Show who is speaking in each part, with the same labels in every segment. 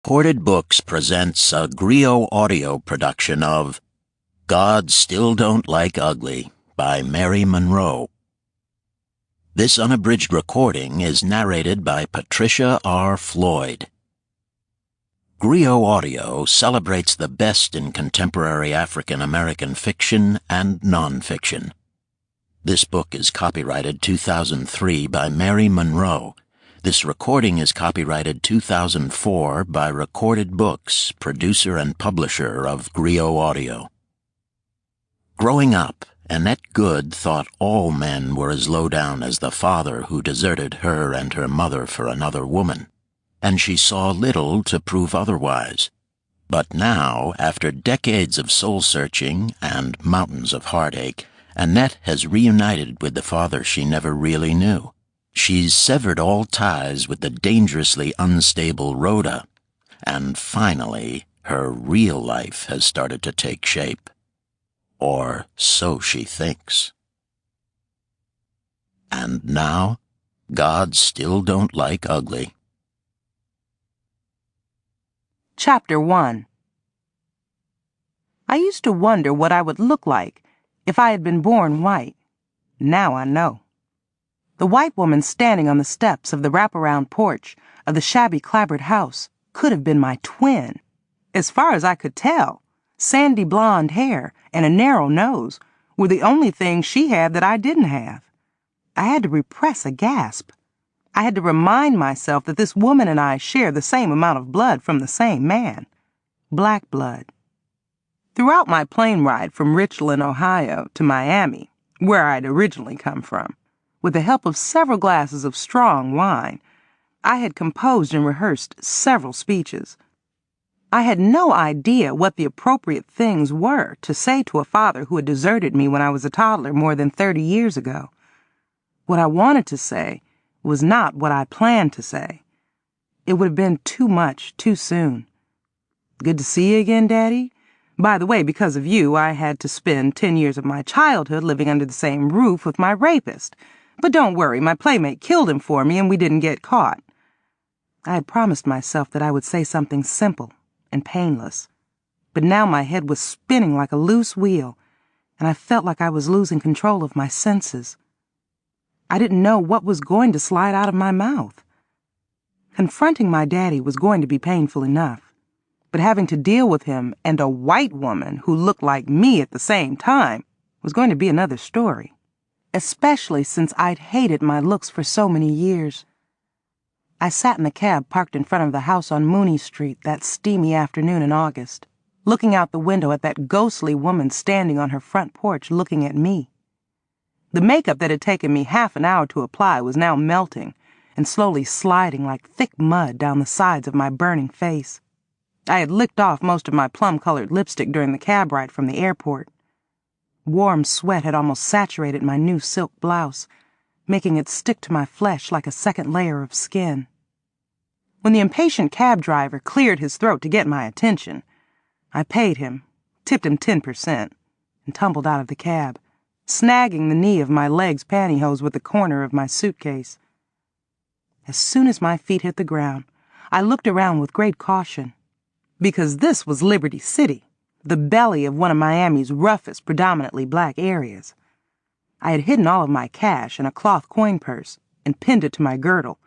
Speaker 1: Recorded Books presents a Griot audio production of God Still Don't Like Ugly by Mary Monroe. This unabridged recording is narrated by Patricia R. Floyd. Griot Audio celebrates the best in contemporary African-American fiction and nonfiction. This book is copyrighted 2003 by Mary Monroe. This recording is copyrighted 2004 by Recorded Books, producer and publisher of Griot Audio. Growing up, Annette Goode thought all men were as low down as the father who deserted her and her mother for another woman, and she saw little to prove otherwise. But now, after decades of soul-searching and mountains of heartache, Annette has reunited with the father she never really knew. She's severed all ties with the dangerously unstable Rhoda, and finally, her real life has started to take shape. Or so she thinks. And now, God Still Don't Like Ugly.
Speaker 2: Chapter 1. I used to wonder what I would look like if I had been born white. Now I know. The white woman standing on the steps of the wraparound porch of the shabby clapboard house could have been my twin. As far as I could tell, sandy blonde hair and a narrow nose were the only things she had that I didn't have. I had to repress a gasp. I had to remind myself that this woman and I share the same amount of blood from the same man. Black blood. Throughout my plane ride from Richland, Ohio to Miami, where I'd originally come from, with the help of several glasses of strong wine, I had composed and rehearsed several speeches. I had no idea what the appropriate things were to say to a father who had deserted me when I was a toddler more than 30 years ago. What I wanted to say was not what I planned to say. It would have been too much, too soon. Good to see you again, Daddy. By the way, because of you, I had to spend 10 years of my childhood living under the same roof with my rapist. But don't worry, my playmate killed him for me and we didn't get caught. I had promised myself that I would say something simple and painless. But now my head was spinning like a loose wheel, and I felt like I was losing control of my senses. I didn't know what was going to slide out of my mouth. Confronting my daddy was going to be painful enough, but having to deal with him and a white woman who looked like me at the same time was going to be another story. Especially since I'd hated my looks for so many years. I sat in the cab parked in front of the house on Mooney Street that steamy afternoon in August, looking out the window at that ghostly woman standing on her front porch looking at me. The makeup that had taken me half an hour to apply was now melting and slowly sliding like thick mud down the sides of my burning face. I had licked off most of my plum-colored lipstick during the cab ride from the airport. Warm sweat had almost saturated my new silk blouse, making it stick to my flesh like a second layer of skin. When the impatient cab driver cleared his throat to get my attention, I paid him, tipped him 10%, and tumbled out of the cab, snagging the knee of my leg's pantyhose with the corner of my suitcase. As soon as my feet hit the ground, I looked around with great caution, because this was Liberty City, the belly of one of Miami's roughest, predominantly black areas. I had hidden all of my cash in a cloth coin purse and pinned it to my girdle,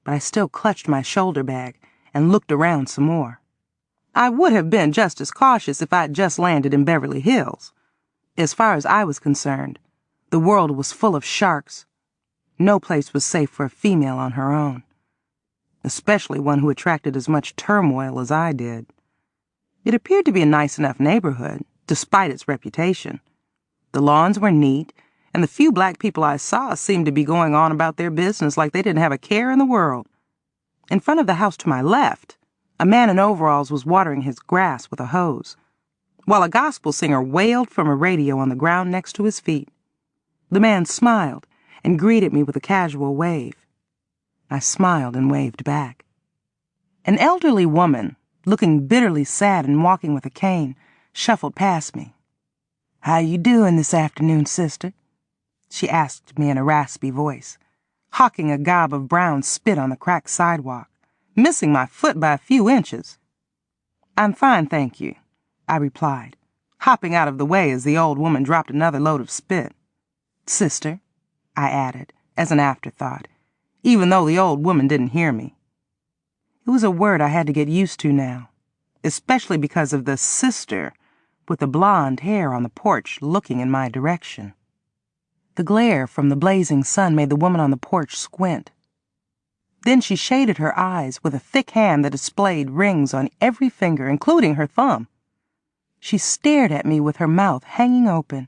Speaker 2: but I still clutched my shoulder bag and looked around some more. I would have been just as cautious if I'd just landed in Beverly Hills. As far as I was concerned, the world was full of sharks. No place was safe for a female on her own, especially one who attracted as much turmoil as I did. It appeared to be a nice enough neighborhood, despite its reputation. The lawns were neat, and the few black people I saw seemed to be going on about their business like they didn't have a care in the world. In front of the house to my left, a man in overalls was watering his grass with a hose, while a gospel singer wailed from a radio on the ground next to his feet. The man smiled and greeted me with a casual wave. I smiled and waved back. An elderly woman, looking bitterly sad and walking with a cane, shuffled past me. "How you doing this afternoon, sister?" she asked me in a raspy voice, hawking a gob of brown spit on the cracked sidewalk. missing my foot by a few inches. "I'm fine, thank you," I replied, hopping out of the way as the old woman dropped another load of spit. "Sister," I added, as an afterthought, even though the old woman didn't hear me. It was a word I had to get used to now, especially because of the sister with the blonde hair on the porch looking in my direction. The glare from the blazing sun made the woman on the porch squint. Then she shaded her eyes with a thick hand that displayed rings on every finger, including her thumb. She stared at me with her mouth hanging open.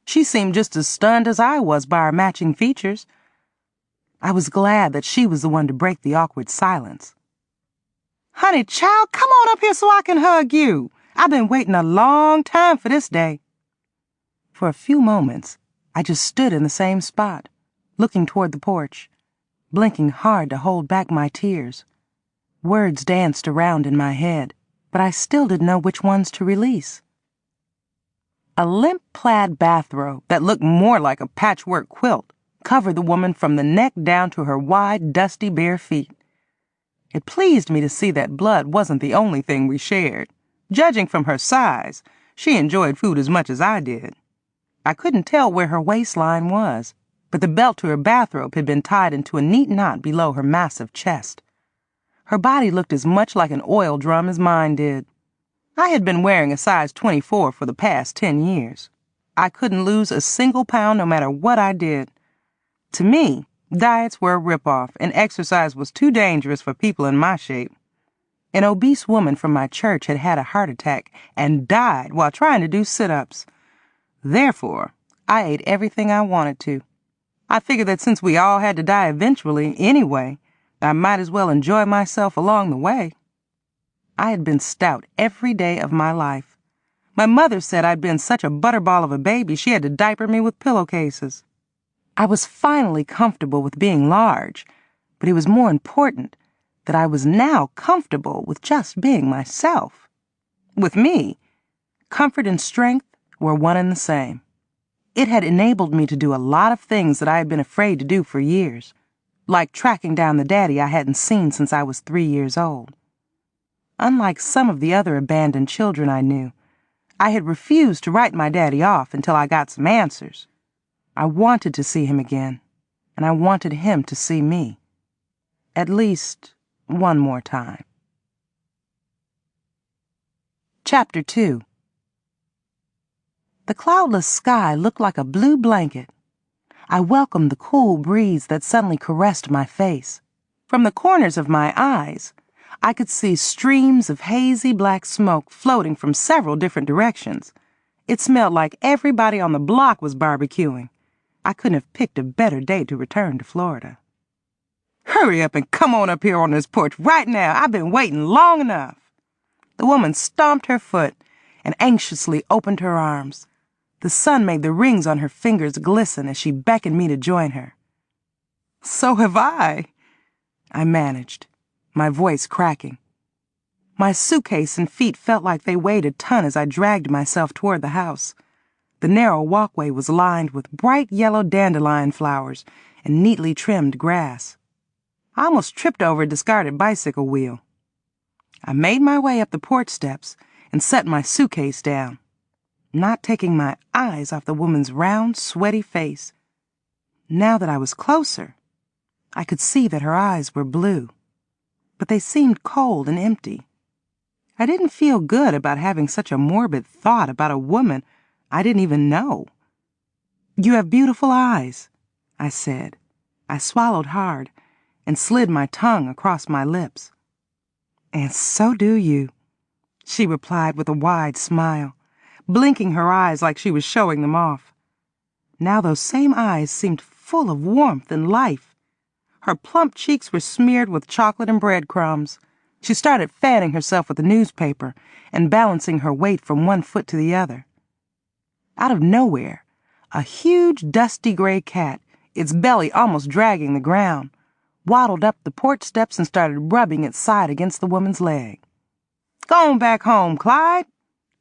Speaker 2: She seemed just as stunned as I was by our matching features. I was glad that she was the one to break the awkward silence. "Honey, child, come on up here so I can hug you. I've been waiting a long time for this day." For a few moments, I just stood in the same spot, looking toward the porch, blinking hard to hold back my tears. Words danced around in my head, but I still didn't know which ones to release. A limp plaid bathrobe that looked more like a patchwork quilt covered the woman from the neck down to her wide, dusty, bare feet. It pleased me to see that blood wasn't the only thing we shared. Judging from her size, she enjoyed food as much as I did. I couldn't tell where her waistline was, but the belt to her bathrobe had been tied into a neat knot below her massive chest. Her body looked as much like an oil drum as mine did. I had been wearing a size 24 for the past 10 years. I couldn't lose a single pound no matter what I did. To me, diets were a ripoff, and exercise was too dangerous for people in my shape. An obese woman from my church had had a heart attack and died while trying to do sit-ups. Therefore, I ate everything I wanted to. I figured that since we all had to die eventually anyway, I might as well enjoy myself along the way. I had been stout every day of my life. My mother said I'd been such a butterball of a baby she had to diaper me with pillowcases. I was finally comfortable with being large, but it was more important that I was now comfortable with just being myself. With me, comfort and strength were one and the same. It had enabled me to do a lot of things that I had been afraid to do for years, like tracking down the daddy I hadn't seen since I was 3 years old. Unlike some of the other abandoned children I knew, I had refused to write my daddy off until I got some answers. I wanted to see him again, and I wanted him to see me. At least one more time. Chapter 2. The cloudless sky looked like a blue blanket. I welcomed the cool breeze that suddenly caressed my face. From the corners of my eyes, I could see streams of hazy black smoke floating from several different directions. It smelled like everybody on the block was barbecuing. I couldn't have picked a better day to return to Florida. "Hurry up and come on up here on this porch right now. I've been waiting long enough." The woman stomped her foot and anxiously opened her arms. The sun made the rings on her fingers glisten as she beckoned me to join her. "So have I," I managed, my voice cracking. My suitcase and feet felt like they weighed a ton as I dragged myself toward the house. The narrow walkway was lined with bright yellow dandelion flowers and neatly trimmed grass. I almost tripped over a discarded bicycle wheel. I made my way up the porch steps and set my suitcase down, not taking my eyes off the woman's round, sweaty face. Now that I was closer, I could see that her eyes were blue, but they seemed cold and empty. I didn't feel good about having such a morbid thought about a woman I didn't even know. "You have beautiful eyes," I said. I swallowed hard and slid my tongue across my lips. "And so do you," she replied with a wide smile, blinking her eyes like she was showing them off. Now those same eyes seemed full of warmth and life. Her plump cheeks were smeared with chocolate and breadcrumbs. She started fanning herself with a newspaper and balancing her weight from one foot to the other. Out of nowhere, a huge, dusty gray cat, its belly almost dragging the ground, waddled up the porch steps and started rubbing its side against the woman's leg. "Go on back home, Clyde,"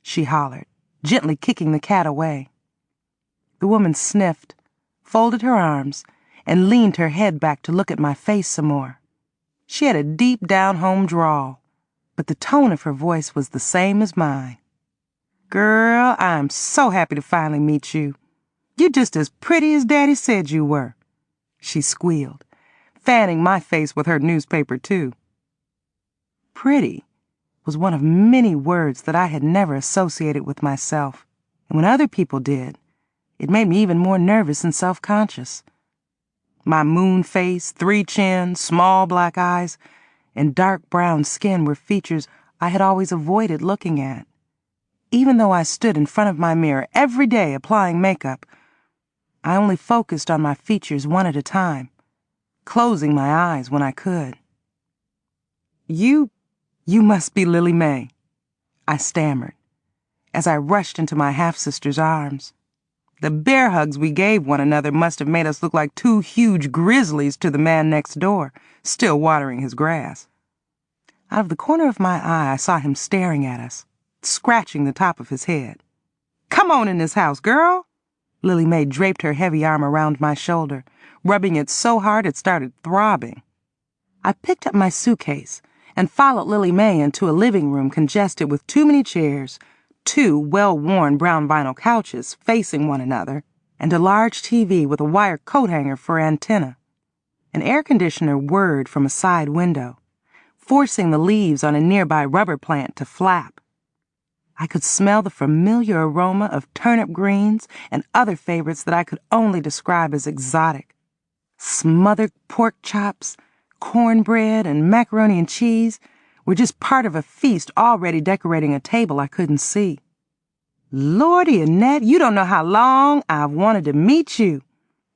Speaker 2: she hollered, gently kicking the cat away. The woman sniffed, folded her arms, and leaned her head back to look at my face some more. She had a deep down-home drawl, but the tone of her voice was the same as mine. "Girl, I'm so happy to finally meet you. You're just as pretty as Daddy said you were," she squealed, fanning my face with her newspaper, too. Pretty was one of many words that I had never associated with myself, and when other people did, it made me even more nervous and self-conscious. My moon face, 3 chins, small black eyes, and dark brown skin were features I had always avoided looking at. Even though I stood in front of my mirror every day applying makeup, I only focused on my features one at a time, closing my eyes when I could. You must be Lily Mae," I stammered, as I rushed into my half-sister's arms. The bear hugs we gave one another must have made us look like 2 huge grizzlies to the man next door, still watering his grass. Out of the corner of my eye, I saw him staring at us, scratching the top of his head. "Come on in this house, girl." Lily Mae draped her heavy arm around my shoulder, rubbing it so hard it started throbbing. I picked up my suitcase and followed Lily Mae into a living room congested with too many chairs, 2 well-worn brown vinyl couches facing one another, and a large TV with a wire coat hanger for antenna. An air conditioner whirred from a side window, forcing the leaves on a nearby rubber plant to flap. I could smell the familiar aroma of turnip greens and other favorites that I could only describe as exotic. Smothered pork chops, cornbread, and macaroni and cheese were just part of a feast already decorating a table I couldn't see. "Lordy, Annette, you don't know how long I've wanted to meet you.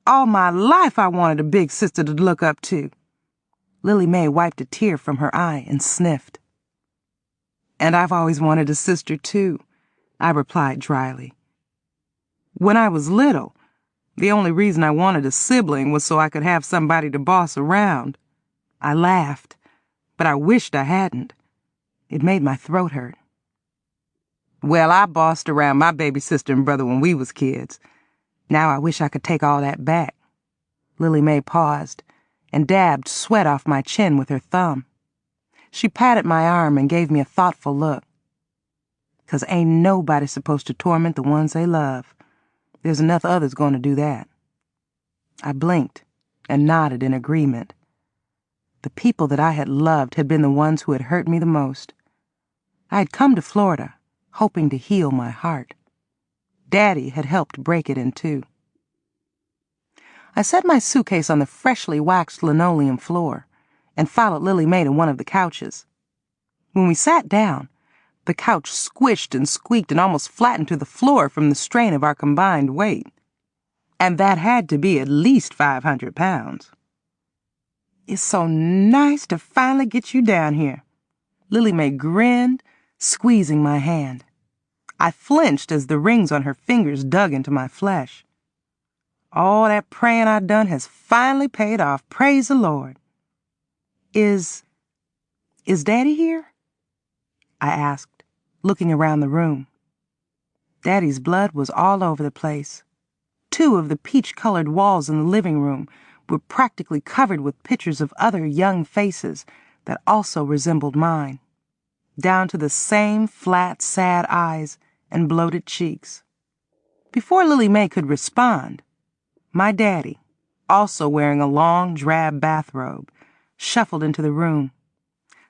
Speaker 2: All my life I wanted a big sister to look up to." Lily Mae wiped a tear from her eye and sniffed. "And I've always wanted a sister, too," I replied dryly. "When I was little, the only reason I wanted a sibling was so I could have somebody to boss around." I laughed, but I wished I hadn't. It made my throat hurt. "Well, I bossed around my baby sister and brother when we was kids. Now I wish I could take all that back." Lily Mae paused and dabbed sweat off my chin with her thumb. She patted my arm and gave me a thoughtful look. "'Cause ain't nobody supposed to torment the ones they love. There's enough others going to do that." I blinked and nodded in agreement. The people that I had loved had been the ones who had hurt me the most. I had come to Florida, hoping to heal my heart. Daddy had helped break it in 2. I set my suitcase on the freshly waxed linoleum floor and followed Lily Mae to one of the couches. When we sat down, the couch squished and squeaked and almost flattened to the floor from the strain of our combined weight. And that had to be at least 500 pounds. "It's so nice to finally get you down here." Lily Mae grinned, squeezing my hand. I flinched as the rings on her fingers dug into my flesh. "All that praying I'd done has finally paid off, praise the Lord." Is Daddy here?" I asked, looking around the room. Daddy's blood was all over the place. 2 of the peach-colored walls in the living room were practically covered with pictures of other young faces that also resembled mine, down to the same flat, sad eyes and bloated cheeks. Before Lily Mae could respond, my daddy, also wearing a long, drab bathrobe, shuffled into the room,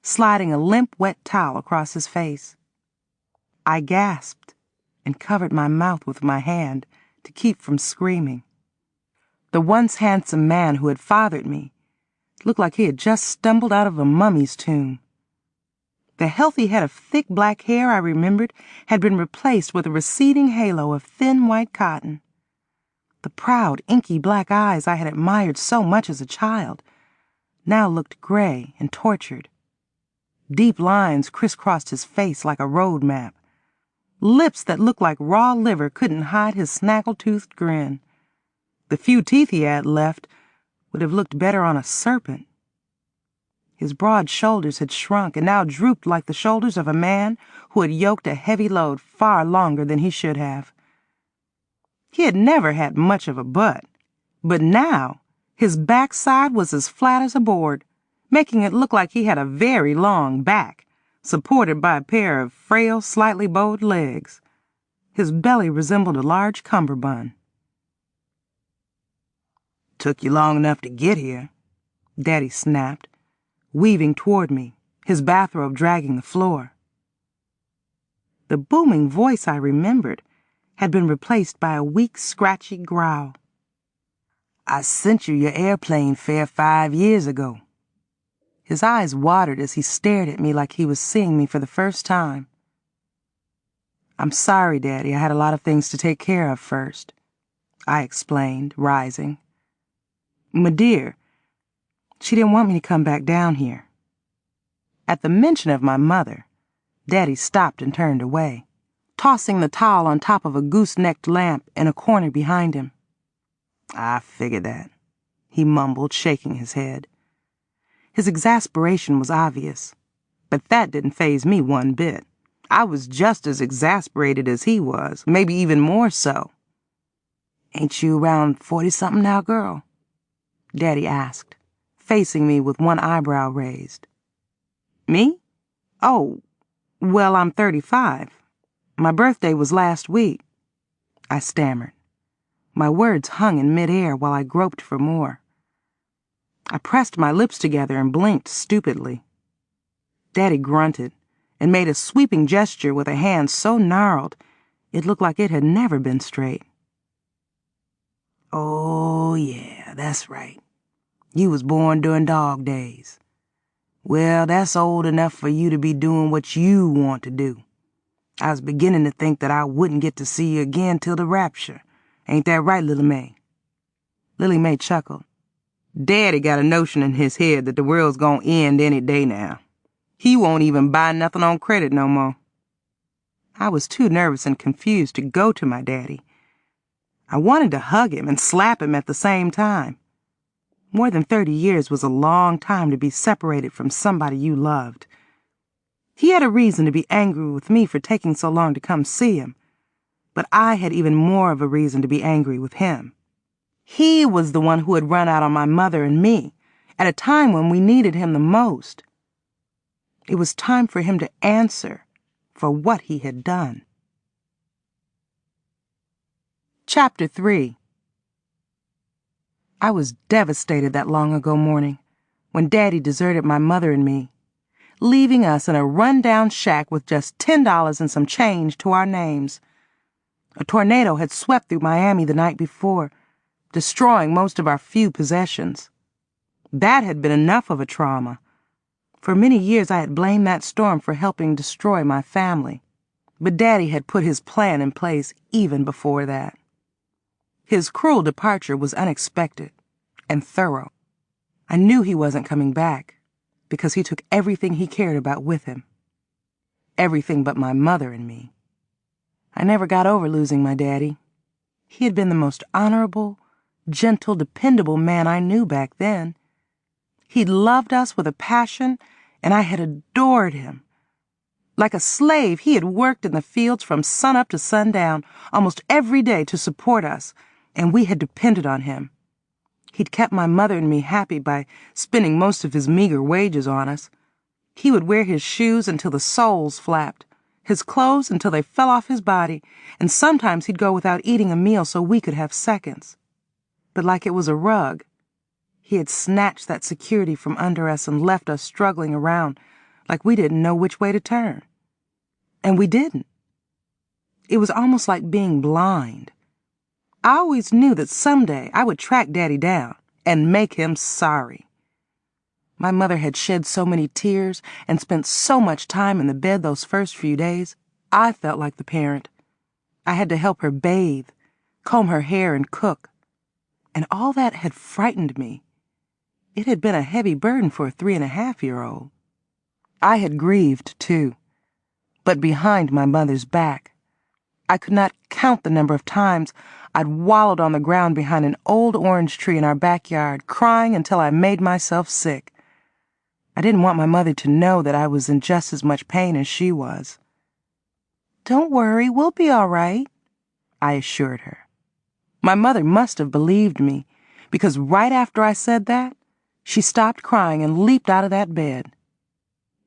Speaker 2: sliding a limp, wet towel across his face. I gasped and covered my mouth with my hand to keep from screaming. The once handsome man who had fathered me looked like he had just stumbled out of a mummy's tomb. The healthy head of thick black hair I remembered had been replaced with a receding halo of thin white cotton. The proud, inky black eyes I had admired so much as a child now looked gray and tortured. Deep lines crisscrossed his face like a road map. Lips that looked like raw liver couldn't hide his snaggle-toothed grin. The few teeth he had left would have looked better on a serpent. His broad shoulders had shrunk and now drooped like the shoulders of a man who had yoked a heavy load far longer than he should have. He had never had much of a butt, but now his backside was as flat as a board, making it look like he had a very long back, supported by a pair of frail, slightly bowed legs. His belly resembled a large cummerbund. "Took you long enough to get here," Daddy snapped, weaving toward me, his bathrobe dragging the floor. The booming voice I remembered had been replaced by a weak, scratchy growl. "I sent you your airplane fare 5 years ago." His eyes watered as he stared at me like he was seeing me for the first time. "I'm sorry, Daddy, I had a lot of things to take care of first," I explained, rising. "My dear, she didn't want me to come back down here." At the mention of my mother, Daddy stopped and turned away, tossing the towel on top of a goose-necked lamp in a corner behind him. "I figured that," he mumbled, shaking his head. His exasperation was obvious, but that didn't faze me one bit. I was just as exasperated as he was, maybe even more so. "Ain't you around 40-something now, girl?" Daddy asked, facing me with one eyebrow raised. "Me? Oh, well, I'm 35. My birthday was last week," I stammered. My words hung in midair while I groped for more. I pressed my lips together and blinked stupidly. Daddy grunted and made a sweeping gesture with a hand so gnarled it looked like it had never been straight. "Oh, yeah, that's right. You was born during dog days. Well, that's old enough for you to be doing what you want to do. I was beginning to think that I wouldn't get to see you again till the rapture. Ain't that right, Lily Mae?" Lily Mae chuckled. "Daddy got a notion in his head that the world's gonna end any day now. He won't even buy nothing on credit no more." I was too nervous and confused to go to my daddy. I wanted to hug him and slap him at the same time. More than 30 years was a long time to be separated from somebody you loved. He had a reason to be angry with me for taking so long to come see him, but I had even more of a reason to be angry with him. He was the one who had run out on my mother and me at a time when we needed him the most. It was time for him to answer for what he had done. Chapter 3. I was devastated that long-ago morning when Daddy deserted my mother and me, leaving us in a run-down shack with just $10 and some change to our names. A tornado had swept through Miami the night before, destroying most of our few possessions. That had been enough of a trauma. For many years I had blamed that storm for helping destroy my family, but Daddy had put his plan in place even before that. His cruel departure was unexpected and thorough. I knew he wasn't coming back because he took everything he cared about with him. Everything but my mother and me. I never got over losing my daddy. He had been the most honorable, gentle, dependable man I knew back then. He'd loved us with a passion, and I had adored him. Like a slave, he had worked in the fields from sunup to sundown almost every day to support us, and we had depended on him. He'd kept my mother and me happy by spending most of his meager wages on us. He would wear his shoes until the soles flapped, his clothes until they fell off his body, and sometimes he'd go without eating a meal so we could have seconds. But like it was a rug, he had snatched that security from under us and left us struggling around like we didn't know which way to turn. And we didn't. It was almost like being blind. I always knew that someday I would track Daddy down and make him sorry. My mother had shed so many tears and spent so much time in the bed those first few days, I felt like the parent. I had to help her bathe, comb her hair, and cook. And all that had frightened me. It had been a heavy burden for a 3.5-year-old. I had grieved, too, but behind my mother's back. I could not count the number of times I'd wallowed on the ground behind an old orange tree in our backyard, crying until I made myself sick. I didn't want my mother to know that I was in just as much pain as she was. "Don't worry, we'll be all right," I assured her. My mother must have believed me, because right after I said that, She stopped crying and leaped out of that bed.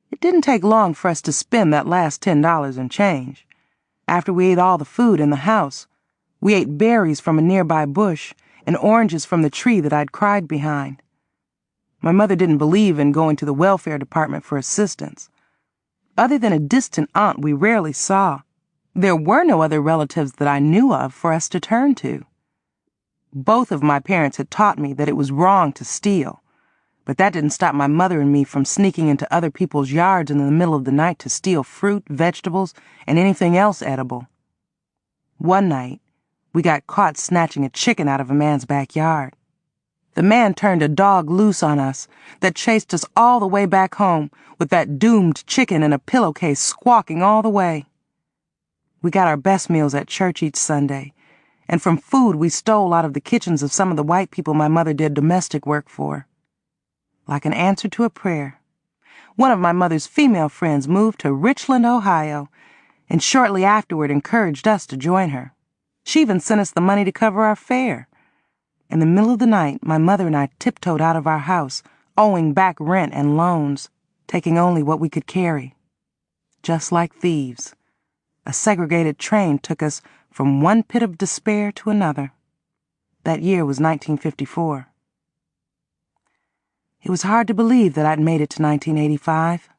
Speaker 2: It didn't take long for us to spend that last $10 and change. After we ate all the food in the house, we ate berries from a nearby bush and oranges from the tree that I'd cried behind. My mother didn't believe in going to the welfare department for assistance. Other than a distant aunt we rarely saw, there were no other relatives that I knew of for us to turn to. Both of my parents had taught me that it was wrong to steal, but that didn't stop my mother and me from sneaking into other people's yards in the middle of the night to steal fruit, vegetables, and anything else edible. One night, we got caught snatching a chicken out of a man's backyard. The man turned a dog loose on us that chased us all the way back home with that doomed chicken in a pillowcase squawking all the way. We got our best meals at church each Sunday, and from food we stole out of the kitchens of some of the white people my mother did domestic work for. Like an answer to a prayer, one of my mother's female friends moved to Richland, Ohio, and shortly afterward encouraged us to join her. She even sent us the money to cover our fare. In the middle of the night, my mother and I tiptoed out of our house, owing back rent and loans, taking only what we could carry. Just like thieves, a segregated train took us from one pit of despair to another. That year was 1954. It was hard to believe that I'd made it to 1985.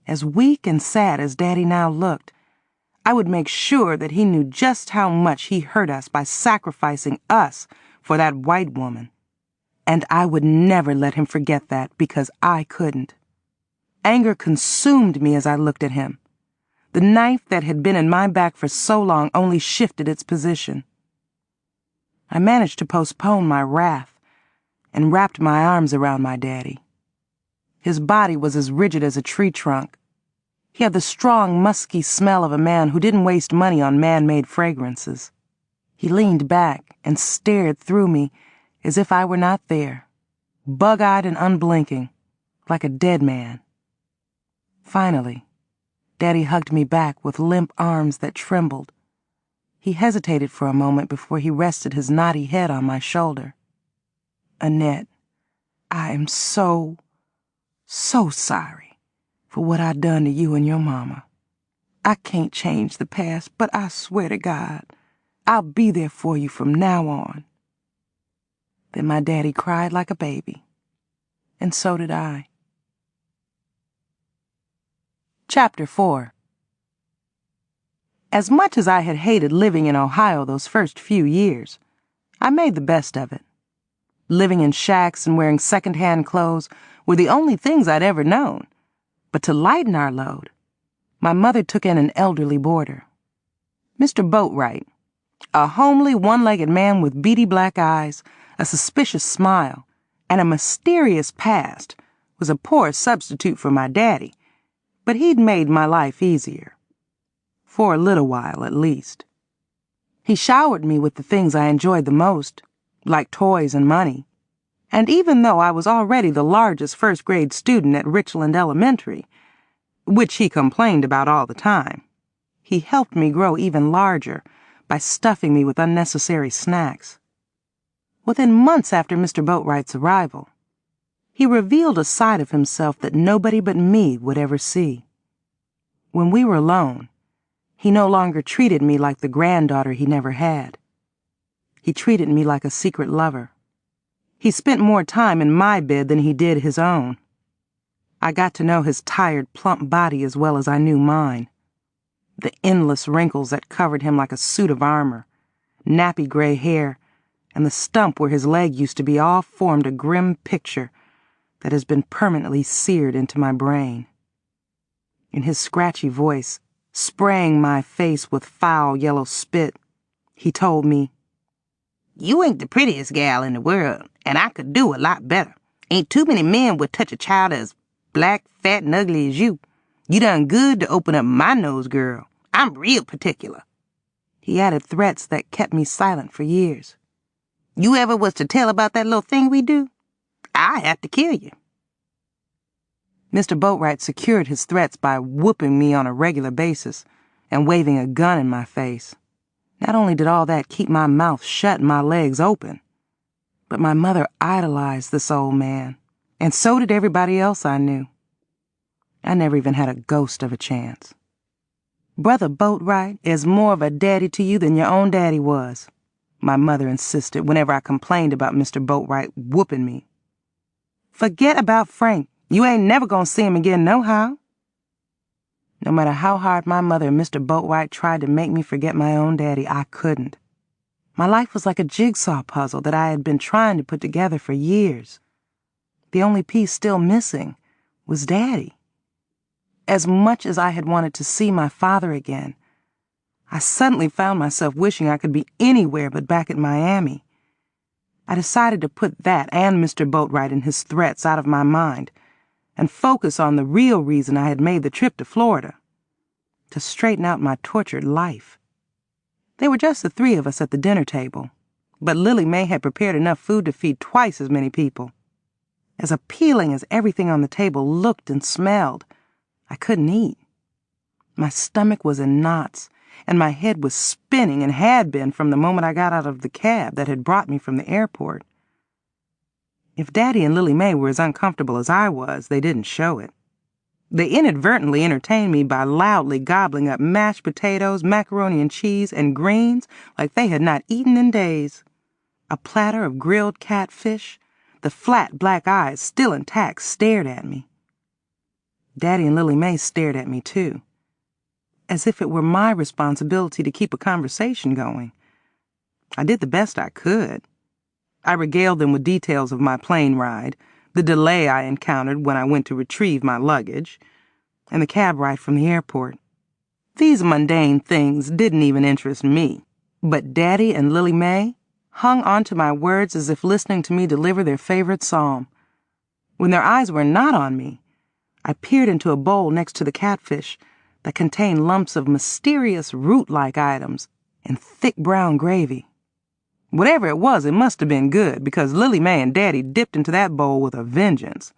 Speaker 2: As weak and sad as Daddy now looked, I would make sure that he knew just how much he hurt us by sacrificing us for that white woman. And I would never let him forget that because I couldn't. Anger consumed me as I looked at him. The knife that had been in my back for so long only shifted its position. I managed to postpone my wrath and wrapped my arms around my daddy. His body was as rigid as a tree trunk. He had the strong, musky smell of a man who didn't waste money on man-made fragrances. He leaned back and stared through me as if I were not there, bug-eyed and unblinking, like a dead man. Finally, Daddy hugged me back with limp arms that trembled. He hesitated for a moment before he rested his knotty head on my shoulder. "Annette, I am so sorry for what I done to you and your mama. I can't change the past, but I swear to God, I'll be there for you from now on." Then my daddy cried like a baby, and so did I. Chapter 4. As much as I had hated living in Ohio those first few years, I made the best of it. Living in shacks and wearing second-hand clothes were the only things I'd ever known. But to lighten our load, my mother took in an elderly boarder. Mr. Boatwright, a homely, one-legged man with beady black eyes, a suspicious smile, and a mysterious past, was a poor substitute for my daddy, but he'd made my life easier. For a little while, at least. He showered me with the things I enjoyed the most, like toys and money. And even though I was already the largest first-grade student at Richland Elementary, which he complained about all the time, he helped me grow even larger by stuffing me with unnecessary snacks. Within months after Mr. Boatwright's arrival, he revealed a side of himself that nobody but me would ever see. When we were alone, he no longer treated me like the granddaughter he never had. He treated me like a secret lover. He spent more time in my bed than he did his own. I got to know his tired, plump body as well as I knew mine. The endless wrinkles that covered him like a suit of armor, nappy gray hair, and the stump where his leg used to be all formed a grim picture that has been permanently seared into my brain. In his scratchy voice, spraying my face with foul yellow spit, he told me, "You ain't the prettiest gal in the world, and I could do a lot better. Ain't too many men would touch a child as black, fat, and ugly as you. You done good to open up my nose, girl. I'm real particular." He added threats that kept me silent for years. "You ever was to tell about that little thing we do, I have to kill you." Mr. Boatwright secured his threats by whooping me on a regular basis and waving a gun in my face. Not only did all that keep my mouth shut and my legs open, but my mother idolized this old man. And so did everybody else I knew. I never even had a ghost of a chance. Brother Boatwright is more of a daddy to you than your own daddy was, my mother insisted whenever I complained about Mr. Boatwright whooping me. Forget about Frank. You ain't never gonna see him again nohow. No matter how hard my mother and Mr. Boatwright tried to make me forget my own daddy, I couldn't. My life was like a jigsaw puzzle that I had been trying to put together for years. The only piece still missing was Daddy. As much as I had wanted to see my father again, I suddenly found myself wishing I could be anywhere but back at Miami. I decided to put that and Mr. Boatwright and his threats out of my mind and focus on the real reason I had made the trip to Florida, to straighten out my tortured life. There were just the three of us at the dinner table, but Lily Mae had prepared enough food to feed twice as many people. As appealing as everything on the table looked and smelled, I couldn't eat. My stomach was in knots, and my head was spinning and had been from the moment I got out of the cab that had brought me from the airport. If Daddy and Lily Mae were as uncomfortable as I was, they didn't show it. They inadvertently entertained me by loudly gobbling up mashed potatoes, macaroni and cheese, and greens like they had not eaten in days. A platter of grilled catfish, the flat black eyes still intact, stared at me. Daddy and Lily Mae stared at me too, as if it were my responsibility to keep a conversation going. I did the best I could. I regaled them with details of my plane ride, the delay I encountered when I went to retrieve my luggage, and the cab ride from the airport. These mundane things didn't even interest me, but Daddy and Lily Mae hung onto my words as if listening to me deliver their favorite psalm. When their eyes were not on me, I peered into a bowl next to the catfish that contained lumps of mysterious root-like items and thick brown gravy. Whatever it was, it must have been good, because Lily Mae and Daddy dipped into that bowl with a vengeance.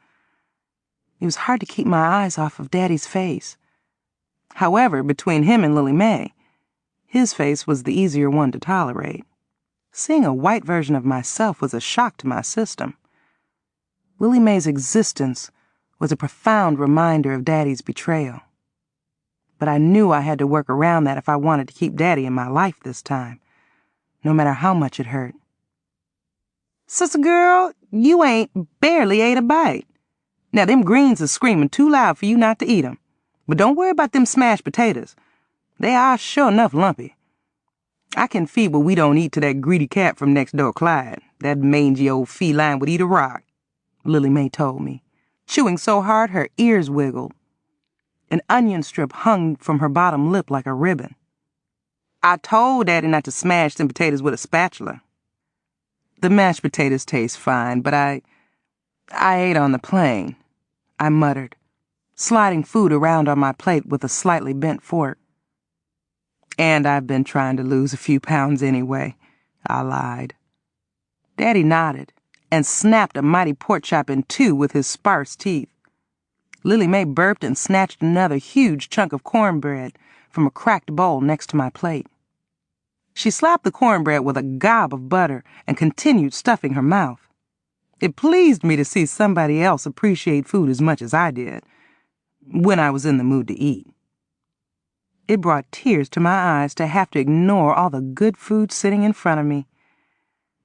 Speaker 2: It was hard to keep my eyes off of Daddy's face. However, between him and Lily Mae, his face was the easier one to tolerate. Seeing a white version of myself was a shock to my system. Lily Mae's existence was a profound reminder of Daddy's betrayal. But I knew I had to work around that if I wanted to keep Daddy in my life this time, no matter how much it hurt. Sister girl, you ain't barely ate a bite. Now, them greens are screaming too loud for you not to eat 'em. But don't worry about them smashed potatoes. They are sure enough lumpy. I can feed what we don't eat to that greedy cat from next door, Clyde. That mangy old feline would eat a rock, Lily Mae told me, chewing so hard her ears wiggled. An onion strip hung from her bottom lip like a ribbon. I told Daddy not to smash them potatoes with a spatula. The mashed potatoes taste fine, but I ate on the plane, I muttered, sliding food around on my plate with a slightly bent fork. And I've been trying to lose a few pounds anyway, I lied. Daddy nodded and snapped a mighty pork chop in two with his sparse teeth. Lily Mae burped and snatched another huge chunk of cornbread from a cracked bowl next to my plate. She slapped the cornbread with a gob of butter and continued stuffing her mouth. It pleased me to see somebody else appreciate food as much as I did, when I was in the mood to eat. It brought tears to my eyes to have to ignore all the good food sitting in front of me.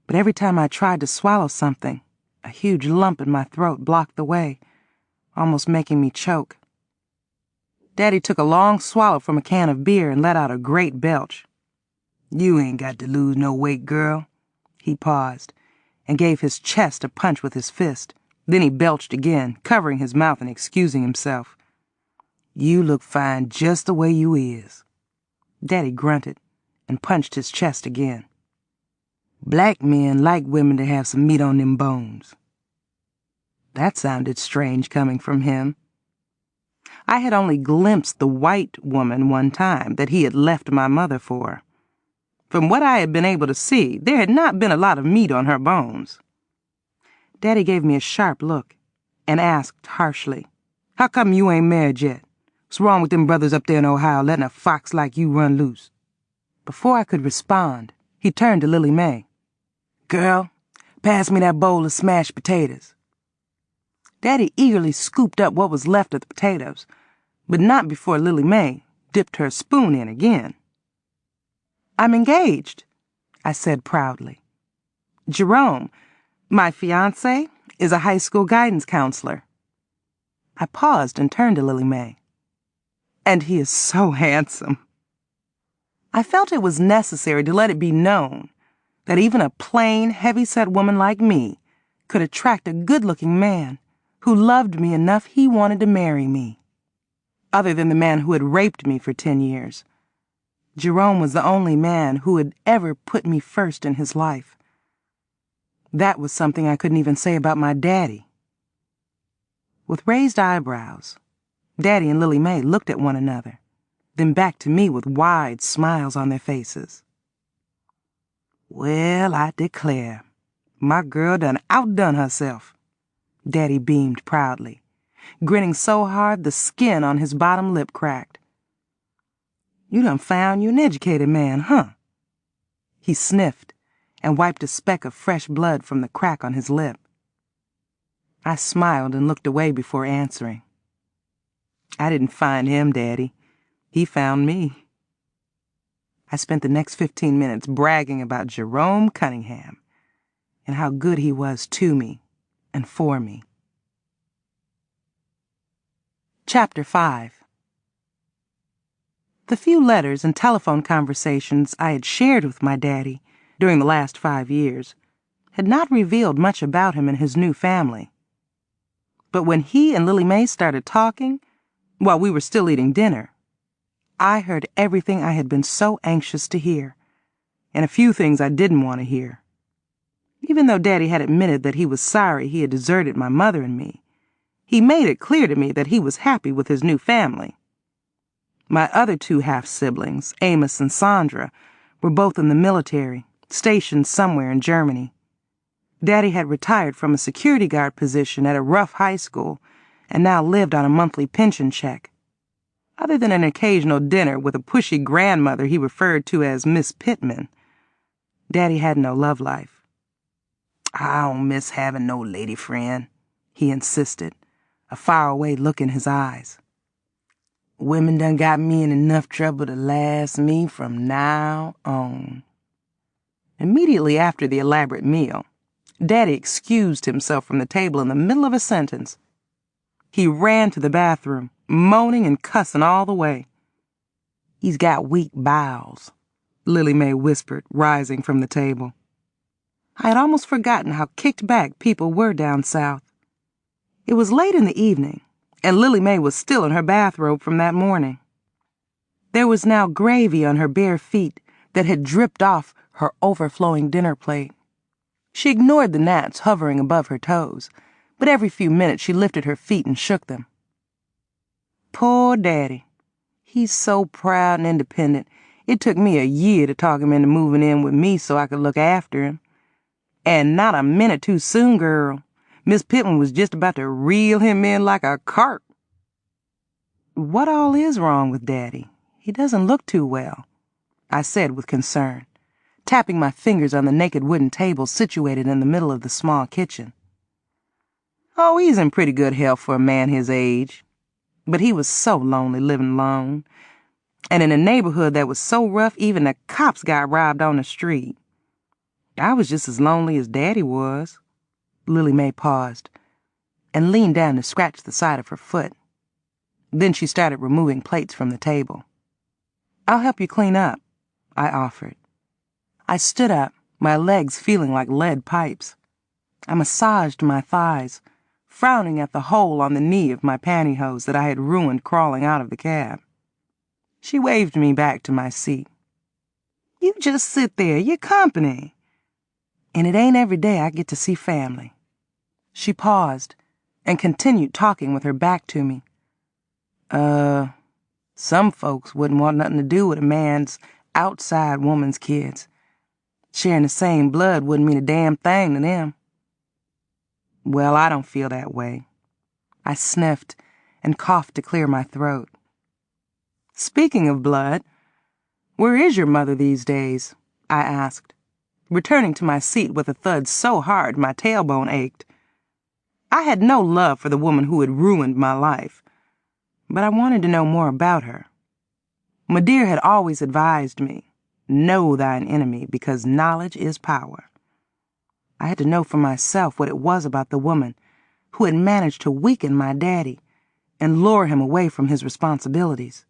Speaker 2: But every time I tried to swallow something, a huge lump in my throat blocked the way, almost making me choke. Daddy took a long swallow from a can of beer and let out a great belch. You ain't got to lose no weight, girl. He paused and gave his chest a punch with his fist. Then he belched again, covering his mouth and excusing himself. You look fine just the way you is. Daddy grunted and punched his chest again. Black men like women to have some meat on them bones. That sounded strange coming from him. I had only glimpsed the white woman one time that he had left my mother for. From what I had been able to see, there had not been a lot of meat on her bones. Daddy gave me a sharp look and asked harshly, How come you ain't married yet? What's wrong with them brothers up there in Ohio letting a fox like you run loose? Before I could respond, he turned to Lily Mae. Girl, pass me that bowl of smashed potatoes. Daddy eagerly scooped up what was left of the potatoes, but not before Lily Mae dipped her spoon in again. "I'm engaged," I said proudly. "Jerome, my fiancé, is a high school guidance counselor." I paused and turned to Lily Mae. "And he is so handsome." I felt it was necessary to let it be known that even a plain, heavy-set woman like me could attract a good-looking man who loved me enough he wanted to marry me. Other than the man who had raped me for 10 years, Jerome was the only man who had ever put me first in his life. That was something I couldn't even say about my daddy. With raised eyebrows, Daddy and Lily Mae looked at one another, then back to me with wide smiles on their faces. "Well, I declare, my girl done outdone herself," Daddy beamed proudly, grinning so hard the skin on his bottom lip cracked. "You done found you an educated man, huh?" He sniffed and wiped a speck of fresh blood from the crack on his lip. I smiled and looked away before answering. "I didn't find him, Daddy. He found me." I spent the next 15 minutes bragging about Jerome Cunningham and how good he was to me and for me. Chapter 5. The few letters and telephone conversations I had shared with my daddy during the last 5 years had not revealed much about him and his new family. But when he and Lily Mae started talking, while we were still eating dinner, I heard everything I had been so anxious to hear, and a few things I didn't want to hear. Even though Daddy had admitted that he was sorry he had deserted my mother and me, he made it clear to me that he was happy with his new family. My other 2 half-siblings, Amos and Sandra, were both in the military, stationed somewhere in Germany. Daddy had retired from a security guard position at a rough high school and now lived on a monthly pension check. Other than an occasional dinner with a pushy grandmother he referred to as Miss Pittman, Daddy had no love life. "I don't miss having no lady friend," he insisted, a faraway look in his eyes. "Women done got me in enough trouble to last me from now on." Immediately after the elaborate meal, Daddy excused himself from the table in the middle of a sentence. He ran to the bathroom, moaning and cussing all the way. "He's got weak bowels," Lily Mae whispered, rising from the table. I had almost forgotten how kicked back people were down south. It was late in the evening, and Lily Mae was still in her bathrobe from that morning. There was now gravy on her bare feet that had dripped off her overflowing dinner plate. She ignored the gnats hovering above her toes, but every few minutes she lifted her feet and shook them. Poor Daddy. He's so proud and independent, it took me a year to talk him into moving in with me so I could look after him. And not a minute too soon, girl. Miss Pittman was just about to reel him in like a cart. "What all is wrong with Daddy? He doesn't look too well," I said with concern, tapping my fingers on the naked wooden table situated in the middle of the small kitchen. "Oh, he's in pretty good health for a man his age. But he was so lonely living alone, and in a neighborhood that was so rough even the cops got robbed on the street. I was just as lonely as Daddy was." Lily Mae paused and leaned down to scratch the side of her foot. Then she started removing plates from the table. "I'll help you clean up," I offered. I stood up, my legs feeling like lead pipes. I massaged my thighs, frowning at the hole on the knee of my pantyhose that I had ruined crawling out of the cab. She waved me back to my seat. "You just sit there, you're company. And it ain't every day I get to see family." She paused and continued talking with her back to me. Some folks wouldn't want nothing to do with a man's outside woman's kids. Sharing the same blood wouldn't mean a damn thing to them." "Well, I don't feel that way." I sniffed and coughed to clear my throat. "Speaking of blood, where is your mother these days?" I asked, returning to my seat with a thud so hard my tailbone ached. I had no love for the woman who had ruined my life, but I wanted to know more about her. Madeir had always advised me, know thine enemy, because knowledge is power. I had to know for myself what it was about the woman who had managed to weaken my daddy and lure him away from his responsibilities.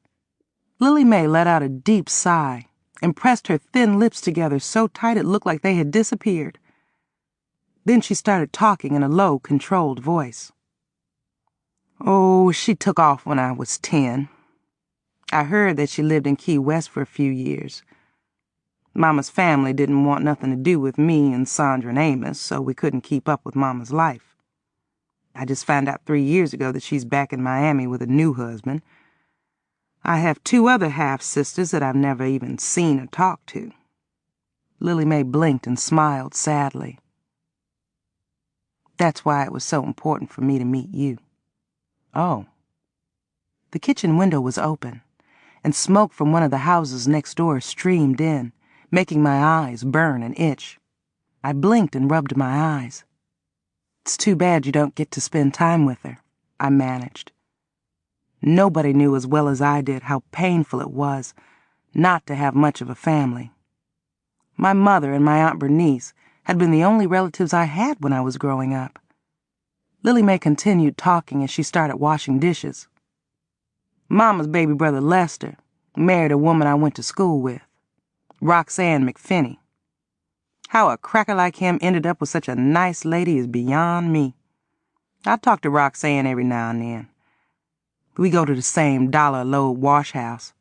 Speaker 2: Lily Mae let out a deep sigh and pressed her thin lips together so tight it looked like they had disappeared. Then she started talking in a low, controlled voice. Oh, she took off when I was 10. I heard that she lived in Key West for a few years. Mama's family didn't want nothing to do with me and Sandra and Amos, so we couldn't keep up with Mama's life. I just found out 3 years ago that she's back in Miami with a new husband. I have 2 other half-sisters that I've never even seen or talked to. Lily Mae blinked and smiled sadly. That's why it was so important for me to meet you. Oh. The kitchen window was open, and smoke from one of the houses next door streamed in, making my eyes burn and itch. I blinked and rubbed my eyes. It's too bad you don't get to spend time with her, I managed. Nobody knew as well as I did how painful it was not to have much of a family. My mother and my Aunt Bernice had been the only relatives I had when I was growing up. Lily Mae continued talking as she started washing dishes. Mama's baby brother Lester married a woman I went to school with, Roxanne McPhinney. How a cracker like him ended up with such a nice lady is beyond me. I talk to Roxanne every now and then. We go to the same $1 wash house.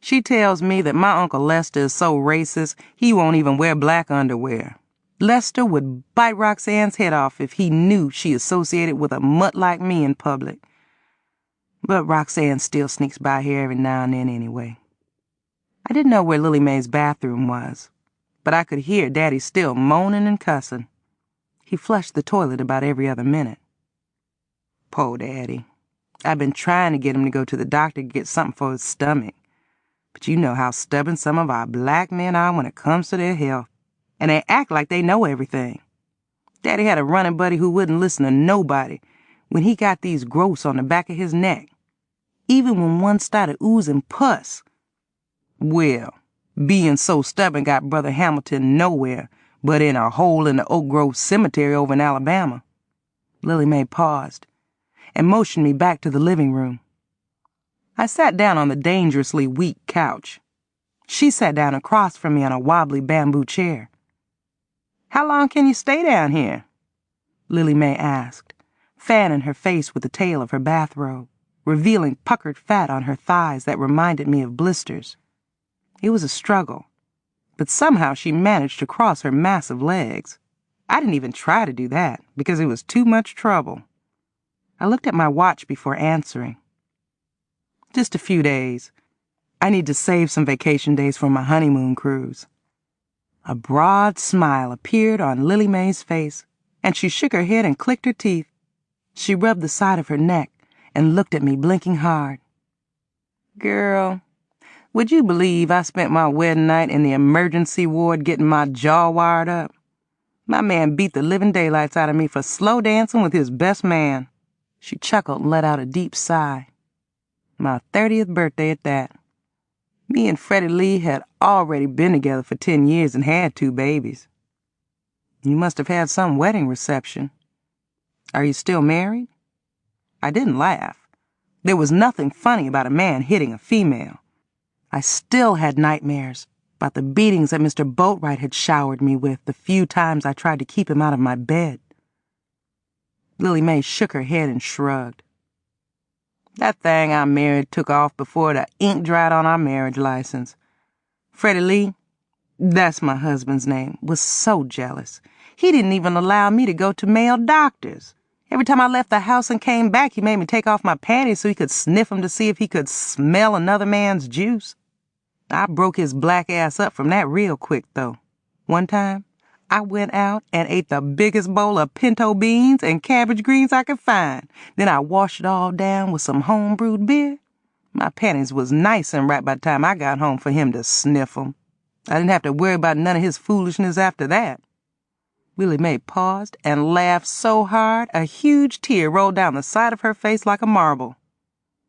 Speaker 2: She tells me that my Uncle Lester is so racist he won't even wear black underwear. Lester would bite Roxanne's head off if he knew she associated with a mutt like me in public. But Roxanne still sneaks by here every now and then anyway. I didn't know where Lily Mae's bathroom was, but I could hear Daddy still moaning and cussing. He flushed the toilet about every other minute. Poor Daddy. I've been trying to get him to go to the doctor to get something for his stomach. But you know how stubborn some of our black men are when it comes to their health. And they act like they know everything. Daddy had a running buddy who wouldn't listen to nobody when he got these growths on the back of his neck, even when one started oozing pus. Well, being so stubborn got Brother Hamilton nowhere but in a hole in the Oak Grove Cemetery over in Alabama. Lily Mae paused and motioned me back to the living room. I sat down on the dangerously weak couch. She sat down across from me on a wobbly bamboo chair. How long can you stay down here? Lily Mae asked, fanning her face with the tail of her bathrobe, revealing puckered fat on her thighs that reminded me of blisters. It was a struggle, but somehow she managed to cross her massive legs. I didn't even try to do that because it was too much trouble. I looked at my watch before answering. Just a few days. I need to save some vacation days for my honeymoon cruise. A broad smile appeared on Lily Mae's face, and she shook her head and clicked her teeth. She rubbed the side of her neck and looked at me, blinking hard. Girl, would you believe I spent my wedding night in the emergency ward getting my jaw wired up? My man beat the living daylights out of me for slow dancing with his best man. She chuckled and let out a deep sigh. My 30th birthday at that. Me and Freddie Lee had already been together for 10 years and had 2 babies. You must have had some wedding reception. Are you still married? I didn't laugh. There was nothing funny about a man hitting a female. I still had nightmares about the beatings that Mr. Boatwright had showered me with the few times I tried to keep him out of my bed. Lily Mae shook her head and shrugged. That thing I married took off before the ink dried on our marriage license. Freddie Lee, that's my husband's name, was so jealous. He didn't even allow me to go to male doctors. Every time I left the house and came back, he made me take off my panties so he could sniff them to see if he could smell another man's juice. I broke his black ass up from that real quick, though. One time, I went out and ate the biggest bowl of pinto beans and cabbage greens I could find. Then I washed it all down with some home-brewed beer. My panties was nice and right by the time I got home for him to sniff 'em. I didn't have to worry about none of his foolishness after that. Willie Mae paused and laughed so hard a huge tear rolled down the side of her face like a marble.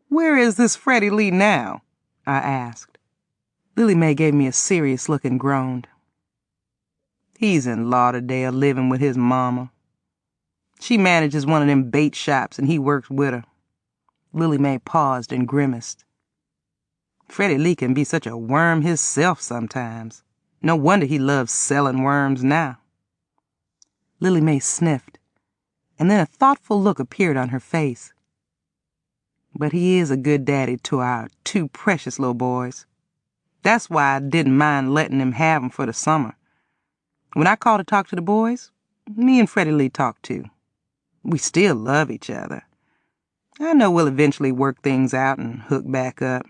Speaker 2: "Where is this Freddie Lee now?" I asked. Willie Mae gave me a serious look and groaned. "He's in Lauderdale living with his mama. She manages one of them bait shops and he works with her." Willie Mae paused and grimaced. "Freddie Lee can be such a worm hisself sometimes. No wonder he loves selling worms now." Willie Mae sniffed, and then a thoughtful look appeared on her face. "But he is a good daddy to our two precious little boys. That's why I didn't mind letting him have 'em for the summer. When I call to talk to the boys, me and Freddie Lee talk too. We still love each other. I know we'll eventually work things out and hook back up.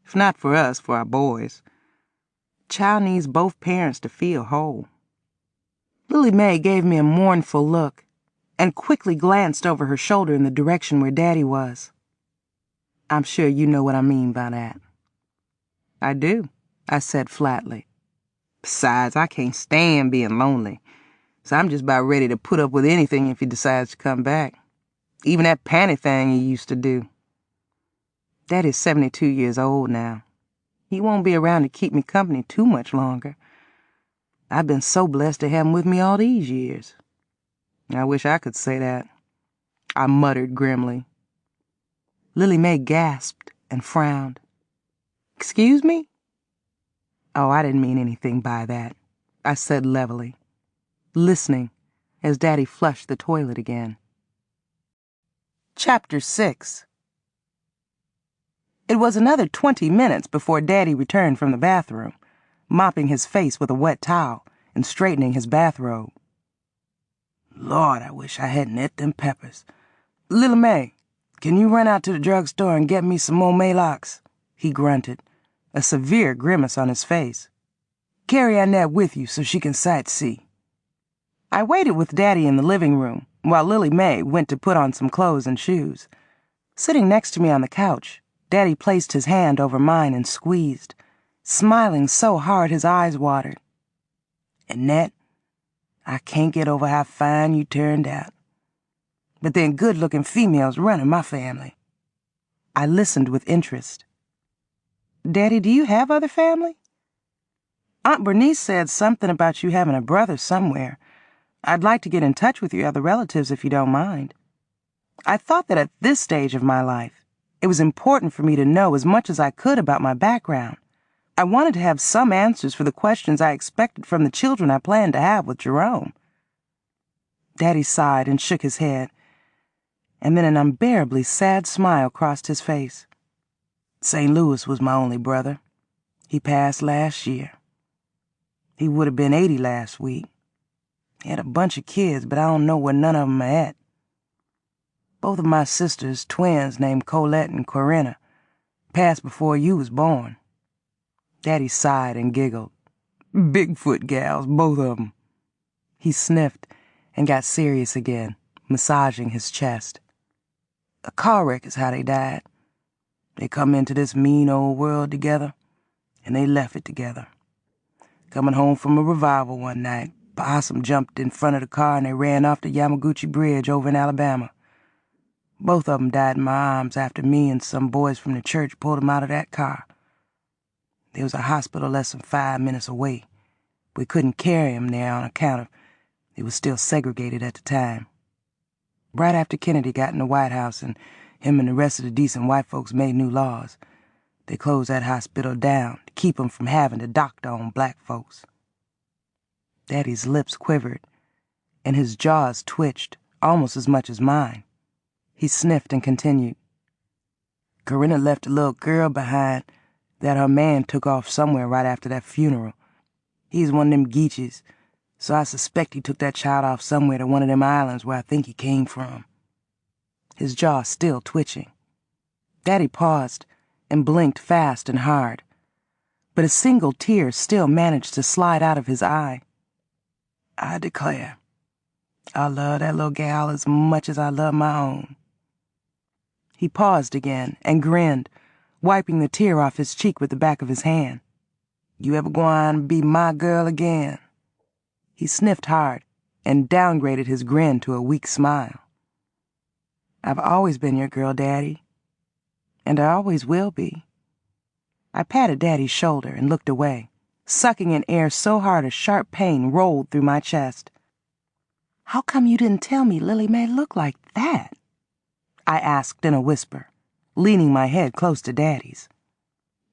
Speaker 2: If not for us, for our boys. Child needs both parents to feel whole." Willie Mae gave me a mournful look and quickly glanced over her shoulder in the direction where Daddy was. "I'm sure you know what I mean by that." "I do," I said flatly. "Besides, I can't stand being lonely, so I'm just about ready to put up with anything if he decides to come back. Even that panty thing he used to do. Daddy's 72 years old now. He won't be around to keep me company too much longer. I've been so blessed to have him with me all these years." "I wish I could say that," I muttered grimly. Willie Mae gasped and frowned. "Excuse me?" "Oh, I didn't mean anything by that," I said levelly, listening as Daddy flushed the toilet again. Chapter 6. It was another 20 minutes before Daddy returned from the bathroom, mopping his face with a wet towel and straightening his bathrobe. "Lord, I wish I hadn't ate them peppers. Lil Mae, can you run out to the drugstore and get me some more Maalox?" he grunted, a severe grimace on his face. "Carry Annette with you so she can sightsee." I waited with Daddy in the living room while Lily Mae went to put on some clothes and shoes. Sitting next to me on the couch, Daddy placed his hand over mine and squeezed, smiling so hard his eyes watered. "Annette, I can't get over how fine you turned out. But then good-looking females running my family." I listened with interest. "Daddy, do you have other family?" "Aunt Bernice said something about you having a brother somewhere. I'd like to get in touch with your other relatives if you don't mind." I thought that at this stage of my life, it was important for me to know as much as I could about my background. I wanted to have some answers for the questions I expected from the children I planned to have with Jerome. Daddy sighed and shook his head, and then an unbearably sad smile crossed his face. "St. Louis was my only brother. He passed last year. He would have been 80 last week. He had a bunch of kids, but I don't know where none of them are at. Both of my sisters, twins named Colette and Corinna, passed before you was born." Daddy sighed and giggled. "Bigfoot gals, both of them." He sniffed and got serious again, massaging his chest. "A car wreck is how they died. They come into this mean old world together, and they left it together. Coming home from a revival one night, Possum jumped in front of the car and they ran off the Yamaguchi Bridge over in Alabama. Both of them died in my arms after me and some boys from the church pulled them out of that car. There was a hospital less than 5 minutes away. We couldn't carry him there on account of it was still segregated at the time. Right after Kennedy got in the White House and him and the rest of the decent white folks made new laws, they closed that hospital down to keep them from having to doctor on black folks." Daddy's lips quivered, and his jaws twitched almost as much as mine. He sniffed and continued. "Corinna left a little girl behind that her man took off somewhere right after that funeral. He's one of them Geeches, so I suspect he took that child off somewhere to one of them islands where I think he came from." His jaw still twitching. Daddy paused and blinked fast and hard, but a single tear still managed to slide out of his eye. "I declare, I love that little gal as much as I love my own." He paused again and grinned, wiping the tear off his cheek with the back of his hand. "You ever gwine be my girl again?" He sniffed hard and downgraded his grin to a weak smile. I've always been your girl, Daddy, and I always will be. I patted Daddy's shoulder and looked away, sucking in air so hard a sharp pain rolled through my chest. How come you didn't tell me Lily Mae looked like that? I asked in a whisper, leaning my head close to Daddy's.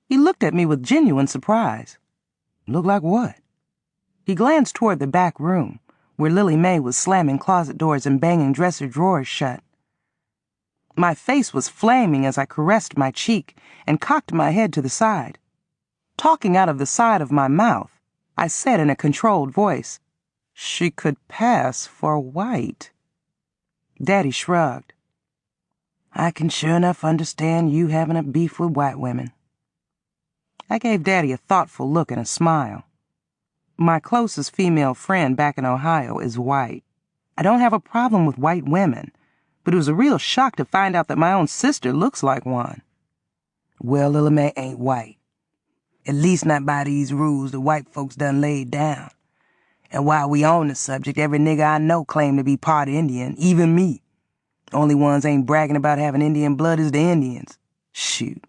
Speaker 2: He looked at me with genuine surprise. Look like what? He glanced toward the back room, where Lily Mae was slamming closet doors and banging dresser drawers shut. My face was flaming as I caressed my cheek and cocked my head to the side. Talking out of the side of my mouth, I said in a controlled voice, "She could pass for white." Daddy shrugged. I can sure enough understand you having a beef with white women. I gave Daddy a thoughtful look and a smile. My closest female friend back in Ohio is white. I don't have a problem with white women, but it was a real shock to find out that my own sister looks like one. Well, Lily Mae ain't white. At least not by these rules the white folks done laid down. And while we on the subject, every nigga I know claim to be part Indian, even me. Only ones ain't bragging about having Indian blood is the Indians. Shoot.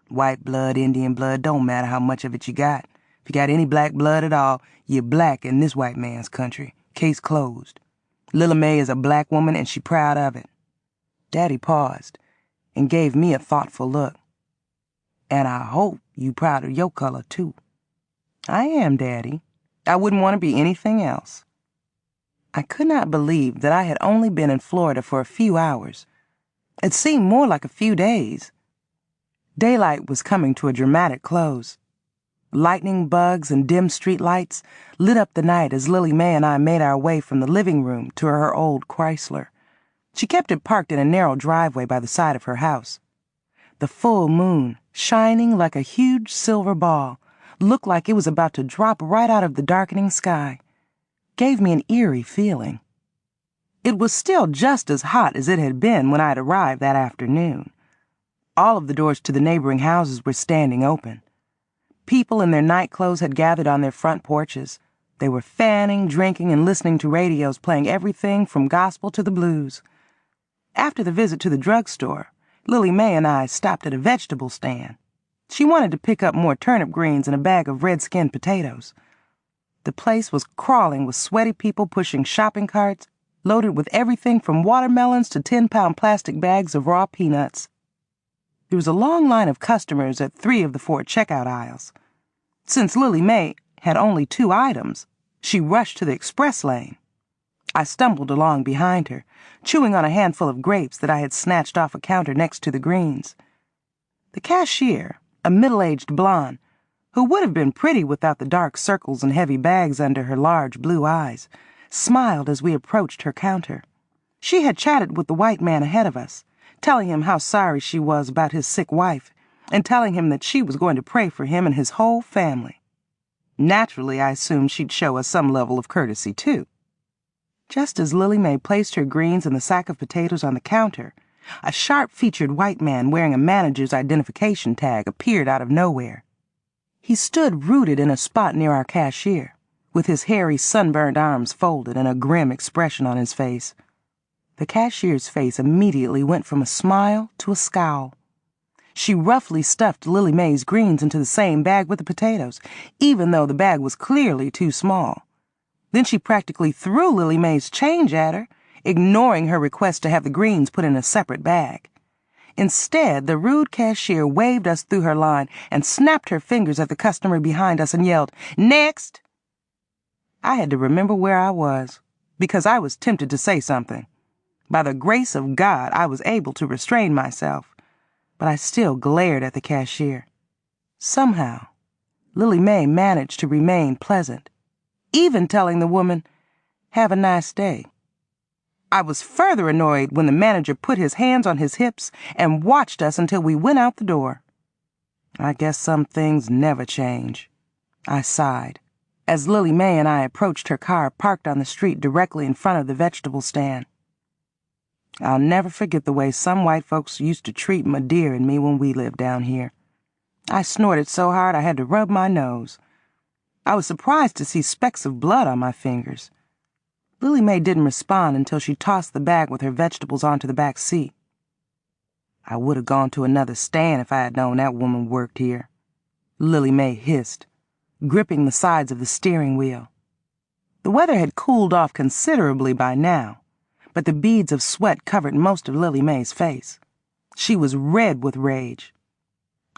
Speaker 2: White blood, Indian blood, don't matter how much of it you got. If you got any black blood at all, you're black in this white man's country. Case closed. Lily Mae is a black woman and she proud of it. Daddy paused and gave me a thoughtful look. And I hope you proud of your color, too. I am, Daddy. I wouldn't want to be anything else. I could not believe that I had only been in Florida for a few hours. It seemed more like a few days. Daylight was coming to a dramatic close. Lightning bugs and dim street lights lit up the night as Lily Mae and I made our way from the living room to her old Chrysler. She kept it parked in a narrow driveway by the side of her house. The full moon, shining like a huge silver ball, looked like it was about to drop right out of the darkening sky. Gave me an eerie feeling. It was still just as hot as it had been when I'd arrived that afternoon. All of the doors to the neighboring houses were standing open. People in their night clothes had gathered on their front porches. They were fanning, drinking, and listening to radios playing everything from gospel to the blues. After the visit to the drugstore, Lily Mae and I stopped at a vegetable stand. She wanted to pick up more turnip greens and a bag of red-skinned potatoes. The place was crawling with sweaty people pushing shopping carts, loaded with everything from watermelons to 10-pound plastic bags of raw peanuts. There was a long line of customers at 3 of the 4 checkout aisles. Since Lily Mae had only 2 items, she rushed to the express lane. I stumbled along behind her, chewing on a handful of grapes that I had snatched off a counter next to the greens. The cashier, a middle-aged blonde, who would have been pretty without the dark circles and heavy bags under her large blue eyes, smiled as we approached her counter. She had chatted with the white man ahead of us, telling him how sorry she was about his sick wife, and telling him that she was going to pray for him and his whole family. Naturally, I assumed she'd show us some level of courtesy, too. Just as Lily Mae placed her greens and the sack of potatoes on the counter, a sharp-featured white man wearing a manager's identification tag appeared out of nowhere. He stood rooted in a spot near our cashier, with his hairy, sunburned arms folded and a grim expression on his face. The cashier's face immediately went from a smile to a scowl. She roughly stuffed Lily Mae's greens into the same bag with the potatoes, even though the bag was clearly too small. Then she practically threw Lily Mae's change at her, ignoring her request to have the greens put in a separate bag. Instead, the rude cashier waved us through her line and snapped her fingers at the customer behind us and yelled, "Next!" I had to remember where I was, because I was tempted to say something. By the grace of God, I was able to restrain myself, but I still glared at the cashier. Somehow, Lily Mae managed to remain pleasant, even telling the woman, "Have a nice day." I was further annoyed when the manager put his hands on his hips and watched us until we went out the door. I guess some things never change, I sighed, as Lily Mae and I approached her car parked on the street directly in front of the vegetable stand. I'll never forget the way some white folks used to treat my dear and me when we lived down here. I snorted so hard I had to rub my nose. I was surprised to see specks of blood on my fingers. Lily Mae didn't respond until she tossed the bag with her vegetables onto the back seat. I would have gone to another stand if I had known that woman worked here, Lily Mae hissed, gripping the sides of the steering wheel. The weather had cooled off considerably by now, but the beads of sweat covered most of Lily Mae's face. She was red with rage.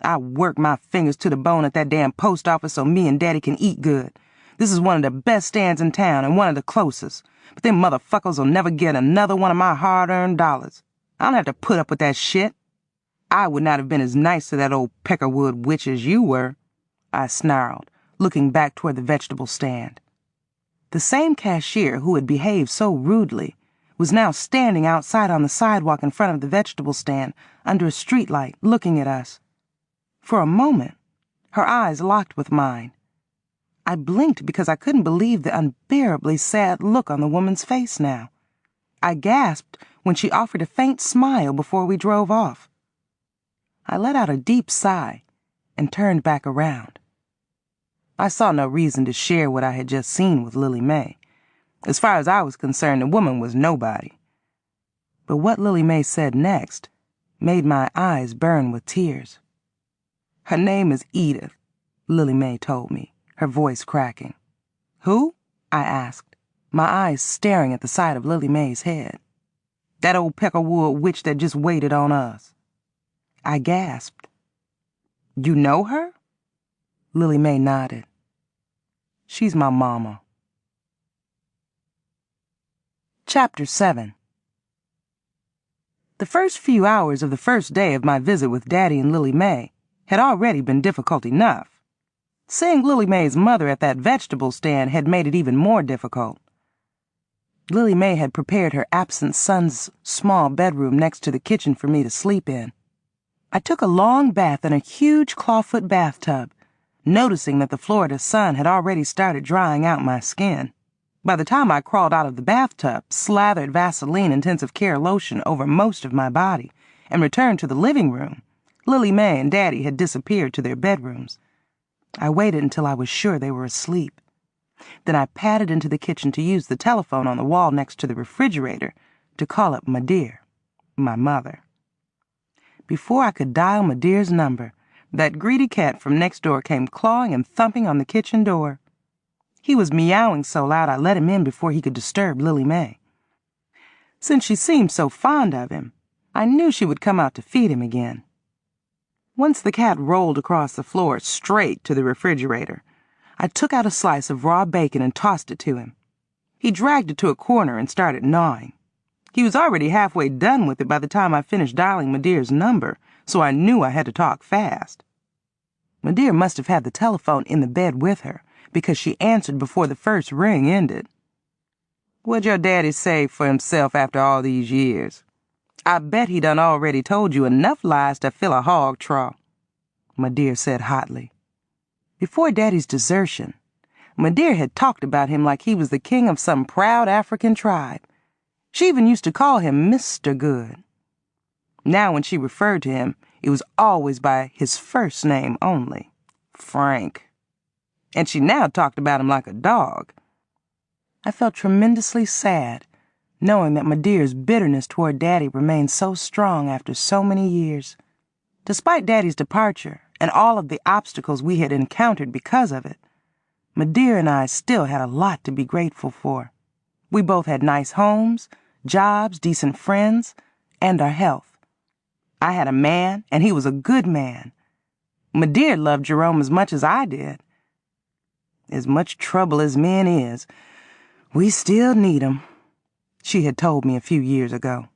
Speaker 2: I work my fingers to the bone at that damn post office so me and Daddy can eat good. This is one of the best stands in town and one of the closest, but them motherfuckers will never get another one of my hard-earned dollars. I don't have to put up with that shit. I would not have been as nice to that old Peckerwood witch as you were, I snarled, looking back toward the vegetable stand. The same cashier who had behaved so rudely was now standing outside on the sidewalk in front of the vegetable stand under a streetlight, looking at us. For a moment, her eyes locked with mine. I blinked because I couldn't believe the unbearably sad look on the woman's face now. I gasped when she offered a faint smile before we drove off. I let out a deep sigh and turned back around. I saw no reason to share what I had just seen with Lily Mae. As far as I was concerned, the woman was nobody. But what Lily Mae said next made my eyes burn with tears. Her name is Edith, Lily Mae told me, her voice cracking. Who? I asked, my eyes staring at the side of Lily Mae's head. That old Peckerwood witch that just waited on us. I gasped. You know her? Lily Mae nodded. She's my mama. Chapter 7. The first few hours of the first day of my visit with Daddy and Lily Mae had already been difficult enough. Seeing Lily Mae's mother at that vegetable stand had made it even more difficult. Lily Mae had prepared her absent son's small bedroom next to the kitchen for me to sleep in. I took a long bath in a huge clawfoot bathtub, noticing that the Florida sun had already started drying out my skin. By the time I crawled out of the bathtub, slathered Vaseline intensive care lotion over most of my body, and returned to the living room, Lily Mae and Daddy had disappeared to their bedrooms. I waited until I was sure they were asleep. Then I padded into the kitchen to use the telephone on the wall next to the refrigerator to call up my dear, my mother. Before I could dial my dear's number, that greedy cat from next door came clawing and thumping on the kitchen door. He was meowing so loud I let him in before he could disturb Lily Mae. Since she seemed so fond of him, I knew she would come out to feed him again. Once the cat rolled across the floor straight to the refrigerator, I took out a slice of raw bacon and tossed it to him. He dragged it to a corner and started gnawing. He was already halfway done with it by the time I finished dialing Madeir's number, so I knew I had to talk fast. Madeir must have had the telephone in the bed with her, because she answered before the first ring ended. What'd your daddy say for himself after all these years? I bet he done already told you enough lies to fill a hog trough, Madeir said hotly. Before Daddy's desertion, Madeir had talked about him like he was the king of some proud African tribe. She even used to call him Mr. Good. Now when she referred to him, it was always by his first name only, Frank. And she now talked about him like a dog. I felt tremendously sad, knowing that Madeir's bitterness toward Daddy remained so strong after so many years. Despite Daddy's departure and all of the obstacles we had encountered because of it, Madeir and I still had a lot to be grateful for. We both had nice homes, jobs, decent friends, and our health. I had a man, and he was a good man. Madeir loved Jerome as much as I did. As much trouble as men is, we still need 'em, she had told me a few years ago.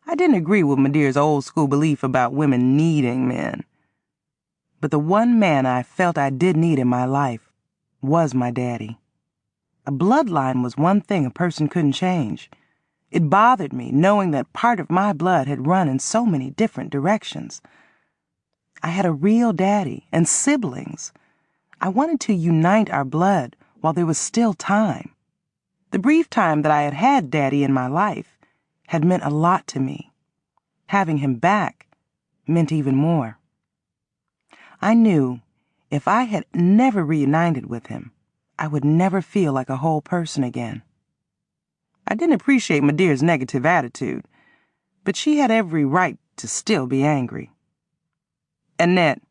Speaker 2: I didn't agree with Madeir's old-school belief about women needing men. But the one man I felt I did need in my life was my daddy. A bloodline was one thing a person couldn't change. It bothered me knowing that part of my blood had run in so many different directions. I had a real daddy and siblings. I wanted to unite our blood while there was still time. The brief time that I had had Daddy in my life had meant a lot to me. Having him back meant even more. I knew if I had never reunited with him, I would never feel like a whole person again. I didn't appreciate my dear's negative attitude, but she had every right to still be angry. Annette,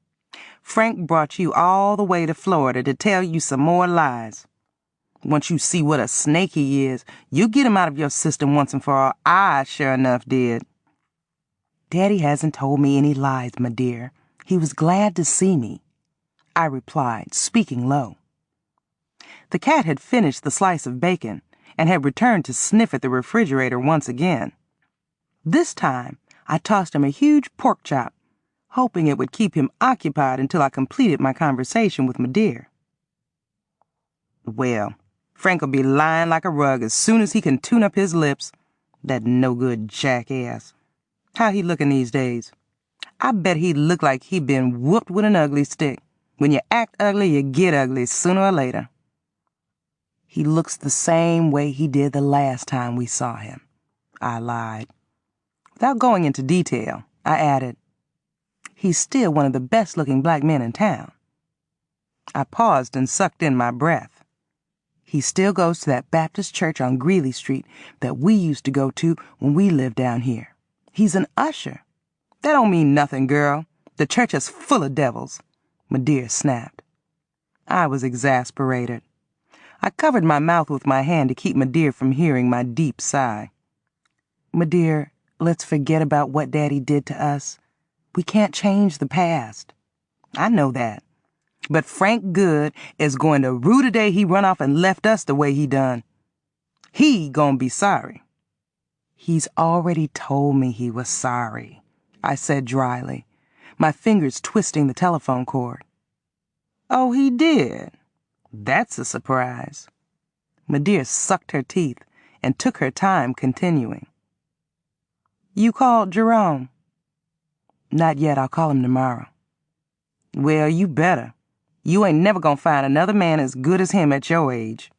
Speaker 2: Frank brought you all the way to Florida to tell you some more lies. Once you see what a snake he is, you get him out of your system once and for all. I sure enough did. Daddy hasn't told me any lies, my dear. He was glad to see me, I replied, speaking low. The cat had finished the slice of bacon and had returned to sniff at the refrigerator once again. This time, I tossed him a huge pork chop, hoping it would keep him occupied until I completed my conversation with my dear. Well, Frank'll be lying like a rug as soon as he can tune up his lips. That no-good jackass. How he looking these days? I bet he look like he been whooped with an ugly stick. When you act ugly, you get ugly sooner or later. He looks the same way he did the last time we saw him, I lied. Without going into detail, I added, he's still one of the best-looking black men in town. I paused and sucked in my breath. He still goes to that Baptist church on Greeley Street that we used to go to when we lived down here. He's an usher. That don't mean nothing, girl. The church is full of devils, my dear snapped. I was exasperated. I covered my mouth with my hand to keep my dear from hearing my deep sigh. My dear, let's forget about what Daddy did to us. We can't change the past. I know that. But Frank Goode is going to rue the day he run off and left us the way he done. He gonna be sorry. He's already told me he was sorry, I said dryly, my fingers twisting the telephone cord. Oh, he did? That's a surprise. My dear sucked her teeth and took her time continuing. You called Jerome? Not yet, I'll call him tomorrow. Well, you better. You ain't never gonna find another man as good as him at your age.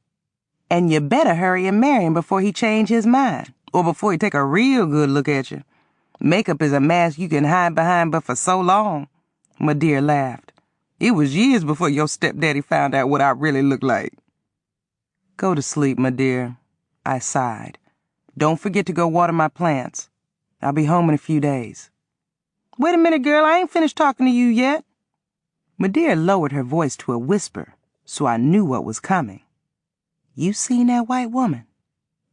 Speaker 2: And you better hurry and marry him before he change his mind, or before he take a real good look at you. Makeup is a mask you can hide behind but for so long. My dear laughed. It was years before your stepdaddy found out what I really looked like. Go to sleep, my dear, I sighed. Don't forget to go water my plants. I'll be home in a few days. Wait a minute, girl, I ain't finished talking to you yet. My dear lowered her voice to a whisper, so I knew what was coming. You seen that white woman?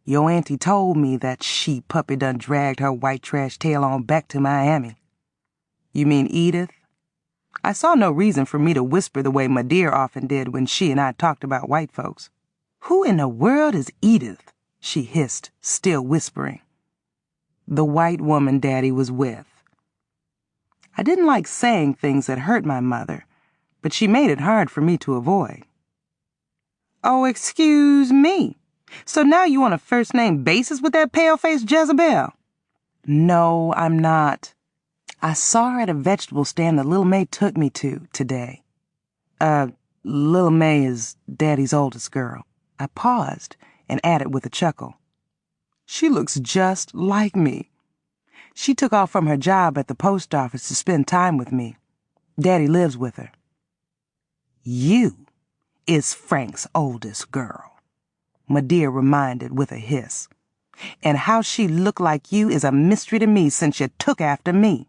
Speaker 2: Your auntie told me that she-puppy done dragged her white trash tail on back to Miami. You mean Edith? I saw no reason for me to whisper the way my dear often did when she and I talked about white folks. Who in the world is Edith? She hissed, still whispering. The white woman Daddy was with. I didn't like saying things that hurt my mother, but she made it hard for me to avoid. Oh, excuse me. So now you on a first-name basis with that pale-faced Jezebel? No, I'm not. I saw her at a vegetable stand that Little May took me to today. Little May is Daddy's oldest girl. I paused and added with a chuckle. She looks just like me. She took off from her job at the post office to spend time with me. Daddy lives with her. You is Frank's oldest girl, my dear reminded with a hiss. And how she looked like you is a mystery to me since you took after me.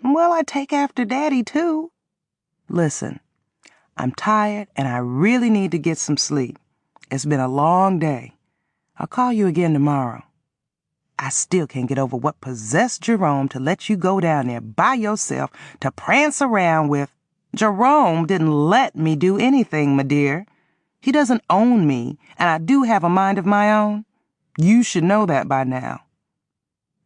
Speaker 2: Well, I take after Daddy, too. Listen, I'm tired and I really need to get some sleep. It's been a long day. I'll call you again tomorrow. I still can't get over what possessed Jerome to let you go down there by yourself to prance around with. Jerome didn't let me do anything, my dear. He doesn't own me, and I do have a mind of my own. You should know that by now.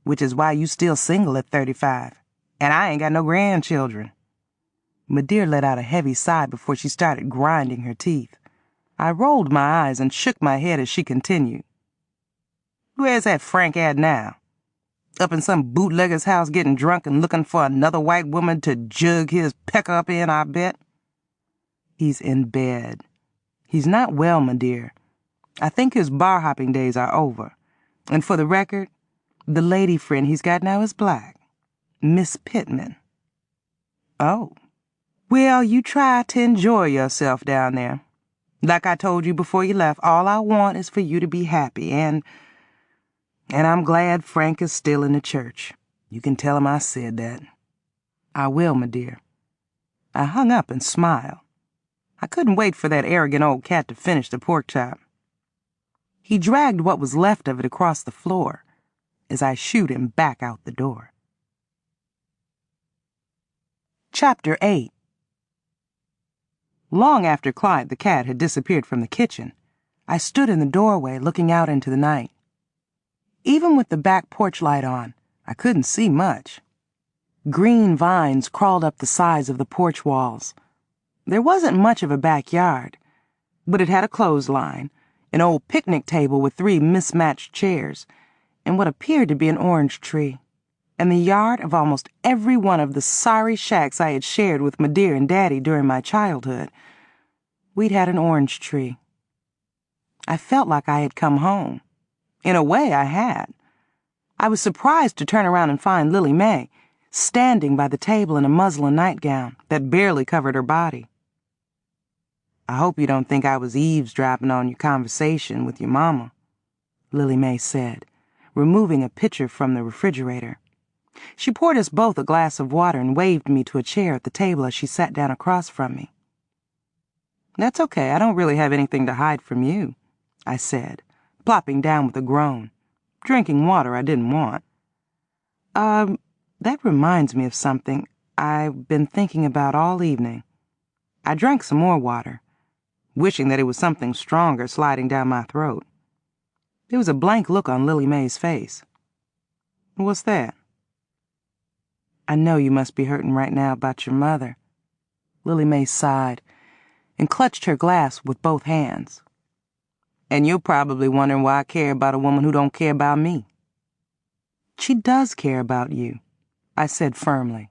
Speaker 2: Which is why you still single at 35. And I ain't got no grandchildren. My dear let out a heavy sigh before she started grinding her teeth. I rolled my eyes and shook my head as she continued. Where's that Frank at now? Up in some bootlegger's house getting drunk and looking for another white woman to jug his pecker up in, I bet. He's in bed. He's not well, my dear. I think his bar hopping days are over. And for the record, the lady friend he's got now is black. Miss Pittman. Oh. Well, you try to enjoy yourself down there. Like I told you before you left, all I want is for you to be happy, and I'm glad Frank is still in the church. You can tell him I said that. I will, my dear. I hung up and smiled. I couldn't wait for that arrogant old cat to finish the pork chop. He dragged what was left of it across the floor as I shooed him back out the door. Chapter 8. Long after Clyde the cat had disappeared from the kitchen, I stood in the doorway looking out into the night. Even with the back porch light on, I couldn't see much. Green vines crawled up the sides of the porch walls. There wasn't much of a backyard, but it had a clothesline, an old picnic table with 3 mismatched chairs, and what appeared to be an orange tree, and the yard of almost every one of the sorry shacks I had shared with my dear and Daddy during my childhood. We'd had an orange tree. I felt like I had come home. In a way, I had. I was surprised to turn around and find Lily Mae standing by the table in a muslin nightgown that barely covered her body. I hope you don't think I was eavesdropping on your conversation with your mama, Lily Mae said, removing a pitcher from the refrigerator. She poured us both a glass of water and waved me to a chair at the table as she sat down across from me. That's okay, I don't really have anything to hide from you, I said, plopping down with a groan, drinking water I didn't want. That reminds me of something I've been thinking about all evening. I drank some more water, wishing that it was something stronger sliding down my throat. There was a blank look on Lily Mae's face. What's that? I know you must be hurting right now about your mother. Lily Mae sighed and clutched her glass with both hands. And you're probably wondering why I care about a woman who don't care about me. She does care about you, I said firmly.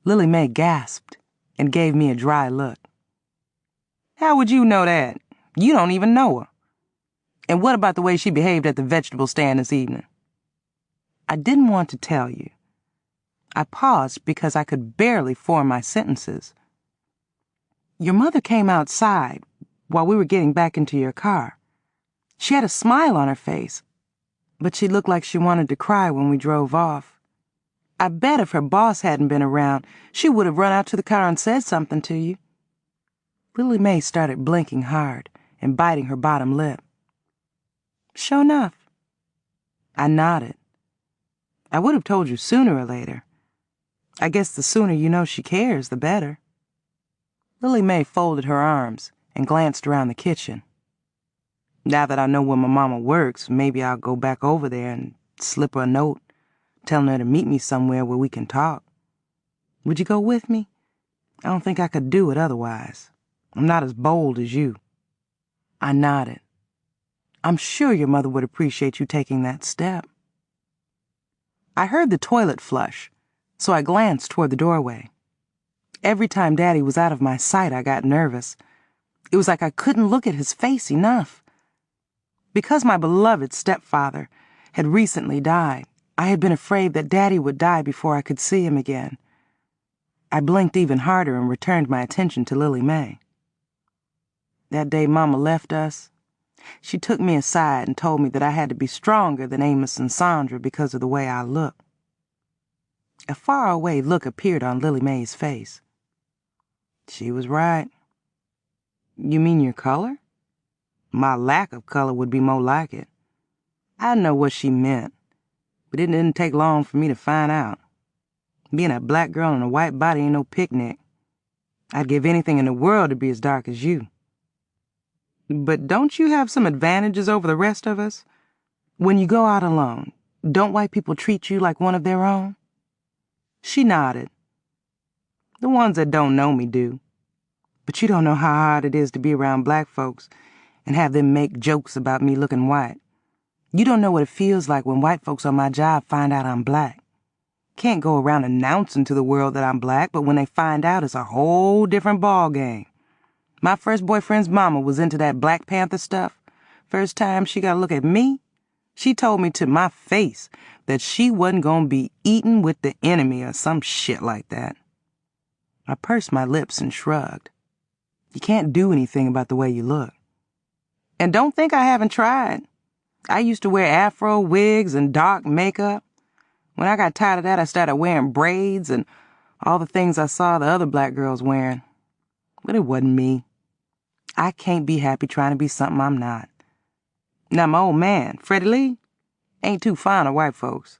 Speaker 2: Lily Mae gasped and gave me a dry look. How would you know that? You don't even know her. And what about the way she behaved at the vegetable stand this evening? I didn't want to tell you. I paused because I could barely form my sentences. Your mother came outside while we were getting back into your car. She had a smile on her face, but she looked like she wanted to cry when we drove off. I bet if her boss hadn't been around, she would have run out to the car and said something to you. Lily Mae started blinking hard and biting her bottom lip. Sure enough. I nodded. I would have told you sooner or later. I guess the sooner you know she cares, the better. Lily Mae folded her arms and glanced around the kitchen. Now that I know where my mama works, maybe I'll go back over there and slip her a note, telling her to meet me somewhere where we can talk. Would you go with me? I don't think I could do it otherwise. I'm not as bold as you. I nodded. I'm sure your mother would appreciate you taking that step. I heard the toilet flush, so I glanced toward the doorway. Every time Daddy was out of my sight, I got nervous. It was like I couldn't look at his face enough. Because my beloved stepfather had recently died, I had been afraid that Daddy would die before I could see him again. I blinked even harder and returned my attention to Lily Mae. That day Mama left us, she took me aside and told me that I had to be stronger than Amos and Sandra because of the way I looked. A faraway look appeared on Lily Mae's face. She was right. You mean your color? My lack of color would be more like it. I know what she meant, but it didn't take long for me to find out. Being a black girl in a white body ain't no picnic. I'd give anything in the world to be as dark as you. But don't you have some advantages over the rest of us? When you go out alone, don't white people treat you like one of their own? She nodded. The ones that don't know me do. But you don't know how hard it is to be around black folks and have them make jokes about me looking white. You don't know what it feels like when white folks on my job find out I'm black. Can't go around announcing to the world that I'm black, but when they find out, it's a whole different ball game. My first boyfriend's mama was into that Black Panther stuff. First time she got a look at me, she told me to my face that she wasn't gonna be eaten with the enemy or some shit like that. I pursed my lips and shrugged. You can't do anything about the way you look. And don't think I haven't tried. I used to wear afro wigs and dark makeup. When I got tired of that, I started wearing braids and all the things I saw the other black girls wearing. But it wasn't me. I can't be happy trying to be something I'm not. Now, my old man, Freddie Lee, ain't too fond of white folks.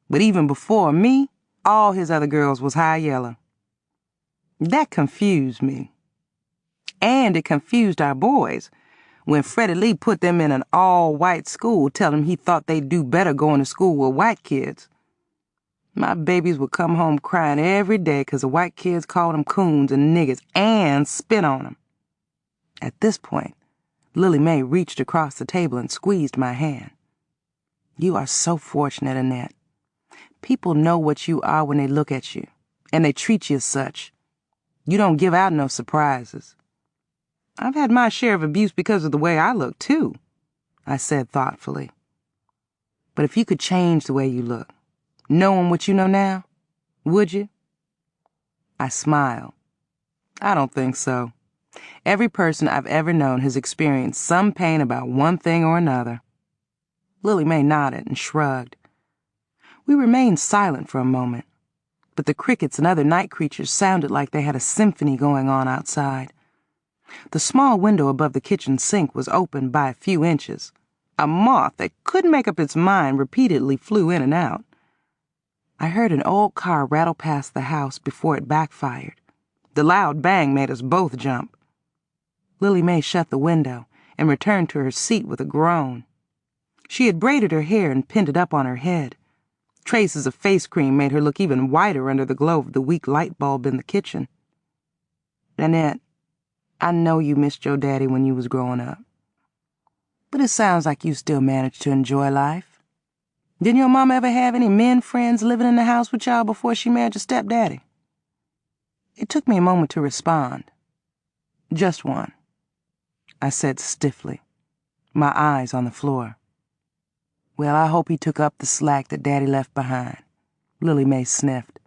Speaker 2: But even before me, all his other girls was high yellow. That confused me. And it confused our boys when Freddie Lee put them in an all-white school, telling them he thought they'd do better going to school with white kids. My babies would come home crying every day because the white kids called them coons and niggas and spit on them. At this point, Lily Mae reached across the table and squeezed my hand. You are so fortunate, Annette. People know what you are when they look at you, and they treat you as such. You don't give out no surprises. I've had my share of abuse because of the way I look, too, I said thoughtfully. But if you could change the way you look, knowing what you know now, would you? I smiled. I don't think so. Every person I've ever known has experienced some pain about one thing or another. Lily Mae nodded and shrugged. We remained silent for a moment, but the crickets and other night creatures sounded like they had a symphony going on outside. The small window above the kitchen sink was open by a few inches. A moth that couldn't make up its mind repeatedly flew in and out. I heard an old car rattle past the house before it backfired. The loud bang made us both jump. Lily Mae shut the window and returned to her seat with a groan. She had braided her hair and pinned it up on her head. Traces of face cream made her look even whiter under the glow of the weak light bulb in the kitchen. Annette, I know you missed your daddy when you was growing up. But it sounds like you still managed to enjoy life. Didn't your mama ever have any men friends living in the house with y'all before she married your stepdaddy? It took me a moment to respond. Just one, I said stiffly, my eyes on the floor. Well, I hope he took up the slack that Daddy left behind. Lily Mae sniffed.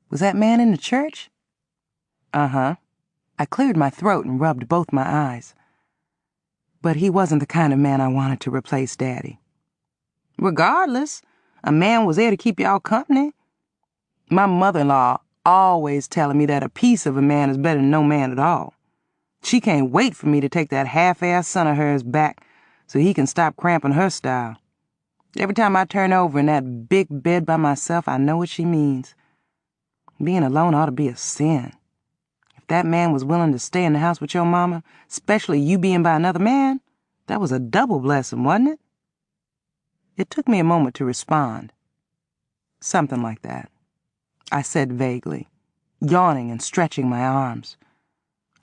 Speaker 2: Was that man in the church? Uh-huh. I cleared my throat and rubbed both my eyes. But he wasn't the kind of man I wanted to replace Daddy. Regardless, a man was there to keep y'all company. My mother-in-law always telling me that a piece of a man is better than no man at all. She can't wait for me to take that half-assed son of hers back so he can stop cramping her style. Every time I turn over in that big bed by myself, I know what she means. Being alone ought to be a sin. If that man was willing to stay in the house with your mama, especially you being by another man, that was a double blessing, wasn't it? It took me a moment to respond. Something like that, I said vaguely, yawning and stretching my arms.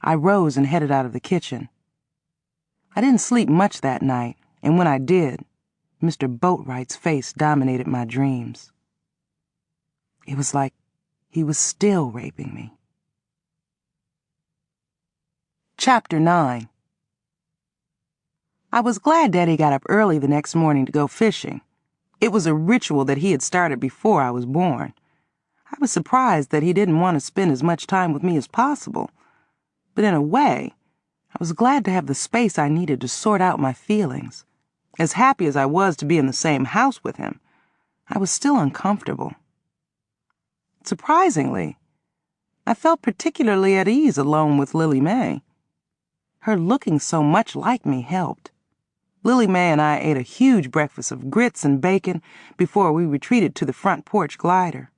Speaker 2: I rose and headed out of the kitchen. I didn't sleep much that night, and when I did, Mr. Boatwright's face dominated my dreams. It was like he was still raping me. Chapter 9. I was glad Daddy got up early the next morning to go fishing. It was a ritual that he had started before I was born. I was surprised that he didn't want to spend as much time with me as possible. But in a way, I was glad to have the space I needed to sort out my feelings. As happy as I was to be in the same house with him, I was still uncomfortable. Surprisingly, I felt particularly at ease alone with Lily Mae. Her looking so much like me helped. Lily Mae and I ate a huge breakfast of grits and bacon before we retreated to the front porch glider.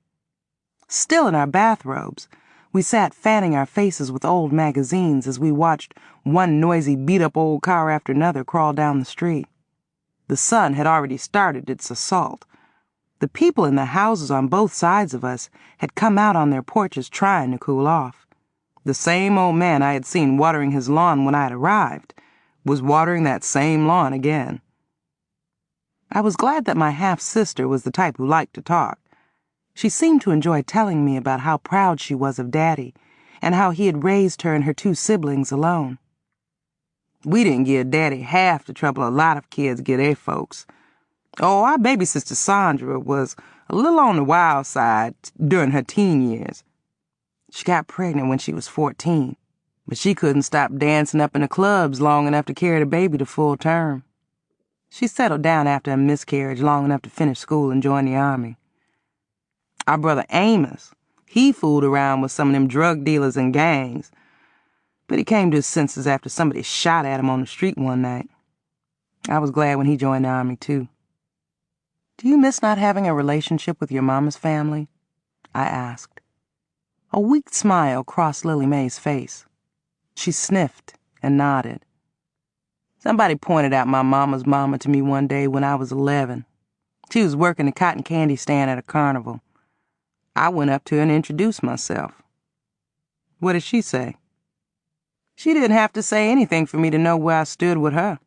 Speaker 2: Still in our bathrobes, we sat fanning our faces with old magazines as we watched one noisy beat-up old car after another crawl down the street. The sun had already started its assault. The people in the houses on both sides of us had come out on their porches trying to cool off. The same old man I had seen watering his lawn when I had arrived was watering that same lawn again. I was glad that my half-sister was the type who liked to talk. She seemed to enjoy telling me about how proud she was of Daddy and how he had raised her and her two siblings alone. We didn't give Daddy half the trouble a lot of kids give their folks. Oh, our baby sister Sandra was a little on the wild side during her teen years. She got pregnant when she was 14. But she couldn't stop dancing up in the clubs long enough to carry the baby to full term. She settled down after a miscarriage long enough to finish school and join the Army. Our brother Amos, he fooled around with some of them drug dealers and gangs, but he came to his senses after somebody shot at him on the street one night. I was glad when he joined the Army, too. Do you miss not having a relationship with your mama's family? I asked. A weak smile crossed Lily Mae's face. She sniffed and nodded. Somebody pointed out my mama's mama to me one day when I was 11. She was working a cotton candy stand at a carnival. I went up to her and introduced myself. What did she say? She didn't have to say anything for me to know where I stood with her.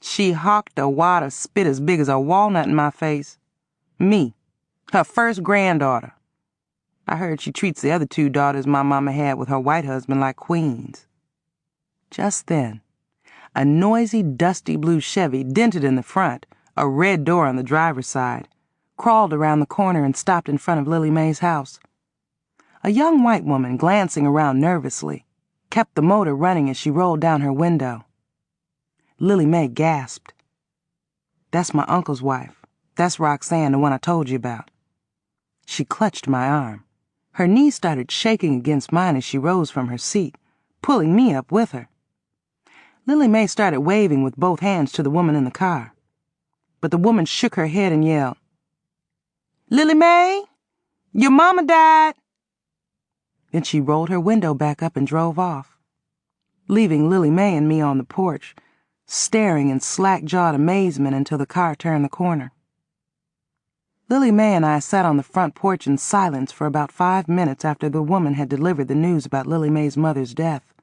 Speaker 2: She hawked a wad of spit as big as a walnut in my face. Me, her first granddaughter. I heard she treats the other 2 daughters my mama had with her white husband like queens. Just then, a noisy, dusty blue Chevy dented in the front, a red door on the driver's side, crawled around the corner and stopped in front of Lily Mae's house. A young white woman, glancing around nervously, kept the motor running as she rolled down her window. Lily Mae gasped. That's my uncle's wife. That's Roxanne, the one I told you about. She clutched my arm. Her knees started shaking against mine as she rose from her seat, pulling me up with her. Lily Mae started waving with both hands to the woman in the car. But the woman shook her head and yelled, "Lily Mae, your mama died." Then she rolled her window back up and drove off, leaving Lily Mae and me on the porch, staring in slack-jawed amazement until the car turned the corner. Lily Mae and I sat on the front porch in silence for about 5 minutes after the woman had delivered the news about Lily Mae's mother's death.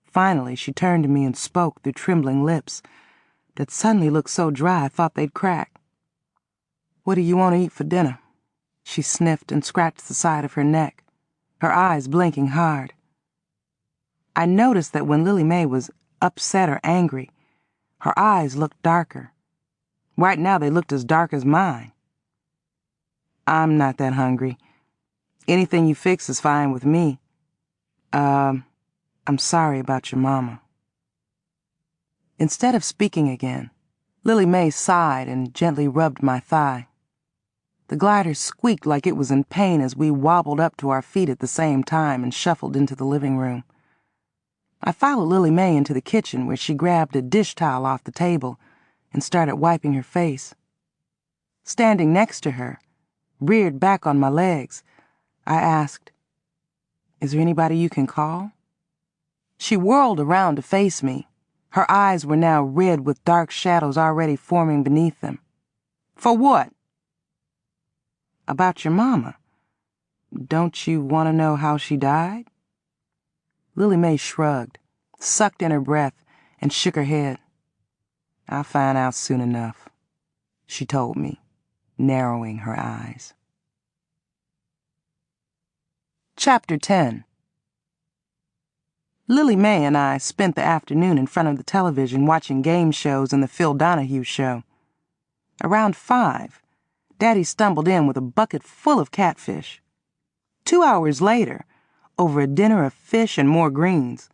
Speaker 2: Finally, she turned to me and spoke through trembling lips that suddenly looked so dry I thought they'd crack. "What do you want to eat for dinner?" She sniffed and scratched the side of her neck, her eyes blinking hard. I noticed that when Lily Mae was upset or angry, her eyes looked darker. Right now they looked as dark as mine. "I'm not that hungry. Anything you fix is fine with me. I'm sorry about your mama." Instead of speaking again, Lily Mae sighed and gently rubbed my thigh. The glider squeaked like it was in pain as we wobbled up to our feet at the same time and shuffled into the living room. I followed Lily Mae into the kitchen where she grabbed a dish towel off the table and started wiping her face. Standing next to her, reared back on my legs, I asked, "Is there anybody you can call?" She whirled around to face me. Her eyes were now red with dark shadows already forming beneath them. "For what?" "About your mama. Don't you want to know how she died?" Lily Mae shrugged, sucked in her breath, and shook her head. "I'll find out soon enough," she told me, narrowing her eyes. Chapter 10. Lily Mae and I spent the afternoon in front of the television watching game shows and the Phil Donahue show. Around 5, Daddy stumbled in with a bucket full of catfish. 2 hours later, over a dinner of fish and more greens,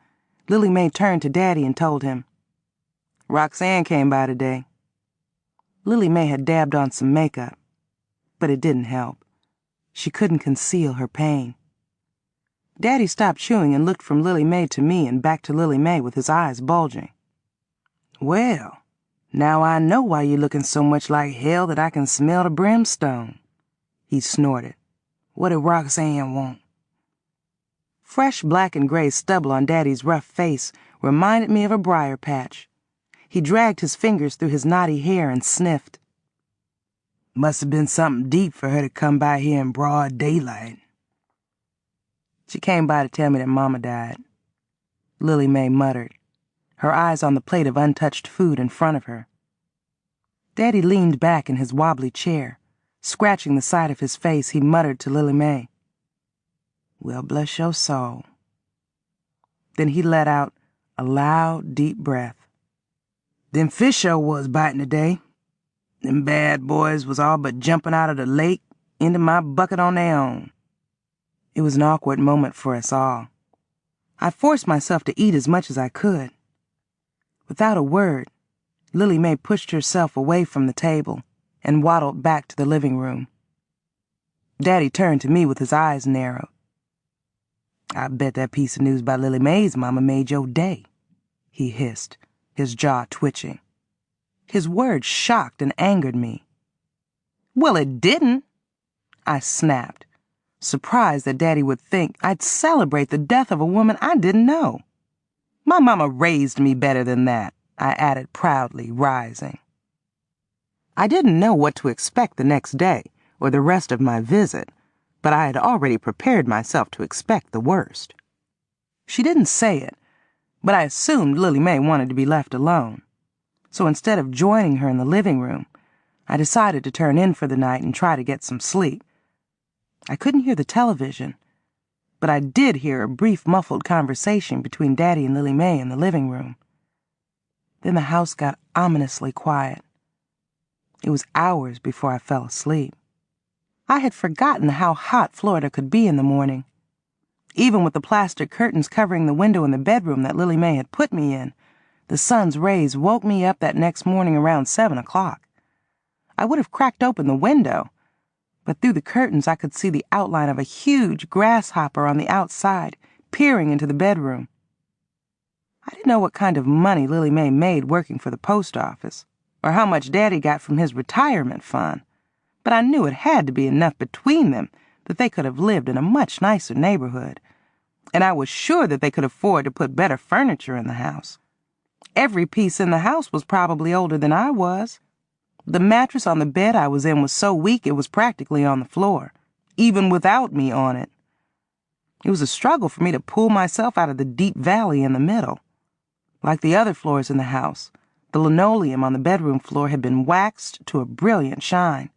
Speaker 2: Lily Mae turned to Daddy and told him, "Roxanne came by today." Lily Mae had dabbed on some makeup, but it didn't help. She couldn't conceal her pain. Daddy stopped chewing and looked from Lily Mae to me and back to Lily Mae with his eyes bulging. "Well, now I know why you're looking so much like hell that I can smell the brimstone," he snorted. "What did Roxanne want?" Fresh black and gray stubble on Daddy's rough face reminded me of a briar patch. He dragged his fingers through his knotty hair and sniffed. "Must have been something deep for her to come by here in broad daylight." "She came by to tell me that Mama died," Lily Mae muttered, her eyes on the plate of untouched food in front of her. Daddy leaned back in his wobbly chair. Scratching the side of his face, he muttered to Lily Mae, "Well, bless your soul." Then he let out a loud, deep breath. "Them fish sure was biting today. Them bad boys was all but jumping out of the lake into my bucket on their own." It was an awkward moment for us all. I forced myself to eat as much as I could. Without a word, Lily Mae pushed herself away from the table and waddled back to the living room. Daddy turned to me with his eyes narrowed. "I bet that piece of news about Lily Mae's mama made your day," he hissed, his jaw twitching. His words shocked and angered me. "Well, it didn't," I snapped, surprised that Daddy would think I'd celebrate the death of a woman I didn't know. "My mama raised me better than that," I added proudly, rising. I didn't know what to expect the next day or the rest of my visit, but I had already prepared myself to expect the worst. She didn't say it, but I assumed Lily Mae wanted to be left alone. So instead of joining her in the living room, I decided to turn in for the night and try to get some sleep. I couldn't hear the television, but I did hear a brief muffled conversation between Daddy and Lily Mae in the living room. Then the house got ominously quiet. It was hours before I fell asleep. I had forgotten how hot Florida could be in the morning. Even with the plastic curtains covering the window in the bedroom that Lily Mae had put me in, the sun's rays woke me up that next morning around 7 o'clock. I would have cracked open the window, but through the curtains I could see the outline of a huge grasshopper on the outside, peering into the bedroom. I didn't know what kind of money Lily Mae made working for the post office, or how much Daddy got from his retirement fund, but I knew it had to be enough between them that they could have lived in a much nicer neighborhood, and I was sure that they could afford to put better furniture in the house. Every piece in the house was probably older than I was. The mattress on the bed I was in was so weak it was practically on the floor, even without me on it. It was a struggle for me to pull myself out of the deep valley in the middle. Like the other floors in the house, the linoleum on the bedroom floor had been waxed to a brilliant shine.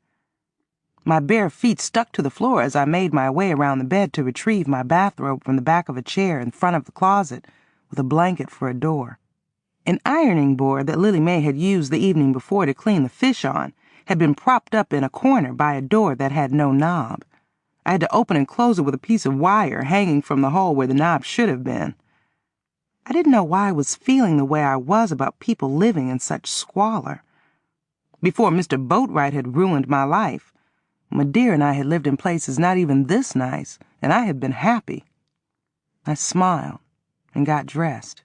Speaker 2: My bare feet stuck to the floor as I made my way around the bed to retrieve my bathrobe from the back of a chair in front of the closet with a blanket for a door. An ironing board that Lily Mae had used the evening before to clean the fish on had been propped up in a corner by a door that had no knob. I had to open and close it with a piece of wire hanging from the hole where the knob should have been. I didn't know why I was feeling the way I was about people living in such squalor. Before Mr. Boatwright had ruined my life, my dear and I had lived in places not even this nice, and I had been happy. I smiled and got dressed.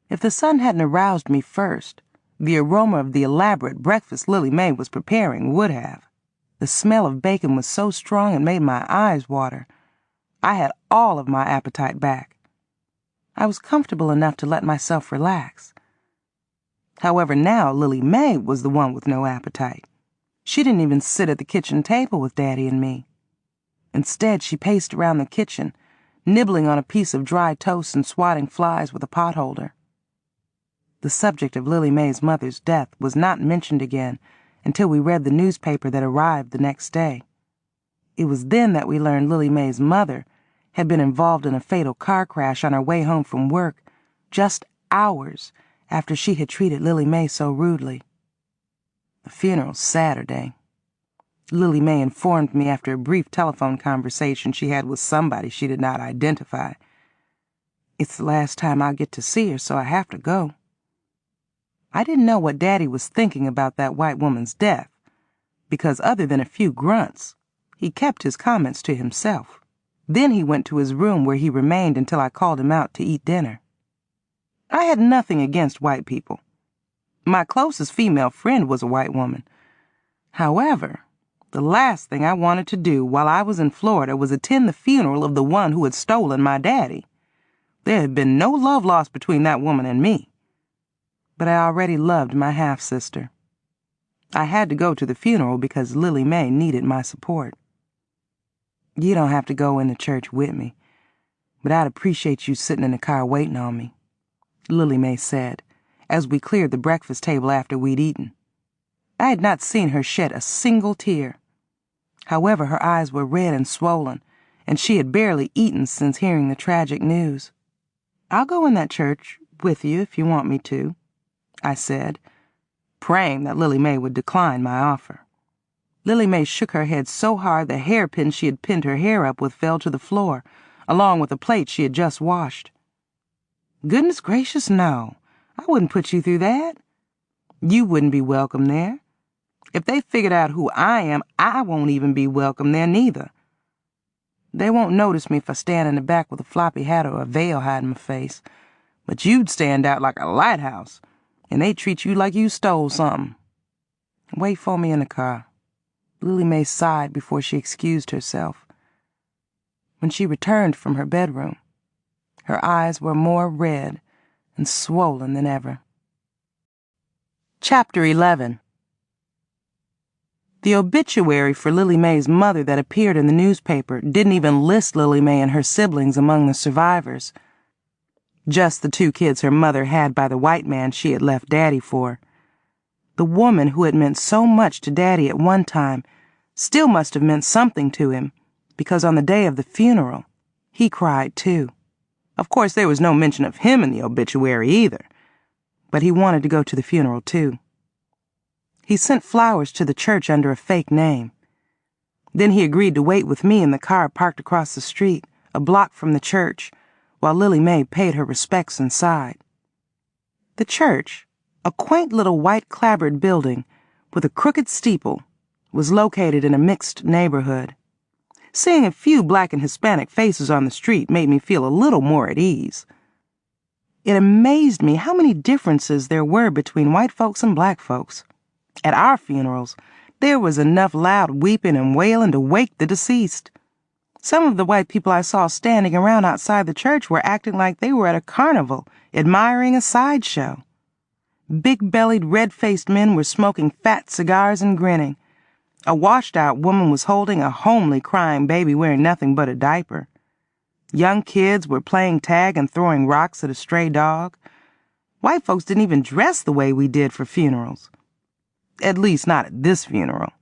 Speaker 2: If the sun hadn't aroused me first, the aroma of the elaborate breakfast Lily Mae was preparing would have. The smell of bacon was so strong it made my eyes water. I had all of my appetite back. I was comfortable enough to let myself relax. However, now Lily Mae was the one with no appetite. She didn't even sit at the kitchen table with Daddy and me. Instead, she paced around the kitchen, nibbling on a piece of dry toast and swatting flies with a potholder. The subject of Lily Mae's mother's death was not mentioned again until we read the newspaper that arrived the next day. It was then that we learned Lily Mae's mother had been involved in a fatal car crash on her way home from work just hours after she had treated Lily Mae so rudely. The funeral's Saturday. Lily Mae informed me after a brief telephone conversation she had with somebody she did not identify. It's the last time I'll get to see her, so I have to go. I didn't know what Daddy was thinking about that white woman's death, because other than a few grunts, he kept his comments to himself. Then he went to his room where he remained until I called him out to eat dinner. I had nothing against white people. My closest female friend was a white woman. However, the last thing I wanted to do while I was in Florida was attend the funeral of the one who had stolen my daddy. There had been no love lost between that woman and me. But I already loved my half-sister. I had to go to the funeral because Lily Mae needed my support. You don't have to go into church with me, but I'd appreciate you sitting in the car waiting on me, Lily Mae said, as we cleared the breakfast table after we'd eaten. I had not seen her shed a single tear. However, her eyes were red and swollen, and she had barely eaten since hearing the tragic news. I'll go in that church with you if you want me to, I said, praying that Lily Mae would decline my offer. Lily Mae shook her head so hard the hairpin she had pinned her hair up with fell to the floor, along with a plate she had just washed. Goodness gracious, no. I wouldn't put you through that. You wouldn't be welcome there. If they figured out who I am, I won't even be welcome there neither. They won't notice me if I stand in the back with a floppy hat or a veil hiding my face. But you'd stand out like a lighthouse, and they'd treat you like you stole something. Wait for me in the car. Lily Mae sighed before she excused herself. When she returned from her bedroom, her eyes were more red and swollen than ever. Chapter 11. The obituary for Lily Mae's mother that appeared in the newspaper didn't even list Lily Mae and her siblings among the survivors. Just the 2 kids her mother had by the white man she had left Daddy for. The woman who had meant so much to Daddy at one time still must have meant something to him, because on the day of the funeral, he cried too. Of course, there was no mention of him in the obituary either, but he wanted to go to the funeral too. He sent flowers to the church under a fake name. Then he agreed to wait with me in the car parked across the street, a block from the church, while Lily Mae paid her respects inside. The church, a quaint little white clapboard building with a crooked steeple, was located in a mixed neighborhood. Seeing a few black and Hispanic faces on the street made me feel a little more at ease. It amazed me how many differences there were between white folks and black folks. At our funerals, there was enough loud weeping and wailing to wake the deceased. Some of the white people I saw standing around outside the church were acting like they were at a carnival, admiring a sideshow. Big-bellied, red-faced men were smoking fat cigars and grinning. A washed-out woman was holding a homely crying baby wearing nothing but a diaper. Young kids were playing tag and throwing rocks at a stray dog. White folks didn't even dress the way we did for funerals. At least not at this funeral.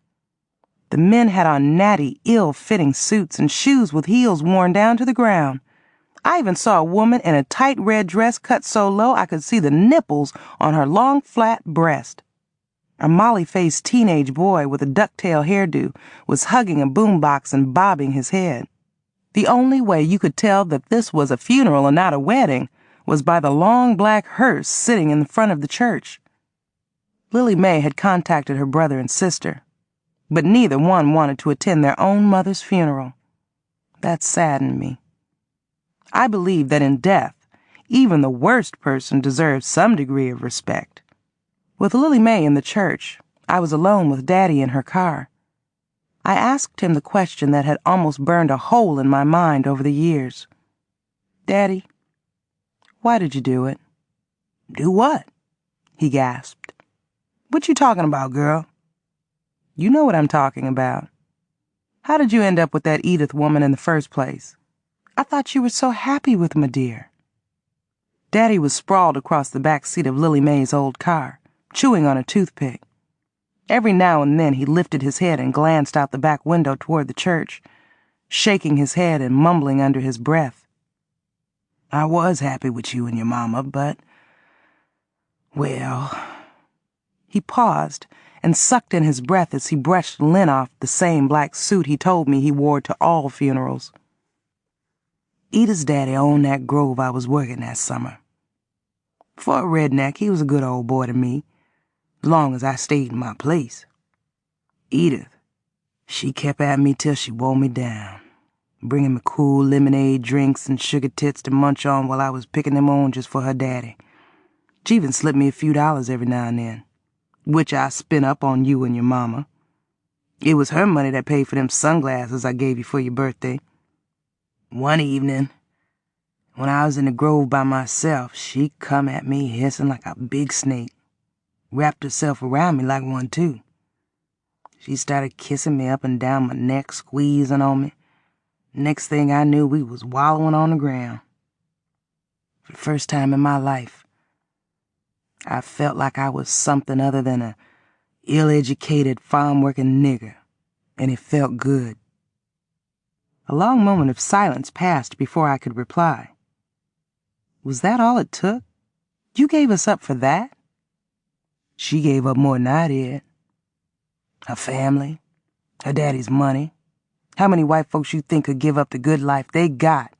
Speaker 2: The men had on natty, ill-fitting suits and shoes with heels worn down to the ground. I even saw a woman in a tight red dress cut so low I could see the nipples on her long, flat breast. A molly-faced teenage boy with a ducktail hairdo was hugging a boombox and bobbing his head. The only way you could tell that this was a funeral and not a wedding was by the long black hearse sitting in the front of the church. Lily Mae had contacted her brother and sister, but neither one wanted to attend their own mother's funeral. That saddened me. I believe that in death, even the worst person deserves some degree of respect. With Lily Mae in the church, I was alone with Daddy in her car. I asked him the question that had almost burned a hole in my mind over the years. Daddy, why did you do it? Do what? He gasped. What you talking about, girl? You know what I'm talking about. How did you end up with that Edith woman in the first place? I thought you were so happy with my dear. Daddy was sprawled across the back seat of Lily Mae's old car, chewing on a toothpick. Every now and then he lifted his head and glanced out the back window toward the church, shaking his head and mumbling under his breath. I was happy with you and your mama, but, well... He paused and sucked in his breath as he brushed lint off the same black suit he told me he wore to all funerals. Edith's daddy owned that grove I was working that summer. For a redneck, he was a good old boy to me, as long as I stayed in my place. Edith, she kept at me till she wore me down, bringing me cool lemonade drinks and sugar tits to munch on while I was picking them oranges for her daddy. She even slipped me a few dollars every now and then, which I spent up on you and your mama. It was her money that paid for them sunglasses I gave you for your birthday. One evening, when I was in the grove by myself, she come at me hissing like a big snake, wrapped herself around me like one too. She started kissing me up and down my neck, squeezing on me. Next thing I knew, we was wallowing on the ground. For the first time in my life, I felt like I was something other than a ill-educated farm-working nigger, and it felt good. A long moment of silence passed before I could reply. Was that all it took? You gave us up for that? She gave up more than I did. Her family, her daddy's money. How many white folks you think could give up the good life they got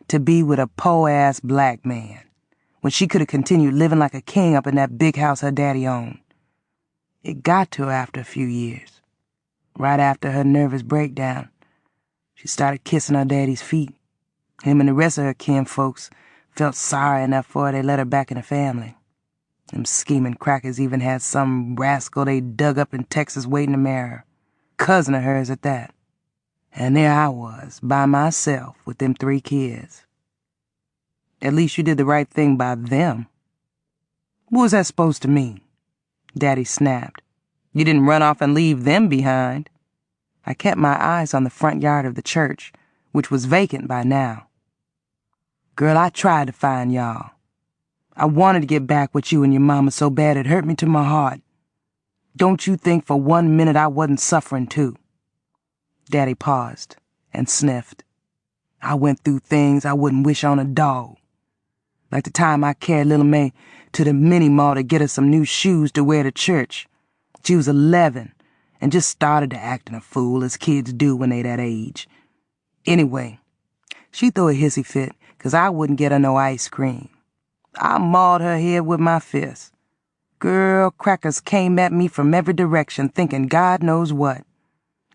Speaker 2: to be with a po-ass black man? when she could have continued living like a king up in that big house her daddy owned. It got to her after a few years. Right after her nervous breakdown, she started kissing her daddy's feet. Him and the rest of her kinfolks felt sorry enough for her they let her back in the family. Them scheming crackers even had some rascal they dug up in Texas waiting to marry her. Cousin of hers at that. And there I was, by myself, with them 3 kids. At least you did the right thing by them. What was that supposed to mean? Daddy snapped. You didn't run off and leave them behind. I kept my eyes on the front yard of the church, which was vacant by now. Girl, I tried to find y'all. I wanted to get back with you and your mama so bad it hurt me to my heart. Don't you think for 1 minute I wasn't suffering too? Daddy paused and sniffed. I went through things I wouldn't wish on a dog. Like the time I carried little May to the mini-mall to get her some new shoes to wear to church. She was 11 and just started to acting a fool, as kids do when they that age. Anyway, she threw a hissy fit 'cause I wouldn't get her no ice cream. I mauled her head with my fist. Girl, crackers came at me from every direction thinking God knows what.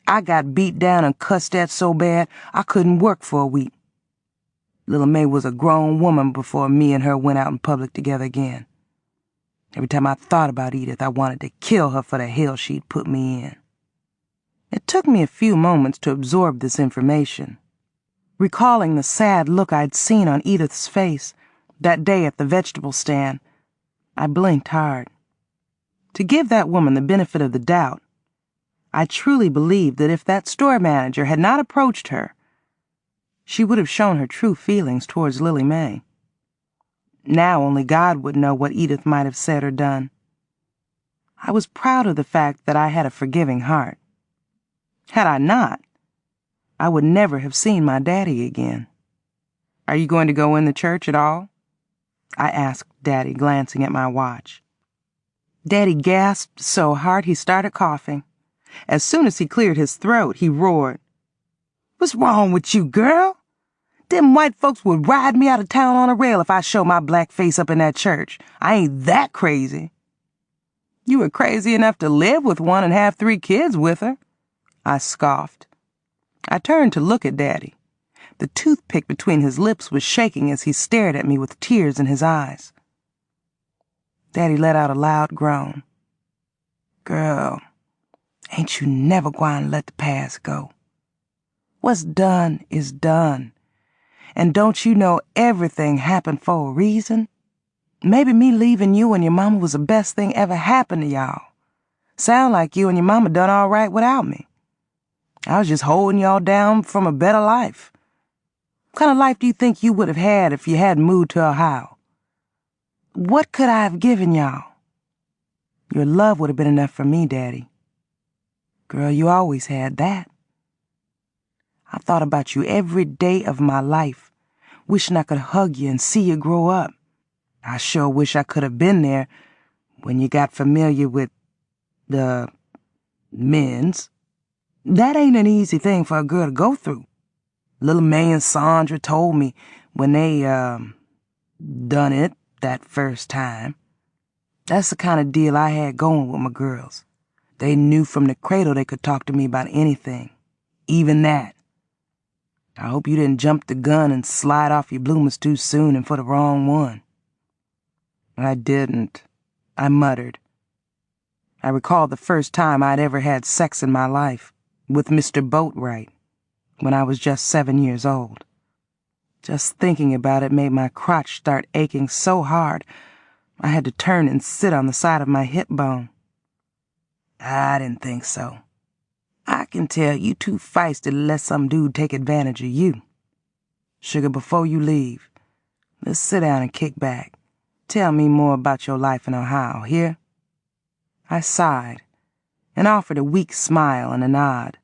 Speaker 2: I got beat down and cussed at so bad I couldn't work for a week. Little May was a grown woman before me and her went out in public together again. Every time I thought about Edith, I wanted to kill her for the hell she'd put me in. It took me a few moments to absorb this information. Recalling the sad look I'd seen on Edith's face that day at the vegetable stand, I blinked hard. To give that woman the benefit of the doubt, I truly believed that if that store manager had not approached her, she would have shown her true feelings towards Lily May. Now only God would know what Edith might have said or done. I was proud of the fact that I had a forgiving heart. Had I not, I would never have seen my daddy again. Are you going to go in the church at all? I asked Daddy, glancing at my watch. Daddy gasped so hard he started coughing. As soon as he cleared his throat, he roared, "What's wrong with you, girl? Them white folks would ride me out of town on a rail if I showed my black face up in that church. I ain't that crazy." You were crazy enough to live with one and have 3 kids with her, I scoffed. I turned to look at Daddy. The toothpick between his lips was shaking as he stared at me with tears in his eyes. Daddy let out a loud groan. Girl, ain't you never gwine let the past go. What's done is done. And don't you know everything happened for a reason? Maybe me leaving you and your mama was the best thing ever happened to y'all. Sound like you and your mama done all right without me. I was just holding y'all down from a better life. What kind of life do you think you would have had if you hadn't moved to Ohio? What could I have given y'all? Your love would have been enough for me, Daddy. Girl, you always had that. I thought about you every day of my life, wishing I could hug you and see you grow up. I sure wish I could have been there when you got familiar with the men's. That ain't an easy thing for a girl to go through. Little May and Sandra told me when they, done it that first time. That's the kind of deal I had going with my girls. They knew from the cradle they could talk to me about anything, even that. I hope you didn't jump the gun and slide off your bloomers too soon and for the wrong one. I didn't, I muttered. I recalled the first time I'd ever had sex in my life, with Mr. Boatwright, when I was just 7 years old. Just thinking about it made my crotch start aching so hard I had to turn and sit on the side of my hip bone. I didn't think so. I can tell you too feisty to let some dude take advantage of you. Sugar, before you leave, let's sit down and kick back. Tell me more about your life in Ohio, hear? I sighed and offered a weak smile and a nod.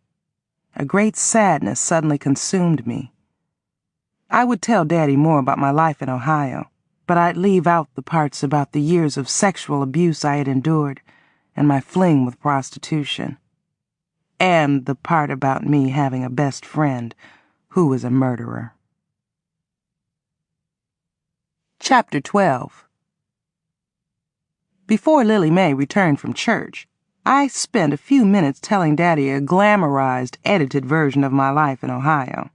Speaker 2: A great sadness suddenly consumed me. I would tell Daddy more about my life in Ohio, but I'd leave out the parts about the years of sexual abuse I had endured and my fling with prostitution, and the part about me having a best friend who was a murderer. Chapter 12. Before Lily Mae returned from church, I spent a few minutes telling Daddy a glamorized, edited version of my life in Ohio.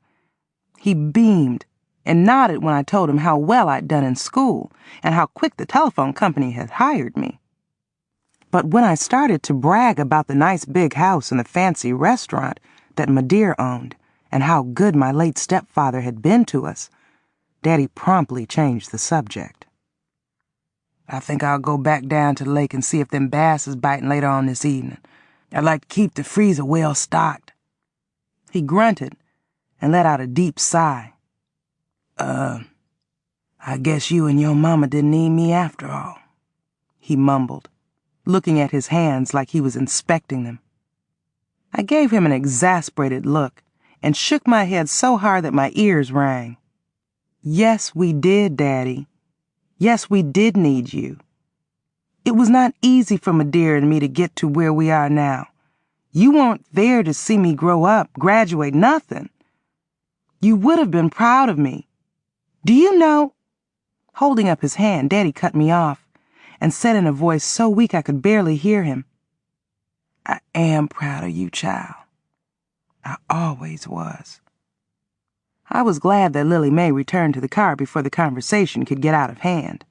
Speaker 2: He beamed and nodded when I told him how well I'd done in school and how quick the telephone company had hired me. But when I started to brag about the nice big house and the fancy restaurant that my dear owned and how good my late stepfather had been to us, Daddy promptly changed the subject. "I think I'll go back down to the lake and see if them bass is biting later on this evening. I'd like to keep the freezer well stocked." He grunted and let out a deep sigh. I guess you and your mama didn't need me after all," he mumbled, looking at his hands like he was inspecting them. I gave him an exasperated look and shook my head so hard that my ears rang. "Yes, we did, Daddy. Yes, we did need you. It was not easy for my dear and me to get to where we are now. You weren't there to see me grow up, graduate, nothing. You would have been proud of me. Do you know—" Holding up his hand, Daddy cut me off and said in a voice so weak I could barely hear him, "I am proud of you, child. I always was." I was glad that Lily Mae returned to the car before the conversation could get out of hand.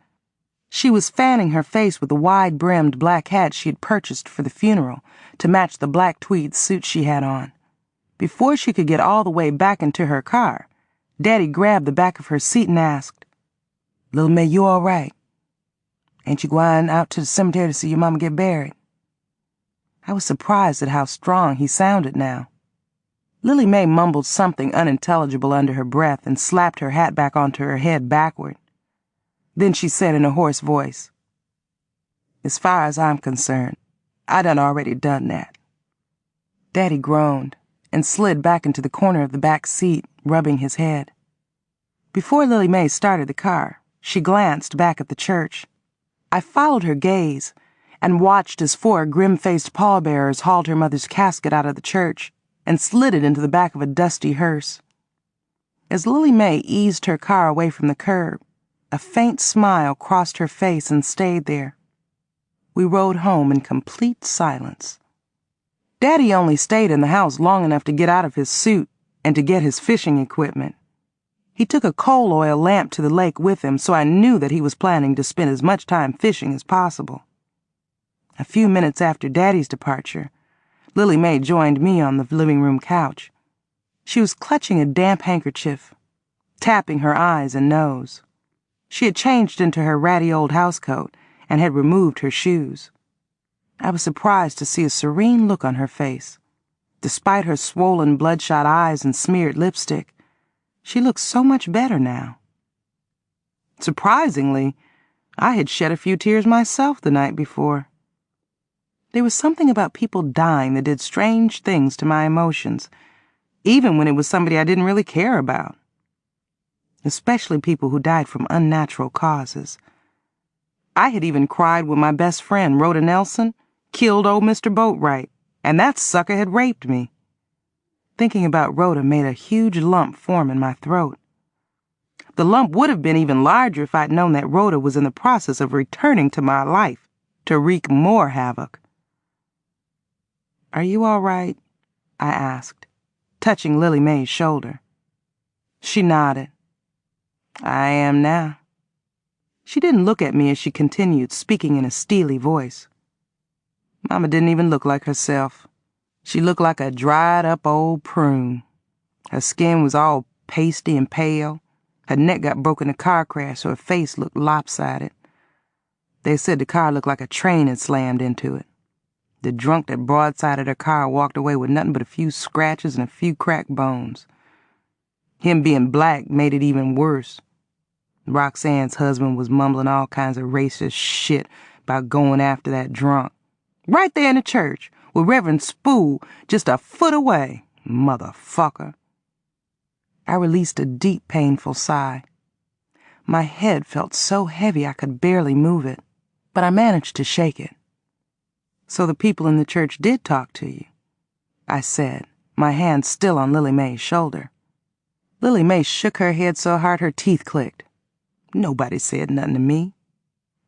Speaker 2: She was fanning her face with the wide-brimmed black hat she had purchased for the funeral to match the black tweed suit she had on. Before she could get all the way back into her car, Daddy grabbed the back of her seat and asked, "Lil Mae, you all right? Ain't you going out to the cemetery to see your mama get buried?" I was surprised at how strong he sounded now. Lily Mae mumbled something unintelligible under her breath and slapped her hat back onto her head backward. Then she said in a hoarse voice, "As far as I'm concerned, I done already done that." Daddy groaned and slid back into the corner of the back seat, rubbing his head. Before Lily Mae started the car, she glanced back at the church. I followed her gaze and watched as 4 grim-faced pallbearers hauled her mother's casket out of the church and slid it into the back of a dusty hearse. As Lily Mae eased her car away from the curb, a faint smile crossed her face and stayed there. We rode home in complete silence. Daddy only stayed in the house long enough to get out of his suit and to get his fishing equipment. He took a coal oil lamp to the lake with him, so I knew that he was planning to spend as much time fishing as possible. A few minutes after Daddy's departure, Lily Mae joined me on the living room couch. She was clutching a damp handkerchief, tapping her eyes and nose. She had changed into her ratty old housecoat and had removed her shoes. I was surprised to see a serene look on her face. Despite her swollen, bloodshot eyes and smeared lipstick, she looked so much better now. Surprisingly, I had shed a few tears myself the night before. There was something about people dying that did strange things to my emotions, even when it was somebody I didn't really care about. Especially people who died from unnatural causes. I had even cried when my best friend, Rhoda Nelson, killed old Mr. Boatwright, and that sucker had raped me. Thinking about Rhoda made a huge lump form in my throat. The lump would have been even larger if I'd known that Rhoda was in the process of returning to my life to wreak more havoc. "Are you all right?" I asked, touching Lily Mae's shoulder. She nodded. "I am now." She didn't look at me as she continued, speaking in a steely voice. "Mama didn't even look like herself. She looked like a dried-up old prune. Her skin was all pasty and pale. Her neck got broke in a car crash, so her face looked lopsided. They said the car looked like a train had slammed into it. The drunk that broadsided her car walked away with nothing but a few scratches and a few cracked bones. Him being black made it even worse. Roxanne's husband was mumbling all kinds of racist shit about going after that drunk. Right there in the church, with Reverend Spool just a foot away. Motherfucker." I released a deep, painful sigh. My head felt so heavy I could barely move it, but I managed to shake it. "So the people in the church did talk to you?" I said, my hand still on Lily Mae's shoulder. Lily Mae shook her head so hard her teeth clicked. Nobody said nothing to me.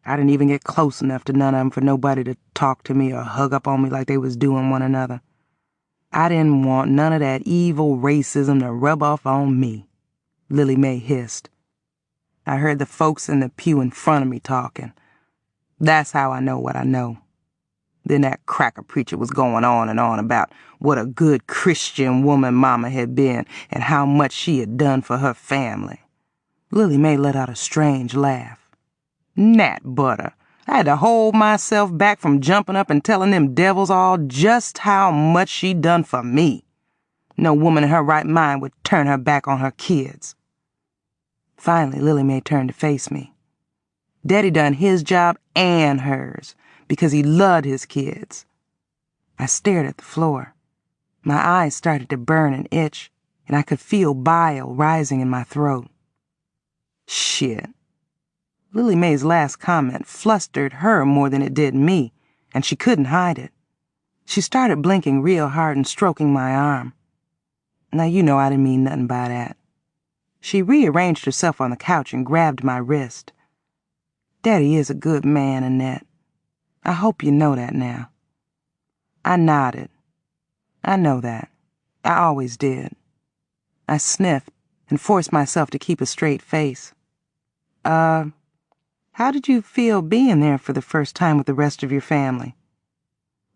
Speaker 2: I didn't even get close enough to none of them for nobody to talk to me or hug up on me like they was doing one another. I didn't want none of that evil racism to rub off on me, Lily Mae hissed. I heard the folks in the pew in front of me talking. That's how I know what I know. Then that cracker preacher was going on and on about what a good Christian woman Mama had been and how much she had done for her family. Lily Mae let out a strange laugh. Nat butter, I had to hold myself back from jumping up and telling them devils all just how much she'd done for me. No woman in her right mind would turn her back on her kids. Finally, Lily Mae turned to face me. Daddy done his job and hers because he loved his kids. I stared at the floor. My eyes started to burn and itch, and I could feel bile rising in my throat. Shit. Lily Mae's last comment flustered her more than it did me, and she couldn't hide it. She started blinking real hard and stroking my arm. Now you know I didn't mean nothing by that. She rearranged herself on the couch and grabbed my wrist. Daddy is a good man, Annette. I hope you know that now. I nodded. I know that. I always did. I sniffed and forced myself to keep a straight face. How did you feel being there for the first time with the rest of your family?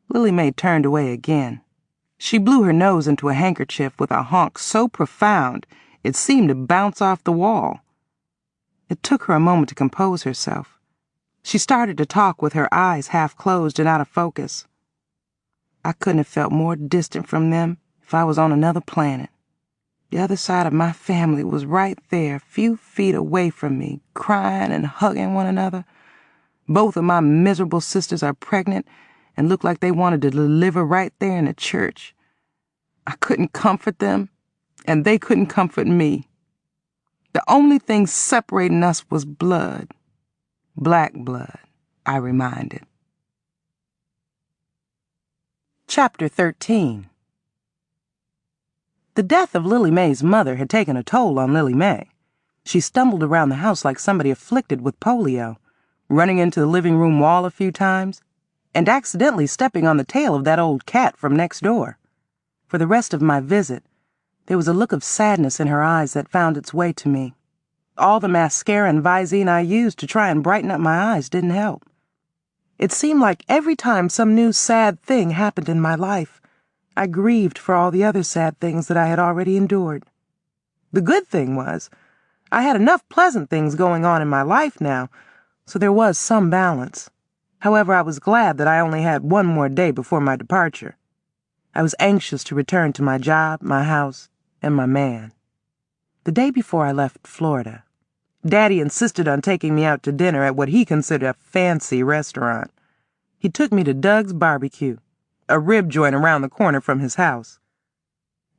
Speaker 2: Lily Mae turned away again. She blew her nose into a handkerchief with a honk so profound it seemed to bounce off the wall. It took her a moment to compose herself. She started to talk with her eyes half closed and out of focus. I couldn't have felt more distant from them if I was on another planet. The other side of my family was right there, a few feet away from me, crying and hugging one another. Both of my miserable sisters are pregnant and look like they wanted to deliver right there in the church. I couldn't comfort them, and they couldn't comfort me. The only thing separating us was blood. Black blood, I reminded. Chapter 13. The death of Lily Mae's mother had taken a toll on Lily Mae. She stumbled around the house like somebody afflicted with polio, running into the living room wall a few times, and accidentally stepping on the tail of that old cat from next door. For the rest of my visit, there was a look of sadness in her eyes that found its way to me. All the mascara and Visine I used to try and brighten up my eyes didn't help. It seemed like every time some new sad thing happened in my life, I grieved for all the other sad things that I had already endured. The good thing was, I had enough pleasant things going on in my life now, so there was some balance. However, I was glad that I only had one more day before my departure. I was anxious to return to my job, my house, and my man. The day before I left Florida, Daddy insisted on taking me out to dinner at what he considered a fancy restaurant. He took me to Doug's Barbecue, a rib joint around the corner from his house.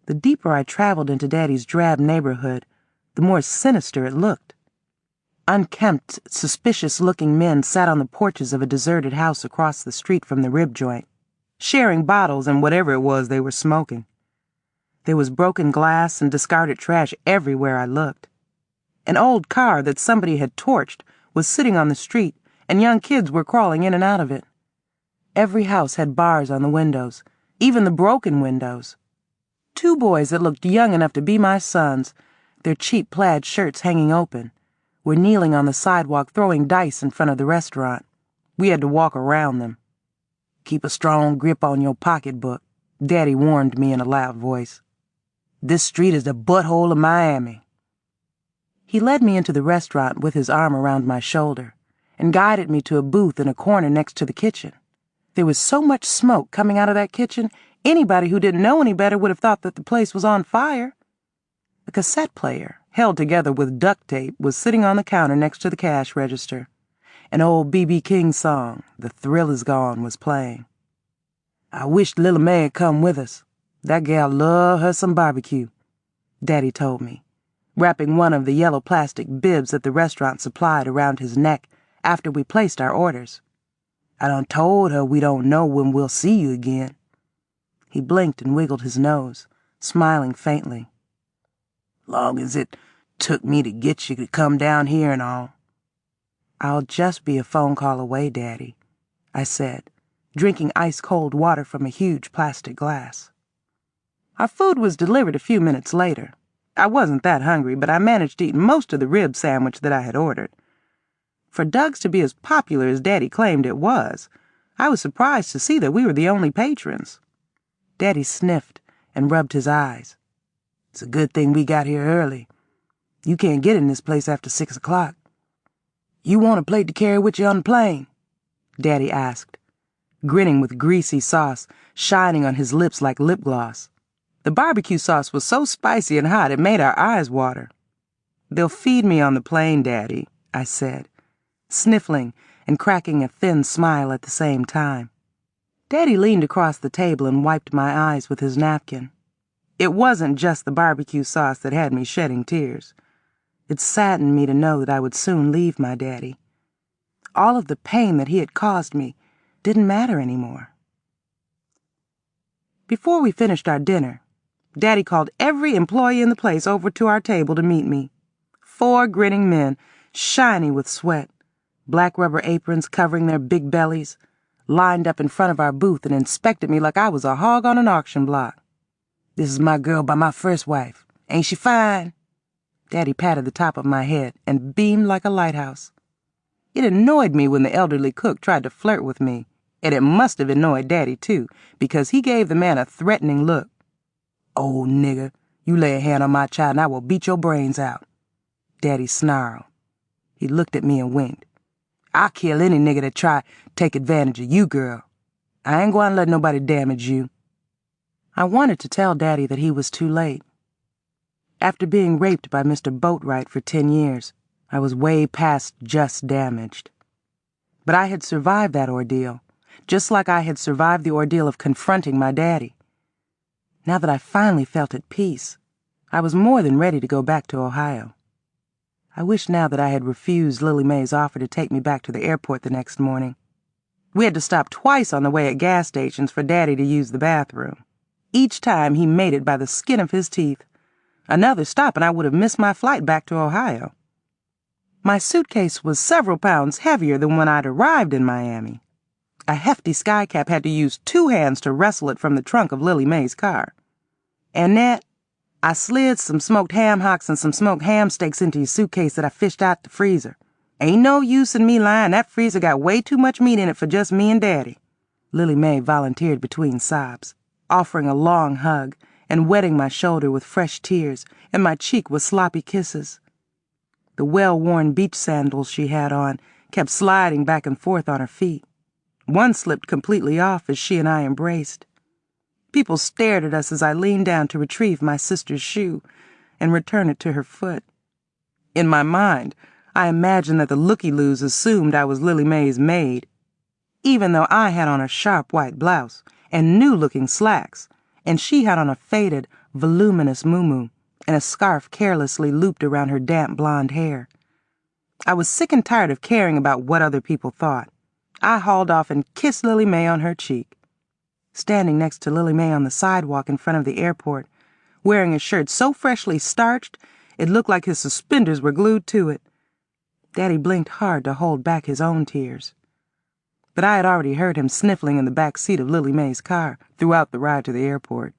Speaker 2: The deeper I traveled into Daddy's drab neighborhood, the more sinister it looked. Unkempt, suspicious-looking men sat on the porches of a deserted house across the street from the rib joint, sharing bottles and whatever it was they were smoking. There was broken glass and discarded trash everywhere I looked. An old car that somebody had torched was sitting on the street, and young kids were crawling in and out of it. Every house had bars on the windows, even the broken windows. 2 boys that looked young enough to be my sons, their cheap plaid shirts hanging open, were kneeling on the sidewalk throwing dice in front of the restaurant. We had to walk around them. "Keep a strong grip on your pocketbook," Daddy warned me in a loud voice. "This street is the butthole of Miami." He led me into the restaurant with his arm around my shoulder and guided me to a booth in a corner next to the kitchen. There was so much smoke coming out of that kitchen, anybody who didn't know any better would have thought that the place was on fire. A cassette player, held together with duct tape, was sitting on the counter next to the cash register. An old B.B. King song, "The Thrill Is Gone," was playing. "I wished Lily Mae had come with us. That gal loved her some barbecue," Daddy told me, wrapping one of the yellow plastic bibs that the restaurant supplied around his neck after we placed our orders. "I done told her we don't know when we'll see you again." He blinked and wiggled his nose, smiling faintly. "Long as it took me to get you to come down here and all, "I'll just be a phone call away, Daddy," I said, drinking ice-cold water from a huge plastic glass. Our food was delivered a few minutes later. I wasn't that hungry, but I managed to eat most of the rib sandwich that I had ordered. For Doug's to be as popular as Daddy claimed it was, I was surprised to see that we were the only patrons. Daddy sniffed and rubbed his eyes. "It's a good thing we got here early. You can't get in this place after 6 o'clock. You want a plate to carry with you on the plane?" Daddy asked, grinning with greasy sauce shining on his lips like lip gloss. The barbecue sauce was so spicy and hot it made our eyes water. "They'll feed me on the plane, Daddy," I said, sniffling and cracking a thin smile at the same time. Daddy leaned across the table and wiped my eyes with his napkin. It wasn't just the barbecue sauce that had me shedding tears. It saddened me to know that I would soon leave my daddy. All of the pain that he had caused me didn't matter anymore. Before we finished our dinner, Daddy called every employee in the place over to our table to meet me. 4 grinning men, shiny with sweat, black rubber aprons covering their big bellies, lined up in front of our booth and inspected me like I was a hog on an auction block. "This is my girl by my first wife. Ain't she fine?" Daddy patted the top of my head and beamed like a lighthouse. It annoyed me when the elderly cook tried to flirt with me, and it must have annoyed Daddy too, because he gave the man a threatening look. "Old nigger, you lay a hand on my child and I will beat your brains out." Daddy snarled. He looked at me and winked. "I'll kill any nigger that try take advantage of you, girl. I ain't going to let nobody damage you." I wanted to tell Daddy that he was too late. After being raped by Mr. Boatwright for 10 years, I was way past just damaged. But I had survived that ordeal, just like I had survived the ordeal of confronting my daddy. Now that I finally felt at peace, I was more than ready to go back to Ohio. I wish now that I had refused Lily Mae's offer to take me back to the airport the next morning. We had to stop twice on the way at gas stations for Daddy to use the bathroom. Each time he made it by the skin of his teeth. Another stop and I would have missed my flight back to Ohio. My suitcase was several pounds heavier than when I'd arrived in Miami. A hefty skycap had to use 2 hands to wrestle it from the trunk of Lily Mae's car. "Annette, I slid some smoked ham hocks and some smoked ham steaks into your suitcase that I fished out the freezer. Ain't no use in me lying, that freezer got way too much meat in it for just me and Daddy." Lily Mae volunteered between sobs, offering a long hug and wetting my shoulder with fresh tears and my cheek with sloppy kisses. The well-worn beach sandals she had on kept sliding back and forth on her feet. One slipped completely off as she and I embraced. People stared at us as I leaned down to retrieve my sister's shoe and return it to her foot. In my mind, I imagined that the looky-loos assumed I was Lily Mae's maid, even though I had on a sharp white blouse and new-looking slacks, and she had on a faded, voluminous muumuu and a scarf carelessly looped around her damp blonde hair. I was sick and tired of caring about what other people thought. I hauled off and kissed Lily Mae on her cheek. Standing next to Lily Mae on the sidewalk in front of the airport, wearing a shirt so freshly starched it looked like his suspenders were glued to it, Daddy blinked hard to hold back his own tears. But I had already heard him sniffling in the back seat of Lily Mae's car throughout the ride to the airport.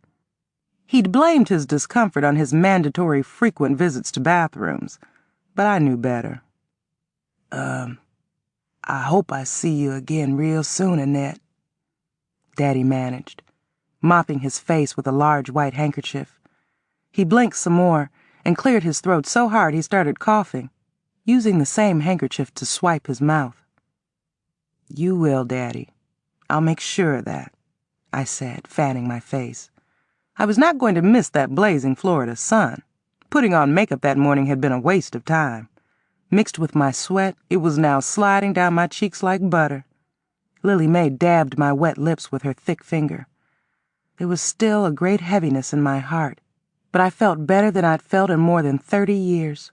Speaker 2: He'd blamed his discomfort on his mandatory frequent visits to bathrooms, but I knew better. I hope I see you again real soon, Annette," Daddy managed, mopping his face with a large white handkerchief. He blinked some more and cleared his throat so hard he started coughing, using the same handkerchief to swipe his mouth. "You will, Daddy. I'll make sure of that," I said, fanning my face. I was not going to miss that blazing Florida sun. Putting on makeup that morning had been a waste of time. Mixed with my sweat, it was now sliding down my cheeks like butter. Lily Mae dabbed my wet lips with her thick finger. There was still a great heaviness in my heart, but I felt better than I'd felt in more than 30 years.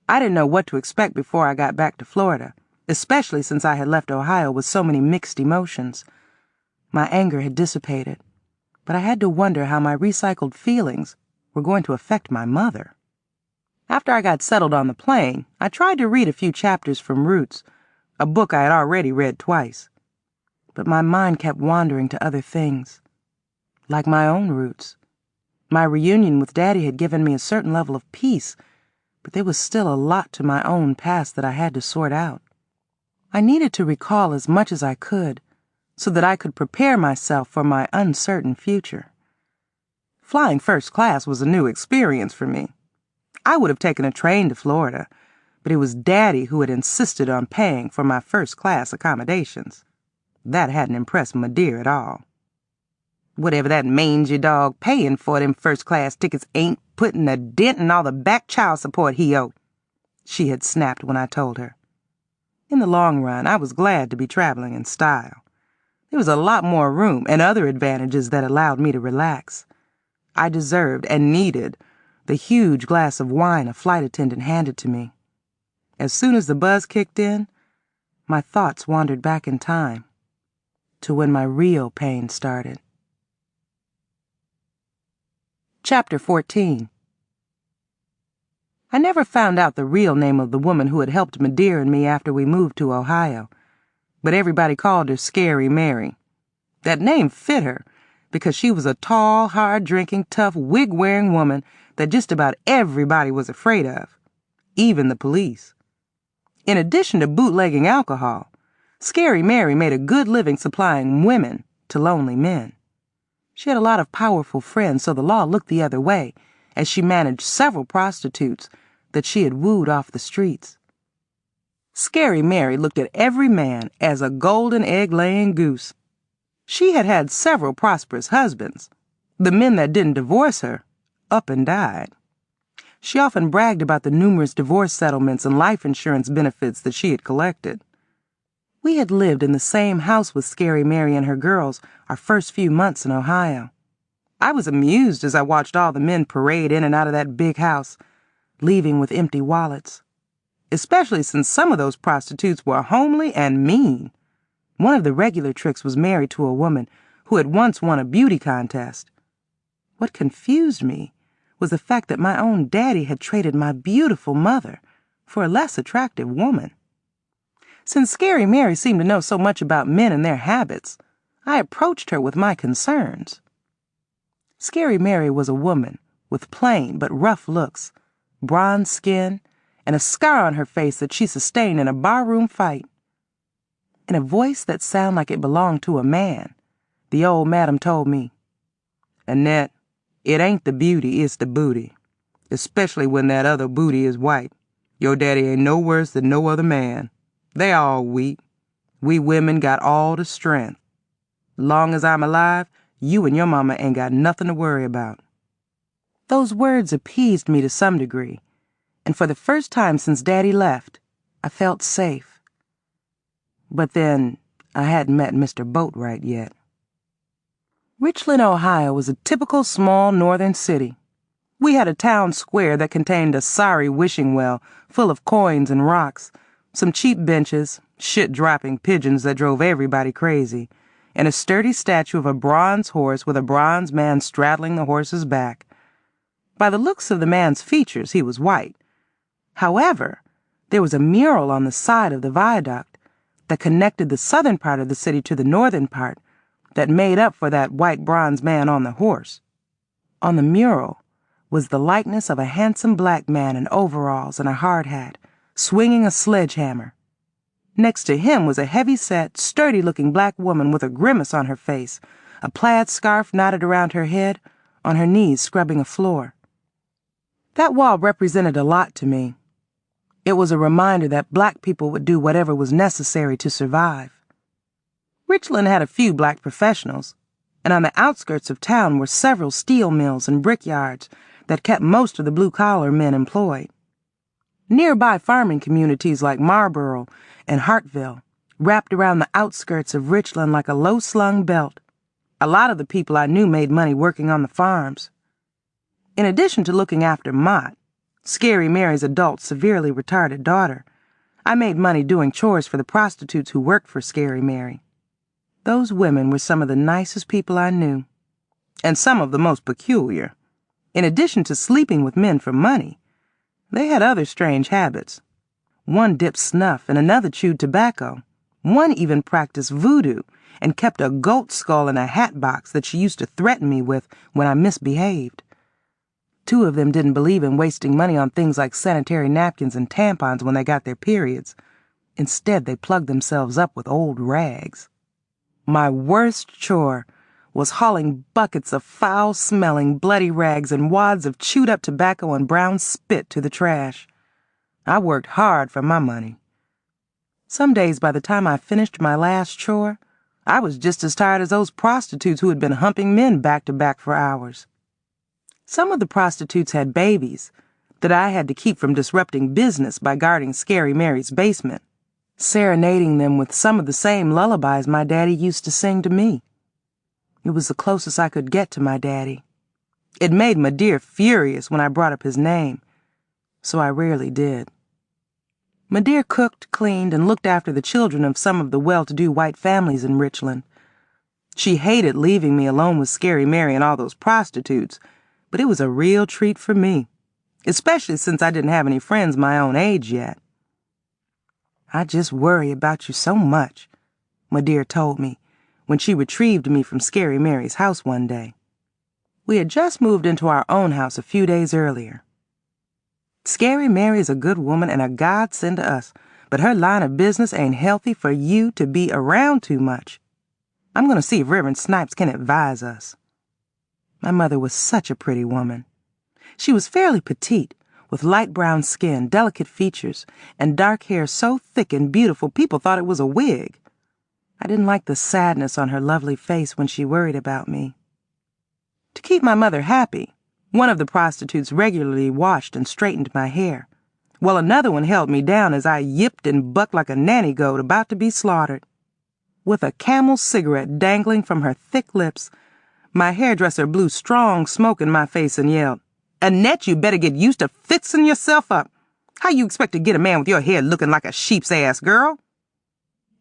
Speaker 2: I didn't know what to expect before I got back to Florida, especially since I had left Ohio with so many mixed emotions. My anger had dissipated, but I had to wonder how my recycled feelings were going to affect my mother. After I got settled on the plane, I tried to read a few chapters from Roots, a book I had already read twice. But my mind kept wandering to other things, like my own roots. My reunion with Daddy had given me a certain level of peace, but there was still a lot to my own past that I had to sort out. I needed to recall as much as I could, so that I could prepare myself for my uncertain future. Flying first class was a new experience for me. I would have taken a train to Florida, but it was Daddy who had insisted on paying for my first-class accommodations. That hadn't impressed my dear at all. Whatever that mangy dog paying for them first-class tickets ain't putting a dent in all the back child support he owed, she had snapped when I told her. In the long run, I was glad to be traveling in style. There was a lot more room and other advantages that allowed me to relax. I deserved and needed the huge glass of wine a flight attendant handed to me. As soon as the buzz kicked in, my thoughts wandered back in time to when my real pain started. Chapter 14. I never found out the real name of the woman who had helped Madeira and me after we moved to Ohio, but everybody called her Scary Mary. That name fit her because she was a tall, hard-drinking, tough, wig-wearing woman that just about everybody was afraid of, even the police. In addition to bootlegging alcohol, Scary Mary made a good living supplying women to lonely men. She had a lot of powerful friends, so the law looked the other way as she managed several prostitutes that she had wooed off the streets. Scary Mary looked at every man as a golden egg-laying goose. She had had several prosperous husbands. The men that didn't divorce her up and died. She often bragged about the numerous divorce settlements and life insurance benefits that she had collected. We had lived in the same house with Scary Mary and her girls our first few months in Ohio. I was amused as I watched all the men parade in and out of that big house, leaving with empty wallets, especially since some of those prostitutes were homely and mean. One of the regular tricks was married to a woman who had once won a beauty contest. What confused me was the fact that my own daddy had traded my beautiful mother for a less attractive woman. Since Scary Mary seemed to know so much about men and their habits, I approached her with my concerns. Scary Mary was a woman with plain but rough looks, bronze skin, and a scar on her face that she sustained in a barroom fight. In a voice that sounded like it belonged to a man, the old madam told me, "Annette, it ain't the beauty, it's the booty. Especially when that other booty is white. Your daddy ain't no worse than no other man. They all weak. We women got all the strength. Long as I'm alive, you and your mama ain't got nothing to worry about." Those words appeased me to some degree, and for the first time since Daddy left, I felt safe. But then, I hadn't met Mr. Boatwright yet. Richland, Ohio was a typical small northern city. We had a town square that contained a sorry wishing well full of coins and rocks, some cheap benches, shit-dropping pigeons that drove everybody crazy, and a sturdy statue of a bronze horse with a bronze man straddling the horse's back. By the looks of the man's features, he was white. However, there was a mural on the side of the viaduct that connected the southern part of the city to the northern part that made up for that white bronze man on the horse. On the mural was the likeness of a handsome black man in overalls and a hard hat, swinging a sledgehammer. Next to him was a heavy-set, sturdy-looking black woman with a grimace on her face, a plaid scarf knotted around her head, on her knees scrubbing a floor. That wall represented a lot to me. It was a reminder that black people would do whatever was necessary to survive. Richland had a few black professionals, and on the outskirts of town were several steel mills and brickyards that kept most of the blue-collar men employed. Nearby farming communities like Marlboro and Hartville wrapped around the outskirts of Richland like a low-slung belt. A lot of the people I knew made money working on the farms. In addition to looking after Mott, Scary Mary's adult, severely retarded daughter, I made money doing chores for the prostitutes who worked for Scary Mary. Those women were some of the nicest people I knew, and some of the most peculiar. In addition to sleeping with men for money, They had other strange habits. One dipped snuff and another chewed tobacco. One even practiced voodoo and kept a goat skull in a hat box that she used to threaten me with when I misbehaved. Two of them didn't believe in wasting money on things like sanitary napkins and tampons when they got their periods. Instead, they plugged themselves up with old rags. My worst chore was hauling buckets of foul-smelling, bloody rags and wads of chewed-up tobacco and brown spit to the trash. I worked hard for my money. Some days, by the time I finished my last chore, I was just as tired as those prostitutes who had been humping men back to back for hours. Some of the prostitutes had babies that I had to keep from disrupting business by guarding Scary Mary's basement, serenading them with some of the same lullabies my daddy used to sing to me. It was the closest I could get to my daddy. It made my dear furious when I brought up his name, so I rarely did. Madeir cooked, cleaned, and looked after the children of some of the well-to-do white families in Richland. She hated leaving me alone with Scary Mary and all those prostitutes, but it was a real treat for me, especially since I didn't have any friends my own age yet. "I just worry about you so much," Madeir told me when she retrieved me from Scary Mary's house one day. We had just moved into our own house a few days earlier. "Scary Mary is a good woman and a godsend to us, but her line of business ain't healthy for you to be around too much. I'm going to see if Reverend Snipes can advise us." My mother was such a pretty woman. She was fairly petite, with light brown skin, delicate features, and dark hair so thick and beautiful people thought it was a wig. I didn't like the sadness on her lovely face when she worried about me. To keep my mother happy, one of the prostitutes regularly washed and straightened my hair, while another one held me down as I yipped and bucked like a nanny goat about to be slaughtered. With a Camel cigarette dangling from her thick lips, my hairdresser blew strong smoke in my face and yelled, "Annette, you better get used to fixing yourself up. How you expect to get a man with your hair looking like a sheep's ass, girl?"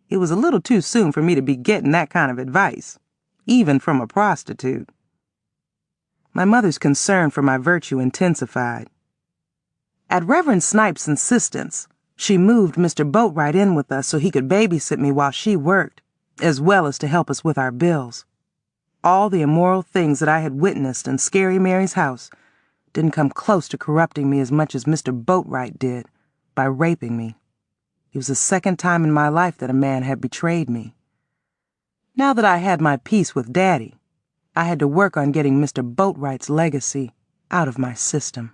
Speaker 2: It was a little too soon for me to be getting that kind of advice, even from a prostitute. My mother's concern for my virtue intensified. At Reverend Snipes' insistence, she moved Mr. Boatwright in with us so he could babysit me while she worked, as well as to help us with our bills. All the immoral things that I had witnessed in Scary Mary's house didn't come close to corrupting me as much as Mr. Boatwright did by raping me. It was the second time in my life that a man had betrayed me. Now that I had my peace with Daddy, I had to work on getting Mr. Boatwright's legacy out of my system.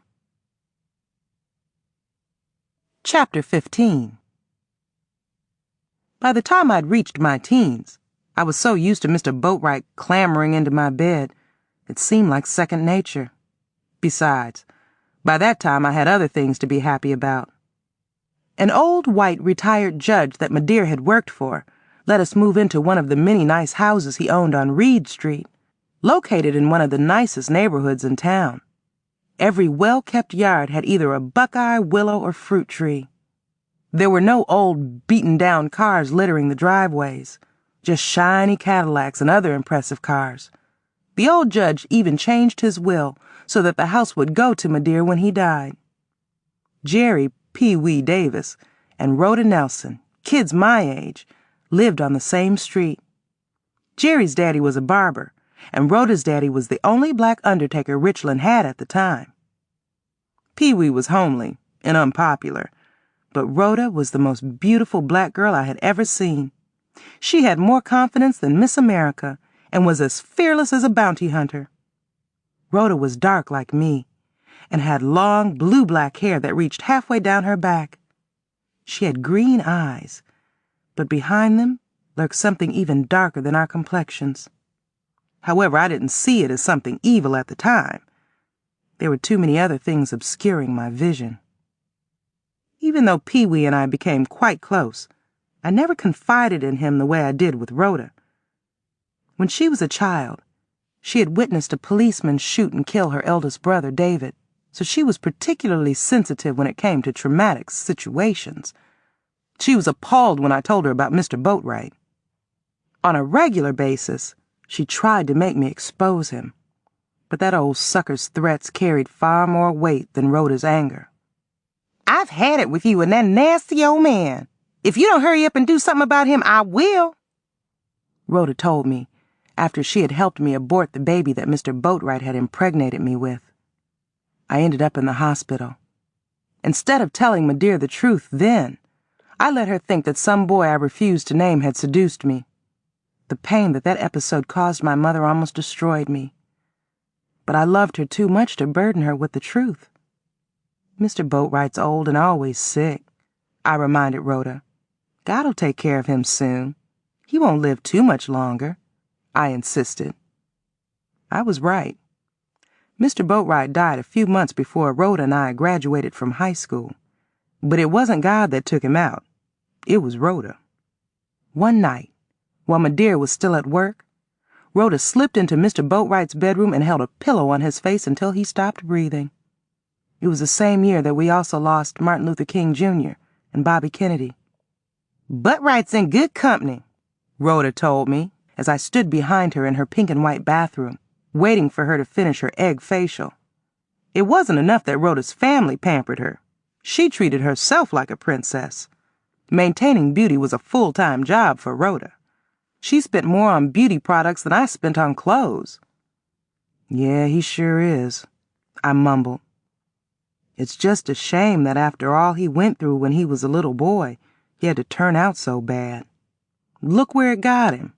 Speaker 2: Chapter 15. By the time I'd reached my teens, I was so used to Mr. Boatwright clambering into my bed, it seemed like second nature. Besides, by that time I had other things to be happy about. An old white retired judge that Madeir had worked for let us move into one of the many nice houses he owned on Reed Street, located in one of the nicest neighborhoods in town. Every well-kept yard had either a buckeye, willow, or fruit tree. There were no old, beaten-down cars littering the driveways, just shiny Cadillacs and other impressive cars. The old judge even changed his will so that the house would go to Madeir when he died. Jerry Pee Wee Davis and Rhoda Nelson, kids my age, lived on the same street. Jerry's daddy was a barber, and Rhoda's daddy was the only black undertaker Richland had at the time. Pee Wee was homely and unpopular, but Rhoda was the most beautiful black girl I had ever seen. She had more confidence than Miss America and was as fearless as a bounty hunter. Rhoda was dark like me and had long blue-black hair that reached halfway down her back. She had green eyes, but behind them lurked something even darker than our complexions. However, I didn't see it as something evil at the time. There were too many other things obscuring my vision. Even though Pee Wee and I became quite close, I never confided in him the way I did with Rhoda. When she was a child, she had witnessed a policeman shoot and kill her eldest brother, David, so she was particularly sensitive when it came to traumatic situations. She was appalled when I told her about Mr. Boatwright. On a regular basis, she tried to make me expose him, but that old sucker's threats carried far more weight than Rhoda's anger. I've had it with you and that nasty old man. If you don't hurry up and do something about him, I will. Rhoda told me, after she had helped me abort the baby that Mr. Boatwright had impregnated me with. I ended up in the hospital. Instead of telling Madeira the truth then, I let her think that some boy I refused to name had seduced me. The pain that episode caused my mother almost destroyed me. But I loved her too much to burden her with the truth. Mr. Boatwright's old and always sick, I reminded Rhoda. God'll take care of him soon. He won't live too much longer, I insisted. I was right. Mr. Boatwright died a few months before Rhoda and I graduated from high school. But it wasn't God that took him out. It was Rhoda. One night, while Madeira was still at work, Rhoda slipped into Mr. Boatwright's bedroom and held a pillow on his face until he stopped breathing. It was the same year that we also lost Martin Luther King Jr. and Bobby Kennedy. "Boatwright's in good company," Rhoda told me as I stood behind her in her pink and white bathroom, waiting for her to finish her egg facial. It wasn't enough that Rhoda's family pampered her. She treated herself like a princess. Maintaining beauty was a full-time job for Rhoda. She spent more on beauty products than I spent on clothes. "Yeah, he sure is," I mumbled. "It's just a shame that after all he went through when he was a little boy, he had to turn out so bad. Look where it got him."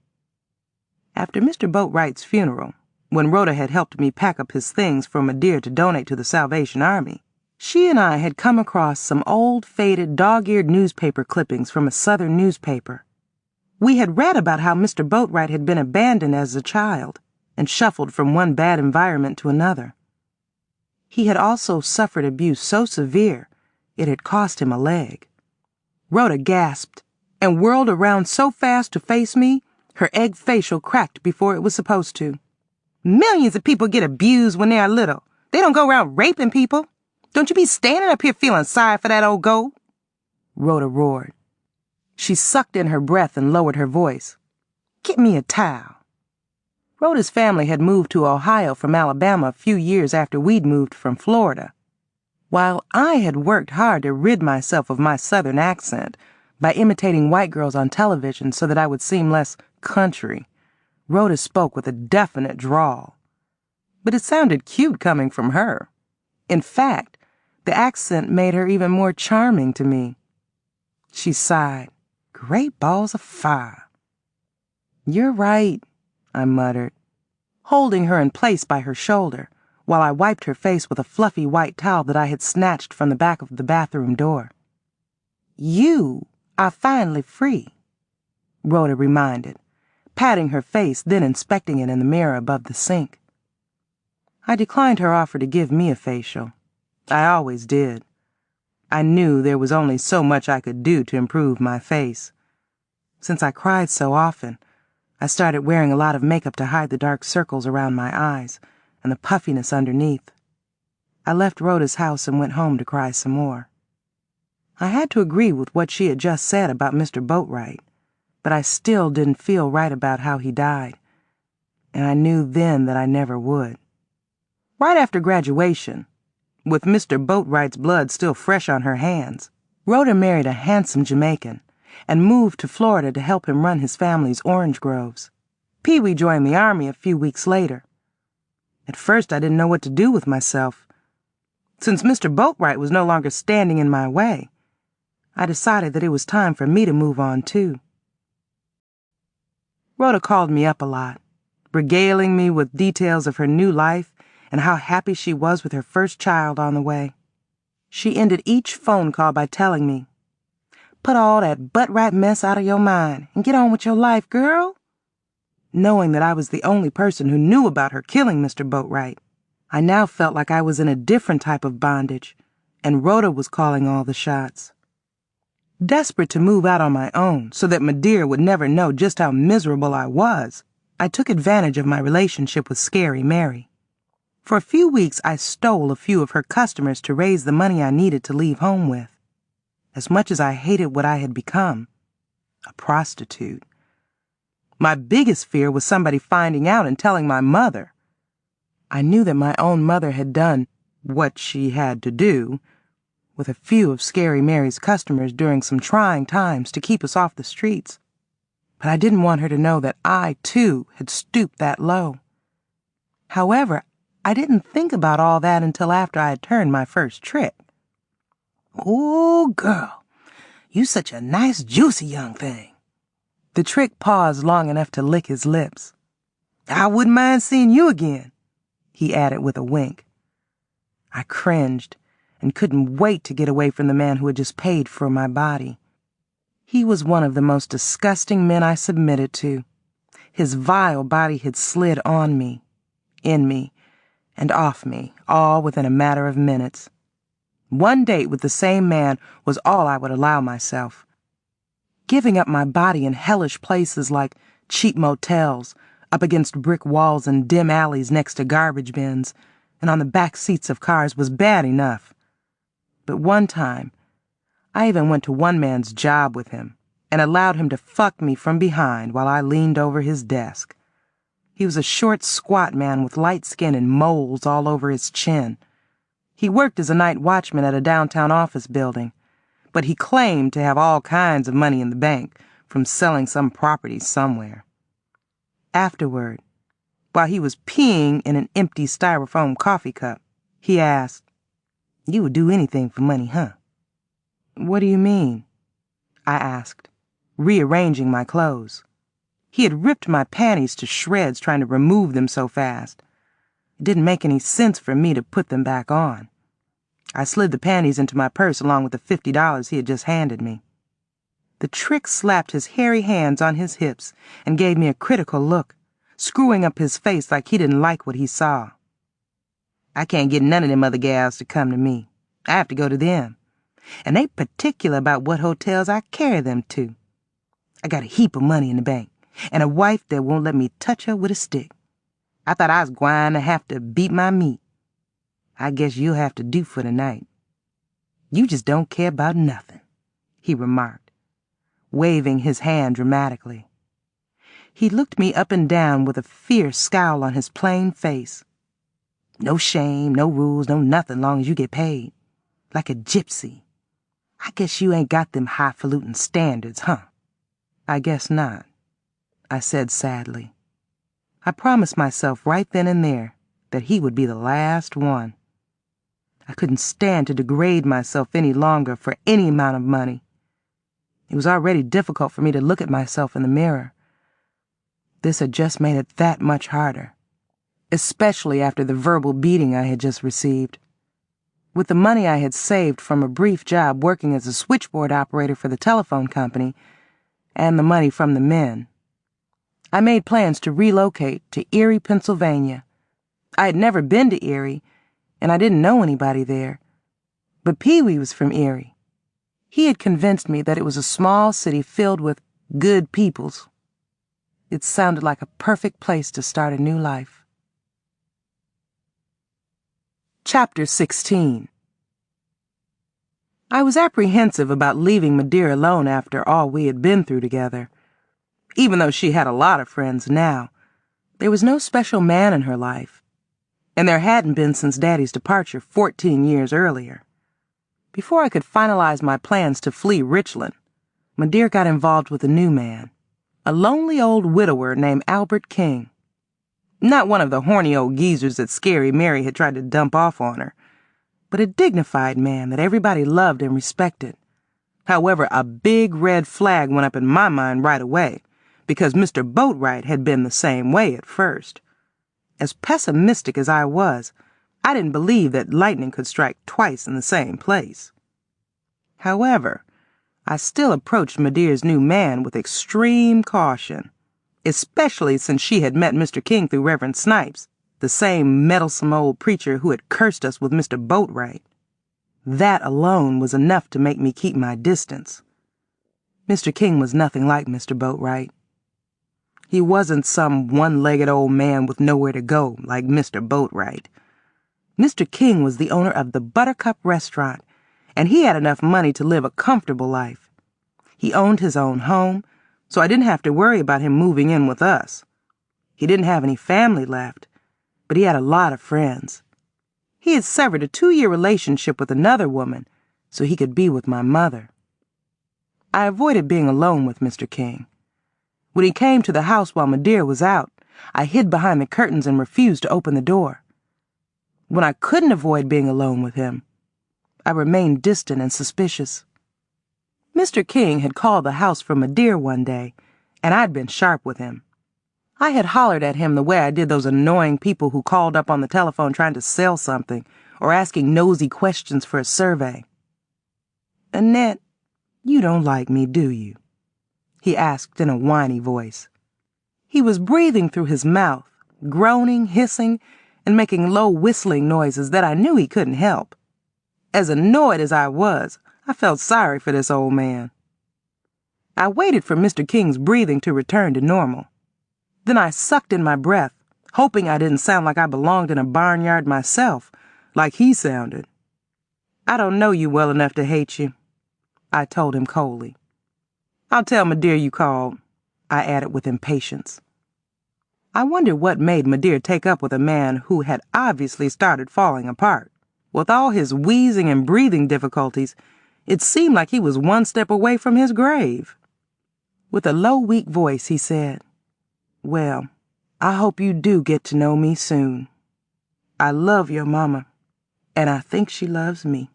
Speaker 2: After Mr. Boatwright's funeral, when Rhoda had helped me pack up his things for Madeira to donate to the Salvation Army, she and I had come across some old, faded, dog-eared newspaper clippings from a Southern newspaper. We had read about how Mr. Boatwright had been abandoned as a child and shuffled from one bad environment to another. He had also suffered abuse so severe it had cost him a leg. Rhoda gasped and whirled around so fast to face me, her egg facial cracked before it was supposed to. "Millions of people get abused when they are little. They don't go around raping people. Don't you be standing up here feeling sorry for that old goat," Rhoda roared. She sucked in her breath and lowered her voice. "Get me a towel." Rhoda's family had moved to Ohio from Alabama a few years after we'd moved from Florida. While I had worked hard to rid myself of my Southern accent by imitating white girls on television so that I would seem less country, Rhoda spoke with a definite drawl. But it sounded cute coming from her. In fact, the accent made her even more charming to me. She sighed. "Great balls of fire." "You're right," I muttered, holding her in place by her shoulder, while I wiped her face with a fluffy white towel that I had snatched from the back of the bathroom door. "You are finally free," Rhoda reminded, patting her face, then inspecting it in the mirror above the sink. I declined her offer to give me a facial. I always did. I knew there was only so much I could do to improve my face. Since I cried so often, I started wearing a lot of makeup to hide the dark circles around my eyes and the puffiness underneath. I left Rhoda's house and went home to cry some more. I had to agree with what she had just said about Mr. Boatwright, but I still didn't feel right about how he died, and I knew then that I never would. Right after graduation, with Mr. Boatwright's blood still fresh on her hands, Rhoda married a handsome Jamaican and moved to Florida to help him run his family's orange groves. Pee-wee joined the Army a few weeks later. At first I didn't know what to do with myself. Since Mr. Boatwright was no longer standing in my way, I decided that it was time for me to move on too. Rhoda called me up a lot, regaling me with details of her new life and how happy she was with her first child on the way. She ended each phone call by telling me, "Put all that Boatwright mess out of your mind and get on with your life, girl." Knowing that I was the only person who knew about her killing Mr. Boatwright, I now felt like I was in a different type of bondage, and Rhoda was calling all the shots. Desperate to move out on my own so that Madeira would never know just how miserable I was, I took advantage of my relationship with Scary Mary. For a few weeks I stole a few of her customers to raise the money I needed to leave home with. As much as I hated what I had become, a prostitute, my biggest fear was somebody finding out and telling my mother. I knew that my own mother had done what she had to do, with a few of Scary Mary's customers during some trying times to keep us off the streets. But I didn't want her to know that I, too, had stooped that low. However, I didn't think about all that until after I had turned my first trick. "Oh, girl, you such a nice, juicy young thing." The trick paused long enough to lick his lips. "I wouldn't mind seeing you again," he added with a wink. I cringed and couldn't wait to get away from the man who had just paid for my body. He was one of the most disgusting men I submitted to. His vile body had slid on me, in me, and off me, all within a matter of minutes. One date with the same man was all I would allow myself. Giving up my body in hellish places like cheap motels, up against brick walls and dim alleys next to garbage bins, and on the back seats of cars was bad enough. But one time, I even went to one man's job with him and allowed him to fuck me from behind while I leaned over his desk. He was a short, squat man with light skin and moles all over his chin. He worked as a night watchman at a downtown office building, but he claimed to have all kinds of money in the bank from selling some property somewhere. Afterward, while he was peeing in an empty styrofoam coffee cup, he asked, "You would do anything for money, huh?" "What do you mean?" I asked, rearranging my clothes. He had ripped my panties to shreds trying to remove them so fast. It didn't make any sense for me to put them back on. I slid the panties into my purse along with the $50 he had just handed me. The trick slapped his hairy hands on his hips and gave me a critical look, screwing up his face like he didn't like what he saw. "I can't get none of them other gals to come to me. I have to go to them. And they particular about what hotels I carry them to. I got a heap of money in the bank, and a wife that won't let me touch her with a stick. I thought I was gwine to have to beat my meat. I guess you'll have to do for tonight. You just don't care about nothing," he remarked, waving his hand dramatically. He looked me up and down with a fierce scowl on his plain face. "No shame, no rules, no nothing long as you get paid. Like a gypsy. I guess you ain't got them highfalutin standards, huh?" "I guess not," I said sadly. I promised myself right then and there that he would be the last one. I couldn't stand to degrade myself any longer for any amount of money. It was already difficult for me to look at myself in the mirror. This had just made it that much harder, especially after the verbal beating I had just received. With the money I had saved from a brief job working as a switchboard operator for the telephone company, and the money from the men, I made plans to relocate to Erie, Pennsylvania. I had never been to Erie, and I didn't know anybody there. But Pee-wee was from Erie. He had convinced me that it was a small city filled with good peoples. It sounded like a perfect place to start a new life. Chapter 16. I was apprehensive about leaving Madeira alone after all we had been through together. Even though she had a lot of friends now, there was no special man in her life, and there hadn't been since Daddy's departure 14 years earlier. Before I could finalize my plans to flee Richland, Madeira got involved with a new man, a lonely old widower named Albert King. Not one of the horny old geezers that Scary Mary had tried to dump off on her, but a dignified man that everybody loved and respected. However, a big red flag went up in my mind right away, because Mr. Boatwright had been the same way at first. As pessimistic as I was, I didn't believe that lightning could strike twice in the same place. However, I still approached Madeira's new man with extreme caution, especially since she had met Mr. King through Reverend Snipes, the same meddlesome old preacher who had cursed us with Mr. Boatwright. That alone was enough to make me keep my distance. Mr. King was nothing like Mr. Boatwright. He wasn't some one-legged old man with nowhere to go like Mr. Boatwright. Mr. King was the owner of the Buttercup restaurant, and he had enough money to live a comfortable life. He owned his own home, so I didn't have to worry about him moving in with us. He didn't have any family left, but he had a lot of friends. He had severed a 2-year relationship with another woman, so he could be with my mother. I avoided being alone with Mr. King. When he came to the house while Madeira was out, I hid behind the curtains and refused to open the door. When I couldn't avoid being alone with him, I remained distant and suspicious. Mr. King had called the house for Madeira one day, and I'd been sharp with him. I had hollered at him the way I did those annoying people who called up on the telephone trying to sell something or asking nosy questions for a survey. "Annette, you don't like me, do you?" he asked in a whiny voice. He was breathing through his mouth, groaning, hissing, and making low whistling noises that I knew he couldn't help. As annoyed as I was, I felt sorry for this old man. I waited for Mr. King's breathing to return to normal. Then I sucked in my breath, hoping I didn't sound like I belonged in a barnyard myself, like he sounded. "I don't know you well enough to hate you," I told him coldly. "I'll tell Madeira you called," I added with impatience. I wondered what made Madeira take up with a man who had obviously started falling apart. With all his wheezing and breathing difficulties, it seemed like he was one step away from his grave. With a low, weak voice, he said, "Well, I hope you do get to know me soon. I love your mama, and I think she loves me.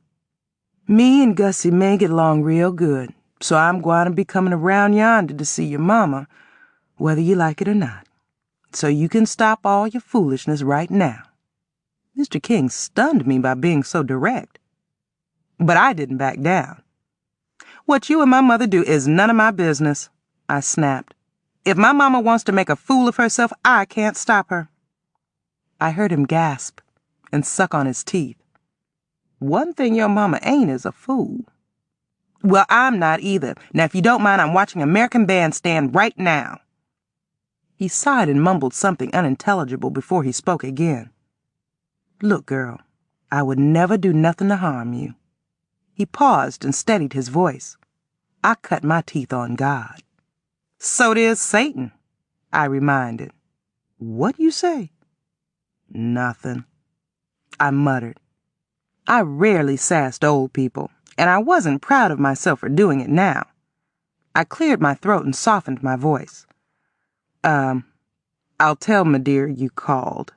Speaker 2: Me and Gussie may get along real good, so I'm going to be coming around yonder to see your mama, whether you like it or not. So you can stop all your foolishness right now." Mr. King stunned me by being so direct. But I didn't back down. "What you and my mother do is none of my business," I snapped. "If my mama wants to make a fool of herself, I can't stop her." I heard him gasp and suck on his teeth. "One thing your mama ain't is a fool." "Well, I'm not either. Now, if you don't mind, I'm watching American Bandstand right now." He sighed and mumbled something unintelligible before he spoke again. "Look, girl, I would never do nothing to harm you." He paused and steadied his voice. "I cut my teeth on God." "So does Satan," I reminded. "What you say?" "Nothing," I muttered. I rarely sassed old people, and I wasn't proud of myself for doing it now. I cleared my throat and softened my voice. I'll tell Madeira you called,"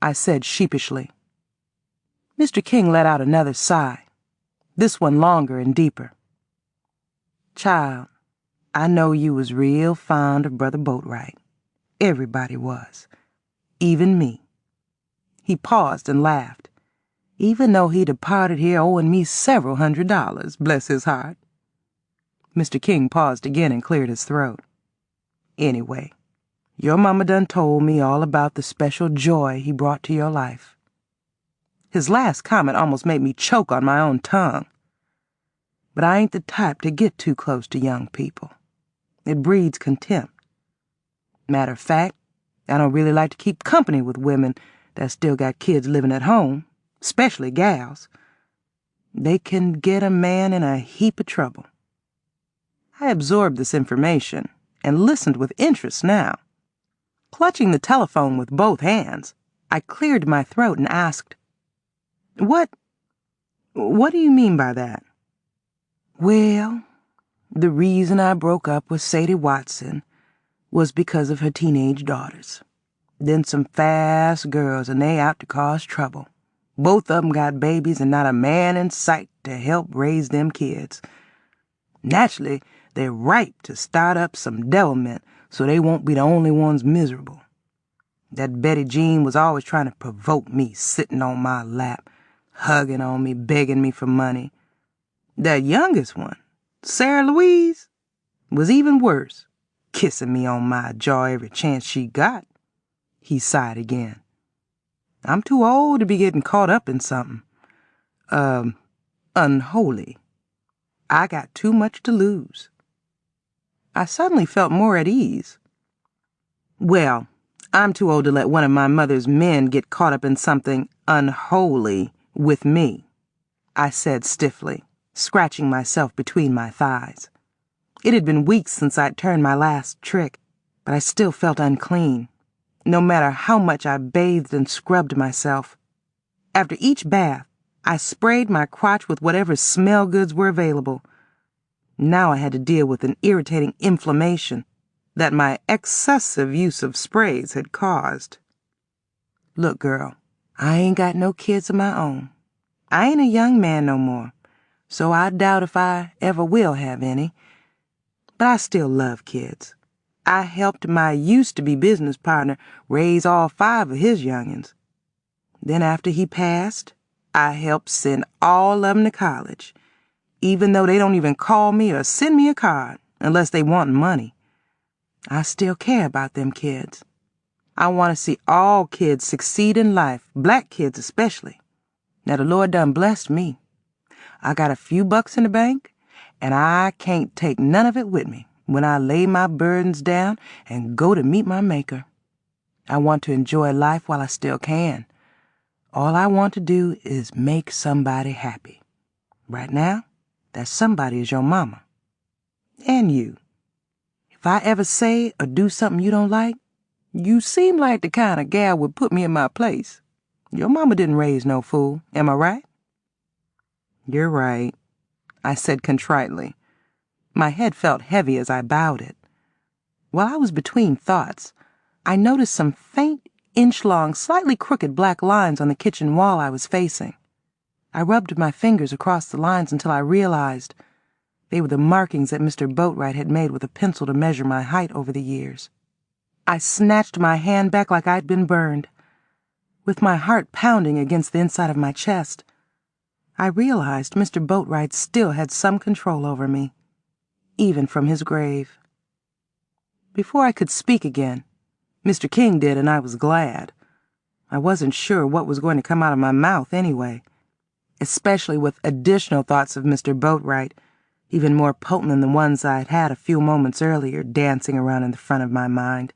Speaker 2: I said sheepishly. Mr. King let out another sigh, this one longer and deeper. "Child, I know you was real fond of Brother Boatwright. Everybody was. Even me." He paused and laughed, "Even though he departed here owing me several $100s, bless his heart." Mr. King paused again and cleared his throat. "Anyway, your mama done told me all about the special joy he brought to your life." His last comment almost made me choke on my own tongue. But I ain't the type to get too close to young people. It breeds contempt. Matter of fact, I don't really like to keep company with women that still got kids living at home, especially gals. They can get a man in a heap of trouble. I absorbed this information and listened with interest now. Clutching the telephone with both hands, I cleared my throat and asked, What do you mean by that?" "Well, the reason I broke up with Sadie Watson was because of her teenage daughters. Then some fast girls, and they out to cause trouble. Both of 'em got babies and not a man in sight to help raise them kids. Naturally, they're ripe to start up some devilment so they won't be the only ones miserable. That Betty Jean was always trying to provoke me, sitting on my lap, hugging on me, begging me for money. That youngest one, Sarah Louise, was even worse, kissing me on my jaw every chance she got." He sighed again. "I'm too old to be getting caught up in something unholy. I got too much to lose." I suddenly felt more at ease. "Well, I'm too old to let one of my mother's men get caught up in something unholy with me," I said stiffly, scratching myself between my thighs. It had been weeks since I'd turned my last trick, but I still felt unclean, no matter how much I bathed and scrubbed myself. After each bath, I sprayed my crotch with whatever smell goods were available. Now I had to deal with an irritating inflammation that my excessive use of sprays had caused. Look, girl, I ain't got no kids of my own. I ain't a young man no more, so I doubt if I ever will have any. But I still love kids. I helped my used-to-be business partner raise all 5 of his youngins. Then after he passed, I helped send all of them to college, even though they don't even call me or send me a card unless they want money. I still care about them kids. I want to see all kids succeed in life, black kids especially. Now the Lord done blessed me. I got a few bucks in the bank, and I can't take none of it with me when I lay my burdens down and go to meet my Maker. I want to enjoy life while I still can. All I want to do is make somebody happy. Right now, that somebody is your mama. And you. If I ever say or do something you don't like, you seem like the kind of gal would put me in my place. Your mama didn't raise no fool, am I right? You're right, I said contritely. My head felt heavy as I bowed it. While I was between thoughts, I noticed some faint, inch-long, slightly crooked black lines on the kitchen wall I was facing. I rubbed my fingers across the lines until I realized they were the markings that Mr. Boatwright had made with a pencil to measure my height over the years. I snatched my hand back like I'd been burned. With my heart pounding against the inside of my chest, I realized Mr. Boatwright still had some control over me, even from his grave. Before I could speak again, Mr. King did, and I was glad. I wasn't sure what was going to come out of my mouth anyway, especially with additional thoughts of Mr. Boatwright, even more potent than the ones I'd had a few moments earlier dancing around in the front of my mind.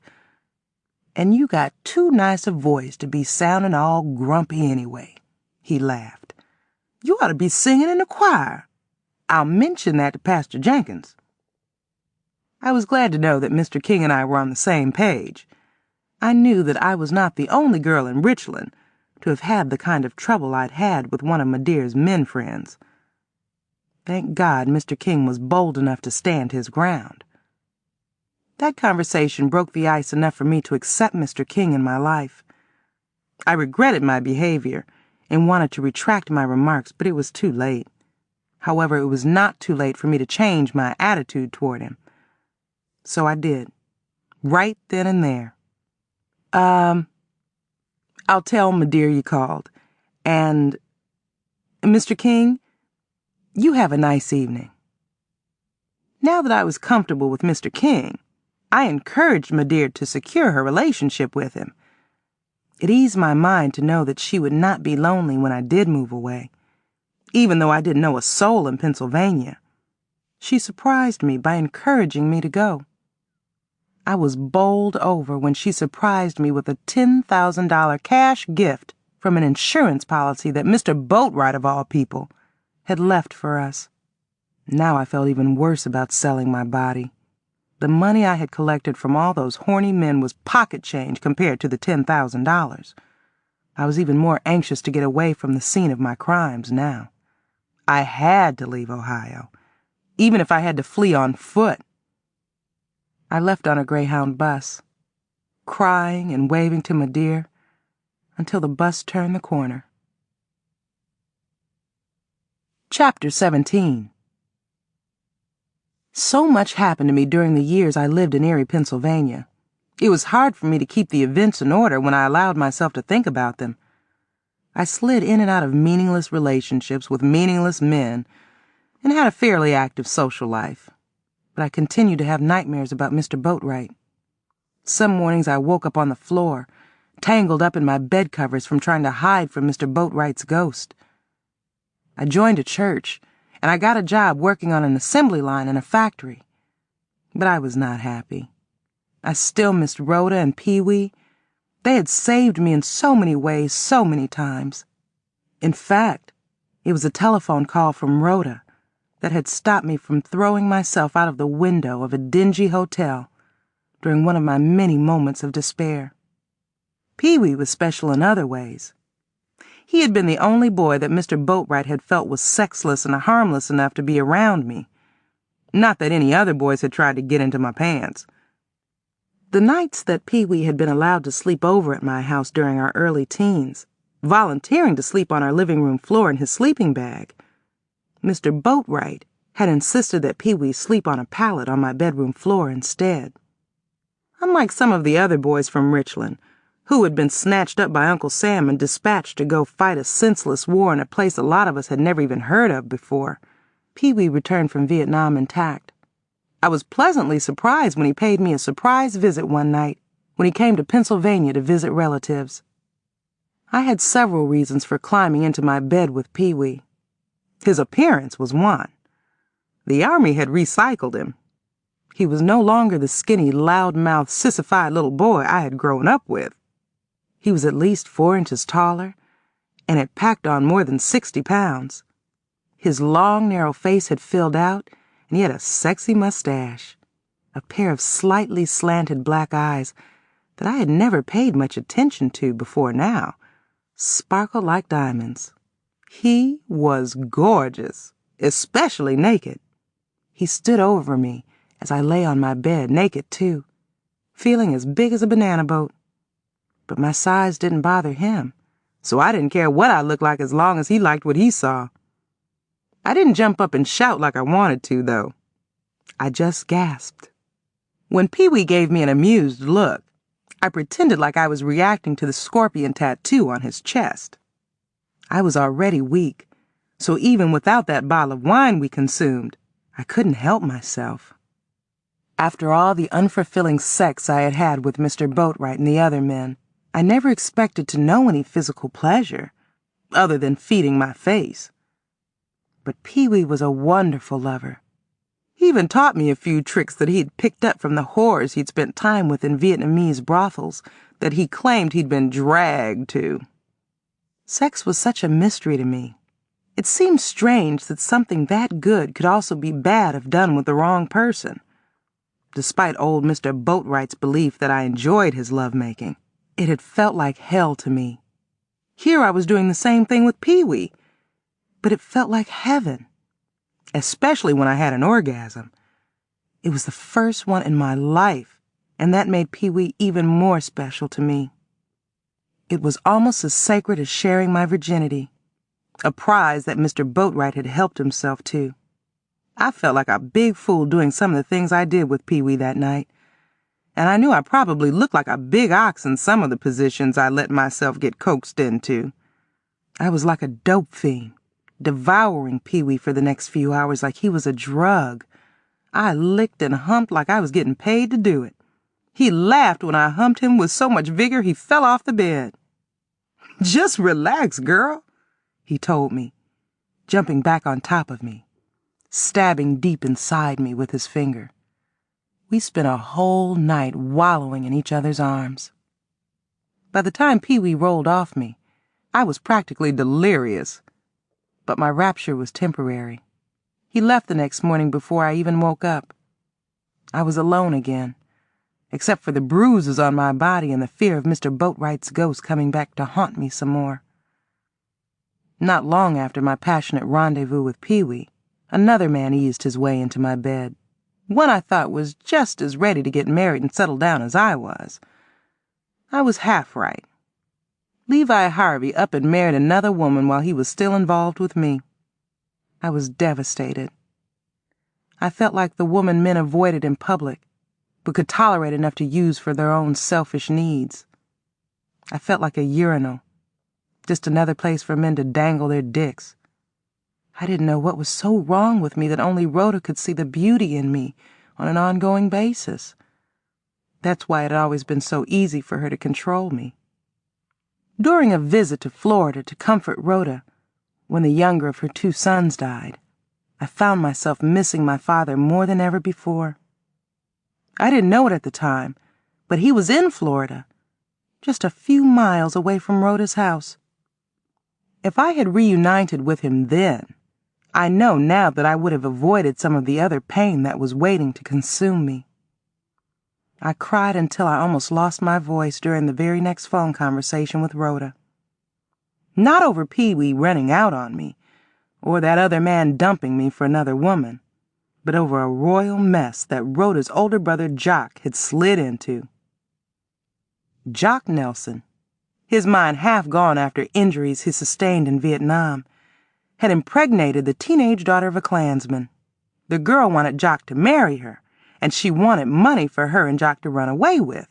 Speaker 2: And you got too nice a voice to be sounding all grumpy anyway, he laughed. You ought to be singing in the choir. I'll mention that to Pastor Jenkins. I was glad to know that Mr. King and I were on the same page. I knew that I was not the only girl in Richland to have had the kind of trouble I'd had with one of my dear's men friends. Thank God Mr. King was bold enough to stand his ground. That conversation broke the ice enough for me to accept Mr. King in my life. I regretted my behavior and wanted to retract my remarks, but it was too late. However, it was not too late for me to change my attitude toward him. So I did, right then and there. I'll tell my dear you called. And, Mr. King, you have a nice evening. Now that I was comfortable with Mr. King, I encouraged my dear to secure her relationship with him. It eased my mind to know that she would not be lonely when I did move away, even though I didn't know a soul in Pennsylvania. She surprised me by encouraging me to go. I was bowled over when she surprised me with a $10,000 cash gift from an insurance policy that Mr. Boatwright, of all people, had left for us. Now I felt even worse about selling my body. The money I had collected from all those horny men was pocket change compared to the $10,000. I was even more anxious to get away from the scene of my crimes now. I had to leave Ohio, even if I had to flee on foot. I left on a Greyhound bus, crying and waving to my dear until the bus turned the corner. Chapter 17. So much happened to me during the years I lived in Erie, Pennsylvania. It was hard for me to keep the events in order when I allowed myself to think about them. I slid in and out of meaningless relationships with meaningless men and had a fairly active social life. But I continued to have nightmares about Mr. Boatwright. Some mornings I woke up on the floor, tangled up in my bed covers from trying to hide from Mr. Boatwright's ghost. I joined a church, and I got a job working on an assembly line in a factory. But I was not happy. I still missed Rhoda and Pee-wee. They had saved me in so many ways, so many times. In fact, it was a telephone call from Rhoda that had stopped me from throwing myself out of the window of a dingy hotel during one of my many moments of despair. Pee-wee was special in other ways. He had been the only boy that Mr. Boatwright had felt was sexless and harmless enough to be around me. Not that any other boys had tried to get into my pants. The nights that Pee-wee had been allowed to sleep over at my house during our early teens, volunteering to sleep on our living room floor in his sleeping bag, Mr. Boatwright had insisted that Pee-wee sleep on a pallet on my bedroom floor instead. Unlike some of the other boys from Richland, who had been snatched up by Uncle Sam and dispatched to go fight a senseless war in a place a lot of us had never even heard of before, Pee-wee returned from Vietnam intact. I was pleasantly surprised when he paid me a surprise visit one night when he came to Pennsylvania to visit relatives. I had several reasons for climbing into my bed with Pee-wee. His appearance was one. The Army had recycled him. He was no longer the skinny, loud-mouthed, sissified little boy I had grown up with. He was at least 4 inches taller and had packed on more than 60 pounds. His long, narrow face had filled out, and he had a sexy mustache, a pair of slightly slanted black eyes that I had never paid much attention to before now, sparkled like diamonds. He was gorgeous, especially naked. He stood over me as I lay on my bed, naked too, feeling as big as a banana boat. But my size didn't bother him, so I didn't care what I looked like as long as he liked what he saw. I didn't jump up and shout like I wanted to, though. I just gasped. When Pee-wee gave me an amused look, I pretended like I was reacting to the scorpion tattoo on his chest. I was already weak, so even without that bottle of wine we consumed, I couldn't help myself. After all the unfulfilling sex I had had with Mr. Boatwright and the other men, I never expected to know any physical pleasure, other than feeding my face. But Pee-wee was a wonderful lover. He even taught me a few tricks that he'd picked up from the whores he'd spent time with in Vietnamese brothels that he claimed he'd been dragged to. Sex was such a mystery to me. It seemed strange that something that good could also be bad if done with the wrong person. Despite old Mr. Boatwright's belief that I enjoyed his lovemaking, it had felt like hell to me. Here I was doing the same thing with Pee-wee, but it felt like heaven, especially when I had an orgasm. It was the first one in my life, and that made Pee-wee even more special to me. It was almost as sacred as sharing my virginity, a prize that Mr. Boatwright had helped himself to. I felt like a big fool doing some of the things I did with Pee-wee that night, and I knew I probably looked like a big ox in some of the positions I let myself get coaxed into. I was like a dope fiend, devouring Pee-wee for the next few hours like he was a drug. I licked and humped like I was getting paid to do it. He laughed when I humped him with so much vigor he fell off the bed. "Just relax, girl," he told me, jumping back on top of me, stabbing deep inside me with his finger. We spent a whole night wallowing in each other's arms. By the time Pee-wee rolled off me, I was practically delirious. But my rapture was temporary. He left the next morning before I even woke up. I was alone again, except for the bruises on my body and the fear of Mr. Boatwright's ghost coming back to haunt me some more. Not long after my passionate rendezvous with Pee-wee, another man eased his way into my bed, one I thought was just as ready to get married and settle down as I was. I was half right. Levi Harvey up and married another woman while he was still involved with me. I was devastated. I felt like the woman men avoided in public, but could tolerate enough to use for their own selfish needs. I felt like a urinal, just another place for men to dangle their dicks. I didn't know what was so wrong with me that only Rhoda could see the beauty in me on an ongoing basis. That's why it had always been so easy for her to control me. During a visit to Florida to comfort Rhoda, when the younger of her 2 sons died, I found myself missing my father more than ever before. I didn't know it at the time, but he was in Florida, just a few miles away from Rhoda's house. If I had reunited with him then, I know now that I would have avoided some of the other pain that was waiting to consume me. I cried until I almost lost my voice during the very next phone conversation with Rhoda. Not over Pee-wee running out on me, or that other man dumping me for another woman, but over a royal mess that Rhoda's older brother Jock had slid into. Jock Nelson, his mind half gone after injuries he sustained in Vietnam, had impregnated the teenage daughter of a Klansman. The girl wanted Jock to marry her, and she wanted money for her and Jock to run away with.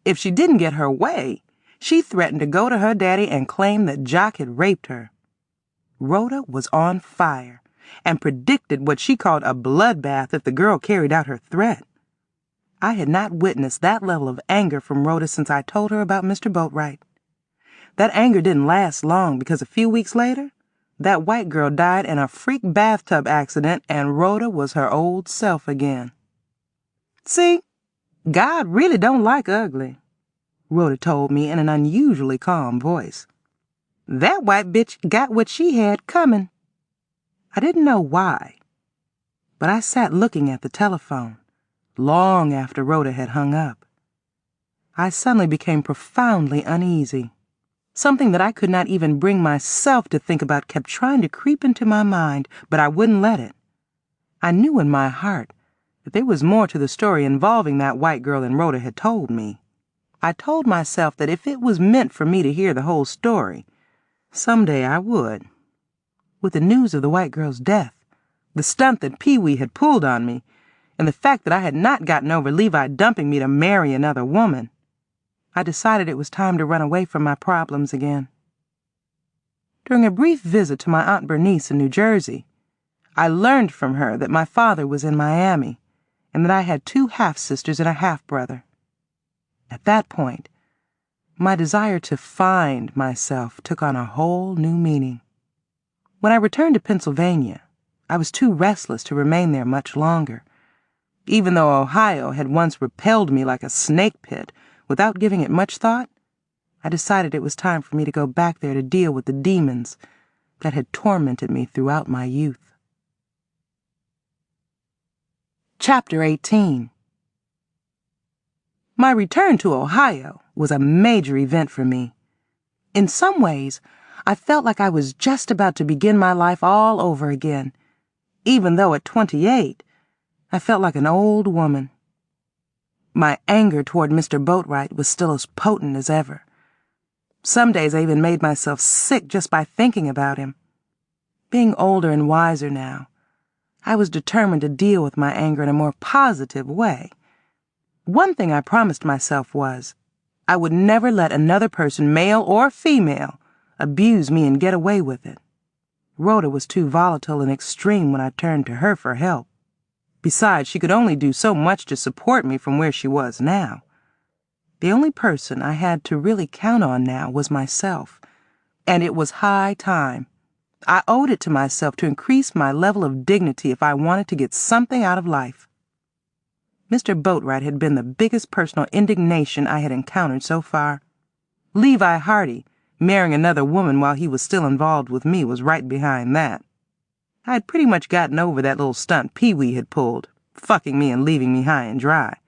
Speaker 2: If she didn't get her way, she threatened to go to her daddy and claim that Jock had raped her. Rhoda was on fire and predicted what she called a bloodbath if the girl carried out her threat. I had not witnessed that level of anger from Rhoda since I told her about Mr. Boatwright. That anger didn't last long because a few weeks later, that white girl died in a freak bathtub accident and Rhoda was her old self again. See, God really don't like ugly, Rhoda told me in an unusually calm voice. That white bitch got what she had coming. I didn't know why, but I sat looking at the telephone long after Rhoda had hung up. I suddenly became profoundly uneasy. Something that I could not even bring myself to think about kept trying to creep into my mind, but I wouldn't let it. I knew in my heart that there was more to the story involving that white girl than Rhoda had told me. I told myself that if it was meant for me to hear the whole story, someday I would. With the news of the white girl's death, the stunt that Pee-wee had pulled on me, and the fact that I had not gotten over Levi dumping me to marry another woman, I decided it was time to run away from my problems again. During a brief visit to my Aunt Bernice in New Jersey, I learned from her that my father was in Miami and that I had 2 half-sisters and a half-brother. At that point, my desire to find myself took on a whole new meaning. When I returned to Pennsylvania, I was too restless to remain there much longer. Even though Ohio had once repelled me like a snake pit, without giving it much thought, I decided it was time for me to go back there to deal with the demons that had tormented me throughout my youth. Chapter 18. My return to Ohio was a major event for me. In some ways, I felt like I was just about to begin my life all over again, even though at 28, I felt like an old woman. My anger toward Mr. Boatwright was still as potent as ever. Some days I even made myself sick just by thinking about him. Being older and wiser now, I was determined to deal with my anger in a more positive way. One thing I promised myself was, I would never let another person, male or female, abuse me and get away with it. Rhoda was too volatile and extreme when I turned to her for help. Besides, she could only do so much to support me from where she was now. The only person I had to really count on now was myself, and it was high time. I owed it to myself to increase my level of dignity if I wanted to get something out of life. Mr. Boatwright had been the biggest personal indignation I had encountered so far. Levi Hardy, marrying another woman while he was still involved with me, was right behind that. I had pretty much gotten over that little stunt Pee-wee had pulled, fucking me and leaving me high and dry,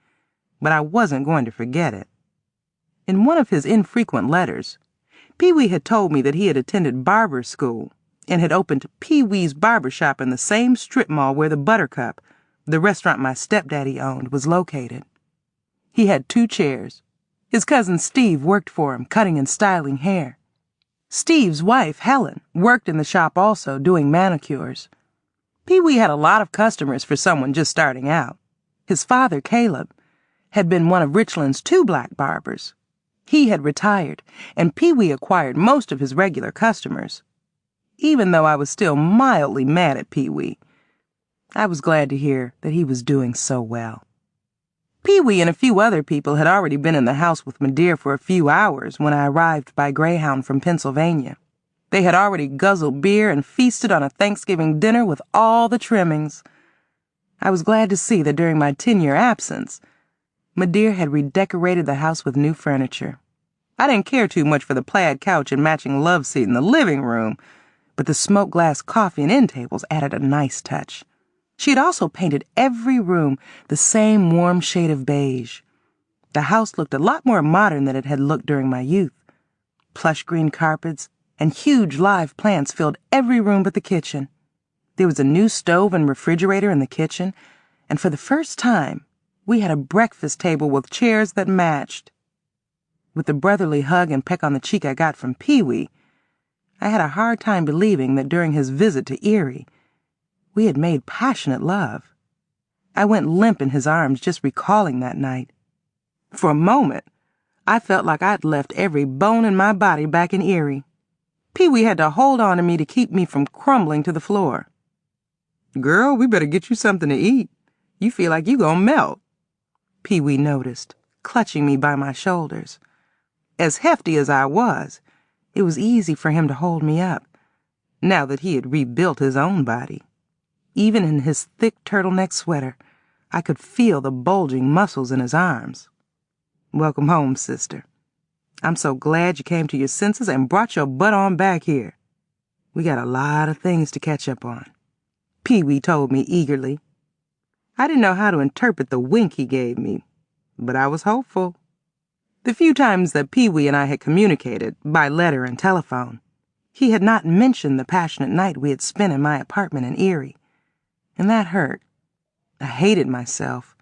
Speaker 2: but I wasn't going to forget it. In one of his infrequent letters, Pee-wee had told me that he had attended barber school and had opened Pee-wee's barber shop in the same strip mall where the Buttercup, the restaurant my stepdaddy owned, was located. He had 2 chairs. His cousin Steve worked for him, cutting and styling hair. Steve's wife, Helen, worked in the shop also, doing manicures. Pee-wee had a lot of customers for someone just starting out. His father, Caleb, had been one of Richland's 2 black barbers. He had retired, and Pee-wee acquired most of his regular customers. Even though I was still mildly mad at Pee-wee, I was glad to hear that he was doing so well. Pee-wee and a few other people had already been in the house with Madeir for a few hours when I arrived by Greyhound from Pennsylvania. They had already guzzled beer and feasted on a Thanksgiving dinner with all the trimmings. I was glad to see that during my 10-year absence, Madeir had redecorated the house with new furniture. I didn't care too much for the plaid couch and matching love seat in the living room, but the smoked glass coffee and end tables added a nice touch. She had also painted every room the same warm shade of beige. The house looked a lot more modern than it had looked during my youth. Plush green carpets and huge live plants filled every room but the kitchen. There was a new stove and refrigerator in the kitchen, and for the first time, we had a breakfast table with chairs that matched. With the brotherly hug and peck on the cheek I got from Pee-wee, I had a hard time believing that during his visit to Erie, we had made passionate love. I went limp in his arms just recalling that night. For a moment, I felt like I'd left every bone in my body back in Erie. Pee-wee had to hold on to me to keep me from crumbling to the floor. "Girl, we better get you something to eat. You feel like you gonna melt," Pee-wee noticed, clutching me by my shoulders. As hefty as I was, it was easy for him to hold me up, now that he had rebuilt his own body. Even in his thick turtleneck sweater, I could feel the bulging muscles in his arms. "Welcome home, sister. I'm so glad you came to your senses and brought your butt on back here. We got a lot of things to catch up on," Pee-wee told me eagerly. I didn't know how to interpret the wink he gave me, but I was hopeful. The few times that Pee-wee and I had communicated, by letter and telephone, he had not mentioned the passionate night we had spent in my apartment in Erie, and that hurt. I hated myself.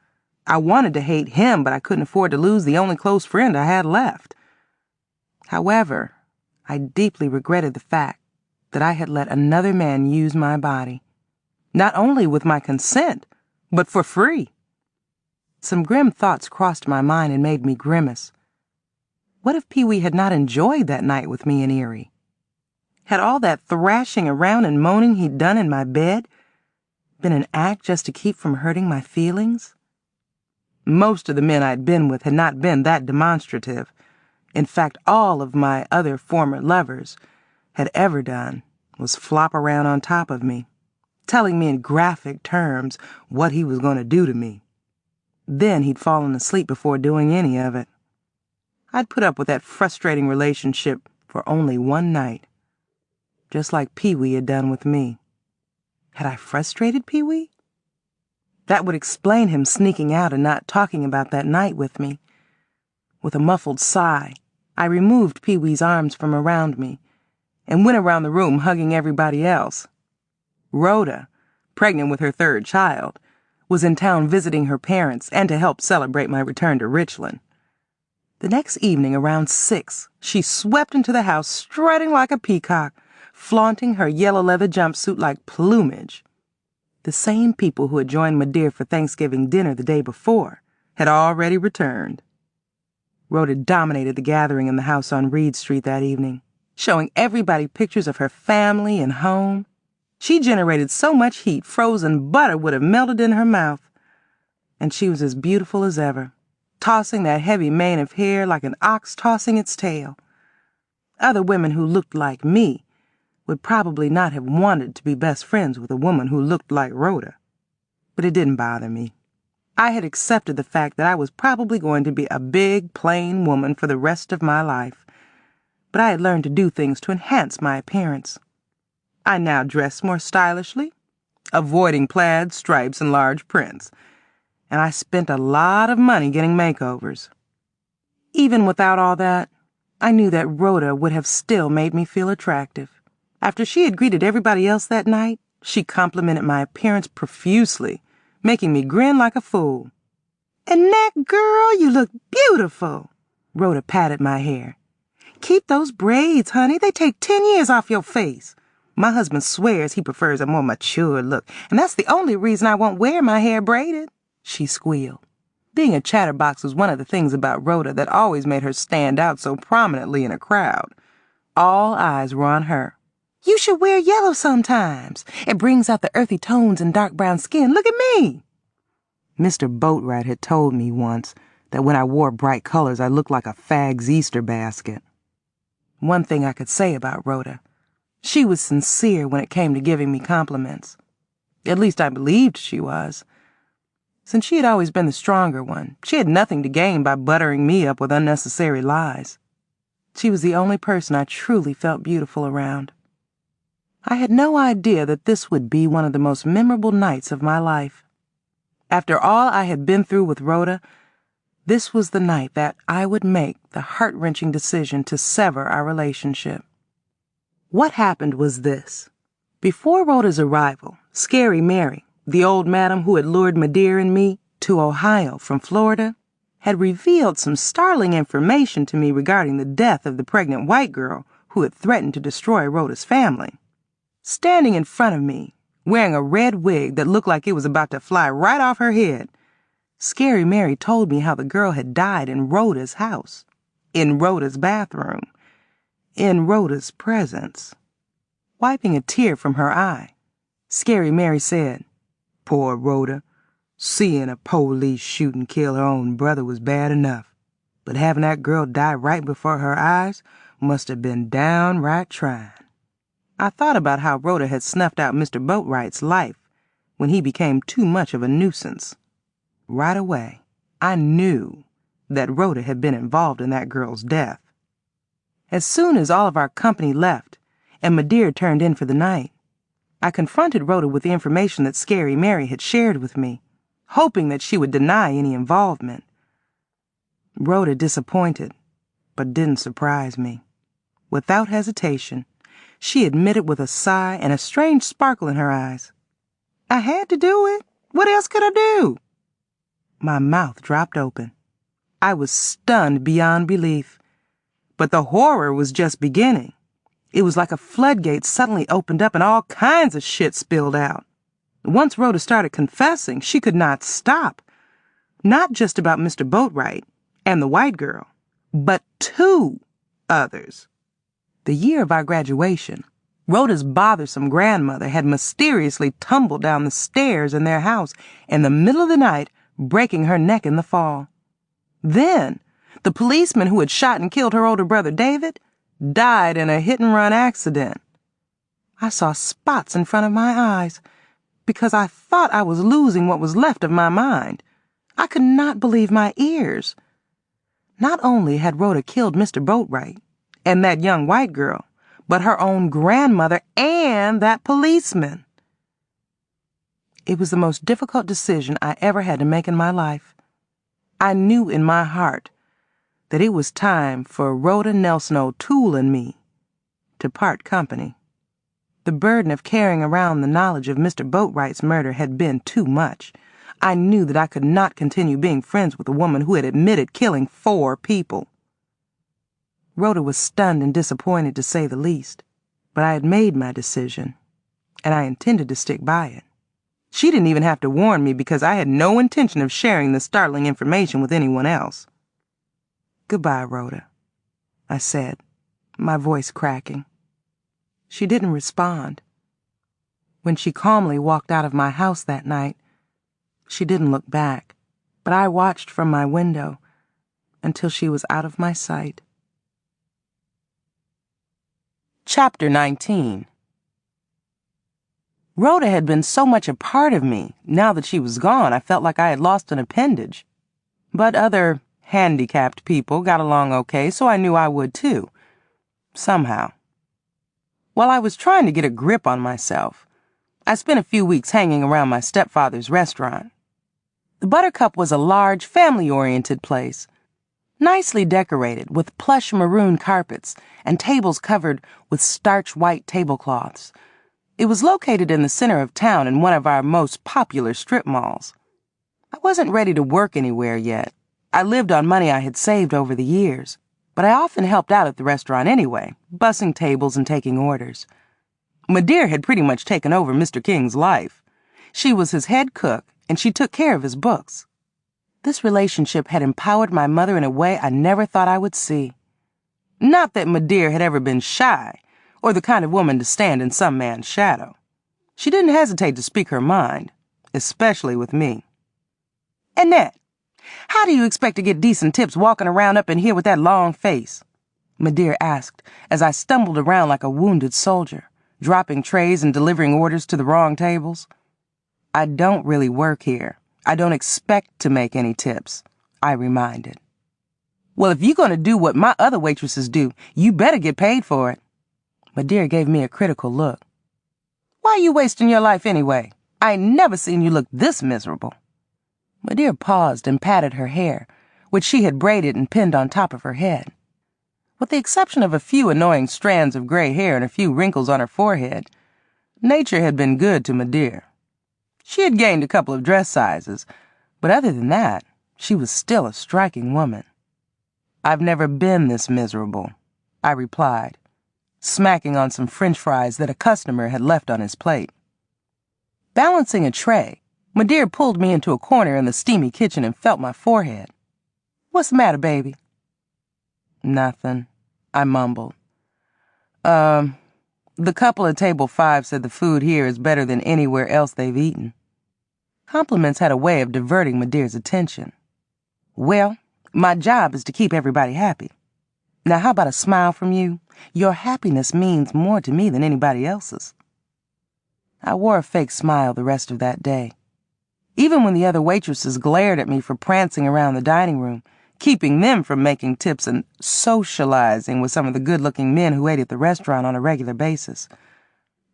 Speaker 2: I wanted to hate him, but I couldn't afford to lose the only close friend I had left. However, I deeply regretted the fact that I had let another man use my body, not only with my consent, but for free. Some grim thoughts crossed my mind and made me grimace. What if Pee-wee had not enjoyed that night with me in Erie? Had all that thrashing around and moaning he'd done in my bed been an act just to keep from hurting my feelings? Most of the men I'd been with had not been that demonstrative. In fact, all of my other former lovers had ever done was flop around on top of me, telling me in graphic terms what he was going to do to me. Then he'd fallen asleep before doing any of it. I'd put up with that frustrating relationship for only one night, just like Pee-wee had done with me. Had I frustrated Pee-wee? That would explain him sneaking out and not talking about that night with me. With a muffled sigh, I removed Pee-wee's arms from around me and went around the room hugging everybody else. Rhoda, pregnant with her third child, was in town visiting her parents and to help celebrate my return to Richland. The next evening around 6, she swept into the house strutting like a peacock, flaunting her yellow leather jumpsuit like plumage. The same people who had joined Madeir for Thanksgiving dinner the day before had already returned. Rhoda dominated the gathering in the house on Reed Street that evening, showing everybody pictures of her family and home. She generated so much heat frozen butter would have melted in her mouth. And she was as beautiful as ever, tossing that heavy mane of hair like an ox tossing its tail. Other women who looked like me would probably not have wanted to be best friends with a woman who looked like Rhoda. But it didn't bother me. I had accepted the fact that I was probably going to be a big, plain woman for the rest of my life. But I had learned to do things to enhance my appearance. I now dressed more stylishly, avoiding plaid, stripes, and large prints, and I spent a lot of money getting makeovers. Even without all that, I knew that Rhoda would have still made me feel attractive. After she had greeted everybody else that night, she complimented my appearance profusely, making me grin like a fool. "Annette, girl, you look beautiful." Rhoda patted my hair. "Keep those braids, honey. They take 10 years off your face. My husband swears he prefers a more mature look, and that's the only reason I won't wear my hair braided," she squealed. Being a chatterbox was one of the things about Rhoda that always made her stand out so prominently in a crowd. All eyes were on her. "You should wear yellow sometimes. It brings out the earthy tones in dark brown skin. Look at me." Mr. Boatwright had told me once that when I wore bright colors I looked like a fag's Easter basket. One thing I could say about Rhoda: she was sincere when it came to giving me compliments. At least I believed she was. Since she had always been the stronger one, she had nothing to gain by buttering me up with unnecessary lies. She was the only person I truly felt beautiful around. I had no idea that this would be one of the most memorable nights of my life. After all I had been through with Rhoda, this was the night that I would make the heart-wrenching decision to sever our relationship. What happened was this. Before Rhoda's arrival, Scary Mary, the old madam who had lured Madeir and me to Ohio from Florida, had revealed some startling information to me regarding the death of the pregnant white girl who had threatened to destroy Rhoda's family. Standing in front of me, wearing a red wig that looked like it was about to fly right off her head, Scary Mary told me how the girl had died in Rhoda's house, in Rhoda's bathroom, in Rhoda's presence. Wiping a tear from her eye, Scary Mary said, "Poor Rhoda. Seeing a police shoot and kill her own brother was bad enough, but having that girl die right before her eyes must have been downright trying." I thought about how Rhoda had snuffed out Mr. Boatwright's life when he became too much of a nuisance. Right away, I knew that Rhoda had been involved in that girl's death. As soon as all of our company left and Madeir turned in for the night, I confronted Rhoda with the information that Scary Mary had shared with me, hoping that she would deny any involvement. Rhoda disappointed, but didn't surprise me. Without hesitation, she admitted with a sigh and a strange sparkle in her eyes, "I had to do it. What else could I do?" My mouth dropped open. I was stunned beyond belief. But the horror was just beginning. It was like a floodgate suddenly opened up and all kinds of shit spilled out. Once Rhoda started confessing, she could not stop. Not just about Mr. Boatwright and the white girl, but 2 others. The year of our graduation, Rhoda's bothersome grandmother had mysteriously tumbled down the stairs in their house in the middle of the night, breaking her neck in the fall. Then, the policeman who had shot and killed her older brother David died in a hit-and-run accident. I saw spots in front of my eyes because I thought I was losing what was left of my mind. I could not believe my ears. Not only had Rhoda killed Mr. Boatwright and that young white girl, but her own grandmother and that policeman. It was the most difficult decision I ever had to make in my life. I knew in my heart that it was time for Rhoda Nelson O'Toole and me to part company. The burden of carrying around the knowledge of Mr. Boatwright's murder had been too much. I knew that I could not continue being friends with a woman who had admitted killing 4 people. Rhoda was stunned and disappointed, to say the least, but I had made my decision, and I intended to stick by it. She didn't even have to warn me because I had no intention of sharing the startling information with anyone else. "Goodbye, Rhoda," I said, my voice cracking. She didn't respond. When she calmly walked out of my house that night, she didn't look back, but I watched from my window until she was out of my sight. Chapter 19. Rhoda had been so much a part of me. Now that she was gone, I felt like I had lost an appendage. But other handicapped people got along okay, so I knew I would too. Somehow. While I was trying to get a grip on myself, I spent a few weeks hanging around my stepfather's restaurant. The Buttercup was a large, family-oriented place, nicely decorated with plush maroon carpets and tables covered with starch white tablecloths. It was located in the center of town in one of our most popular strip malls. I wasn't ready to work anywhere yet. I lived on money I had saved over the years, but I often helped out at the restaurant anyway, bussing tables and taking orders. Madeir had pretty much taken over Mr. King's life. She was his head cook, and she took care of his books. This relationship had empowered my mother in a way I never thought I would see. Not that Madeir had ever been shy, or the kind of woman to stand in some man's shadow. She didn't hesitate to speak her mind, especially with me. "Annette, how do you expect to get decent tips walking around up in here with that long face?" Madeir asked as I stumbled around like a wounded soldier, dropping trays and delivering orders to the wrong tables. "I don't really work here. I don't expect to make any tips," I reminded. "Well, if you're going to do what my other waitresses do, you better get paid for it." Madeir gave me a critical look. "Why are you wasting your life anyway? I ain't never seen you look this miserable." Madeir paused and patted her hair, which she had braided and pinned on top of her head. With the exception of a few annoying strands of gray hair and a few wrinkles on her forehead, nature had been good to my dear. She had gained a couple of dress sizes, but other than that, she was still a striking woman. "I've never been this miserable," I replied, smacking on some French fries that a customer had left on his plate. Balancing a tray, my dear pulled me into a corner in the steamy kitchen and felt my forehead. "What's the matter, baby?" "Nothing," I mumbled. The couple at table 5 said the food here is better than anywhere else they've eaten." Compliments had a way of diverting my dear's attention. "Well, my job is to keep everybody happy. Now how about a smile from you? Your happiness means more to me than anybody else's." I wore a fake smile the rest of that day. Even when the other waitresses glared at me for prancing around the dining room, keeping them from making tips and socializing with some of the good-looking men who ate at the restaurant on a regular basis.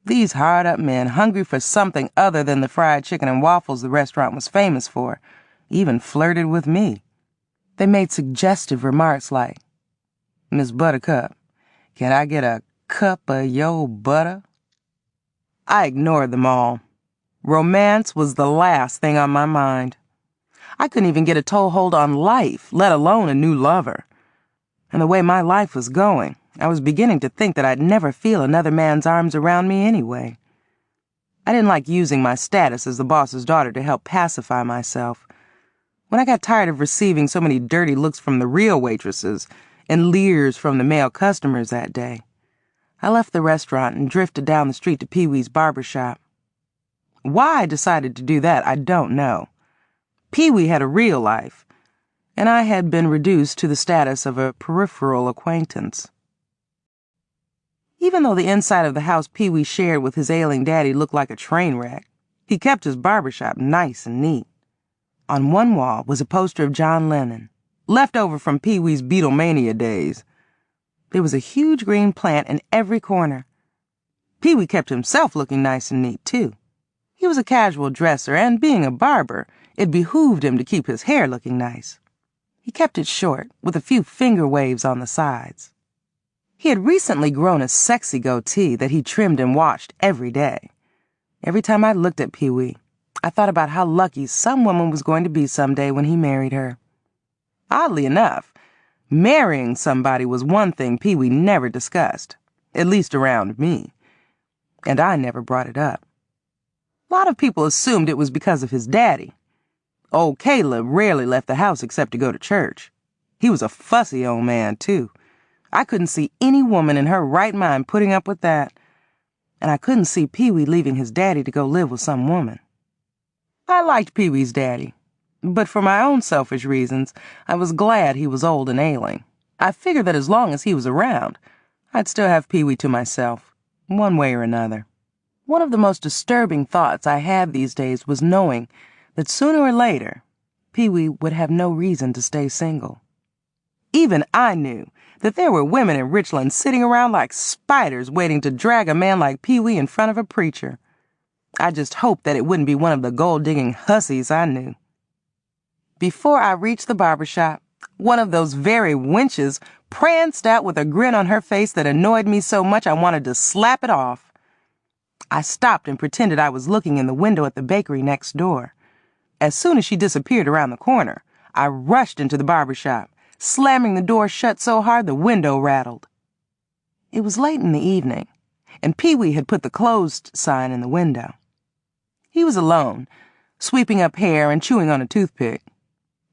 Speaker 2: These hard-up men, hungry for something other than the fried chicken and waffles the restaurant was famous for, even flirted with me. They made suggestive remarks like, "Miss Buttercup, can I get a cup of your butter?" I ignored them all. Romance was the last thing on my mind. I couldn't even get a toehold on life, let alone a new lover. And the way my life was going, I was beginning to think that I'd never feel another man's arms around me anyway. I didn't like using my status as the boss's daughter to help pacify myself. When I got tired of receiving so many dirty looks from the real waitresses and leers from the male customers that day, I left the restaurant and drifted down the street to Pee-wee's barber shop. Why I decided to do that, I don't know. Pee-wee had a real life, and I had been reduced to the status of a peripheral acquaintance. Even though the inside of the house Pee-wee shared with his ailing daddy looked like a train wreck, he kept his barbershop nice and neat. On one wall was a poster of John Lennon, left over from Pee-wee's Beatlemania days. There was a huge green plant in every corner. Pee-wee kept himself looking nice and neat, too. He was a casual dresser, and being a barber, it behooved him to keep his hair looking nice. He kept it short, with a few finger waves on the sides. He had recently grown a sexy goatee that he trimmed and washed every day. Every time I looked at Pee-wee, I thought about how lucky some woman was going to be someday when he married her. Oddly enough, marrying somebody was one thing Pee-wee never discussed, at least around me, and I never brought it up. A lot of people assumed it was because of his daddy. Old Caleb rarely left the house except to go to church. He was a fussy old man, too. I couldn't see any woman in her right mind putting up with that, and I couldn't see Pee-wee leaving his daddy to go live with some woman. I liked Pee-wee's daddy, but for my own selfish reasons, I was glad he was old and ailing. I figured that as long as he was around, I'd still have Pee-wee to myself, one way or another. One of the most disturbing thoughts I had these days was knowing that sooner or later, Pee-wee would have no reason to stay single. Even I knew that there were women in Richland sitting around like spiders waiting to drag a man like Pee-wee in front of a preacher. I just hoped that it wouldn't be one of the gold-digging hussies I knew. Before I reached the barber shop, one of those very wenches pranced out with a grin on her face that annoyed me so much I wanted to slap it off. I stopped and pretended I was looking in the window at the bakery next door. As soon as she disappeared around the corner, I rushed into the barber shop, slamming the door shut so hard the window rattled. It was late in the evening, and Pee-wee had put the closed sign in the window. He was alone, sweeping up hair and chewing on a toothpick.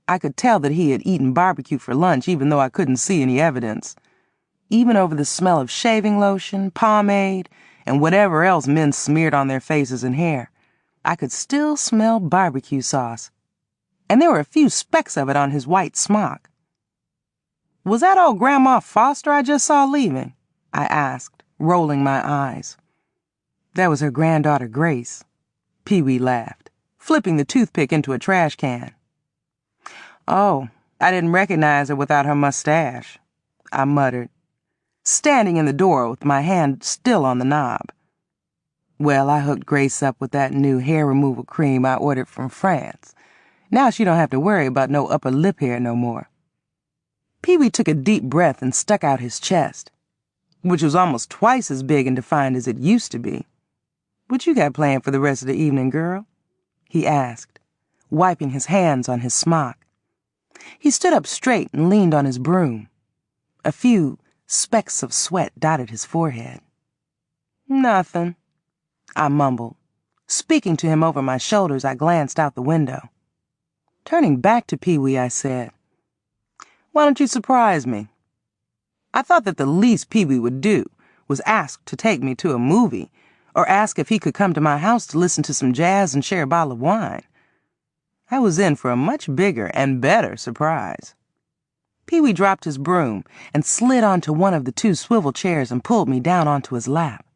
Speaker 2: I could tell that he had eaten barbecue for lunch even though I couldn't see any evidence. Even over the smell of shaving lotion, pomade, and whatever else men smeared on their faces and hair, I could still smell barbecue sauce. And there were a few specks of it on his white smock. "Was that old Grandma Foster I just saw leaving?" I asked, rolling my eyes. "That was her granddaughter Grace," Pee-wee laughed, flipping the toothpick into a trash can. "Oh, I didn't recognize her without her mustache," I muttered, standing in the door with my hand still on the knob. "Well, I hooked Grace up with that new hair removal cream I ordered from France. Now she don't have to worry about no upper lip hair no more." Pee-wee took a deep breath and stuck out his chest, which was almost twice as big and defined as it used to be. "What you got planned for the rest of the evening, girl?" he asked, wiping his hands on his smock. He stood up straight and leaned on his broom. A few specks of sweat dotted his forehead. "Nothing," I mumbled. Speaking to him over my shoulders, I glanced out the window. Turning back to Pee-wee, I said, "Why don't you surprise me?" I thought that the least Pee-wee would do was ask to take me to a movie, or ask if he could come to my house to listen to some jazz and share a bottle of wine. I was in for a much bigger and better surprise. Pee-wee dropped his broom and slid onto one of the two swivel chairs and pulled me down onto his lap.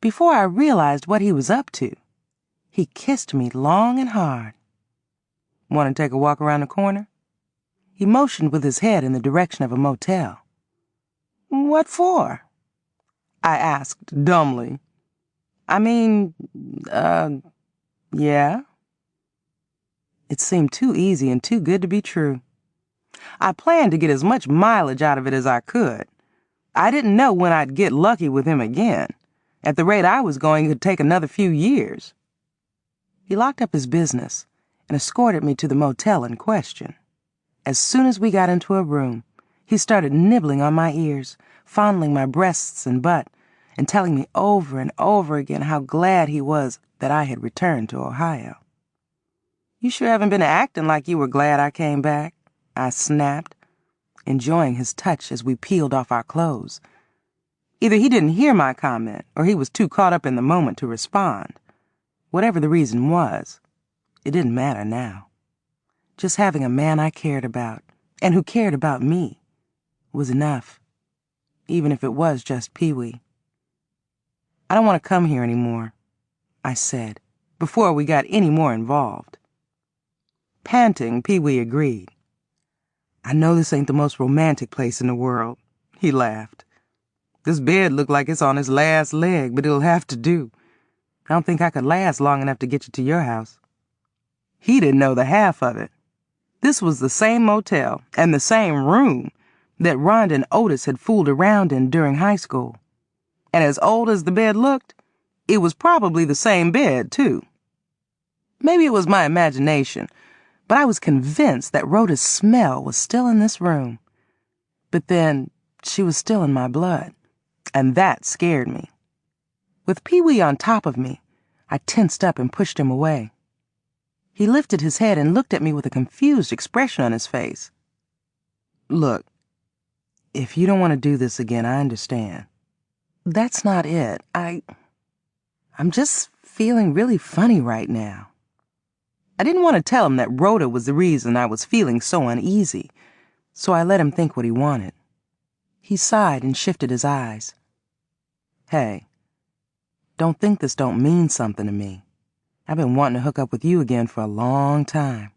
Speaker 2: Before I realized what he was up to, he kissed me long and hard. "Want to take a walk around the corner?" He motioned with his head in the direction of a motel. "What for?" I asked dumbly. "I mean, yeah." It seemed too easy and too good to be true. I planned to get as much mileage out of it as I could. I didn't know when I'd get lucky with him again. At the rate I was going, it could take another few years. He locked up his business and escorted me to the motel in question. As soon as we got into a room, he started nibbling on my ears, fondling my breasts and butt, and telling me over and over again how glad he was that I had returned to Ohio. "You sure haven't been acting like you were glad I came back," I snapped, enjoying his touch as we peeled off our clothes. Either he didn't hear my comment, or he was too caught up in the moment to respond. Whatever the reason was, it didn't matter now. Just having a man I cared about, and who cared about me, was enough, even if it was just Pee-wee. "I don't want to come here anymore," I said, before we got any more involved. Panting, Pee-wee agreed. "I know this ain't the most romantic place in the world," he laughed. "This bed looked like it's on its last leg, but it'll have to do. I don't think I could last long enough to get you to your house." He didn't know the half of it. This was the same motel and the same room that Rhonda and Otis had fooled around in during high school. And as old as the bed looked, it was probably the same bed, too. Maybe it was my imagination, but I was convinced that Rhoda's smell was still in this room. But then, she was still in my blood, and that scared me. With Pee-wee on top of me, I tensed up and pushed him away. He lifted his head and looked at me with a confused expression on his face. "Look, if you don't want to do this again, I understand. That's not it. I'm just feeling really funny right now." I didn't want to tell him that Rhoda was the reason I was feeling so uneasy, so I let him think what he wanted. He sighed and shifted his eyes. "Hey, don't think this don't mean something to me. I've been wanting to hook up with you again for a long time."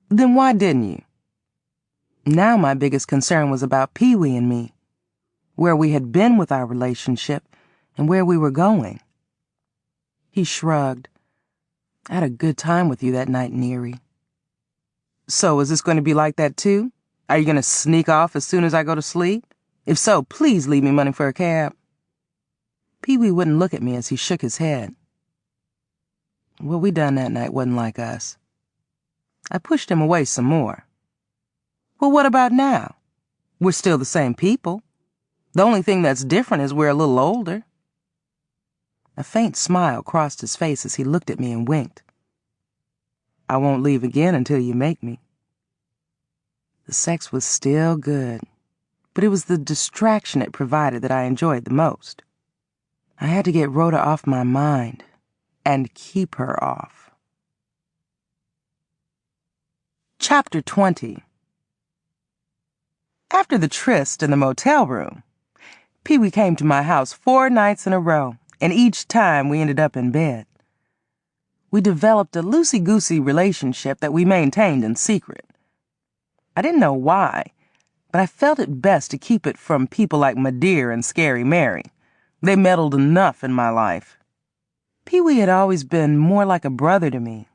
Speaker 2: "Then why didn't you?" Now my biggest concern was about Pee-wee and me, where we had been with our relationship and where we were going. He shrugged. "I had a good time with you that night in Erie." "So is this going to be like that too? Are you going to sneak off as soon as I go to sleep? If so, please leave me money for a cab." Pee-wee wouldn't look at me as he shook his head. What we done that night wasn't like us. I pushed him away some more. "Well, what about now? We're still the same people. The only thing that's different is we're a little older." A faint smile crossed his face as he looked at me and winked. "I won't leave again until you make me." The sex was still good, but it was the distraction it provided that I enjoyed the most. I had to get Rhoda off my mind and keep her off. Chapter 20. After the tryst in the motel room, Pee-wee came to my house 4 nights in a row, and each time we ended up in bed. We developed a loosey-goosey relationship that we maintained in secret. I didn't know why, but I felt it best to keep it from people like my dear and Scary Mary. They meddled enough in my life. Pee-wee had always been more like a brother to me,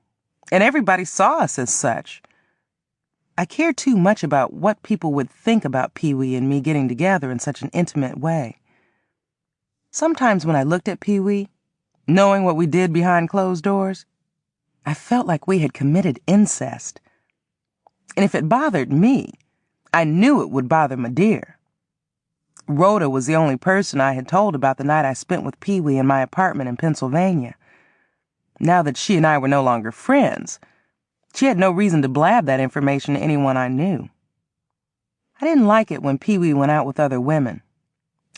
Speaker 2: and everybody saw us as such. I cared too much about what people would think about Pee-wee and me getting together in such an intimate way. Sometimes when I looked at Pee-wee, knowing what we did behind closed doors, I felt like we had committed incest. And if it bothered me, I knew it would bother my dear. Rhoda was the only person I had told about the night I spent with Pee-wee in my apartment in Pennsylvania. Now that she and I were no longer friends, she had no reason to blab that information to anyone I knew. I didn't like it when Pee-wee went out with other women,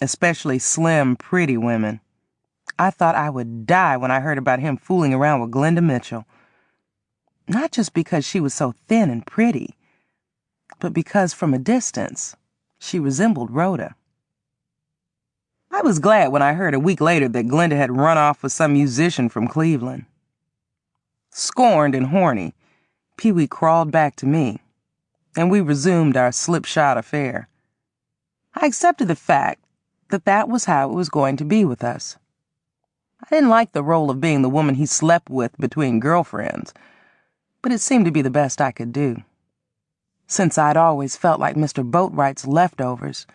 Speaker 2: especially slim, pretty women. I thought I would die when I heard about him fooling around with Glenda Mitchell. Not just because she was so thin and pretty, but because from a distance, she resembled Rhoda. I was glad when I heard a week later that Glenda had run off with some musician from Cleveland. Scorned and horny, Pee-wee crawled back to me, and we resumed our slipshod affair. I accepted the fact that that was how it was going to be with us. I didn't like the role of being the woman he slept with between girlfriends, but it seemed to be the best I could do. Since I'd always felt like Mr. Boatwright's leftovers,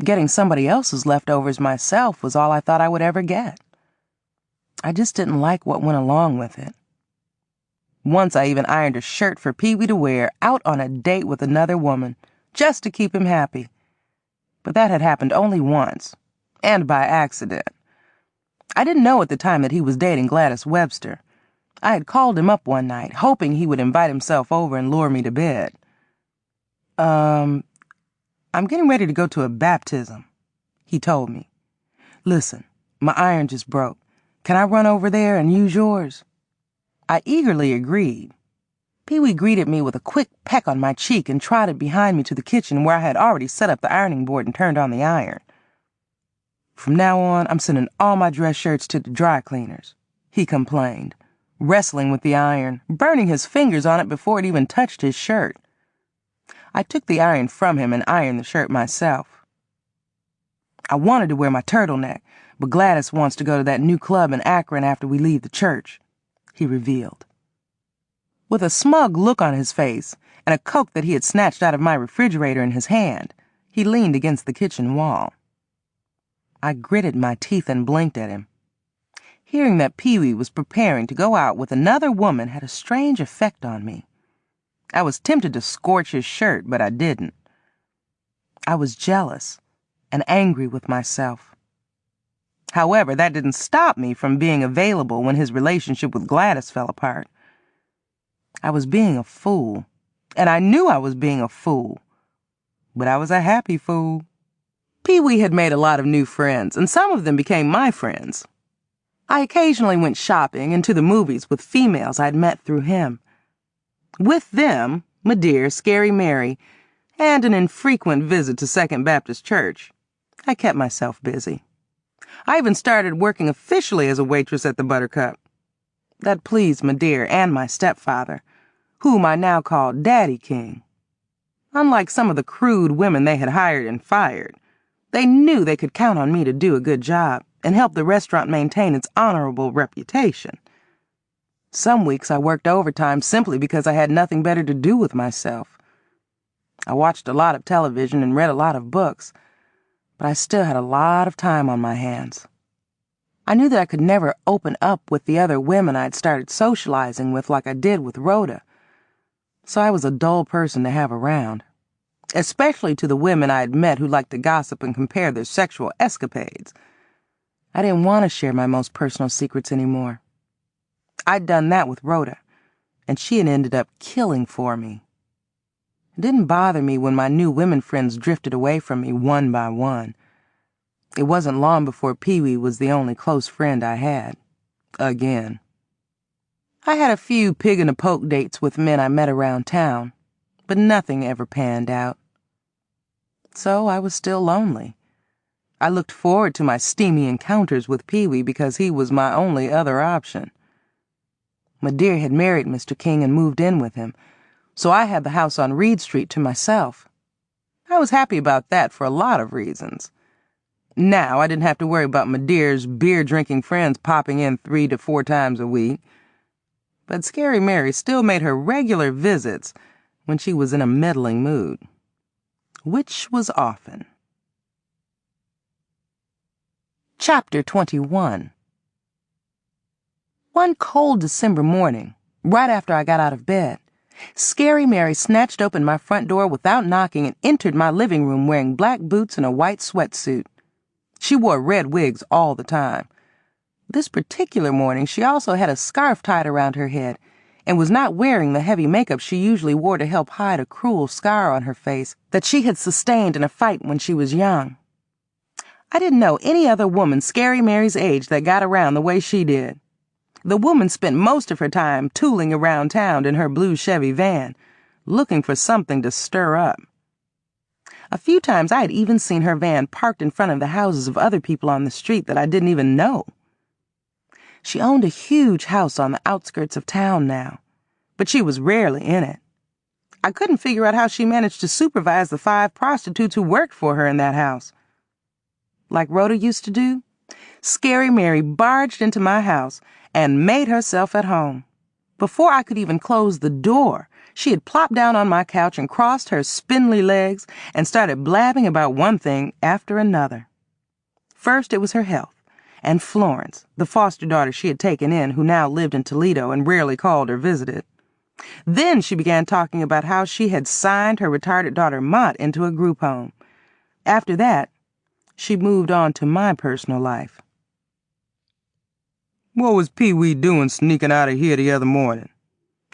Speaker 2: getting somebody else's leftovers myself was all I thought I would ever get. I just didn't like what went along with it. Once I even ironed a shirt for Pee-wee to wear out on a date with another woman, just to keep him happy. But that had happened only once, and by accident. I didn't know at the time that he was dating Gladys Webster. I had called him up one night, hoping he would invite himself over and lure me to bed. I'm getting ready to go to a baptism, he told me. Listen, my iron just broke. Can I run over there and use yours? I eagerly agreed. Pee-wee greeted me with a quick peck on my cheek and trotted behind me to the kitchen where I had already set up the ironing board and turned on the iron. From now on, I'm sending all my dress shirts to the dry cleaners, he complained, wrestling with the iron, burning his fingers on it before it even touched his shirt. I took the iron from him and ironed the shirt myself. I wanted to wear my turtleneck, but Gladys wants to go to that new club in Akron after we leave the church, he revealed. With a smug look on his face and a Coke that he had snatched out of my refrigerator in his hand, he leaned against the kitchen wall. I gritted my teeth and blinked at him. Hearing that Pee-wee was preparing to go out with another woman had a strange effect on me. I was tempted to scorch his shirt, but I didn't. I was jealous and angry with myself. However, that didn't stop me from being available when his relationship with Gladys fell apart. I was being a fool, and I knew I was being a fool, but I was a happy fool. Pee-wee had made a lot of new friends, and some of them became my friends. I occasionally went shopping and to the movies with females I'd met through him. With them, my dear, Scary Mary, and an infrequent visit to Second Baptist Church, I kept myself busy. I even started working officially as a waitress at the Buttercup. That pleased my dear and my stepfather, whom I now called Daddy King. Unlike some of the crude women they had hired and fired, they knew they could count on me to do a good job and help the restaurant maintain its honorable reputation. Some weeks I worked overtime simply because I had nothing better to do with myself. I watched a lot of television and read a lot of books, but I still had a lot of time on my hands. I knew that I could never open up with the other women I'd started socializing with like I did with Rhoda, so I was a dull person to have around, especially to the women I had met who liked to gossip and compare their sexual escapades. I didn't want to share my most personal secrets anymore. I'd done that with Rhoda, and she had ended up killing for me. It didn't bother me when my new women friends drifted away from me one by one. It wasn't long before Pee-wee was the only close friend I had. Again. I had a few pig-in-a-poke dates with men I met around town, but nothing ever panned out. So I was still lonely. I looked forward to my steamy encounters with Pee-wee because he was my only other option. My dear had married Mr. King and moved in with him, so I had the house on Reed Street to myself. I was happy about that for a lot of reasons. Now I didn't have to worry about my dear's beer-drinking friends popping in 3 to 4 times a week. But Scary Mary still made her regular visits, when she was in a meddling mood, which was often. Chapter 21. One cold December morning, right after I got out of bed, Scary Mary snatched open my front door without knocking and entered my living room wearing black boots and a white sweatsuit. She wore red wigs all the time. This particular morning, she also had a scarf tied around her head and was not wearing the heavy makeup she usually wore to help hide a cruel scar on her face that she had sustained in a fight when she was young. I didn't know any other woman Scary Mary's age that got around the way she did. The woman spent most of her time tooling around town in her blue Chevy van, looking for something to stir up. A few times I had even seen her van parked in front of the houses of other people on the street that I didn't even know. She owned a huge house on the outskirts of town now, but she was rarely in it. I couldn't figure out how she managed to supervise the 5 prostitutes who worked for her in that house. Like Rhoda used to do, Scary Mary barged into my house and made herself at home. Before I could even close the door, she had plopped down on my couch and crossed her spindly legs and started blabbing about one thing after another. First it was her health, and Florence, the foster daughter she had taken in, who now lived in Toledo and rarely called or visited. Then she began talking about how she had signed her retarded daughter Mott into a group home. After that, she moved on to my personal life. "What was Pee-wee doing sneaking out of here the other morning?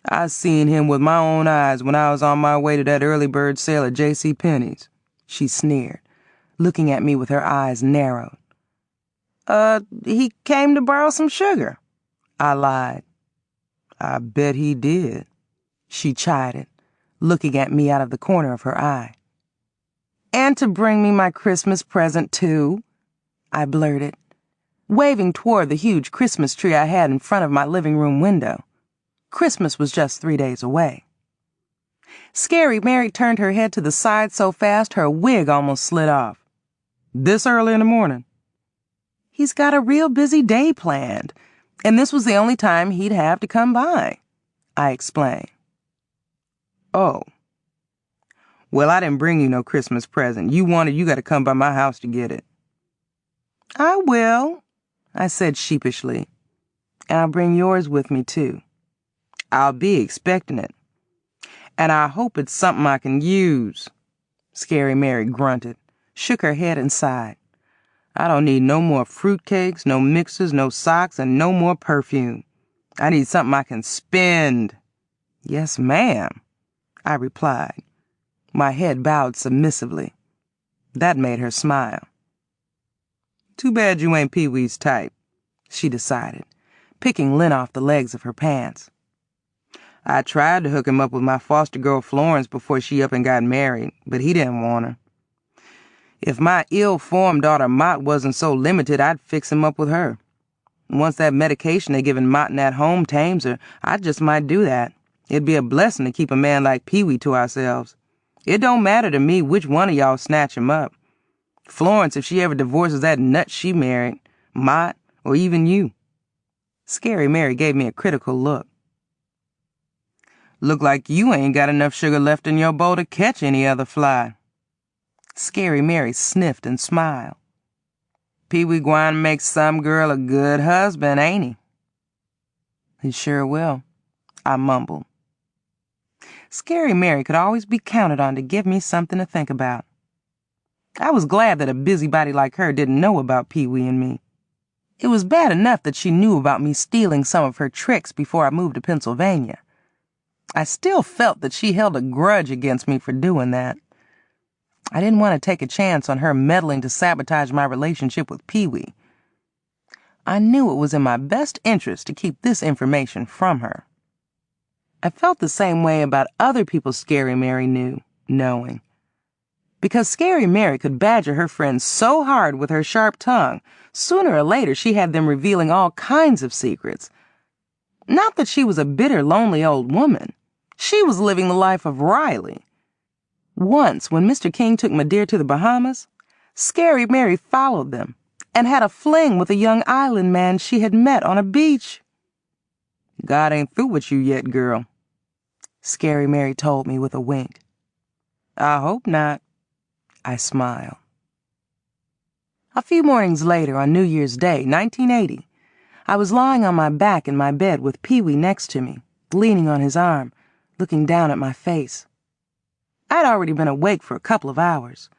Speaker 2: I seen him with my own eyes when I was on my way to that early bird sale at J.C. Penney's," she sneered, looking at me with her eyes narrowed. He came to borrow some sugar," I lied. "I bet he did," she chided, looking at me out of the corner of her eye. "And to bring me my Christmas present, too," I blurted, waving toward the huge Christmas tree I had in front of my living room window. Christmas was just 3 days away. Scary Mary turned her head to the side so fast her wig almost slid off. "This early in the morning?" "He's got a real busy day planned, and this was the only time he'd have to come by," I explained. "Oh. Well, I didn't bring you no Christmas present. You got to come by my house to get it." "I will," I said sheepishly. "And I'll bring yours with me, too." "I'll be expecting it. And I hope it's something I can use." Scary Mary grunted, shook her head and sighed. "I don't need no more fruitcakes, no mixers, no socks, and no more perfume. I need something I can spend." "Yes, ma'am," I replied, my head bowed submissively. That made her smile. "Too bad you ain't Pee-wee's type," she decided, picking lint off the legs of her pants. "I tried to hook him up with my foster girl Florence before she up and got married, but he didn't want her. If my ill-formed daughter Mott wasn't so limited, I'd fix him up with her. Once that medication they giving Mott in that home tames her, I just might do that. It'd be a blessing to keep a man like Pee-wee to ourselves. It don't matter to me which one of y'all snatch him up. Florence, if she ever divorces that nut she married, Mott, or even you." Scary Mary gave me a critical look. "Look like you ain't got enough sugar left in your bowl to catch any other fly." Scary Mary sniffed and smiled. "Pee-wee gwine make some girl a good husband, ain't he?" "He sure will," I mumbled. Scary Mary could always be counted on to give me something to think about. I was glad that a busybody like her didn't know about Pee-wee and me. It was bad enough that she knew about me stealing some of her tricks before I moved to Pennsylvania. I still felt that she held a grudge against me for doing that. I didn't want to take a chance on her meddling to sabotage my relationship with Pee-wee. I knew it was in my best interest to keep this information from her. I felt the same way about other people Scary Mary knew, knowing. Because Scary Mary could badger her friends so hard with her sharp tongue, sooner or later she had them revealing all kinds of secrets. Not that she was a bitter, lonely old woman. She was living the life of Riley. Once, when Mr. King took my dear to the Bahamas, Scary Mary followed them and had a fling with a young island man she had met on a beach. "God ain't through with you yet, girl." Scary Mary told me with a wink. I hope not, I smiled. A few mornings later, on New Year's Day, 1980, I was lying on my back in my bed with Pee-wee next to me, leaning on his arm, looking down at my face. I'd already been awake for a couple of hours.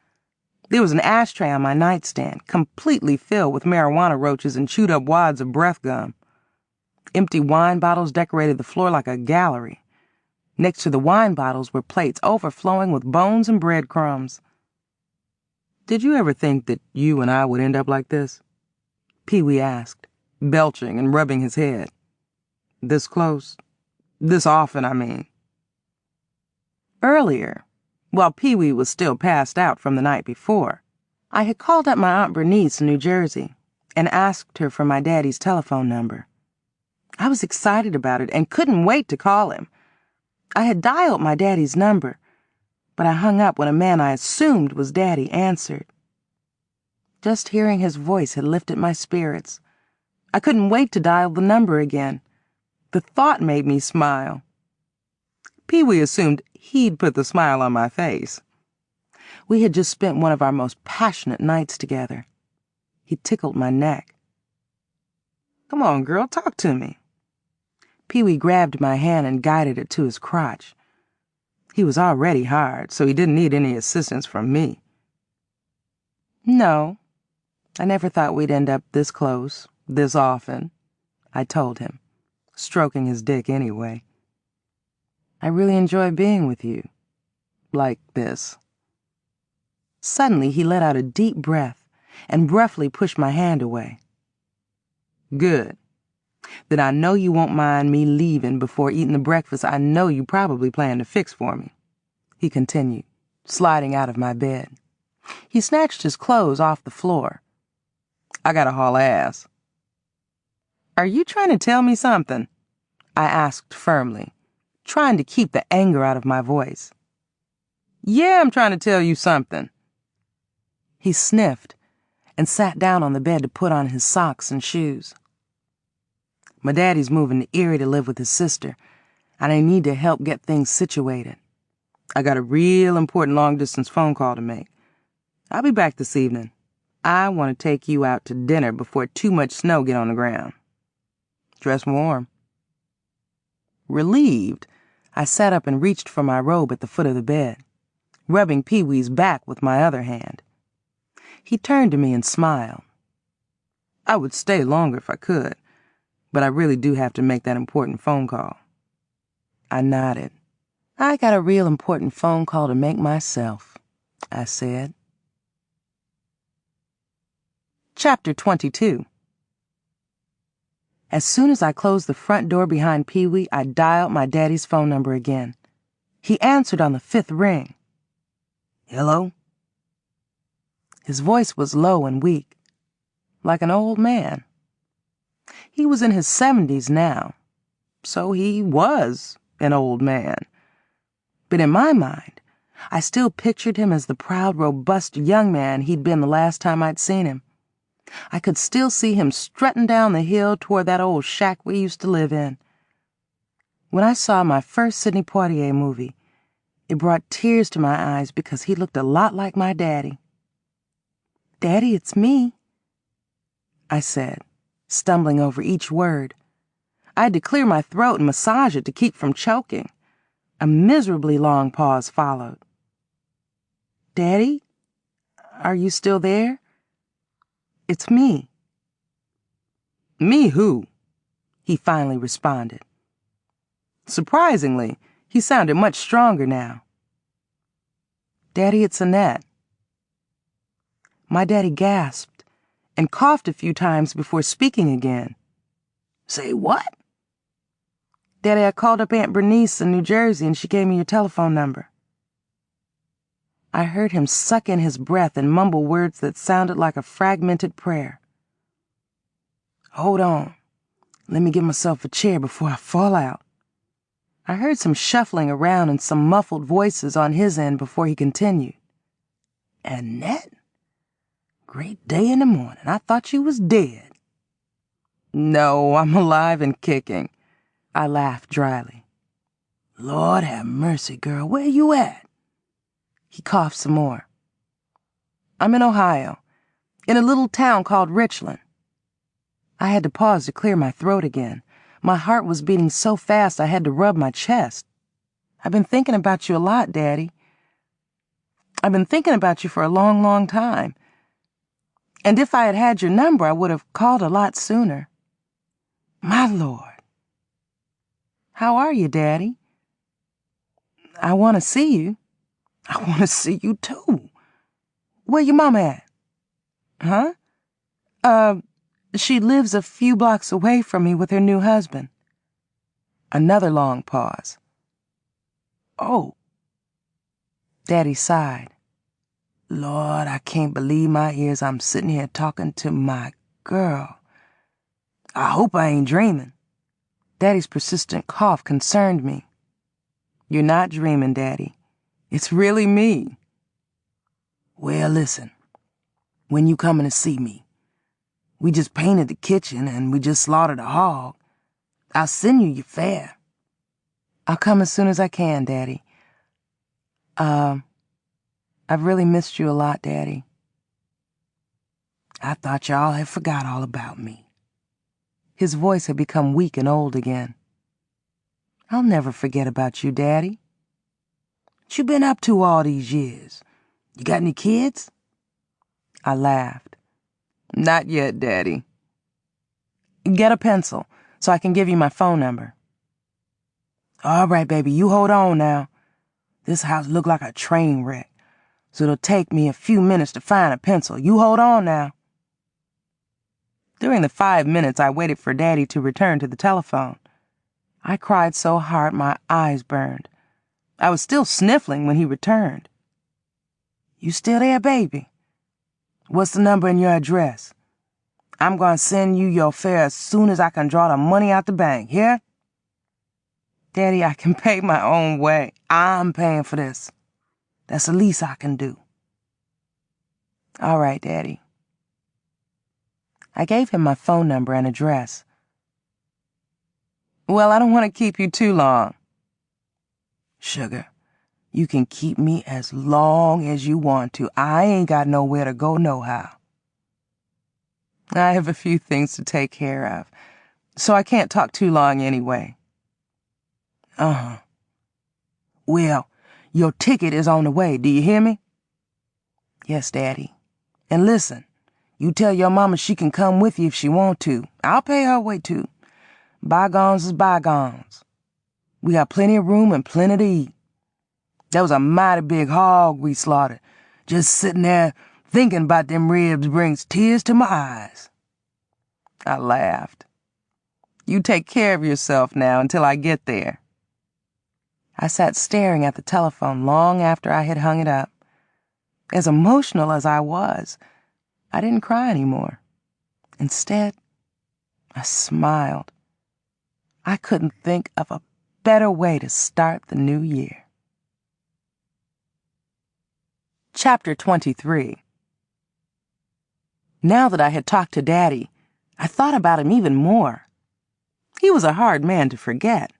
Speaker 2: There was an ashtray on my nightstand, completely filled with marijuana roaches and chewed-up wads of breath gum. Empty wine bottles decorated the floor like a gallery. Next to the wine bottles were plates overflowing with bones and breadcrumbs. Did you ever think that you and I would end up like this? Pee-wee asked, belching and rubbing his head. This close? This often, I mean. Earlier, while Pee-wee was still passed out from the night before, I had called up my Aunt Bernice in New Jersey and asked her for my daddy's telephone number. I was excited about it and couldn't wait to call him. I had dialed my daddy's number, but I hung up when a man I assumed was Daddy answered. Just hearing his voice had lifted my spirits. I couldn't wait to dial the number again. The thought made me smile. Pee-wee assumed he'd put the smile on my face. We had just spent one of our most passionate nights together. He tickled my neck. Come on, girl, talk to me. Pee-wee grabbed my hand and guided it to his crotch. He was already hard, so he didn't need any assistance from me. No, I never thought we'd end up this close, this often, I told him, stroking his dick anyway. I really enjoy being with you, like this. Suddenly, he let out a deep breath and roughly pushed my hand away. Good. Then I know you won't mind me leaving before eating the breakfast I know you probably plan to fix for me, he continued, sliding out of my bed. He snatched his clothes off the floor. I gotta haul ass. Are you trying to tell me something? I asked firmly, trying to keep the anger out of my voice. Yeah, I'm trying to tell you something. He sniffed and sat down on the bed to put on his socks and shoes. My daddy's moving to Erie to live with his sister, and I need to help get things situated. I got a real important long-distance phone call to make. I'll be back this evening. I want to take you out to dinner before too much snow get on the ground. Dress warm. Relieved, I sat up and reached for my robe at the foot of the bed, rubbing Pee-wee's back with my other hand. He turned to me and smiled. I would stay longer if I could, but I really do have to make that important phone call. I nodded. I got a real important phone call to make myself, I said. Chapter 22. As soon as I closed the front door behind Pee-wee, I dialed my daddy's phone number again. He answered on the 5th ring. Hello? His voice was low and weak, like an old man. He was in his 70s now, so he was an old man. But in my mind, I still pictured him as the proud, robust young man he'd been the last time I'd seen him. I could still see him strutting down the hill toward that old shack we used to live in. When I saw my first Sidney Poitier movie, it brought tears to my eyes because he looked a lot like my daddy. Daddy, it's me, I said, stumbling over each word. I had to clear my throat and massage it to keep from choking. A miserably long pause followed. Daddy, are you still there? It's me. Me who? He finally responded. Surprisingly, he sounded much stronger now. Daddy, it's Annette. My daddy gasped and coughed a few times before speaking again. Say what? Daddy, I called up Aunt Bernice in New Jersey and she gave me your telephone number. I heard him suck in his breath and mumble words that sounded like a fragmented prayer. Hold on. Let me get myself a chair before I fall out. I heard some shuffling around and some muffled voices on his end before he continued. Annette? Great day in the morning. I thought you was dead. No, I'm alive and kicking. I laughed dryly. Lord have mercy, girl. Where you at? He coughed some more. I'm in Ohio, in a little town called Richland. I had to pause to clear my throat again. My heart was beating so fast I had to rub my chest. I've been thinking about you a lot, Daddy. I've been thinking about you for a long, long time. And if I had had your number, I would have called a lot sooner. My Lord. How are you, Daddy? I want to see you. I want to see you, too. Where your mama at? Huh? She lives a few blocks away from me with her new husband. Another long pause. Oh. Daddy sighed. Lord, I can't believe my ears. I'm sitting here talking to my girl. I hope I ain't dreaming. Daddy's persistent cough concerned me. You're not dreaming, Daddy. It's really me. Well, listen. When you coming to see me? We just painted the kitchen and we just slaughtered a hog. I'll send you your fare. I'll come as soon as I can, Daddy. I've really missed you a lot, Daddy. I thought y'all had forgot all about me. His voice had become weak and old again. I'll never forget about you, Daddy. What you been up to all these years? You got any kids? I laughed. Not yet, Daddy. Get a pencil so I can give you my phone number. All right, baby, you hold on now. This house look like a train wreck, so it'll take me a few minutes to find a pencil. You hold on now. During the 5 minutes I waited for Daddy to return to the telephone, I cried so hard my eyes burned. I was still sniffling when he returned. You still there, baby? What's the number and your address? I'm going to send you your fare as soon as I can draw the money out the bank, hear? Daddy, I can pay my own way. I'm paying for this. That's the least I can do. All right, Daddy. I gave him my phone number and address. Well, I don't want to keep you too long. Sugar, you can keep me as long as you want to. I ain't got nowhere to go nohow. I have a few things to take care of, so I can't talk too long anyway. Uh-huh. Well, your ticket is on the way, do you hear me? Yes, Daddy. And listen, you tell your mama she can come with you if she want to. I'll pay her way too. Bygones is bygones. We got plenty of room and plenty to eat. That was a mighty big hog we slaughtered. Just sitting there thinking about them ribs brings tears to my eyes. I laughed. You take care of yourself now until I get there. I sat staring at the telephone long after I had hung it up. As emotional as I was, I didn't cry anymore. Instead, I smiled. I couldn't think of a better way to start the new year. Chapter 23. Now that I had talked to Daddy, I thought about him even more. He was a hard man to forget.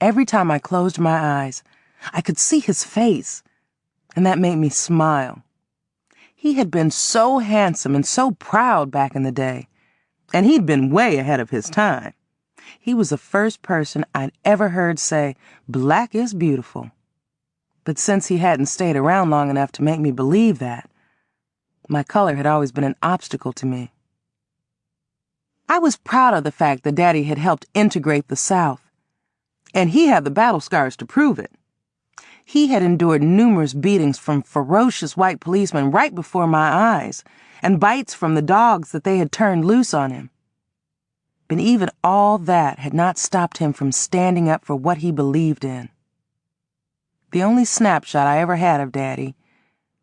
Speaker 2: Every time I closed my eyes, I could see his face, and that made me smile. He had been so handsome and so proud back in the day, and he'd been way ahead of his time. He was the first person I'd ever heard say, "Black is beautiful." But since he hadn't stayed around long enough to make me believe that, my color had always been an obstacle to me. I was proud of the fact that Daddy had helped integrate the South, and he had the battle scars to prove it. He had endured numerous beatings from ferocious white policemen right before my eyes, and bites from the dogs that they had turned loose on him. But even all that had not stopped him from standing up for what he believed in. The only snapshot I ever had of Daddy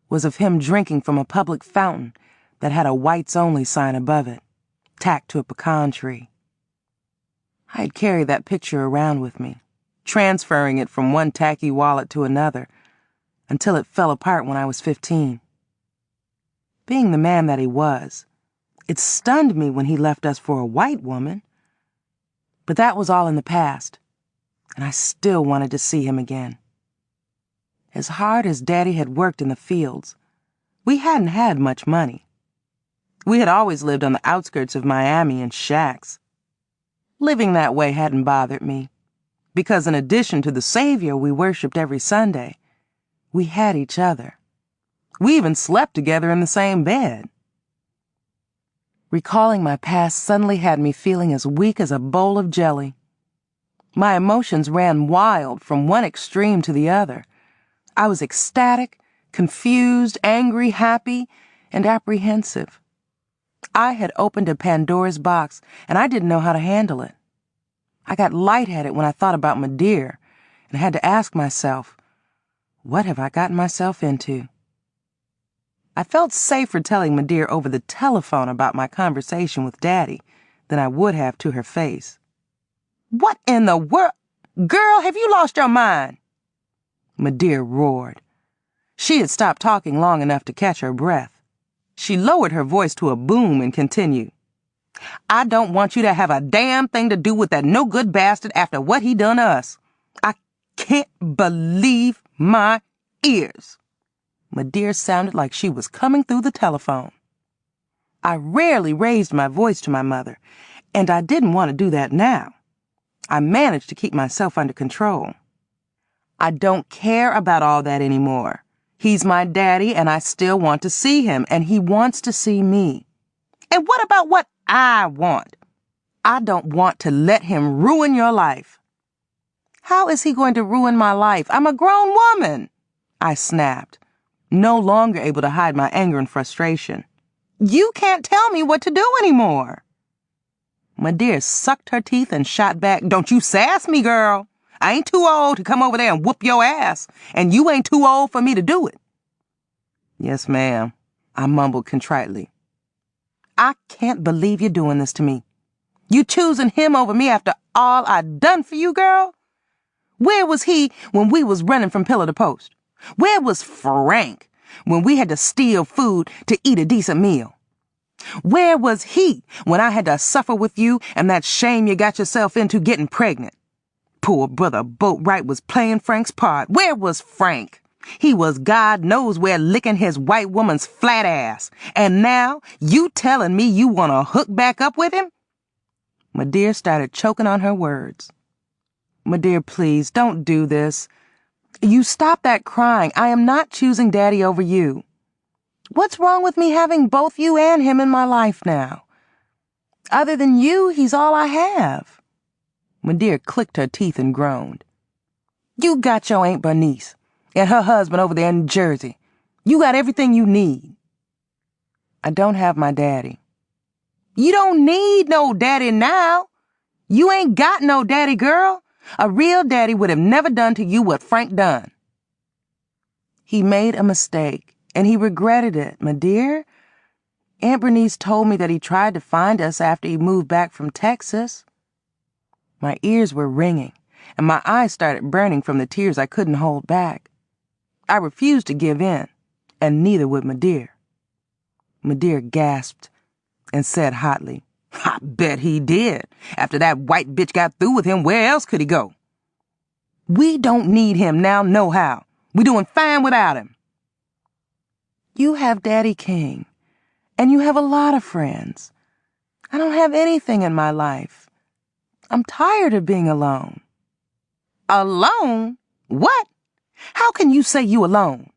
Speaker 2: was of him drinking from a public fountain that had a whites-only sign above it, tacked to a pecan tree. I had carried that picture around with me, transferring it from one tacky wallet to another, until it fell apart when I was 15. Being the man that he was, it stunned me when he left us for a white woman. But that was all in the past. and I still wanted to see him again. As hard as Daddy had worked in the fields, we hadn't had much money. We had always lived on the outskirts of Miami in shacks. Living that way hadn't bothered me, because in addition to the Savior we worshiped every Sunday, we had each other. We even slept together in the same bed. Recalling my past suddenly had me feeling as weak as a bowl of jelly. My emotions ran wild from one extreme to the other. I was ecstatic, confused, angry, happy, and apprehensive. I had opened a Pandora's box, and I didn't know how to handle it. I got lightheaded when I thought about my dear, and had to ask myself, what have I gotten myself into? I felt safer telling my dear over the telephone about my conversation with Daddy than I would have to her face. What in the world? Girl, have you lost your mind? My dear roared. She had stopped talking long enough to catch her breath. She lowered her voice to a boom and continued. I don't want you to have a damn thing to do with that no-good bastard after what he done to us. I can't believe my ears. My dear sounded like she was coming through the telephone. I rarely raised my voice to my mother, and I didn't want to do that now. I managed to keep myself under control. I don't care about all that anymore. He's my daddy, and I still want to see him, and he wants to see me. And what about what I want? I don't want to let him ruin your life. How is he going to ruin my life? I'm a grown woman, I snapped, no longer able to hide my anger and frustration. You can't tell me what to do anymore. My dear sucked her teeth and shot back, don't you sass me, girl. I ain't too old to come over there and whoop your ass, and you ain't too old for me to do it. Yes, ma'am, I mumbled contritely. I can't believe you're doing this to me. You choosing him over me after all I done for you, girl? Where was he when we was running from pillar to post? Where was Frank when we had to steal food to eat a decent meal? Where was he when I had to suffer with you and that shame you got yourself into getting pregnant? Poor brother Boatwright was playing Frank's part. Where was Frank? He was God knows where licking his white woman's flat ass. And now you telling me you want to hook back up with him? My dear started choking on her words. My dear, please, don't do this. You stop that crying. I am not choosing Daddy over you. What's wrong with me having both you and him in my life now? Other than you, he's all I have. My dear clicked her teeth and groaned. You got your Aunt Bernice and her husband over there in Jersey. You got everything you need. I don't have my daddy. You don't need no daddy now. You ain't got no daddy, girl. A real daddy would have never done to you what Frank done. He made a mistake, and he regretted it, my dear. Aunt Bernice told me that he tried to find us after he moved back from Texas. My ears were ringing, and my eyes started burning from the tears I couldn't hold back. I refused to give in, and neither would my dear. My dear gasped and said hotly, I bet he did. After that white bitch got through with him, where else could he go? We don't need him now, nohow. We doing fine without him. You have Daddy King, and you have a lot of friends. I don't have anything in my life. I'm tired of being alone. Alone? What? How can you say you alone?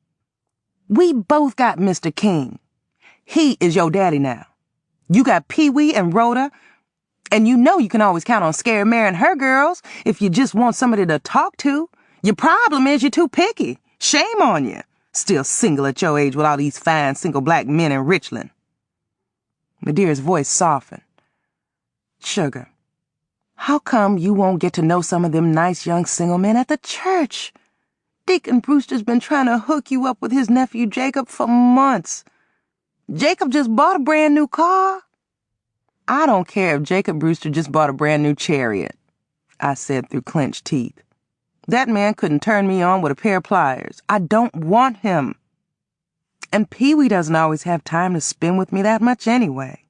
Speaker 2: We both got Mr. King. He is your daddy now. You got Pee-wee and Rhoda, and you know you can always count on Scary Mary and her girls if you just want somebody to talk to. Your problem is you're too picky. Shame on you. Still single at your age with all these fine single black men in Richland. My dear's voice softened. Sugar, how come you won't get to know some of them nice young single men at the church? Deacon Brewster's been trying to hook you up with his nephew Jacob for months. Jacob just bought a brand new car. I don't care if Jacob Brewster just bought a brand new chariot, I said through clenched teeth. That man couldn't turn me on with a pair of pliers. I don't want him. And Pee-wee doesn't always have time to spend with me that much anyway.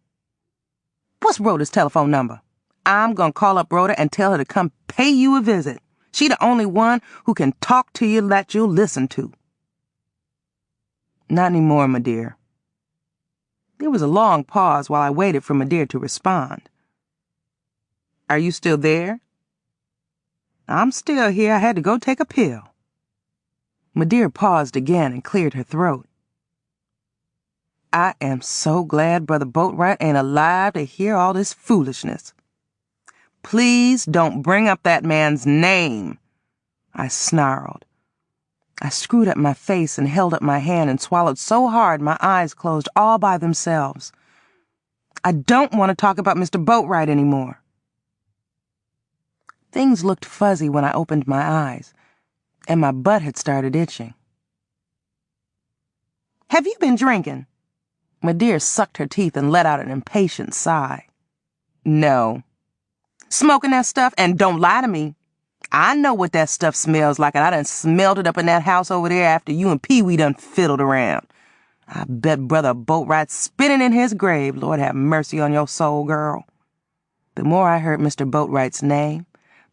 Speaker 2: What's Rhoda's telephone number? I'm gonna call up Rhoda and tell her to come pay you a visit. She the only one who can talk to you that you'll listen to. Not anymore, my dear. There was a long pause while I waited for my dear to respond. Are you still there? I'm still here. I had to go take a pill. My dear paused again and cleared her throat. I am so glad Brother Boatwright ain't alive to hear all this foolishness. Please don't bring up that man's name, I snarled. I screwed up my face and held up my hand and swallowed so hard my eyes closed all by themselves. I don't want to talk about Mr. Boatwright anymore. Things looked fuzzy when I opened my eyes, and my butt had started itching. Have you been drinking? My dear sucked her teeth and let out an impatient sigh. No. Smoking that stuff? And don't lie to me. I know what that stuff smells like, and I done smelled it up in that house over there after you and Pee-wee done fiddled around. I bet Brother Boatwright's spinning in his grave. Lord have mercy on your soul, girl. The more I heard Mr. Boatwright's name,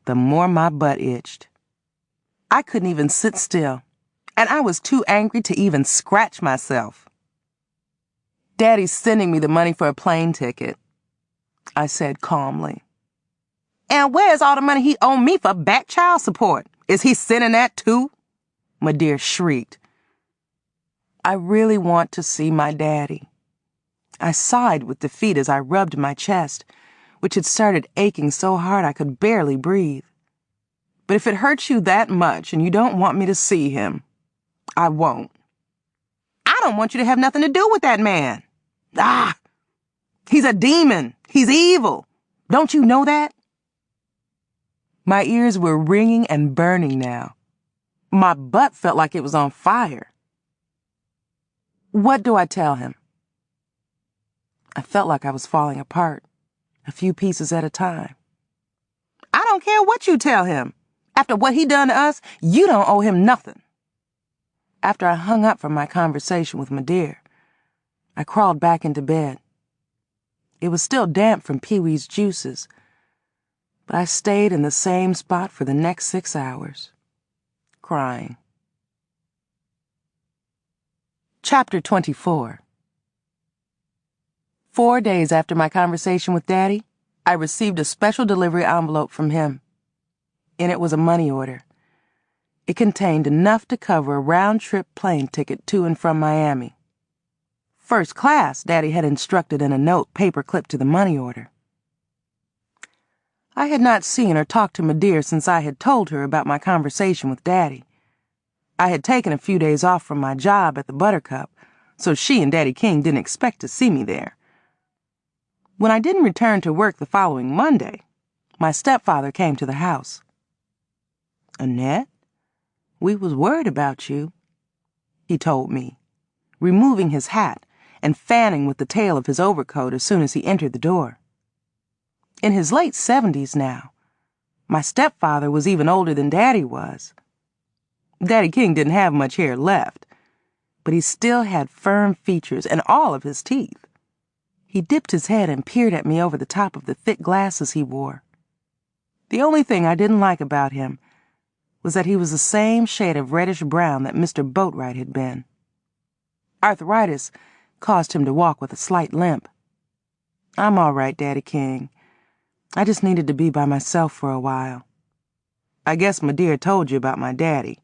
Speaker 2: the more my butt itched. I couldn't even sit still, and I was too angry to even scratch myself. Daddy's sending me the money for a plane ticket, I said calmly. And where's all the money he owed me for back child support? Is he sending that too? My dear shrieked. I really want to see my daddy. I sighed with defeat as I rubbed my chest, which had started aching so hard I could barely breathe. But if it hurts you that much and you don't want me to see him, I won't. I don't want you to have nothing to do with that man. He's a demon. He's evil. Don't you know that? My ears were ringing and burning now. My butt felt like it was on fire. What do I tell him? I felt like I was falling apart, a few pieces at a time. I don't care what you tell him. After what he done to us, you don't owe him nothing. After I hung up from my conversation with my dear, I crawled back into bed. It was still damp from Pee-wee's juices, but I stayed in the same spot for the next 6 hours, crying. Chapter 24. 4 days after my conversation with Daddy, I received a special delivery envelope from him. In it was a money order. It contained enough to cover a round-trip plane ticket to and from Miami. First class, Daddy had instructed in a note paper-clipped to the money order. I had not seen or talked to my dear since I had told her about my conversation with Daddy. I had taken a few days off from my job at the Buttercup, so she and Daddy King didn't expect to see me there. When I didn't return to work the following Monday, my stepfather came to the house. Annette, we was worried about you, he told me, removing his hat and fanning with the tail of his overcoat as soon as he entered the door. In his late 70s now, my stepfather was even older than Daddy was. Daddy King didn't have much hair left, but he still had firm features and all of his teeth. He dipped his head and peered at me over the top of the thick glasses he wore. The only thing I didn't like about him was that he was the same shade of reddish-brown that Mr. Boatwright had been. Arthritis caused him to walk with a slight limp. I'm all right, Daddy King. I just needed to be by myself for a while. I guess my dear told you about my daddy.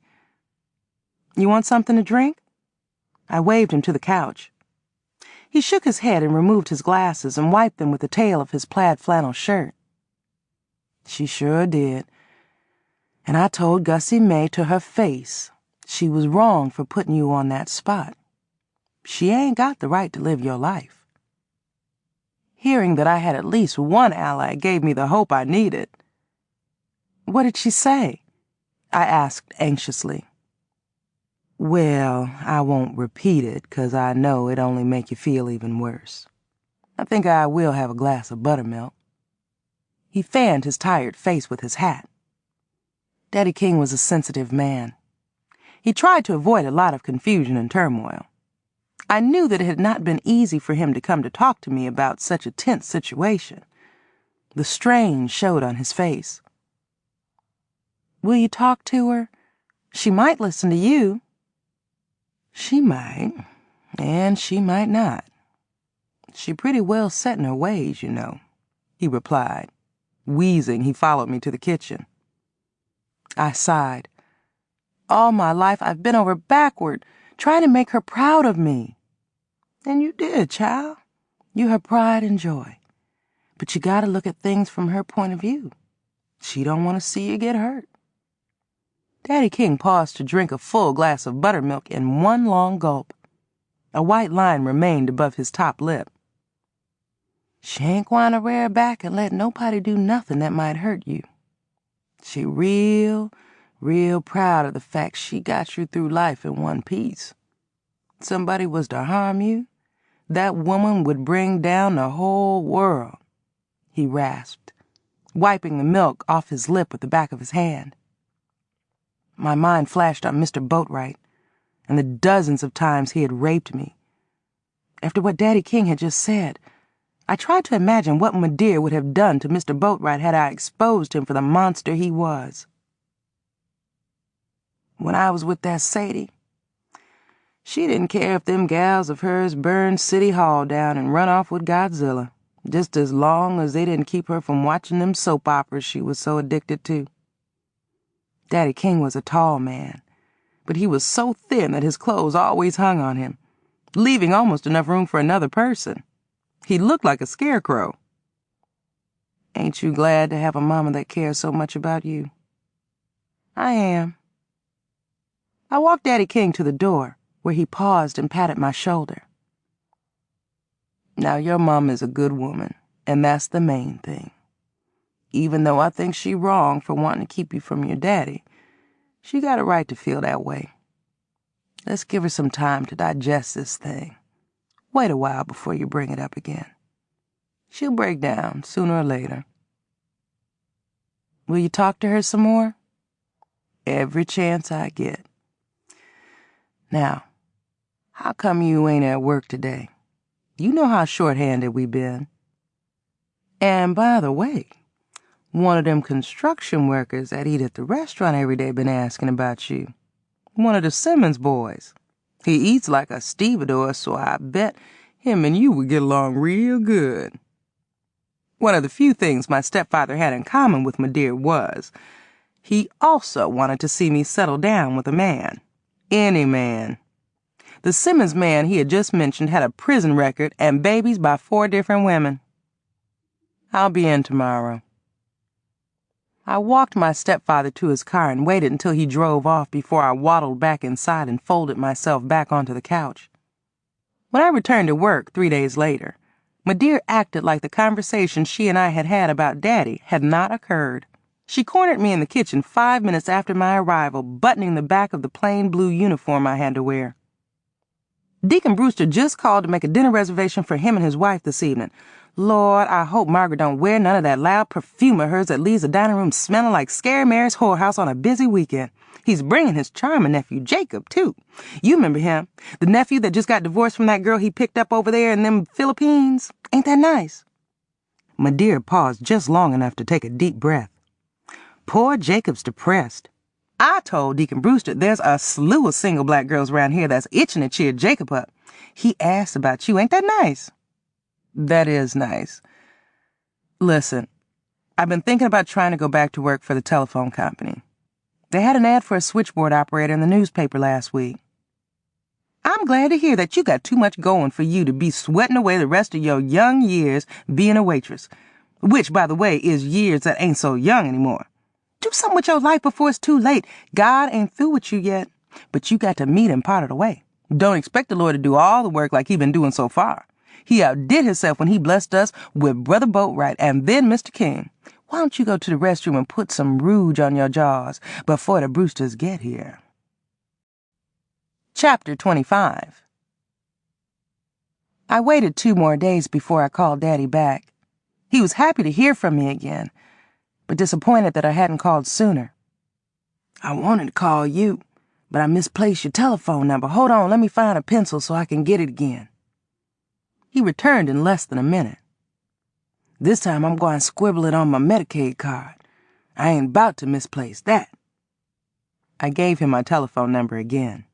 Speaker 2: You want something to drink? I waved him to the couch. He shook his head and removed his glasses and wiped them with the tail of his plaid flannel shirt. She sure did. And I told Gussie Mae to her face she was wrong for putting you on that spot. She ain't got the right to live your life. Hearing that I had at least one ally gave me the hope I needed. What did she say? I asked anxiously. Well, I won't repeat it, 'cause I know it'd only make you feel even worse. I think I will have a glass of buttermilk. He fanned his tired face with his hat. Daddy King was a sensitive man. He tried to avoid a lot of confusion and turmoil. I knew that it had not been easy for him to come to talk to me about such a tense situation. The strain showed on his face. Will you talk to her? She might listen to you. She might, and she might not. She pretty well set in her ways, you know, he replied. Wheezing, he followed me to the kitchen. I sighed. All my life I've been over backward, trying to make her proud of me. And you did, child. You her pride and joy. But you gotta look at things from her point of view. She don't want to see you get hurt. Daddy King paused to drink a full glass of buttermilk in one long gulp. A white line remained above his top lip. She ain't gwine to rear back and let nobody do nothing that might hurt you. She real proud of the fact she got you through life in one piece. Somebody was to harm you, that woman would bring down the whole world, he rasped, wiping the milk off his lip with the back of his hand. My mind flashed on Mr. Boatwright and the dozens of times he had raped me. After what Daddy King had just said, I tried to imagine what Madeir would have done to Mr. Boatwright had I exposed him for the monster he was. When I was with that Sadie, she didn't care if them gals of hers burned City Hall down and run off with Godzilla, just as long as they didn't keep her from watching them soap operas she was so addicted to. Daddy King was a tall man, but he was so thin that his clothes always hung on him, leaving almost enough room for another person. He looked like a scarecrow. Ain't you glad to have a mama that cares so much about you? I am. I walked Daddy King to the door, where he paused and patted my shoulder. Now, your mom is a good woman, and that's the main thing. Even though I think she wrong for wanting to keep you from your daddy, she got a right to feel that way. Let's give her some time to digest this thing. Wait a while before you bring it up again. She'll break down sooner or later. Will you talk to her some more? Every chance I get. Now, how come you ain't at work today? You know how short-handed we been. And by the way, one of them construction workers that eat at the restaurant every day been asking about you. One of the Simmons boys. He eats like a stevedore, so I bet him and you would get along real good. One of the few things my stepfather had in common with Madeir was he also wanted to see me settle down with a man. Any man. The Simmons man he had just mentioned had a prison record and babies by 4 different women. I'll be in tomorrow. I walked my stepfather to his car and waited until he drove off before I waddled back inside and folded myself back onto the couch. When I returned to work 3 days later, Madeir acted like the conversation she and I had had about Daddy had not occurred. She cornered me in the kitchen 5 minutes after my arrival, buttoning the back of the plain blue uniform I had to wear. Deacon Brewster just called to make a dinner reservation for him and his wife this evening. Lord, I hope Margaret don't wear none of that loud perfume of hers that leaves the dining room smelling like Scary Mary's whorehouse on a busy weekend. He's bringing his charming nephew, Jacob, too. You remember him, the nephew that just got divorced from that girl he picked up over there in them Philippines. Ain't that nice? Madeir paused just long enough to take a deep breath. Poor Jacob's depressed. I told Deacon Brewster there's a slew of single black girls around here that's itching to cheer Jacob up. He asked about you. Ain't that nice? That is nice. Listen, I've been thinking about trying to go back to work for the telephone company. They had an ad for a switchboard operator in the newspaper last week. I'm glad to hear that you got too much going for you to be sweating away the rest of your young years being a waitress, which, by the way, is years that ain't so young anymore. Do something with your life before it's too late. God ain't through with you yet, but you got to meet him part of the way. Don't expect the Lord to do all the work like he been doing so far. He outdid himself when he blessed us with Brother Boatwright and then Mr. King. Why don't you go to the restroom and put some rouge on your jaws before the Brewsters get here? Chapter 25. I waited 2 more days before I called Daddy back. He was happy to hear from me again, but disappointed that I hadn't called sooner. I wanted to call you, but I misplaced your telephone number. Hold on, let me find a pencil so I can get it again. He returned in less than a minute. This time I'm going to scribble it on my Medicaid card. I ain't about to misplace that. I gave him my telephone number again.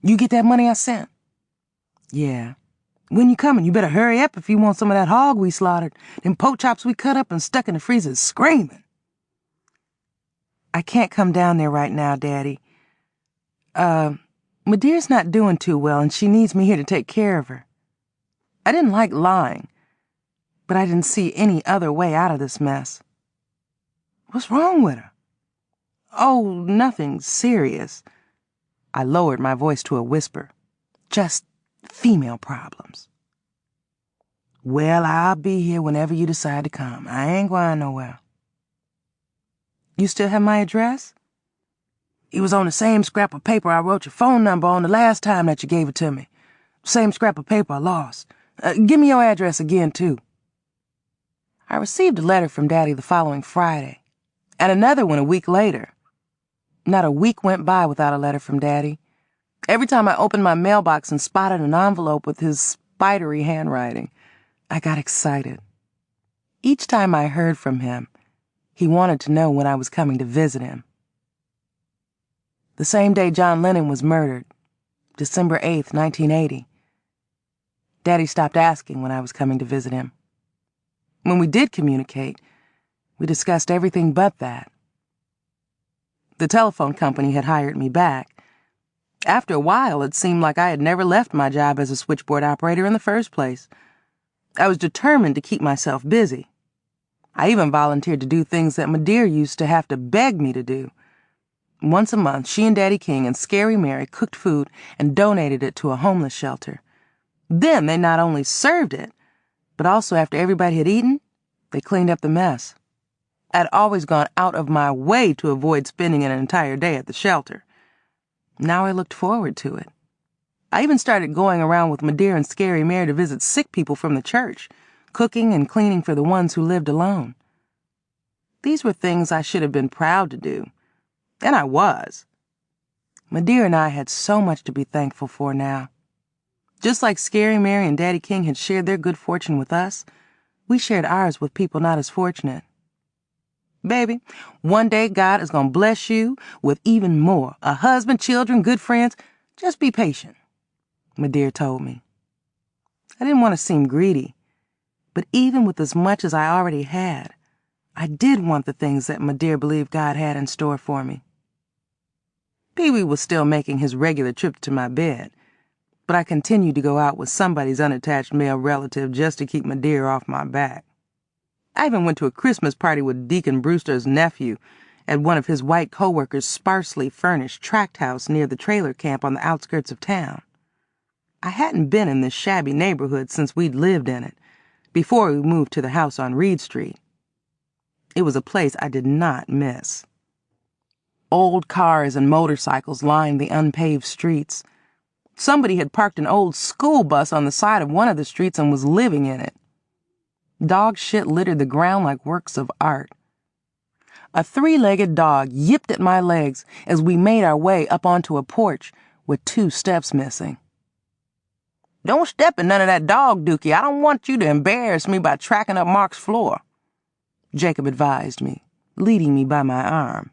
Speaker 2: "You get that money I sent?" "Yeah." "When you coming? You better hurry up if you want some of that hog we slaughtered. Them pork chops we cut up and stuck in the freezer screaming." "I can't come down there right now, Daddy. Madeir's not doing too well and she needs me here to take care of her." I didn't like lying, but I didn't see any other way out of this mess. "What's wrong with her?" "Oh, nothing serious." I lowered my voice to a whisper. "Just female problems." "Well, I'll be here whenever you decide to come. I ain't going nowhere." "You still have my address?" "It was on the same scrap of paper I wrote your phone number on the last time that you gave it to me. Same scrap of paper I lost. Give me your address again, too." I received a letter from Daddy the following Friday, and another one a week later. Not a week went by without a letter from Daddy. Every time I opened my mailbox and spotted an envelope with his spidery handwriting, I got excited. Each time I heard from him, he wanted to know when I was coming to visit him. The same day John Lennon was murdered, December 8th, 1980, Daddy stopped asking when I was coming to visit him. When we did communicate, we discussed everything but that. The telephone company had hired me back. After a while, it seemed like I had never left my job as a switchboard operator in the first place. I was determined to keep myself busy. I even volunteered to do things that Madeir used to have to beg me to do. Once a month, she and Daddy King and Scary Mary cooked food and donated it to a homeless shelter. Then they not only served it, but also after everybody had eaten, they cleaned up the mess. I'd always gone out of my way to avoid spending an entire day at the shelter. Now I looked forward to it. I even started going around with Madeir and Scary Mary to visit sick people from the church, cooking and cleaning for the ones who lived alone. These were things I should have been proud to do, and I was. Madeir and I had so much to be thankful for now. Just like Scary Mary and Daddy King had shared their good fortune with us, we shared ours with people not as fortunate. "Baby, one day God is going to bless you with even more. A husband, children, good friends. Just be patient," Madeir told me. I didn't want to seem greedy, but even with as much as I already had, I did want the things that Madeir believed God had in store for me. Pee-wee was still making his regular trips to my bed, but I continued to go out with somebody's unattached male relative just to keep Madeir off my back. I even went to a Christmas party with Deacon Brewster's nephew at one of his white co-workers' sparsely furnished tract house near the trailer camp on the outskirts of town. I hadn't been in this shabby neighborhood since we'd lived in it, before we moved to the house on Reed Street. It was a place I did not miss. Old cars and motorcycles lined the unpaved streets. Somebody had parked an old school bus on the side of one of the streets and was living in it. Dog shit littered the ground like works of art. A three-legged dog yipped at my legs as we made our way up onto a porch with 2 steps missing. "Don't step in none of that dog dookie. I don't want you to embarrass me by tracking up Mark's floor," Jacob advised me, leading me by my arm.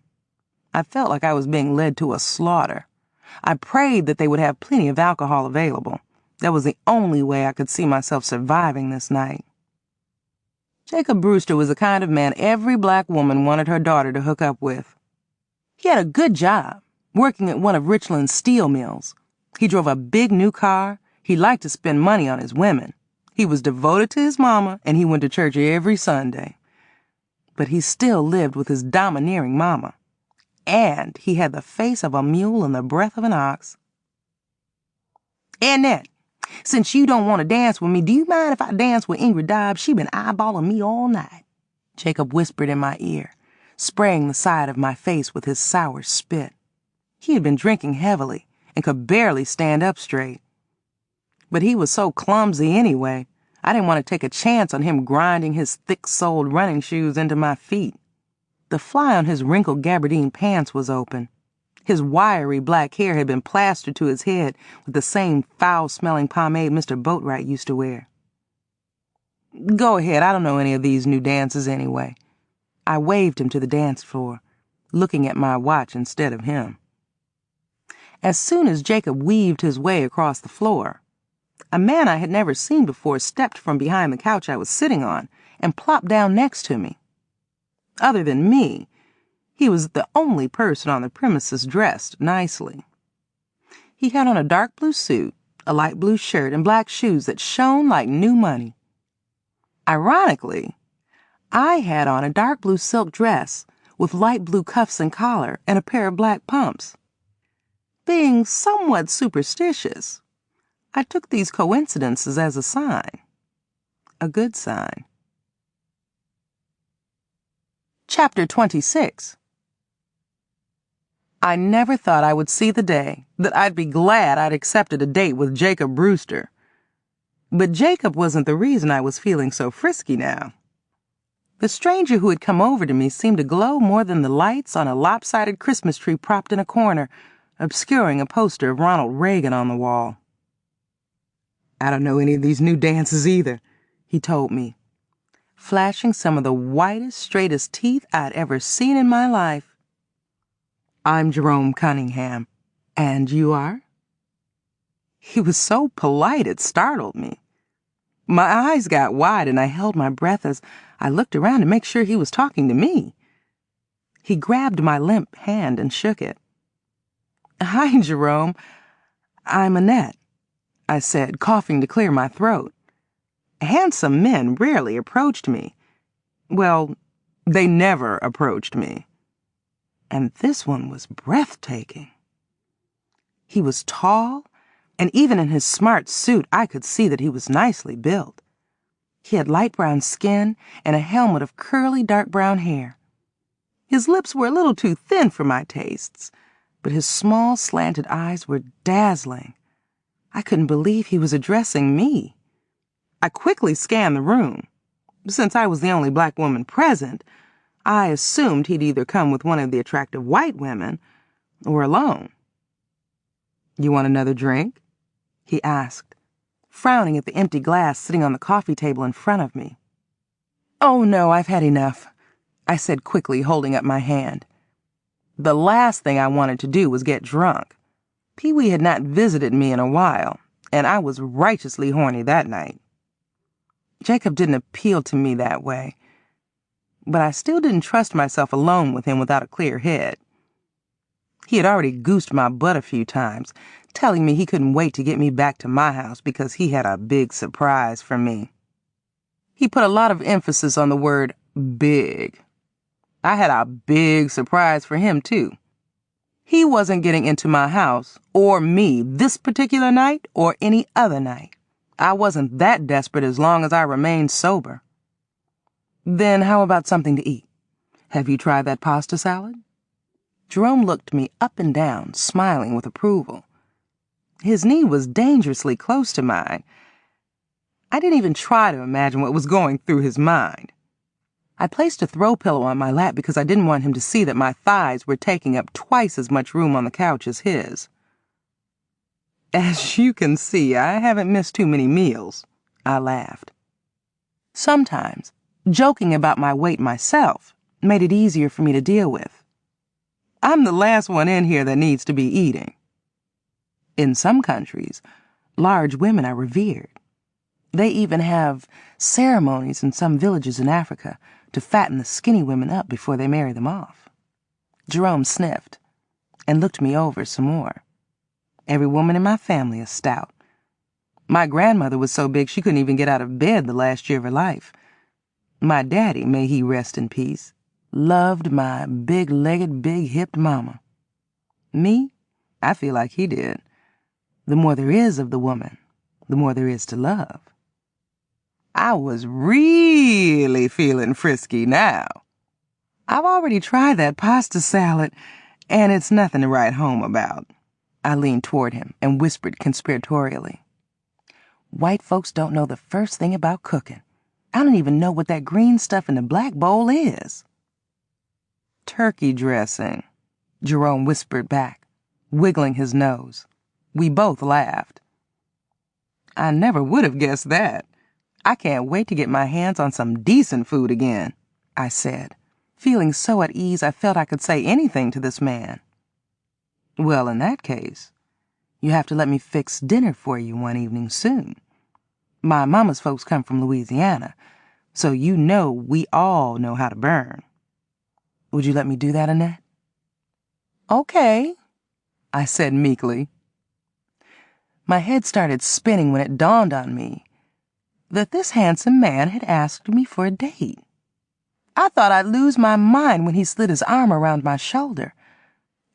Speaker 2: I felt like I was being led to a slaughter. I prayed that they would have plenty of alcohol available. That was the only way I could see myself surviving this night. Jacob Brewster was the kind of man every black woman wanted her daughter to hook up with. He had a good job, working at one of Richland's steel mills. He drove a big new car. He liked to spend money on his women. He was devoted to his mama, and he went to church every Sunday. But he still lived with his domineering mama. And he had the face of a mule and the breath of an ox. "Annette, since you don't want to dance with me, do you mind if I dance with Ingrid Dobbs? She been eyeballing me all night," Jacob whispered in my ear, spraying the side of my face with his sour spit. He had been drinking heavily and could barely stand up straight. But he was so clumsy anyway, I didn't want to take a chance on him grinding his thick-soled running shoes into my feet. The fly on his wrinkled gabardine pants was open. His wiry black hair had been plastered to his head with the same foul-smelling pomade Mr. Boatwright used to wear. "Go ahead, I don't know any of these new dances anyway." I waved him to the dance floor, looking at my watch instead of him. As soon as Jacob weaved his way across the floor, a man I had never seen before stepped from behind the couch I was sitting on and plopped down next to me. Other than me, he was the only person on the premises dressed nicely. He had on a dark blue suit, a light blue shirt, and black shoes that shone like new money. Ironically, I had on a dark blue silk dress with light blue cuffs and collar and a pair of black pumps. Being somewhat superstitious, I took these coincidences as a sign. A good sign. Chapter 26. I never thought I would see the day that I'd be glad I'd accepted a date with Jacob Brewster. But Jacob wasn't the reason I was feeling so frisky now. The stranger who had come over to me seemed to glow more than the lights on a lopsided Christmas tree propped in a corner, obscuring a poster of Ronald Reagan on the wall. "I don't know any of these new dances either," he told me, flashing some of the whitest, straightest teeth I'd ever seen in my life. "I'm Jerome Cunningham. And you are?" He was so polite it startled me. My eyes got wide and I held my breath as I looked around to make sure he was talking to me. He grabbed my limp hand and shook it. "Hi, Jerome. I'm Annette," I said, coughing to clear my throat. Handsome men rarely approached me. Well, they never approached me. And this one was breathtaking. He was tall, and even in his smart suit, I could see that he was nicely built. He had light brown skin and a helmet of curly dark brown hair. His lips were a little too thin for my tastes, but his small slanted eyes were dazzling. I couldn't believe he was addressing me. I quickly scanned the room. Since I was the only black woman present, I assumed he'd either come with one of the attractive white women or alone. "You want another drink?" he asked, frowning at the empty glass sitting on the coffee table in front of me. "Oh, no, I've had enough," I said quickly, holding up my hand. The last thing I wanted to do was get drunk. Pee-wee had not visited me in a while, and I was righteously horny that night. Jacob didn't appeal to me that way, but I still didn't trust myself alone with him without a clear head. He had already goosed my butt a few times, telling me he couldn't wait to get me back to my house because he had a big surprise for me. He put a lot of emphasis on the word big. I had a big surprise for him, too. He wasn't getting into my house or me this particular night or any other night. I wasn't that desperate as long as I remained sober. "Then how about something to eat? Have you tried that pasta salad?" Jerome looked me up and down, smiling with approval. His knee was dangerously close to mine. I didn't even try to imagine what was going through his mind. I placed a throw pillow on my lap because I didn't want him to see that my thighs were taking up twice as much room on the couch as his. "As you can see, I haven't missed too many meals," I laughed. Sometimes, joking about my weight myself made it easier for me to deal with. I'm the last one in here that needs to be eating. In some countries, large women are revered. They even have ceremonies in some villages in Africa to fatten the skinny women up before they marry them off. Jerome sniffed and looked me over some more. Every woman in my family is stout. My grandmother was so big she couldn't even get out of bed the last year of her life. My daddy, may he rest in peace, loved my big-legged, big-hipped mama. Me, I feel like he did. The more there is of the woman, the more there is to love. I was really feeling frisky now. I've already tried that pasta salad, and it's nothing to write home about. I leaned toward him and whispered conspiratorially. "White folks don't know the first thing about cooking. I don't even know what that green stuff in the black bowl is." "Turkey dressing," Jerome whispered back, wiggling his nose. We both laughed. "I never would have guessed that. I can't wait to get my hands on some decent food again," I said, feeling so at ease I felt I could say anything to this man. Well, in that case, you have to let me fix dinner for you one evening soon. My mama's folks come from Louisiana, so you know we all know how to burn. Would you let me do that, Annette? Okay, I said meekly. My head started spinning when it dawned on me that this handsome man had asked me for a date. I thought I'd lose my mind when he slid his arm around my shoulder.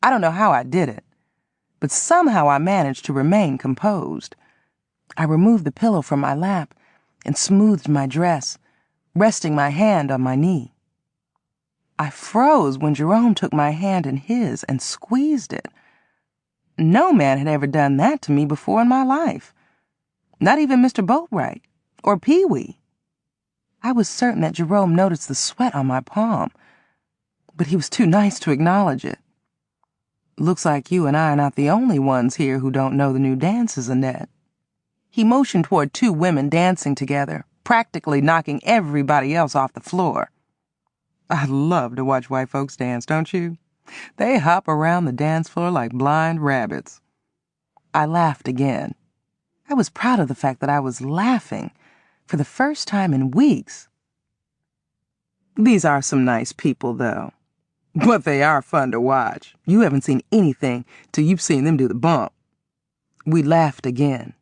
Speaker 2: I don't know how I did it, but somehow I managed to remain composed. I removed the pillow from my lap and smoothed my dress, resting my hand on my knee. I froze when Jerome took my hand in his and squeezed it. No man had ever done that to me before in my life. Not even Mr. Boatwright or Pee-wee. I was certain that Jerome noticed the sweat on my palm, but he was too nice to acknowledge it. Looks like you and I are not the only ones here who don't know the new dances, Annette. He motioned toward two women dancing together, practically knocking everybody else off the floor. I love to watch white folks dance, don't you? They hop around the dance floor like blind rabbits. I laughed again. I was proud of the fact that I was laughing for the first time in weeks. These are some nice people, though. But they are fun to watch. You haven't seen anything till you've seen them do the bump. We laughed again.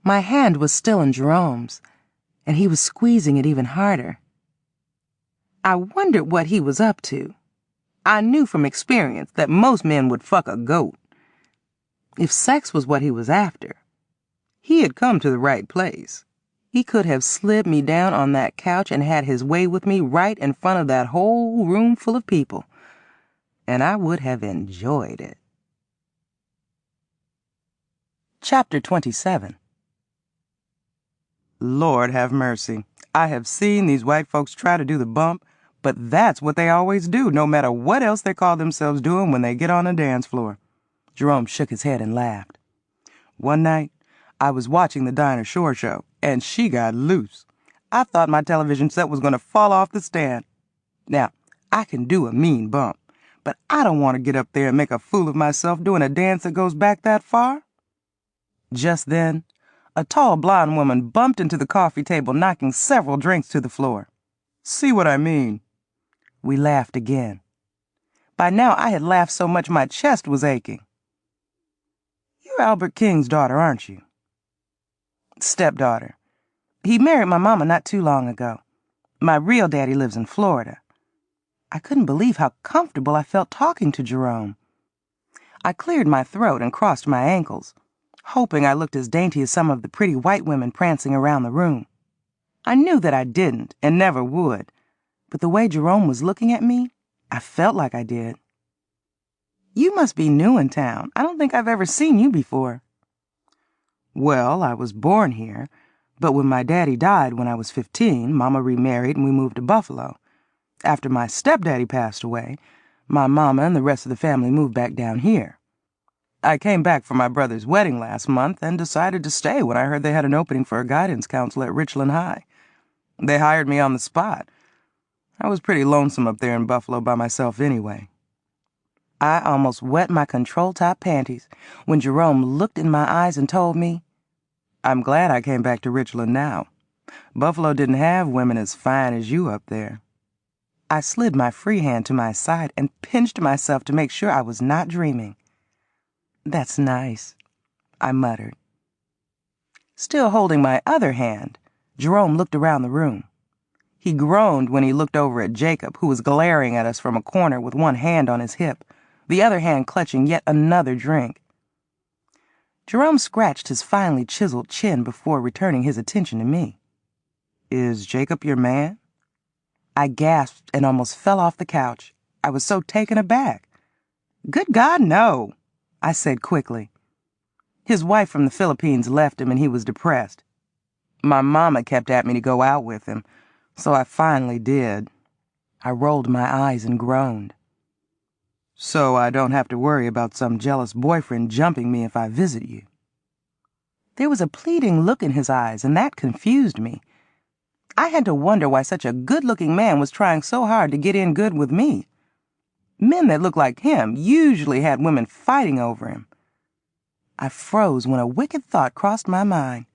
Speaker 2: My hand was still in Jerome's, and he was squeezing it even harder. I wondered what he was up to. I knew from experience that most men would fuck a goat. If sex was what he was after, he had come to the right place. He could have slid me down on that couch and had his way with me right in front of that whole room full of people, and I would have enjoyed it. Chapter 27. Lord have mercy. I have seen these white folks try to do the bump, but that's what they always do, no matter what else they call themselves doing when they get on a dance floor. Jerome shook his head and laughed. One night, I was watching the Dinah Shore show, and she got loose. I thought my television set was going to fall off the stand. Now, I can do a mean bump, but I don't want to get up there and make a fool of myself doing a dance that goes back that far. Just then, a tall blonde woman bumped into the coffee table, knocking several drinks to the floor. See what I mean? We laughed again. By now, I had laughed so much my chest was aching. You're Albert King's daughter, aren't you? Stepdaughter. He married my mama not too long ago. My real daddy lives in Florida. I couldn't believe how comfortable I felt talking to Jerome. I cleared my throat and crossed my ankles, hoping I looked as dainty as some of the pretty white women prancing around the room. I knew that I didn't and never would, but the way Jerome was looking at me, I felt like I did. You must be new in town. I don't think I've ever seen you before. Well, I was born here, but when my daddy died when I was 15, Mama remarried and we moved to Buffalo. After my stepdaddy passed away, my mama and the rest of the family moved back down here. I came back for my brother's wedding last month and decided to stay when I heard they had an opening for a guidance counselor at Richland High. They hired me on the spot. I was pretty lonesome up there in Buffalo by myself anyway. I almost wet my control-top panties when Jerome looked in my eyes and told me, I'm glad I came back to Richland now. Buffalo didn't have women as fine as you up there. I slid my free hand to my side and pinched myself to make sure I was not dreaming. That's nice, I muttered. Still holding my other hand, Jerome looked around the room. He groaned when he looked over at Jacob, who was glaring at us from a corner with one hand on his hip, the other hand clutching yet another drink. Jerome scratched his finely chiseled chin before returning his attention to me. Is Jacob your man? I gasped and almost fell off the couch. I was so taken aback. Good God, no, I said quickly. His wife from the Philippines left him and he was depressed. My mama kept at me to go out with him, so I finally did. I rolled my eyes and groaned. So I don't have to worry about some jealous boyfriend jumping me if I visit you. There was a pleading look in his eyes, and that confused me. I had to wonder why such a good-looking man was trying so hard to get in good with me. Men that looked like him usually had women fighting over him. I froze when a wicked thought crossed my mind.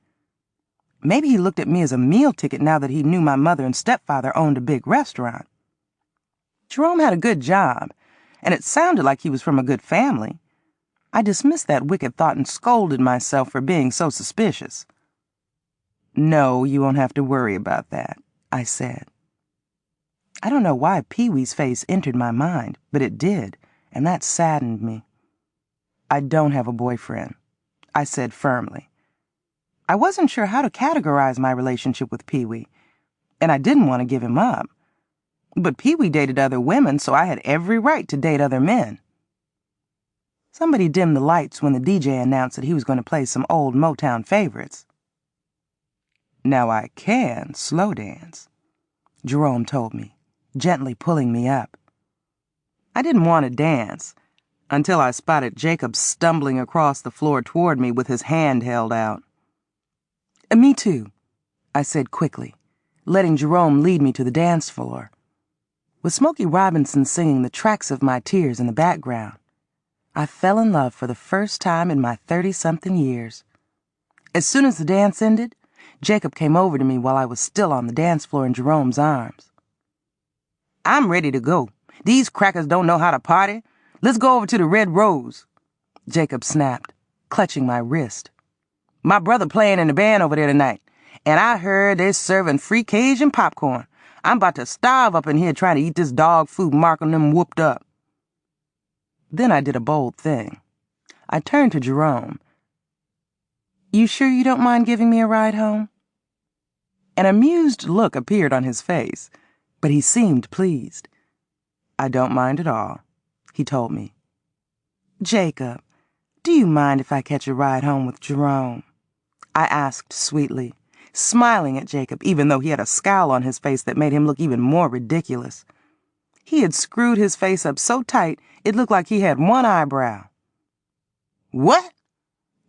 Speaker 2: Maybe he looked at me as a meal ticket now that he knew my mother and stepfather owned a big restaurant. Jerome had a good job, and it sounded like he was from a good family. I dismissed that wicked thought and scolded myself for being so suspicious. "No, you won't have to worry about that," I said. I don't know why Pee-wee's face entered my mind, but it did, and that saddened me. "I don't have a boyfriend," I said firmly. I wasn't sure how to categorize my relationship with Pee-wee, and I didn't want to give him up. But Pee-wee dated other women, so I had every right to date other men. Somebody dimmed the lights when the DJ announced that he was going to play some old Motown favorites. "Now I can slow dance," Jerome told me, gently pulling me up. I didn't want to dance until I spotted Jacob stumbling across the floor toward me with his hand held out. "Me too," I said quickly, letting Jerome lead me to the dance floor. With Smokey Robinson singing the tracks of my tears in the background, I fell in love for the first time in my 30-something years. As soon as the dance ended, Jacob came over to me while I was still on the dance floor in Jerome's arms. "I'm ready to go. These crackers don't know how to party. Let's go over to the Red Rose," Jacob snapped, clutching my wrist. "My brother playing in the band over there tonight, and I heard they're serving free Cajun popcorn. I'm about to starve up in here trying to eat this dog food Mark and them whooped up." Then I did a bold thing. I turned to Jerome. "You sure you don't mind giving me a ride home?" An amused look appeared on his face, but he seemed pleased. "I don't mind at all," he told me. "Jacob, do you mind if I catch a ride home with Jerome?" I asked sweetly, smiling at Jacob even though he had a scowl on his face that made him look even more ridiculous. He had screwed his face up so tight it looked like he had one eyebrow. "What?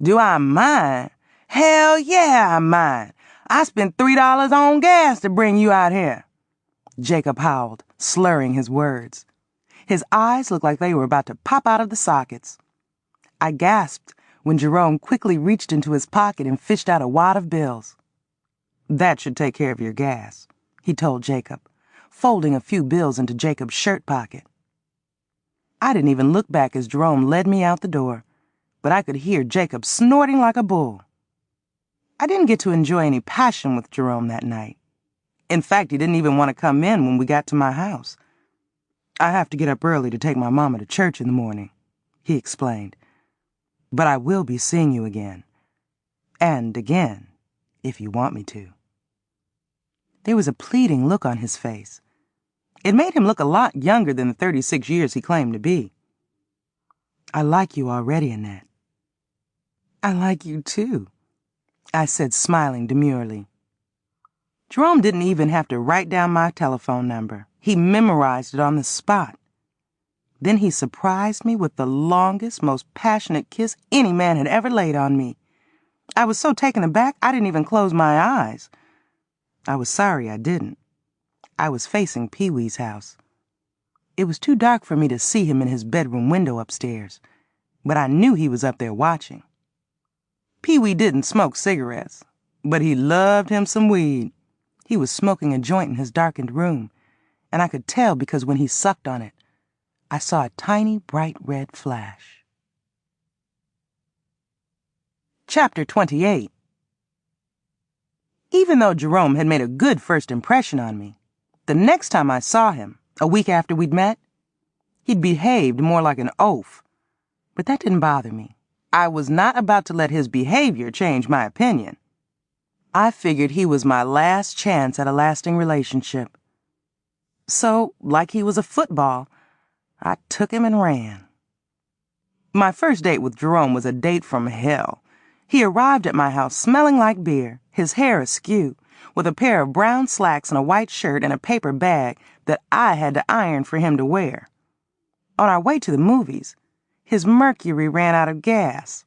Speaker 2: Do I mind? Hell yeah, I mind. I spent $3 on gas to bring you out here," Jacob howled, slurring his words. His eyes looked like they were about to pop out of the sockets. I gasped when Jerome quickly reached into his pocket and fished out a wad of bills. "That should take care of your gas," he told Jacob, folding a few bills into Jacob's shirt pocket. I didn't even look back as Jerome led me out the door, but I could hear Jacob snorting like a bull. I didn't get to enjoy any passion with Jerome that night. In fact, he didn't even want to come in when we got to my house. "I have to get up early to take my mama to church in the morning," he explained. "But I will be seeing you again. And again, if you want me to." There was a pleading look on his face. It made him look a lot younger than the 36 years he claimed to be. "I like you already, Annette." "I like you too," I said, smiling demurely. Jerome didn't even have to write down my telephone number. He memorized it on the spot. Then he surprised me with the longest, most passionate kiss any man had ever laid on me. I was so taken aback I didn't even close my eyes. I was sorry I didn't. I was facing Pee-wee's house. It was too dark for me to see him in his bedroom window upstairs, but I knew he was up there watching. Pee-wee didn't smoke cigarettes, but he loved him some weed. He was smoking a joint in his darkened room, and I could tell because when he sucked on it, I saw a tiny bright red flash. Chapter 28. Even though Jerome had made a good first impression on me, the next time I saw him, a week after we'd met, he'd behaved more like an oaf. But that didn't bother me. I was not about to let his behavior change my opinion. I figured he was my last chance at a lasting relationship. So, like he was a football, I took him and ran. My first date with Jerome was a date from hell. He arrived at my house smelling like beer, his hair askew, with a pair of brown slacks and a white shirt and a paper bag that I had to iron for him to wear. On our way to the movies, his Mercury ran out of gas.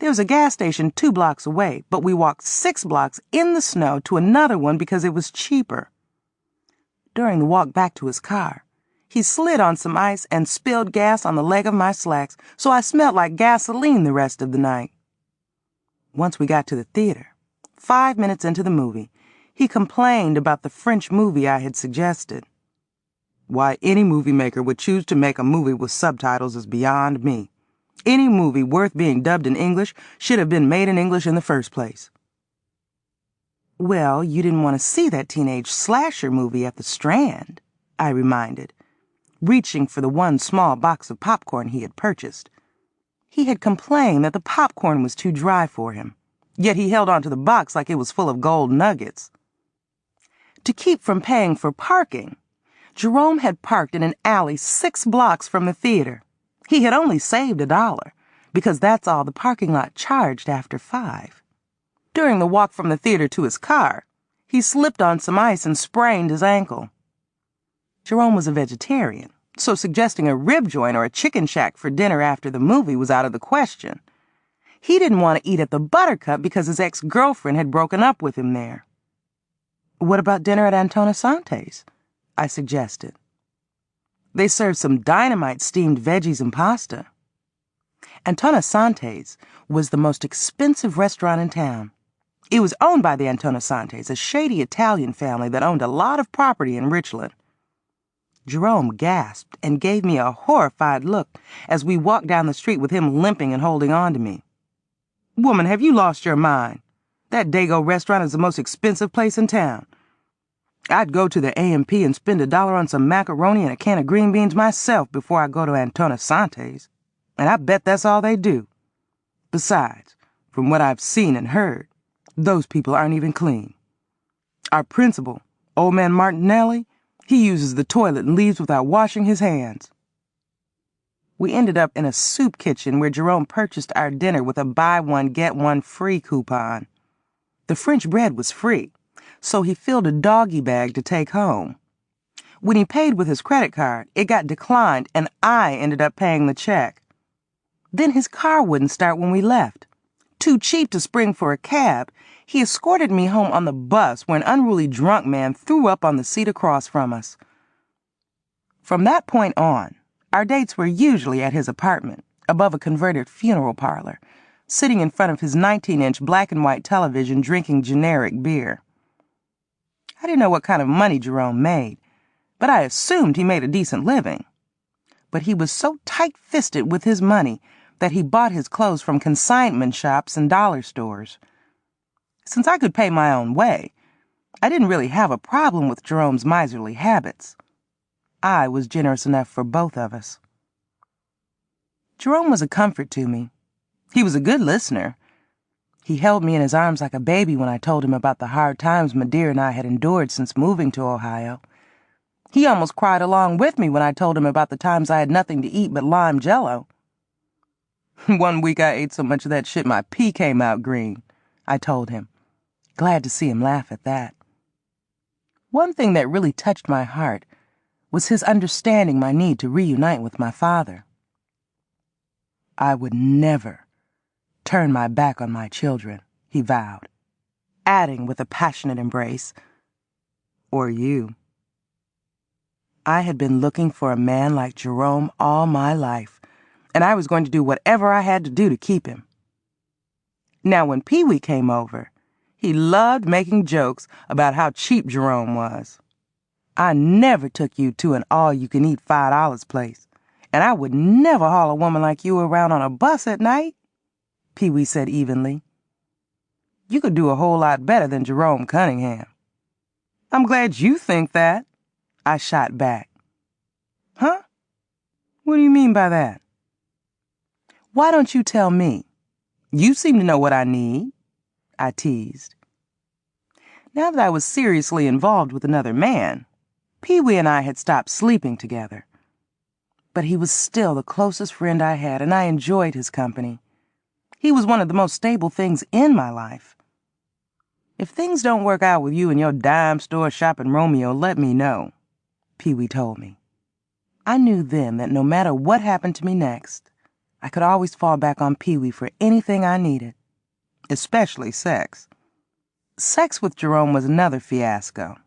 Speaker 2: There was a gas station 2 blocks away, but we walked 6 blocks in the snow to another one because it was cheaper. During the walk back to his car, He slid on some ice and spilled gas on the leg of my slacks, so I smelled like gasoline the rest of the night. Once we got to the theater, 5 minutes into the movie, he complained about the French movie I had suggested. Why any movie maker would choose to make a movie with subtitles is beyond me. Any movie worth being dubbed in English should have been made in English in the first place. Well, you didn't want to see that teenage slasher movie at the Strand, I reminded, reaching for the one small box of popcorn he had purchased. He had complained that the popcorn was too dry for him, yet he held onto the box like it was full of gold nuggets. To keep from paying for parking, Jerome had parked in an alley 6 blocks from the theater. He had only saved $1, because that's all the parking lot charged after 5. During the walk from the theater to his car, he slipped on some ice and sprained his ankle. Jerome was a vegetarian, so suggesting a rib joint or a chicken shack for dinner after the movie was out of the question. He didn't want to eat at the Buttercup because his ex-girlfriend had broken up with him there. What about dinner at Antonasante's? I suggested. They served some dynamite steamed veggies and pasta. Antonasante's was the most expensive restaurant in town. It was owned by the Antonasantes, a shady Italian family that owned a lot of property in Richland. Jerome gasped and gave me a horrified look as we walked down the street with him limping and holding on to me. Woman, have you lost your mind? That Dago restaurant is the most expensive place in town. I'd go to the A&P and spend $1 on some macaroni and a can of green beans myself before I go to Antonasante's, and I bet that's all they do. Besides, from what I've seen and heard, those people aren't even clean. Our principal, old man Martinelli, he uses the toilet and leaves without washing his hands. We ended up in a soup kitchen where Jerome purchased our dinner with a buy one, get one free coupon. The French bread was free, so he filled a doggy bag to take home. When he paid with his credit card, it got declined and I ended up paying the check. Then his car wouldn't start when we left. Too cheap to spring for a cab, he escorted me home on the bus where an unruly drunk man threw up on the seat across from us. From that point on, our dates were usually at his apartment, above a converted funeral parlor, sitting in front of his 19-inch black and white television drinking generic beer. I didn't know what kind of money Jerome made, but I assumed he made a decent living. But he was so tight-fisted with his money that he bought his clothes from consignment shops and dollar stores. Since I could pay my own way, I didn't really have a problem with Jerome's miserly habits. I was generous enough for both of us. Jerome was a comfort to me. He was a good listener. He held me in his arms like a baby when I told him about the hard times my dear and I had endured since moving to Ohio. He almost cried along with me when I told him about the times I had nothing to eat but lime jello. One week I ate so much of that shit my pee came out green, I told him, glad to see him laugh at that. One thing that really touched my heart was his understanding my need to reunite with my father. I would never turn my back on my children, he vowed, adding with a passionate embrace, or you. I had been looking for a man like Jerome all my life, and I was going to do whatever I had to do to keep him. Now, when Pee-wee came over, he loved making jokes about how cheap Jerome was. I never took you to an all-you-can-eat $5 place, and I would never haul a woman like you around on a bus at night, Pee-wee said evenly. You could do a whole lot better than Jerome Cunningham. I'm glad you think that, I shot back. Huh? What do you mean by that? Why don't you tell me? You seem to know what I need, I teased. Now that I was seriously involved with another man, Pee-wee and I had stopped sleeping together. But he was still the closest friend I had, and I enjoyed his company. He was one of the most stable things in my life. If things don't work out with you and your dime store shopping Romeo, let me know, Pee-wee told me. I knew then that no matter what happened to me next, I could always fall back on Pee-wee for anything I needed, especially sex. Sex with Jerome was another fiasco.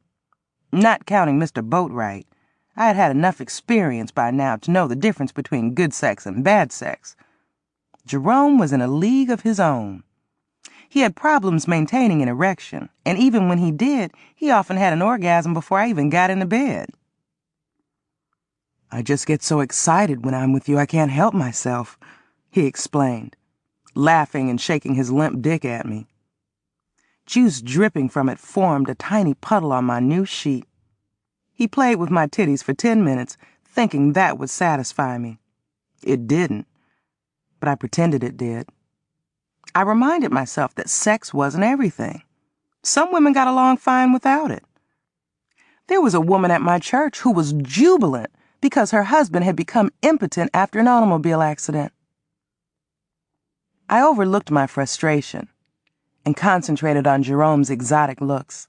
Speaker 2: Not counting Mr. Boatwright, I had had enough experience by now to know the difference between good sex and bad sex. Jerome was in a league of his own. He had problems maintaining an erection, and even when he did, he often had an orgasm before I even got into bed. "I just get so excited when I'm with you I can't help myself," he explained, laughing and shaking his limp dick at me. Juice dripping from it formed a tiny puddle on my new sheet. He played with my titties for 10 minutes, thinking that would satisfy me. It didn't, but I pretended it did. I reminded myself that sex wasn't everything. Some women got along fine without it. There was a woman at my church who was jubilant because her husband had become impotent after an automobile accident. I overlooked my frustration and concentrated on Jerome's exotic looks.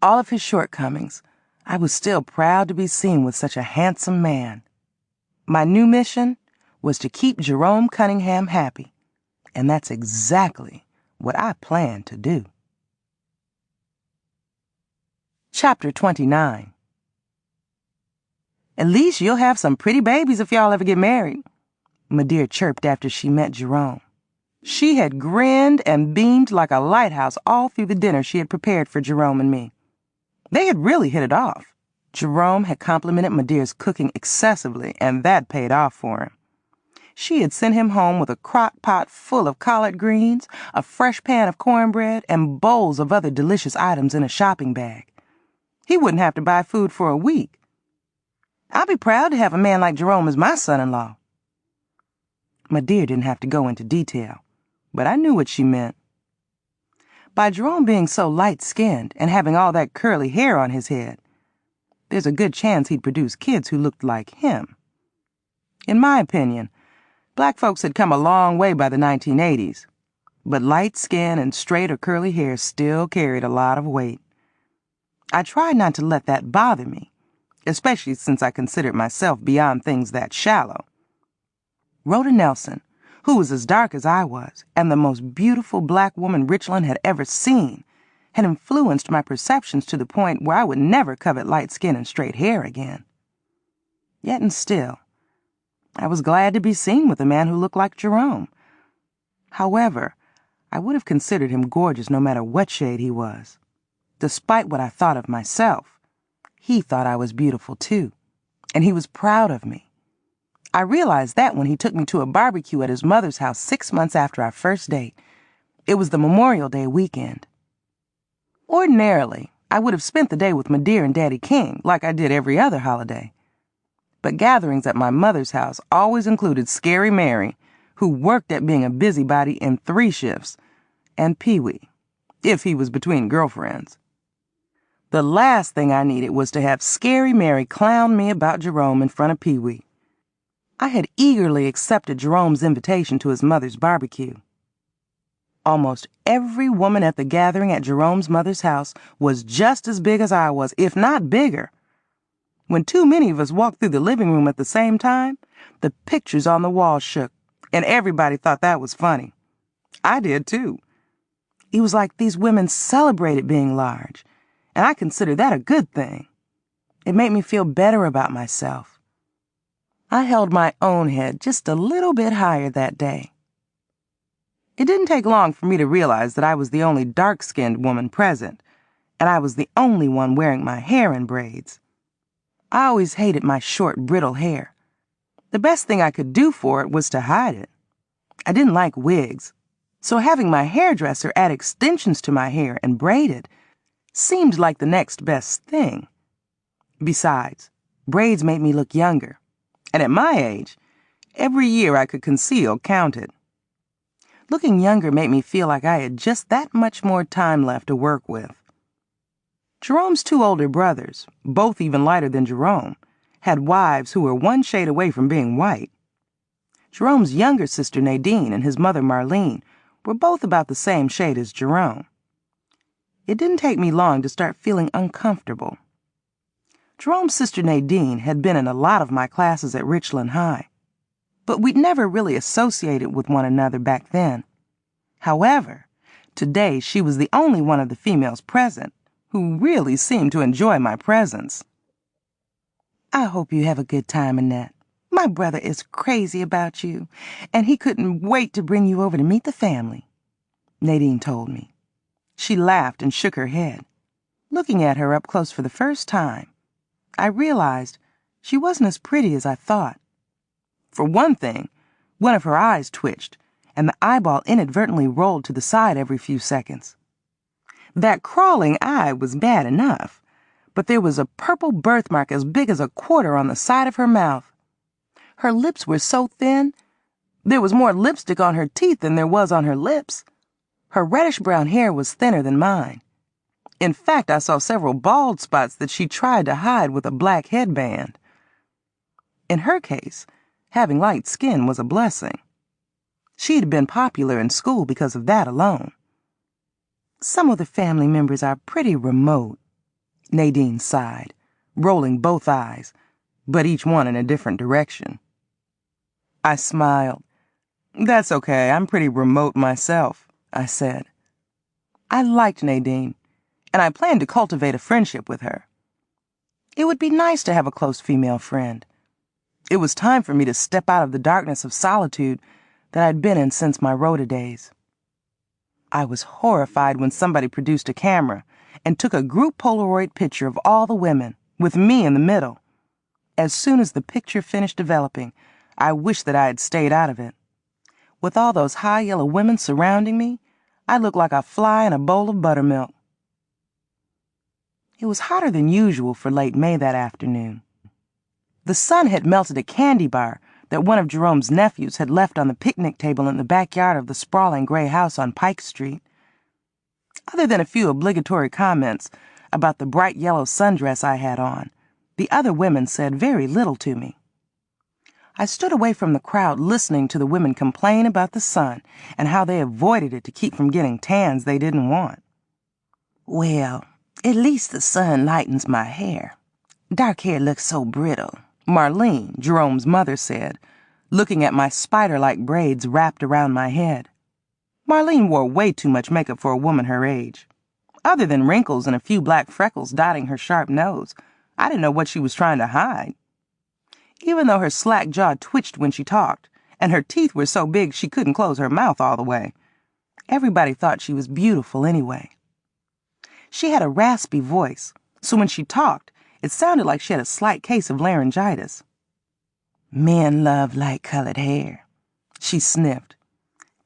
Speaker 2: All of his shortcomings, I was still proud to be seen with such a handsome man. My new mission was to keep Jerome Cunningham happy, and that's exactly what I planned to do. Chapter 29. "At least you'll have some pretty babies if y'all ever get married," Madeira chirped after she met Jerome. She had grinned and beamed like a lighthouse all through the dinner she had prepared for Jerome and me. They had really hit it off. Jerome had complimented Madeira's cooking excessively, and that paid off for him. She had sent him home with a crock pot full of collard greens, a fresh pan of cornbread, and bowls of other delicious items in a shopping bag. He wouldn't have to buy food for a week. I'll be proud to have a man like Jerome as my son-in-law. Madeira didn't have to go into detail, but I knew what she meant. By Jerome being so light-skinned and having all that curly hair on his head, there's a good chance he'd produce kids who looked like him. In my opinion, black folks had come a long way by the 1980s, but light skin and straight or curly hair still carried a lot of weight. I tried not to let that bother me, especially since I considered myself beyond things that shallow. Rhoda Nelson, who was as dark as I was, and the most beautiful black woman Richland had ever seen, had influenced my perceptions to the point where I would never covet light skin and straight hair again. Yet and still, I was glad to be seen with a man who looked like Jerome. However, I would have considered him gorgeous no matter what shade he was. Despite what I thought of myself, he thought I was beautiful too, and he was proud of me. I realized that when he took me to a barbecue at his mother's house 6 months after our first date. It was the Memorial Day weekend. Ordinarily, I would have spent the day with Madeira and Daddy King, like I did every other holiday. But gatherings at my mother's house always included Scary Mary, who worked at being a busybody in 3 shifts, and Pee-wee, if he was between girlfriends. The last thing I needed was to have Scary Mary clown me about Jerome in front of Pee-wee. I had eagerly accepted Jerome's invitation to his mother's barbecue. Almost every woman at the gathering at Jerome's mother's house was just as big as I was, if not bigger. When too many of us walked through the living room at the same time, the pictures on the wall shook, and everybody thought that was funny. I did too. It was like these women celebrated being large, and I considered that a good thing. It made me feel better about myself. I held my own head just a little bit higher that day. It didn't take long for me to realize that I was the only dark-skinned woman present, and I was the only one wearing my hair in braids. I always hated my short, brittle hair. The best thing I could do for it was to hide it. I didn't like wigs, so having my hairdresser add extensions to my hair and braid it seemed like the next best thing. Besides, braids made me look younger, and at my age, every year I could conceal counted. Looking younger made me feel like I had just that much more time left to work with. Jerome's 2 older brothers, both even lighter than Jerome, had wives who were 1 shade away from being white. Jerome's younger sister Nadine and his mother Marlene were both about the same shade as Jerome. It didn't take me long to start feeling uncomfortable. Jerome's sister Nadine had been in a lot of my classes at Richland High, but we'd never really associated with one another back then. However, today she was the only one of the females present who really seemed to enjoy my presence. I hope you have a good time, Annette. My brother is crazy about you, and he couldn't wait to bring you over to meet the family," Nadine told me. She laughed and shook her head. Looking at her up close for the first time, I realized she wasn't as pretty as I thought. For one thing, one of her eyes twitched, and the eyeball inadvertently rolled to the side every few seconds. That crawling eye was bad enough, but there was a purple birthmark as big as a quarter on the side of her mouth. Her lips were so thin, there was more lipstick on her teeth than there was on her lips. Her reddish-brown hair was thinner than mine. In fact, I saw several bald spots that she tried to hide with a black headband. In her case, having light skin was a blessing. She'd been popular in school because of that alone. "Some of the family members are pretty remote," Nadine sighed, rolling both eyes, but each one in a different direction. I smiled. "That's okay, I'm pretty remote myself," I said. I liked Nadine, and I planned to cultivate a friendship with her. It would be nice to have a close female friend. It was time for me to step out of the darkness of solitude that I'd been in since my Rhoda days. I was horrified when somebody produced a camera and took a group Polaroid picture of all the women, with me in the middle. As soon as the picture finished developing, I wished that I had stayed out of it. With all those high yellow women surrounding me, I looked like a fly in a bowl of buttermilk. It was hotter than usual for late May that afternoon. The sun had melted a candy bar that one of Jerome's nephews had left on the picnic table in the backyard of the sprawling gray house on Pike Street. Other than a few obligatory comments about the bright yellow sundress I had on, the other women said very little to me. I stood away from the crowd listening to the women complain about the sun and how they avoided it to keep from getting tans they didn't want. "Well, at least the sun lightens my hair. Dark hair looks so brittle," Marlene, Jerome's mother, said, looking at my spider-like braids wrapped around my head. Marlene wore way too much makeup for a woman her age. Other than wrinkles and a few black freckles dotting her sharp nose, I didn't know what she was trying to hide. Even though her slack jaw twitched when she talked, and her teeth were so big she couldn't close her mouth all the way, everybody thought she was beautiful anyway. She had a raspy voice, so when she talked, it sounded like she had a slight case of laryngitis. "Men love light-colored hair," she sniffed,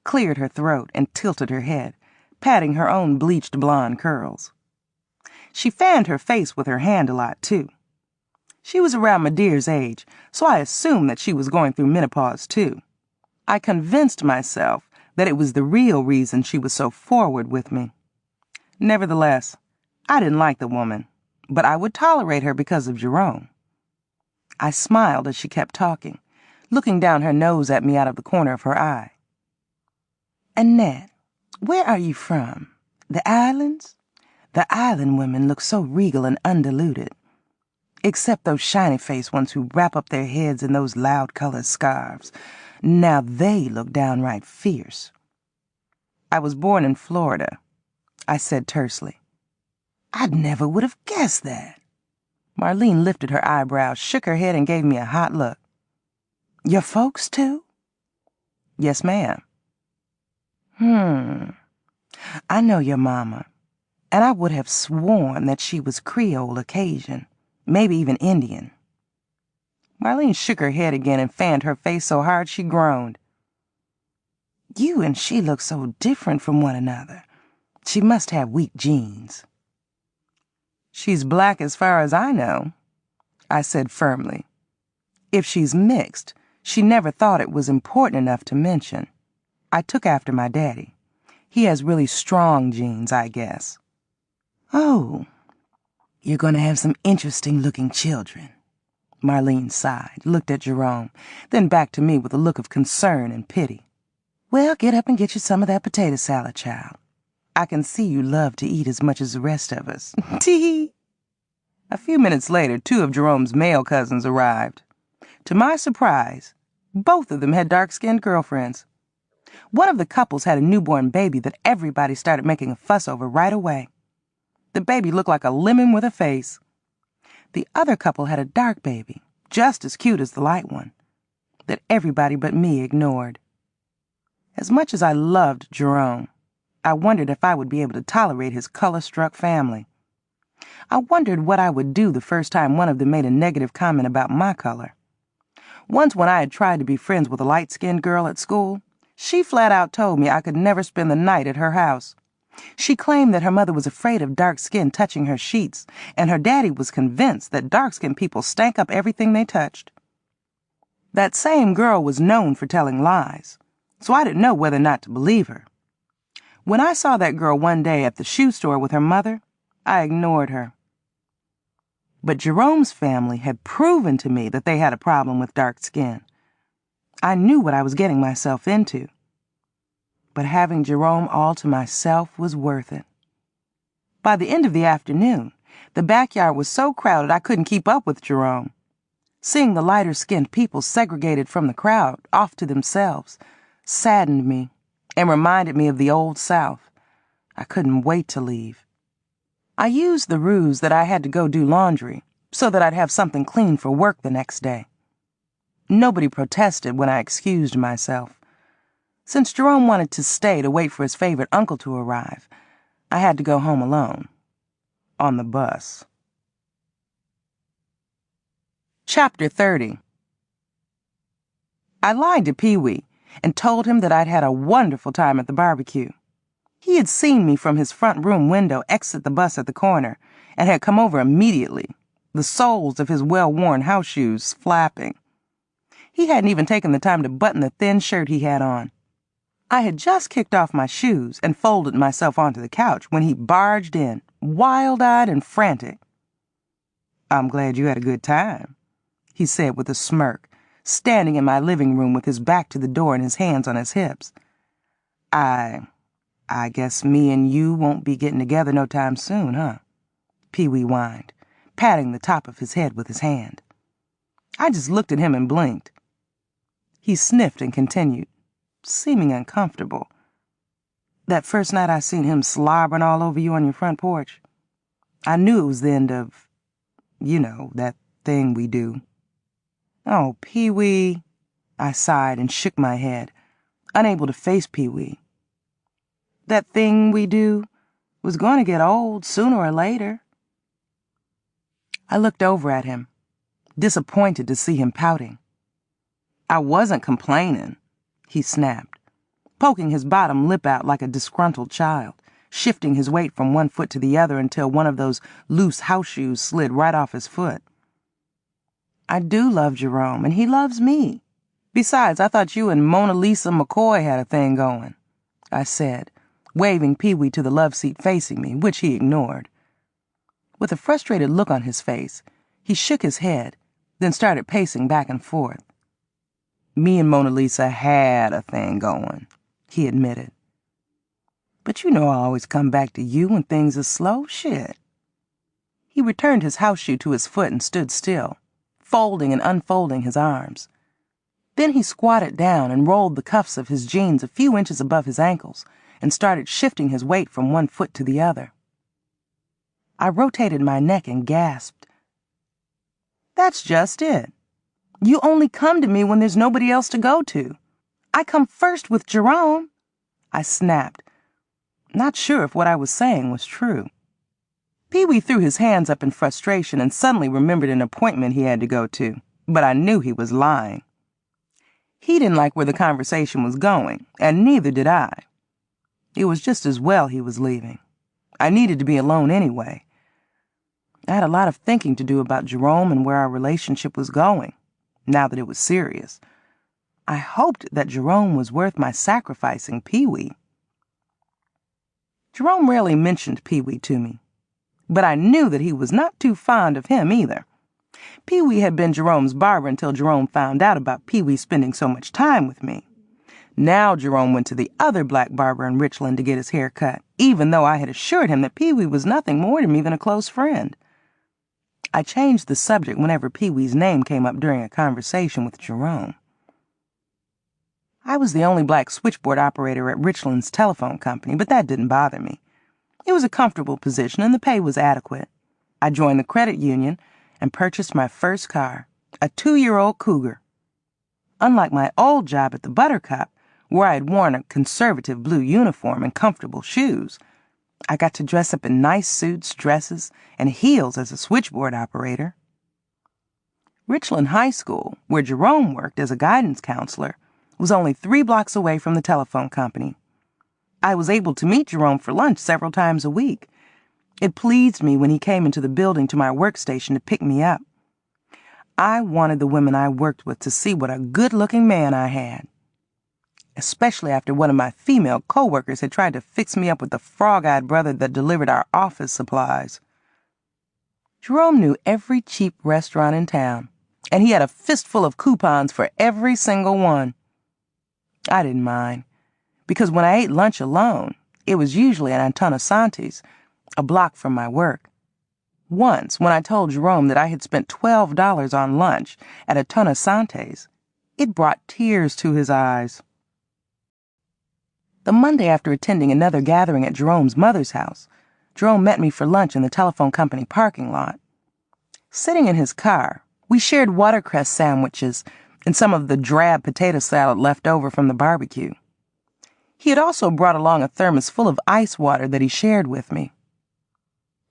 Speaker 2: cleared her throat, and tilted her head, patting her own bleached blonde curls. She fanned her face with her hand a lot, too. She was around my dear's age, so I assumed that she was going through menopause, too. I convinced myself that it was the real reason she was so forward with me. Nevertheless, I didn't like the woman, but I would tolerate her because of Jerome. I smiled as she kept talking, looking down her nose at me out of the corner of her eye. "Annette, where are you from? The islands? The island women look so regal and undiluted. Except those shiny-faced ones who wrap up their heads in those loud-colored scarves. Now they look downright fierce." "I was born in Florida," I said tersely. "I never would have guessed that." Marlene lifted her eyebrows, shook her head, and gave me a hot look. "Your folks, too?" "Yes, ma'am." I know your mama, and I would have sworn that she was Creole Cajun, maybe even Indian." Marlene shook her head again and fanned her face so hard she groaned. "You and she look so different from one another. She must have weak genes." "She's black as far as I know," I said firmly. If she's mixed, she never thought it was important enough to mention. I took after my daddy. He has really strong genes, I guess. "Oh, you're going to have some interesting-looking children." Marlene sighed, looked at Jerome, then back to me with a look of concern and pity. "Well, get up and get you some of that potato salad, child. I can see you love to eat as much as the rest of us." Tee-hee. A few minutes later, 2 of Jerome's male cousins arrived. To my surprise, both of them had dark-skinned girlfriends. One of the couples had a newborn baby that everybody started making a fuss over right away. The baby looked like a lemon with a face. The other couple had a dark baby, just as cute as the light one, that everybody but me ignored. As much as I loved Jerome, I wondered if I would be able to tolerate his color-struck family. I wondered what I would do the first time one of them made a negative comment about my color. Once when I had tried to be friends with a light-skinned girl at school, she flat out told me I could never spend the night at her house. She claimed that her mother was afraid of dark skin touching her sheets, and her daddy was convinced that dark-skinned people stank up everything they touched. That same girl was known for telling lies, so I didn't know whether or not to believe her. When I saw that girl one day at the shoe store with her mother, I ignored her. But Jerome's family had proven to me that they had a problem with dark skin. I knew what I was getting myself into. But having Jerome all to myself was worth it. By the end of the afternoon, the backyard was so crowded I couldn't keep up with Jerome. Seeing the lighter-skinned people segregated from the crowd, off to themselves, saddened me and reminded me of the old South. I couldn't wait to leave. I used the ruse that I had to go do laundry so that I'd have something clean for work the next day. Nobody protested when I excused myself. Since Jerome wanted to stay to wait for his favorite uncle to arrive, I had to go home alone, on the bus. Chapter 30. I lied to Pee-wee and told him that I'd had a wonderful time at the barbecue. He had seen me from his front room window exit the bus at the corner and had come over immediately, the soles of his well-worn house shoes flapping. He hadn't even taken the time to button the thin shirt he had on. I had just kicked off my shoes and folded myself onto the couch when he barged in, wild-eyed and frantic. "I'm glad you had a good time," he said with a smirk, standing in my living room with his back to the door and his hands on his hips. I guess me and you won't be getting together no time soon, huh?" Pee-wee whined, patting the top of his head with his hand. I just looked at him and blinked. He sniffed and continued, seeming uncomfortable. "That first night I seen him slobbering all over you on your front porch, I knew it was the end of, that thing we do." "Oh, Pee-wee," I sighed and shook my head, unable to face Pee-wee. "That thing we do was going to get old sooner or later." I looked over at him, disappointed to see him pouting. "I wasn't complaining," he snapped, poking his bottom lip out like a disgruntled child, shifting his weight from one foot to the other until one of those loose house shoes slid right off his foot. "I do love Jerome, and he loves me. Besides, I thought you and Mona Lisa McCoy had a thing going," I said, waving Pee-wee to the love seat facing me, which he ignored. With a frustrated look on his face, he shook his head, then started pacing back and forth. "Me and Mona Lisa had a thing going," he admitted. "But you know I always come back to you when things are slow. Shit." He returned his house shoe to his foot and stood still, folding and unfolding his arms. Then he squatted down and rolled the cuffs of his jeans a few inches above his ankles and started shifting his weight from one foot to the other. I rotated my neck and gasped. "That's just it. You only come to me when there's nobody else to go to. I come first with Jerome," I snapped, not sure if what I was saying was true. Pee-wee threw his hands up in frustration and suddenly remembered an appointment he had to go to, but I knew he was lying. He didn't like where the conversation was going, and neither did I. It was just as well he was leaving. I needed to be alone anyway. I had a lot of thinking to do about Jerome and where our relationship was going, now that it was serious. I hoped that Jerome was worth my sacrificing Pee-wee. Jerome rarely mentioned Pee-wee to me, but I knew that he was not too fond of him either. Pee-wee had been Jerome's barber until Jerome found out about Pee-wee spending so much time with me. Now Jerome went to the other black barber in Richland to get his hair cut, even though I had assured him that Pee-wee was nothing more to me than a close friend. I changed the subject whenever Pee-wee's name came up during a conversation with Jerome. I was the only black switchboard operator at Richland's telephone company, but that didn't bother me. It was a comfortable position and the pay was adequate. I joined the credit union, and purchased my first car, a 2-year-old Cougar. Unlike my old job at the Buttercup, where I had worn a conservative blue uniform and comfortable shoes, I got to dress up in nice suits, dresses, and heels as a switchboard operator. Richland High School, where Jerome worked as a guidance counselor, was only 3 blocks away from the telephone company. I was able to meet Jerome for lunch several times a week. It pleased me when he came into the building to my workstation to pick me up. I wanted the women I worked with to see what a good-looking man I had, especially after one of my female co-workers had tried to fix me up with the frog-eyed brother that delivered our office supplies. Jerome knew every cheap restaurant in town, and he had a fistful of coupons for every single one. I didn't mind, because when I ate lunch alone, it was usually at Antonasanti's, a block from my work. Once, when I told Jerome that I had spent $12 on lunch at Antonasanti's, it brought tears to his eyes. The Monday after attending another gathering at Jerome's mother's house, Jerome met me for lunch in the telephone company parking lot. Sitting in his car, we shared watercress sandwiches and some of the drab potato salad left over from the barbecue. He had also brought along a thermos full of ice water that he shared with me.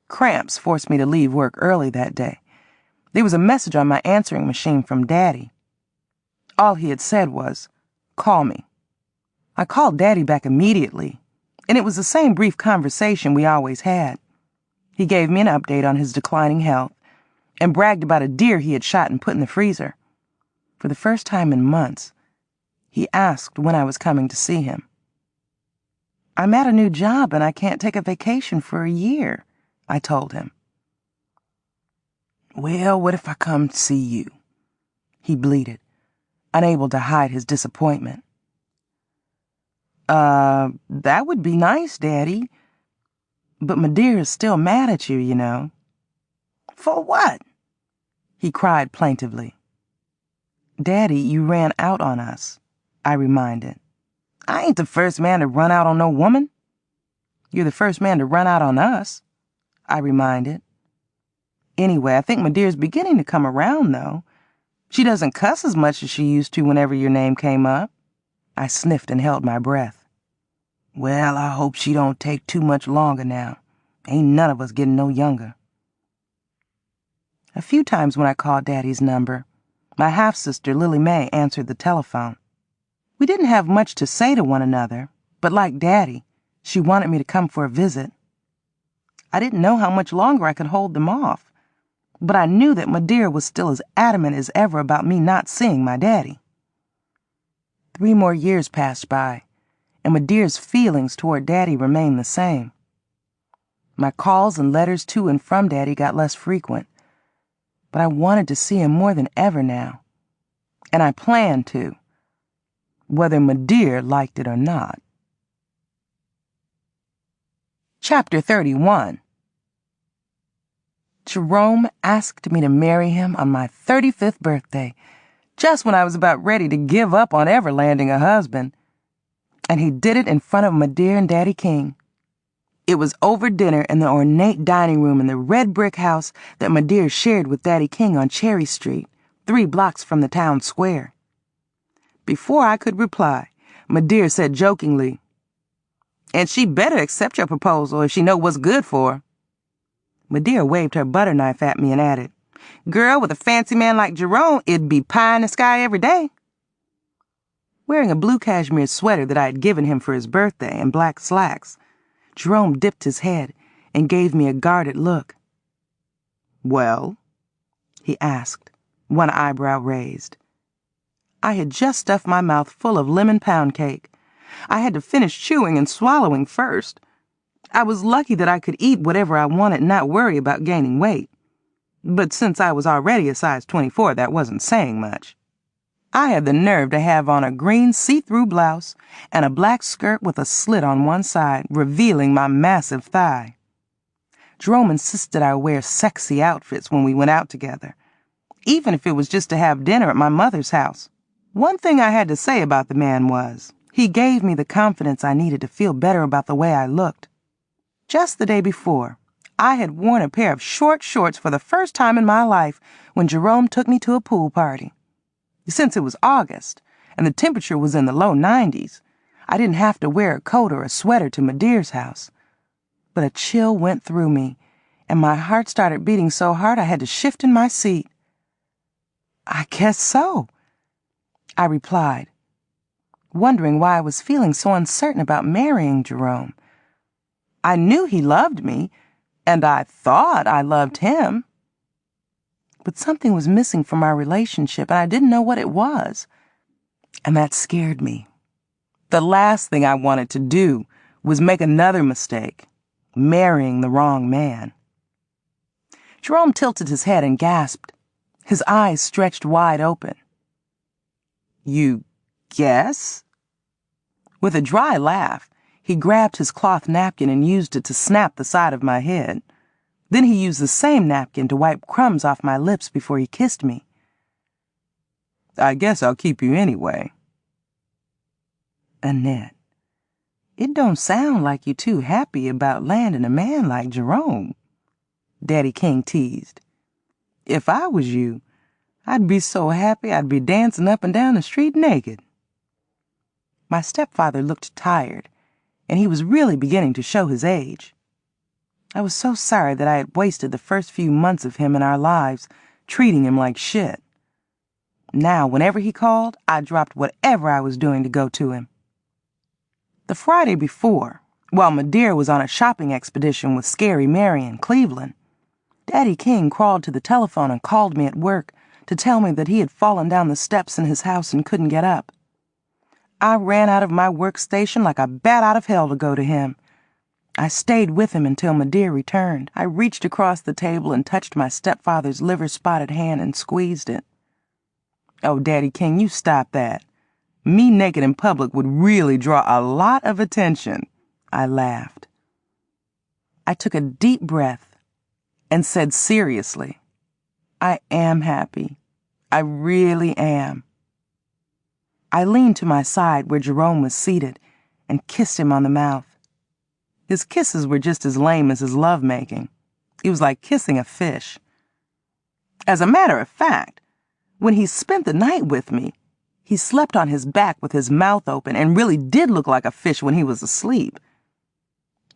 Speaker 2: Cramps forced me to leave work early that day. There was a message on my answering machine from Daddy. All he had said was, "Call me." I called Daddy back immediately, and it was the same brief conversation we always had. He gave me an update on his declining health and bragged about a deer he had shot and put in the freezer. For the first time in months, he asked when I was coming to see him. "I'm at a new job and I can't take a vacation for a year," I told him. "Well, what if I come to see you?" he bleated, unable to hide his disappointment. That would be nice, Daddy. But my dear is still mad at you, you know." "For what?" he cried plaintively. "Daddy, you ran out on us," I reminded. "I ain't the first man to run out on no woman." "You're the first man to run out on us," I reminded. "Anyway, I think my dear's beginning to come around, though. She doesn't cuss as much as she used to whenever your name came up." I sniffed and held my breath. "Well, I hope she don't take too much longer now. Ain't none of us getting no younger." A few times when I called Daddy's number, my half-sister Lily Mae answered the telephone. We didn't have much to say to one another, but like Daddy, she wanted me to come for a visit. I didn't know how much longer I could hold them off, but I knew that my dear was still as adamant as ever about me not seeing my Daddy. 3 more years passed by, and my dear's feelings toward Daddy remained the same. My calls and letters to and from Daddy got less frequent, but I wanted to see him more than ever now, and I planned to, whether my dear liked it or not. Chapter 31. Jerome asked me to marry him on my 35th birthday, just when I was about ready to give up on ever landing a husband. And he did it in front of my dear and Daddy King. It was over dinner in the ornate dining room in the red brick house that my dear shared with Daddy King on Cherry Street, 3 blocks from the town square. Before I could reply, my dear said jokingly, "And she better accept your proposal if she know what's good for her." My dear waved her butter knife at me and added, "Girl, with a fancy man like Jerome, it'd be pie in the sky every day." Wearing a blue cashmere sweater that I had given him for his birthday and black slacks, Jerome dipped his head and gave me a guarded look. "Well?" he asked, one eyebrow raised. I had just stuffed my mouth full of lemon pound cake. I had to finish chewing and swallowing first. I was lucky that I could eat whatever I wanted and not worry about gaining weight. But since I was already a size 24, that wasn't saying much. I had the nerve to have on a green see-through blouse and a black skirt with a slit on one side, revealing my massive thigh. Jerome insisted I wear sexy outfits when we went out together, even if it was just to have dinner at my mother's house. One thing I had to say about the man was, he gave me the confidence I needed to feel better about the way I looked. Just the day before, I had worn a pair of short shorts for the first time in my life when Jerome took me to a pool party. Since it was August, and the temperature was in the low 90s, I didn't have to wear a coat or a sweater to Madeir's house. But a chill went through me, and my heart started beating so hard I had to shift in my seat. "I guess so," I replied, wondering why I was feeling so uncertain about marrying Jerome. I knew he loved me, and I thought I loved him. But something was missing from our relationship, and I didn't know what it was. And that scared me. The last thing I wanted to do was make another mistake, marrying the wrong man. Jerome tilted his head and gasped, his eyes stretched wide open. "You guess?" With a dry laugh, he grabbed his cloth napkin and used it to snap the side of my head. Then he used the same napkin to wipe crumbs off my lips before he kissed me. "I guess I'll keep you anyway." "Annette, it don't sound like you too happy about landing a man like Jerome," Daddy King teased. "If I was you, I'd be so happy I'd be dancing up and down the street naked." My stepfather looked tired, and he was really beginning to show his age. I was so sorry that I had wasted the first few months of him in our lives, treating him like shit. Now, whenever he called, I dropped whatever I was doing to go to him. The Friday before, while Madeir was on a shopping expedition with Scary Mary in Cleveland, Daddy King crawled to the telephone and called me at work to tell me that he had fallen down the steps in his house and couldn't get up. I ran out of my workstation like a bat out of hell to go to him. I stayed with him until Madeir returned. I reached across the table and touched my stepfather's liver-spotted hand and squeezed it. "Oh, Daddy King, you stop that. Me naked in public would really draw a lot of attention," I laughed. I took a deep breath and said seriously, "I am happy. I really am." I leaned to my side where Jerome was seated and kissed him on the mouth. His kisses were just as lame as his lovemaking. It was like kissing a fish. As a matter of fact, when he spent the night with me, he slept on his back with his mouth open and really did look like a fish when he was asleep.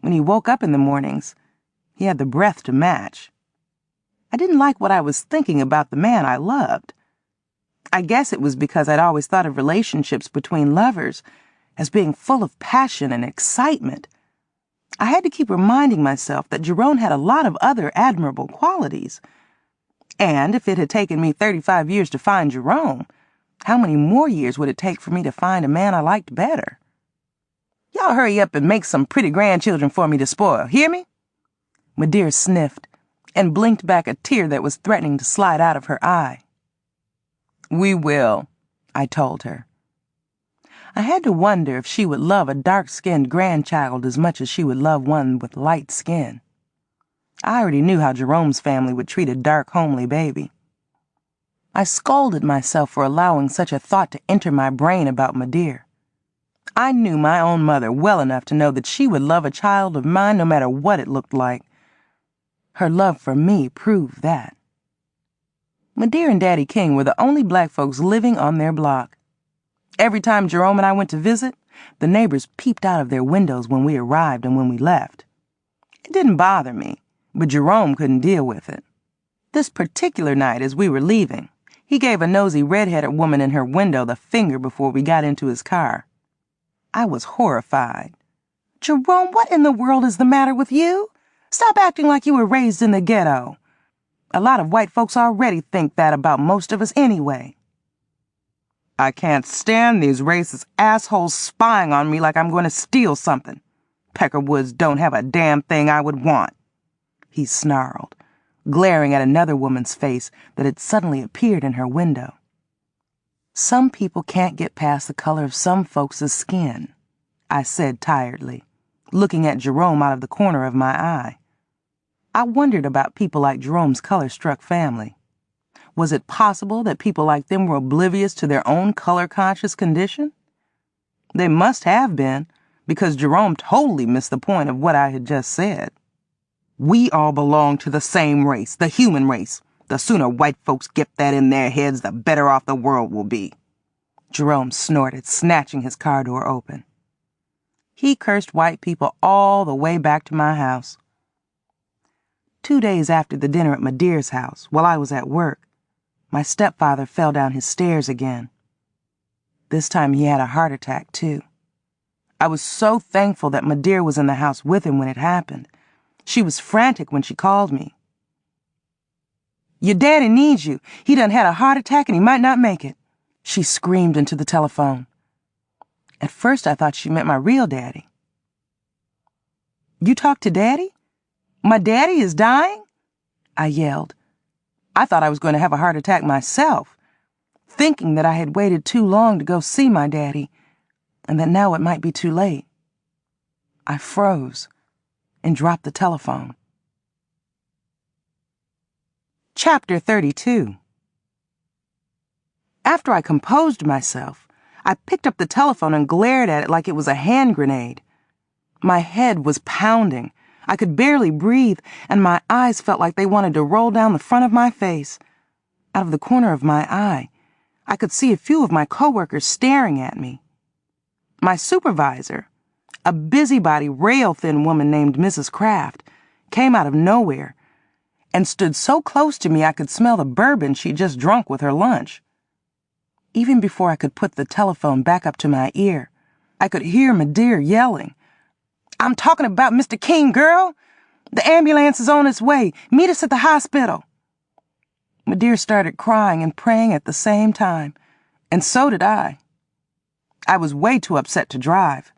Speaker 2: When he woke up in the mornings, he had the breath to match. I didn't like what I was thinking about the man I loved. I guess it was because I'd always thought of relationships between lovers as being full of passion and excitement. I had to keep reminding myself that Jerome had a lot of other admirable qualities. And if it had taken me 35 years to find Jerome, how many more years would it take for me to find a man I liked better? "Y'all hurry up and make some pretty grandchildren for me to spoil, hear me?" Madeir sniffed and blinked back a tear that was threatening to slide out of her eye. "We will," I told her. I had to wonder if she would love a dark-skinned grandchild as much as she would love one with light skin. I already knew how Jerome's family would treat a dark, homely baby. I scolded myself for allowing such a thought to enter my brain about Madeir. I knew my own mother well enough to know that she would love a child of mine no matter what it looked like. Her love for me proved that. Madeir and Daddy King were the only black folks living on their block. Every time Jerome and I went to visit, the neighbors peeped out of their windows when we arrived and when we left. It didn't bother me, but Jerome couldn't deal with it. This particular night, as we were leaving, he gave a nosy red-headed woman in her window the finger before we got into his car. I was horrified. "Jerome, what in the world is the matter with you? Stop acting like you were raised in the ghetto. A lot of white folks already think that about most of us anyway." "I can't stand these racist assholes spying on me like I'm going to steal something. Peckerwoods don't have a damn thing I would want," he snarled, glaring at another woman's face that had suddenly appeared in her window. "Some people can't get past the color of some folks' skin," I said tiredly, looking at Jerome out of the corner of my eye. I wondered about people like Jerome's color-struck family. Was it possible that people like them were oblivious to their own color-conscious condition? They must have been, because Jerome totally missed the point of what I had just said. We all belong to the same race, the human race. The sooner white folks get that in their heads, the better off the world will be. Jerome snorted, snatching his car door open. He cursed white people all the way back to my house. 2 days after the dinner at Madeir's house, while I was at work, my stepfather fell down his stairs again. This time he had a heart attack, too. I was so thankful that Madeir was in the house with him when it happened. She was frantic when she called me. "Your daddy needs you. He done had a heart attack and he might not make it," she screamed into the telephone. At first I thought she meant my real daddy. "You talked to Daddy? My daddy is dying?" I yelled. I thought I was going to have a heart attack myself, thinking that I had waited too long to go see my daddy, and that now it might be too late. I froze and dropped the telephone. Chapter 32. After I composed myself, I picked up the telephone and glared at it like it was a hand grenade. My head was pounding. I could barely breathe, and my eyes felt like they wanted to roll down the front of my face. Out of the corner of my eye, I could see a few of my coworkers staring at me. My supervisor, a busybody, rail-thin woman named Mrs. Kraft, came out of nowhere and stood so close to me I could smell the bourbon she'd just drunk with her lunch. Even before I could put the telephone back up to my ear, I could hear Madeir yelling, "I'm talking about Mr. King, girl! The ambulance is on its way. Meet us at the hospital." Madeir started crying and praying at the same time, and so did I. I was way too upset to drive.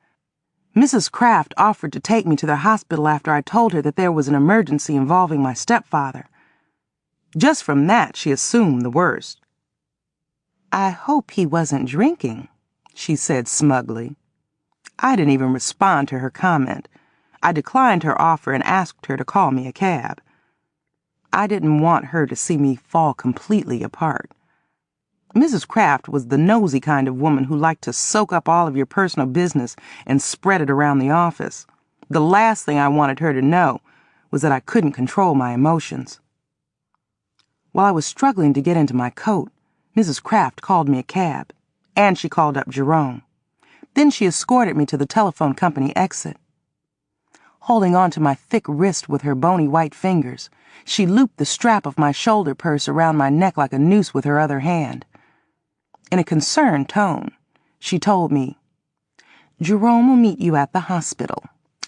Speaker 2: Mrs. Kraft offered to take me to the hospital after I told her that there was an emergency involving my stepfather. Just from that, she assumed the worst. "I hope he wasn't drinking," she said smugly. I didn't even respond to her comment. I declined her offer and asked her to call me a cab. I didn't want her to see me fall completely apart. Mrs. Kraft was the nosy kind of woman who liked to soak up all of your personal business and spread it around the office. The last thing I wanted her to know was that I couldn't control my emotions. While I was struggling to get into my coat, Mrs. Kraft called me a cab, and she called up Jerome. Then she escorted me to the telephone company exit. Holding on to my thick wrist with her bony white fingers, she looped the strap of my shoulder purse around my neck like a noose with her other hand. In a concerned tone, she told me, "Jerome will meet you at the hospital.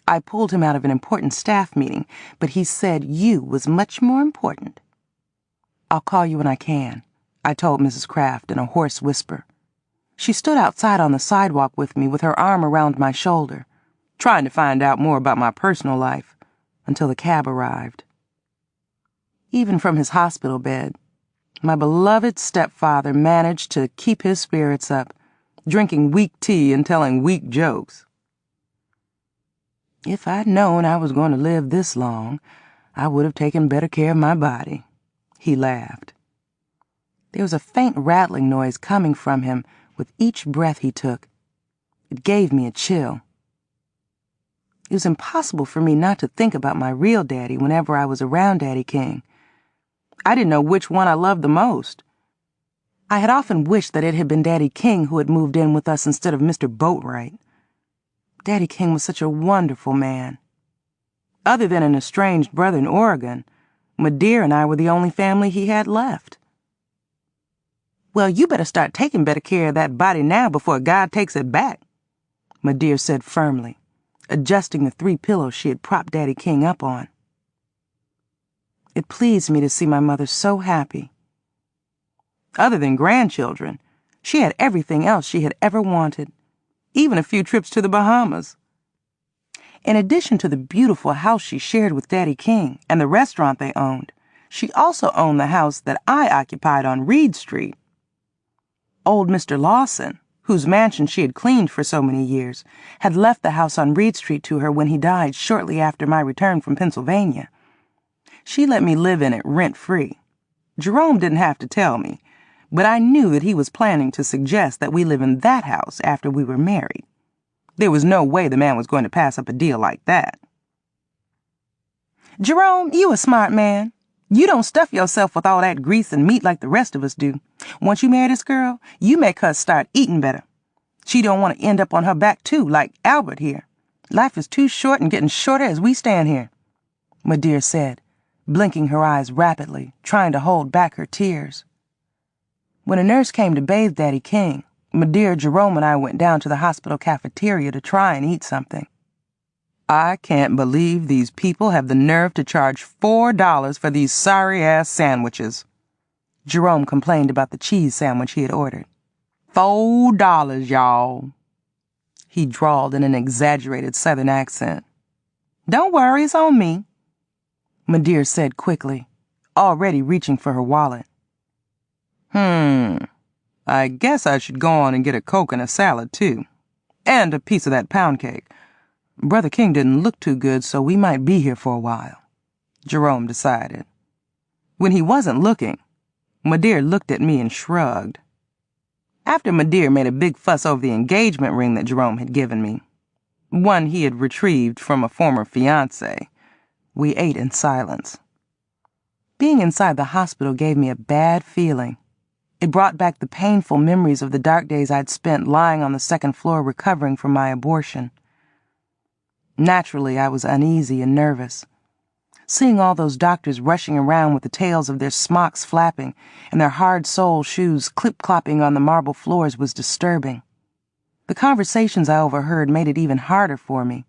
Speaker 2: I pulled him out of an important staff meeting, but he said you was much more important." "I'll call you when I can," I told Mrs. Kraft in a hoarse whisper. She stood outside on the sidewalk with me with her arm around my shoulder, trying to find out more about my personal life, until the cab arrived. Even from his hospital bed, my beloved stepfather managed to keep his spirits up, drinking weak tea and telling weak jokes. "If I'd known I was going to live this long, I would have taken better care of my body," he laughed. There was a faint rattling noise coming from him with each breath he took. It gave me a chill. It was impossible for me not to think about my real daddy whenever I was around Daddy King. I didn't know which one I loved the most. I had often wished that it had been Daddy King who had moved in with us instead of Mr. Boatwright. Daddy King was such a wonderful man. Other than an estranged brother in Oregon, Madeir and I were the only family he had left. "Well, you better start taking better care of that body now before God takes it back," Madeir said firmly, adjusting the 3 pillows she had propped Daddy King up on. It pleased me to see my mother so happy. Other than grandchildren, she had everything else she had ever wanted, even a few trips to the Bahamas. In addition to the beautiful house she shared with Daddy King and the restaurant they owned, she also owned the house that I occupied on Reed Street. Old Mr. Lawson, whose mansion she had cleaned for so many years, had left the house on Reed Street to her when he died shortly after my return from Pennsylvania. She let me live in it rent-free. Jerome didn't have to tell me, but I knew that he was planning to suggest that we live in that house after we were married. There was no way the man was going to pass up a deal like that. Jerome, you a smart man. You don't stuff yourself with all that grease and meat like the rest of us do. Once you marry this girl, you make her start eating better. She don't want to end up on her back too, like Albert here. Life is too short and getting shorter as we stand here, Madeira said, blinking her eyes rapidly, trying to hold back her tears. When a nurse came to bathe Daddy King, Madeira, Jerome, and I went down to the hospital cafeteria to try and eat something. I can't believe these people have the nerve to charge $4 for these sorry-ass sandwiches, Jerome complained about the cheese sandwich he had ordered. $4, y'all, he drawled in an exaggerated southern accent. Don't worry, it's on me, Madeira said quickly, already reaching for her wallet. I guess I should go on and get a Coke and a salad, too. And a piece of that pound cake. Brother King didn't look too good, so we might be here for a while, Jerome decided. When he wasn't looking, Madeira looked at me and shrugged. After Madeira made a big fuss over the engagement ring that Jerome had given me, one he had retrieved from a former fiancé, we ate in silence. Being inside the hospital gave me a bad feeling. It brought back the painful memories of the dark days I'd spent lying on the second floor recovering from my abortion. Naturally, I was uneasy and nervous. Seeing all those doctors rushing around with the tails of their smocks flapping and their hard-soled shoes clip-clopping on the marble floors was disturbing. The conversations I overheard made it even harder for me.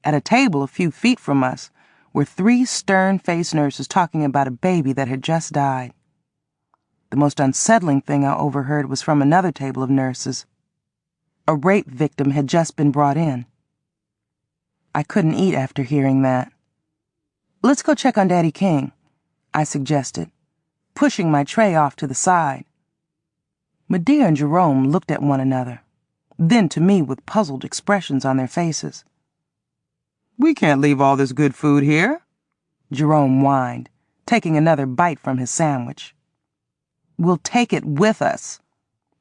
Speaker 2: At a table a few feet from us were 3 stern-faced nurses talking about a baby that had just died. The most unsettling thing I overheard was from another table of nurses. A rape victim had just been brought in. I couldn't eat after hearing that. Let's go check on Daddy King, I suggested, pushing my tray off to the side. Madeira and Jerome looked at one another, then to me with puzzled expressions on their faces. We can't leave all this good food here, Jerome whined, taking another bite from his sandwich. We'll take it with us,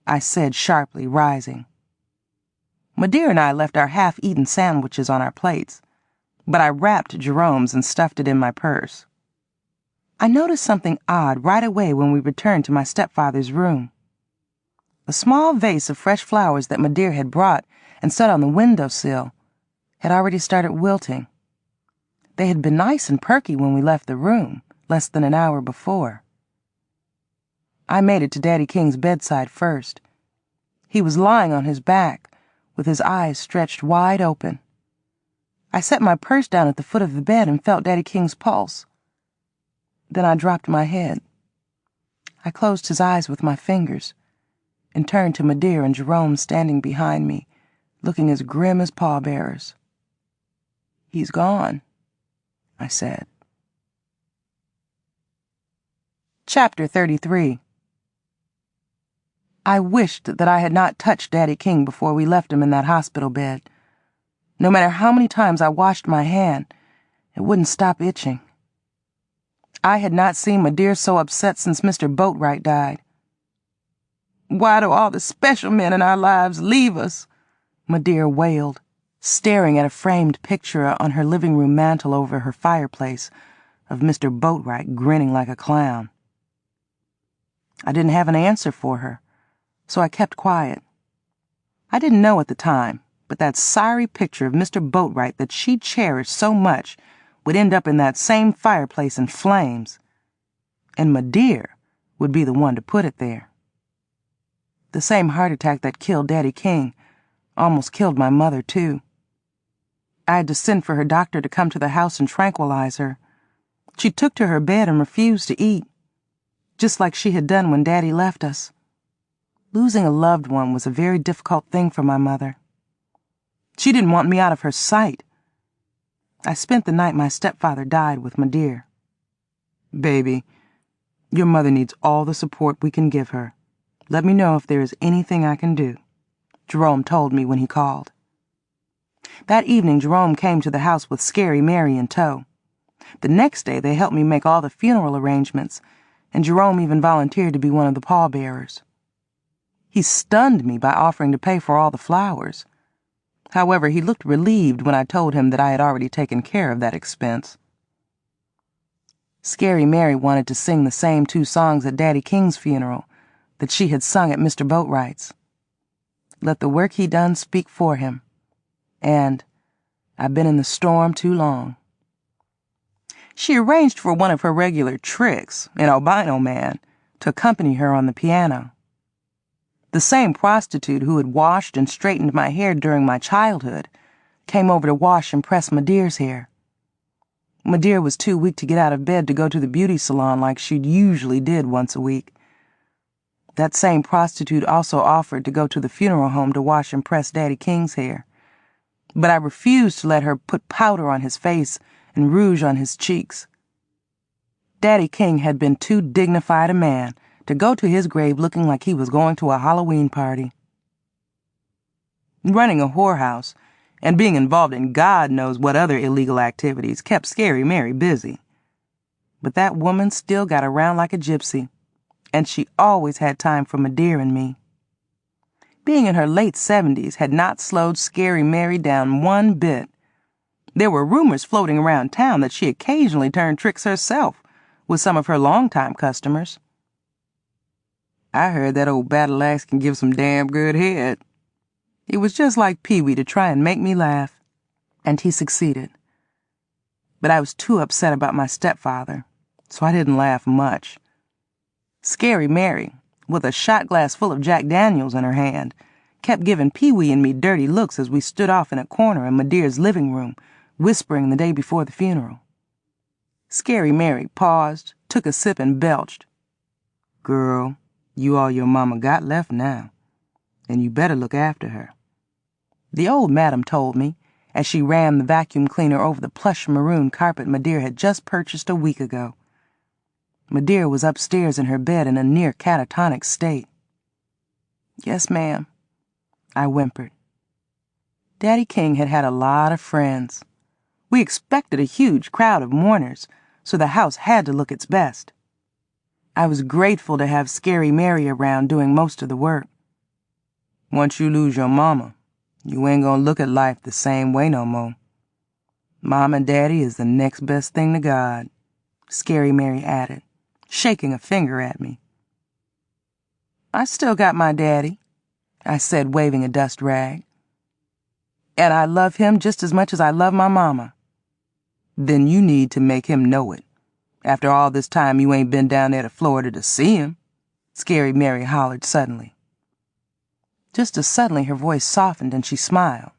Speaker 2: I said sharply, rising. Madeira and I left our half-eaten sandwiches on our plates, but I wrapped Jerome's and stuffed it in my purse. I noticed something odd right away when we returned to my stepfather's room. A small vase of fresh flowers that Madeira had brought and set on the windowsill had already started wilting. They had been nice and perky when we left the room, less than an hour before. I made it to Daddy King's bedside first. He was lying on his back, with his eyes stretched wide open. I set my purse down at the foot of the bed and felt Daddy King's pulse. Then I dropped my head. I closed his eyes with my fingers and turned to Madeira and Jerome standing behind me, looking as grim as pallbearers. He's gone, I said. Chapter 33. I wished that I had not touched Daddy King before we left him in that hospital bed. No matter how many times I washed my hand, it wouldn't stop itching. I had not seen Madeira so upset since Mr. Boatwright died. Why do all the special men in our lives leave us? Madeira wailed, staring at a framed picture on her living room mantel over her fireplace of Mr. Boatwright grinning like a clown. I didn't have an answer for her, so I kept quiet. I didn't know at the time, but that sorry picture of Mr. Boatwright that she cherished so much would end up in that same fireplace in flames, and Madeira would be the one to put it there. The same heart attack that killed Daddy King almost killed my mother, too. I had to send for her doctor to come to the house and tranquilize her. She took to her bed and refused to eat, just like she had done when Daddy left us. Losing a loved one was a very difficult thing for my mother. She didn't want me out of her sight. I spent the night my stepfather died with Madeira. Baby, your mother needs all the support we can give her. Let me know if there is anything I can do, Jerome told me when he called. That evening, Jerome came to the house with Scary Mary in tow. The next day, they helped me make all the funeral arrangements, and Jerome even volunteered to be one of the pallbearers. He stunned me by offering to pay for all the flowers. However, he looked relieved when I told him that I had already taken care of that expense. Scary Mary wanted to sing the same 2 songs at Daddy King's funeral that she had sung at Mr. Boatwright's. Let the work he done speak for him. And I've been in the storm too long. She arranged for one of her regular tricks, an albino man, to accompany her on the piano. The same prostitute who had washed and straightened my hair during my childhood came over to wash and press Madeir's hair. Madeir was too weak to get out of bed to go to the beauty salon like she usually did once a week. That same prostitute also offered to go to the funeral home to wash and press Daddy King's hair, but I refused to let her put powder on his face and rouge on his cheeks. Daddy King had been too dignified a man to go to his grave looking like he was going to a Halloween party. Running a whorehouse and being involved in God knows what other illegal activities kept Scary Mary busy. But that woman still got around like a gypsy, and she always had time for Madeir and me. Being in her late 70s had not slowed Scary Mary down one bit. There were rumors floating around town that she occasionally turned tricks herself with some of her longtime customers. I heard that old battle axe can give some damn good head. It was just like Pee-wee to try and make me laugh, and he succeeded. But I was too upset about my stepfather, so I didn't laugh much. Scary Mary, with a shot glass full of Jack Daniels in her hand, kept giving Pee-wee and me dirty looks as we stood off in a corner in Madeir's living room, whispering the day before the funeral. Scary Mary paused, took a sip, and belched. "Girl, you all your mama got left now, and you better look after her," the old madam told me as she ran the vacuum cleaner over the plush maroon carpet Madeir had just purchased a week ago. Madeir was upstairs in her bed in a near catatonic state. "Yes, ma'am," I whimpered. Daddy King had had a lot of friends. We expected a huge crowd of mourners, so the house had to look its best. I was grateful to have Scary Mary around doing most of the work. "Once you lose your mama, you ain't gonna look at life the same way no more. Mom and Daddy is the next best thing to God," Scary Mary added, shaking a finger at me. "I still got my daddy," I said, waving a dust rag. "And I love him just as much as I love my mama." "Then you need to make him know it. After all this time you ain't been down there to Florida to see him," Scary Mary hollered suddenly. Just as suddenly her voice softened and she smiled.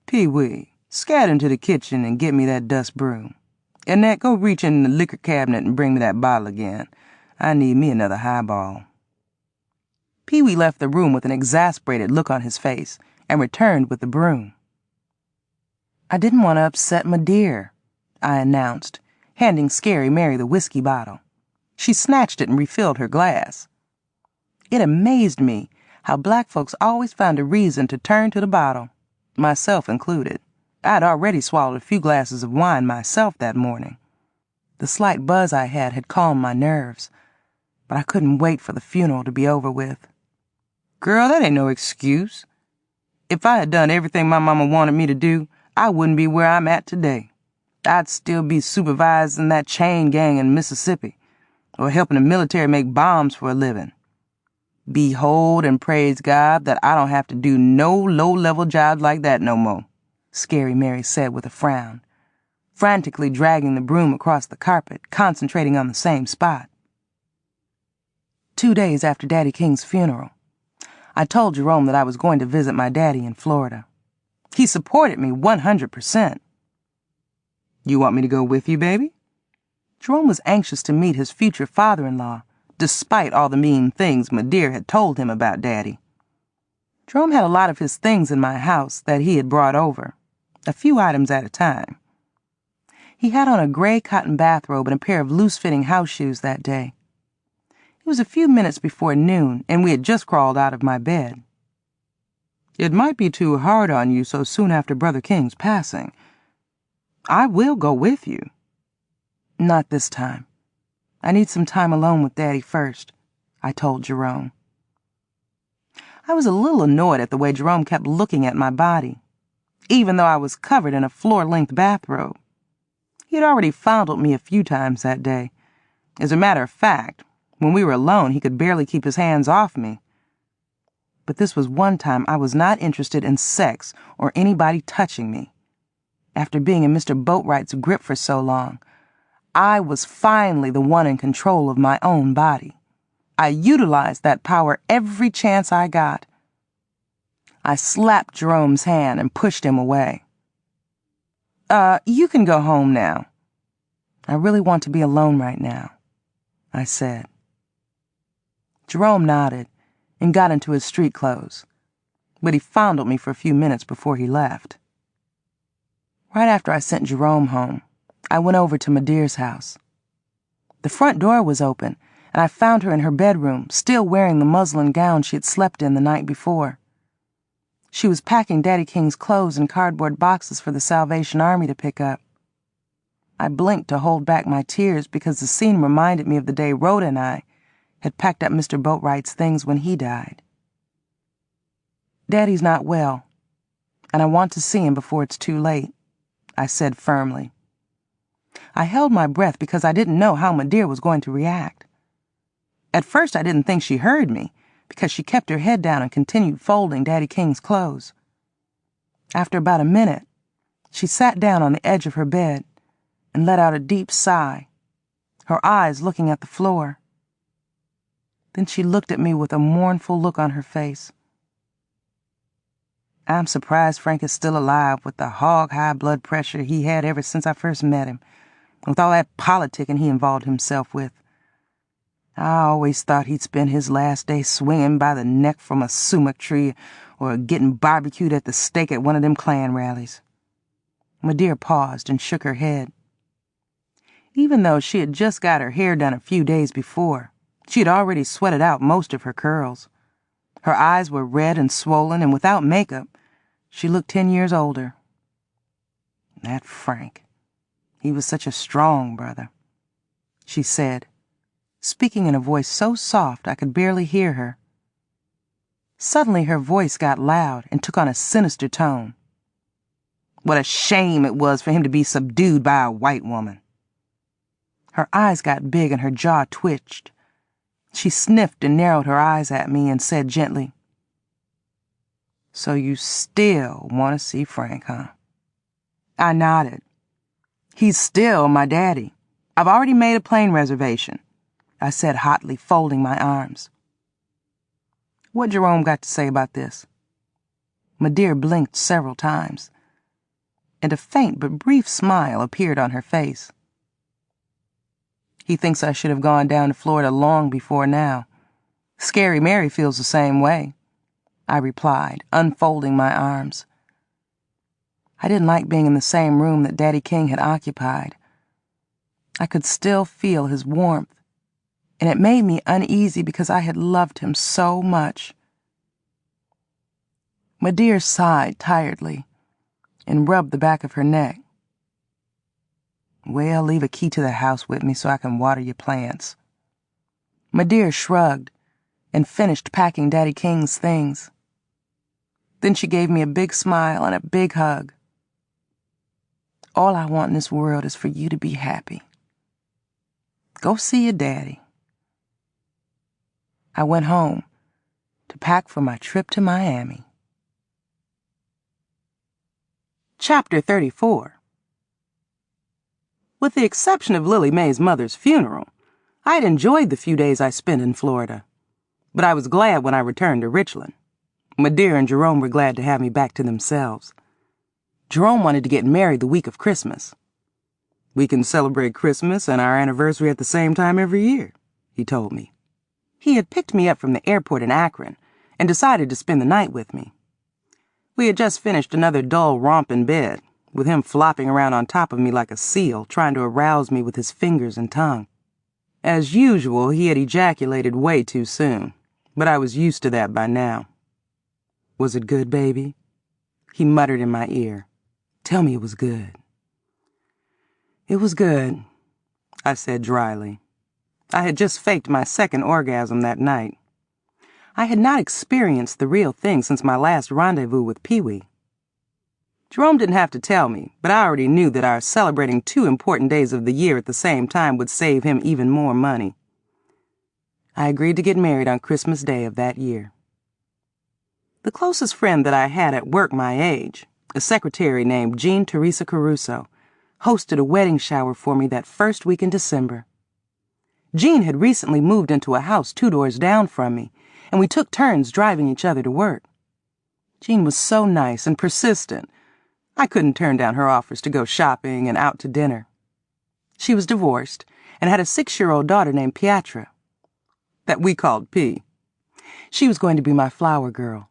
Speaker 2: "Pee-wee, scat into the kitchen and get me that dust broom. Annette, go reach in the liquor cabinet and bring me that bottle again. I need me another highball." Pee-wee left the room with an exasperated look on his face and returned with the broom. "I didn't want to upset Madeir," I announced, handing Scary Mary the whiskey bottle. She snatched it and refilled her glass. It amazed me how black folks always found a reason to turn to the bottle, myself included. I had already swallowed a few glasses of wine myself that morning. The slight buzz I had calmed my nerves, but I couldn't wait for the funeral to be over with. "Girl, that ain't no excuse. If I had done everything my mama wanted me to do, I wouldn't be where I'm at today. I'd still be supervising that chain gang in Mississippi, or helping the military make bombs for a living. Behold and praise God that I don't have to do no low-level jobs like that no more," Scary Mary said with a frown, frantically dragging the broom across the carpet, concentrating on the same spot. 2 days after Daddy King's funeral, I told Jerome that I was going to visit my daddy in Florida. He supported me 100%. "You want me to go with you, baby?" Jerome was anxious to meet his future father-in-law, despite all the mean things Madeir had told him about Daddy. Jerome had a lot of his things in my house that he had brought over, a few items at a time. He had on a gray cotton bathrobe and a pair of loose-fitting house shoes that day. It was a few minutes before noon, and we had just crawled out of my bed. "It might be too hard on you so soon after Brother King's passing. I will go with you." "Not this time. I need some time alone with Daddy first," I told Jerome. I was a little annoyed at the way Jerome kept looking at my body, even though I was covered in a floor-length bathrobe. He had already fondled me a few times that day. As a matter of fact, when we were alone, he could barely keep his hands off me. But this was one time I was not interested in sex or anybody touching me. After being in Mr. Boatwright's grip for so long, I was finally the one in control of my own body. I utilized that power every chance I got. I slapped Jerome's hand and pushed him away. You can go home now. I really want to be alone right now, I said. Jerome nodded and got into his street clothes, but he fondled me for a few minutes before he left. Right after I sent Jerome home, I went over to Madeir's house. The front door was open, and I found her in her bedroom, still wearing the muslin gown she had slept in the night before. She was packing Daddy King's clothes in cardboard boxes for the Salvation Army to pick up. I blinked to hold back my tears because the scene reminded me of the day Rhoda and I had packed up Mr. Boatwright's things when he died. Daddy's not well, and I want to see him before it's too late, I said firmly. I held my breath because I didn't know how Madeir was going to react. At first I didn't think she heard me, because she kept her head down and continued folding Daddy King's clothes. After about a minute, she sat down on the edge of her bed and let out a deep sigh, her eyes looking at the floor. Then she looked at me with a mournful look on her face. I'm surprised Frank is still alive with the hog-high blood pressure he had ever since I first met him, with all that politicking he involved himself with. I always thought he'd spend his last day swinging by the neck from a sumac tree or getting barbecued at the stake at one of them Klan rallies. Madeir paused and shook her head. Even though she had just got her hair done a few days before, she had already sweated out most of her curls. Her eyes were red and swollen, and without makeup, she looked 10 years older. That Frank. He was such a strong brother, she said, speaking in a voice so soft I could barely hear her. Suddenly her voice got loud and took on a sinister tone. What a shame it was for him to be subdued by a white woman. Her eyes got big and her jaw twitched. She sniffed and narrowed her eyes at me and said gently, So you still want to see Frank, huh? I nodded. He's still my daddy. I've already made a plane reservation, I said hotly, folding my arms. What Jerome got to say about this? Madeir blinked several times, and a faint but brief smile appeared on her face. He thinks I should have gone down to Florida long before now. Scary Mary feels the same way, I replied, unfolding my arms. I didn't like being in the same room that Daddy King had occupied. I could still feel his warmth, and it made me uneasy because I had loved him so much. Madeir sighed tiredly and rubbed the back of her neck. Well, leave a key to the house with me so I can water your plants. Madeir shrugged and finished packing Daddy King's things. Then she gave me a big smile and a big hug. All I want in this world is for you to be happy. Go see your daddy. I went home to pack for my trip to Miami. Chapter 34. With the exception of Lily Mae's mother's funeral, I had enjoyed the few days I spent in Florida, but I was glad when I returned to Richland. Madeir and Jerome were glad to have me back to themselves. Jerome wanted to get married the week of Christmas. We can celebrate Christmas and our anniversary at the same time every year, he told me. He had picked me up from the airport in Akron and decided to spend the night with me. We had just finished another dull romp in bed, with him flopping around on top of me like a seal, trying to arouse me with his fingers and tongue. As usual, he had ejaculated way too soon, but I was used to that by now. Was it good, baby? He muttered in my ear. Tell me it was good. It was good, I said dryly. I had just faked my second orgasm that night. I had not experienced the real thing since my last rendezvous with Pee-wee. Jerome didn't have to tell me, but I already knew that our celebrating 2 important days of the year at the same time would save him even more money. I agreed to get married on Christmas Day of that year. The closest friend that I had at work my age, a secretary named Jean Teresa Caruso, hosted a wedding shower for me that first week in December. Jean had recently moved into a house 2 doors down from me, and we took turns driving each other to work. Jean was so nice and persistent. I couldn't turn down her offers to go shopping and out to dinner. She was divorced and had a 6-year-old daughter named Pietra, that we called P. She was going to be my flower girl.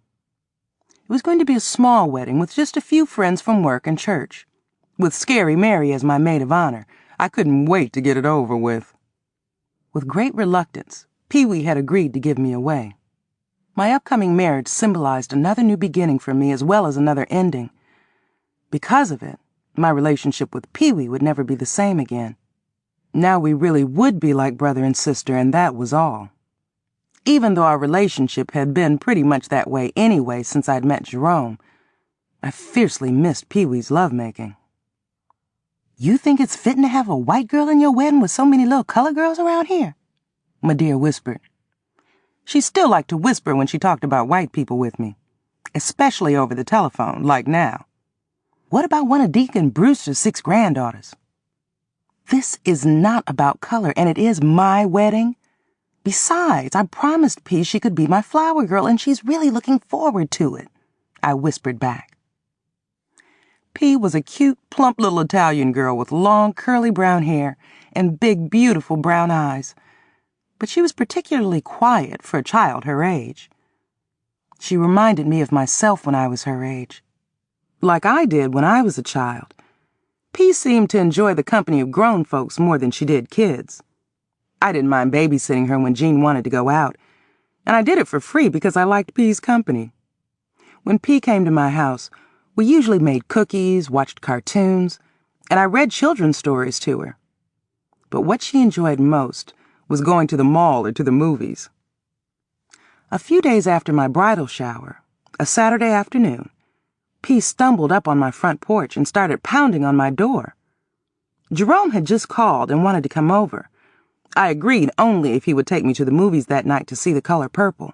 Speaker 2: It was going to be a small wedding with just a few friends from work and church. With Scary Mary as my maid of honor, I couldn't wait to get it over with. With great reluctance, Pee-wee had agreed to give me away. My upcoming marriage symbolized another new beginning for me as well as another ending. Because of it, my relationship with Pee-wee would never be the same again. Now we really would be like brother and sister, and that was all. Even though our relationship had been pretty much that way anyway since I'd met Jerome, I fiercely missed Pee-wee's lovemaking. "You think it's fitting to have a white girl in your wedding with so many little colored girls around here?" my dear whispered. She still liked to whisper when she talked about white people with me, especially over the telephone, like now. "What about one of Deacon Brewster's 6 granddaughters?" This is not about color, and it is my wedding. Besides, I promised P she could be my flower girl, and she's really looking forward to it, I whispered back. P was a cute, plump little Italian girl with long, curly brown hair and big, beautiful brown eyes. But she was particularly quiet for a child her age. She reminded me of myself when I was her age. Like I did when I was a child, P seemed to enjoy the company of grown folks more than she did kids. I didn't mind babysitting her when Jean wanted to go out, and I did it for free because I liked P's company. When P came to my house, we usually made cookies, watched cartoons, and I read children's stories to her. But what she enjoyed most was going to the mall or to the movies. A few days after my bridal shower, a Saturday afternoon, P stumbled up on my front porch and started pounding on my door. Jerome had just called and wanted to come over. I agreed only if he would take me to the movies that night to see The Color Purple.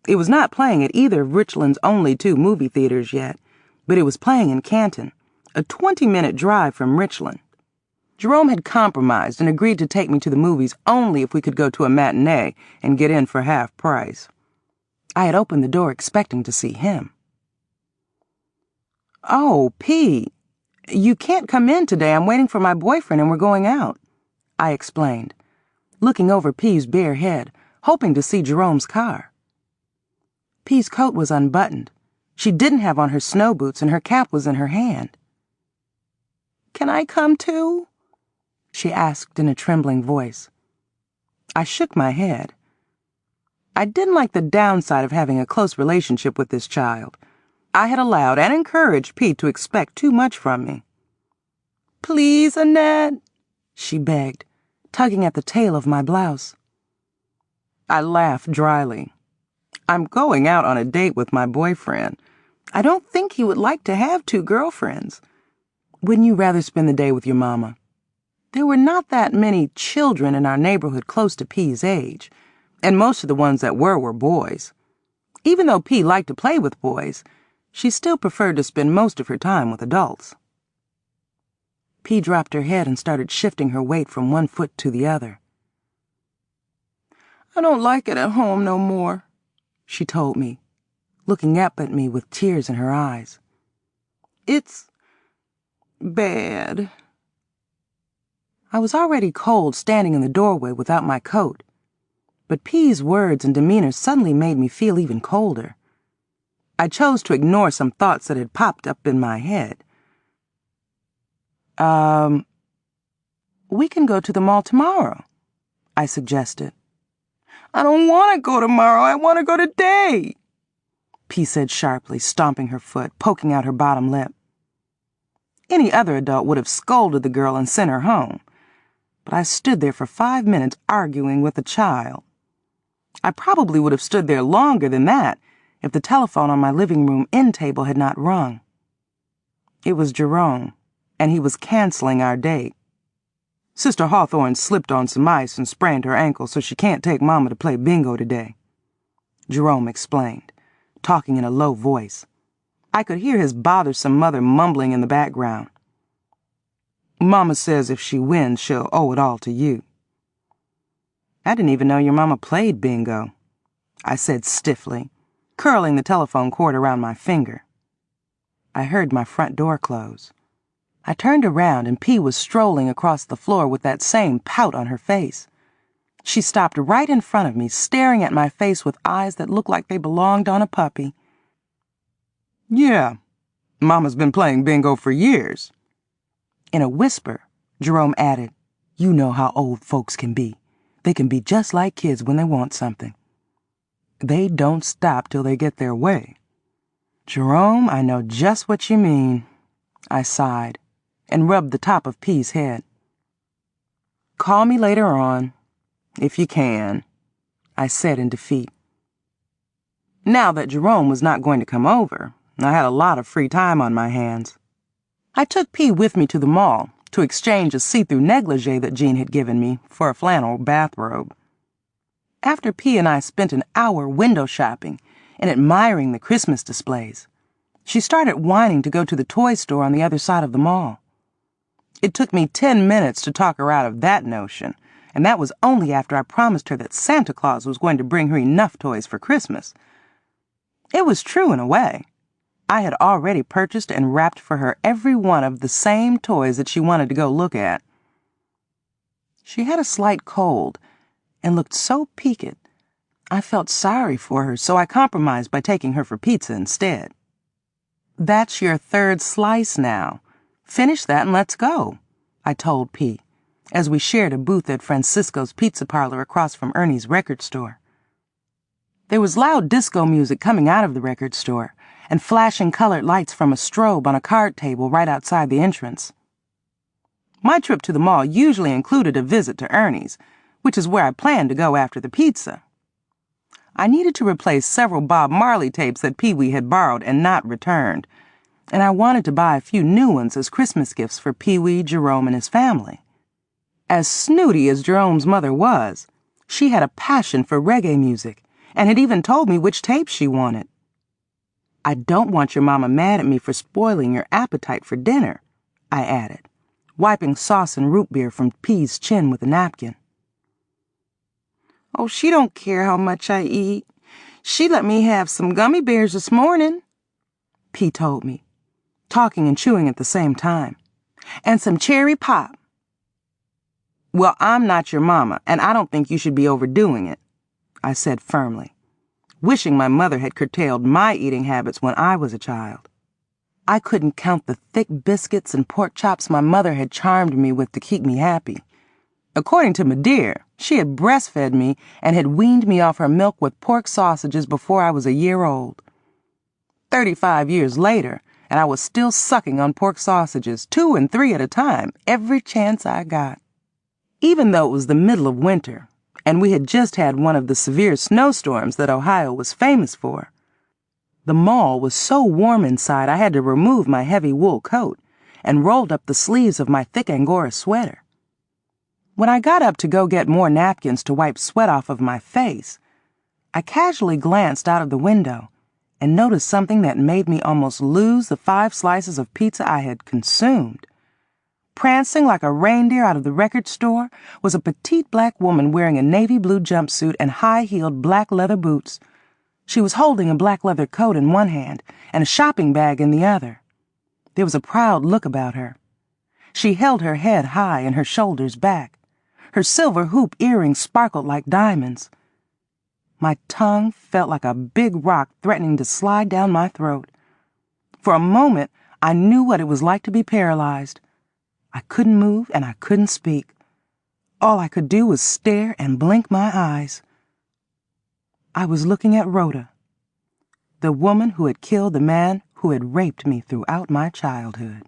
Speaker 2: It was not playing at either of Richland's only 2 movie theaters yet, but it was playing in Canton, a 20-minute drive from Richland. Jerome had compromised and agreed to take me to the movies only if we could go to a matinee and get in for half price. I had opened the door expecting to see him. "Oh, P, you can't come in today. I'm waiting for my boyfriend and we're going out," I explained, looking over P's bare head, hoping to see Jerome's car. P's coat was unbuttoned. She didn't have on her snow boots and her cap was in her hand. "Can I come too?" she asked in a trembling voice. I shook my head. I didn't like the downside of having a close relationship with this child. I had allowed and encouraged Pete to expect too much from me. "Please, Annette," she begged, tugging at the tail of my blouse. I laughed dryly. "I'm going out on a date with my boyfriend. I don't think he would like to have 2 girlfriends. Wouldn't you rather spend the day with your mama?" There were not that many children in our neighborhood close to P's age, and most of the ones that were boys. Even though P liked to play with boys, she still preferred to spend most of her time with adults. P dropped her head and started shifting her weight from one foot to the other. "I don't like it at home no more," she told me, looking up at me with tears in her eyes. "It's bad." I was already cold standing in the doorway without my coat, but P's words and demeanor suddenly made me feel even colder. I chose to ignore some thoughts that had popped up in my head. We can go to the mall tomorrow," I suggested. "I don't want to go tomorrow. I want to go today," P said sharply, stomping her foot, poking out her bottom lip. Any other adult would have scolded the girl and sent her home, but I stood there for 5 minutes arguing with a child. I probably would have stood there longer than that if the telephone on my living room end table had not rung. It was Jerome, and he was canceling our date. Sister Hawthorne slipped on some ice and sprained her ankle, so she can't take Mama to play bingo today, Jerome explained, talking in a low voice. I could hear his bothersome mother mumbling in the background. Mama says if she wins, she'll owe it all to you. I didn't even know your mama played bingo, I said stiffly, curling the telephone cord around my finger. I heard my front door close. I turned around and P was strolling across the floor with that same pout on her face. She stopped right in front of me, staring at my face with eyes that looked like they belonged on a puppy. Yeah, Mama's been playing bingo for years. In a whisper, Jerome added, You know how old folks can be. They can be just like kids when they want something. They don't stop till they get their way. Jerome, I know just what you mean, I sighed, and rubbed the top of P's head. Call me later on, if you can, I said in defeat. Now that Jerome was not going to come over, I had a lot of free time on my hands. I took P with me to the mall to exchange a see-through negligee that Jean had given me for a flannel bathrobe. After P and I spent an hour window shopping and admiring the Christmas displays, she started whining to go to the toy store on the other side of the mall. It took me 10 minutes to talk her out of that notion, and that was only after I promised her that Santa Claus was going to bring her enough toys for Christmas. It was true in a way. I had already purchased and wrapped for her every one of the same toys that she wanted to go look at. She had a slight cold and looked so peaked. I felt sorry for her, so I compromised by taking her for pizza instead. That's your third slice now. Finish that and let's go, I told P, as we shared a booth at Francisco's Pizza Parlor across from Ernie's record store. There was loud disco music coming out of the record store, and flashing colored lights from a strobe on a card table right outside the entrance. My trip to the mall usually included a visit to Ernie's, which is where I planned to go after the pizza. I needed to replace several Bob Marley tapes that Pee-wee had borrowed and not returned, and I wanted to buy a few new ones as Christmas gifts for Pee-wee, Jerome, and his family. As snooty as Jerome's mother was, she had a passion for reggae music and had even told me which tapes she wanted. I don't want your mama mad at me for spoiling your appetite for dinner, I added, wiping sauce and root beer from P's chin with a napkin. Oh, she don't care how much I eat. She let me have some gummy bears this morning, P told me, talking and chewing at the same time, and some cherry pop. Well, I'm not your mama, and I don't think you should be overdoing it, I said firmly, wishing my mother had curtailed my eating habits when I was a child. I couldn't count the thick biscuits and pork chops my mother had charmed me with to keep me happy. According to Madeir, she had breastfed me and had weaned me off her milk with pork sausages before I was a year old. 35 years later, and I was still sucking on pork sausages, 2 and 3 at a time, every chance I got. Even though it was the middle of winter, and we had just had one of the severe snowstorms that Ohio was famous for, the mall was so warm inside I had to remove my heavy wool coat and rolled up the sleeves of my thick Angora sweater. When I got up to go get more napkins to wipe sweat off of my face, I casually glanced out of the window and noticed something that made me almost lose the 5 slices of pizza I had consumed. Prancing like a reindeer out of the record store was a petite black woman wearing a navy blue jumpsuit and high-heeled black leather boots. She was holding a black leather coat in one hand and a shopping bag in the other. There was a proud look about her. She held her head high and her shoulders back. Her silver hoop earrings sparkled like diamonds. My tongue felt like a big rock threatening to slide down my throat. For a moment, I knew what it was like to be paralyzed. I couldn't move and I couldn't speak. All I could do was stare and blink my eyes. I was looking at Rhoda, the woman who had killed the man who had raped me throughout my childhood.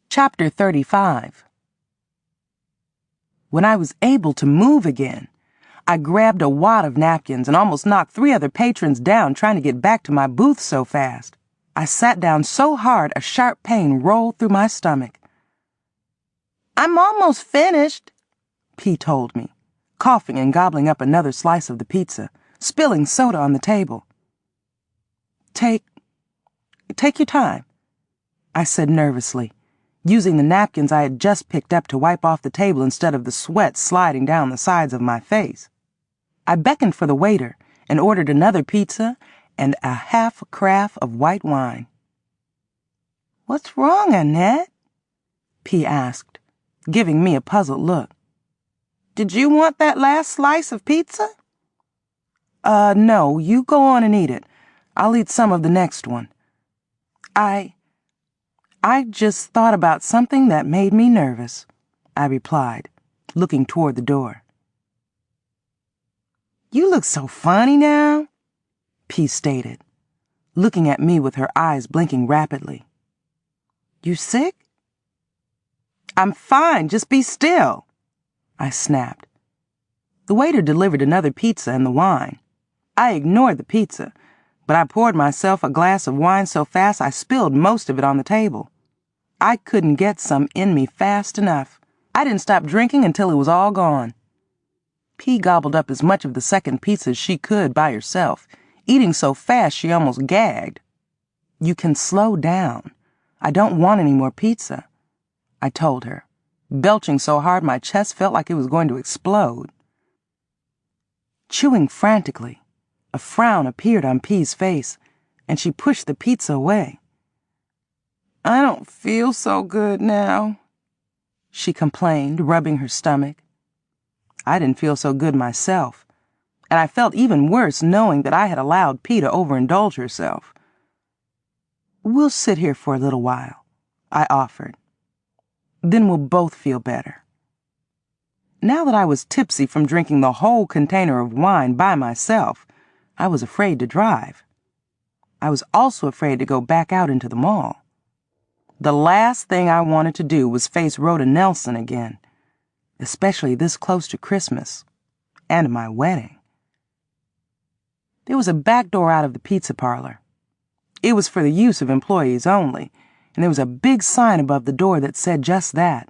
Speaker 2: Chapter 35. When I was able to move again, I grabbed a wad of napkins and almost knocked 3 other patrons down trying to get back to my booth so fast. I sat down so hard a sharp pain rolled through my stomach. "I'm almost finished," P told me, coughing and gobbling up another slice of the pizza, spilling soda on the table. Take your time," I said nervously, using the napkins I had just picked up to wipe off the table instead of the sweat sliding down the sides of my face. I beckoned for the waiter and ordered another pizza and a half a carafe of white wine. "What's wrong, Annette?" P asked, giving me a puzzled look. "Did you want that last slice of pizza?" No, you go on and eat it. I'll eat some of the next one." I just thought about something that made me nervous," I replied, looking toward the door. "You look so funny now," P stated, looking at me with her eyes blinking rapidly. "You sick?" "I'm fine, just be still," I snapped. The waiter delivered another pizza and the wine. I ignored the pizza, but I poured myself a glass of wine so fast I spilled most of it on the table. I couldn't get some in me fast enough. I didn't stop drinking until it was all gone. P gobbled up as much of the second pizza as she could by herself, eating so fast she almost gagged. "You can slow down. I don't want any more pizza," I told her, belching so hard my chest felt like it was going to explode. Chewing frantically, a frown appeared on P's face, and she pushed the pizza away. "I don't feel so good now," she complained, rubbing her stomach. I didn't feel so good myself, and I felt even worse knowing that I had allowed P to overindulge herself. "We'll sit here for a little while," I offered. "Then we'll both feel better." Now that I was tipsy from drinking the whole container of wine by myself, I was afraid to drive. I was also afraid to go back out into the mall. The last thing I wanted to do was face Rhoda Nelson again, especially this close to Christmas and my wedding. There was a back door out of the pizza parlor. It was for the use of employees only, and there was a big sign above the door that said just that.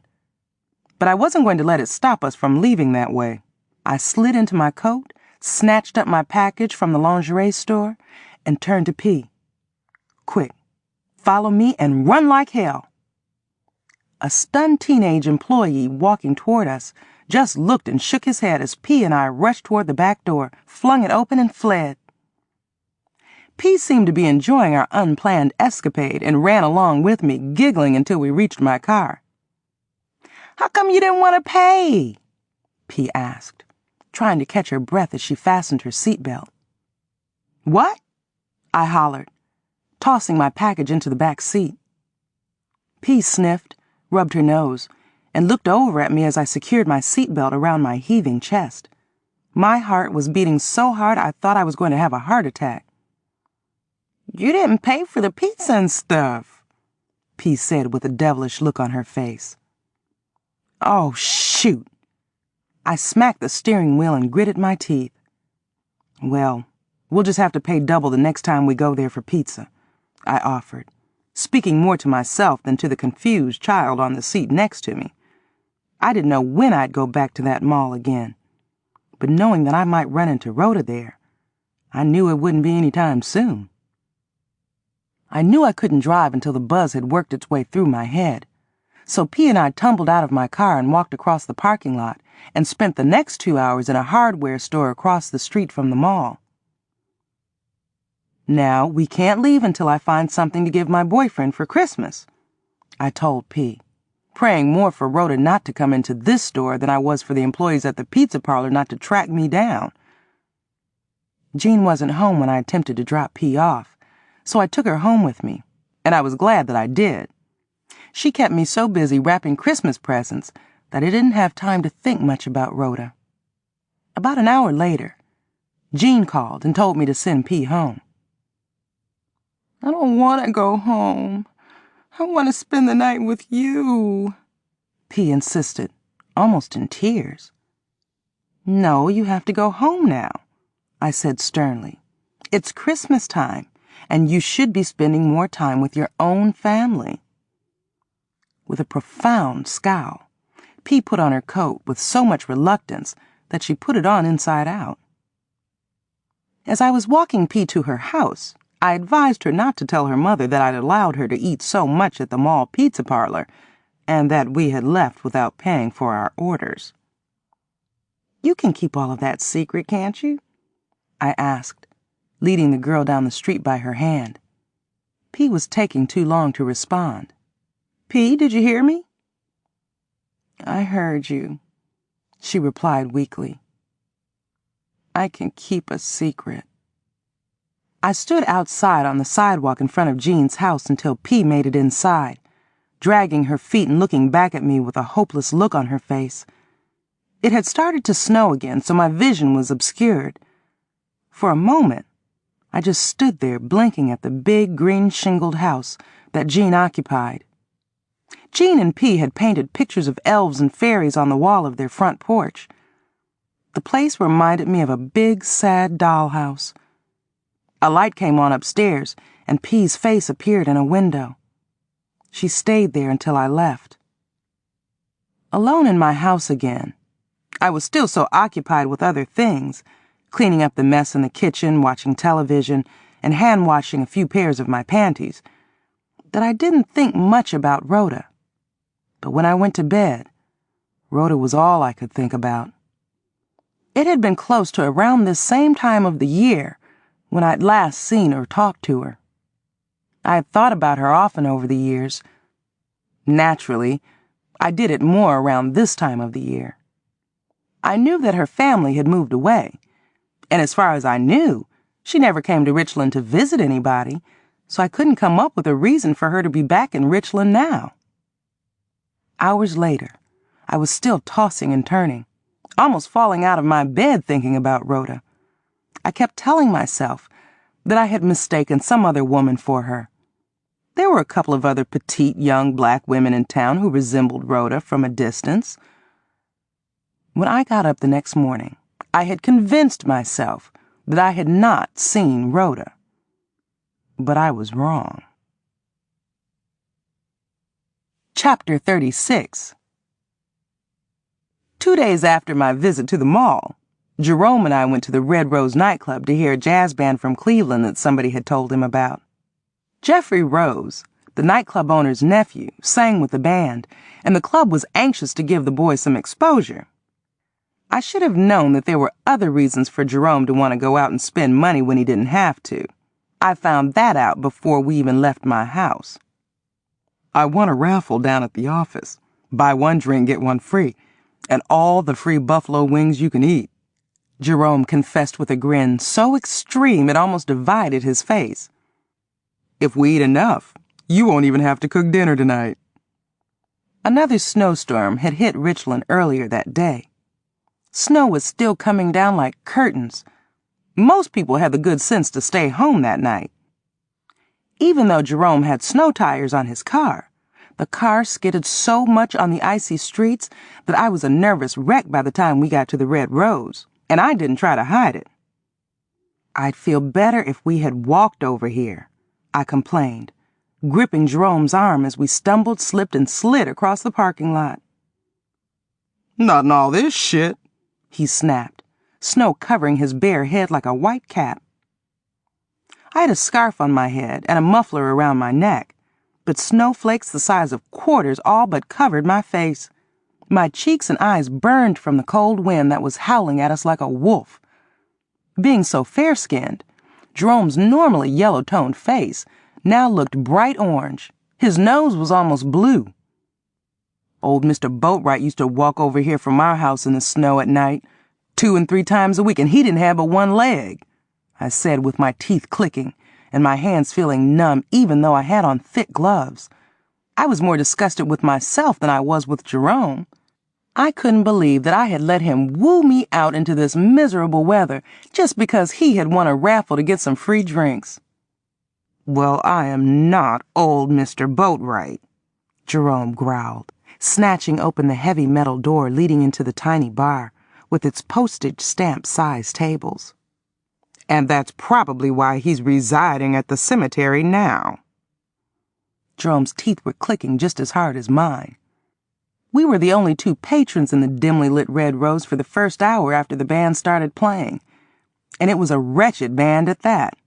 Speaker 2: But I wasn't going to let it stop us from leaving that way. I slid into my coat, snatched up my package from the lingerie store, and turned to P. "Quick, follow me and run like hell." A stunned teenage employee walking toward us just looked and shook his head as P and I rushed toward the back door, flung it open, and fled. P seemed to be enjoying our unplanned escapade and ran along with me, giggling until we reached my car. "How come you didn't want to pay?" P asked, trying to catch her breath as she fastened her seatbelt. "What?" I hollered, tossing my package into the back seat. P sniffed, rubbed her nose, and looked over at me as I secured my seatbelt around my heaving chest. My heart was beating so hard I thought I was going to have a heart attack. "You didn't pay for the pizza and stuff," P said with a devilish look on her face. "Oh, shoot." I smacked the steering wheel and gritted my teeth. "Well, we'll just have to pay double the next time we go there for pizza," I offered, speaking more to myself than to the confused child on the seat next to me. I didn't know when I'd go back to that mall again, but knowing that I might run into Rhoda there, I knew it wouldn't be any time soon. I knew I couldn't drive until the buzz had worked its way through my head, so P and I tumbled out of my car and walked across the parking lot and spent the next 2 hours in a hardware store across the street from the mall. "Now, we can't leave until I find something to give my boyfriend for Christmas," I told P, praying more for Rhoda not to come into this store than I was for the employees at the pizza parlor not to track me down. Jean wasn't home when I attempted to drop P off, so I took her home with me, and I was glad that I did. She kept me so busy wrapping Christmas presents that I didn't have time to think much about Rhoda. About an hour later, Jean called and told me to send P home. "I don't want to go home. I want to spend the night with you," P insisted, almost in tears. "No, you have to go home now," I said sternly. "It's Christmas time. and you should be spending more time with your own family." With a profound scowl, P put on her coat with so much reluctance that she put it on inside out. As I was walking P to her house, I advised her not to tell her mother that I'd allowed her to eat so much at the mall pizza parlor, and that we had left without paying for our orders. "You can keep all of that secret, can't you?" I asked, leading the girl down the street by her hand. P was taking too long to respond. "P, did you hear me?" "I heard you," she replied weakly. "I can keep a secret." I stood outside on the sidewalk in front of Jean's house until P made it inside, dragging her feet and looking back at me with a hopeless look on her face. It had started to snow again, so my vision was obscured. For a moment, I just stood there blinking at the big green-shingled house that Jean occupied. Jean and P had painted pictures of elves and fairies on the wall of their front porch. The place reminded me of a big, sad dollhouse. A light came on upstairs, and P's face appeared in a window. She stayed there until I left. Alone in my house again, I was still so occupied with other things, cleaning up the mess in the kitchen, watching television, and hand-washing a few pairs of my panties, that I didn't think much about Rhoda. But when I went to bed, Rhoda was all I could think about. It had been close to around this same time of the year when I'd last seen or talked to her. I had thought about her often over the years. Naturally, I did it more around this time of the year. I knew that her family had moved away, and as far as I knew, she never came to Richland to visit anybody, so I couldn't come up with a reason for her to be back in Richland now. Hours later, I was still tossing and turning, almost falling out of my bed thinking about Rhoda. I kept telling myself that I had mistaken some other woman for her. There were a couple of other petite young black women in town who resembled Rhoda from a distance. When I got up the next morning, I had convinced myself that I had not seen Rhoda. But I was wrong. Chapter 36. 2 days after my visit to the mall, Jerome and I went to the Red Rose nightclub to hear a jazz band from Cleveland that somebody had told him about. Jeffrey Rose, the nightclub owner's nephew, sang with the band, and the club was anxious to give the boys some exposure. I should have known that there were other reasons for Jerome to want to go out and spend money when he didn't have to. I found that out before we even left my house. "I won a raffle down at the office. Buy one drink, get one free, and all the free buffalo wings you can eat," Jerome confessed with a grin so extreme it almost divided his face. "If we eat enough, you won't even have to cook dinner tonight." Another snowstorm had hit Richland earlier that day. Snow was still coming down like curtains. Most people had the good sense to stay home that night. Even though Jerome had snow tires on his car, the car skidded so much on the icy streets that I was a nervous wreck by the time we got to the Red Rose, and I didn't try to hide it. "I'd feel better if we had walked over here," I complained, gripping Jerome's arm as we stumbled, slipped, and slid across the parking lot. "Not in all this shit," he snapped, snow covering his bare head like a white cap. I had a scarf on my head and a muffler around my neck, but snowflakes the size of quarters all but covered my face. My cheeks and eyes burned from the cold wind that was howling at us like a wolf. Being so fair-skinned, Jerome's normally yellow-toned face now looked bright orange. His nose was almost blue. Old Mr. Boatwright used to walk over here from our house in the snow at night, 2 and 3 times a week, and he didn't have but one leg, I said with my teeth clicking and my hands feeling numb even though I had on thick gloves. I was more disgusted with myself than I was with Jerome. I couldn't believe that I had let him woo me out into this miserable weather just because he had won a raffle to get some free drinks. "Well, I am not old Mr. Boatwright," Jerome growled, snatching open the heavy metal door leading into the tiny bar with its postage stamp-sized tables. And that's probably why he's residing at the cemetery now. Jerome's teeth were clicking just as hard as mine. We were the only two patrons in the dimly lit Red Rose for the first hour after the band started playing. And it was a wretched band at that.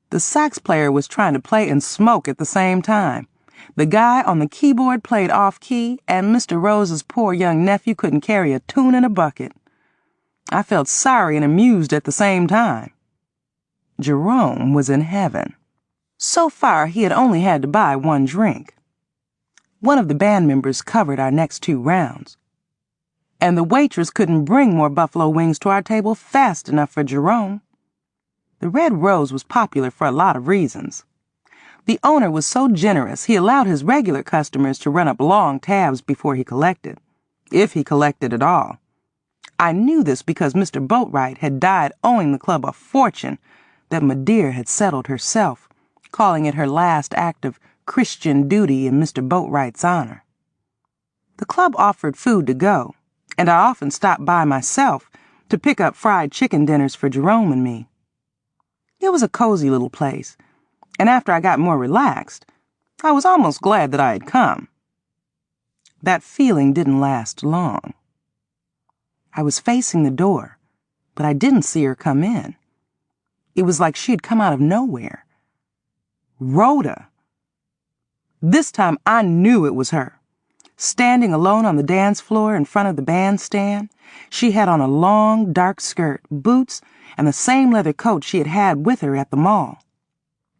Speaker 2: The sax player was trying to play and smoke at the same time. The guy on the keyboard played off-key, and Mr. Rose's poor young nephew couldn't carry a tune in a bucket. I felt sorry and amused at the same time. Jerome was in heaven. So far, he had only had to buy one drink. One of the band members covered our next 2 rounds. And the waitress couldn't bring more buffalo wings to our table fast enough for Jerome. The Red Rose was popular for a lot of reasons. The owner was so generous, he allowed his regular customers to run up long tabs before he collected, if he collected at all. I knew this because Mr. Boatwright had died owing the club a fortune that Madeira had settled herself, calling it her last act of Christian duty in Mr. Boatwright's honor. The club offered food to go, and I often stopped by myself to pick up fried chicken dinners for Jerome and me. It was a cozy little place, and after I got more relaxed, I was almost glad that I had come. That feeling didn't last long. I was facing the door, but I didn't see her come in. It was like she had come out of nowhere. Rhoda. This time I knew it was her. Standing alone on the dance floor in front of the bandstand, she had on a long, dark skirt, boots, and the same leather coat she had had with her at the mall.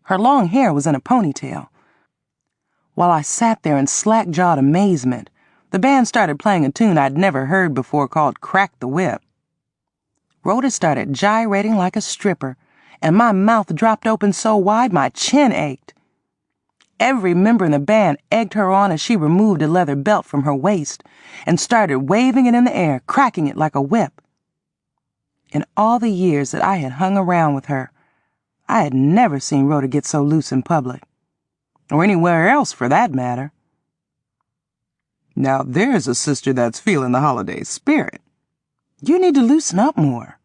Speaker 2: Her long hair was in a ponytail. While I sat there in slack-jawed amazement, the band started playing a tune I'd never heard before called Crack the Whip. Rhoda started gyrating like a stripper, and my mouth dropped open so wide my chin ached. Every member in the band egged her on as she removed a leather belt from her waist and started waving it in the air, cracking it like a whip. In all the years that I had hung around with her, I had never seen Rhoda get so loose in public, or anywhere else for that matter. Now there's a sister that's feeling the holiday spirit. You need to loosen up more,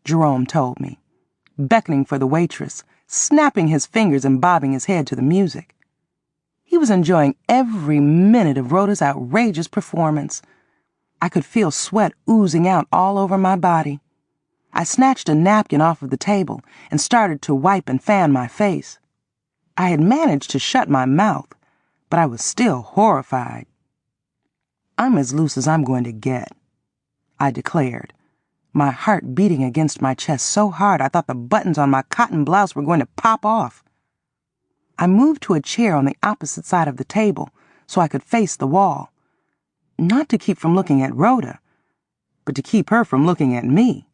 Speaker 2: Jerome told me, beckoning for the waitress, snapping his fingers and bobbing his head to the music. He was enjoying every minute of Rhoda's outrageous performance. I could feel sweat oozing out all over my body. I snatched a napkin off of the table and started to wipe and fan my face. I had managed to shut my mouth, but I was still horrified. I'm as loose as I'm going to get, I declared, my heart beating against my chest so hard I thought the buttons on my cotton blouse were going to pop off. I moved to a chair on the opposite side of the table so I could face the wall, not to keep from looking at Rhoda, but to keep her from looking at me.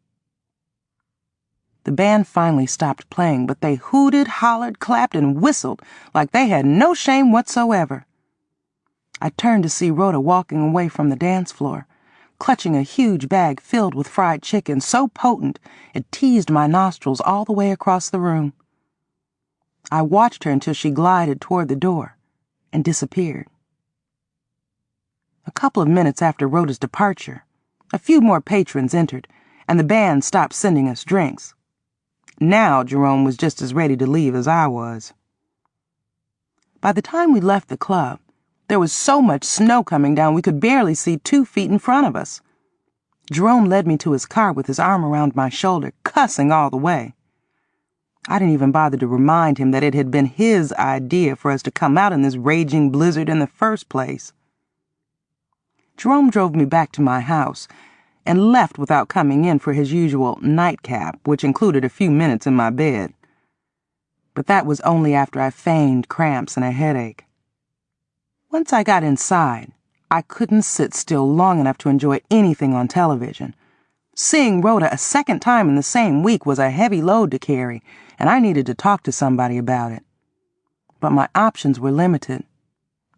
Speaker 2: The band finally stopped playing, but they hooted, hollered, clapped, and whistled like they had no shame whatsoever. I turned to see Rhoda walking away from the dance floor, clutching a huge bag filled with fried chicken so potent it teased my nostrils all the way across the room. I watched her until she glided toward the door and disappeared. A couple of minutes after Rhoda's departure, a few more patrons entered, and the band stopped sending us drinks. Now Jerome was just as ready to leave as I was. By the time we left the club, there was so much snow coming down we could barely see 2 feet in front of us. Jerome led me to his car with his arm around my shoulder, cussing all the way. I didn't even bother to remind him that it had been his idea for us to come out in this raging blizzard in the first place. Jerome drove me back to my house and left without coming in for his usual nightcap, which included a few minutes in my bed. But that was only after I feigned cramps and a headache. Once I got inside, I couldn't sit still long enough to enjoy anything on television. Seeing Rhoda a second time in the same week was a heavy load to carry, and I needed to talk to somebody about it. But my options were limited.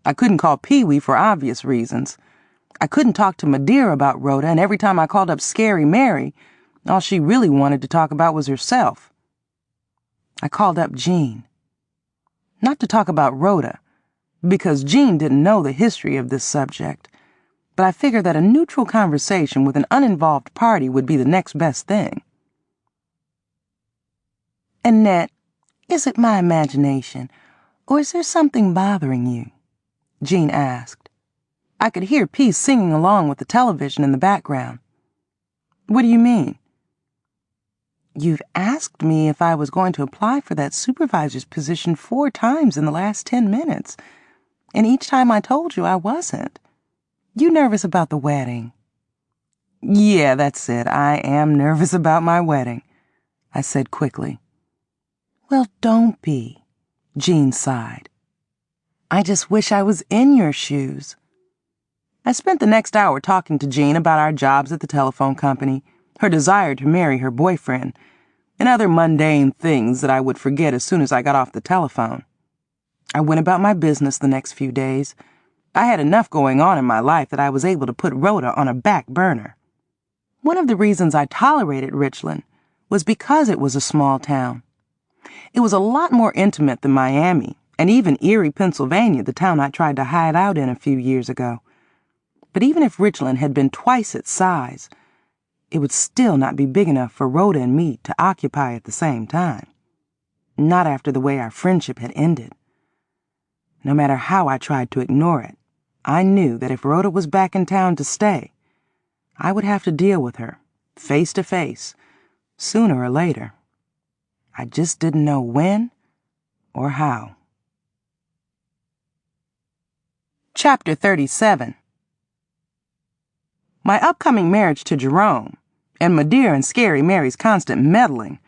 Speaker 2: I couldn't call Pee-wee for obvious reasons. I couldn't talk to Madeira about Rhoda, and every time I called up Scary Mary, all she really wanted to talk about was herself. I called up Jean. Not to talk about Rhoda, because Jean didn't know the history of this subject, but I figured that a neutral conversation with an uninvolved party would be the next best thing. Annette, is it my imagination, or is there something bothering you? Jean asked. I could hear P singing along with the television in the background. What do you mean? You've asked me if I was going to apply for that supervisor's position 4 times in the last 10 minutes, and each time I told you I wasn't. You nervous about the wedding? Yeah, that's it. I am nervous about my wedding, I said quickly. Well, don't be, Jean sighed. I just wish I was in your shoes. I spent the next hour talking to Jean about our jobs at the telephone company, her desire to marry her boyfriend, and other mundane things that I would forget as soon as I got off the telephone. I went about my business the next few days. I had enough going on in my life that I was able to put Rhoda on a back burner. One of the reasons I tolerated Richland was because it was a small town. It was a lot more intimate than Miami, and even Erie, Pennsylvania, the town I tried to hide out in a few years ago. But even if Richland had been twice its size, it would still not be big enough for Rhoda and me to occupy at the same time. Not after the way our friendship had ended. No matter how I tried to ignore it, I knew that if Rhoda was back in town to stay, I would have to deal with her, face to face, sooner or later. I just didn't know when or how. Chapter 37. My upcoming marriage to Jerome, and my dear and scary Mary's constant meddling,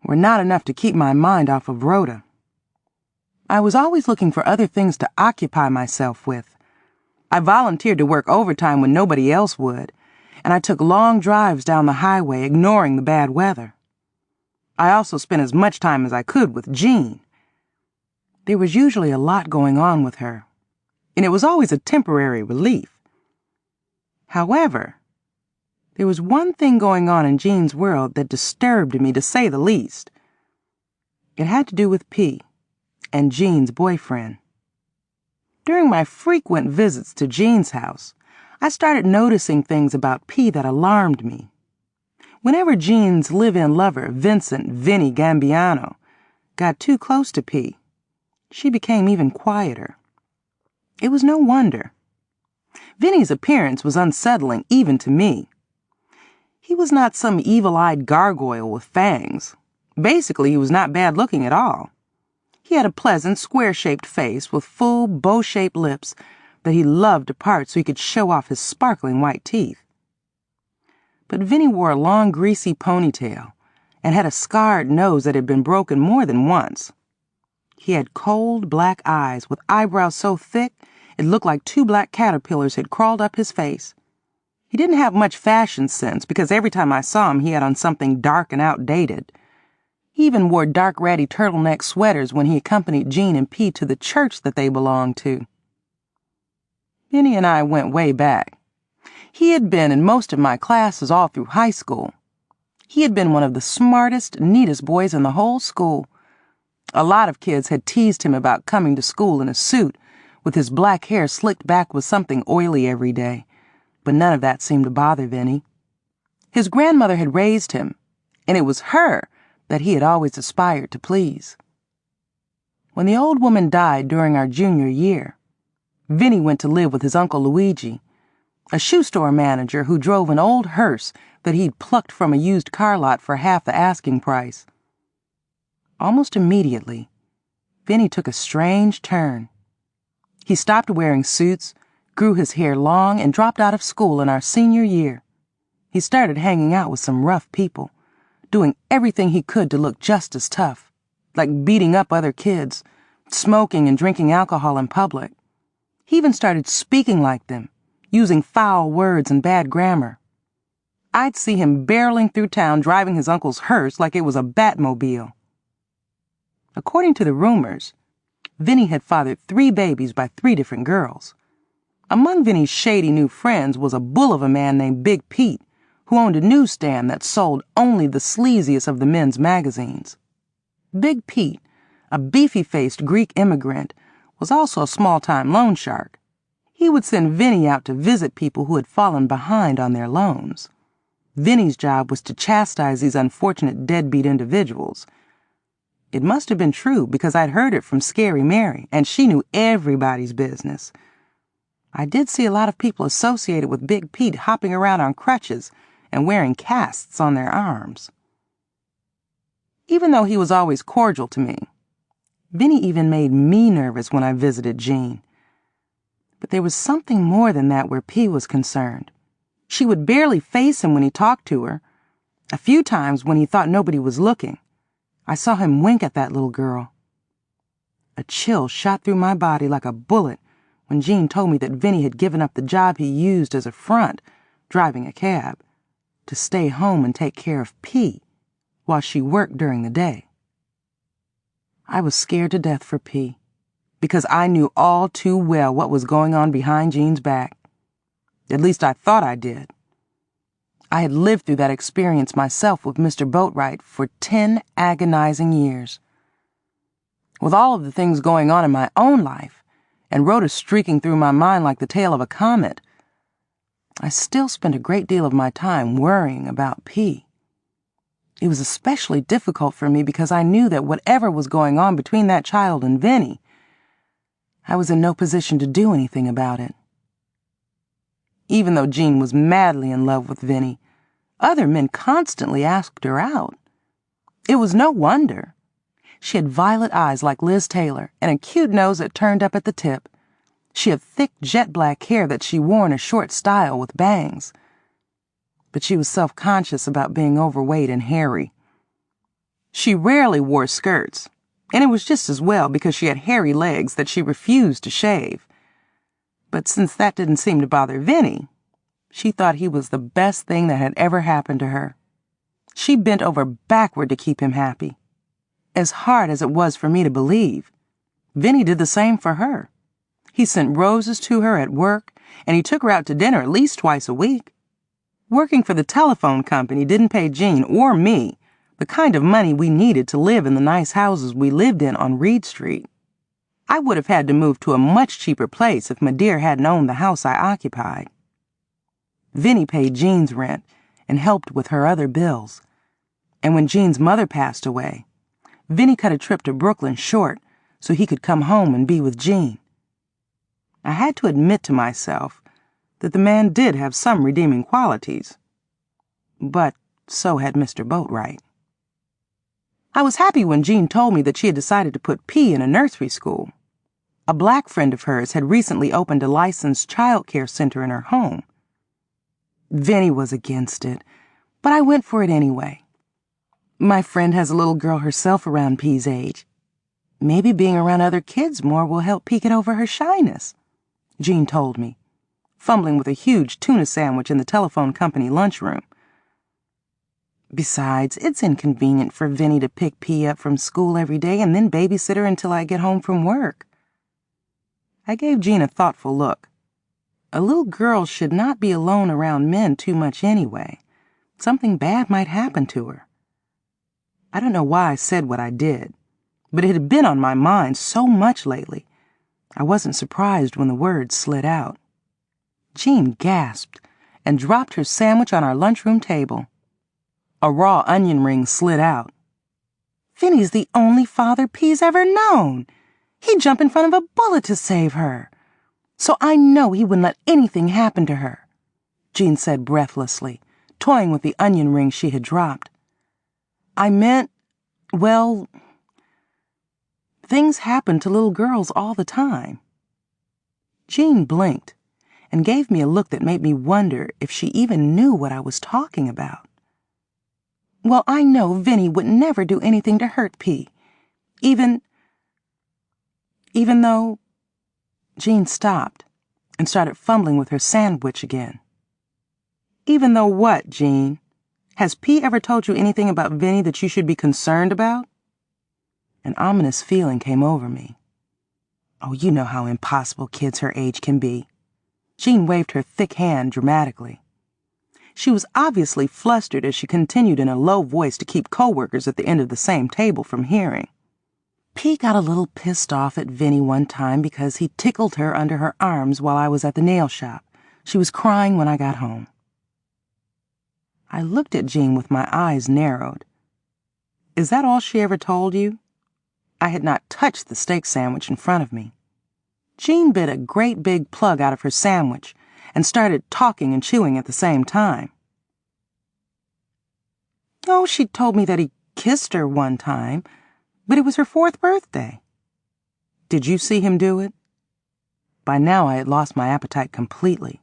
Speaker 2: were not enough to keep my mind off of Rhoda. I was always looking for other things to occupy myself with. I volunteered to work overtime when nobody else would, and I took long drives down the highway, ignoring the bad weather. I also spent as much time as I could with Jean. There was usually a lot going on with her, and it was always a temporary relief. However, there was one thing going on in Jean's world that disturbed me, to say the least. It had to do with P and Jean's boyfriend. During my frequent visits to Jean's house, I started noticing things about P that alarmed me. Whenever Jean's live-in lover, Vinny Gambiano, got too close to P, she became even quieter. It was no wonder. Vinny's appearance was unsettling even to me. He was not some evil-eyed gargoyle with fangs. Basically, he was not bad-looking at all. He had a pleasant, square-shaped face with full, bow-shaped lips that he loved to part so he could show off his sparkling white teeth. But Vinny wore a long, greasy ponytail and had a scarred nose that had been broken more than once. He had cold, black eyes with eyebrows so thick it looked like 2 black caterpillars had crawled up his face. He didn't have much fashion sense because every time I saw him he had on something dark and outdated. He even wore dark, ratty turtleneck sweaters when he accompanied Jean and Pete to the church that they belonged to. Vinny and I went way back. He had been in most of my classes all through high school. He had been one of the smartest, neatest boys in the whole school. A lot of kids had teased him about coming to school in a suit, with his black hair slicked back with something oily every day, but none of that seemed to bother Vinny. His grandmother had raised him, and it was her that he had always aspired to please. When the old woman died during our junior year, Vinny went to live with his Uncle Luigi, a shoe store manager who drove an old hearse that he'd plucked from a used car lot for half the asking price. Almost immediately, Vinny took a strange turn. He stopped wearing suits, grew his hair long, and dropped out of school in our senior year. He started hanging out with some rough people, doing everything he could to look just as tough, like beating up other kids, smoking and drinking alcohol in public. He even started speaking like them, using foul words and bad grammar. I'd see him barreling through town driving his uncle's hearse like it was a Batmobile. According to the rumors, Vinny had fathered 3 babies by 3 different girls. Among Vinny's shady new friends was a bull of a man named Big Pete, who owned a newsstand that sold only the sleaziest of the men's magazines. Big Pete, a beefy-faced Greek immigrant, was also a small-time loan shark. He would send Vinny out to visit people who had fallen behind on their loans. Vinny's job was to chastise these unfortunate deadbeat individuals. It must have been true because I'd heard it from Scary Mary, and she knew everybody's business. I did see a lot of people associated with Big Pete hopping around on crutches and wearing casts on their arms. Even though he was always cordial to me, Vinny even made me nervous when I visited Jean. But there was something more than that where P was concerned. She would barely face him when he talked to her. A few times when he thought nobody was looking, I saw him wink at that little girl. A chill shot through my body like a bullet when Jean told me that Vinny had given up the job he used as a front, driving a cab, to stay home and take care of P while she worked during the day. I was scared to death for P, because I knew all too well what was going on behind Jean's back. At least I thought I did. I had lived through that experience myself with Mr. Boatwright for 10 agonizing years. With all of the things going on in my own life, and Rhoda streaking through my mind like the tail of a comet, I still spent a great deal of my time worrying about P. It was especially difficult for me because I knew that whatever was going on between that child and Vinny, I was in no position to do anything about it. Even though Jean was madly in love with Vinny, other men constantly asked her out. It was no wonder. She had violet eyes like Liz Taylor and a cute nose that turned up at the tip. She had thick jet black hair that she wore in a short style with bangs. But she was self-conscious about being overweight and hairy. She rarely wore skirts, and it was just as well because she had hairy legs that she refused to shave. But since that didn't seem to bother Vinny, she thought he was the best thing that had ever happened to her. She bent over backward to keep him happy. As hard as it was for me to believe, Vinny did the same for her. He sent roses to her at work, and he took her out to dinner at least twice a week. Working for the telephone company didn't pay Jean or me the kind of money we needed to live in the nice houses we lived in on Reed Street. I would have had to move to a much cheaper place if my dear hadn't owned the house I occupied. Vinny paid Jean's rent and helped with her other bills. And when Jean's mother passed away, Vinny cut a trip to Brooklyn short so he could come home and be with Jean. I had to admit to myself that the man did have some redeeming qualities. But so had Mr. Boatwright. I was happy when Jean told me that she had decided to put P in a nursery school. A black friend of hers had recently opened a licensed child care center in her home. Vinny was against it, but I went for it anyway. My friend has a little girl herself around P's age. Maybe being around other kids more will help P get over her shyness, Jean told me, fumbling with a huge tuna sandwich in the telephone company lunchroom. Besides, it's inconvenient for Vinny to pick P up from school every day and then babysit her until I get home from work. I gave Jean a thoughtful look. A little girl should not be alone around men too much anyway. Something bad might happen to her. I don't know why I said what I did, but it had been on my mind so much lately, I wasn't surprised when the words slid out. Jean gasped and dropped her sandwich on our lunchroom table. A raw onion ring slid out. Vinny's the only father P's ever known. He'd jump in front of a bullet to save her. So I know he wouldn't let anything happen to her, Jean said breathlessly, toying with the onion ring she had dropped. I meant, well, things happen to little girls all the time. Jean blinked and gave me a look that made me wonder if she even knew what I was talking about. Well, I know Vinny would never do anything to hurt P. Even though... Jean stopped and started fumbling with her sandwich again. Even though what, Jean? Has P ever told you anything about Vinny that you should be concerned about? An ominous feeling came over me. Oh, you know how impossible kids her age can be. Jean waved her thick hand dramatically. She was obviously flustered as she continued in a low voice to keep coworkers at the end of the same table from hearing. P got a little pissed off at Vinny one time because he tickled her under her arms while I was at the nail shop. She was crying when I got home. I looked at Jean with my eyes narrowed. Is that all she ever told you? I had not touched the steak sandwich in front of me. Jean bit a great big plug out of her sandwich and started talking and chewing at the same time. Oh, she told me that he kissed her one time, but it was her 4th birthday. Did you see him do it? By now I had lost my appetite completely.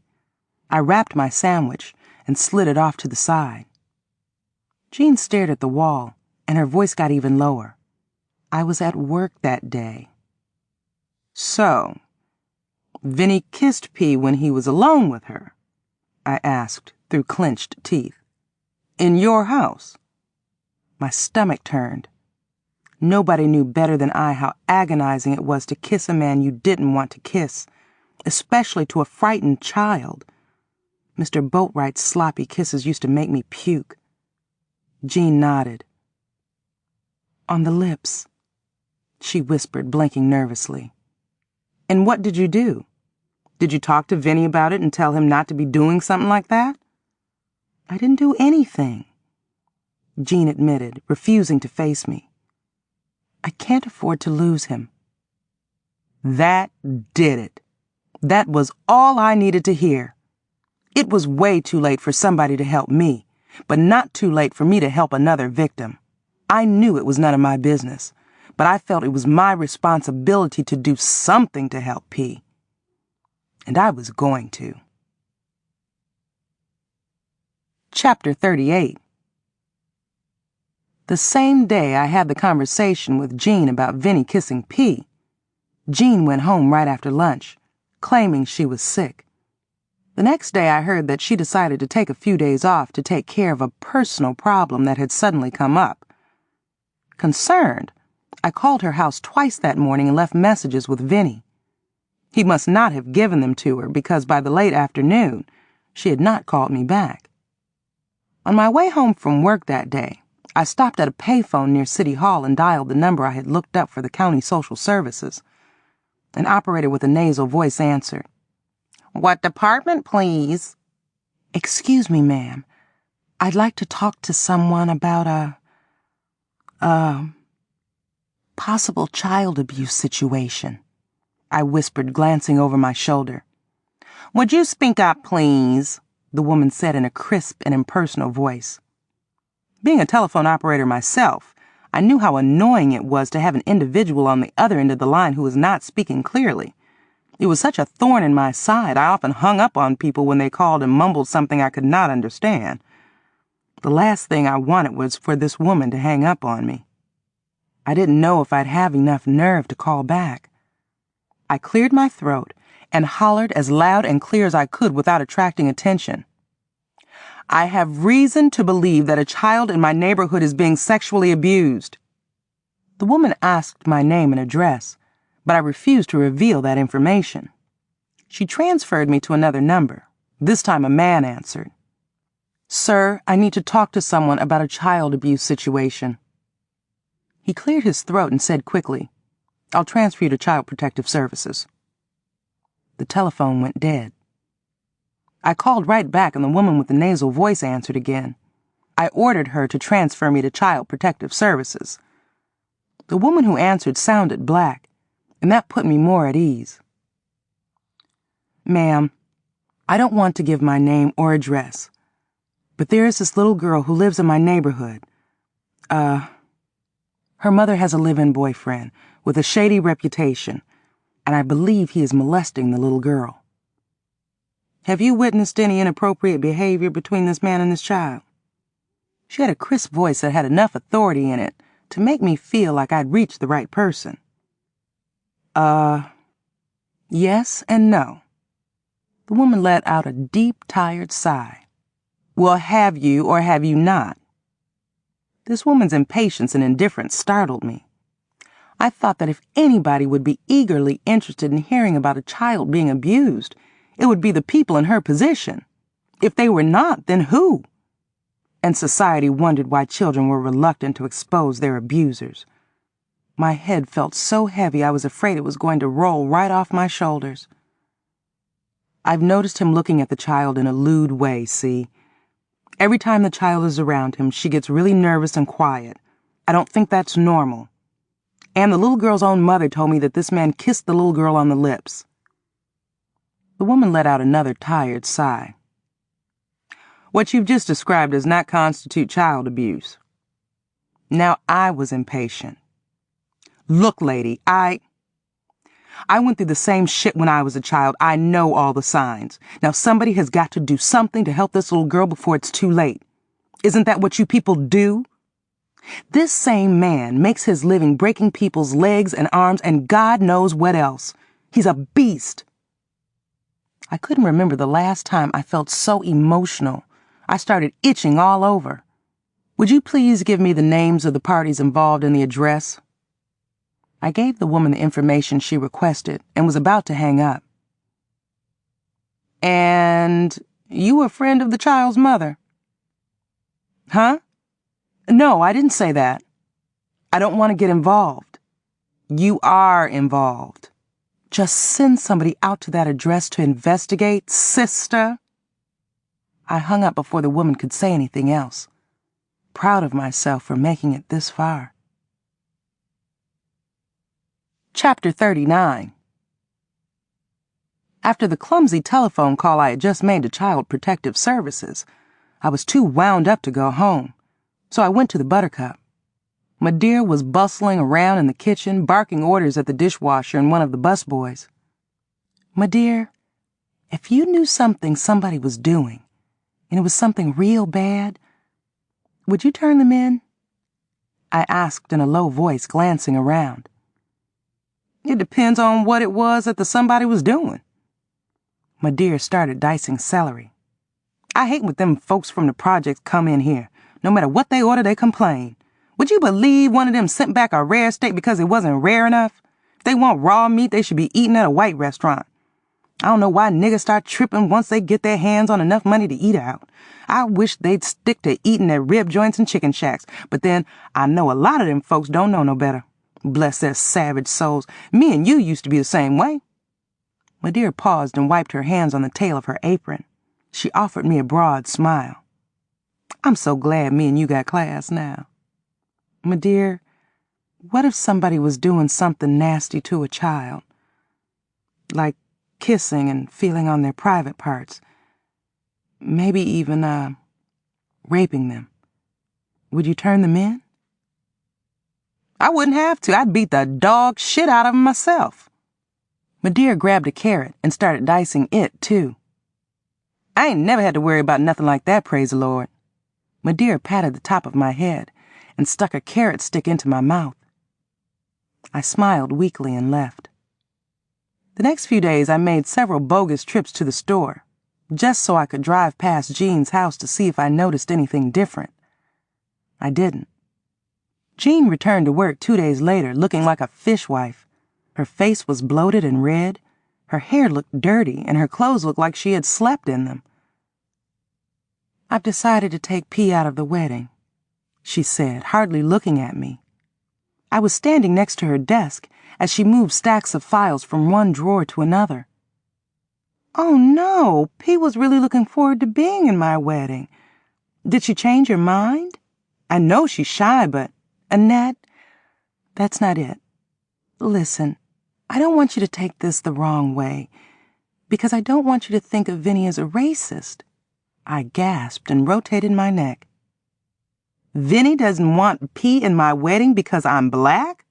Speaker 2: I wrapped my sandwich and slid it off to the side. Jean stared at the wall, and her voice got even lower. I was at work that day. So, Vinny kissed P when he was alone with her? I asked through clenched teeth. In your house? My stomach turned. Nobody knew better than I how agonizing it was to kiss a man you didn't want to kiss, especially to a frightened child. Mr. Boatwright's sloppy kisses used to make me puke. Jean nodded. On the lips, she whispered, blinking nervously. And what did you do? Did you talk to Vinny about it and tell him not to be doing something like that? I didn't do anything, Jean admitted, refusing to face me. I can't afford to lose him. That did it. That was all I needed to hear. It was way too late for somebody to help me, but not too late for me to help another victim. I knew it was none of my business, but I felt it was my responsibility to do something to help P. And I was going to. Chapter 38. The same day I had the conversation with Jean about Vinny kissing P, Jean went home right after lunch, claiming she was sick. The next day I heard that she decided to take a few days off to take care of a personal problem that had suddenly come up. Concerned, I called her house twice that morning and left messages with Vinny. He must not have given them to her because by the late afternoon, she had not called me back. On my way home from work that day, I stopped at a payphone near City Hall and dialed the number I had looked up for the county social services. An operator with a nasal voice answered. What department, please? Excuse me, ma'am. I'd like to talk to someone about a possible child abuse situation, I whispered, glancing over my shoulder. Would you speak up, please? The woman said in a crisp and impersonal voice. Being a telephone operator myself, I knew how annoying it was to have an individual on the other end of the line who was not speaking clearly. It was such a thorn in my side, I often hung up on people when they called and mumbled something I could not understand. The last thing I wanted was for this woman to hang up on me. I didn't know if I'd have enough nerve to call back. I cleared my throat and hollered as loud and clear as I could without attracting attention. I have reason to believe that a child in my neighborhood is being sexually abused. The woman asked my name and address, but I refused to reveal that information. She transferred me to another number. This time a man answered. Sir, I need to talk to someone about a child abuse situation. He cleared his throat and said quickly, I'll transfer you to Child Protective Services. The telephone went dead. I called right back and the woman with the nasal voice answered again. I ordered her to transfer me to Child Protective Services. The woman who answered sounded black, and that put me more at ease. Ma'am, I don't want to give my name or address, but there is this little girl who lives in my neighborhood. Her mother has a live-in boyfriend with a shady reputation, and I believe he is molesting the little girl. Have you witnessed any inappropriate behavior between this man and this child? She had a crisp voice that had enough authority in it to make me feel like I'd reached the right person. Yes and no. The woman let out a deep, tired sigh. Well, have you or have you not? This woman's impatience and indifference startled me. I thought that if anybody would be eagerly interested in hearing about a child being abused, it would be the people in her position. If they were not, then who? And society wondered why children were reluctant to expose their abusers. My head felt so heavy I was afraid it was going to roll right off my shoulders. I've noticed him looking at the child in a lewd way, see? Every time the child is around him, she gets really nervous and quiet. I don't think that's normal. And the little girl's own mother told me that this man kissed the little girl on the lips. The woman let out another tired sigh. What you've just described does not constitute child abuse. Now I was impatient. Look, lady, I went through the same shit when I was a child. I know all the signs. Now somebody has got to do something to help this little girl before it's too late. Isn't that what you people do? This same man makes his living breaking people's legs and arms and God knows what else. He's a beast. I couldn't remember the last time I felt so emotional. I started itching all over. Would you please give me the names of the parties involved in the address? I gave the woman the information she requested and was about to hang up. And you a friend of the child's mother? Huh? No, I didn't say that. I don't want to get involved. You are involved. Just send somebody out to that address to investigate, sister. I hung up before the woman could say anything else, proud of myself for making it this far. Chapter 39. After the clumsy telephone call I had just made to Child Protective Services, I was too wound up to go home, so I went to the Buttercup. My dear was bustling around in the kitchen, barking orders at the dishwasher and one of the busboys. My dear, if you knew something somebody was doing, and it was something real bad, would you turn them in? I asked in a low voice, glancing around. It depends on what it was that the somebody was doing. My dear started dicing celery. I hate when them folks from the projects come in here. No matter what they order, they complain. Would you believe one of them sent back a rare steak because it wasn't rare enough? If they want raw meat, they should be eating at a white restaurant. I don't know why niggas start tripping once they get their hands on enough money to eat out. I wish they'd stick to eating at rib joints and chicken shacks, but then I know a lot of them folks don't know no better. Bless their savage souls. Me and you used to be the same way. My dear paused and wiped her hands on the tail of her apron. She offered me a broad smile. I'm so glad me and you got class now. My dear, what if somebody was doing something nasty to a child? Like kissing and feeling on their private parts. Maybe even, raping them. Would you turn them in? I wouldn't have to. I'd beat the dog shit out of them myself. My dear grabbed a carrot and started dicing it, too. I ain't never had to worry about nothing like that, praise the Lord. My dear patted the top of my head and stuck a carrot stick into my mouth. I smiled weakly and left. The next few days I made several bogus trips to the store, just so I could drive past Jean's house to see if I noticed anything different. I didn't. Jean returned to work 2 days later looking like a fishwife. Her face was bloated and red, her hair looked dirty, and her clothes looked like she had slept in them. I've decided to take P out of the wedding, she said, hardly looking at me. I was standing next to her desk as she moved stacks of files from one drawer to another. Oh no, P was really looking forward to being in my wedding. Did she change her mind? I know she's shy, but, Annette, that's not it. Listen, I don't want you to take this the wrong way, because I don't want you to think of Vinny as a racist. I gasped and rotated my neck. Vinny doesn't want P in my wedding because I'm black?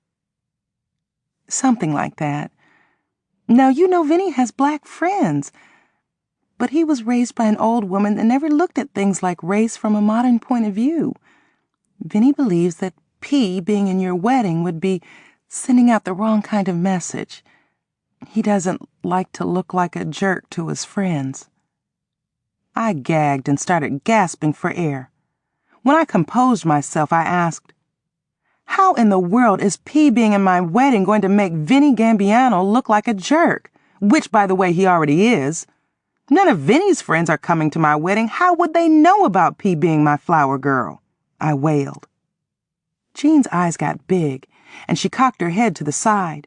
Speaker 2: Something like that. Now, you know Vinny has black friends, but he was raised by an old woman that never looked at things like race from a modern point of view. Vinny believes that P being in your wedding would be sending out the wrong kind of message. He doesn't like to look like a jerk to his friends. I gagged and started gasping for air. When I composed myself, I asked, how in the world is P being in my wedding going to make Vinny Gambiano look like a jerk? Which, by the way, he already is. None of Vinny's friends are coming to my wedding. How would they know about P being my flower girl? I wailed. Jean's eyes got big, and she cocked her head to the side.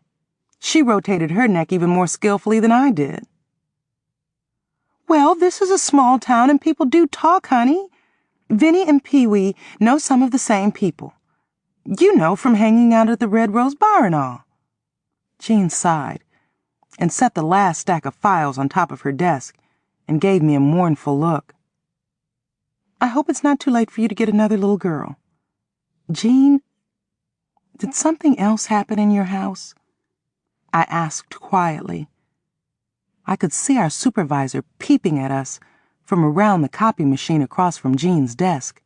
Speaker 2: She rotated her neck even more skillfully than I did. Well, this is a small town and people do talk, honey. Vinny and Pee-wee know some of the same people. You know, from hanging out at the Red Rose Bar and all. Jean sighed and set the last stack of files on top of her desk and gave me a mournful look. I hope it's not too late for you to get another little girl. Jean, did something else happen in your house? I asked quietly. I could see our supervisor peeping at us from around the copy machine across from Jean's desk.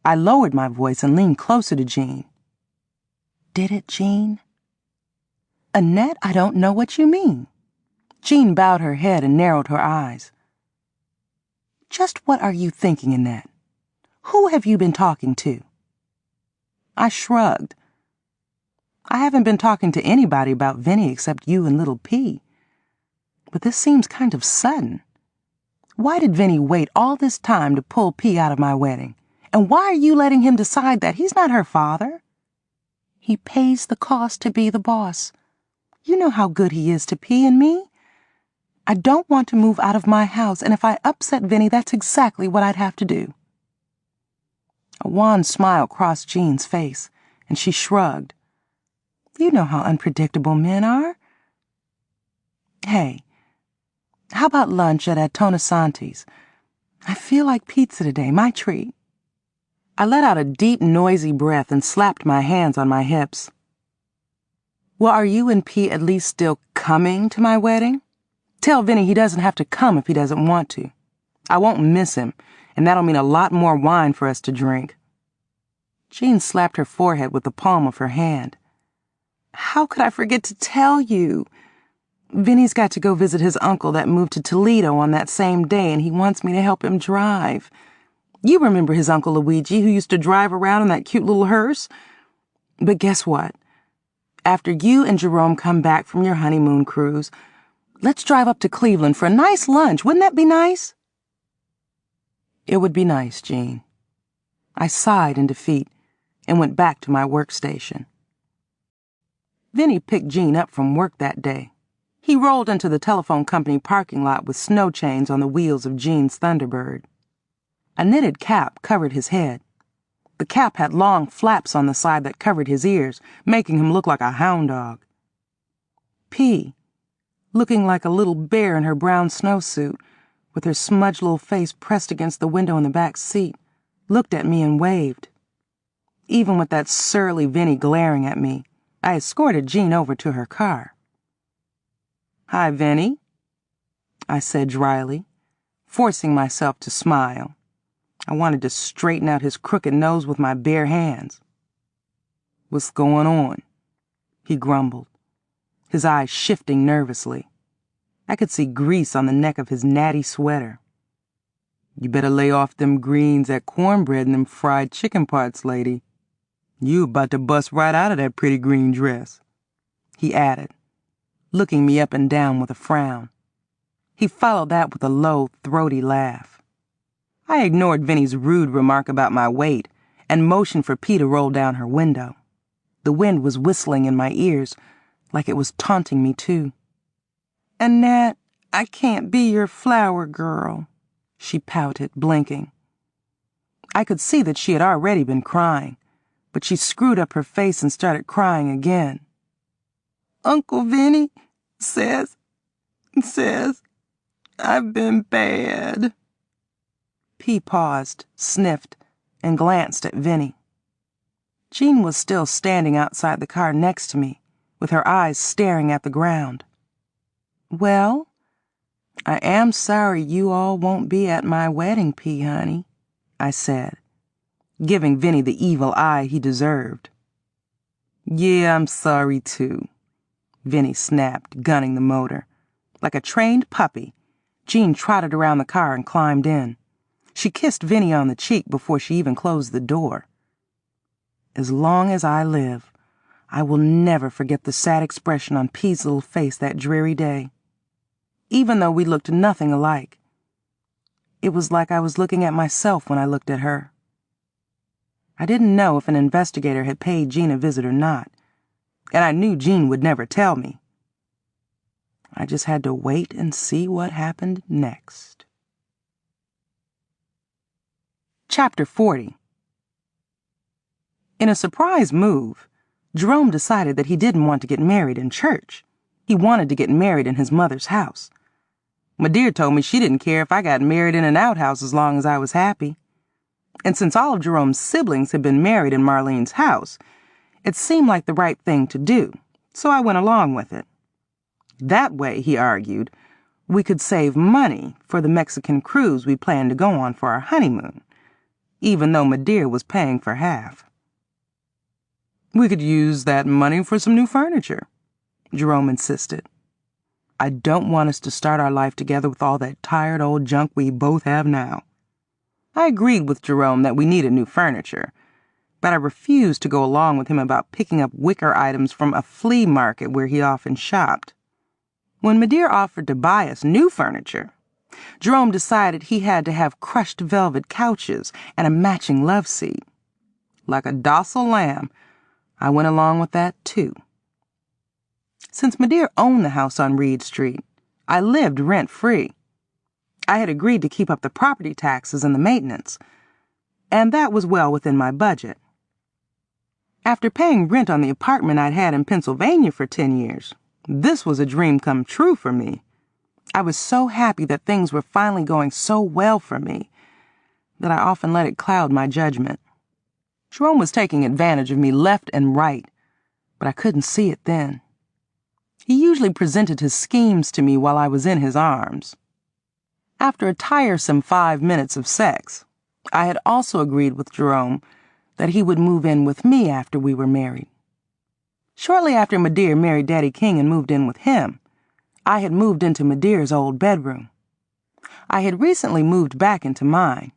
Speaker 2: I lowered my voice and leaned closer to Jean. Did it, Jean? Annette, I don't know what you mean. Jean bowed her head and narrowed her eyes. Just what are you thinking, Annette? Who have you been talking to? I shrugged. I haven't been talking to anybody about Vinny except you and little P. But this seems kind of sudden. Why did Vinny wait all this time to pull P out of my wedding? And why are you letting him decide that? He's not her father. He pays the cost to be the boss. You know how good he is to P and me. I don't want to move out of my house, and if I upset Vinny, that's exactly what I'd have to do. A wan smile crossed Jean's face, and she shrugged. You know how unpredictable men are. Hey, how about lunch at Toni Santi's? I feel like pizza today, my treat. I let out a deep, noisy breath and slapped my hands on my hips. Well, are you and P at least still coming to my wedding? Tell Vinny he doesn't have to come if he doesn't want to. I won't miss him, and that'll mean a lot more wine for us to drink. Jean slapped her forehead with the palm of her hand. How could I forget to tell you? Vinny's got to go visit his uncle that moved to Toledo on that same day, and he wants me to help him drive. You remember his Uncle Luigi, who used to drive around in that cute little hearse? But guess what? After you and Jerome come back from your honeymoon cruise, let's drive up to Cleveland for a nice lunch. Wouldn't that be nice? It would be nice, Jean. I sighed in defeat and went back to my workstation. Vinny picked Jean up from work that day. He rolled into the telephone company parking lot with snow chains on the wheels of Jean's Thunderbird. A knitted cap covered his head. The cap had long flaps on the side that covered his ears, making him look like a hound dog. P, looking like a little bear in her brown snowsuit, with her smudged little face pressed against the window in the back seat, looked at me and waved. Even with that surly Vinny glaring at me, I escorted Jean over to her car. Hi, Vinny, I said dryly, forcing myself to smile. I wanted to straighten out his crooked nose with my bare hands. What's going on? He grumbled, his eyes shifting nervously. I could see grease on the neck of his natty sweater. You better lay off them greens, that cornbread, and them fried chicken parts, lady. You about to bust right out of that pretty green dress, he added, looking me up and down with a frown. He followed that with a low, throaty laugh. I ignored Vinny's rude remark about my weight and motioned for P to roll down her window. The wind was whistling in my ears like it was taunting me too. Annette, I can't be your flower girl, she pouted, blinking. I could see that she had already been crying, but she screwed up her face and started crying again. Uncle Vinny says I've been bad. P paused, sniffed, and glanced at Vinny. Jean was still standing outside the car next to me, with her eyes staring at the ground. Well, I am sorry you all won't be at my wedding, P, honey, I said, giving Vinny the evil eye he deserved. Yeah, I'm sorry too, Vinny snapped, gunning the motor. Like a trained puppy, Jean trotted around the car and climbed in. She kissed Vinny on the cheek before she even closed the door. As long as I live, I will never forget the sad expression on P's little face that dreary day. Even though we looked nothing alike, it was like I was looking at myself when I looked at her. I didn't know if an investigator had paid Jean a visit or not, and I knew Jean would never tell me. I just had to wait and see what happened next. Chapter 40. In a surprise move, Jerome decided that he didn't want to get married in church. He wanted to get married in his mother's house. My dear told me she didn't care if I got married in an outhouse as long as I was happy. And since all of Jerome's siblings had been married in Marlene's house, it seemed like the right thing to do, so I went along with it. That way, he argued, we could save money for the Mexican cruise we planned to go on for our honeymoon, even though my dear was paying for half. We could use that money for some new furniture, Jerome insisted. I don't want us to start our life together with all that tired old junk we both have now. I agreed with Jerome that we needed new furniture, but I refused to go along with him about picking up wicker items from a flea market where he often shopped. When Madeir offered to buy us new furniture, Jerome decided he had to have crushed velvet couches and a matching love seat. Like a docile lamb, I went along with that too. Since Madeir owned the house on Reed Street, I lived rent-free. I had agreed to keep up the property taxes and the maintenance, and that was well within my budget. After paying rent on the apartment I'd had in Pennsylvania for 10 years, this was a dream come true for me. I was so happy that things were finally going so well for me that I often let it cloud my judgment. Jerome was taking advantage of me left and right, but I couldn't see it then. He usually presented his schemes to me while I was in his arms. After a tiresome 5 minutes of sex, I had also agreed with Jerome that he would move in with me after we were married. Shortly after Madeir married Daddy King and moved in with him, I had moved into Madeir's old bedroom. I had recently moved back into mine.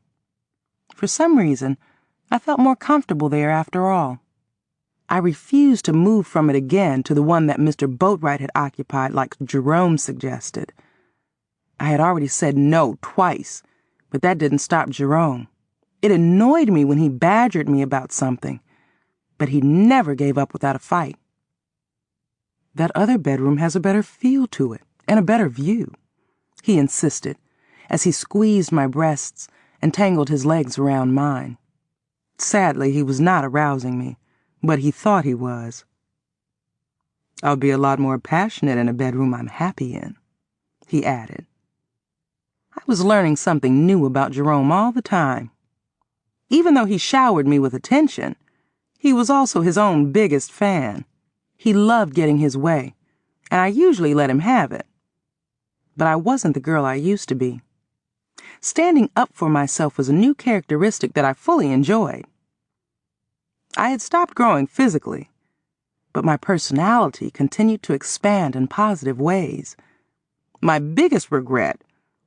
Speaker 2: For some reason, I felt more comfortable there after all. I refused to move from it again to the one that Mr. Boatwright had occupied like Jerome suggested. I had already said no twice, but that didn't stop Jerome. It annoyed me when he badgered me about something, but he never gave up without a fight. That other bedroom has a better feel to it and a better view, he insisted, as he squeezed my breasts and tangled his legs around mine. Sadly, he was not arousing me, but he thought he was. I'll be a lot more passionate in a bedroom I'm happy in, he added. I was learning something new about Jerome all the time. Even though he showered me with attention, he was also his own biggest fan. He loved getting his way, and I usually let him have it. But I wasn't the girl I used to be. Standing up for myself was a new characteristic that I fully enjoyed. I had stopped growing physically, but my personality continued to expand in positive ways. My biggest regret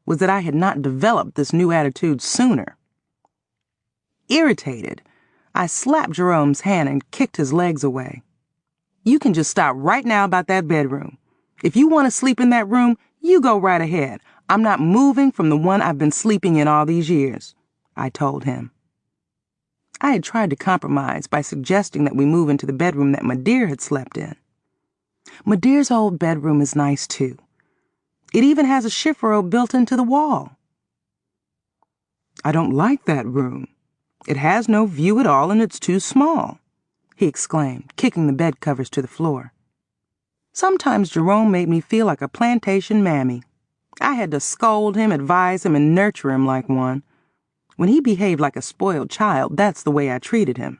Speaker 2: was that I had not developed this new attitude sooner. Irritated, I slapped Jerome's hand and kicked his legs away. You can just stop right now about that bedroom. If you want to sleep in that room, you go right ahead. I'm not moving from the one I've been sleeping in all these years, I told him. I had tried to compromise by suggesting that we move into the bedroom that Madeir had slept in. Madeir's old bedroom is nice, too. It even has a chiffero built into the wall. I don't like that room. It has no view at all and it's too small, he exclaimed, kicking the bed covers to the floor. Sometimes Jerome made me feel like a plantation mammy. I had to scold him, advise him, and nurture him like one. When he behaved like a spoiled child, that's the way I treated him.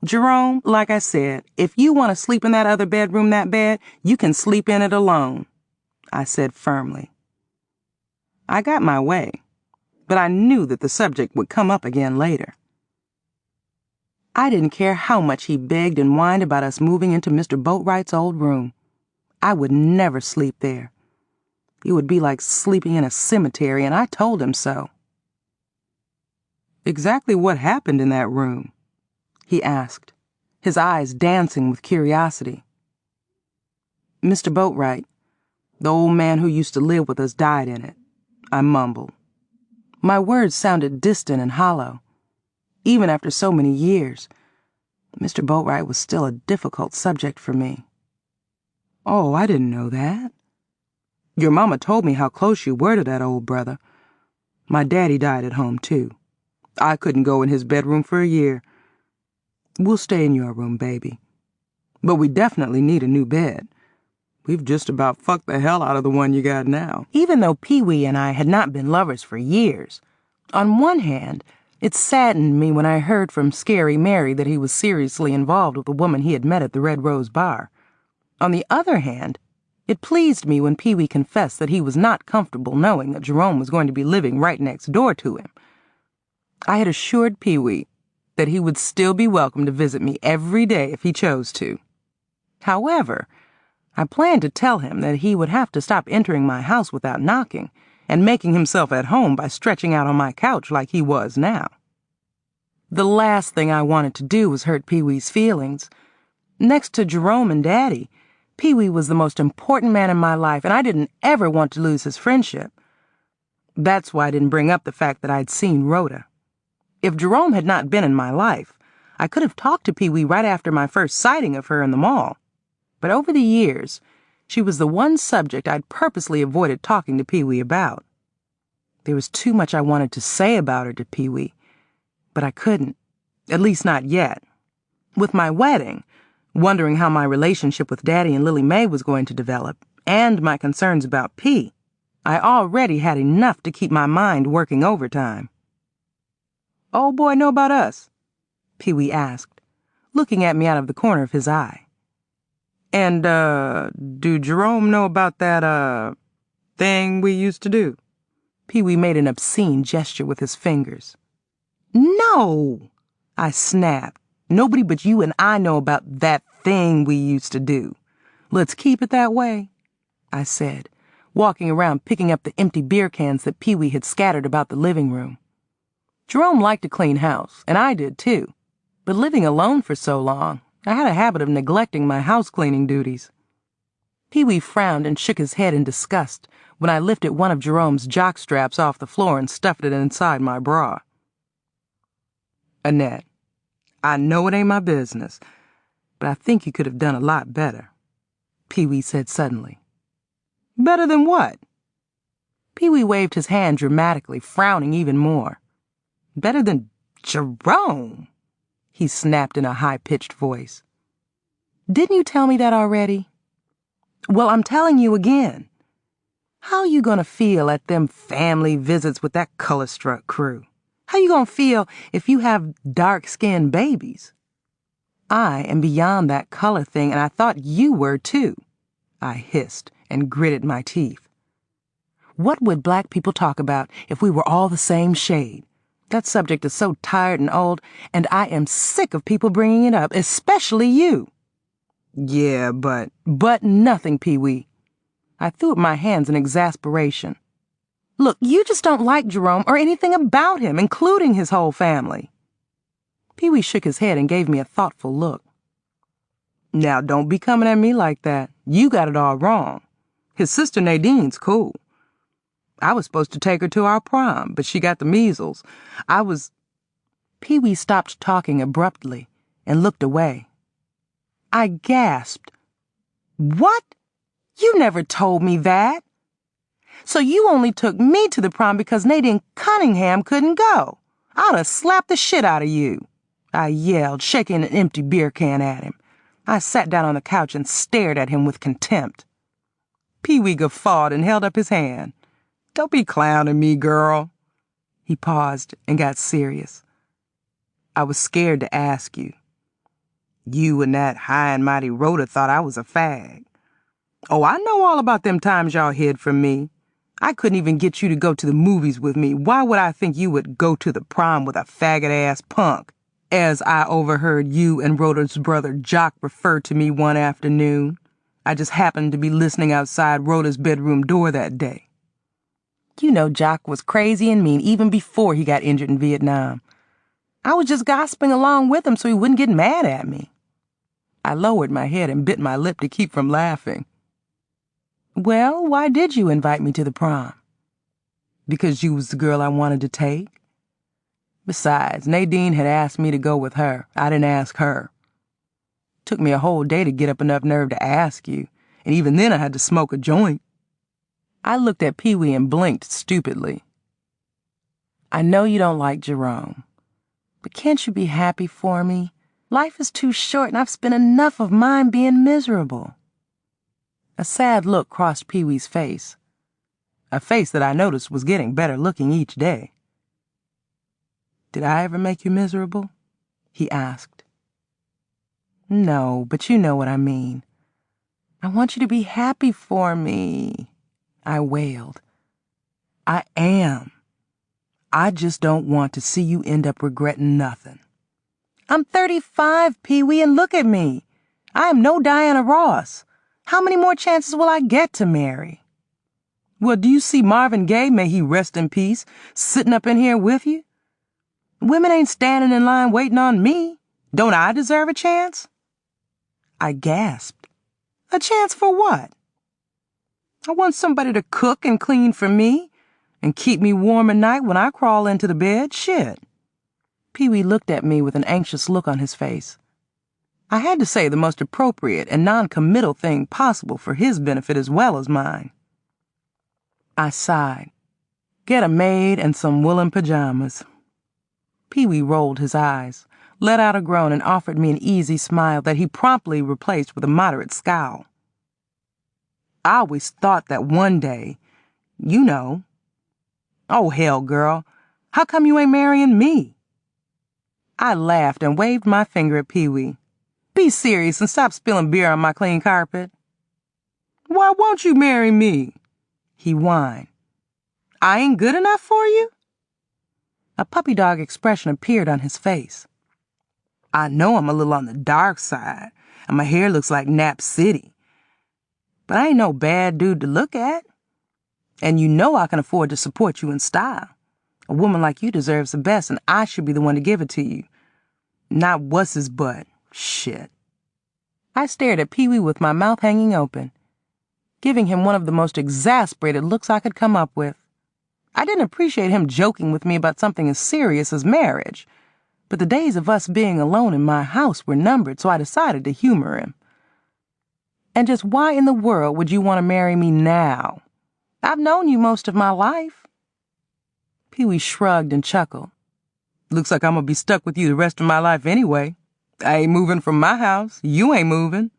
Speaker 2: Jerome, like I said, if you want to sleep in that other bedroom that bad, you can sleep in it alone, I said firmly. I got my way, but I knew that the subject would come up again later. I didn't care how much he begged and whined about us moving into Mr. Boatwright's old room. I would never sleep there. It would be like sleeping in a cemetery, and I told him so. Exactly what happened in that room? He asked, his eyes dancing with curiosity. Mr. Boatwright, the old man who used to live with us, died in it, I mumbled. My words sounded distant and hollow. Even after so many years, Mr. Boatwright was still a difficult subject for me. Oh, I didn't know that. Your mama told me how close you were to that old brother. My daddy died at home, too. I couldn't go in his bedroom for a year. We'll stay in your room, baby. But we definitely need a new bed. We've just about fucked the hell out of the one you got now. Even though Pee-wee and I had not been lovers for years, on one hand, it saddened me when I heard from Scary Mary that he was seriously involved with a woman he had met at the Red Rose Bar. On the other hand, it pleased me when Pee-wee confessed that he was not comfortable knowing that Jerome was going to be living right next door to him. I had assured Pee-wee that he would still be welcome to visit me every day if he chose to. However, I planned to tell him that he would have to stop entering my house without knocking and making himself at home by stretching out on my couch like he was now. The last thing I wanted to do was hurt Pee-wee's feelings. Next to Jerome and Daddy, Pee-wee was the most important man in my life, and I didn't ever want to lose his friendship. That's why I didn't bring up the fact that I'd seen Rhoda. If Jerome had not been in my life, I could have talked to Pee-wee right after my first sighting of her in the mall. But over the years, she was the one subject I'd purposely avoided talking to Pee-wee about. There was too much I wanted to say about her to Pee-wee, but I couldn't, at least not yet. With my wedding, wondering how my relationship with Daddy and Lily Mae was going to develop, and my concerns about P, I already had enough to keep my mind working overtime. "Old boy know about us?" Pee-wee asked, looking at me out of the corner of his eye. "And, do Jerome know about that, thing we used to do?" Pee-wee made an obscene gesture with his fingers. "No!" I snapped. "Nobody but you and I know about that thing we used to do. Let's keep it that way," I said, walking around picking up the empty beer cans that Pee-wee had scattered about the living room. Jerome liked to clean house, and I did too, but living alone for so long, I had a habit of neglecting my house-cleaning duties. Pee-wee frowned and shook his head in disgust when I lifted one of Jerome's jock straps off the floor and stuffed it inside my bra. "Annette, I know it ain't my business, but I think you could have done a lot better," Pee-wee said suddenly. "Better than what?" Pee-wee waved his hand dramatically, frowning even more. "Better than Jerome," he snapped in a high-pitched voice. "Didn't you tell me that already?" "Well, I'm telling you again. How you gonna feel at them family visits with that color-struck crew? How you gonna feel if you have dark-skinned babies? I am beyond that color thing, and I thought you were too," I hissed and gritted my teeth. What would black people talk about if we were all the same shade? That subject is so tired and old, and I am sick of people bringing it up, especially you. "Yeah, but nothing, Pee-wee." I threw up my hands in exasperation. "Look, you just don't like Jerome or anything about him, including his whole family." Pee-wee shook his head and gave me a thoughtful look. "Now, don't be coming at me like that. You got it all wrong. His sister Nadine's cool. I was supposed to take her to our prom, but she got the measles. Pee-wee stopped talking abruptly and looked away. I gasped. "What? You never told me that. So you only took me to the prom because Nadine Cunningham couldn't go. I'd have slapped the shit out of you," I yelled, shaking an empty beer can at him. I sat down on the couch and stared at him with contempt. Pee-wee guffawed and held up his hand. "Don't be clowning me, girl." He paused and got serious. "I was scared to ask you. You and that high and mighty Rhoda thought I was a fag. Oh, I know all about them times y'all hid from me. I couldn't even get you to go to the movies with me. Why would I think you would go to the prom with a faggot-ass punk, as I overheard you and Rhoda's brother Jock refer to me one afternoon? I just happened to be listening outside Rhoda's bedroom door that day. You know Jock was crazy and mean even before he got injured in Vietnam. I was just gossiping along with him so he wouldn't get mad at me." I lowered my head and bit my lip to keep from laughing. "Well, why did you invite me to the prom?" "Because you was the girl I wanted to take. Besides, Nadine had asked me to go with her. I didn't ask her. Took me a whole day to get up enough nerve to ask you, and even then I had to smoke a joint." I looked at Pee-wee and blinked stupidly. "I know you don't like Jerome, but can't you be happy for me? Life is too short, and I've spent enough of mine being miserable. A sad look crossed Pee-wee's face, a face that I noticed was getting better looking each day. "Did I ever make you miserable?" he asked. "No, but you know what I mean. I want you to be happy for me," I wailed. "I am. I just don't want to see you end up regretting nothing. I'm 35, Pee-wee, and look at me. I am no Diana Ross. How many more chances will I get to marry?" "Well, do you see Marvin Gaye, may he rest in peace, sitting up in here with you? Women ain't standing in line waiting on me. Don't I deserve a chance?" I gasped. "A chance for what?" "I want somebody to cook and clean for me and keep me warm at night when I crawl into the bed. Shit." Pee-wee looked at me with an anxious look on his face. I had to say the most appropriate and non-committal thing possible for his benefit as well as mine. I sighed. "Get a maid and some woolen pajamas." Pee-wee rolled his eyes, let out a groan, and offered me an easy smile that he promptly replaced with a moderate scowl. "I always thought that one day, you know." "Oh, hell, girl, how come you ain't marrying me?" I laughed and waved my finger at Pee-wee. "Be serious and stop spilling beer on my clean carpet." "Why won't you marry me?" he whined. "I ain't good enough for you?" A puppy dog expression appeared on his face. "I know I'm a little on the dark side, and my hair looks like Nap City. But I ain't no bad dude to look at. And you know I can afford to support you in style. A woman like you deserves the best, and I should be the one to give it to you. Not what's his butt. Shit." I stared at Pee-wee with my mouth hanging open, giving him one of the most exasperated looks I could come up with. I didn't appreciate him joking with me about something as serious as marriage, but the days of us being alone in my house were numbered, so I decided to humor him. "And just why in the world would you want to marry me now? I've known you most of my life." Pee-wee shrugged and chuckled. "Looks like I'm gonna be stuck with you the rest of my life anyway. I ain't moving from my house. You ain't moving.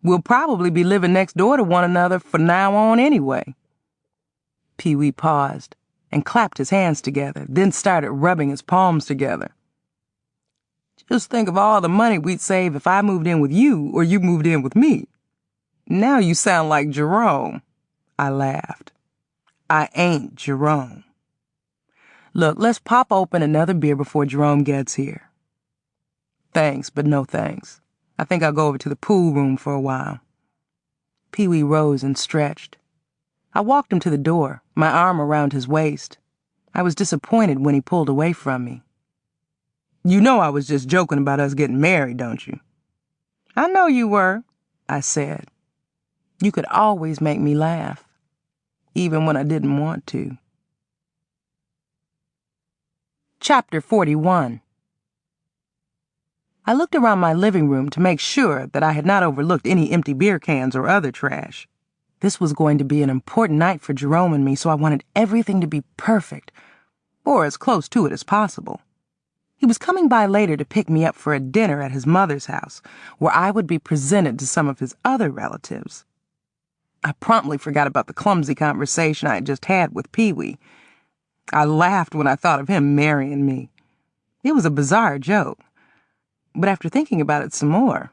Speaker 2: We'll probably be living next door to one another from now on anyway." Pee-wee paused and clapped his hands together, then started rubbing his palms together. "Just think of all the money we'd save if I moved in with you or you moved in with me. Now you sound like Jerome." I laughed. "I ain't Jerome. Look, let's pop open another beer before Jerome gets here." "Thanks, but no thanks. I think I'll go over to the pool room for a while." Pee-wee rose and stretched. I walked him to the door, my arm around his waist. I was disappointed when he pulled away from me. "You know I was just joking about us getting married, don't you?" "I know you were," I said. You could always make me laugh, even when I didn't want to. Chapter 41. I looked around my living room to make sure that I had not overlooked any empty beer cans or other trash. This was going to be an important night for Jerome and me, so I wanted everything to be perfect, or as close to it as possible. He was coming by later to pick me up for a dinner at his mother's house, where I would be presented to some of his other relatives. I promptly forgot about the clumsy conversation I had just had with Pee-wee. I laughed when I thought of him marrying me. It was a bizarre joke, but after thinking about it some more,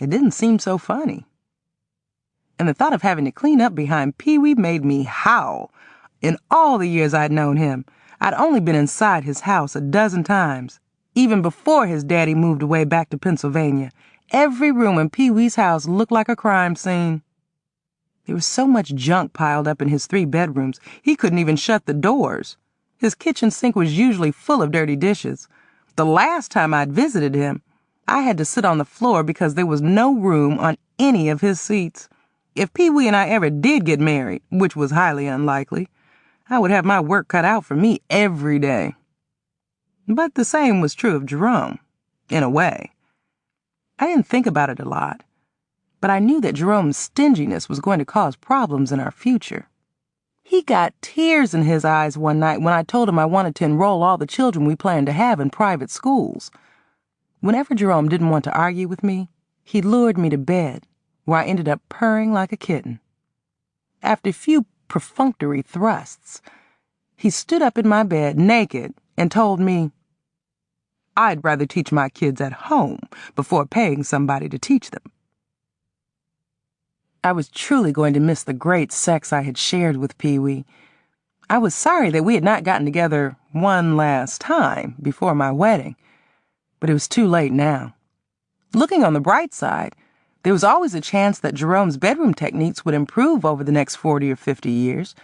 Speaker 2: it didn't seem so funny. And the thought of having to clean up behind Pee-wee made me howl. In all the years I'd known him, I'd only been inside his house a dozen times. Even before his daddy moved away back to Pennsylvania, every room in Pee-wee's house looked like a crime scene. There was so much junk piled up in his 3 bedrooms, he couldn't even shut the doors. His kitchen sink was usually full of dirty dishes. The last time I'd visited him, I had to sit on the floor because there was no room on any of his seats. If Pee-wee and I ever did get married, which was highly unlikely, I would have my work cut out for me every day. But the same was true of Jerome, in a way. I didn't think about it a lot, but I knew that Jerome's stinginess was going to cause problems in our future. He got tears in his eyes one night when I told him I wanted to enroll all the children we planned to have in private schools. Whenever Jerome didn't want to argue with me, he lured me to bed, where I ended up purring like a kitten. After a few perfunctory thrusts, he stood up in my bed naked and told me, I'd rather teach my kids at home before paying somebody to teach them. I was truly going to miss the great sex I had shared with Pee-wee. I was sorry that we had not gotten together one last time before my wedding, but it was too late now. Looking on the bright side, there was always a chance that Jerome's bedroom techniques would improve over the next 40 or 50 years,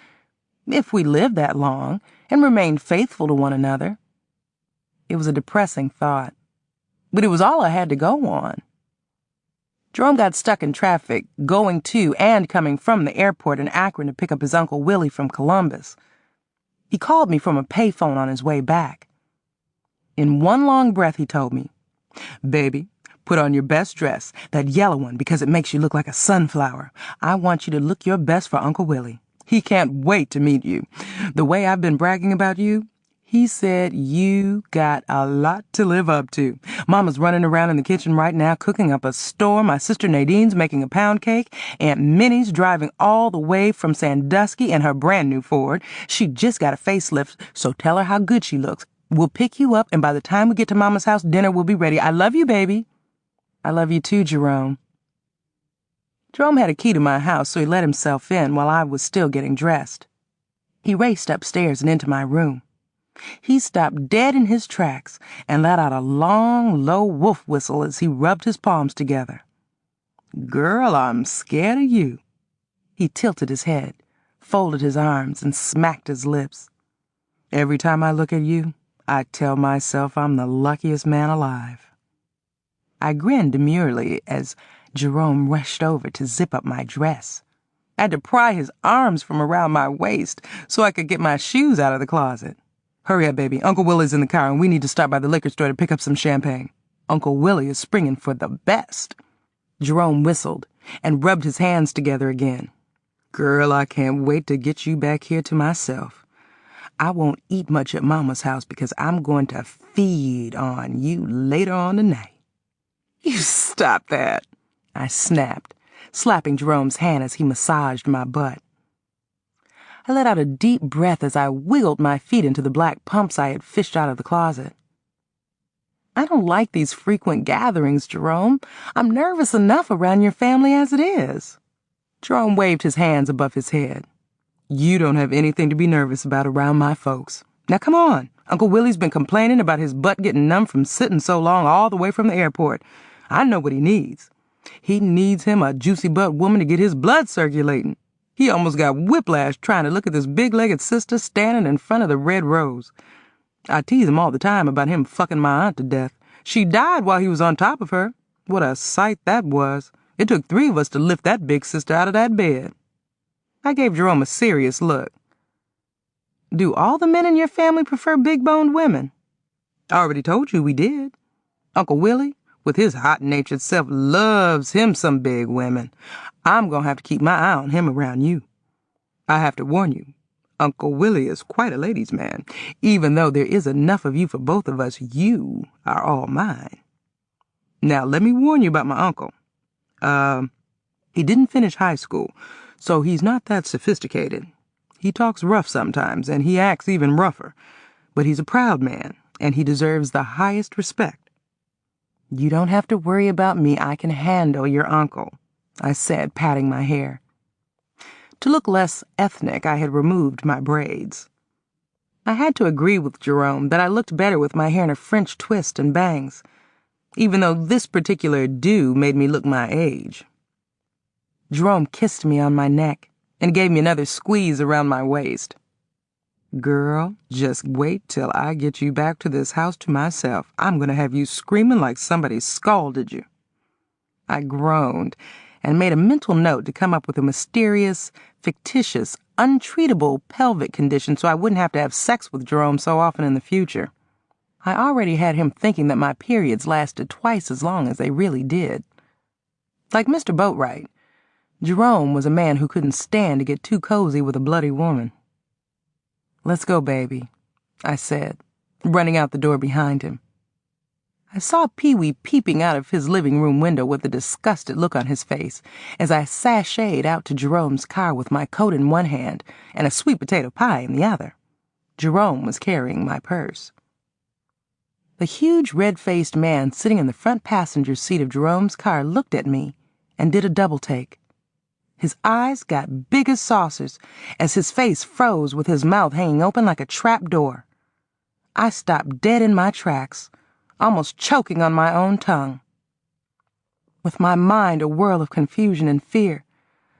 Speaker 2: if we lived that long and remained faithful to one another. It was a depressing thought, but it was all I had to go on. Jerome got stuck in traffic, going to and coming from the airport in Akron to pick up his Uncle Willie from Columbus. He called me from a payphone on his way back. In one long breath, he told me, Baby, put on your best dress, that yellow one, because it makes you look like a sunflower. I want you to look your best for Uncle Willie. He can't wait to meet you. The way I've been bragging about you, he said you got a lot to live up to. Mama's running around in the kitchen right now cooking up a storm. My sister Nadine's making a pound cake. Aunt Minnie's driving all the way from Sandusky in her brand new Ford. She just got a facelift, so tell her how good she looks. We'll pick you up, and by the time we get to Mama's house, dinner will be ready. I love you, baby. I love you too, Jerome. Jerome had a key to my house, so he let himself in while I was still getting dressed. He raced upstairs and into my room. He stopped dead in his tracks and let out a long, low wolf whistle as he rubbed his palms together. Girl, I'm scared of you. He tilted his head, folded his arms, and smacked his lips. Every time I look at you, I tell myself I'm the luckiest man alive. I grinned demurely as Jerome rushed over to zip up my dress. I had to pry his arms from around my waist so I could get my shoes out of the closet. Hurry up, baby. Uncle Willie's in the car, and we need to stop by the liquor store to pick up some champagne. Uncle Willie is springing for the best. Jerome whistled and rubbed his hands together again. Girl, I can't wait to get you back here to myself. I won't eat much at Mama's house because I'm going to feed on you later on tonight. You stop that, I snapped, slapping Jerome's hand as he massaged my butt. I let out a deep breath as I wiggled my feet into the black pumps I had fished out of the closet. I don't like these frequent gatherings, Jerome. I'm nervous enough around your family as it is. Jerome waved his hands above his head. You don't have anything to be nervous about around my folks. Now come on. Uncle Willie's been complaining about his butt getting numb from sitting so long all the way from the airport. I know what he needs. He needs him a juicy butt woman to get his blood circulating. He almost got whiplash trying to look at this big-legged sister standing in front of the red rose. I tease him all the time about him fucking my aunt to death. She died while he was on top of her. What a sight that was. It took 3 of us to lift that big sister out of that bed. I gave Jerome a serious look. Do all the men in your family prefer big-boned women? I already told you we did. Uncle Willie, with his hot-natured self, loves him some big women. I'm going to have to keep my eye on him around you. I have to warn you, Uncle Willie is quite a ladies' man. Even though there is enough of you for both of us, you are all mine. Now, let me warn you about my uncle. He didn't finish high school, so he's not that sophisticated. He talks rough sometimes, and he acts even rougher. But he's a proud man, and he deserves the highest respect. You don't have to worry about me. I can handle your uncle, I said, patting my hair. To look less ethnic, I had removed my braids. I had to agree with Jerome that I looked better with my hair in a French twist and bangs, even though this particular do made me look my age. Jerome kissed me on my neck and gave me another squeeze around my waist. Girl, just wait till I get you back to this house to myself. I'm going to have you screaming like somebody scalded you. I groaned and made a mental note to come up with a mysterious, fictitious, untreatable pelvic condition so I wouldn't have to have sex with Jerome so often in the future. I already had him thinking that my periods lasted twice as long as they really did. Like Mr. Boatwright, Jerome was a man who couldn't stand to get too cozy with a bloody woman. Let's go, baby, I said, running out the door behind him. I saw Pee-wee peeping out of his living room window with a disgusted look on his face as I sashayed out to Jerome's car with my coat in one hand and a sweet potato pie in the other. Jerome was carrying my purse. The huge red-faced man sitting in the front passenger seat of Jerome's car looked at me and did a double-take. His eyes got big as saucers as his face froze with his mouth hanging open like a trap door. I stopped dead in my tracks, almost choking on my own tongue. With my mind a whirl of confusion and fear,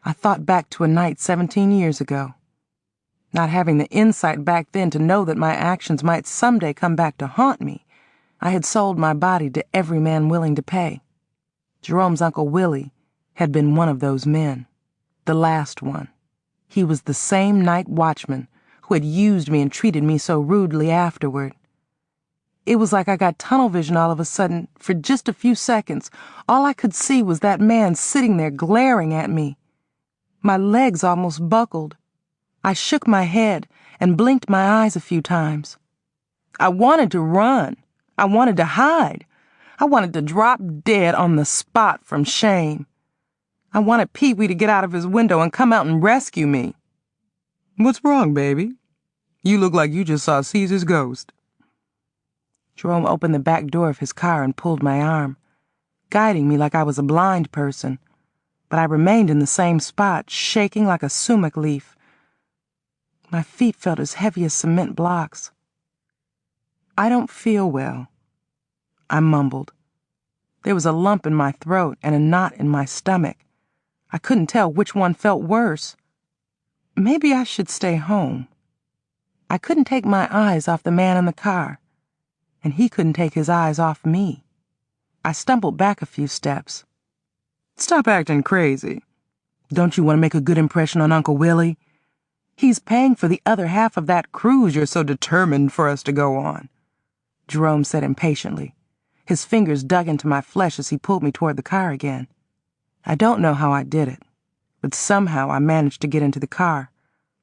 Speaker 2: I thought back to a night 17 years ago. Not having the insight back then to know that my actions might someday come back to haunt me, I had sold my body to every man willing to pay. Jerome's Uncle Willie had been one of those men, the last one. He was the same night watchman who had used me and treated me so rudely afterward. It was like I got tunnel vision all of a sudden. For just a few seconds, all I could see was that man sitting there glaring at me. My legs almost buckled. I shook my head and blinked my eyes a few times. I wanted to run. I wanted to hide. I wanted to drop dead on the spot from shame. I wanted Pee-wee to get out of his window and come out and rescue me. "What's wrong, baby? You look like you just saw Caesar's ghost." Jerome opened the back door of his car and pulled my arm, guiding me like I was a blind person, but I remained in the same spot, shaking like a sumac leaf. My feet felt as heavy as cement blocks. "I don't feel well," I mumbled. There was a lump in my throat and a knot in my stomach. I couldn't tell which one felt worse. Maybe I should stay home. I couldn't take my eyes off the man in the car, and he couldn't take his eyes off me. I stumbled back a few steps. "Stop acting crazy. Don't you want to make a good impression on Uncle Willie? He's paying for the other half of that cruise you're so determined for us to go on," Jerome said impatiently. His fingers dug into my flesh as he pulled me toward the car again. I don't know how I did it, but somehow I managed to get into the car,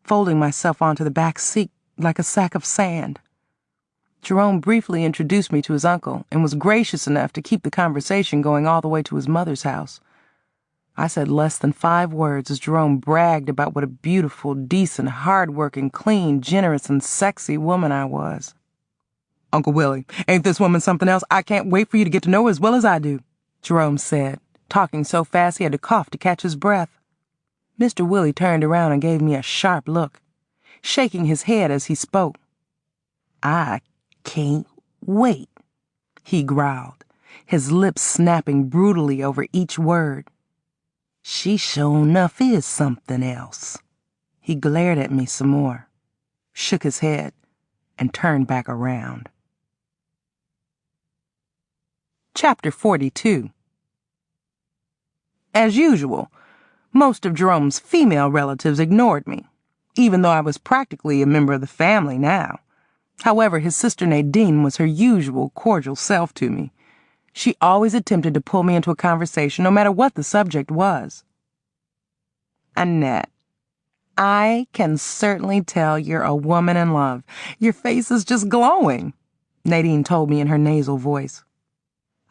Speaker 2: folding myself onto the back seat like a sack of sand. Jerome briefly introduced me to his uncle and was gracious enough to keep the conversation going all the way to his mother's house. I said less than 5 words as Jerome bragged about what a beautiful, decent, hard-working, clean, generous, and sexy woman I was. "Uncle Willie, ain't this woman something else? I can't wait for you to get to know her as well as I do," Jerome said, talking so fast he had to cough to catch his breath. Mr. Willie turned around and gave me a sharp look, shaking his head as he spoke. "I can't wait," he growled, his lips snapping brutally over each word. "She sure enough is something else." He glared at me some more, shook his head, and turned back around. Chapter 42. As usual, most of Jerome's female relatives ignored me, even though I was practically a member of the family now. However, his sister Nadine was her usual cordial self to me. She always attempted to pull me into a conversation, no matter what the subject was. "Annette, I can certainly tell you're a woman in love. Your face is just glowing," Nadine told me in her nasal voice.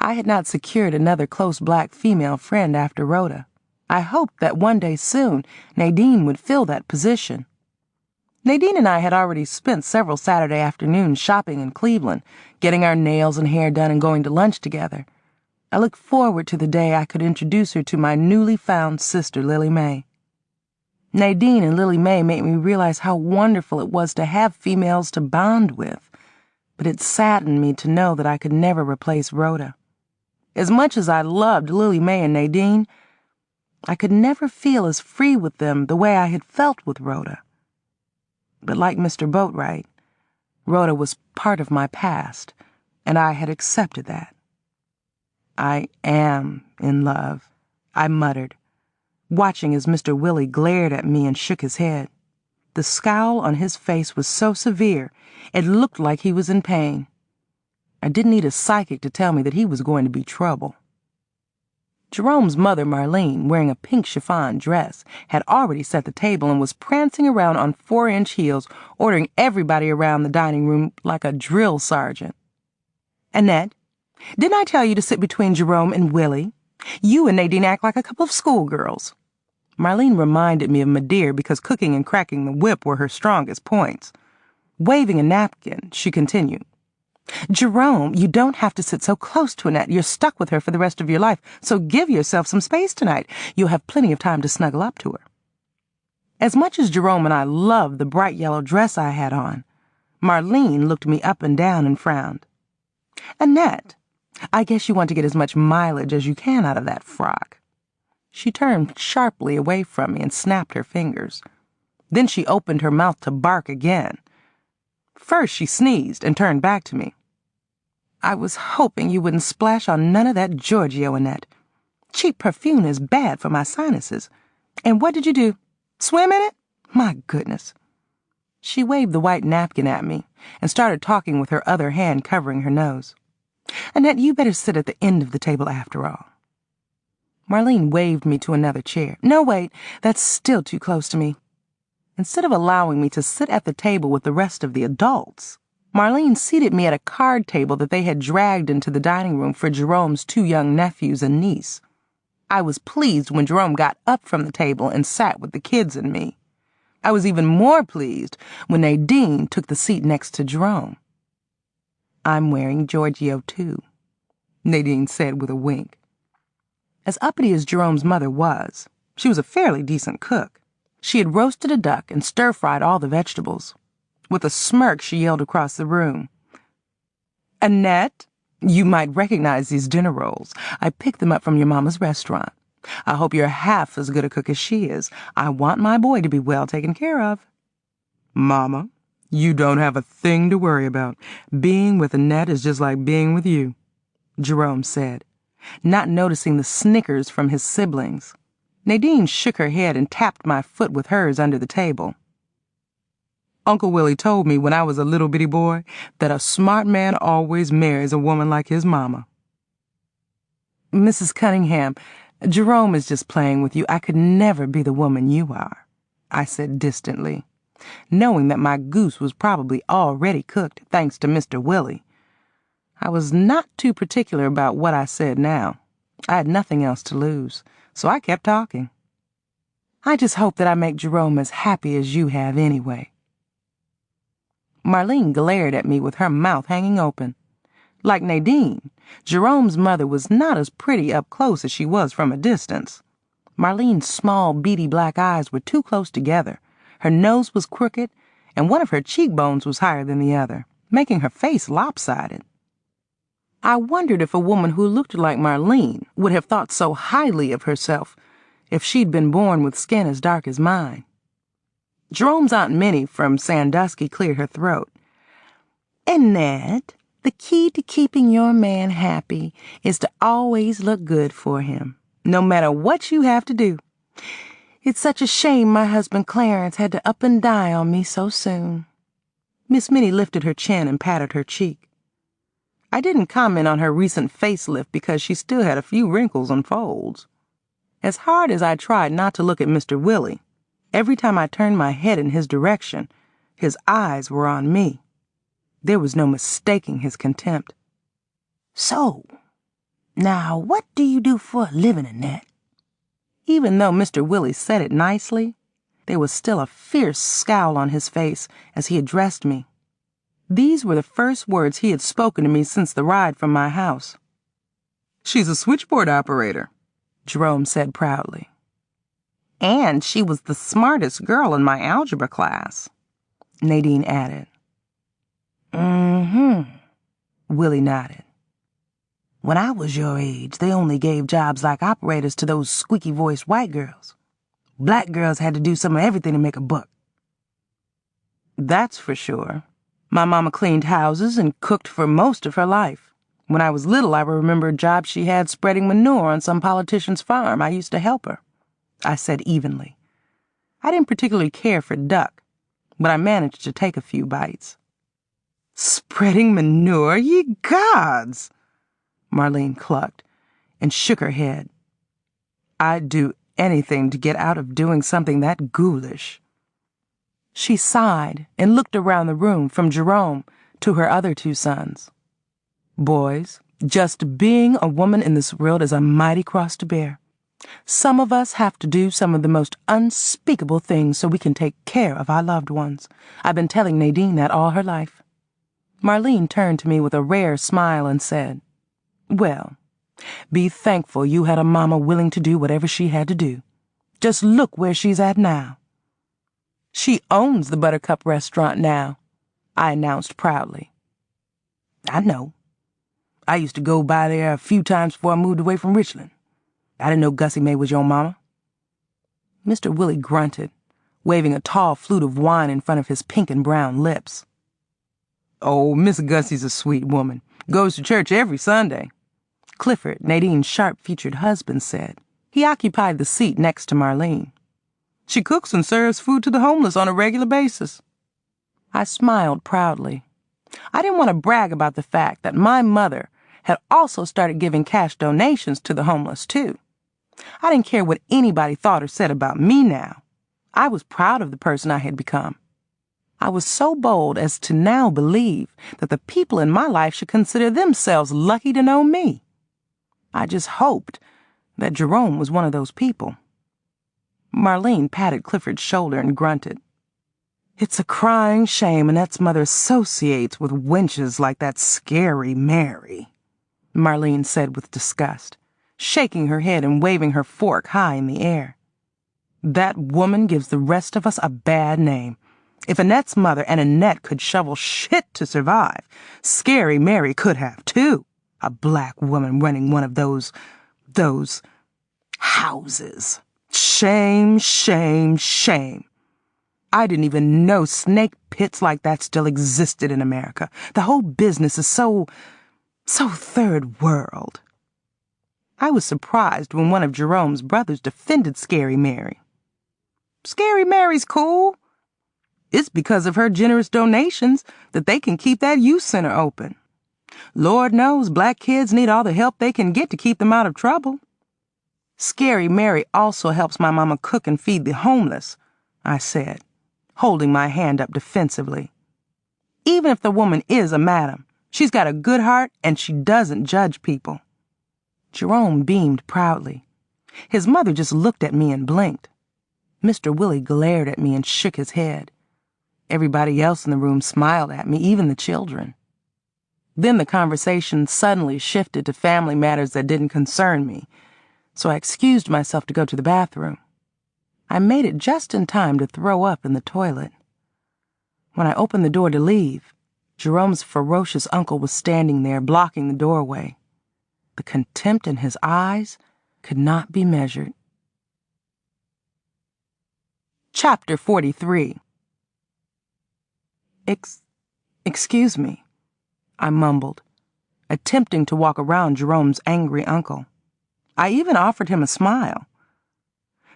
Speaker 2: I had not secured another close black female friend after Rhoda. I hoped that one day soon Nadine would fill that position. Nadine and I had already spent several Saturday afternoons shopping in Cleveland, getting our nails and hair done and going to lunch together. I looked forward to the day I could introduce her to my newly found sister, Lily Mae. Nadine and Lily Mae made me realize how wonderful it was to have females to bond with, but it saddened me to know that I could never replace Rhoda. As much as I loved Lily Mae and Nadine, I could never feel as free with them the way I had felt with Rhoda. But like Mr. Boatwright, Rhoda was part of my past, and I had accepted that. "I am in love," I muttered, watching as Mr. Willie glared at me and shook his head. The scowl on his face was so severe, it looked like he was in pain. I didn't need a psychic to tell me that he was going to be trouble. Jerome's mother, Marlene, wearing a pink chiffon dress, had already set the table and was prancing around on 4-inch heels, ordering everybody around the dining room like a drill sergeant. "Annette, Didn't I tell you to sit between Jerome and Willie? You and Nadine act like a couple of schoolgirls. Marlene reminded me of Madeir because cooking and cracking the whip were her strongest points. Waving a napkin, she continued. Jerome, you don't have to sit so close to Annette. You're stuck with her for the rest of your life, so give yourself some space tonight. You'll have plenty of time to snuggle up to her. As much as Jerome and I loved the bright yellow dress I had on, Marlene looked me up and down and frowned. Annette, I guess you want to get as much mileage as you can out of that frock. She turned sharply away from me and snapped her fingers. Then she opened her mouth to bark again. First she sneezed and turned back to me. I was hoping you wouldn't splash on none of that Giorgio, Annette. Cheap perfume is bad for my sinuses. And what did you do? Swim in it? My goodness. She waved the white napkin at me and started talking with her other hand covering her nose. Annette, you better sit at the end of the table after all. Marlene waved me to another chair. No, wait, that's still too close to me. Instead of allowing me to sit at the table with the rest of the adults, Marlene seated me at a card table that they had dragged into the dining room for Jerome's 2 young nephews and niece. I was pleased when Jerome got up from the table and sat with the kids and me. I was even more pleased when Nadine took the seat next to Jerome. I'm wearing Giorgio too, Nadine said with a wink. As uppity as Jerome's mother was, she was a fairly decent cook. She had roasted a duck and stir-fried all the vegetables. With a smirk, she yelled across the room, Annette, you might recognize these dinner rolls. I picked them up from your mama's restaurant. I hope you're half as good a cook as she is. I want my boy to be well taken care of. Mama, you don't have a thing to worry about. Being with Annette is just like being with you, Jerome said, not noticing the snickers from his siblings. Nadine shook her head and tapped my foot with hers under the table. Uncle Willie told me when I was a little bitty boy that a smart man always marries a woman like his mama. Mrs. Cunningham, Jerome is just playing with you. I could never be the woman you are, I said distantly, knowing that my goose was probably already cooked thanks to Mr. Willie. I was not too particular about what I said now. I had nothing else to lose, so I kept talking. I just hope that I make Jerome as happy as you have anyway. Marlene glared at me with her mouth hanging open. Like Nadine, Jerome's mother was not as pretty up close as she was from a distance. Marlene's small, beady black eyes were too close together. Her nose was crooked, and one of her cheekbones was higher than the other, making her face lopsided. I wondered if a woman who looked like Marlene would have thought so highly of herself if she'd been born with skin as dark as mine. Jerome's Aunt Minnie from Sandusky cleared her throat. Annette, the key to keeping your man happy is to always look good for him, no matter what you have to do. It's such a shame my husband Clarence had to up and die on me so soon. Miss Minnie lifted her chin and patted her cheek. I didn't comment on her recent facelift because she still had a few wrinkles and folds. As hard as I tried not to look at Mr. Willie, every time I turned my head in his direction, his eyes were on me. There was no mistaking his contempt. So, now what do you do for a living, Annette? Even though Mr. Willie said it nicely, there was still a fierce scowl on his face as he addressed me. These were the first words he had spoken to me since the ride from my house. She's a switchboard operator, Jerome said proudly. And she was the smartest girl in my algebra class, Nadine added. Willie nodded. When I was your age, they only gave jobs like operators to those squeaky-voiced white girls. Black girls had to do some of everything to make a buck. That's for sure. My mama cleaned houses and cooked for most of her life. When I was little, I remember a job she had spreading manure on some politician's farm. I used to help her, I said evenly. I didn't particularly care for duck, but I managed to take a few bites. Spreading manure, ye gods! Marlene clucked and shook her head. I'd do anything to get out of doing something that ghoulish. She sighed and looked around the room from Jerome to her other 2 sons. Boys, Just being a woman in this world is a mighty cross to bear. Some of us have to do some of the most unspeakable things so we can take care of our loved ones. I've been telling Nadine that all her life. Marlene turned to me with a rare smile and said, "Well, be thankful you had a mama willing to do whatever she had to do. Just look where she's at now." "She owns the Buttercup restaurant now," I announced proudly. "I know. I used to go by there a few times before I moved away from Richland. I didn't know Gussie Mae was your mama." Mr. Willie grunted, waving a tall flute of wine in front of his pink and brown lips. "Oh, Miss Gussie's a sweet woman. Goes to church every Sunday," Clifford, Nadine's sharp-featured husband, said. He occupied the seat next to Marlene. "She cooks and serves food to the homeless on a regular basis." I smiled proudly. I didn't want to brag about the fact that my mother had also started giving cash donations to the homeless, too. I didn't care what anybody thought or said about me now. I was proud of the person I had become. I was so bold as to now believe that the people in my life should consider themselves lucky to know me. I just hoped that Jerome was one of those people. Marlene patted Clifford's shoulder and grunted. "It's a crying shame Annette's mother associates with wenches like that scary Mary," Marlene said with disgust, shaking her head and waving her fork high in the air. "That woman gives the rest of us a bad name. If Annette's mother and Annette could shovel shit to survive, Scary Mary could have, too. A black woman running one of those houses. Shame, shame, shame. I didn't even know snake pits like that still existed in America. The whole business is so third world." I was surprised when one of Jerome's brothers defended Scary Mary. "Scary Mary's cool. It's because of her generous donations that they can keep that youth center open. Lord knows black kids need all the help they can get to keep them out of trouble. Scary Mary also helps my mama cook and feed the homeless," I said, holding my hand up defensively. "Even if the woman is a madam, she's got a good heart and she doesn't judge people." Jerome beamed proudly. His mother just looked at me and blinked. Mr. Willie glared at me and shook his head. Everybody else in the room smiled at me, even the children. Then the conversation suddenly shifted to family matters that didn't concern me, so I excused myself to go to the bathroom. I made it just in time to throw up in the toilet. When I opened the door to leave, Jerome's ferocious uncle was standing there, blocking the doorway. The contempt in his eyes could not be measured. Chapter 43. Excuse me, I mumbled, attempting to walk around Jerome's angry uncle. I even offered him a smile.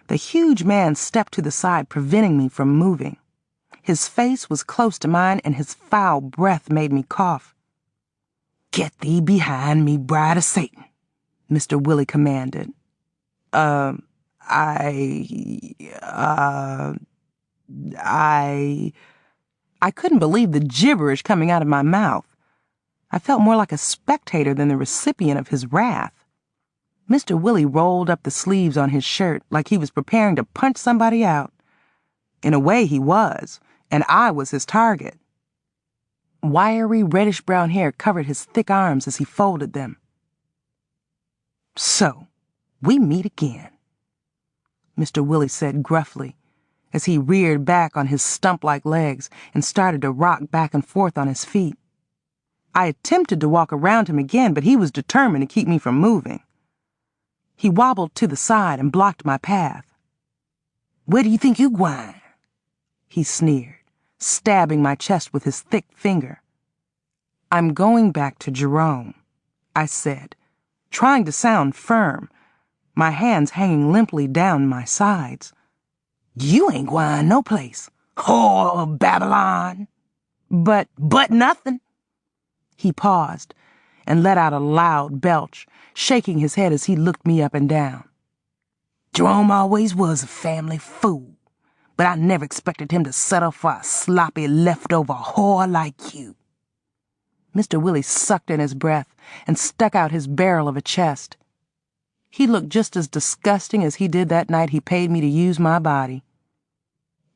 Speaker 2: The huge man stepped to the side, preventing me from moving. His face was close to mine, and his foul breath made me cough. "Get thee behind me, bride of Satan," Mr. Willie commanded. I couldn't believe the gibberish coming out of my mouth. I felt more like a spectator than the recipient of his wrath. Mr. Willie rolled up the sleeves on his shirt like he was preparing to punch somebody out. In a way he was, and I was his target. Wiry reddish-brown hair covered his thick arms as he folded them. "So, we meet again," Mr. Willie said gruffly, as he reared back on his stump-like legs and started to rock back and forth on his feet. I attempted to walk around him again, but he was determined to keep me from moving. He wobbled to the side and blocked my path. "Where do you think you gwine?" he sneered, stabbing my chest with his thick finger. "I'm going back to Jerome," I said, trying to sound firm, my hands hanging limply down my sides. "You ain't gwine no place, whore of Babylon." But nothing." He paused and let out a loud belch, shaking his head as he looked me up and down. "Jerome always was a family fool, but I never expected him to settle for a sloppy leftover whore like you." Mr. Willie sucked in his breath and stuck out his barrel of a chest. He looked just as disgusting as he did that night he paid me to use my body.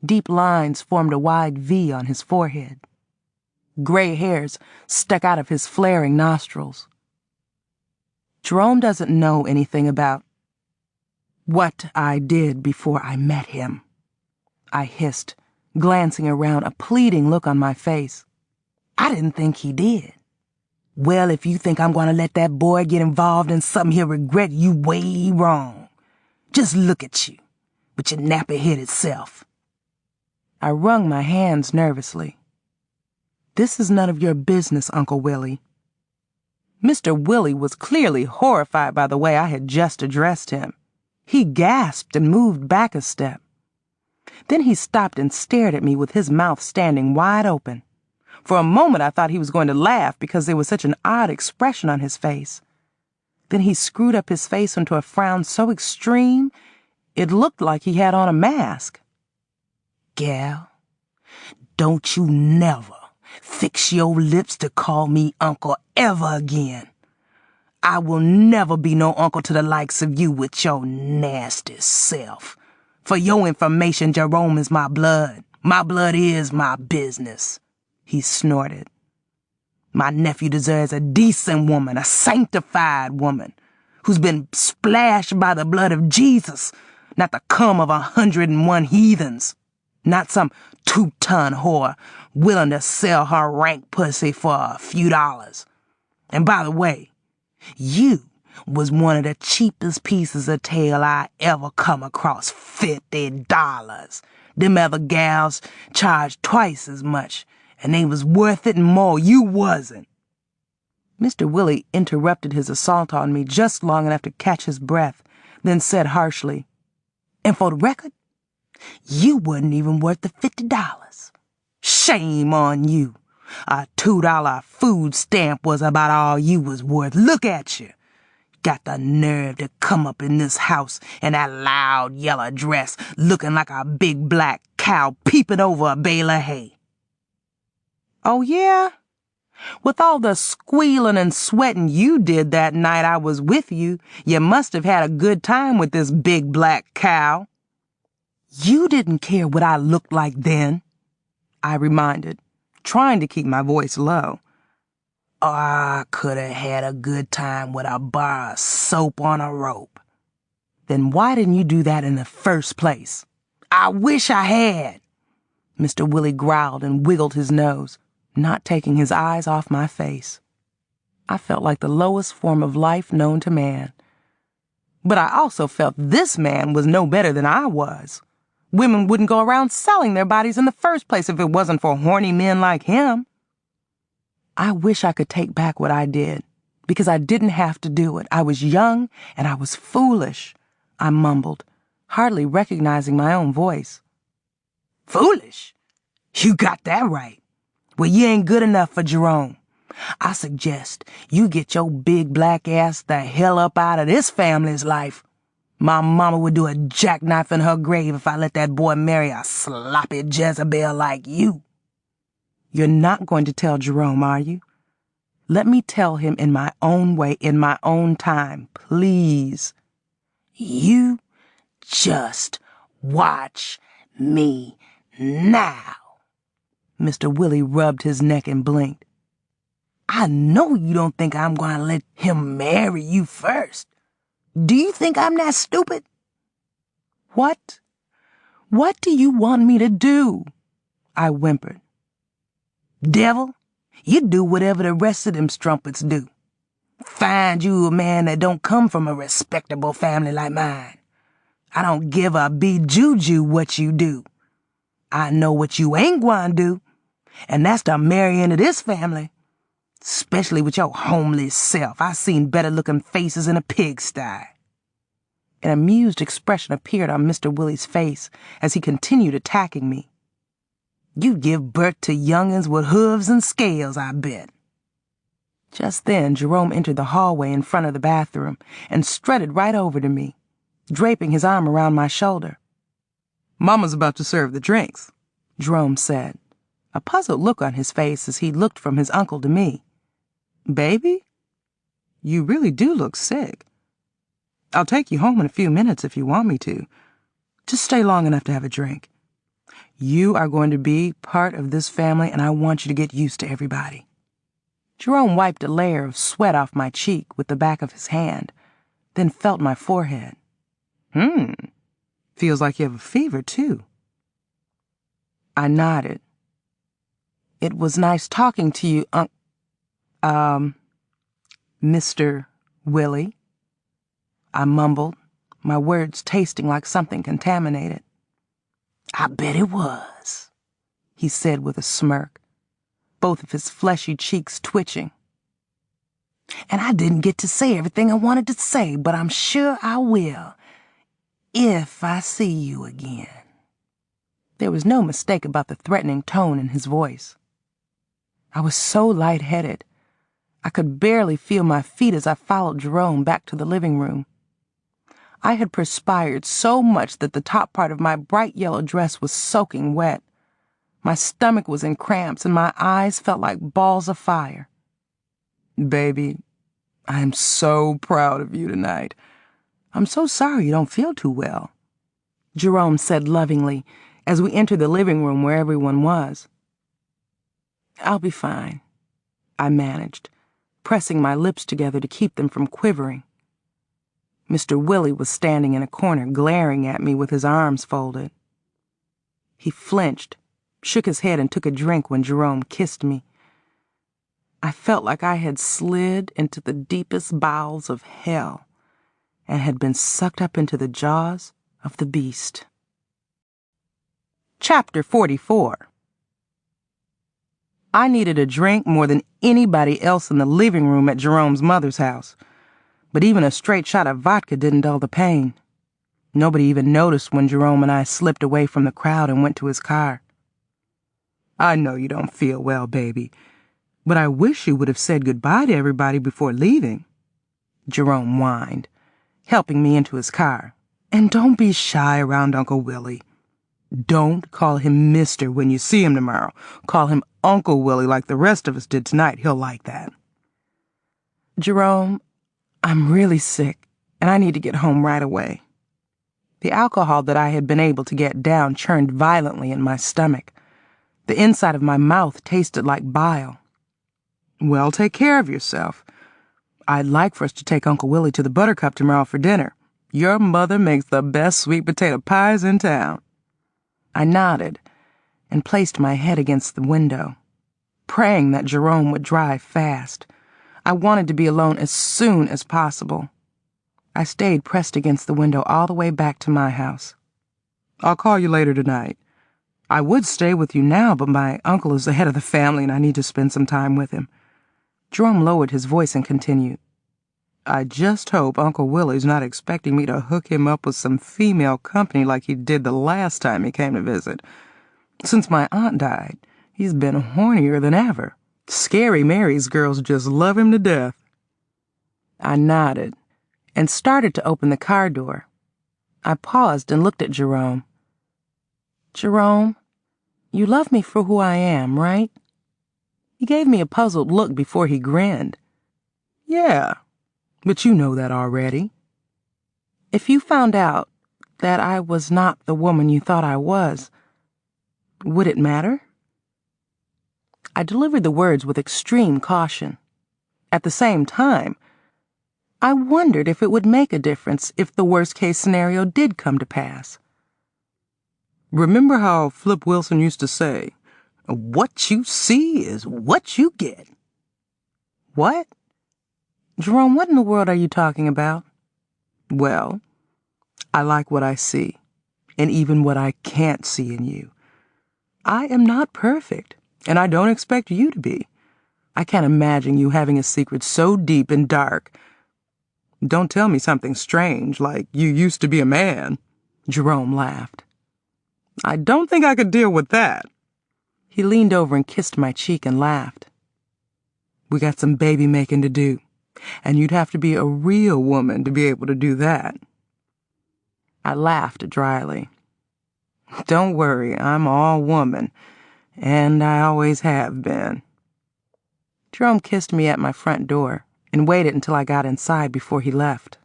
Speaker 2: Deep lines formed a wide V on his forehead. Gray hairs stuck out of his flaring nostrils. Jerome doesn't know anything about what I did before I met him, I hissed, glancing around, a pleading look on my face. I didn't think he did. Well, if you think I'm going to let that boy get involved in something he'll regret, you way wrong. Just look at you, with your nappy-headed self. I wrung my hands nervously. This is none of your business, Uncle Willie. Mr. Willie was clearly horrified by the way I had just addressed him. He gasped and moved back a step. Then he stopped and stared at me with his mouth standing wide open. For a moment I thought he was going to laugh because there was such an odd expression on his face. Then he screwed up his face into a frown so extreme it looked like he had on a mask. Gal, don't you never fix your lips to call me uncle ever again. I will never be no uncle to the likes of you with your nasty self. For your information, Jerome is my blood. My blood is my business. He snorted. My nephew deserves a decent woman, a sanctified woman, who's been splashed by the blood of Jesus, not the cum of 101 heathens, not some 2-ton whore willing to sell her rank pussy for a few dollars. And by the way, you was one of the cheapest pieces of tail I ever come across, $50. Them other gals charged twice as much, and they was worth it and more. You wasn't. Mr. Willie interrupted his assault on me just long enough to catch his breath, then said harshly, and for the record, you wasn't even worth the $50. Shame on you. A $2 food stamp was about all you was worth. Look at you. Got the nerve to come up in this house in that loud yellow dress, looking like a big black cow peeping over a bale of hay. Oh, yeah? With all the squealing and sweating you did that night I was with you, you must have had a good time with this big black cow. You didn't care what I looked like then, I reminded, trying to keep my voice low. Or I could have had a good time with a bar of soap on a rope. Then why didn't you do that in the first place? I wish I had. Mr. Willie growled and wiggled his nose, not taking his eyes off my face. I felt like the lowest form of life known to man. But I also felt this man was no better than I was. Women wouldn't go around selling their bodies in the first place if it wasn't for horny men like him. I wish I could take back what I did, because I didn't have to do it. I was young and I was foolish, I mumbled, hardly recognizing my own voice. Foolish? You got that right. Well, you ain't good enough for Jerome. I suggest you get your big black ass the hell up out of this family's life. My mama would do a jackknife in her grave if I let that boy marry a sloppy Jezebel like you. You're not going to tell Jerome, are you? Let me tell him in my own way, in my own time, please. You just watch me now. Mr. Willie rubbed his neck and blinked. I know you don't think I'm going to let him marry you first. Do you think I'm that stupid? What? What do you want me to do? I whimpered. Devil, you do whatever the rest of them strumpets do. Find you a man that don't come from a respectable family like mine. I don't give a bejuju what you do. I know what you ain't gwine do, and that's to marry into this family. Especially with your homely self. I seen better-looking faces in a pigsty. An amused expression appeared on Mr. Willie's face as he continued attacking me. You'd give birth to young'uns with hooves and scales, I bet. Just then, Jerome entered the hallway in front of the bathroom and strutted right over to me, draping his arm around my shoulder. Mama's about to serve the drinks, Jerome said, a puzzled look on his face as he looked from his uncle to me. Baby, you really do look sick. I'll take you home in a few minutes if you want me to. Just stay long enough to have a drink. You are going to be part of this family, and I want you to get used to everybody. Jerome wiped a layer of sweat off my cheek with the back of his hand, then felt my forehead. Feels like you have a fever, too. I nodded. It was nice talking to you, Mr. Willie. I mumbled, my words tasting like something contaminated. I bet it was, he said with a smirk, both of his fleshy cheeks twitching. And I didn't get to say everything I wanted to say, but I'm sure I will, if I see you again. There was no mistake about the threatening tone in his voice. I was so lightheaded, I could barely feel my feet as I followed Jerome back to the living room. I had perspired so much that the top part of my bright yellow dress was soaking wet. My stomach was in cramps and my eyes felt like balls of fire. Baby, I am so proud of you tonight. I'm so sorry you don't feel too well, Jerome said lovingly as we entered the living room where everyone was. I'll be fine, I managed, pressing my lips together to keep them from quivering. Mr. Willie was standing in a corner glaring at me with his arms folded. He flinched, shook his head and took a drink when Jerome kissed me. I felt like I had slid into the deepest bowels of hell and had been sucked up into the jaws of the beast. Chapter 44. I needed a drink more than anybody else in the living room at Jerome's mother's house. But even a straight shot of vodka didn't dull the pain. Nobody even noticed when Jerome and I slipped away from the crowd and went to his car. I know you don't feel well, baby, but I wish you would have said goodbye to everybody before leaving, Jerome whined, helping me into his car. And don't be shy around Uncle Willie. Don't call him Mr. when you see him tomorrow. Call him Uncle Willie like the rest of us did tonight. He'll like that. Jerome, I'm really sick, and I need to get home right away. The alcohol that I had been able to get down churned violently in my stomach. The inside of my mouth tasted like bile. Well, take care of yourself. I'd like for us to take Uncle Willie to the Buttercup tomorrow for dinner. Your mother makes the best sweet potato pies in town. I nodded and placed my head against the window, praying that Jerome would drive fast. I wanted to be alone as soon as possible. I stayed pressed against the window all the way back to my house. I'll call you later tonight. I would stay with you now, but my uncle is the head of the family and I need to spend some time with him. Jerome lowered his voice and continued. I just hope Uncle Willie's not expecting me to hook him up with some female company like he did the last time he came to visit. Since my aunt died, he's been hornier than ever. Scary Mary's girls just love him to death. I nodded and started to open the car door. I paused and looked at Jerome. Jerome, you love me for who I am, right? He gave me a puzzled look before he grinned. Yeah, but you know that already. If you found out that I was not the woman you thought I was, would it matter? I delivered the words with extreme caution. At the same time, I wondered if it would make a difference if the worst-case scenario did come to pass. Remember how Flip Wilson used to say, what you see is what you get. What? Jerome, what in the world are you talking about? Well, I like what I see, and even what I can't see in you. I am not perfect, and I don't expect you to be. I can't imagine you having a secret so deep and dark. Don't tell me something strange, like you used to be a man. Jerome laughed. I don't think I could deal with that. He leaned over and kissed my cheek and laughed. We got some baby making to do, and you'd have to be a real woman to be able to do that. I laughed dryly. Don't worry, I'm all woman, and I always have been. Jerome kissed me at my front door and waited until I got inside before he left.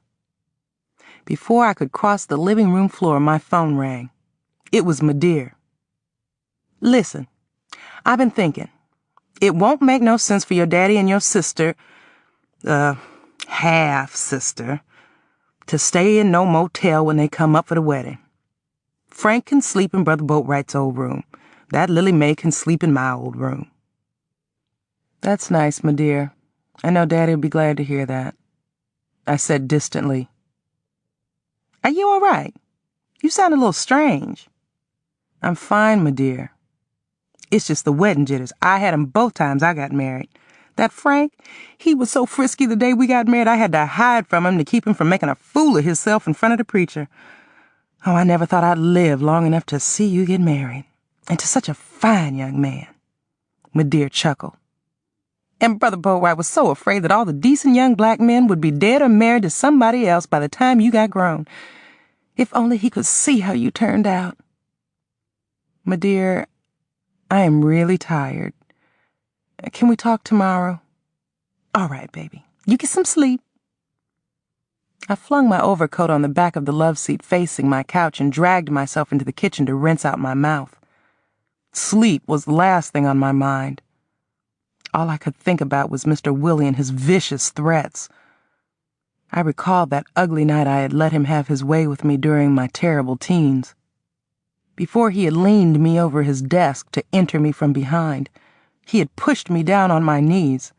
Speaker 2: Before I could cross the living room floor, my phone rang. It was my dear. Listen, I've been thinking. It won't make no sense for your daddy and your sister, half-sister, to stay in no motel when they come up for the wedding. Frank can sleep in Brother Boatwright's old room. That Lily Mae can sleep in my old room. That's nice, my dear. I know Daddy will be glad to hear that, I said distantly. Are you all right? You sound a little strange. I'm fine, my dear. It's just the wedding jitters. I had 'em both times I got married. That Frank, he was so frisky the day we got married, I had to hide from him to keep him from making a fool of himself in front of the preacher. Oh, I never thought I'd live long enough to see you get married. And to such a fine young man. My dear chuckled. And Brother Boatwright was so afraid that all the decent young black men would be dead or married to somebody else by the time you got grown. If only he could see how you turned out. My dear, I am really tired. Can we talk tomorrow? All right, baby. You get some sleep. I flung my overcoat on the back of the love seat facing my couch and dragged myself into the kitchen to rinse out my mouth. Sleep was the last thing on my mind. All I could think about was Mr. Willie and his vicious threats. I recalled that ugly night I had let him have his way with me during my terrible teens. Before he had leaned me over his desk to enter me from behind, he had pushed me down on my knees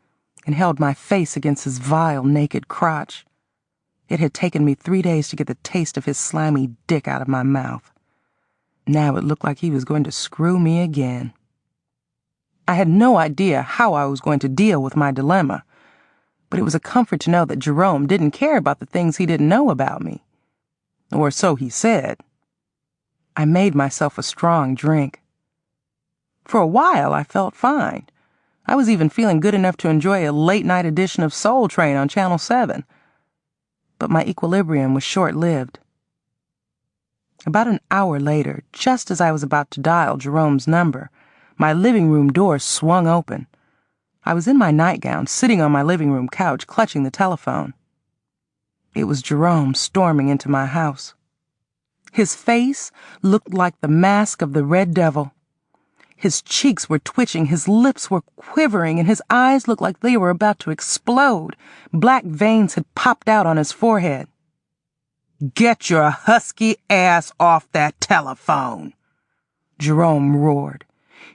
Speaker 2: and held my face against his vile, naked crotch. It had taken me 3 days to get the taste of his slimy dick out of my mouth. Now it looked like he was going to screw me again. I had no idea how I was going to deal with my dilemma, but it was a comfort to know that Jerome didn't care about the things he didn't know about me. Or so he said. I made myself a strong drink. For a while, I felt fine. I was even feeling good enough to enjoy a late-night edition of Soul Train on Channel 7. But my equilibrium was short-lived. About an hour later, just as I was about to dial Jerome's number, my living room door swung open. I was in my nightgown, sitting on my living room couch, clutching the telephone. It was Jerome storming into my house. His face looked like the mask of the Red Devil. His cheeks were twitching, his lips were quivering, and his eyes looked like they were about to explode. Black veins had popped out on his forehead. "Get your husky ass off that telephone," Jerome roared.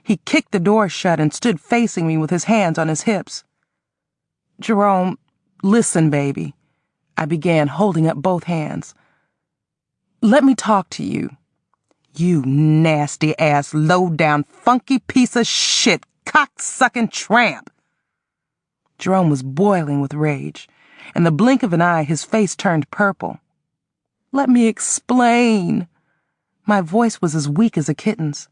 Speaker 2: He kicked the door shut and stood facing me with his hands on his hips. "Jerome, listen, baby," I began, holding up both hands. "Let me talk to you. You nasty-ass, low-down, funky piece of shit, cock-sucking tramp." Jerome was boiling with rage. In the blink of an eye, his face turned purple. "Let me explain." My voice was as weak as a kitten's.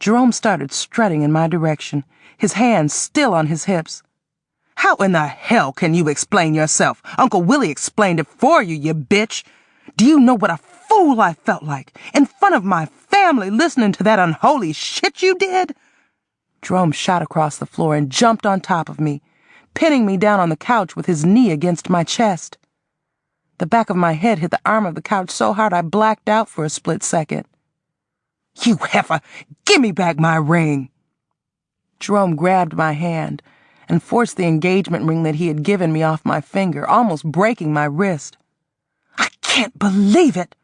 Speaker 2: Jerome started strutting in my direction, his hands still on his hips. "How in the hell can you explain yourself? Uncle Willie explained it for you, you bitch. Do you know what a fool I felt like, in front of my family, listening to that unholy shit you did?" Jerome shot across the floor and jumped on top of me, pinning me down on the couch with his knee against my chest. The back of my head hit the arm of the couch so hard I blacked out for a split second. "You heifer, give me back my ring." Jerome grabbed my hand and forced the engagement ring that he had given me off my finger, almost breaking my wrist. "I can't believe it.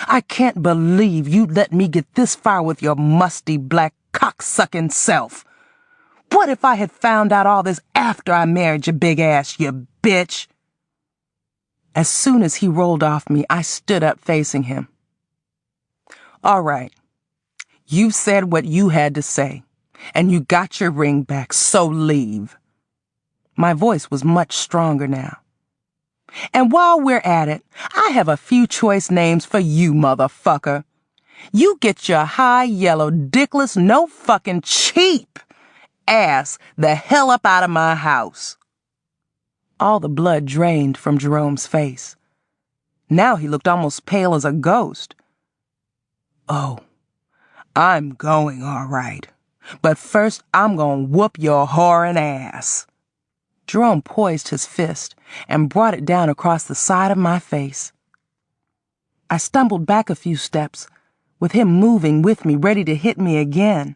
Speaker 2: I can't believe you let me get this far with your musty black cocksucking self. What if I had found out all this after I married your big ass, you bitch?" As soon as he rolled off me, I stood up facing him. "All right. You've said what you had to say, and you got your ring back, so leave." My voice was much stronger now. "And while we're at it, I have a few choice names for you, motherfucker. You get your high, yellow, dickless, no fucking cheap ass the hell up out of my house." All the blood drained from Jerome's face. Now he looked almost pale as a ghost. "Oh, I'm going all right. But first I'm gonna whoop your whoring ass." Jerome poised his fist and brought it down across the side of my face. I stumbled back a few steps, with him moving with me, ready to hit me again.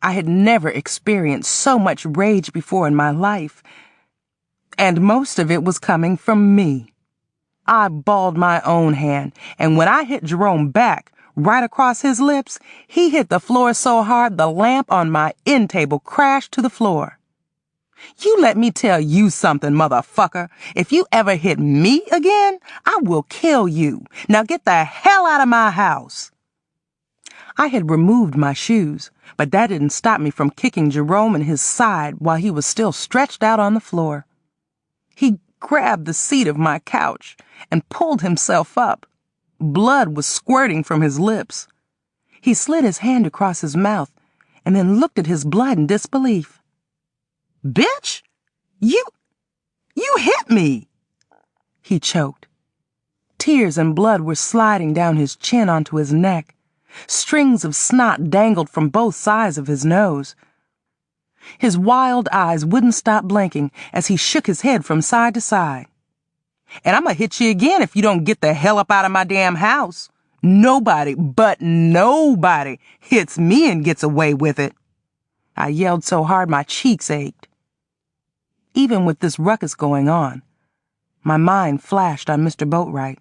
Speaker 2: I had never experienced so much rage before in my life, and most of it was coming from me. I balled my own hand, and when I hit Jerome back, right across his lips, he hit the floor so hard the lamp on my end table crashed to the floor. You let me tell you something, motherfucker. If you ever hit me again, I will kill you. Now get the hell out of my house. I had removed my shoes, but that didn't stop me from kicking Jerome in his side while he was still stretched out on the floor. He grabbed the seat of my couch and pulled himself up. Blood was squirting from his lips. He slid his hand across his mouth and then looked at his blood in disbelief. Bitch, you hit me, he choked. Tears and blood were sliding down his chin onto his neck. Strings of snot dangled from both sides of his nose. His wild eyes wouldn't stop blinking as he shook his head from side to side. And I'm gonna hit you again if you don't get the hell up out of my damn house. Nobody, but nobody, hits me and gets away with it. I yelled so hard my cheeks ached. Even with this ruckus going on, my mind flashed on Mr. Boatwright.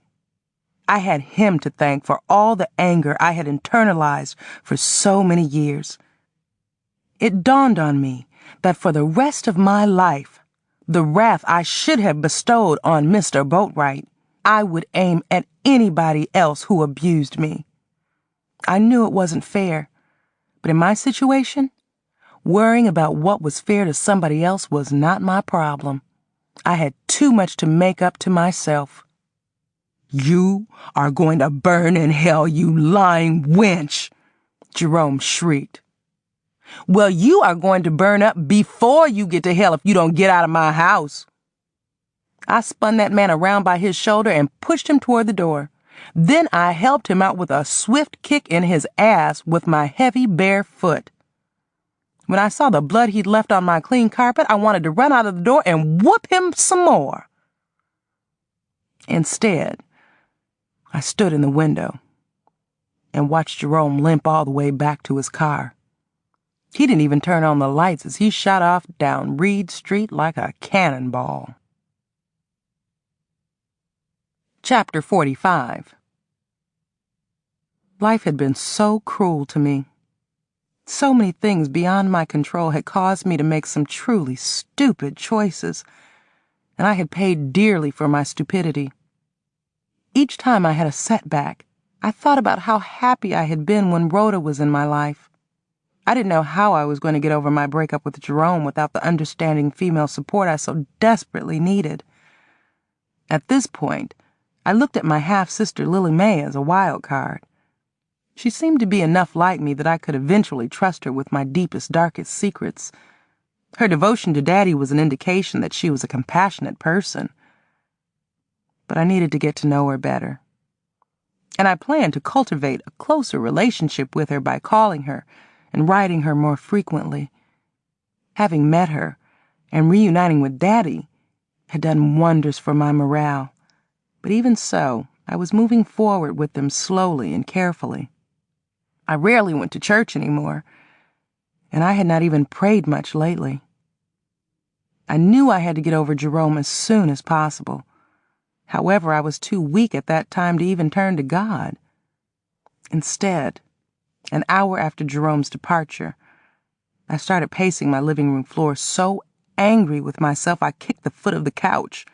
Speaker 2: I had him to thank for all the anger I had internalized for so many years. It dawned on me that for the rest of my life, the wrath I should have bestowed on Mr. Boatwright, I would aim at anybody else who abused me. I knew it wasn't fair, but in my situation, worrying about what was fair to somebody else was not my problem. I had too much to make up to myself. You are going to burn in hell, you lying wench, Jerome shrieked. Well, you are going to burn up before you get to hell if you don't get out of my house. I spun that man around by his shoulder and pushed him toward the door. Then I helped him out with a swift kick in his ass with my heavy bare foot. When I saw the blood he'd left on my clean carpet, I wanted to run out of the door and whoop him some more. Instead, I stood in the window and watched Jerome limp all the way back to his car. He didn't even turn on the lights as he shot off down Reed Street like a cannonball. Chapter 45. Life had been so cruel to me. So many things beyond my control had caused me to make some truly stupid choices, and I had paid dearly for my stupidity. Each time I had a setback, I thought about how happy I had been when Rhoda was in my life. I didn't know how I was going to get over my breakup with Jerome without the understanding female support I so desperately needed. At this point, I looked at my half-sister Lily Mae as a wild card. She seemed to be enough like me that I could eventually trust her with my deepest, darkest secrets. Her devotion to Daddy was an indication that she was a compassionate person. But I needed to get to know her better. And I planned to cultivate a closer relationship with her by calling her and writing her more frequently. Having met her and reuniting with Daddy had done wonders for my morale. But even so, I was moving forward with them slowly and carefully. I rarely went to church anymore, and I had not even prayed much lately. I knew I had to get over Jerome as soon as possible. However, I was too weak at that time to even turn to God. Instead, an hour after Jerome's departure, I started pacing my living room floor so angry with myself I kicked the foot of the couch.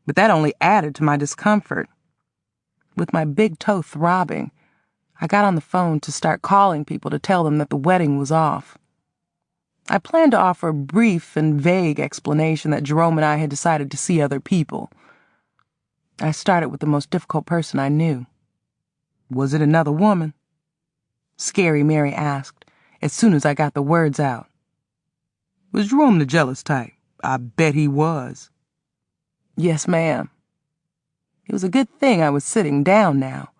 Speaker 2: But that only added to my discomfort. With my big toe throbbing, I got on the phone to start calling people to tell them that the wedding was off. I planned to offer a brief and vague explanation that Jerome and I had decided to see other people. I started with the most difficult person I knew. Was it another woman? Scary Mary asked, as soon as I got the words out. Was Jerome the jealous type? I bet he was. Yes, ma'am. It was a good thing I was sitting down now,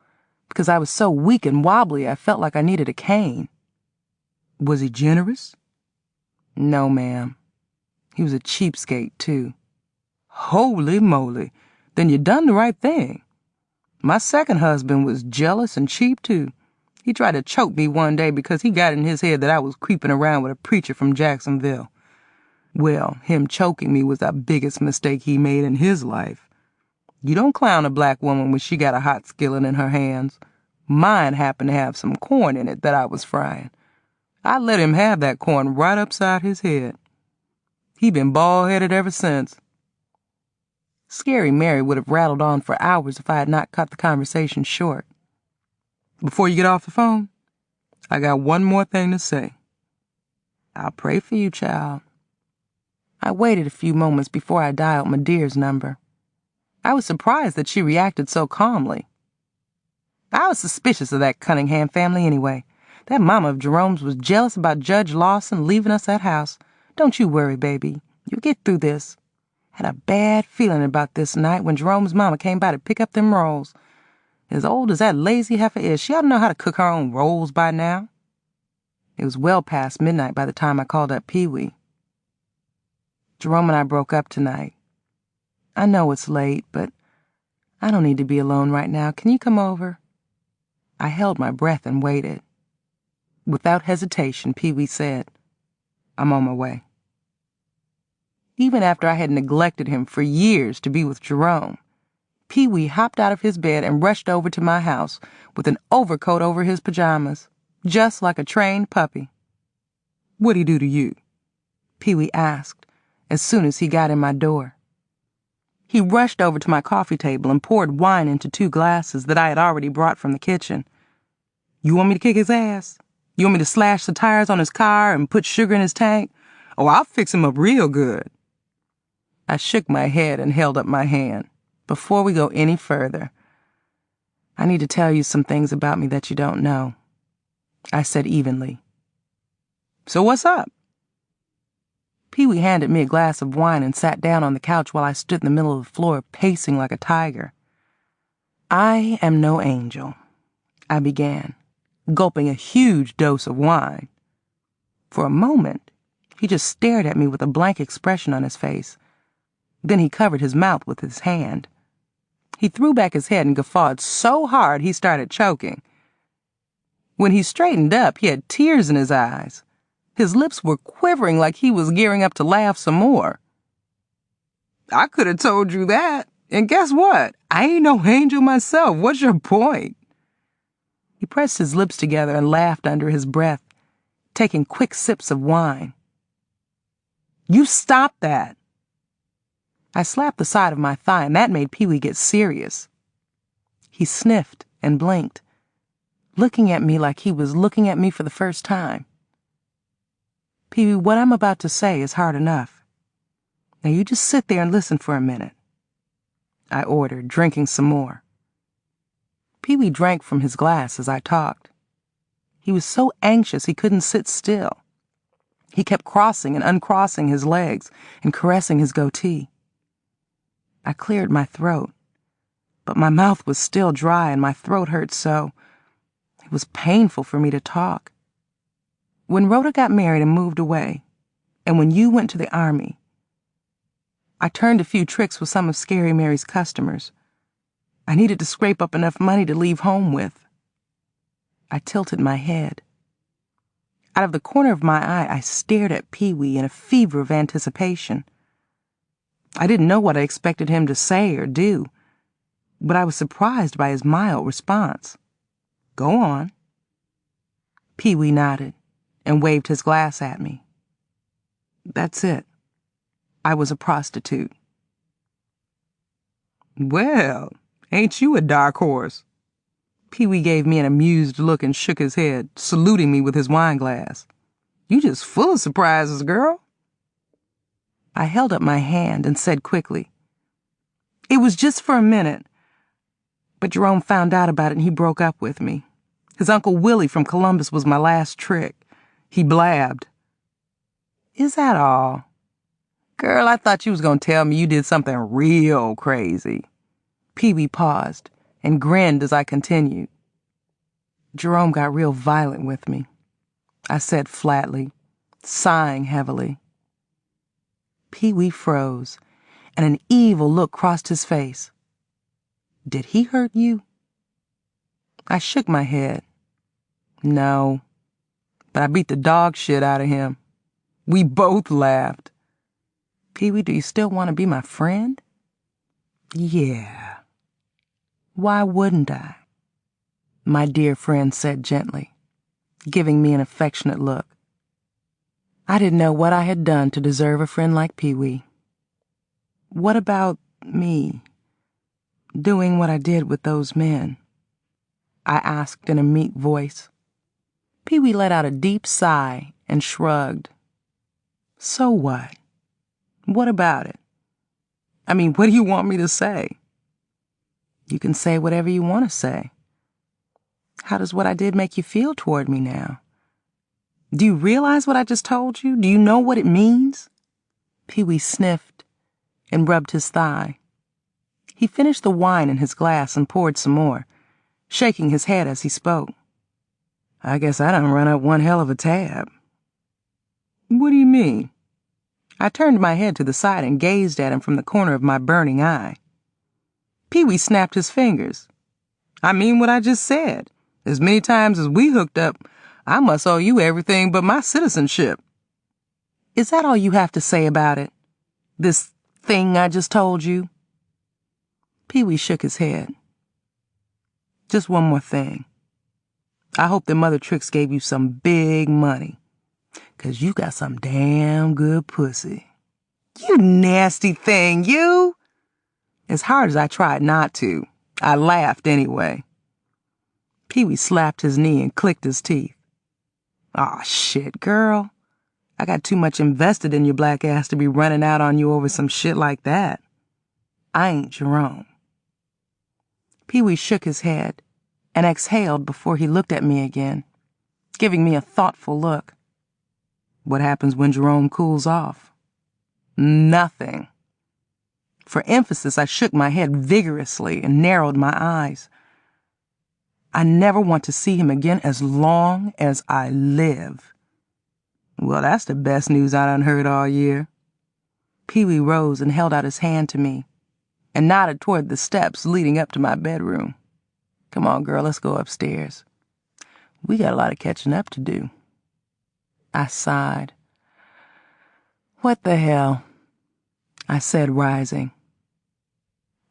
Speaker 2: because I was so weak and wobbly I felt like I needed a cane. Was he generous? No, ma'am. He was a cheapskate, too. Holy moly, then you done the right thing. My second husband was jealous and cheap, too. He tried to choke me one day because he got in his head that I was creeping around with a preacher from Jacksonville. Well, him choking me was the biggest mistake he made in his life. You don't clown a black woman when she got a hot skillet in her hands. Mine happened to have some corn in it that I was frying. I let him have that corn right upside his head. He been bald-headed ever since. Scary Mary would have rattled on for hours if I had not cut the conversation short. Before you get off the phone, I got one more thing to say. I'll pray for you, child. I waited a few moments before I dialed my dear's number. I was surprised that she reacted so calmly. I was suspicious of that Cunningham family anyway. That mama of Jerome's was jealous about Judge Lawson leaving us that house. Don't you worry, baby. You'll get through this. Had a bad feeling about this night when Jerome's mama came by to pick up them rolls. As old as that lazy heifer is, she ought to know how to cook her own rolls by now. It was well past midnight by the time I called up Pee-wee. Jerome and I broke up tonight. I know it's late, but I don't need to be alone right now. Can you come over? I held my breath and waited. Without hesitation, Pee-wee said, I'm on my way. Even after I had neglected him for years to be with Jerome, Pee-wee hopped out of his bed and rushed over to my house with an overcoat over his pajamas, just like a trained puppy. What'd he do to you? Pee-wee asked as soon as he got in my door. He rushed over to my coffee table and poured wine into 2 glasses that I had already brought from the kitchen. You want me to kick his ass? You want me to slash the tires on his car and put sugar in his tank? Oh, I'll fix him up real good. I shook my head and held up my hand. Before we go any further, I need to tell you some things about me that you don't know, I said evenly. So what's up? Pee-wee handed me a glass of wine and sat down on the couch while I stood in the middle of the floor pacing like a tiger. I am no angel, I began, gulping a huge dose of wine. For a moment, he just stared at me with a blank expression on his face. Then he covered his mouth with his hand. He threw back his head and guffawed so hard he started choking. When he straightened up, he had tears in his eyes. His lips were quivering like he was gearing up to laugh some more. I could have told you that, and guess what? I ain't no angel myself. What's your point? He pressed his lips together and laughed under his breath, taking quick sips of wine. You stop that. I slapped the side of my thigh, and that made Pee-wee get serious. He sniffed and blinked, looking at me like he was looking at me for the first time. Pee-wee, what I'm about to say is hard enough. Now you just sit there and listen for a minute, I ordered, drinking some more. Pee-wee drank from his glass as I talked. He was so anxious he couldn't sit still. He kept crossing and uncrossing his legs and caressing his goatee. I cleared my throat, but my mouth was still dry and my throat hurt so. It was painful for me to talk. When Rhoda got married and moved away, and when you went to the Army, I turned a few tricks with some of Scary Mary's customers. I needed to scrape up enough money to leave home with. I tilted my head. Out of the corner of my eye, I stared at Pee-wee in a fever of anticipation. I didn't know what I expected him to say or do, but I was surprised by his mild response. Go on. Pee-wee nodded and waved his glass at me. That's it. I was a prostitute. Well, ain't you a dark horse? Pee-wee gave me an amused look and shook his head, saluting me with his wine glass. You just full of surprises, girl. I held up my hand and said quickly, It was just for a minute. But Jerome found out about it and he broke up with me. His Uncle Willie from Columbus was my last trick. He blabbed. Is that all? Girl, I thought you was going to tell me you did something real crazy. Pee-wee paused and grinned as I continued. Jerome got real violent with me, I said flatly, sighing heavily. Pee-wee froze, and an evil look crossed his face. Did he hurt you? I shook my head. No, but I beat the dog shit out of him. We both laughed. Pee-wee, do you still want to be my friend? Yeah. Why wouldn't I? My dear friend said gently, giving me an affectionate look. I didn't know what I had done to deserve a friend like Pee-wee. What about me? Doing what I did with those men? I asked in a meek voice. Pee-wee let out a deep sigh and shrugged. So what? What about it? I mean, what do you want me to say? You can say whatever you want to say. How does what I did make you feel toward me now? Do you realize what I just told you? Do you know what it means? Pee-wee sniffed and rubbed his thigh. He finished the wine in his glass and poured some more, shaking his head as he spoke. I guess I done run up one hell of a tab. What do you mean? I turned my head to the side and gazed at him from the corner of my burning eye. Pee-wee snapped his fingers. I mean what I just said. As many times as we hooked up, I must owe you everything but my citizenship. Is that all you have to say about it? This thing I just told you? Pee-wee shook his head. Just one more thing. I hope the Mother Tricks gave you some big money, 'cause you got some damn good pussy. You nasty thing, you! As hard as I tried not to, I laughed anyway. Pee-wee slapped his knee and clicked his teeth. Aw, shit, girl. I got too much invested in your black ass to be running out on you over some shit like that. I ain't Jerome. Pee-wee shook his head and exhaled before he looked at me again, giving me a thoughtful look. What happens when Jerome cools off? Nothing. For emphasis, I shook my head vigorously and narrowed my eyes. I never want to see him again as long as I live. Well, that's the best news I done heard all year. Pee-wee rose and held out his hand to me and nodded toward the steps leading up to my bedroom. Come on, girl, let's go upstairs. We got a lot of catching up to do. I sighed. What the hell? I said, rising.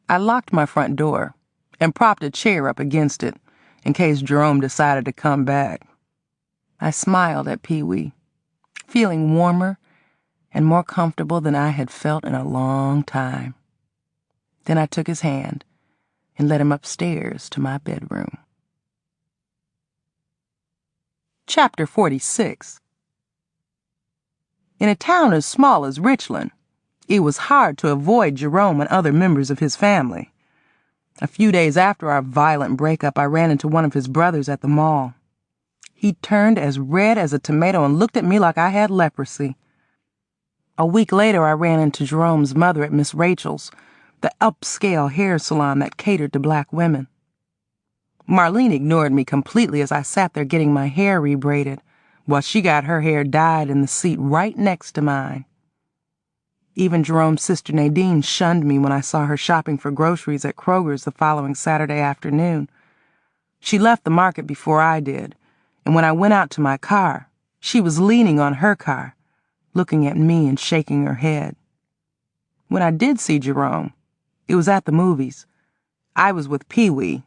Speaker 2: I locked my front door and propped a chair up against it in case Jerome decided to come back. I smiled at Pee-wee, feeling warmer and more comfortable than I had felt in a long time. Then I took his hand and led him upstairs to my bedroom. Chapter 46. In a town as small as Richland, it was hard to avoid Jerome and other members of his family. A few days after our violent breakup, I ran into one of his brothers at the mall. He turned as red as a tomato and looked at me like I had leprosy. A week later, I ran into Jerome's mother at Miss Rachel's, the upscale hair salon that catered to black women. Marlene ignored me completely as I sat there getting my hair rebraided, while she got her hair dyed in the seat right next to mine. Even Jerome's sister Nadine shunned me when I saw her shopping for groceries at Kroger's the following Saturday afternoon. She left the market before I did, and when I went out to my car, she was leaning on her car, looking at me and shaking her head. When I did see Jerome, it was at the movies. I was with Pee-wee.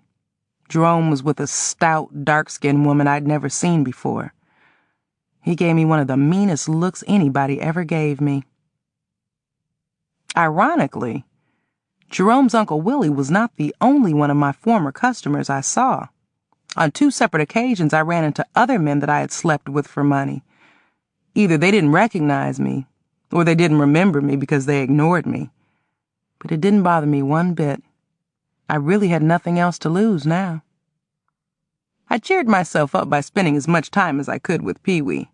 Speaker 2: Jerome was with a stout, dark-skinned woman I'd never seen before. He gave me one of the meanest looks anybody ever gave me. Ironically, Jerome's Uncle Willie was not the only one of my former customers I saw. On 2 separate occasions, I ran into other men that I had slept with for money. Either they didn't recognize me, or they didn't remember me because they ignored me. But it didn't bother me one bit. I really had nothing else to lose now. I cheered myself up by spending as much time as I could with Pee-wee.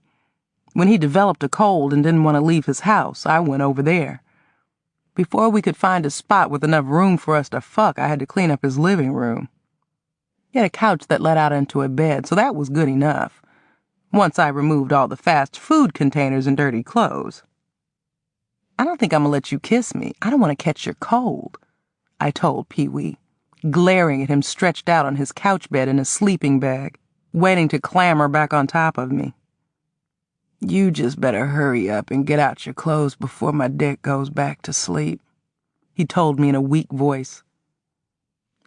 Speaker 2: When he developed a cold and didn't want to leave his house, I went over there. Before we could find a spot with enough room for us to fuck, I had to clean up his living room. He had a couch that led out into a bed, so that was good enough, once I removed all the fast food containers and dirty clothes. I don't think I'm gonna let you kiss me. I don't want to catch your cold, I told Pee-wee, glaring at him stretched out on his couch bed in a sleeping bag, waiting to clamber back on top of me. You just better hurry up and get out your clothes before my dick goes back to sleep, he told me in a weak voice.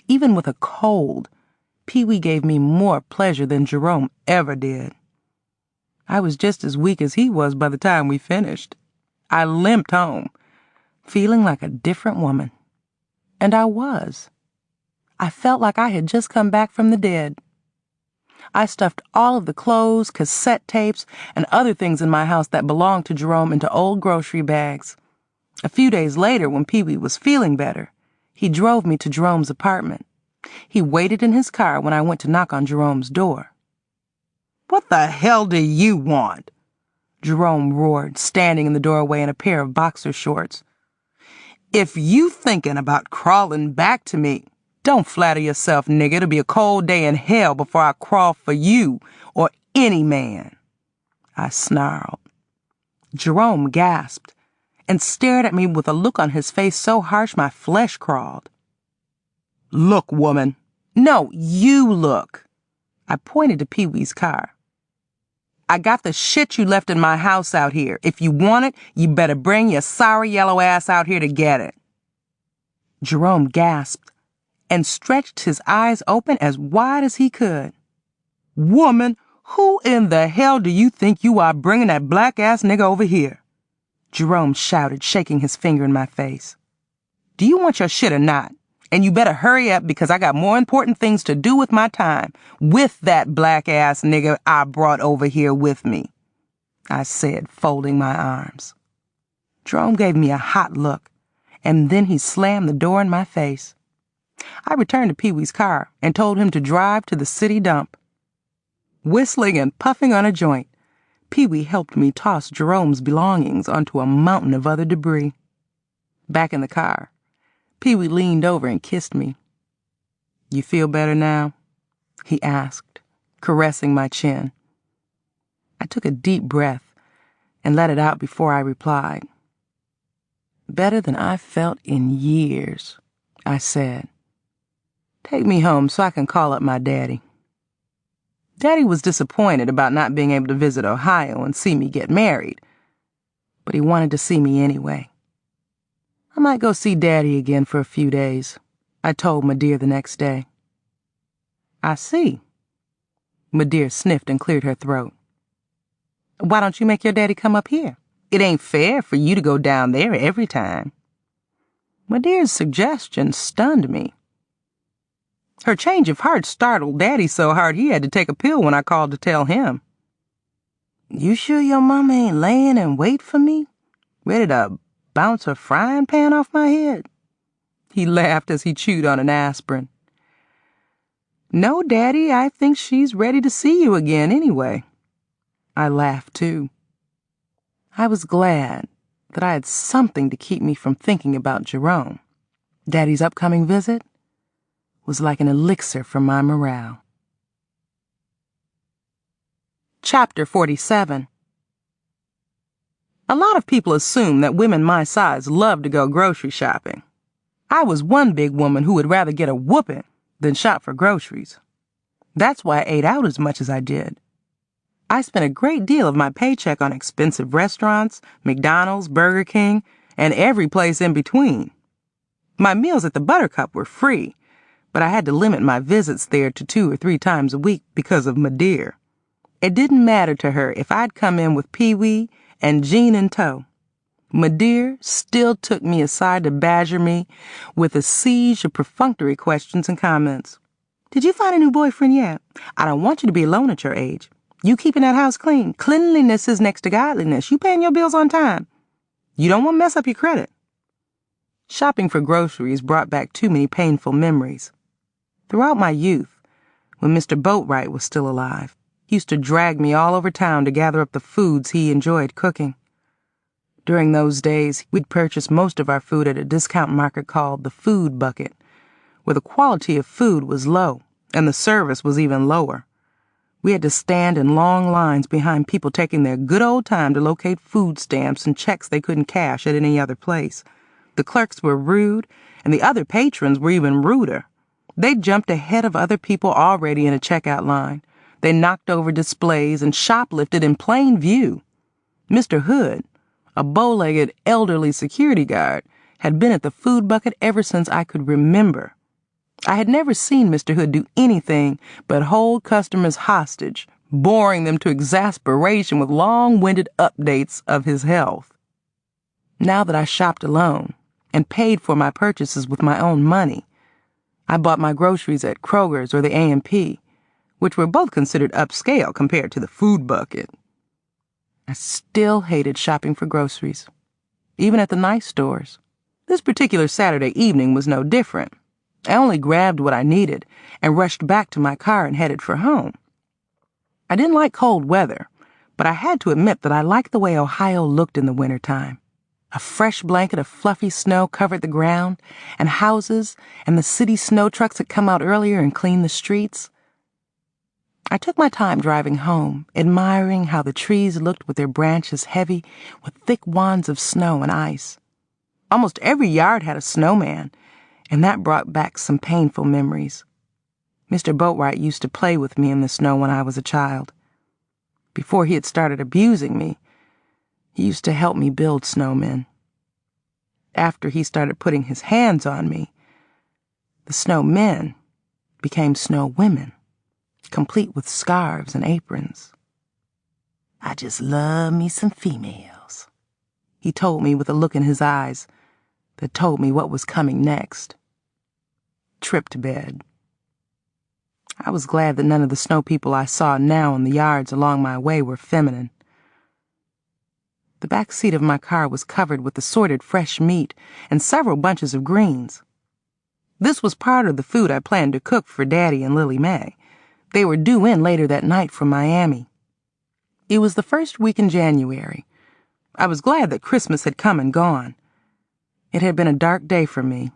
Speaker 2: Even with a cold, Pee-wee gave me more pleasure than Jerome ever did. I was just as weak as he was by the time we finished. I limped home, feeling like a different woman. And I was. I felt like I had just come back from the dead. I stuffed all of the clothes, cassette tapes, and other things in my house that belonged to Jerome into old grocery bags. A few days later, when Pee-wee was feeling better, he drove me to Jerome's apartment. He waited in his car when I went to knock on Jerome's door. "What the hell do you want?" Jerome roared, standing in the doorway in a pair of boxer shorts. "If you thinking about crawling back to me, don't flatter yourself, nigga. It'll be a cold day in hell before I crawl for you or any man," I snarled. Jerome gasped and stared at me with a look on his face so harsh my flesh crawled. "Look, woman." "No, you look." I pointed to Pee-wee's car. "I got the shit you left in my house out here. If you want it, you better bring your sorry yellow ass out here to get it." Jerome gasped and stretched his eyes open as wide as he could. "Woman, who in the hell do you think you are bringing that black-ass nigga over here?" Jerome shouted, shaking his finger in my face. "Do you want your shit or not? And you better hurry up because I got more important things to do with my time with that black-ass nigga I brought over here with me," I said, folding my arms. Jerome gave me a hot look, and then he slammed the door in my face. I returned to Pee-wee's car and told him to drive to the city dump. Whistling and puffing on a joint, Pee-wee helped me toss Jerome's belongings onto a mountain of other debris. Back in the car, Pee-wee leaned over and kissed me. "You feel better now?" he asked, caressing my chin. I took a deep breath and let it out before I replied. "Better than I've felt in years," I said. "Take me home so I can call up my daddy." Daddy was disappointed about not being able to visit Ohio and see me get married, but he wanted to see me anyway. "I might go see Daddy again for a few days," I told Madeir the next day. "I see." Madeir sniffed and cleared her throat. "Why don't you make your daddy come up here? It ain't fair for you to go down there every time." Madeir's suggestion stunned me. Her change of heart startled Daddy so hard he had to take a pill when I called to tell him. "You sure your mama ain't laying in wait for me, ready to bounce a frying pan off my head?" He laughed as he chewed on an aspirin. "No, Daddy, I think she's ready to see you again anyway." I laughed too. I was glad that I had something to keep me from thinking about Jerome. Daddy's upcoming visit was like an elixir for my morale. Chapter 47. A lot of people assume that women my size love to go grocery shopping. I was one big woman who would rather get a whooping than shop for groceries. That's why I ate out as much as I did. I spent a great deal of my paycheck on expensive restaurants, McDonald's, Burger King, and every place in between. My meals at the Buttercup were free, but I had to limit my visits there to 2 or 3 times a week because of Madeir. It didn't matter to her if I'd come in with Pee-wee and Jean in tow. Madeir still took me aside to badger me with a siege of perfunctory questions and comments. "Did you find a new boyfriend yet? I don't want you to be alone at your age. You keeping that house clean? Cleanliness is next to godliness. You paying your bills on time? You don't want to mess up your credit." Shopping for groceries brought back too many painful memories. Throughout my youth, when Mr. Boatwright was still alive, he used to drag me all over town to gather up the foods he enjoyed cooking. During those days, we'd purchase most of our food at a discount market called the Food Bucket, where the quality of food was low and the service was even lower. We had to stand in long lines behind people taking their good old time to locate food stamps and checks they couldn't cash at any other place. The clerks were rude, and the other patrons were even ruder. They jumped ahead of other people already in a checkout line. They knocked over displays and shoplifted in plain view. Mr. Hood, a bow-legged elderly security guard, had been at the food bucket ever since I could remember. I had never seen Mr. Hood do anything but hold customers hostage, boring them to exasperation with long-winded updates of his health. Now that I shopped alone and paid for my purchases with my own money, I bought my groceries at Kroger's or the A&P, which were both considered upscale compared to the food bucket. I still hated shopping for groceries, even at the nice stores. This particular Saturday evening was no different. I only grabbed what I needed and rushed back to my car and headed for home. I didn't like cold weather, but I had to admit that I liked the way Ohio looked in the wintertime. A fresh blanket of fluffy snow covered the ground, and houses and the city snow trucks had come out earlier and cleaned the streets. I took my time driving home, admiring how the trees looked with their branches heavy with thick wands of snow and ice. Almost every yard had a snowman, and that brought back some painful memories. Mr. Boatwright used to play with me in the snow when I was a child. Before he had started abusing me, he used to help me build snowmen. After he started putting his hands on me, the snowmen became snow women, complete with scarves and aprons. "I just love me some females," he told me with a look in his eyes that told me what was coming next. Trip to bed. I was glad that none of the snow people I saw now in the yards along my way were feminine. The back seat of my car was covered with assorted fresh meat and several bunches of greens. This was part of the food I planned to cook for Daddy and Lily Mae. They were due in later that night from Miami. It was the first week in January. I was glad that Christmas had come and gone. It had been a dark day for me.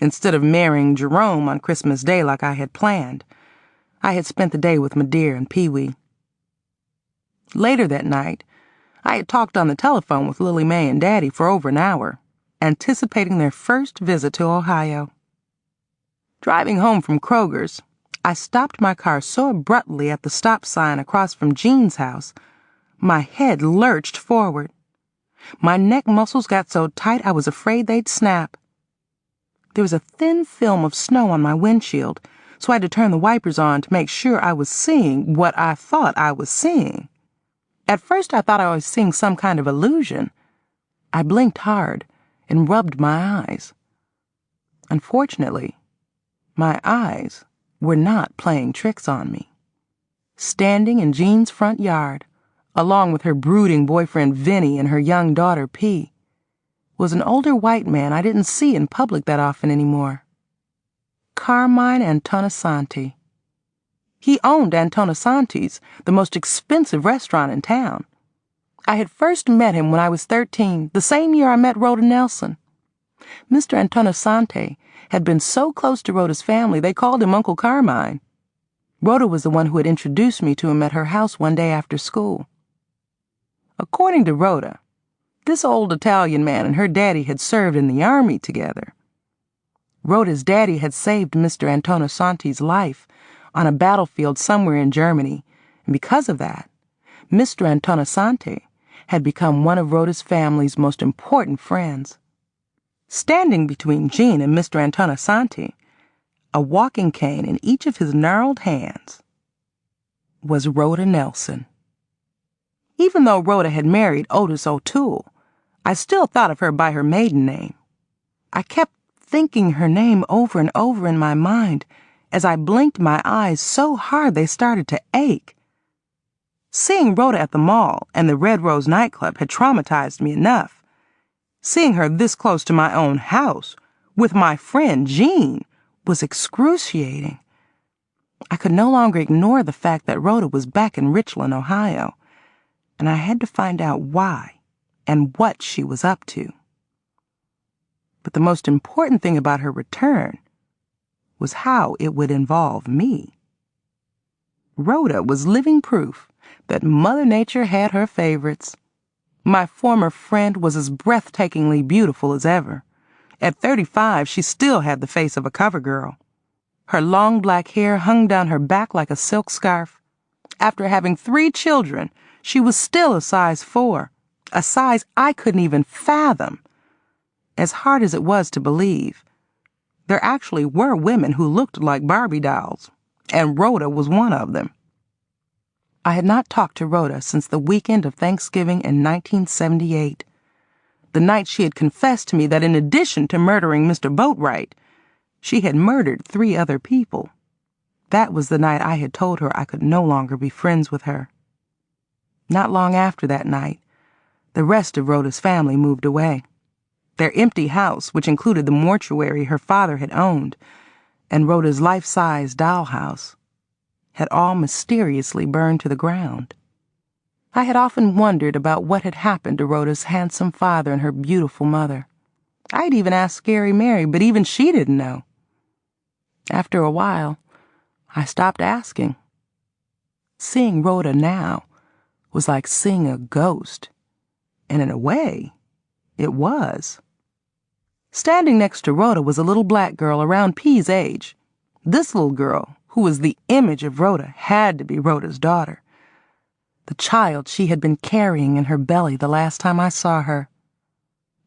Speaker 2: Instead of marrying Jerome on Christmas Day like I had planned, I had spent the day with Madeira and Pee-wee. Later that night, I had talked on the telephone with Lily Mae and Daddy for over an hour, anticipating their first visit to Ohio. Driving home from Kroger's, I stopped my car so abruptly at the stop sign across from Jean's house, my head lurched forward. My neck muscles got so tight I was afraid they'd snap. There was a thin film of snow on my windshield, so I had to turn the wipers on to make sure I was seeing what I thought I was seeing. At first I thought I was seeing some kind of illusion. I blinked hard and rubbed my eyes. Unfortunately, my eyes were not playing tricks on me. Standing in Jean's front yard, along with her brooding boyfriend Vinny and her young daughter P, was an older white man I didn't see in public that often anymore. Carmine Antonisanti. He owned Antonisanti's, the most expensive restaurant in town. I had first met him when I was 13, the same year I met Rhoda Nelson. Mr. Antonisanti had been so close to Rhoda's family they called him Uncle Carmine. Rhoda was the one who had introduced me to him at her house one day after school. According to Rhoda, this old Italian man and her daddy had served in the army together. Rhoda's daddy had saved Mr. Antonisanti's life on a battlefield somewhere in Germany, and because of that, Mr. Antonisanti had become one of Rhoda's family's most important friends. Standing between Jean and Mr. Antonisanti, a walking cane in each of his gnarled hands, was Rhoda Nelson. Even though Rhoda had married Otis O'Toole, I still thought of her by her maiden name. I kept thinking her name over and over in my mind as I blinked my eyes so hard they started to ache. Seeing Rhoda at the mall and the Red Rose nightclub had traumatized me enough. Seeing her this close to my own house, with my friend Jean, was excruciating. I could no longer ignore the fact that Rhoda was back in Richland, Ohio, and I had to find out why and what she was up to. But the most important thing about her return was how it would involve me. Rhoda was living proof that Mother Nature had her favorites. My former friend was as breathtakingly beautiful as ever. At 35, she still had the face of a cover girl. Her long black hair hung down her back like a silk scarf. After having 3 children, she was still a size 4, a size I couldn't even fathom. As hard as it was to believe, there actually were women who looked like Barbie dolls, and Rhoda was one of them. I had not talked to Rhoda since the weekend of Thanksgiving in 1978, the night she had confessed to me that in addition to murdering Mr. Boatwright, she had murdered 3 other people. That was the night I had told her I could no longer be friends with her. Not long after that night, the rest of Rhoda's family moved away. Their empty house, which included the mortuary her father had owned, and Rhoda's life-size dollhouse, had all mysteriously burned to the ground. I had often wondered about what had happened to Rhoda's handsome father and her beautiful mother. I had even asked Scary Mary, but even she didn't know. After a while, I stopped asking. Seeing Rhoda now was like seeing a ghost, and in a way, it was. Standing next to Rhoda was a little black girl around P's age. This little girl, who was the image of Rhoda, had to be Rhoda's daughter, the child she had been carrying in her belly the last time I saw her.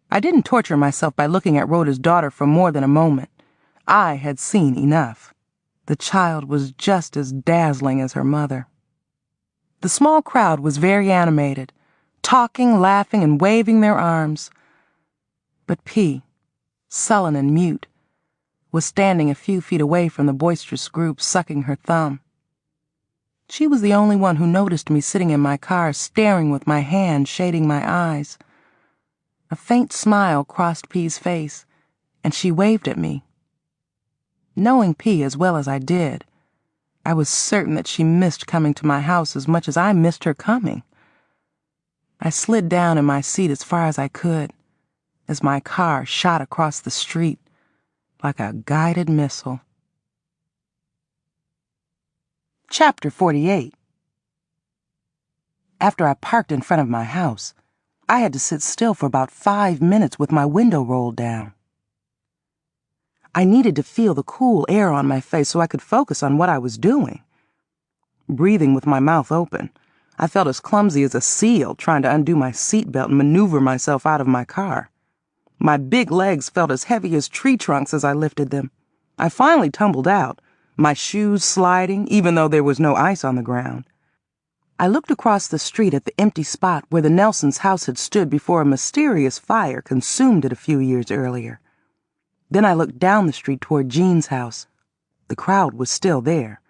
Speaker 2: I didn't torture myself by looking at Rhoda's daughter for more than a moment. I had seen enough. The child was just as dazzling as her mother. The small crowd was very animated, talking, laughing, and waving their arms. But P, sullen and mute, was standing a few feet away from the boisterous group, sucking her thumb. She was the only one who noticed me sitting in my car, staring with my hand shading my eyes. A faint smile crossed P's face, and she waved at me. Knowing P as well as I did, I was certain that she missed coming to my house as much as I missed her coming. I slid down in my seat as far as I could, as my car shot across the street like a guided missile. Chapter 48. After I parked in front of my house, I had to sit still for about 5 minutes with my window rolled down. I needed to feel the cool air on my face so I could focus on what I was doing. Breathing with my mouth open, I felt as clumsy as a seal trying to undo my seatbelt and maneuver myself out of my car. My big legs felt as heavy as tree trunks as I lifted them. I finally tumbled out, my shoes sliding, even though there was no ice on the ground. I looked across the street at the empty spot where the Nelsons' house had stood before a mysterious fire consumed it a few years earlier. Then I looked down the street toward Jean's house. The crowd was still there.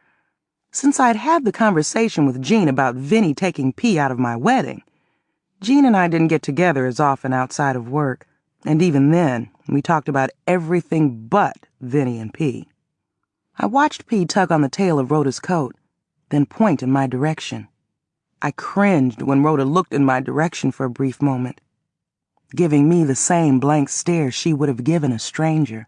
Speaker 2: Since I'd had the conversation with Jean about Vinny taking P out of my wedding, Jean and I didn't get together as often outside of work, and even then, we talked about everything but Vinny and P. I watched P tug on the tail of Rhoda's coat, then point in my direction. I cringed when Rhoda looked in my direction for a brief moment, giving me the same blank stare she would have given a stranger.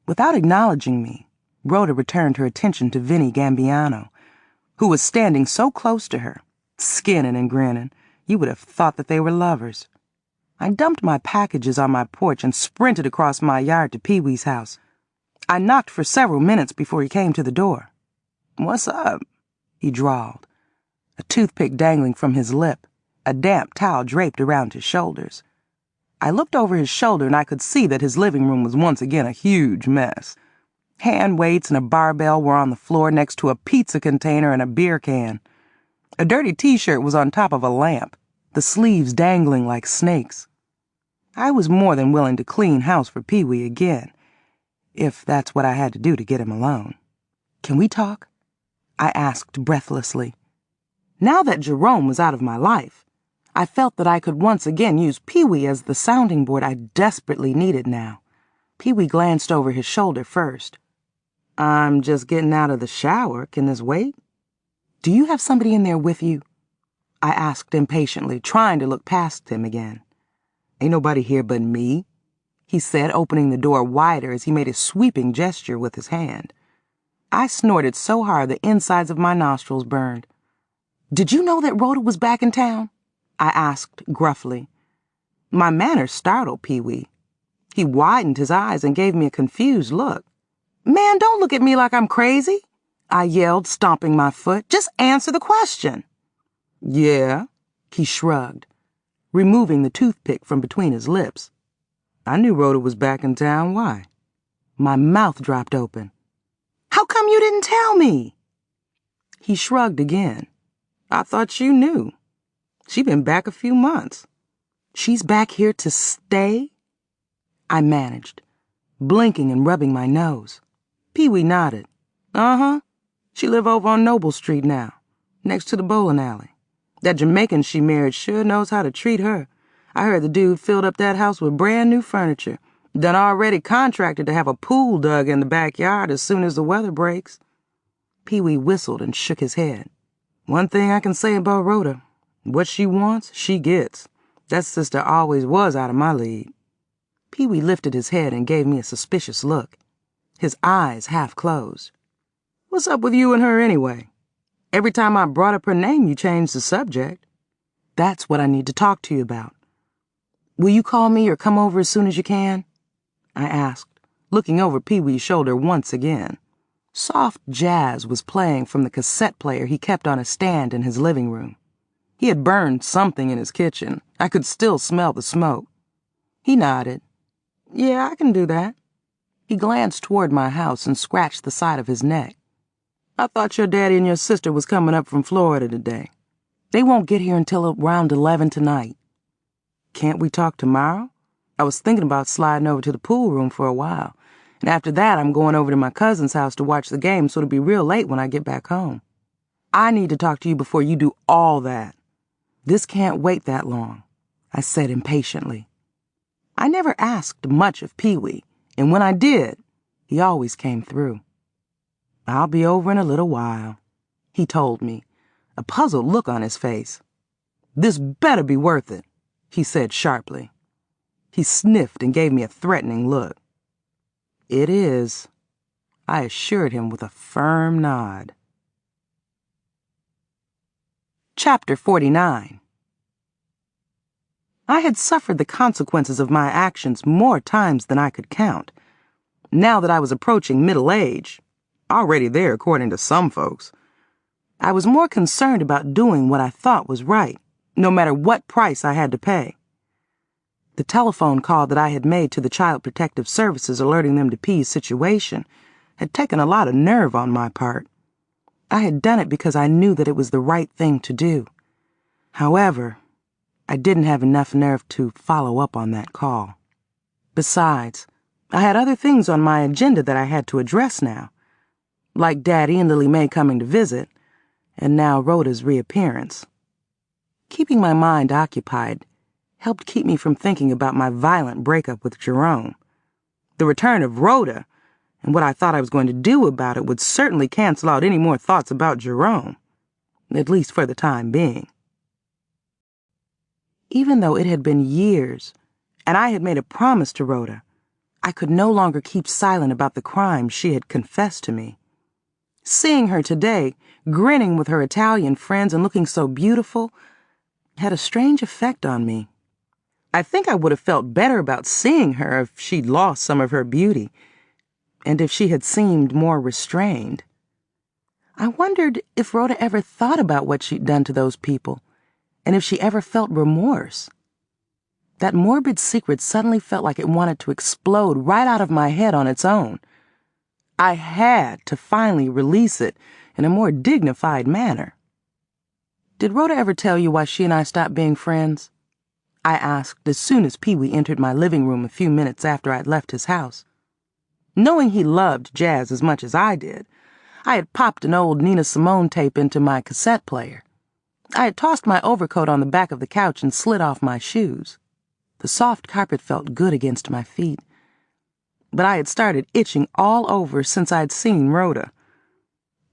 Speaker 2: Without acknowledging me, Rhoda returned her attention to Vinny Gambiano, who was standing so close to her, skinning and grinning, you would have thought that they were lovers. I dumped my packages on my porch and sprinted across my yard to Pee-wee's house. I knocked for several minutes before he came to the door. "What's up?" he drawled, a toothpick dangling from his lip, a damp towel draped around his shoulders. I looked over his shoulder and I could see that his living room was once again a huge mess. Hand weights and a barbell were on the floor next to a pizza container and a beer can. A dirty t-shirt was on top of a lamp, the sleeves dangling like snakes. I was more than willing to clean house for Pee-wee again, if that's what I had to do to get him alone. "Can we talk?" I asked breathlessly. Now that Jerome was out of my life, I felt that I could once again use Pee-wee as the sounding board I desperately needed now. Pee-wee glanced over his shoulder first. "I'm just getting out of the shower. Can this wait?" "Do you have somebody in there with you?" I asked impatiently, trying to look past him again. "Ain't nobody here but me," he said, opening the door wider as he made a sweeping gesture with his hand. I snorted so hard the insides of my nostrils burned. "Did you know that Rhoda was back in town?" I asked gruffly. My manner startled Pee-wee. He widened his eyes and gave me a confused look. "Man, don't look at me like I'm crazy," I yelled, stomping my foot. "Just answer the question." "Yeah," he shrugged, removing the toothpick from between his lips. "I knew Rhoda was back in town. Why?" My mouth dropped open. "How come you didn't tell me?" He shrugged again. "I thought you knew. She been back a few months." "She's back here to stay?" I managed, blinking and rubbing my nose. Pee-wee nodded. "Uh-huh. She live over on Noble Street now, next to the bowling alley. That Jamaican she married sure knows how to treat her. I heard the dude filled up that house with brand new furniture. Done already contracted to have a pool dug in the backyard as soon as the weather breaks." Pee-wee whistled and shook his head. "One thing I can say about Rhoda, what she wants, she gets. That sister always was out of my league." Pee-wee lifted his head and gave me a suspicious look. His eyes half closed. "What's up with you and her anyway? Every time I brought up her name, you changed the subject." "That's what I need to talk to you about. Will you call me or come over as soon as you can?" I asked, looking over Pee-wee's shoulder once again. Soft jazz was playing from the cassette player he kept on a stand in his living room. He had burned something in his kitchen. I could still smell the smoke. He nodded. "Yeah, I can do that." He glanced toward my house and scratched the side of his neck. "I thought your daddy and your sister was coming up from Florida today. They won't get here until around 11 tonight. Can't we talk tomorrow? I was thinking about sliding over to the pool room for a while, and after that I'm going over to my cousin's house to watch the game, so it'll be real late when I get back home. I need to talk to you before you do all that." "This can't wait that long," I said impatiently. I never asked much of Pee-wee, and when I did, he always came through. "I'll be over in a little while," he told me, a puzzled look on his face. "This better be worth it," he said sharply. He sniffed and gave me a threatening look. "It is," I assured him with a firm nod. Chapter 49. I had suffered the consequences of my actions more times than I could count. Now that I was approaching middle age, already there according to some folks, I was more concerned about doing what I thought was right, no matter what price I had to pay. The telephone call that I had made to the Child Protective Services alerting them to P's situation had taken a lot of nerve on my part. I had done it because I knew that it was the right thing to do. However, I didn't have enough nerve to follow up on that call. Besides, I had other things on my agenda that I had to address now, like Daddy and Lily Mae coming to visit, and now Rhoda's reappearance. Keeping my mind occupied helped keep me from thinking about my violent breakup with Jerome. The return of Rhoda and what I thought I was going to do about it would certainly cancel out any more thoughts about Jerome, at least for the time being. Even though it had been years and I had made a promise to Rhoda, I could no longer keep silent about the crime she had confessed to me. Seeing her today, grinning with her Italian friends and looking so beautiful, had a strange effect on me. I think I would have felt better about seeing her if she'd lost some of her beauty, and if she had seemed more restrained. I wondered if Rhoda ever thought about what she'd done to those people, and if she ever felt remorse. That morbid secret suddenly felt like it wanted to explode right out of my head on its own. I had to finally release it in a more dignified manner. "Did Rhoda ever tell you why she and I stopped being friends?" I asked as soon as Pee-wee entered my living room a few minutes after I'd left his house. Knowing he loved jazz as much as I did, I had popped an old Nina Simone tape into my cassette player. I had tossed my overcoat on the back of the couch and slid off my shoes. The soft carpet felt good against my feet, but I had started itching all over since I'd seen Rhoda.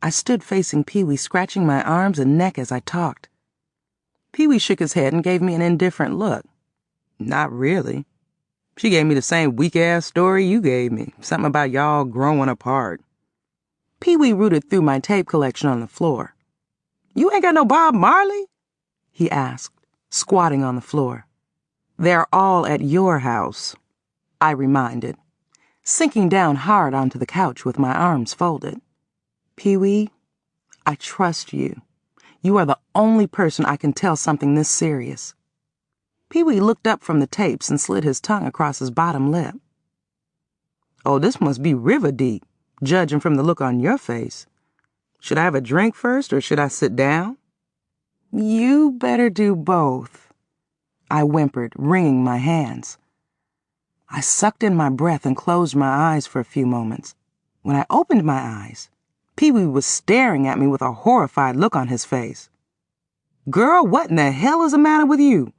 Speaker 2: I stood facing Pee-wee, scratching my arms and neck as I talked. Pee-wee shook his head and gave me an indifferent look. "Not really. She gave me the same weak-ass story you gave me, something about y'all growing apart." Pee-wee rooted through my tape collection on the floor. "You ain't got no Bob Marley?" he asked, squatting on the floor. "They're all at your house," I reminded, sinking down hard onto the couch with my arms folded. "Pee-wee, I trust you. You are the only person I can tell something this serious." Pee-wee looked up from the tapes and slid his tongue across his bottom lip. "Oh, this must be river deep, judging from the look on your face. Should I have a drink first, or should I sit down?" "You better do both," I whimpered, wringing my hands. I sucked in my breath and closed my eyes for a few moments. When I opened my eyes, Pee-wee was staring at me with a horrified look on his face. "Girl, what in the hell is the matter with you?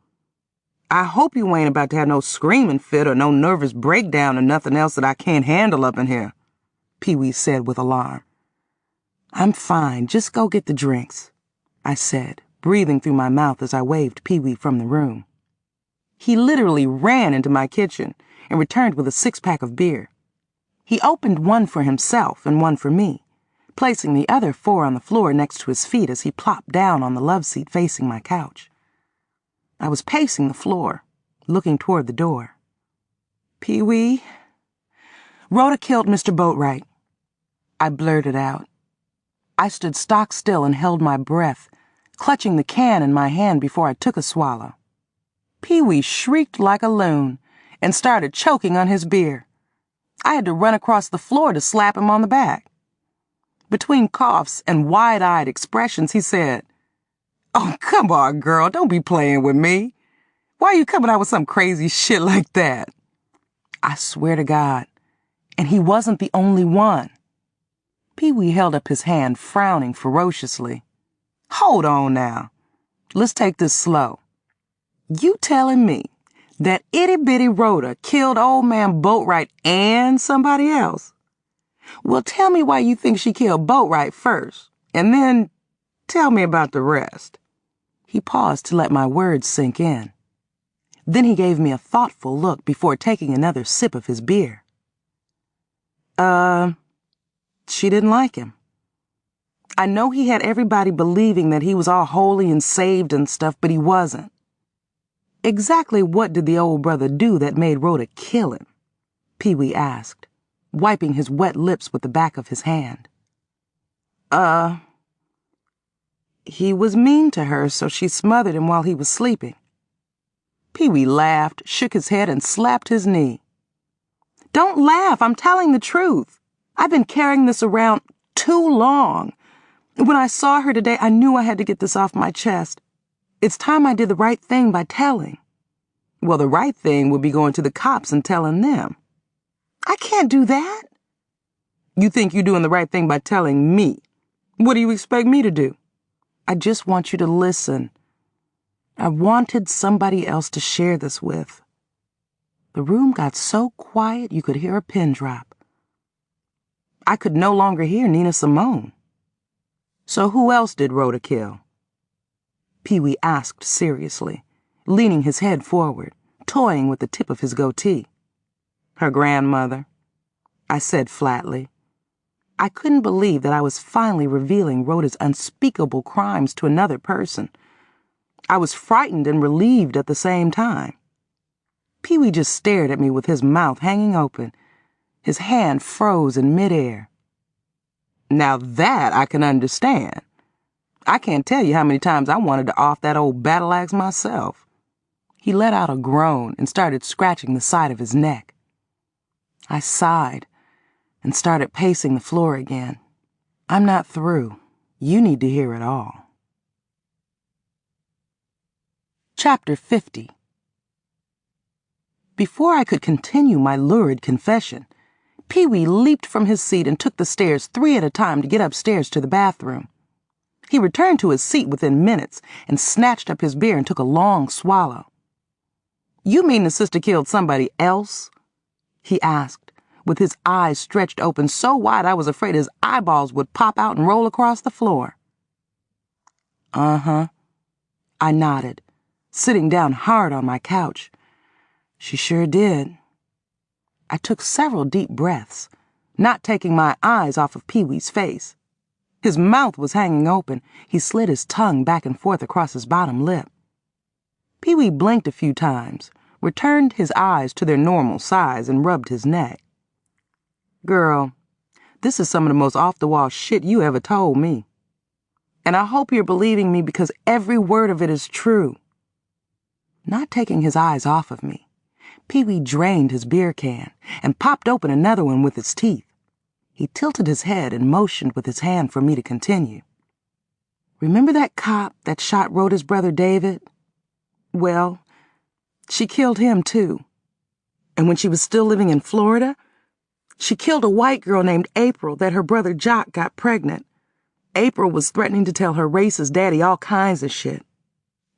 Speaker 2: I hope you ain't about to have no screaming fit or no nervous breakdown or nothing else that I can't handle up in here," Pee-wee said with alarm. "I'm fine, just go get the drinks," I said, breathing through my mouth as I waved Pee-wee from the room. He literally ran into my kitchen and returned with a 6-pack of beer. He opened one for himself and one for me, placing the other 4 on the floor next to his feet as he plopped down on the love seat facing my couch. I was pacing the floor, looking toward the door. "Pee-wee, Rhoda killed Mr. Boatwright," I blurted out. I stood stock still and held my breath, clutching the can in my hand before I took a swallow. Pee-wee shrieked like a loon and started choking on his beer. I had to run across the floor to slap him on the back. Between coughs and wide-eyed expressions, he said, "Oh, come on, girl, don't be playing with me. Why are you coming out with some crazy shit like that?" I swear to God, and he wasn't the only one. Pee-wee held up his hand, frowning ferociously. "Hold on now. Let's take this slow. You telling me that itty-bitty Rhoda killed old man Boatwright and somebody else? Well, tell me why you think she killed Boatwright first, and then tell me about the rest." He paused to let my words sink in. Then he gave me a thoughtful look before taking another sip of his beer. She didn't like him. I know he had everybody believing that he was all holy and saved and stuff, but he wasn't. Exactly what did the old brother do that made Rhoda kill him?" Pee-wee asked, wiping his wet lips with the back of his hand. He was mean to her, so she smothered him while he was sleeping." Pee-wee laughed, shook his head, and slapped his knee. "Don't laugh, I'm telling the truth. I've been carrying this around too long. When I saw her today, I knew I had to get this off my chest. It's time I did the right thing by telling." "Well, the right thing would be going to the cops and telling them." "I can't do that." "You think you're doing the right thing by telling me. What do you expect me to do?" "I just want you to listen. I wanted somebody else to share this with." The room got so quiet you could hear a pin drop. I could no longer hear Nina Simone. "So who else did Rhoda kill?" Pee-wee asked seriously, leaning his head forward, toying with the tip of his goatee. "Her grandmother," I said flatly. I couldn't believe that I was finally revealing Rhoda's unspeakable crimes to another person. I was frightened and relieved at the same time. Pee-wee just stared at me with his mouth hanging open. His hand froze in midair. "Now that I can understand. I can't tell you how many times I wanted to off that old battle axe myself." He let out a groan and started scratching the side of his neck. I sighed and started pacing the floor again. "I'm not through. You need to hear it all." Chapter 50. Before I could continue my lurid confession, Pee-wee leaped from his seat and took the stairs 3 at a time to get upstairs to the bathroom. He returned to his seat within minutes and snatched up his beer and took a long swallow. "You mean the sister killed somebody else?" he asked, with his eyes stretched open so wide I was afraid his eyeballs would pop out and roll across the floor. "Uh-huh," I nodded, sitting down hard on my couch. "She sure did." I took several deep breaths, not taking my eyes off of Pee-wee's face. His mouth was hanging open. He slid his tongue back and forth across his bottom lip. Pee-wee blinked a few times, returned his eyes to their normal size, and rubbed his neck. Girl, this is some of the most off-the-wall shit you ever told me. And I hope you're believing me because every word of it is true. Not taking his eyes off of me, Pee-wee drained his beer can and popped open another one with his teeth. He tilted his head and motioned with his hand for me to continue. Remember that cop that shot Rhoda's brother David? Well, she killed him too. And when she was still living in Florida, she killed a white girl named April that her brother Jock got pregnant. April was threatening to tell her racist daddy all kinds of shit.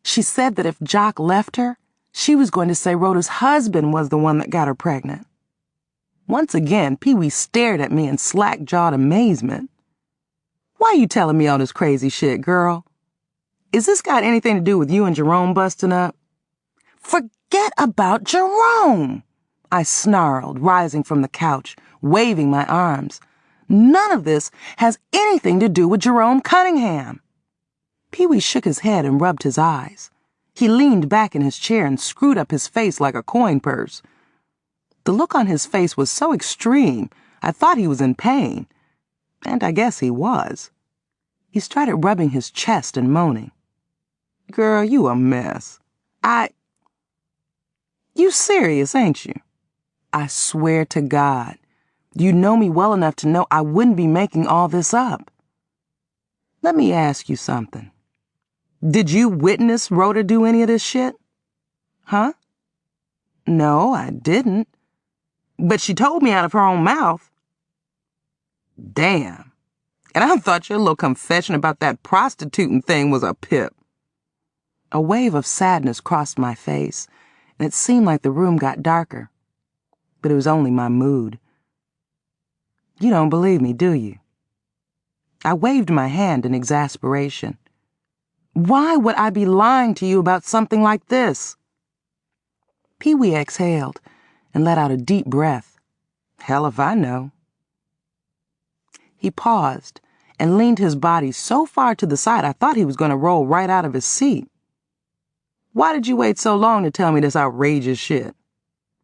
Speaker 2: She said that if Jock left her, she was going to say Rhoda's husband was the one that got her pregnant. Once again, Pee-wee stared at me in slack-jawed amazement. Why you telling me all this crazy shit, girl? Is this got anything to do with you and Jerome busting up? Forget about Jerome, I snarled, rising from the couch, waving my arms. None of this has anything to do with Jerome Cunningham. Pee-wee shook his head and rubbed his eyes. He leaned back in his chair and screwed up his face like a coin purse. The look on his face was so extreme, I thought he was in pain. And I guess he was. He started rubbing his chest and moaning. Girl, you a mess. You serious, ain't you? I swear to God, you know me well enough to know I wouldn't be making all this up. Let me ask you something. Did you witness Rhoda do any of this shit? Huh? No, I didn't. But she told me out of her own mouth. Damn. And I thought your little confession about that prostituting thing was a pip. A wave of sadness crossed my face, and it seemed like the room got darker. But it was only my mood. You don't believe me, do you? I waved my hand in exasperation. Why would I be lying to you about something like this? Pee-wee exhaled and let out a deep breath. Hell if I know. He paused and leaned his body so far to the side I thought he was going to roll right out of his seat. Why did you wait so long to tell me this outrageous shit?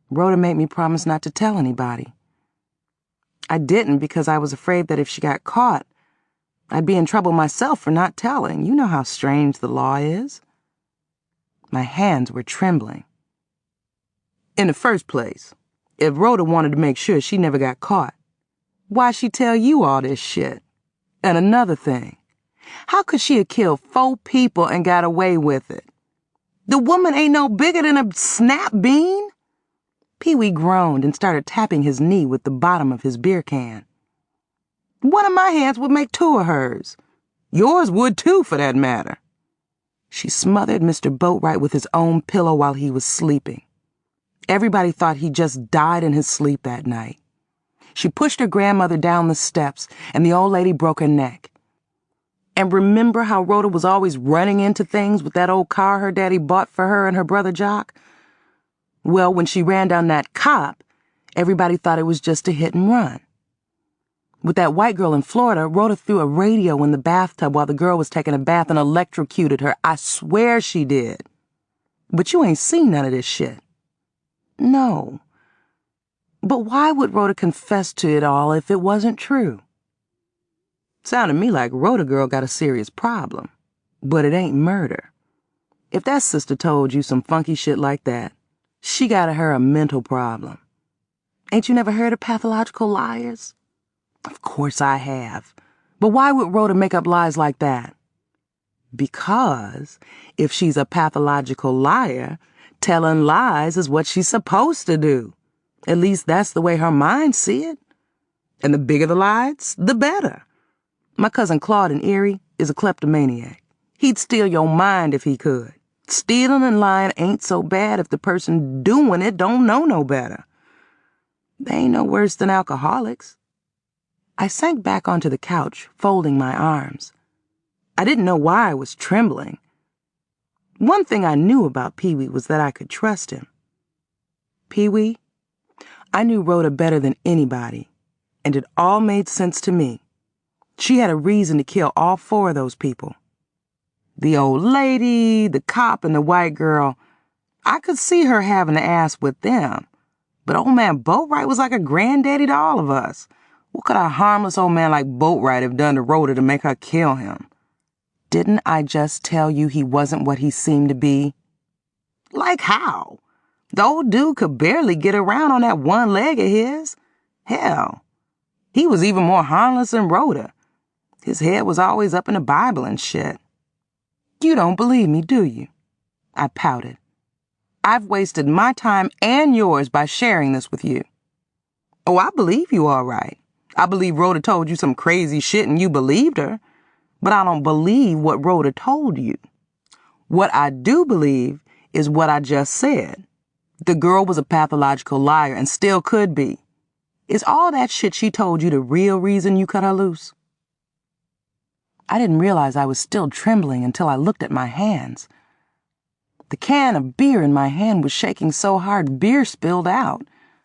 Speaker 2: Rhoda made me promise not to tell anybody. I didn't because I was afraid that if she got caught, I'd be in trouble myself for not telling. You know how strange the law is. My hands were trembling. In the first place, if Rhoda wanted to make sure she never got caught, why'd she tell you all this shit? And another thing, how could she have killed 4 people and got away with it? The woman ain't no bigger than a snap bean. Pee-wee groaned and started tapping his knee with the bottom of his beer can. One of my hands would make 2 of hers. Yours would too, for that matter. She smothered Mr. Boatwright with his own pillow while he was sleeping. Everybody thought he just died in his sleep that night. She pushed her grandmother down the steps, and the old lady broke her neck. And remember how Rhoda was always running into things with that old car her daddy bought for her and her brother Jock? Well, when she ran down that cop, everybody thought it was just a hit and run. With that white girl in Florida, Rhoda threw a radio in the bathtub while the girl was taking a bath and electrocuted her. I swear she did. But you ain't seen none of this shit. No. But why would Rhoda confess to it all if it wasn't true? Sounded to me like Rhoda girl got a serious problem. But it ain't murder. If that sister told you some funky shit like that, she got her a mental problem. Ain't you never heard of pathological liars? Of course I have. But why would Rhoda make up lies like that? Because if she's a pathological liar, telling lies is what she's supposed to do. At least that's the way her mind see it. And the bigger the lies, the better. My cousin Claude in Erie is a kleptomaniac. He'd steal your mind if he could. Stealing and lying ain't so bad if the person doing it don't know no better. They ain't no worse than alcoholics. I sank back onto the couch, folding my arms. I didn't know why I was trembling. One thing I knew about Pee-wee was that I could trust him. Pee-wee, I knew Rhoda better than anybody, And it all made sense to me. She had a reason to kill all 4 of those people. The old lady, the cop, and the white girl. I could see her having an ass with them. But old man Boatwright was like a granddaddy to all of us. What could a harmless old man like Boatwright have done to Rhoda to make her kill him? Didn't I just tell you he wasn't what he seemed to be? Like how? The old dude could barely get around on that one leg of his. Hell, he was even more harmless than Rhoda. His head was always up in the Bible and shit. You don't believe me, do you? I pouted. I've wasted my time and yours by sharing this with you. Oh, I believe you all right. I believe Rhoda told you some crazy shit and you believed her. But I don't believe what Rhoda told you. What I do believe is what I just said. The girl was a pathological liar and still could be. Is all that shit she told you the real reason you cut her loose? I didn't realize I was still trembling until I looked at my hands. The can of beer in my hand was shaking so hard beer spilled out.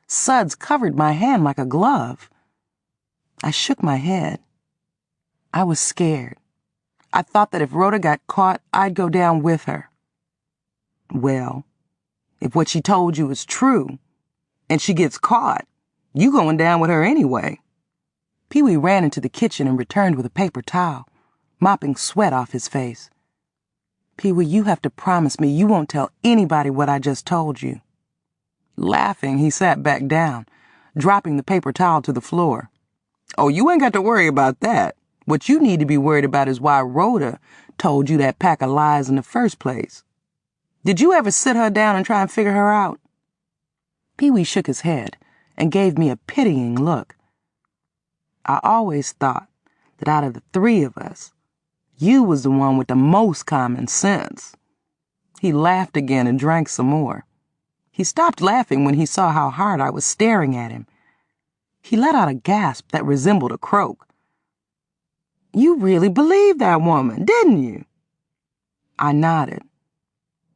Speaker 2: Suds covered my hand like a glove. I shook my head. I was scared. I thought that if Rhoda got caught, I'd go down with her. Well, if what she told you is true, and she gets caught, you going down with her anyway. Pee-wee ran into the kitchen and returned with a paper towel, mopping sweat off his face. Pee-wee, you have to promise me you won't tell anybody what I just told you. Laughing, he sat back down, dropping the paper towel to the floor. Oh, you ain't got to worry about that. What you need to be worried about is why Rhoda told you that pack of lies in the first place. Did you ever sit her down and try and figure her out? Pee-wee shook his head and gave me a pitying look. I always thought that out of the 3 of us, you was the one with the most common sense. He laughed again and drank some more. He stopped laughing when he saw how hard I was staring at him. He let out a gasp that resembled a croak. You really believed that woman, didn't you? I nodded.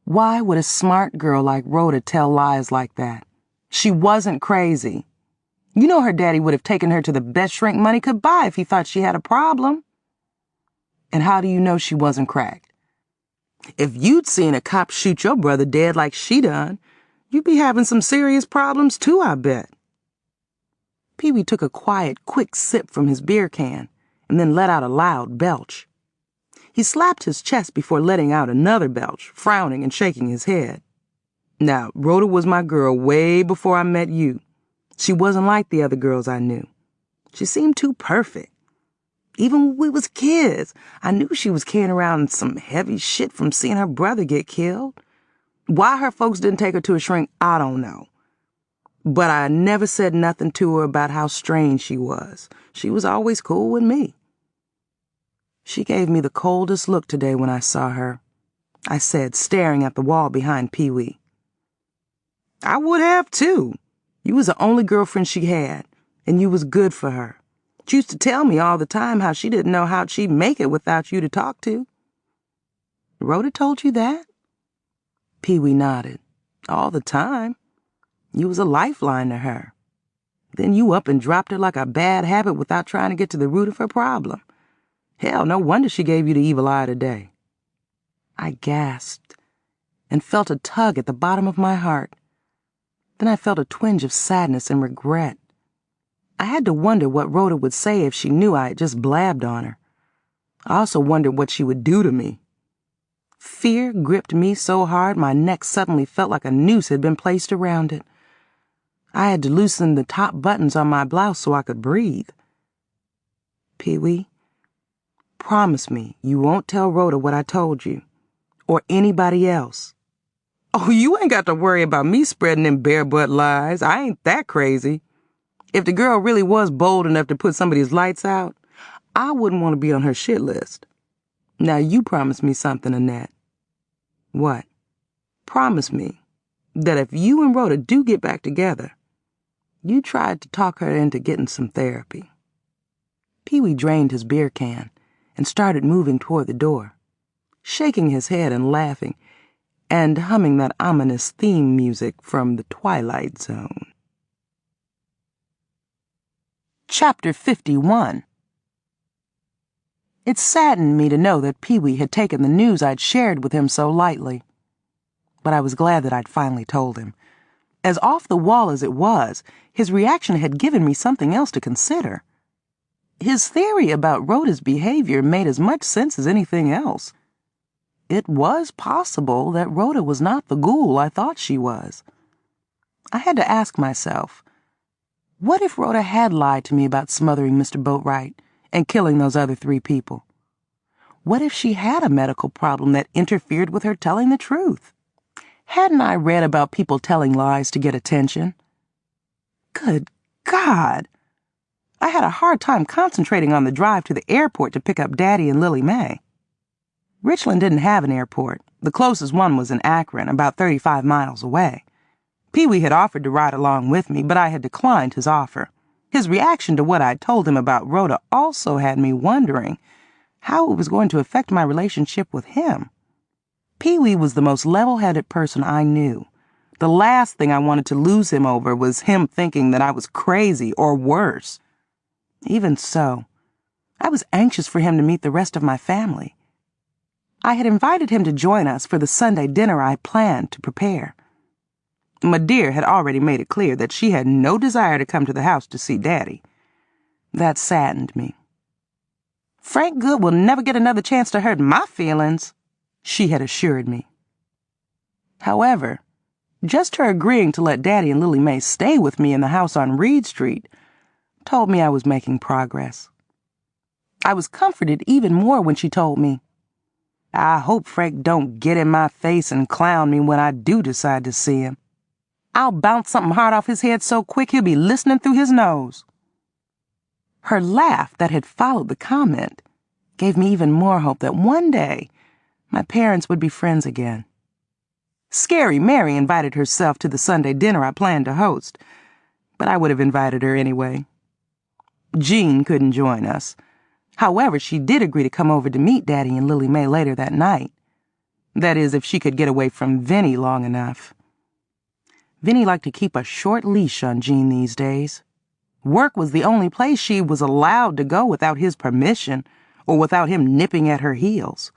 Speaker 2: Why would a smart girl like Rhoda tell lies like that? She wasn't crazy. You know her daddy would have taken her to the best shrink money could buy if he thought she had a problem. And how do you know she wasn't cracked? If you'd seen a cop shoot your brother dead like she done, you'd be having some serious problems too, I bet. Pee-wee took a quiet, quick sip from his beer can and then let out a loud belch. He slapped his chest before letting out another belch, frowning and shaking his head. Now, Rhoda was my girl way before I met you. She wasn't like the other girls I knew. She seemed too perfect. Even when we was kids, I knew she was carrying around some heavy shit from seeing her brother get killed. Why her folks didn't take her to a shrink, I don't know. But I never said nothing to her about how strange she was. She was always cool with me. She gave me the coldest look today when I saw her, I said, staring at the wall behind Pee-wee. I would have, too. You was the only girlfriend she had, and you was good for her. She used to tell me all the time how she didn't know how she'd make it without you to talk to. Rhoda told you that? Pee-wee nodded. All the time. You was a lifeline to her. Then you up and dropped her like a bad habit without trying to get to the root of her problem. Hell, no wonder she gave you the evil eye today. I gasped and felt a tug at the bottom of my heart. Then I felt a twinge of sadness and regret. I had to wonder what Rhoda would say if she knew I had just blabbed on her. I also wondered what she would do to me. Fear gripped me so hard my neck suddenly felt like a noose had been placed around it. I had to loosen the top buttons on my blouse so I could breathe. Pee-wee, promise me you won't tell Rhoda what I told you, or anybody else. Oh, you ain't got to worry about me spreading them bare-butt lies. I ain't that crazy. If the girl really was bold enough to put somebody's lights out, I wouldn't want to be on her shit list. Now you promise me something, Annette. What? Promise me that if you and Rhoda do get back together, you tried to talk her into getting some therapy. Pee-wee drained his beer can and started moving toward the door, shaking his head and laughing, and humming that ominous theme music from The Twilight Zone. Chapter 51. It saddened me to know that Pee-wee had taken the news I'd shared with him so lightly. But I was glad that I'd finally told him. As off the wall as it was, his reaction had given me something else to consider. His theory about Rhoda's behavior made as much sense as anything else. It was possible that Rhoda was not the ghoul I thought she was. I had to ask myself, what if Rhoda had lied to me about smothering Mr. Boatwright and killing those other 3 people? What if she had a medical problem that interfered with her telling the truth? Hadn't I read about people telling lies to get attention? Good God! I had a hard time concentrating on the drive to the airport to pick up Daddy and Lily Mae. Richland didn't have an airport. The closest one was in Akron, about 35 miles away. Pee-wee had offered to ride along with me, but I had declined his offer. His reaction to what I'd told him about Rhoda also had me wondering how it was going to affect my relationship with him. Pee-wee was the most level-headed person I knew. The last thing I wanted to lose him over was him thinking that I was crazy or worse. Even so, I was anxious for him to meet the rest of my family. I had invited him to join us for the Sunday dinner I planned to prepare. My dear had already made it clear that she had no desire to come to the house to see Daddy. That saddened me. "Frank Good will never get another chance to hurt my feelings," she had assured me. However, just her agreeing to let Daddy and Lily Mae stay with me in the house on Reed Street told me I was making progress. I was comforted even more when she told me, "I hope Frank don't get in my face and clown me when I do decide to see him. I'll bounce something hard off his head so quick he'll be listening through his nose." Her laugh that had followed the comment gave me even more hope that one day my parents would be friends again. Scary Mary invited herself to the Sunday dinner I planned to host, but I would have invited her anyway. Jean couldn't join us. However, she did agree to come over to meet Daddy and Lily Mae later that night. That is, if she could get away from Vinny long enough. Vinny liked to keep a short leash on Jean these days. Work was the only place she was allowed to go without his permission or without him nipping at her heels.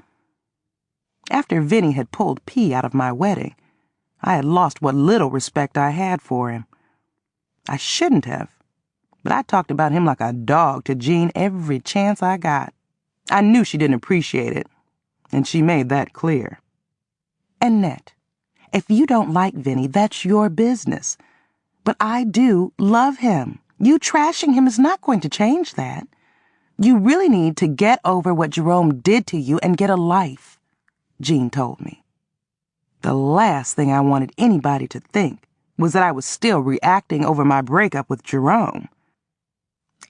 Speaker 2: After Vinny had pulled P out of my wedding, I had lost what little respect I had for him. I shouldn't have, but I talked about him like a dog to Jean every chance I got. I knew she didn't appreciate it, and she made that clear. "Annette, if you don't like Vinny, that's your business. But I do love him. You trashing him is not going to change that. You really need to get over what Jerome did to you and get a life," Jean told me. The last thing I wanted anybody to think was that I was still reacting over my breakup with Jerome.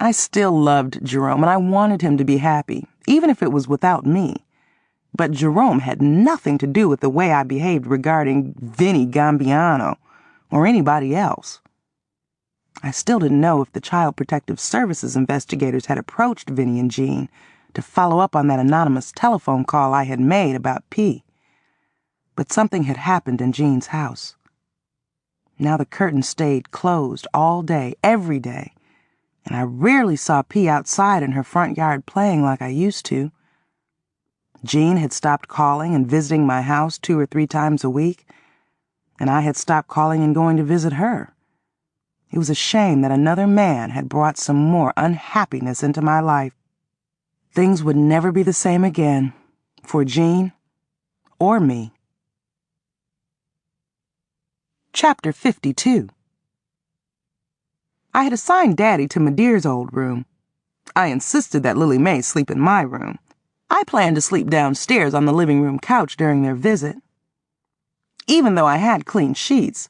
Speaker 2: I still loved Jerome, and I wanted him to be happy, even if it was without me. But Jerome had nothing to do with the way I behaved regarding Vinny Gambiano or anybody else. I still didn't know if the Child Protective Services investigators had approached Vinny and Jean to follow up on that anonymous telephone call I had made about P. But something had happened in Jean's house. Now the curtain stayed closed all day, every day, and I rarely saw P outside in her front yard playing like I used to. Jean had stopped calling and visiting my house 2 or 3 times a week, and I had stopped calling and going to visit her. It was a shame that another man had brought some more unhappiness into my life. Things would never be the same again, for Jean or me. Chapter 52. I had assigned Daddy to Madeir's old room. I insisted that Lily Mae sleep in my room. I planned to sleep downstairs on the living room couch during their visit. Even though I had clean sheets,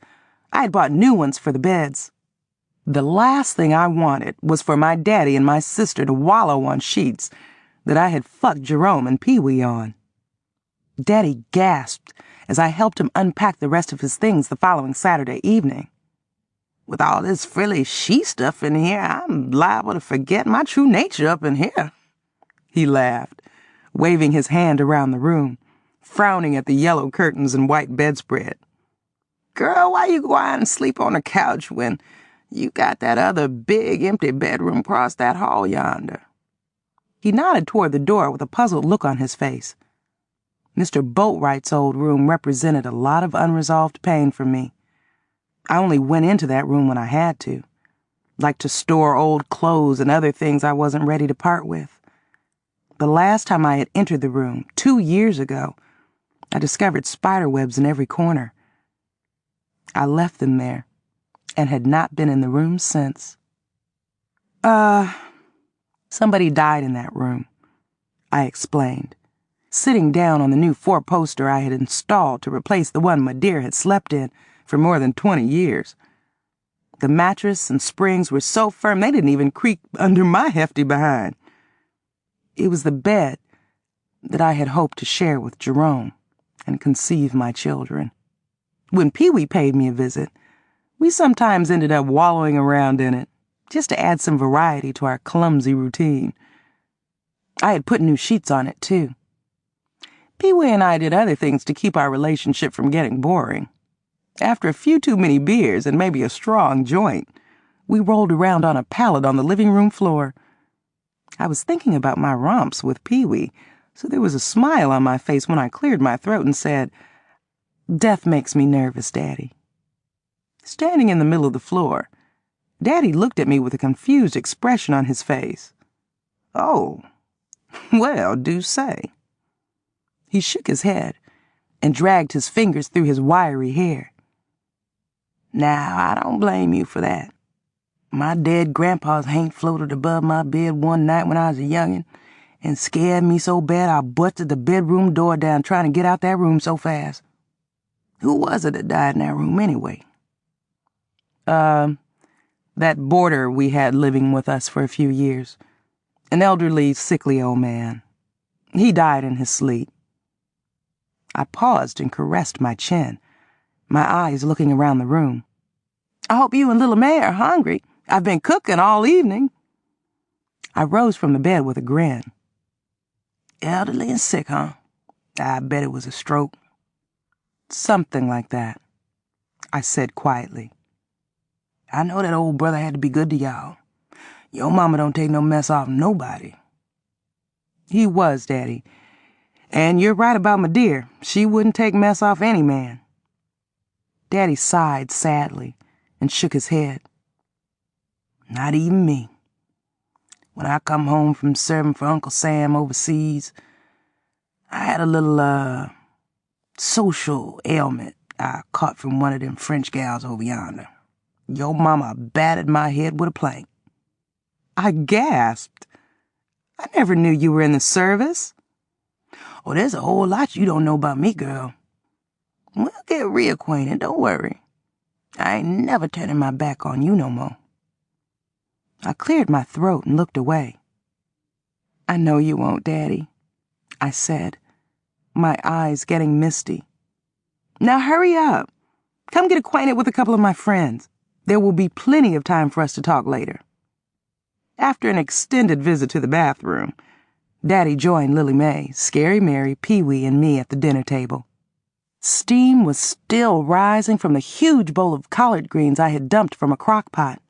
Speaker 2: I had bought new ones for the beds. The last thing I wanted was for my daddy and my sister to wallow on sheets that I had fucked Jerome and Pee-wee on. Daddy gasped as I helped him unpack the rest of his things the following Saturday evening. "With all this frilly she stuff in here, I'm liable to forget my true nature up in here," he laughed, waving his hand around the room, frowning at the yellow curtains and white bedspread. "Girl, why you go out and sleep on the couch when You got that other big empty bedroom across that hall yonder." He nodded toward the door with a puzzled look on his face. Mr. Boatwright's old room represented a lot of unresolved pain for me. I only went into that room when I had to, like to store old clothes and other things I wasn't ready to part with. The last time I had entered the room, 2 years ago, I discovered spider webs in every corner. I left them there and had not been in the room since. Somebody died in that room," I explained, sitting down on the new 4-poster I had installed to replace the one my dear had slept in for more than 20 years. The mattress and springs were so firm they didn't even creak under my hefty behind. It was the bed that I had hoped to share with Jerome and conceive my children. When Pee-wee paid me a visit, we sometimes ended up wallowing around in it, just to add some variety to our clumsy routine. I had put new sheets on it, too. Pee-wee and I did other things to keep our relationship from getting boring. After a few too many beers and maybe a strong joint, we rolled around on a pallet on the living room floor. I was thinking about my romps with Pee-wee, so there was a smile on my face when I cleared my throat and said, "Death makes me nervous, Daddy." Standing in the middle of the floor, Daddy looked at me with a confused expression on his face. "Oh, well, do say." He shook his head and dragged his fingers through his wiry hair. "Now, I don't blame you for that. My dead grandpa's haint floated above my bed one night when I was a youngin' and scared me so bad I busted the bedroom door down trying to get out that room so fast. Who was it that died in that room anyway?" That boarder we had living with us for a few years. An elderly, sickly old man. He died in his sleep." I paused and caressed my chin, my eyes looking around the room. "I hope you and Little May are hungry. I've been cooking all evening." I rose from the bed with a grin. "Elderly and sick, huh? I bet it was a stroke." "Something like that," I said quietly. "I know that old brother had to be good to y'all. Your mama don't take no mess off nobody." "He was, Daddy. And you're right about my dear. She wouldn't take mess off any man." Daddy sighed sadly and shook his head. "Not even me. When I come home from serving for Uncle Sam overseas, I had a little, social ailment I caught from one of them French gals over yonder. Your mama batted my head with a plank." I gasped. "I never knew you were in the service." "Oh, there's a whole lot you don't know about me, girl. We'll get reacquainted, don't worry. I ain't never turning my back on you no more." I cleared my throat and looked away. "I know you won't, Daddy," I said, my eyes getting misty. "Now hurry up. Come get acquainted with a couple of my friends. There will be plenty of time for us to talk later." After an extended visit to the bathroom, Daddy joined Lily Mae, Scary Mary, Pee-wee, and me at the dinner table. Steam was still rising from the huge bowl of collard greens I had dumped from a crock pot.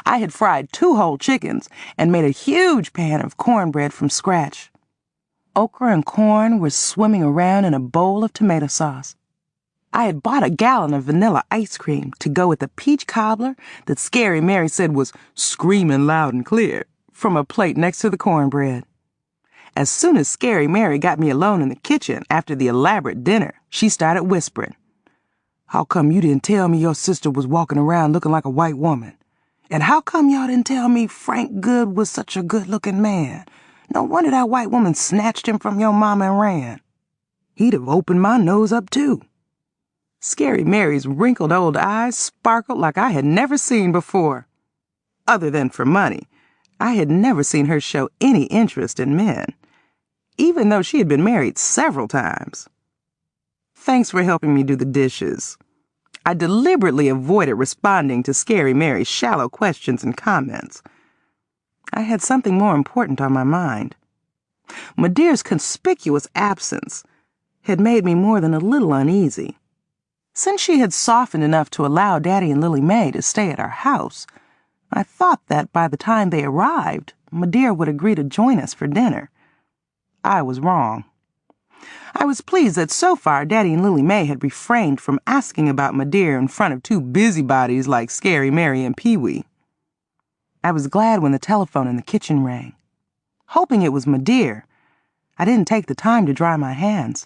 Speaker 2: I had fried 2 whole chickens and made a huge pan of cornbread from scratch. Okra and corn were swimming around in a bowl of tomato sauce. I had bought a gallon of vanilla ice cream to go with the peach cobbler that Scary Mary said was screaming loud and clear from a plate next to the cornbread. As soon as Scary Mary got me alone in the kitchen after the elaborate dinner, she started whispering, "How come you didn't tell me your sister was walking around looking like a white woman? And how come y'all didn't tell me Frank Good was such a good-looking man? No wonder that white woman snatched him from your mama and ran. He'd have opened my nose up, too." Scary Mary's wrinkled old eyes sparkled like I had never seen before. Other than for money, I had never seen her show any interest in men, even though she had been married several times. "Thanks for helping me do the dishes." I deliberately avoided responding to Scary Mary's shallow questions and comments. I had something more important on my mind. My dear's conspicuous absence had made me more than a little uneasy. Since she had softened enough to allow Daddy and Lily Mae to stay at our house, I thought that by the time they arrived, Madeira would agree to join us for dinner. I was wrong. I was pleased that so far Daddy and Lily Mae had refrained from asking about Madeira in front of two busybodies like Scary Mary and Pee-wee. I was glad when the telephone in the kitchen rang. Hoping it was Madeira, I didn't take the time to dry my hands.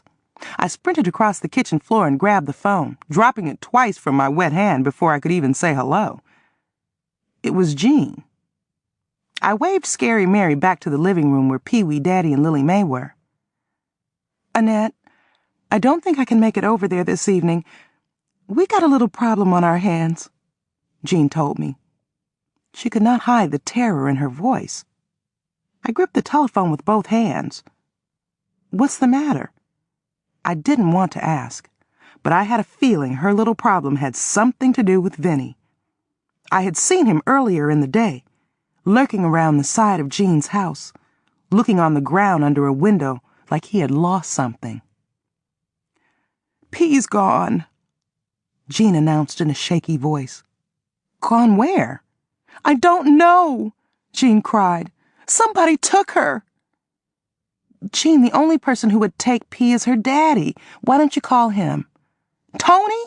Speaker 2: I sprinted across the kitchen floor and grabbed the phone, dropping it twice from my wet hand before I could even say hello. It was Jean. I waved Scary Mary back to the living room where Pee-wee, Daddy, and Lily Mae were. "Annette, I don't think I can make it over there this evening. We got a little problem on our hands," Jean told me. She could not hide the terror in her voice. I gripped the telephone with both hands. "What's the matter?" I didn't want to ask, but I had a feeling her little problem had something to do with Vinny. I had seen him earlier in the day, lurking around the side of Jean's house, looking on the ground under a window like he had lost something. "Pee's gone," Jean announced in a shaky voice. "Gone where?" "I don't know," Jean cried. "Somebody took her." "Jean, the only person who would take Pea is her daddy. Why don't you call him?" "Toni?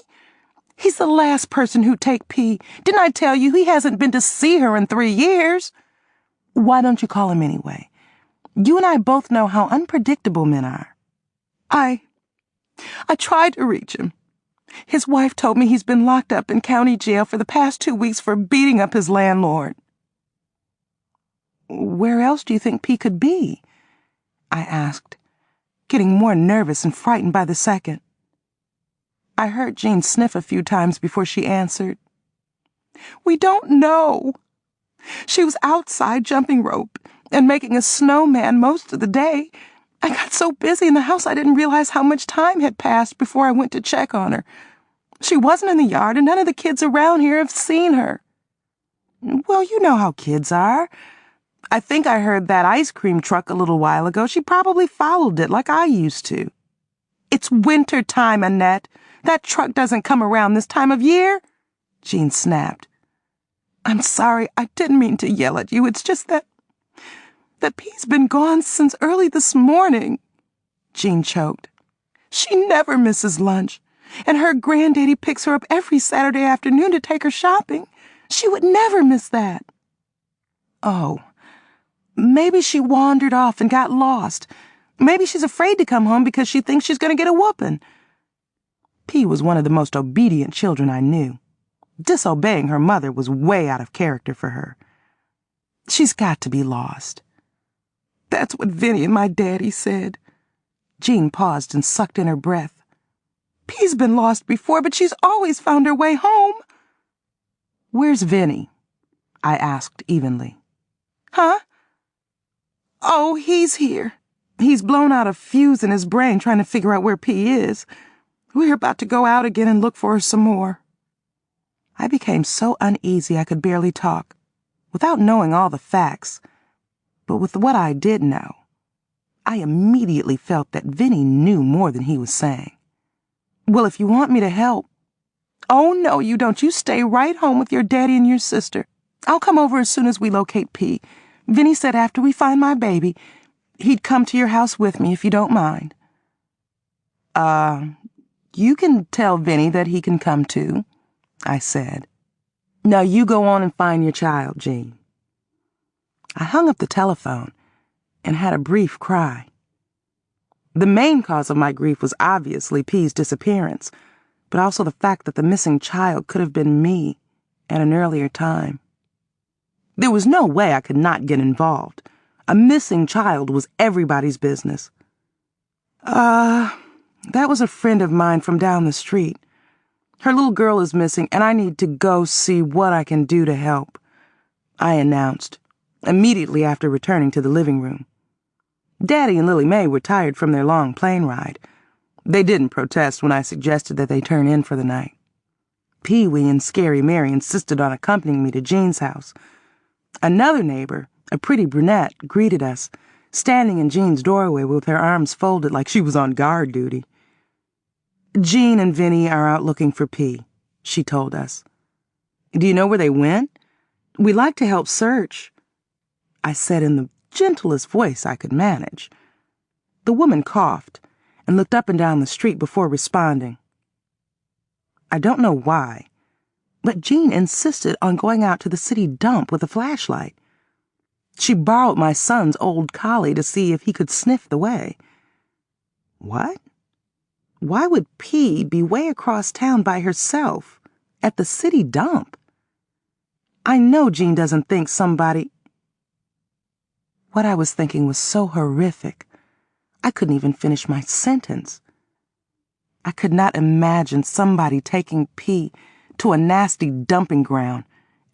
Speaker 2: He's the last person who'd take Pea. Didn't I tell you he hasn't been to see her in 3 years? Why don't you call him anyway? You and I both know how unpredictable men are." I tried to reach him. His wife told me he's been locked up in county jail for the past 2 weeks for beating up his landlord." "Where else do you think Pea could be?" I asked, getting more nervous and frightened by the second. I heard Jean sniff a few times before she answered. "We don't know. She was outside jumping rope and making a snowman most of the day. I got so busy in the house I didn't realize how much time had passed before I went to check on her. She wasn't in the yard, and none of the kids around here have seen her." "Well, you know how kids are. I think I heard that ice cream truck a little while ago. She probably followed it like I used to." "It's winter time, Annette. That truck doesn't come around this time of year," Jean snapped. "I'm sorry, I didn't mean to yell at you. It's just that Pea's been gone since early this morning," Jean choked. "She never misses lunch, and her granddaddy picks her up every Saturday afternoon to take her shopping. She would never miss that." "Oh, maybe she wandered off and got lost. Maybe she's afraid to come home because she thinks she's going to get a whooping." Pea was one of the most obedient children I knew. Disobeying her mother was way out of character for her. "She's got to be lost." "That's what Vinny and my daddy said." Jean paused and sucked in her breath. "Pea's been lost before, but she's always found her way home." "Where's Vinny?" I asked evenly. "Huh? Oh, he's here. He's blown out a fuse in his brain trying to figure out where Pea is. We're about to go out again and look for her some more." I became so uneasy I could barely talk, without knowing all the facts. But with what I did know, I immediately felt that Vinny knew more than he was saying. "Well, if you want me to help—" "Oh, no, you don't. You stay right home with your daddy and your sister. I'll come over as soon as we locate Pea. Vinny said after we find my baby, he'd come to your house with me if you don't mind." You can tell Vinny that he can come too," I said. "Now you go on and find your child, Jean." I hung up the telephone and had a brief cry. The main cause of my grief was obviously Pea's disappearance, but also the fact that the missing child could have been me at an earlier time. There was no way I could not get involved. A missing child was everybody's business. That was a friend of mine from down the street. Her little girl is missing, and I need to go see what I can do to help," I announced, immediately after returning to the living room. Daddy and Lily Mae were tired from their long plane ride. They didn't protest when I suggested that they turn in for the night. Pee-wee and Scary Mary insisted on accompanying me to Jean's house. Another neighbor, a pretty brunette, greeted us, standing in Jean's doorway with her arms folded like she was on guard duty. Jean and Vinny are out looking for P, she told us. Do you know where they went? We'd like to help search, I said in the gentlest voice I could manage. The woman coughed and looked up and down the street before responding. I don't know why, but Jean insisted on going out to the city dump with a flashlight. She borrowed my son's old collie to see if he could sniff the way. What? Why would P be way across town by herself at the city dump? I know Jean doesn't think somebody... What I was thinking was so horrific, I couldn't even finish my sentence. I could not imagine somebody taking P to a nasty dumping ground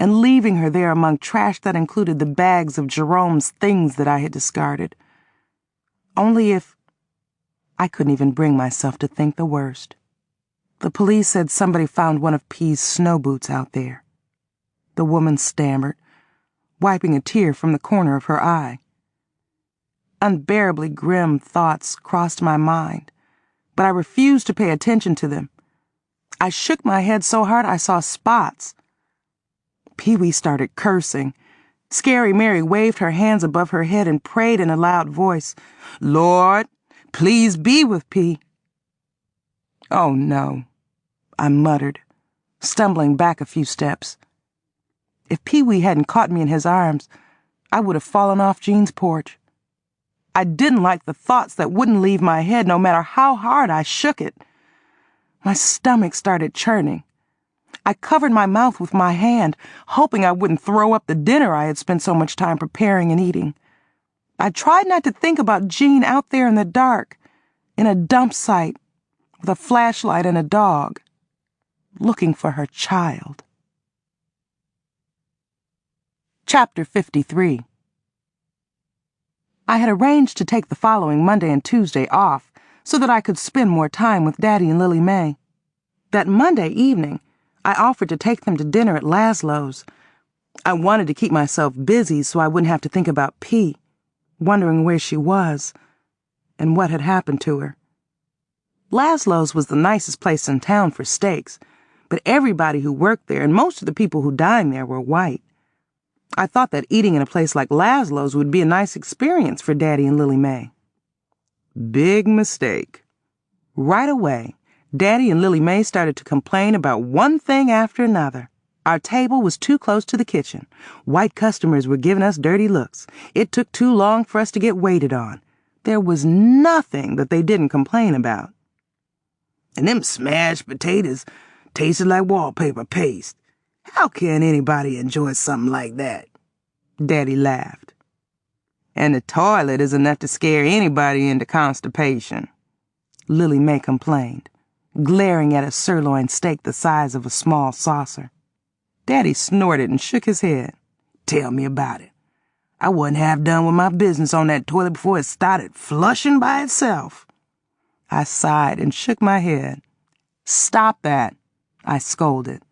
Speaker 2: and leaving her there among trash that included the bags of Jerome's things that I had discarded. Only if... I couldn't even bring myself to think the worst. The police said somebody found one of P's snow boots out there. The woman stammered, wiping a tear from the corner of her eye. Unbearably grim thoughts crossed my mind, but I refused to pay attention to them. I shook my head so hard I saw spots. Pee-wee started cursing. Scary Mary waved her hands above her head and prayed in a loud voice, "Lord, please be with P." "Oh, no," I muttered, stumbling back a few steps. If Pee-wee hadn't caught me in his arms, I would have fallen off Jean's porch. I didn't like the thoughts that wouldn't leave my head no matter how hard I shook it. My stomach started churning. I covered my mouth with my hand, hoping I wouldn't throw up the dinner I had spent so much time preparing and eating. I tried not to think about Jean out there in the dark, in a dump site, with a flashlight and a dog, looking for her child. Chapter 53. I had arranged to take the following Monday and Tuesday off so that I could spend more time with Daddy and Lily Mae. That Monday evening, I offered to take them to dinner at Laszlo's. I wanted to keep myself busy so I wouldn't have to think about P, wondering where she was and what had happened to her. Laszlo's was the nicest place in town for steaks, but everybody who worked there and most of the people who dined there were white. I thought that eating in a place like Laszlo's would be a nice experience for Daddy and Lily Mae. Big mistake. Right away, Daddy and Lily Mae started to complain about one thing after another. Our table was too close to the kitchen. White customers were giving us dirty looks. It took too long for us to get waited on. There was nothing that they didn't complain about. And them smashed potatoes tasted like wallpaper paste. How can anybody enjoy something like that? Daddy laughed. And the toilet is enough to scare anybody into constipation, Lily Mae complained, glaring at a sirloin steak the size of a small saucer. Daddy snorted and shook his head. Tell me about it. I wasn't half done with my business on that toilet before it started flushing by itself. I sighed and shook my head. Stop that, I scolded.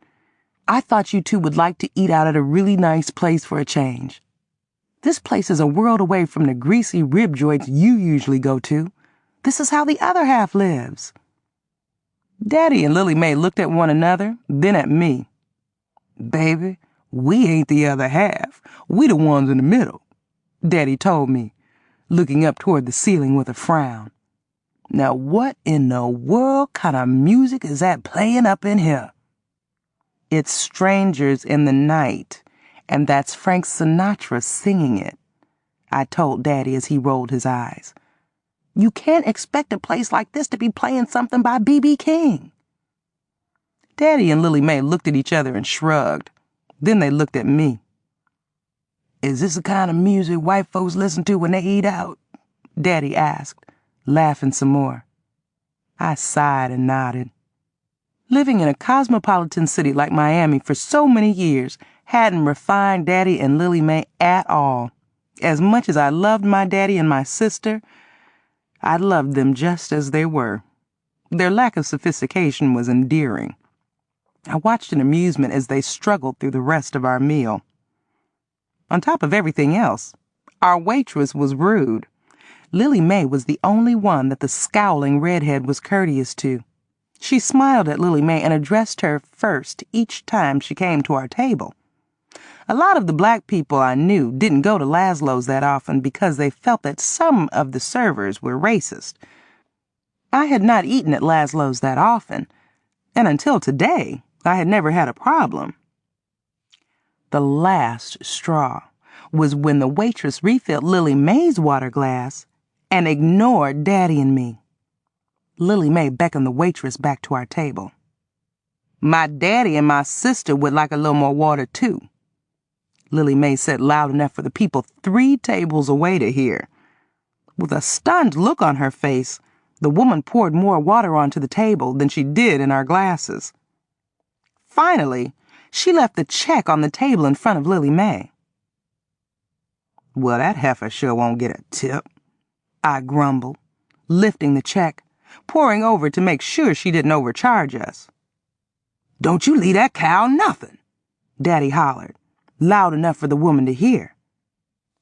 Speaker 2: I thought you two would like to eat out at a really nice place for a change. This place is a world away from the greasy rib joints you usually go to. This is how the other half lives. Daddy and Lily Mae looked at one another, then at me. Baby, we ain't the other half. We the ones in the middle, Daddy told me, looking up toward the ceiling with a frown. Now what in the world kind of music is that playing up in here? It's Strangers in the Night, and that's Frank Sinatra singing it, I told Daddy as he rolled his eyes. You can't expect a place like this to be playing something by B.B. King. Daddy and Lily Mae looked at each other and shrugged. Then they looked at me. Is this the kind of music white folks listen to when they eat out? Daddy asked, laughing some more. I sighed and nodded. Living in a cosmopolitan city like Miami for so many years hadn't refined Daddy and Lily Mae at all. As much as I loved my daddy and my sister, I loved them just as they were. Their lack of sophistication was endearing. I watched in amusement as they struggled through the rest of our meal. On top of everything else, our waitress was rude. Lily Mae was the only one that the scowling redhead was courteous to. She smiled at Lily Mae and addressed her first each time she came to our table. A lot of the black people I knew didn't go to Laszlo's that often because they felt that some of the servers were racist. I had not eaten at Laszlo's that often, and until today, I had never had a problem. The last straw was when the waitress refilled Lily Mae's water glass and ignored Daddy and me. Lily Mae beckoned the waitress back to our table. "My daddy and my sister would like a little more water, too," Lily Mae said loud enough for the people 3 tables away to hear. With a stunned look on her face, the woman poured more water onto the table than she did in our glasses. Finally, she left the check on the table in front of Lily Mae. "Well, that heifer sure won't get a tip," I grumbled, lifting the check, pouring over to make sure she didn't overcharge us. "Don't you leave that cow nothing," Daddy hollered, loud enough for the woman to hear.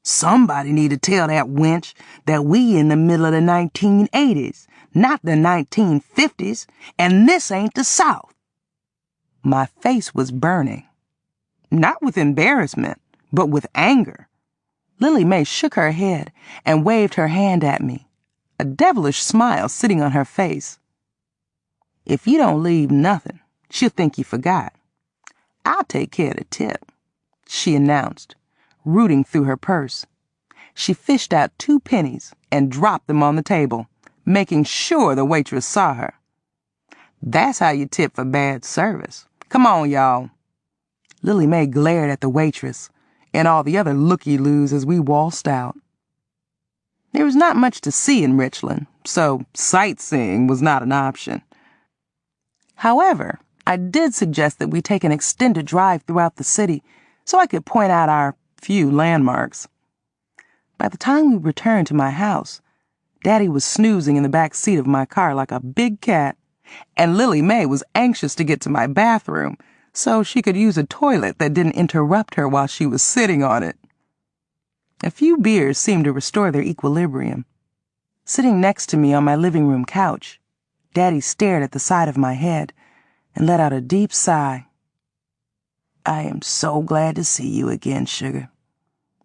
Speaker 2: "Somebody need to tell that wench that we in the middle of the 1980s, not the 1950s, and this ain't the South." My face was burning, not with embarrassment, but with anger. Lily Mae shook her head and waved her hand at me, a devilish smile sitting on her face. "If you don't leave nothing, she'll think you forgot. I'll take care of the tip," she announced, rooting through her purse. She fished out 2 pennies and dropped them on the table, making sure the waitress saw her. "That's how you tip for bad service. Come on, y'all." Lily Mae glared at the waitress and all the other looky-loos as we waltzed out. There was not much to see in Richland, so sightseeing was not an option. However, I did suggest that we take an extended drive throughout the city so I could point out our few landmarks. By the time we returned to my house, Daddy was snoozing in the back seat of my car like a big cat, and Lily Mae was anxious to get to my bathroom so she could use a toilet that didn't interrupt her while she was sitting on it. A few beers seemed to restore their equilibrium. Sitting next to me on my living room couch, Daddy stared at the side of my head and let out a deep sigh. "I am so glad to see you again, sugar.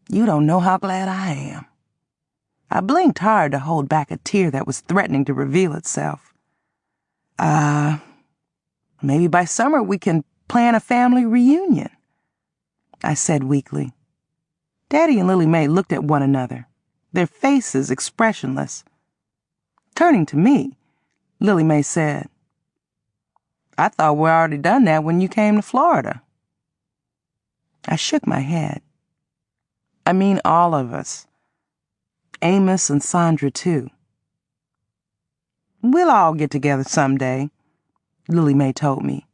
Speaker 2: You don't know how glad I am." I blinked hard to hold back a tear that was threatening to reveal itself. Maybe by summer we can plan a family reunion," I said weakly. Daddy and Lily Mae looked at one another, their faces expressionless. Turning to me, Lily Mae said, "I thought we already done that when you came to Florida." I shook my head. "I mean all of us. Amos and Sandra, too." "We'll all get together someday," Lily Mae told me.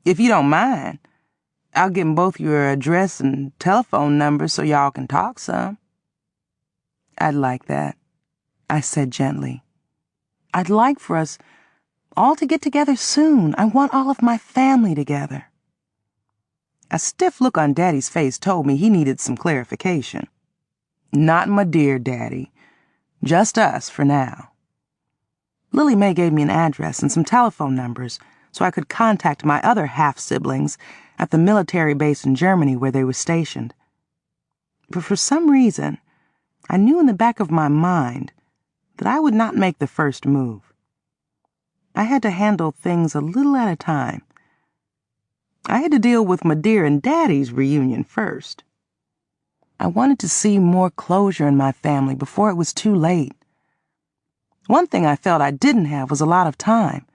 Speaker 2: "If you don't mind, I'll give 'em both your address and telephone number so y'all can talk some." "I'd like that," I said gently. "I'd like for us all to get together soon. I want all of my family together." A stiff look on Daddy's face told me he needed some clarification. "Not my dear Daddy. Just us for now." Lily Mae gave me an address and some telephone numbers so I could contact my other half-siblings at the military base in Germany where they were stationed. But for some reason, I knew in the back of my mind that I would not make the first move. I had to handle things a little at a time. I had to deal with my dear and Daddy's reunion first. I wanted to see more closure in my family before it was too late. One thing I felt I didn't have was a lot of time.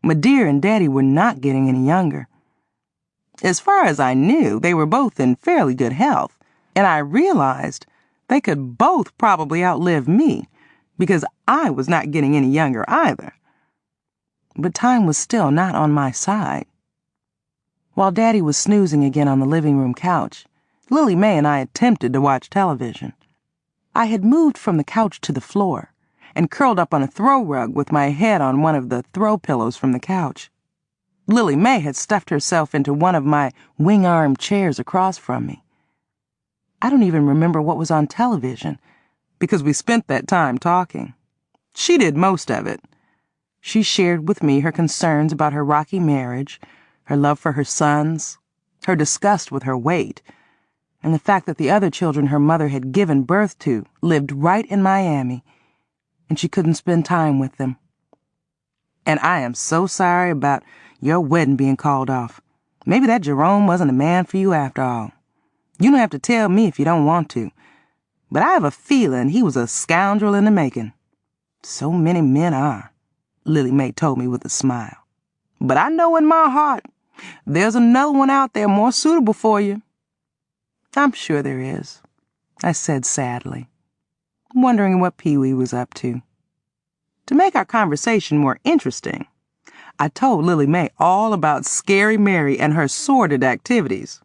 Speaker 2: My dear and Daddy were not getting any younger. As far as I knew, they were both in fairly good health, and I realized they could both probably outlive me because I was not getting any younger either. But time was still not on my side. While Daddy was snoozing again on the living room couch, Lily Mae and I attempted to watch television. I had moved from the couch to the floor and curled up on a throw rug with my head on one of the throw pillows from the couch. Lily Mae had stuffed herself into one of my wing-arm chairs across from me. I don't even remember what was on television, because we spent that time talking. She did most of it. She shared with me her concerns about her rocky marriage, her love for her sons, her disgust with her weight, and the fact that the other children her mother had given birth to lived right in Miami, and she couldn't spend time with them. "And I am so sorry about your wedding being called off. Maybe that Jerome wasn't a man for you after all. You don't have to tell me if you don't want to, but I have a feeling he was a scoundrel in the making. So many men are," Lily Mae told me with a smile. "But I know in my heart there's another one out there more suitable for you." "I'm sure there is," I said sadly, wondering what Pee-wee was up to. To make our conversation more interesting, I told Lily Mae all about Scary Mary and her sordid activities.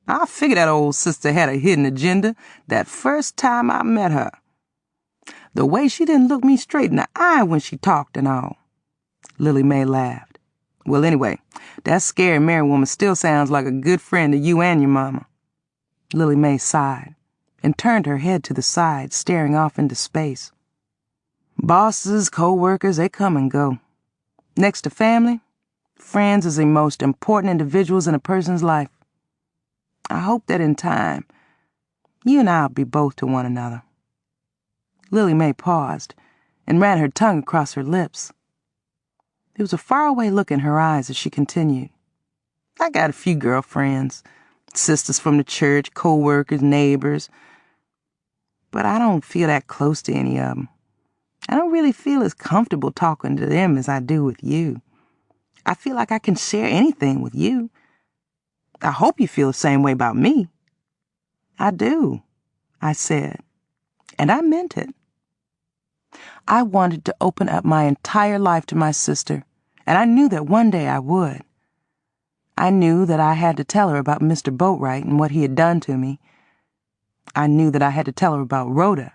Speaker 2: I figured that old sister had a hidden agenda that first time I met her. The way she didn't look me straight in the eye when she talked and all. Lily Mae laughed. "Well, anyway, that Scary Mary woman still sounds like a good friend to you and your mama." Lily Mae sighed and turned her head to the side, staring off into space. "Bosses, co-workers, they come and go. Next to family, friends is the most important individuals in a person's life. I hope that in time, you and I'll be both to one another." Lily Mae paused and ran her tongue across her lips. There was a faraway look in her eyes as she continued. "I got a few girlfriends, sisters from the church, co-workers, neighbors, but I don't feel that close to any of them. I don't really feel as comfortable talking to them as I do with you. I feel like I can share anything with you. I hope you feel the same way about me." "I do," I said, and I meant it. I wanted to open up my entire life to my sister, and I knew that one day I would. I knew that I had to tell her about Mr. Boatwright and what he had done to me. I knew that I had to tell her about Rhoda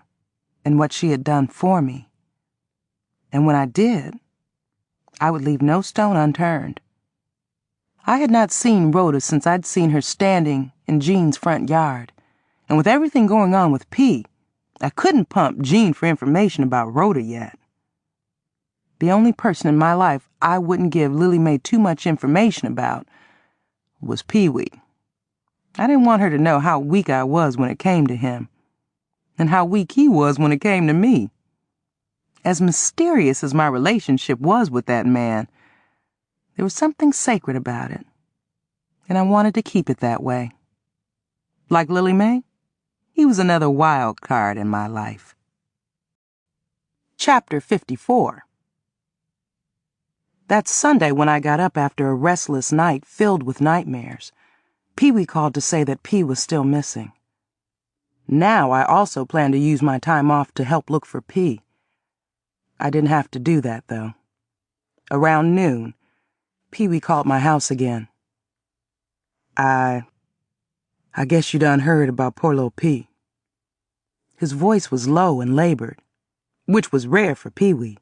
Speaker 2: and what she had done for me. And when I did, I would leave no stone unturned. I had not seen Rhoda since I'd seen her standing in Jean's front yard, and with everything going on with P, I couldn't pump Jean for information about Rhoda yet. The only person in my life I wouldn't give Lily Mae too much information about was Pee-wee. I didn't want her to know how weak I was when it came to him, and how weak he was when it came to me. As mysterious as my relationship was with that man, there was something sacred about it, and I wanted to keep it that way. Like Lily Mae, he was another wild card in my life. Chapter 54. That Sunday when I got up after a restless night filled with nightmares, Pee-wee called to say that P was still missing. Now I also planned to use my time off to help look for P. I didn't have to do that, though. Around noon, Pee-wee called my house again. I guess you done heard about poor little P." His voice was low and labored, which was rare for Pee-wee.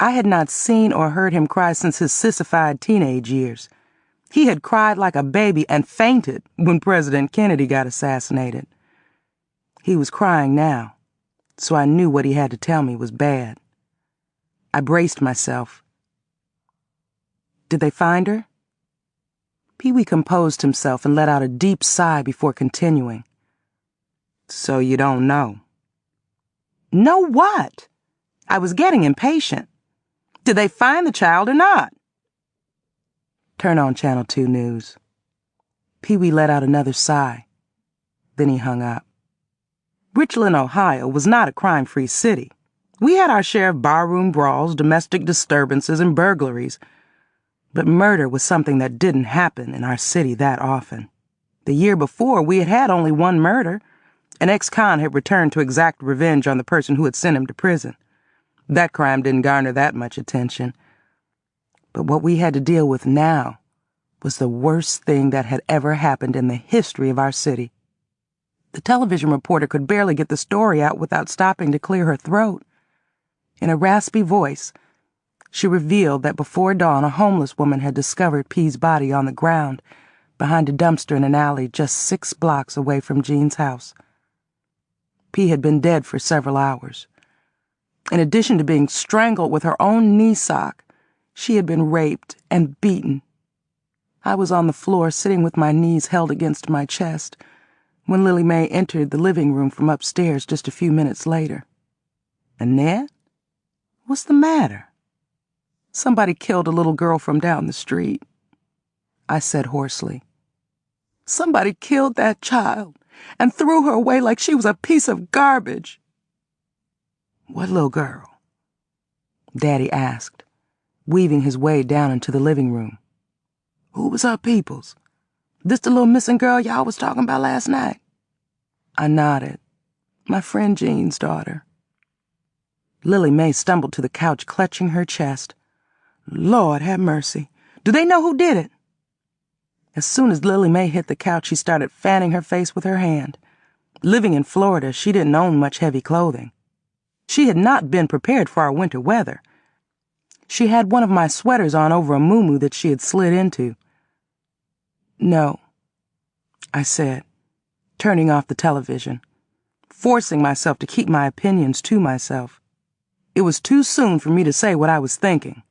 Speaker 2: I had not seen or heard him cry since his sissified teenage years. He had cried like a baby and fainted when President Kennedy got assassinated. He was crying now, so I knew what he had to tell me was bad. I braced myself. "Did they find her?" Pee-wee composed himself and let out a deep sigh before continuing. "So you don't know?" "Know what?" I was getting impatient. "Did they find the child or not?" "Turn on Channel 2 News." Pee-wee let out another sigh. Then he hung up. Richland, Ohio was not a crime-free city. We had our share of barroom brawls, domestic disturbances, and burglaries. But murder was something that didn't happen in our city that often. The year before, we had had only one murder. An ex-con had returned to exact revenge on the person who had sent him to prison. That crime didn't garner that much attention. But what we had to deal with now was the worst thing that had ever happened in the history of our city. The television reporter could barely get the story out without stopping to clear her throat. In a raspy voice, she revealed that before dawn a homeless woman had discovered P's body on the ground behind a dumpster in an alley just 6 blocks away from Jean's house. P had been dead for several hours. In addition to being strangled with her own knee sock, she had been raped and beaten. I was on the floor sitting with my knees held against my chest when Lily Mae entered the living room from upstairs just a few minutes later. "Annette? What's the matter?" "Somebody killed a little girl from down the street," I said hoarsely. "Somebody killed that child and threw her away like she was a piece of garbage." "What little girl?" Daddy asked, weaving his way down into the living room. "Who was her peoples? This the little missing girl y'all was talking about last night?" I nodded. "My friend Jean's daughter." Lily Mae stumbled to the couch, clutching her chest. "Lord have mercy. Do they know who did it?" As soon as Lily Mae hit the couch, she started fanning her face with her hand. Living in Florida, she didn't own much heavy clothing. She had not been prepared for our winter weather. She had one of my sweaters on over a muumuu that she had slid into. "No," I said, turning off the television, forcing myself to keep my opinions to myself. It was too soon for me to say what I was thinking.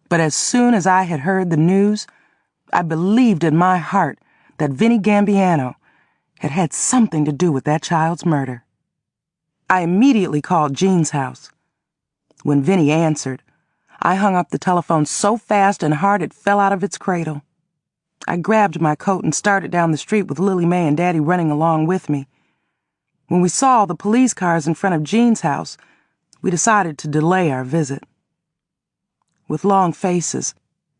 Speaker 2: But as soon as I had heard the news, I believed in my heart that Vinnie Gambiano had had something to do with that child's murder. I immediately called Jean's house. When Vinnie answered, I hung up the telephone so fast and hard it fell out of its cradle. I grabbed my coat and started down the street with Lily Mae and Daddy running along with me. When we saw the police cars in front of Jean's house, we decided to delay our visit. With long faces,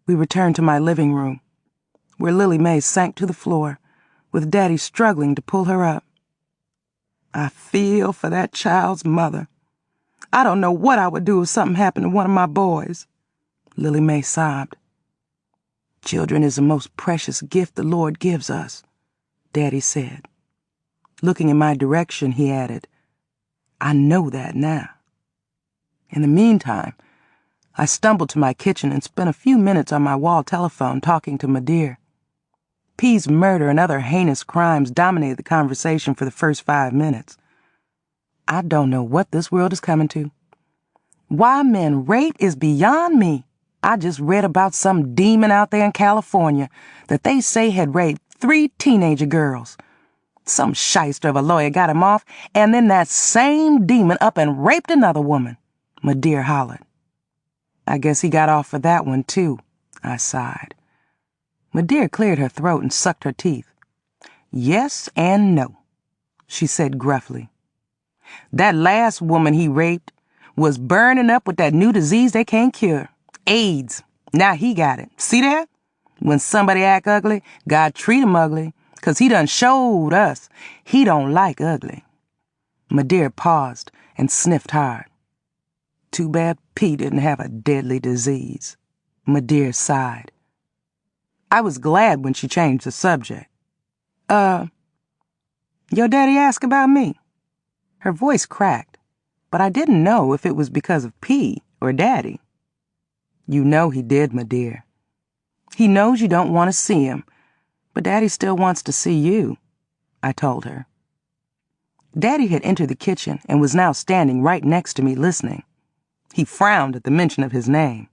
Speaker 2: we returned to my living room, where Lily Mae sank to the floor, with Daddy struggling to pull her up. "I feel for that child's mother. I don't know what I would do if something happened to one of my boys," Lily Mae sobbed. "Children is the most precious gift the Lord gives us," Daddy said. Looking in my direction, he added, "I know that now." In the meantime, I stumbled to my kitchen and spent a few minutes on my wall telephone talking to Madeir. P's murder and other heinous crimes dominated the conversation for the first 5 minutes. I don't know what this world is coming to. Why men rape is beyond me. I just read about some demon out there in California that they say had raped 3 teenager girls. Some shyster of a lawyer got him off, and then that same demon up and raped another woman, Madeir hollered. "I guess he got off for that one, too," I sighed. Madeir cleared her throat and sucked her teeth. "Yes and no," she said gruffly. "That last woman he raped was burning up with that new disease they can't cure, AIDS. Now he got it. See that? When somebody act ugly, God treat him ugly, 'cause he done showed us he don't like ugly." Madeir paused and sniffed hard. "Too bad P didn't have a deadly disease," Madeir sighed. I was glad when she changed the subject. Your daddy asked about me?" Her voice cracked, but I didn't know if it was because of P or Daddy. "You know he did, Madeir. He knows you don't want to see him, but Daddy still wants to see you," I told her. Daddy had entered the kitchen and was now standing right next to me listening. He frowned at the mention of his name.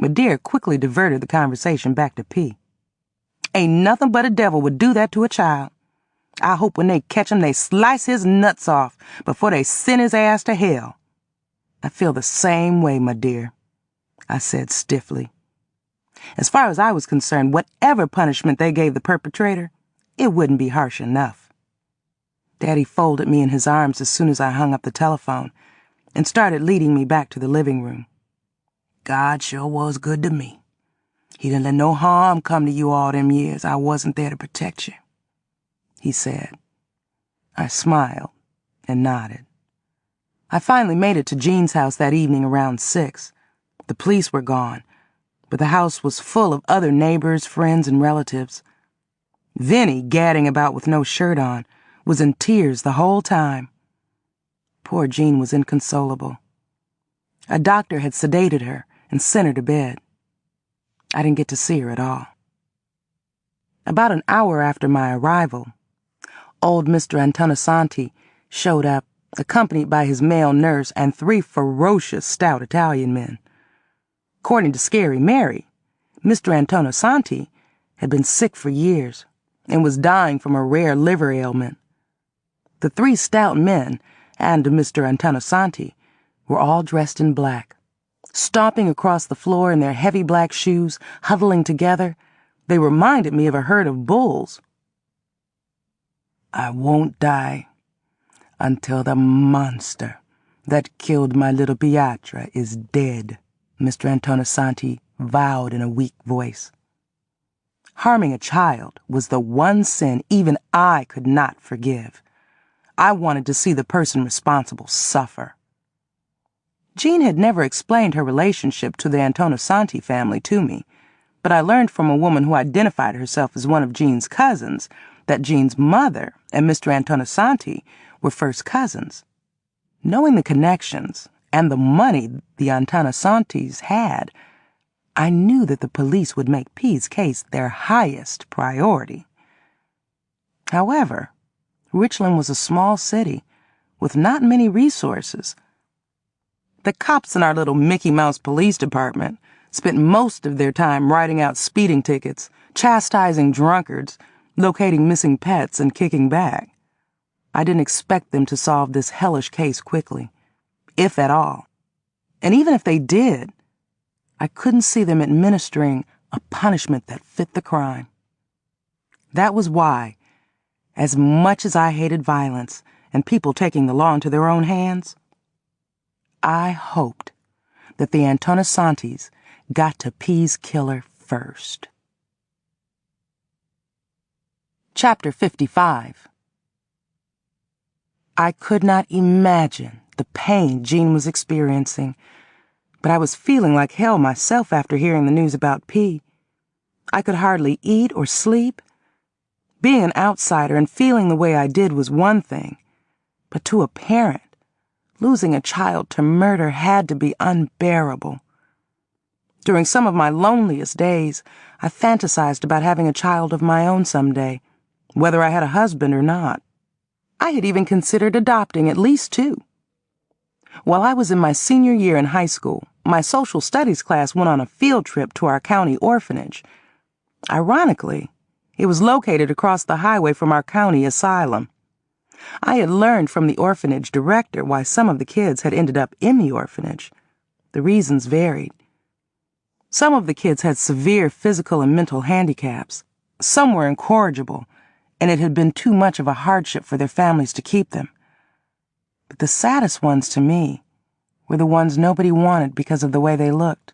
Speaker 2: Madeir quickly diverted the conversation back to P. "Ain't nothing but a devil would do that to a child. I hope when they catch him they slice his nuts off before they send his ass to hell." "I feel the same way, Madeir," I said stiffly. As far as I was concerned, whatever punishment they gave the perpetrator, it wouldn't be harsh enough. Daddy folded me in his arms as soon as I hung up the telephone and started leading me back to the living room. "God sure was good to me. He didn't let no harm come to you all them years I wasn't there to protect you," he said. I smiled and nodded. I finally made it to Jean's house that evening around 6. The police were gone, but the house was full of other neighbors, friends, and relatives. Vinnie, gadding about with no shirt on, was in tears the whole time. Poor Jean was inconsolable. A doctor had sedated her and sent her to bed. I didn't get to see her at all. About an hour after my arrival, old Mr. Antonisanti showed up accompanied by his male nurse and 3 ferocious, stout Italian men. According to Scary Mary, Mr. Antonio Santi had been sick for years and was dying from a rare liver ailment. The 3 stout men and Mr. Antonio Santi were all dressed in black. Stomping across the floor in their heavy black shoes, huddling together, they reminded me of a herd of bulls. "I won't die until the monster that killed my little Piatra is dead," Mr. Antonio Santi vowed in a weak voice. Harming a child was the one sin even I could not forgive. I wanted to see the person responsible suffer. Jean had never explained her relationship to the Antonio Santi family to me, but I learned from a woman who identified herself as one of Jean's cousins that Jean's mother and Mr. Antonio Santi were first cousins. Knowing the connections and the money the Antonio Santis had, I knew that the police would make P's case their highest priority. However, Richland was a small city with not many resources. The cops in our little Mickey Mouse police department spent most of their time writing out speeding tickets, chastising drunkards, locating missing pets, and kicking back. I didn't expect them to solve this hellish case quickly, if at all. And even if they did, I couldn't see them administering a punishment that fit the crime. That was why, as much as I hated violence and people taking the law into their own hands, I hoped that the Antonio Santis got to P's killer first. Chapter 55. I could not imagine the pain Jean was experiencing, but I was feeling like hell myself after hearing the news about P. I could hardly eat or sleep. Being an outsider and feeling the way I did was one thing, but to a parent, losing a child to murder had to be unbearable. During some of my loneliest days, I fantasized about having a child of my own someday, whether I had a husband or not. I had even considered adopting at least 2. While I was in my senior year in high school, my social studies class went on a field trip to our county orphanage. Ironically, it was located across the highway from our county asylum. I had learned from the orphanage director why some of the kids had ended up in the orphanage. The reasons varied. Some of the kids had severe physical and mental handicaps. Some were incorrigible, and it had been too much of a hardship for their families to keep them. But the saddest ones to me were the ones nobody wanted because of the way they looked.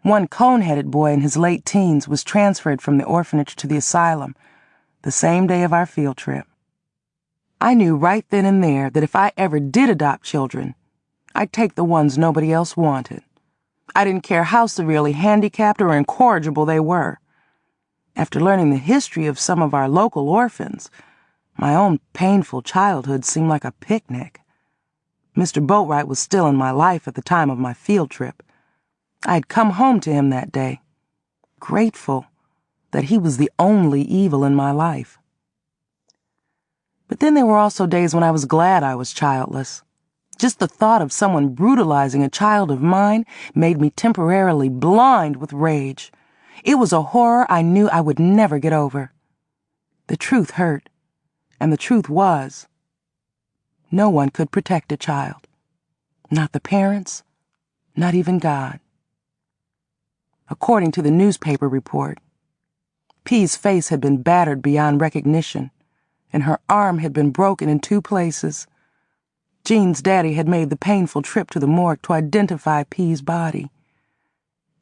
Speaker 2: One cone-headed boy in his late teens was transferred from the orphanage to the asylum the same day of our field trip. I knew right then and there that if I ever did adopt children, I'd take the ones nobody else wanted. I didn't care how severely handicapped or incorrigible they were. After learning the history of some of our local orphans, my own painful childhood seemed like a picnic. Mr. Boatwright was still in my life at the time of my field trip. I had come home to him that day, grateful that he was the only evil in my life. But then there were also days when I was glad I was childless. Just the thought of someone brutalizing a child of mine made me temporarily blind with rage. It was a horror I knew I would never get over. The truth hurt, and the truth was, no one could protect a child. Not the parents, not even God. According to the newspaper report, P's face had been battered beyond recognition, and her arm had been broken in 2 places. Jean's daddy had made the painful trip to the morgue to identify P's body.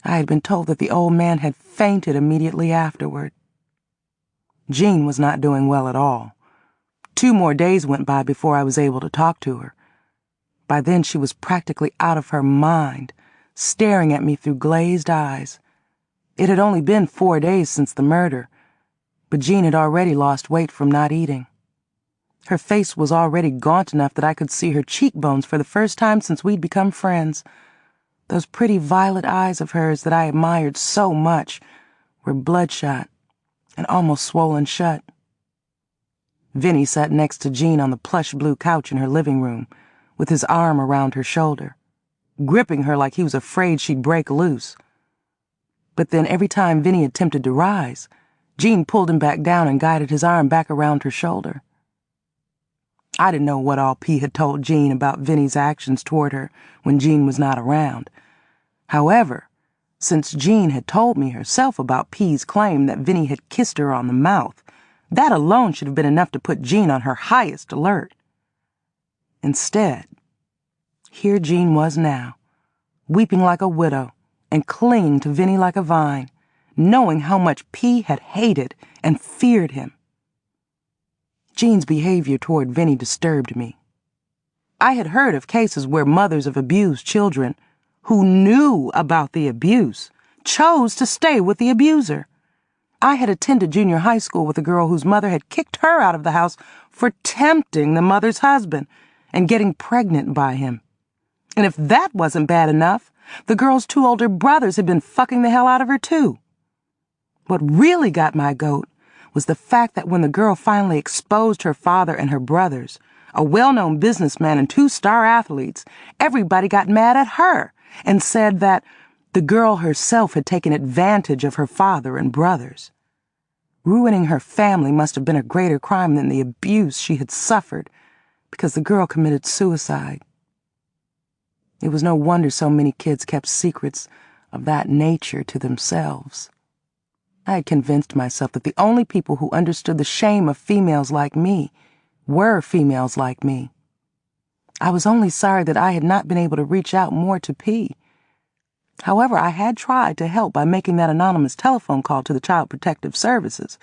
Speaker 2: I had been told that the old man had fainted immediately afterward. Jean was not doing well at all. 2 more days went by before I was able to talk to her. By then she was practically out of her mind, staring at me through glazed eyes. It had only been 4 days since the murder, but Jean had already lost weight from not eating. Her face was already gaunt enough that I could see her cheekbones for the first time since we'd become friends. Those pretty violet eyes of hers that I admired so much were bloodshot and almost swollen shut. Vinny sat next to Jean on the plush blue couch in her living room, with his arm around her shoulder, gripping her like he was afraid she'd break loose. But then every time Vinny attempted to rise, Jean pulled him back down and guided his arm back around her shoulder. I didn't know what all P had told Jean about Vinny's actions toward her when Jean was not around. However, since Jean had told me herself about P's claim that Vinny had kissed her on the mouth, that alone should have been enough to put Jean on her highest alert. Instead, here Jean was now, weeping like a widow and clinging to Vinny like a vine, knowing how much P had hated and feared him. Jean's behavior toward Vinny disturbed me. I had heard of cases where mothers of abused children who knew about the abuse chose to stay with the abuser. I had attended junior high school with a girl whose mother had kicked her out of the house for tempting the mother's husband and getting pregnant by him. And if that wasn't bad enough, the girl's 2 older brothers had been fucking the hell out of her too. What really got my goat was the fact that when the girl finally exposed her father and her brothers, a well-known businessman and 2 star athletes, everybody got mad at her and said that the girl herself had taken advantage of her father and brothers. Ruining her family must have been a greater crime than the abuse she had suffered because the girl committed suicide. It was no wonder so many kids kept secrets of that nature to themselves. I had convinced myself that the only people who understood the shame of females like me were females like me. I was only sorry that I had not been able to reach out more to P. However, I had tried to help by making that anonymous telephone call to the Child Protective Services.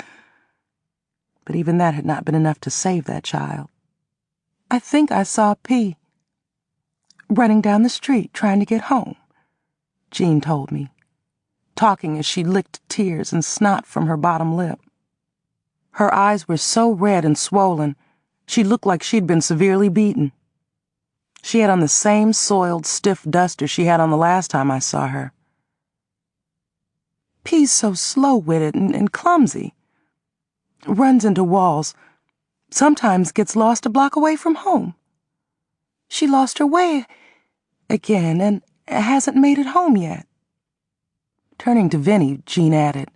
Speaker 2: But even that had not been enough to save that child. I think I saw P running down the street trying to get home, Jean told me, talking as she licked tears and snot from her bottom lip. Her eyes were so red and swollen, she looked like she'd been severely beaten. She had on the same soiled, stiff duster she had on the last time I saw her. P's so slow-witted and clumsy. Runs into walls. Sometimes gets lost a block away from home. She lost her way again and hasn't made it home yet. Turning to Vinny, Jean added,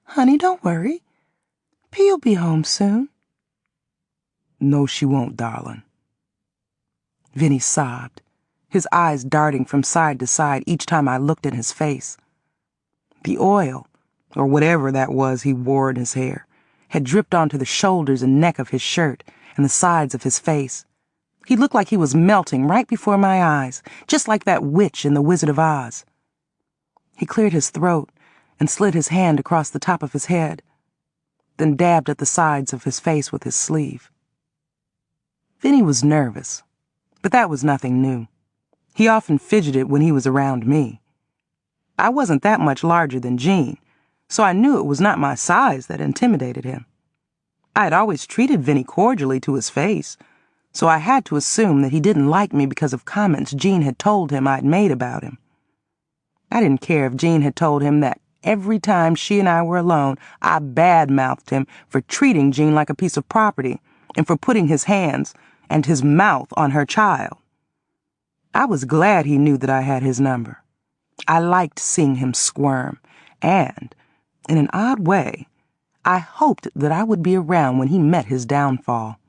Speaker 2: "Honey, don't worry. P'll be home soon." "No, she won't, darling." Vinny sobbed, his eyes darting from side to side each time I looked at his face. The oil, or whatever that was he wore in his hair, had dripped onto the shoulders and neck of his shirt and the sides of his face. He looked like he was melting right before my eyes, just like that witch in The Wizard of Oz. He cleared his throat and slid his hand across the top of his head, then dabbed at the sides of his face with his sleeve. Vinny was nervous, but that was nothing new. He often fidgeted when he was around me. I wasn't that much larger than Jean, so I knew it was not my size that intimidated him. I had always treated Vinny cordially to his face, so I had to assume that he didn't like me because of comments Jean had told him I'd made about him. I didn't care if Jean had told him that every time she and I were alone, I bad-mouthed him for treating Jean like a piece of property and for putting his hands and his mouth on her child. I was glad he knew that I had his number. I liked seeing him squirm, and, in an odd way, I hoped that I would be around when he met his downfall.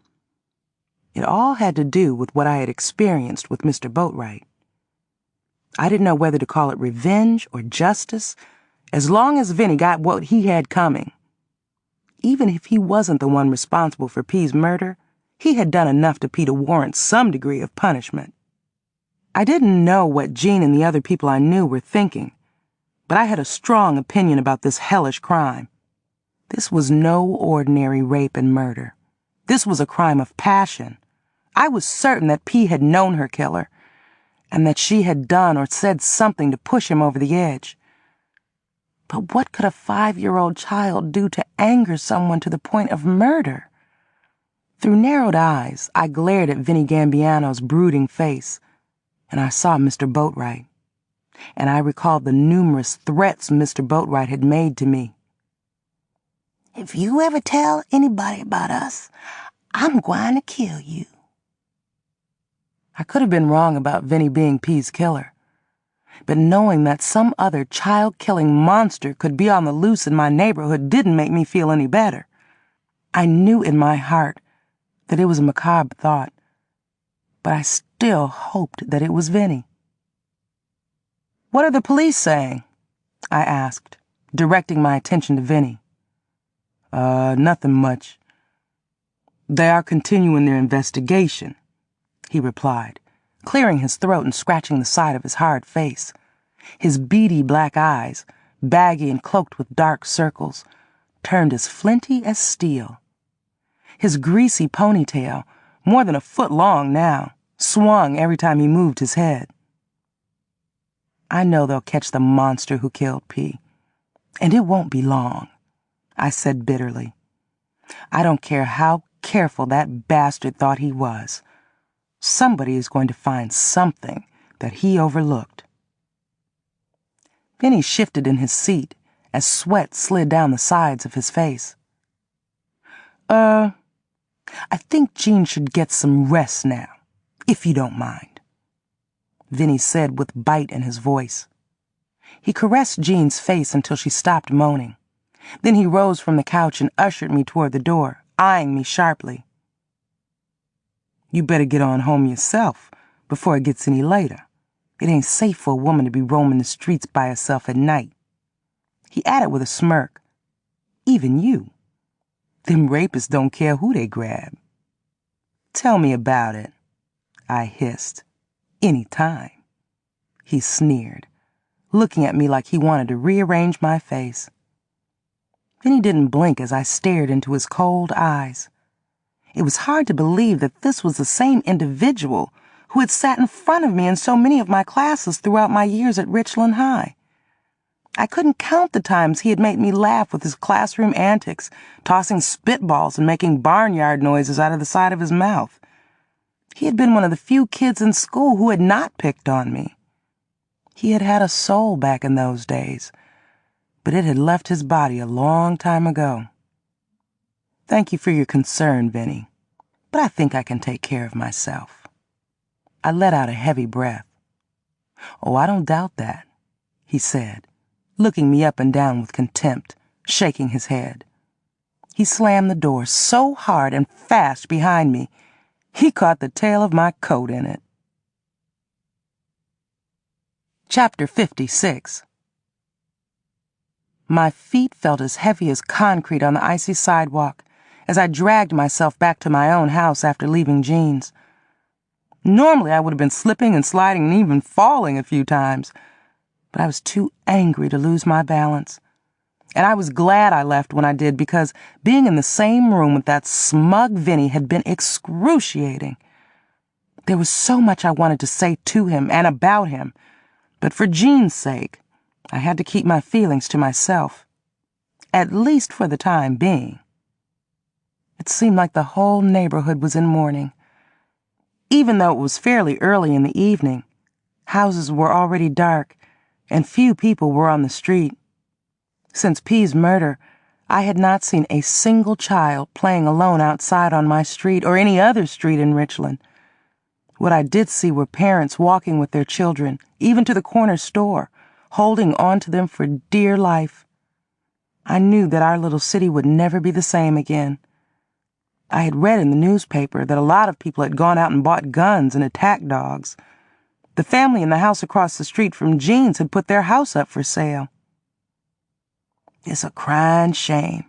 Speaker 2: It all had to do with what I had experienced with Mr. Boatwright. I didn't know whether to call it revenge or justice, as long as Vinny got what he had coming. Even if he wasn't the one responsible for P's murder, he had done enough to P to warrant some degree of punishment. I didn't know what Jean and the other people I knew were thinking, but I had a strong opinion about this hellish crime. This was no ordinary rape and murder. This was a crime of passion. I was certain that P had known her killer, and that she had done or said something to push him over the edge. But what could a 5-year-old child do to anger someone to the point of murder? Through narrowed eyes, I glared at Vinny Gambiano's brooding face, and I saw Mr. Boatwright, and I recalled the numerous threats Mr. Boatwright had made to me. If you ever tell anybody about us, I'm going to kill you. I could have been wrong about Vinny being P's killer, but knowing that some other child-killing monster could be on the loose in my neighborhood didn't make me feel any better. I knew in my heart that it was a macabre thought, but I still hoped that it was Vinny. "What are the police saying?" I asked, directing my attention to Vinny. Nothing much. They are continuing their investigation," he replied, clearing his throat and scratching the side of his hard face. His beady black eyes, baggy and cloaked with dark circles, turned as flinty as steel. His greasy ponytail, more than a foot long now, swung every time he moved his head. "I know they'll catch the monster who killed P, and it won't be long," I said bitterly. "I don't care how careful that bastard thought he was. Somebody is going to find something that he overlooked." Vinny shifted in his seat as sweat slid down the sides of his face. I think Jean should get some rest now, if you don't mind," Vinny said with bite in his voice. He caressed Jean's face until she stopped moaning. Then he rose from the couch and ushered me toward the door, eyeing me sharply. "You better get on home yourself before it gets any later. It ain't safe for a woman to be roaming the streets by herself at night." He added with a smirk, "Even you. Them rapists don't care who they grab." "Tell me about it," I hissed. "Any time." He sneered, looking at me like he wanted to rearrange my face. Then he didn't blink as I stared into his cold eyes. It was hard to believe that this was the same individual who had sat in front of me in so many of my classes throughout my years at Richland High. I couldn't count the times he had made me laugh with his classroom antics, tossing spitballs and making barnyard noises out of the side of his mouth. He had been one of the few kids in school who had not picked on me. He had had a soul back in those days, but it had left his body a long time ago. "Thank you for your concern, Vinny, but I think I can take care of myself." I let out a heavy breath. "Oh, I don't doubt that," he said, looking me up and down with contempt, shaking his head. He slammed the door so hard and fast behind me, he caught the tail of my coat in it. Chapter 56. My feet felt as heavy as concrete on the icy sidewalk as I dragged myself back to my own house after leaving Jean's. Normally I would have been slipping and sliding and even falling a few times, but I was too angry to lose my balance. And I was glad I left when I did, because being in the same room with that smug Vinny had been excruciating. There was so much I wanted to say to him and about him, but for Jean's sake, I had to keep my feelings to myself, at least for the time being. It seemed like the whole neighborhood was in mourning. Even though it was fairly early in the evening, houses were already dark, and few people were on the street. Since P's murder, I had not seen a single child playing alone outside on my street or any other street in Richland. What I did see were parents walking with their children, even to the corner store, holding on to them for dear life. I knew that our little city would never be the same again. I had read in the newspaper that a lot of people had gone out and bought guns and attack dogs. The family in the house across the street from Jean's had put their house up for sale. It's a crying shame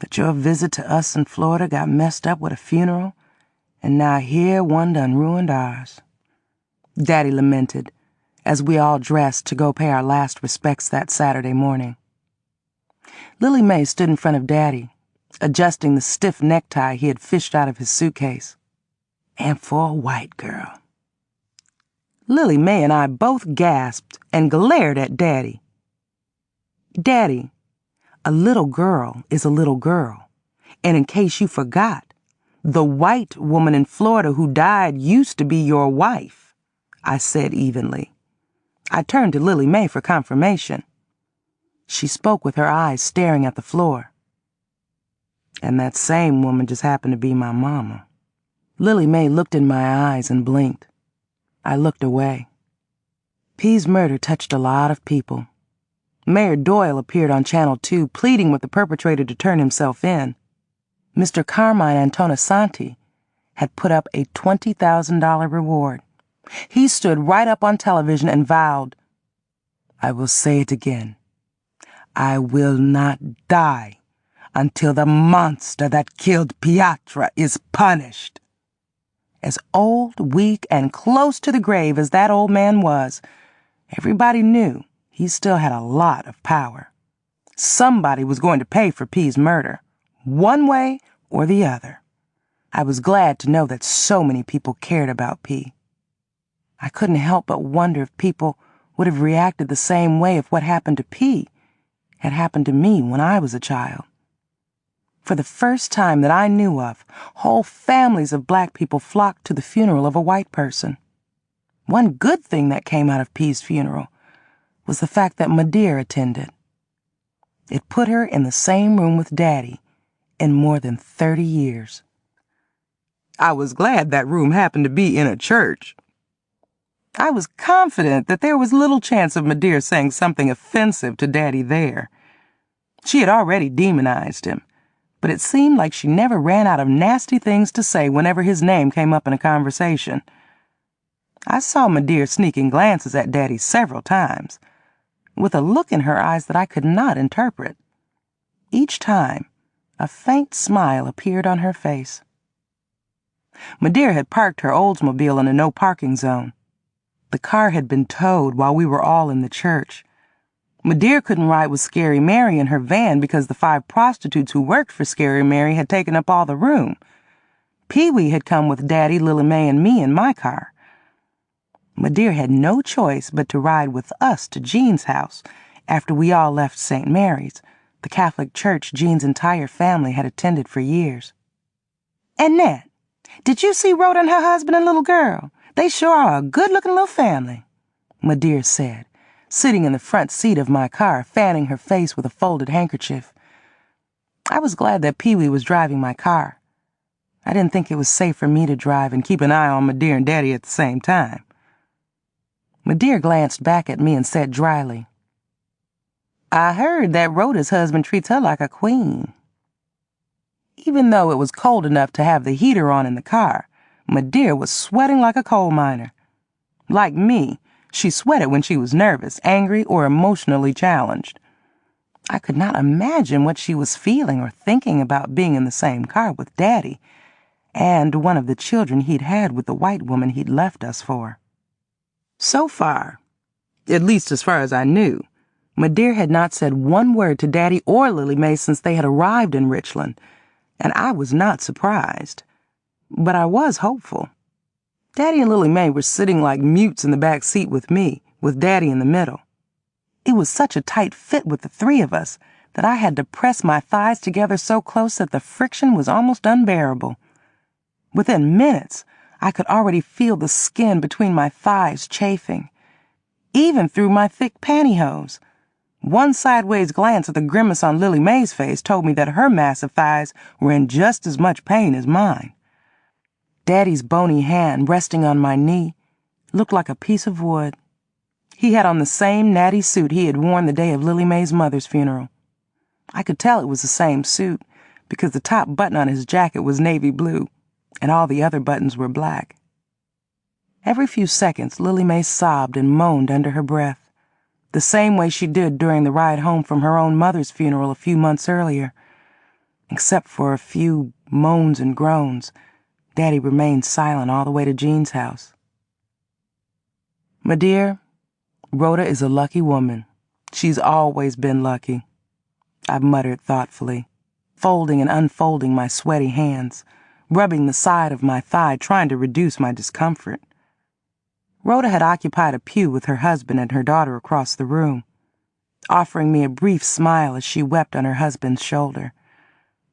Speaker 2: that your visit to us in Florida got messed up with a funeral, and now here one done ruined ours," Daddy lamented, as we all dressed to go pay our last respects that Saturday morning. Lily Mae stood in front of Daddy, adjusting the stiff necktie he had fished out of his suitcase. "And for a white girl." Lily Mae and I both gasped and glared at Daddy. "Daddy, a little girl is a little girl, and in case you forgot, the white woman in Florida who died used to be your wife," I said evenly. I turned to Lily Mae for confirmation. She spoke with her eyes staring at the floor. And that same woman just happened to be my mama. Lily Mae looked in my eyes and blinked. I looked away. P's murder touched a lot of people. Mayor Doyle appeared on Channel 2 pleading with the perpetrator to turn himself in. Mr. Carmine Antonisanti had put up a $20,000 reward. He stood right up on television and vowed, "I will say it again. I will not die until the monster that killed Piatra is punished." As old, weak, and close to the grave as that old man was, everybody knew he still had a lot of power. Somebody was going to pay for P's murder, one way or the other. I was glad to know that so many people cared about P. I couldn't help but wonder if people would have reacted the same way if what happened to P had happened to me when I was a child. For the first time that I knew of, whole families of black people flocked to the funeral of a white person. One good thing that came out of P's funeral was the fact that Madeira attended. It put her in the same room with Daddy in more than 30 years. I was glad that room happened to be in a church. I was confident that there was little chance of Madeira saying something offensive to Daddy there. She had already demonized him, but it seemed like she never ran out of nasty things to say whenever his name came up in a conversation. I saw Madeira sneaking glances at Daddy several times, with a look in her eyes that I could not interpret. Each time, a faint smile appeared on her face. Madeira had parked her Oldsmobile in a no-parking zone. The car had been towed while we were all in the church. Madeira couldn't ride with Scary Mary in her van because the 5 prostitutes who worked for Scary Mary had taken up all the room. Pee-wee had come with Daddy, Lily Mae, and me in my car. Madeira had no choice but to ride with us to Jean's house after we all left St. Mary's, the Catholic church Jean's entire family had attended for years. "Annette, did you see Rhoda and her husband and little girl? They sure are a good-looking little family," Madeira said, sitting in the front seat of my car, fanning her face with a folded handkerchief. I was glad that Pee-wee was driving my car. I didn't think it was safe for me to drive and keep an eye on Madeira and Daddy at the same time. Madeira glanced back at me and said dryly, "I heard that Rhoda's husband treats her like a queen." Even though it was cold enough to have the heater on in the car, Madeira was sweating like a coal miner. Like me, she sweated when she was nervous, angry, or emotionally challenged. I could not imagine what she was feeling or thinking about being in the same car with Daddy and one of the children he'd had with the white woman he'd left us for. So far, at least as far as I knew, Madeira had not said one word to Daddy or Lily Mae since they had arrived in Richland, and I was not surprised. But I was hopeful. Daddy and Lily Mae were sitting like mutes in the back seat with me, with Daddy in the middle. It was such a tight fit with the 3 of us that I had to press my thighs together so close that the friction was almost unbearable. Within minutes, I could already feel the skin between my thighs chafing, even through my thick pantyhose. One sideways glance at the grimace on Lily Mae's face told me that her massive thighs were in just as much pain as mine. Daddy's bony hand resting on my knee looked like a piece of wood. He had on the same natty suit he had worn the day of Lily Mae's mother's funeral. I could tell it was the same suit because the top button on his jacket was navy blue, and all the other buttons were black. Every few seconds, Lily Mae sobbed and moaned under her breath, the same way she did during the ride home from her own mother's funeral a few months earlier. Except for a few moans and groans, Daddy remained silent all the way to Jean's house. "Madeira, Rhoda is a lucky woman. She's always been lucky," I muttered thoughtfully, folding and unfolding my sweaty hands, rubbing the side of my thigh, trying to reduce my discomfort. Rhoda had occupied a pew with her husband and her daughter across the room, offering me a brief smile as she wept on her husband's shoulder.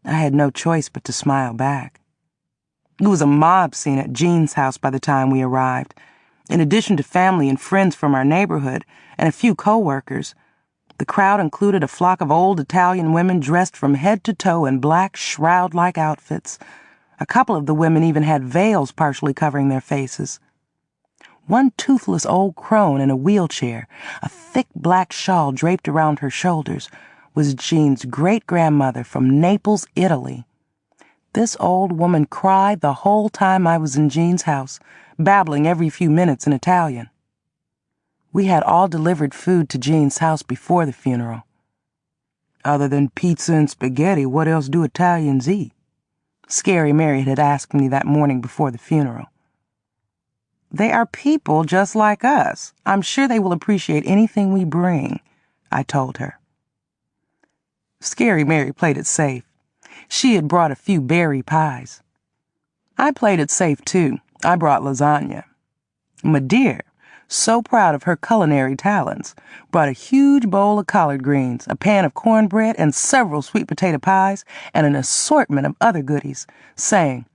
Speaker 2: I had no choice but to smile back. It was a mob scene at Jean's house by the time we arrived. In addition to family and friends from our neighborhood and a few co-workers, The crowd included a flock of old Italian women dressed from head to toe in black shroud-like outfits. A couple of the women even had veils partially covering their faces. One toothless old crone in a wheelchair, a thick black shawl draped around her shoulders, was Jean's great-grandmother from Naples, Italy. This old woman cried the whole time I was in Jean's house, babbling every few minutes in Italian. We had all delivered food to Jean's house before the funeral. Other than pizza and spaghetti, what else do Italians eat? Scary Mary had asked me that morning before the funeral. They are people just like us. I'm sure they will appreciate anything we bring, I told her. Scary Mary played it safe. She had brought a few berry pies. I played it safe, too. I brought lasagna. Madeir, so proud of her culinary talents, brought a huge bowl of collard greens, a pan of cornbread, and several sweet potato pies, and an assortment of other goodies, saying,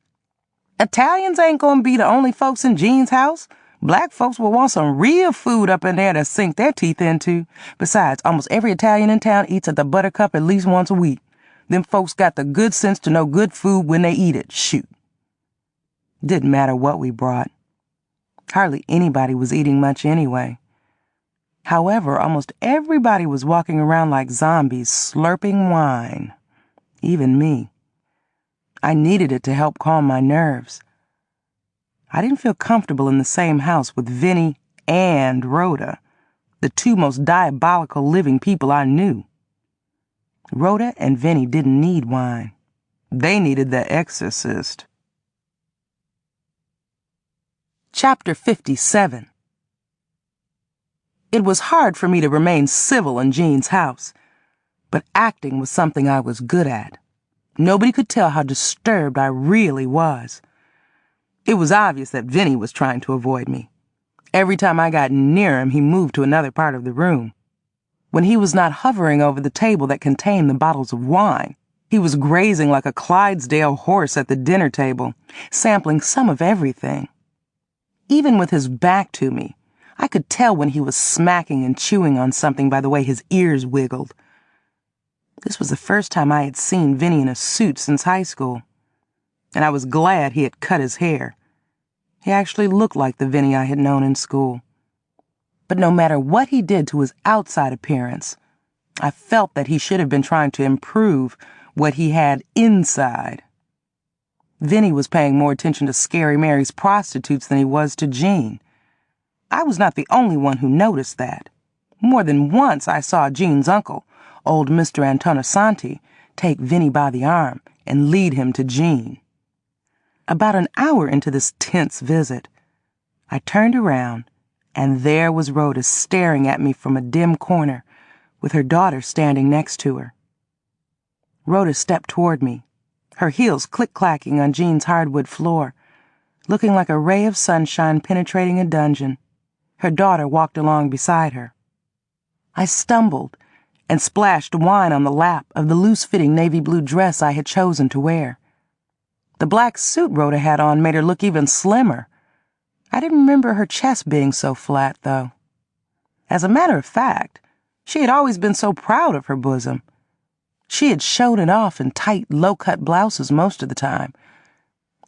Speaker 2: "Italians ain't gonna be the only folks in Jean's house. Black folks will want some real food up in there to sink their teeth into. Besides, almost every Italian in town eats at the Buttercup at least once a week. Them folks got the good sense to know good food when they eat it. Shoot." Didn't matter what we brought. Hardly anybody was eating much anyway. However, almost everybody was walking around like zombies, slurping wine. Even me. I needed it to help calm my nerves. I didn't feel comfortable in the same house with Vinny and Rhoda, the two most diabolical living people I knew. Rhoda and Vinny didn't need wine. They needed the exorcist. Chapter 57. It was hard for me to remain civil in Jean's house, but acting was something I was good at. Nobody could tell how disturbed I really was. It was obvious that Vinny was trying to avoid me. Every time I got near him, he moved to another part of the room. When he was not hovering over the table that contained the bottles of wine, he was grazing like a Clydesdale horse at the dinner table, sampling some of everything. Even with his back to me, I could tell when he was smacking and chewing on something by the way his ears wiggled. This was the first time I had seen Vinny in a suit since high school, and I was glad he had cut his hair. He actually looked like the Vinny I had known in school. But no matter what he did to his outside appearance, I felt that he should have been trying to improve what he had inside. Vinny was paying more attention to Scary Mary's prostitutes than he was to Jean. I was not the only one who noticed that. More than once I saw Jean's uncle, old Mr. Antonosanti, take Vinny by the arm and lead him to Jean. About an hour into this tense visit, I turned around, and there was Rhoda staring at me from a dim corner, with her daughter standing next to her. Rhoda stepped toward me, her heels click-clacking on Jean's hardwood floor, looking like a ray of sunshine penetrating a dungeon. Her daughter walked along beside her. I stumbled and splashed wine on the lap of the loose-fitting navy blue dress I had chosen to wear. The black suit Rhoda had on made her look even slimmer. I didn't remember her chest being so flat, though. As a matter of fact, she had always been so proud of her bosom. She had showed it off in tight, low-cut blouses most of the time.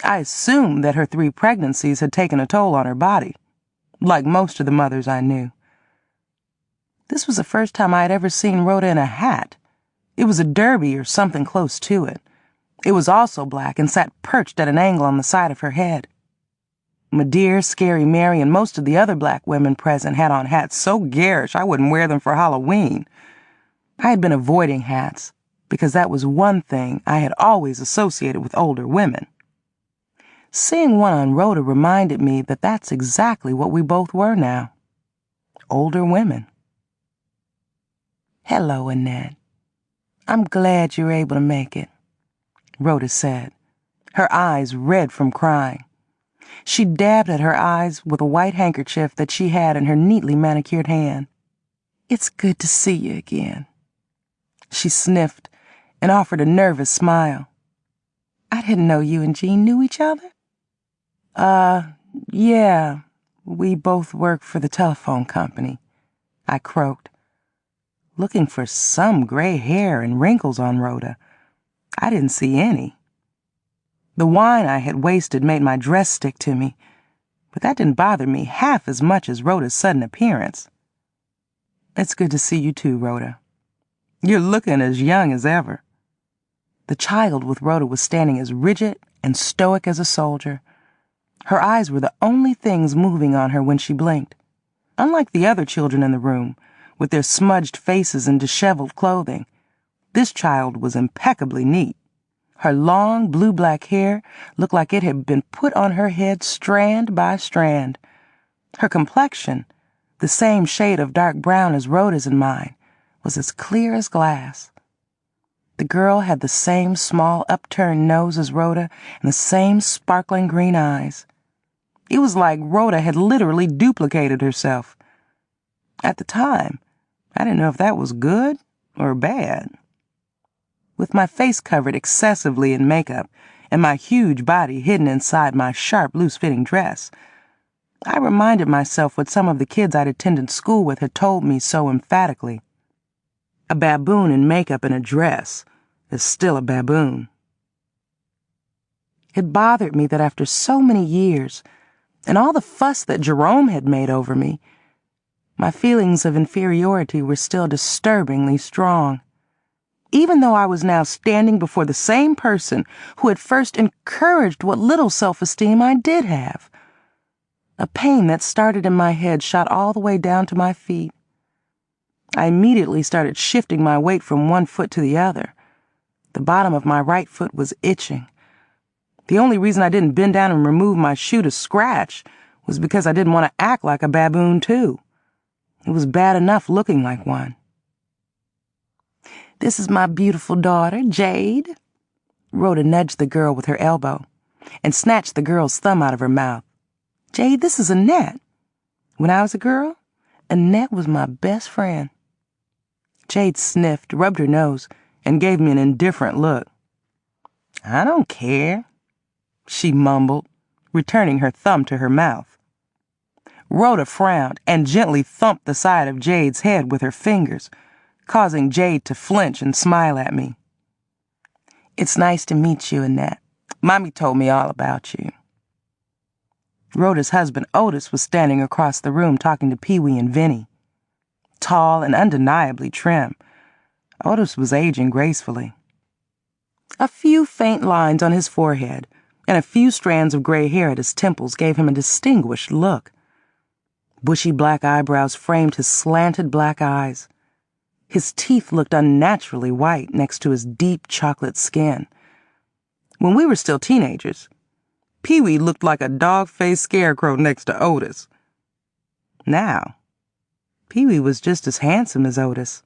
Speaker 2: I assumed that her 3 pregnancies had taken a toll on her body, like most of the mothers I knew. This was the first time I had ever seen Rhoda in a hat. It was a derby or something close to it. It was also black and sat perched at an angle on the side of her head. Madeir, Scary Mary, and most of the other black women present had on hats so garish I wouldn't wear them for Halloween. I had been avoiding hats, because that was one thing I had always associated with older women. Seeing one on Rhoda reminded me that that's exactly what we both were now. Older women. "Hello, Annette. I'm glad you're able to make it," Rhoda said, her eyes red from crying. She dabbed at her eyes with a white handkerchief that she had in her neatly manicured hand. "It's good to see you again." She sniffed and offered a nervous smile. "I didn't know you and Jean knew each other." Yeah, we both work for the telephone company," I croaked. looking for some gray hair and wrinkles on Rhoda. I didn't see any. The wine I had wasted made my dress stick to me, but that didn't bother me half as much as Rhoda's sudden appearance. "It's good to see you too, Rhoda. You're looking as young as ever." The child with Rhoda was standing as rigid and stoic as a soldier. Her eyes were the only things moving on her when she blinked. Unlike the other children in the room, with their smudged faces and disheveled clothing, this child was impeccably neat. Her long, blue-black hair looked like it had been put on her head strand by strand. Her complexion, the same shade of dark brown as Rhoda's and mine, was as clear as glass. The girl had the same small, upturned nose as Rhoda and the same sparkling green eyes. It was like Rhoda had literally duplicated herself. At the time, I didn't know if that was good or bad. With my face covered excessively in makeup and my huge body hidden inside my sharp, loose-fitting dress, I reminded myself what some of the kids I'd attended school with had told me so emphatically. A baboon in makeup and a dress is still a baboon. It bothered me that after so many years, and all the fuss that Jerome had made over me, my feelings of inferiority were still disturbingly strong. Even though I was now standing before the same person who had first encouraged what little self-esteem I did have. A pain that started in my head shot all the way down to my feet. I immediately started shifting my weight from one foot to the other. The bottom of my right foot was itching. The only reason I didn't bend down and remove my shoe to scratch was because I didn't want to act like a baboon, too. It was bad enough looking like one. "This is my beautiful daughter, Jade." Rhoda nudged the girl with her elbow and snatched the girl's thumb out of her mouth. "Jade, this is Annette. When I was a girl, Annette was my best friend." Jade sniffed, rubbed her nose, and gave me an indifferent look. "I don't care," she mumbled, returning her thumb to her mouth. Rhoda frowned and gently thumped the side of Jade's head with her fingers, causing Jade to flinch and smile at me. "It's nice to meet you, Annette. Mommy told me all about you." Rhoda's husband, Otis, was standing across the room talking to Pee-wee and Vinny. Tall and undeniably trim, Otis was aging gracefully. A few faint lines on his forehead and a few strands of gray hair at his temples gave him a distinguished look. Bushy black eyebrows framed his slanted black eyes. His teeth looked unnaturally white next to his deep chocolate skin. When we were still teenagers, Pee-wee looked like a dog-faced scarecrow next to Otis. Now, Pee-wee was just as handsome as Otis.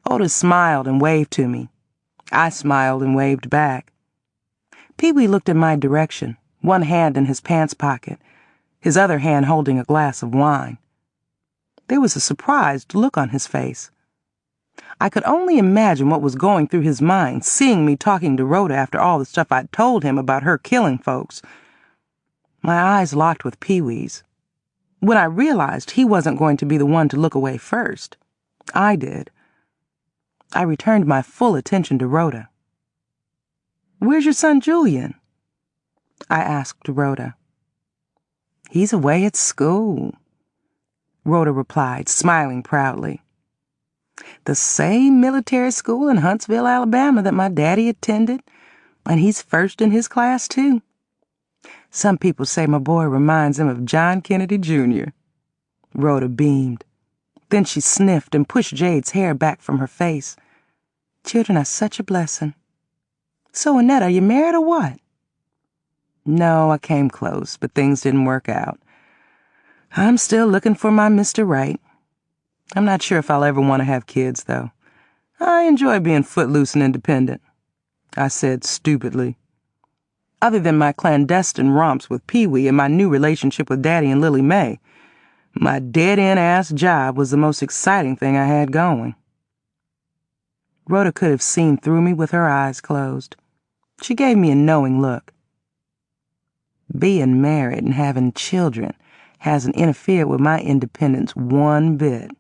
Speaker 2: Otis smiled and waved to me. I smiled and waved back. Pee-wee looked in my direction, one hand in his pants pocket, his other hand holding a glass of wine. There was a surprised look on his face. I could only imagine what was going through his mind, seeing me talking to Rhoda after all the stuff I'd told him about her killing folks. My eyes locked with Pee-wee's. When I realized he wasn't going to be the one to look away first, I did. I returned my full attention to Rhoda. "Where's your son Julian?" I asked Rhoda. "He's away at school," Rhoda replied, smiling proudly. "The same military school in Huntsville, Alabama that my daddy attended, and he's first in his class, too. Some people say my boy reminds them of John Kennedy, Jr. Rhoda beamed. Then she sniffed and pushed Jade's hair back from her face. "Children are such a blessing. So, Annette, are you married or what?" "No, I came close, but things didn't work out. I'm still looking for my Mr. Right. I'm not sure if I'll ever want to have kids, though. I enjoy being footloose and independent," I said stupidly. Other than my clandestine romps with Pee-wee and my new relationship with Daddy and Lily Mae, my dead-end-ass job was the most exciting thing I had going. Rhoda could have seen through me with her eyes closed. She gave me a knowing look. "Being married and having children hasn't interfered with my independence one bit.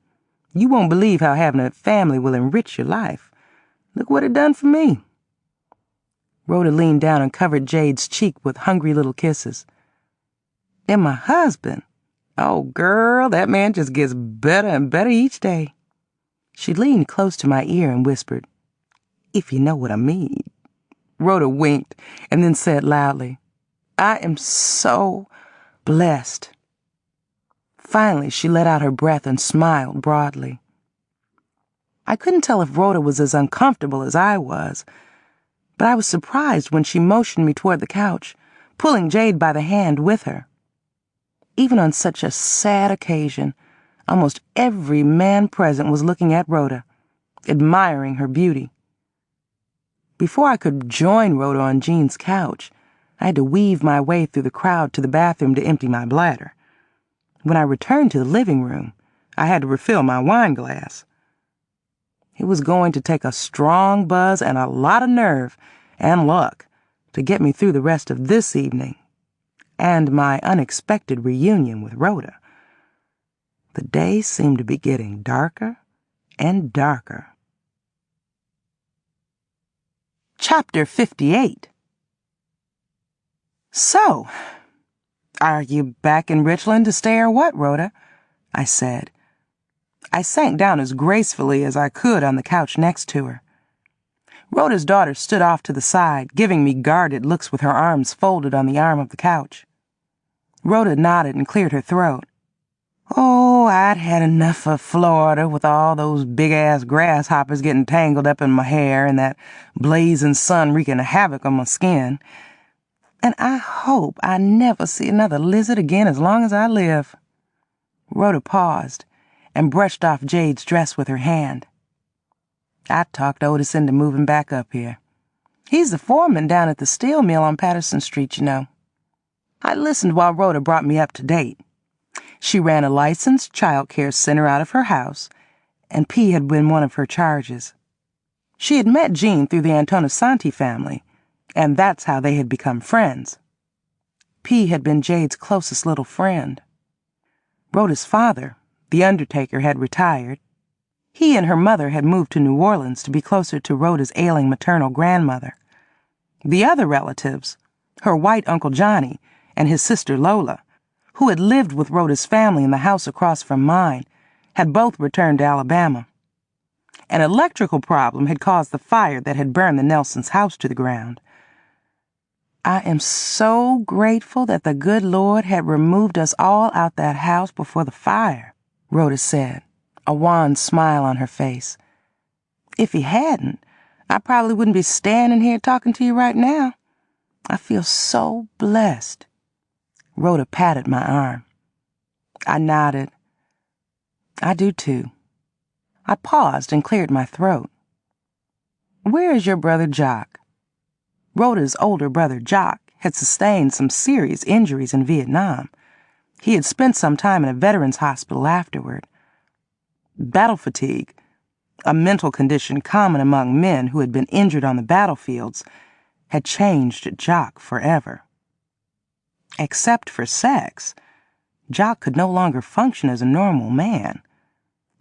Speaker 2: You won't believe how having a family will enrich your life. Look what it done for me." Rhoda leaned down and covered Jade's cheek with hungry little kisses. "And my husband? Oh, girl, that man just gets better and better each day." She leaned close to my ear and whispered, "If you know what I mean." Rhoda winked and then said loudly, "I am so blessed." Finally, she let out her breath and smiled broadly. I couldn't tell if Rhoda was as uncomfortable as I was, but I was surprised when she motioned me toward the couch, pulling Jade by the hand with her. Even on such a sad occasion, almost every man present was looking at Rhoda, admiring her beauty. Before I could join Rhoda on Jean's couch, I had to weave my way through the crowd to the bathroom to empty my bladder. When I returned to the living room, I had to refill my wine glass. It was going to take a strong buzz and a lot of nerve and luck to get me through the rest of this evening and my unexpected reunion with Rhoda. The day seemed to be getting darker and darker. Chapter 58. "So, are you back in Richland to stay or what, Rhoda?" I said. I sank down as gracefully as I could on the couch next to her. Rhoda's daughter stood off to the side, giving me guarded looks with her arms folded on the arm of the couch. Rhoda nodded and cleared her throat. "Oh, I'd had enough of Florida with all those big-ass grasshoppers getting tangled up in my hair and that blazing sun wreaking havoc on my skin. And I hope I never see another lizard again as long as I live." Rhoda paused and brushed off Jade's dress with her hand. "I talked Otis into moving back up here. He's the foreman down at the steel mill on Patterson Street, you know." I listened while Rhoda brought me up to date. She ran a licensed child care center out of her house, and P had been one of her charges. She had met Jean through the Antonosanti family, and that's how they had become friends. P had been Jade's closest little friend. Rhoda's father, the undertaker, had retired. He and her mother had moved to New Orleans to be closer to Rhoda's ailing maternal grandmother. The other relatives, her white Uncle Johnny and his sister Lola, who had lived with Rhoda's family in the house across from mine, had both returned to Alabama. An electrical problem had caused the fire that had burned the Nelsons' house to the ground. "I am so grateful that the good Lord had removed us all out that house before the fire," Rhoda said, a wan smile on her face. "If he hadn't, I probably wouldn't be standing here talking to you right now. I feel so blessed." Rhoda patted my arm. I nodded. "I do too." I paused and cleared my throat. "Where is your brother Jock?" Rhoda's older brother Jock had sustained some serious injuries in Vietnam. He had spent some time in a veterans hospital afterward. Battle fatigue, a mental condition common among men who had been injured on the battlefields, had changed Jock forever. Except for sex, Jock could no longer function as a normal man.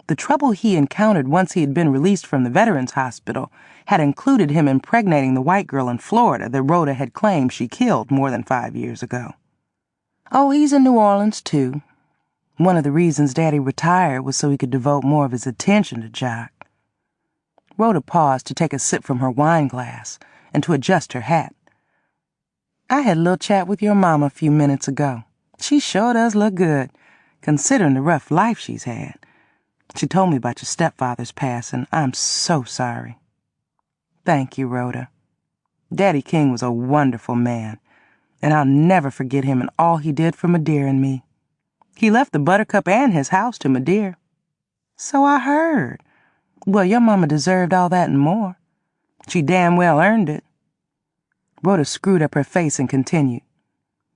Speaker 2: The trouble he encountered once he had been released from the veterans hospital had included him impregnating the white girl in Florida that Rhoda had claimed she killed more than 5 years ago. "Oh, he's in New Orleans, too. One of the reasons Daddy retired was so he could devote more of his attention to Jock." Rhoda paused to take a sip from her wine glass and to adjust her hat. "I had a little chat with your mama a few minutes ago. She sure does look good, considering the rough life she's had. She told me about your stepfather's passing. I'm so sorry." "Thank you, Rhoda. Daddy King was a wonderful man, and I'll never forget him and all he did for Madeira and me. He left the Buttercup and his house to Madeira." "So I heard. Well, your mama deserved all that and more. She damn well earned it." Rhoda screwed up her face and continued.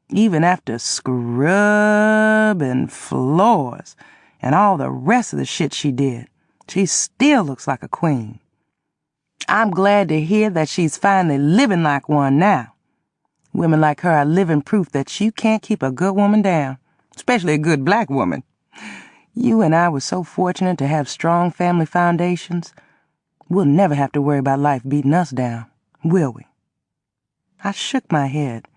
Speaker 2: "Even after scrubbing floors and all the rest of the shit she did, she still looks like a queen. I'm glad to hear that she's finally living like one now. Women like her are living proof that you can't keep a good woman down, especially a good black woman. You and I were so fortunate to have strong family foundations. We'll never have to worry about life beating us down, will we? I shook my head,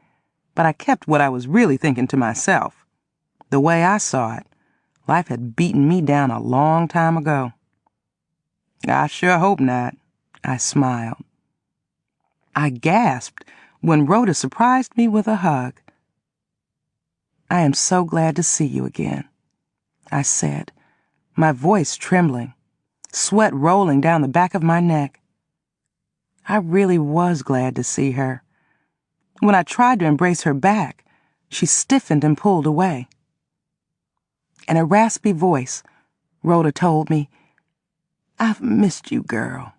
Speaker 2: but I kept what I was really thinking to myself. The way I saw it, life had beaten me down a long time ago. I sure hope not, I smiled. I gasped when Rhoda surprised me with a hug. I am so glad to see you again, I said, my voice trembling, sweat rolling down the back of my neck. I really was glad to see her. When I tried to embrace her back, she stiffened and pulled away. In a raspy voice, Rhoda told me, "I've missed you, girl."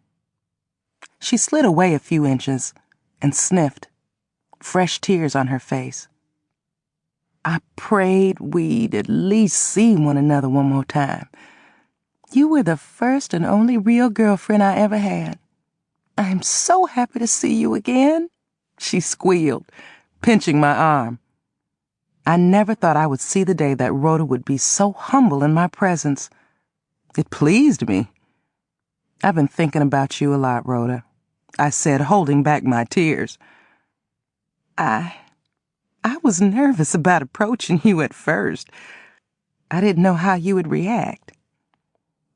Speaker 2: She slid away a few inches and sniffed, fresh tears on her face. I prayed we'd at least see one another one more time. You were the first and only real girlfriend I ever had. I'm so happy to see you again, she squealed, pinching my arm. I never thought I would see the day that Rhoda would be so humble in my presence. It pleased me. I've been thinking about you a lot, Rhoda, I said, holding back my tears. I was nervous about approaching you at first. I didn't know how you would react,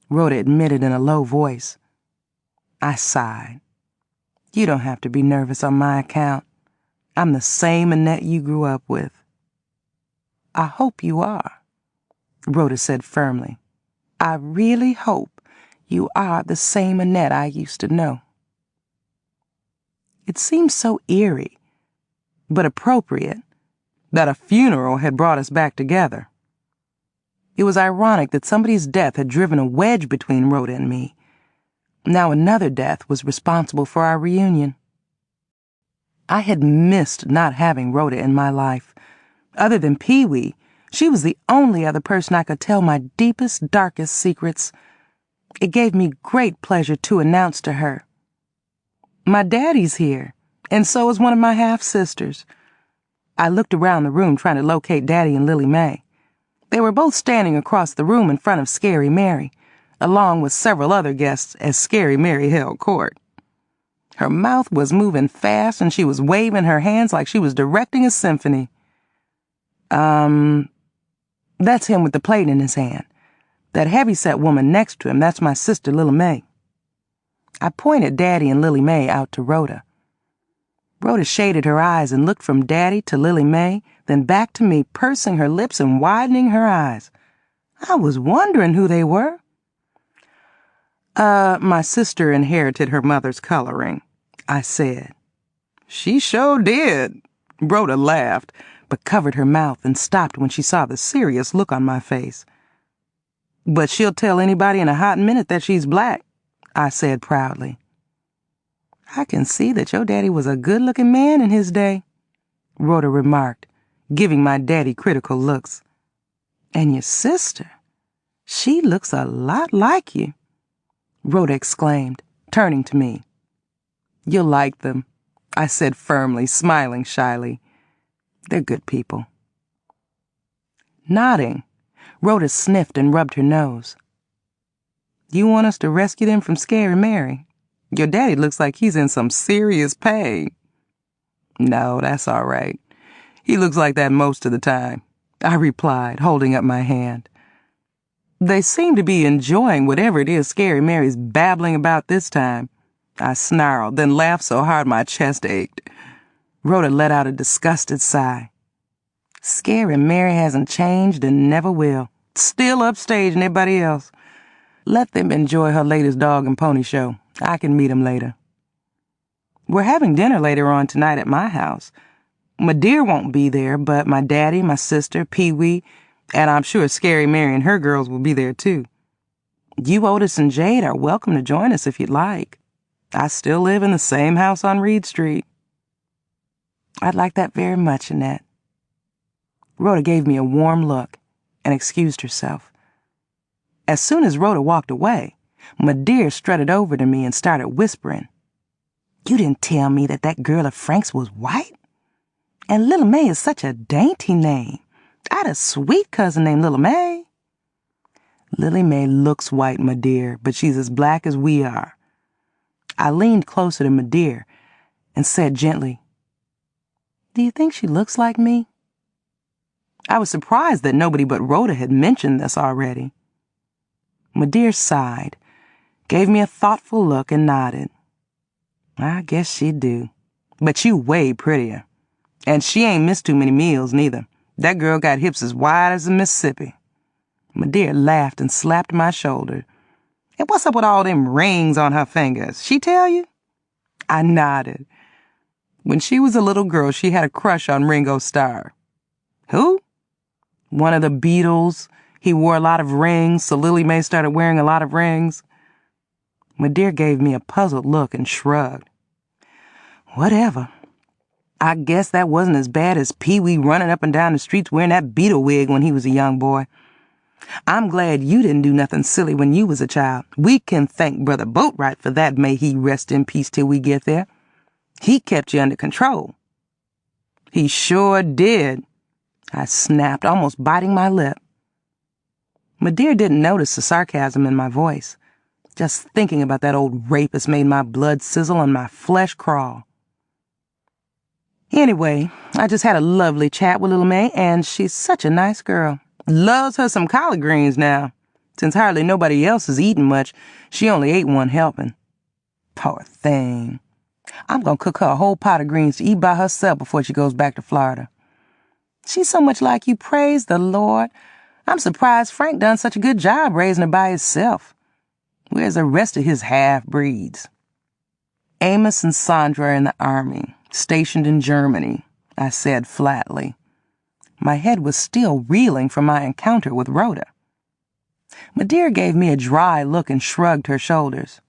Speaker 2: Rhoda admitted in a low voice. I sighed. You don't have to be nervous on my account. I'm the same Annette you grew up with. I hope you are, Rhoda said firmly. I really hope you are the same Annette I used to know. It seemed so eerie, but appropriate, that a funeral had brought us back together. It was ironic that somebody's death had driven a wedge between Rhoda and me. Now another death was responsible for our reunion. I had missed not having Rhoda in my life. Other than Pee-wee, she was the only other person I could tell my deepest, darkest secrets. It gave me great pleasure to announce to her, "My daddy's here, and so is one of my half-sisters." I looked around the room trying to locate Daddy and Lily Mae. They were both standing across the room in front of Scary Mary, along with several other guests as Scary Mary held court. Her mouth was moving fast and she was waving her hands like she was directing a symphony. That's him with the plate in his hand. That heavyset woman next to him, that's my sister Lily Mae. I pointed Daddy and Lily Mae out to Rhoda. Rhoda shaded her eyes and looked from Daddy to Lily Mae, then back to me, pursing her lips and widening her eyes. I was wondering who they were. My sister inherited her mother's coloring, I said. She sure did, Rhoda laughed, but covered her mouth and stopped when she saw the serious look on my face. But she'll tell anybody in a hot minute that she's black, I said proudly. I can see that your daddy was a good-looking man in his day, Rhoda remarked, giving my daddy critical looks. And your sister, she looks a lot like you, Rhoda exclaimed, turning to me. You'll like them, I said firmly, smiling shyly. They're good people. Nodding, Rhoda sniffed and rubbed her nose. You want us to rescue them from Scary Mary? Your daddy looks like he's in some serious pain. No, that's all right. He looks like that most of the time, I replied, holding up my hand. They seem to be enjoying whatever it is Scary Mary's babbling about this time, I snarled, then laughed so hard my chest ached. Rhoda let out a disgusted sigh. Scary Mary hasn't changed and never will. Still upstaging everybody else. Let them enjoy her latest dog and pony show. I can meet them later. We're having dinner later on tonight at my house. My dear won't be there, but my daddy, my sister, Pee-wee, and I'm sure Scary Mary and her girls will be there too. You, Otis, and Jade are welcome to join us if you'd like. I still live in the same house on Reed Street. I'd like that very much, Annette. Rhoda gave me a warm look and excused herself. As soon as Rhoda walked away, my dear strutted over to me and started whispering. You didn't tell me that girl of Frank's was white? And Lily Mae is such a dainty name. I had a sweet cousin named Lily Mae. Lily Mae looks white, my dear, but she's as black as we are. I leaned closer to my dear and said gently, "Do you think she looks like me?" I was surprised that nobody but Rhoda had mentioned this already. My dear sighed, gave me a thoughtful look, and nodded. "I guess she do. But you way prettier. And she ain't missed too many meals, neither. That girl got hips as wide as the Mississippi." My dear laughed and slapped my shoulder. "And what's up with all them rings on her fingers? She tell you?" I nodded. When she was a little girl, she had a crush on Ringo Starr. "Who?" "One of the Beatles. He wore a lot of rings, so Lily Mae started wearing a lot of rings." My dear gave me a puzzled look and shrugged. "Whatever. I guess that wasn't as bad as Pee-wee running up and down the streets wearing that Beatle wig when he was a young boy. I'm glad you didn't do nothing silly when you was a child. We can thank Brother Boatwright for that, may he rest in peace till we get there. He kept you under control." "He sure did," I snapped, almost biting my lip. My dear didn't notice the sarcasm in my voice. Just thinking about that old rapist made my blood sizzle and my flesh crawl. Anyway, I just had a lovely chat with Little Mae, and she's such a nice girl. Loves her some collard greens now. Since hardly nobody else is eating much, she only ate one helping. Poor thing. I'm gonna cook her a whole pot of greens to eat by herself before she goes back to Florida. She's so much like you, praise the Lord. I'm surprised Frank done such a good job raising her by himself. Where's the rest of his half-breeds?" "Amos and Sandra are in the Army, stationed in Germany," I said flatly. My head was still reeling from my encounter with Rhoda. My dear gave me a dry look and shrugged her shoulders.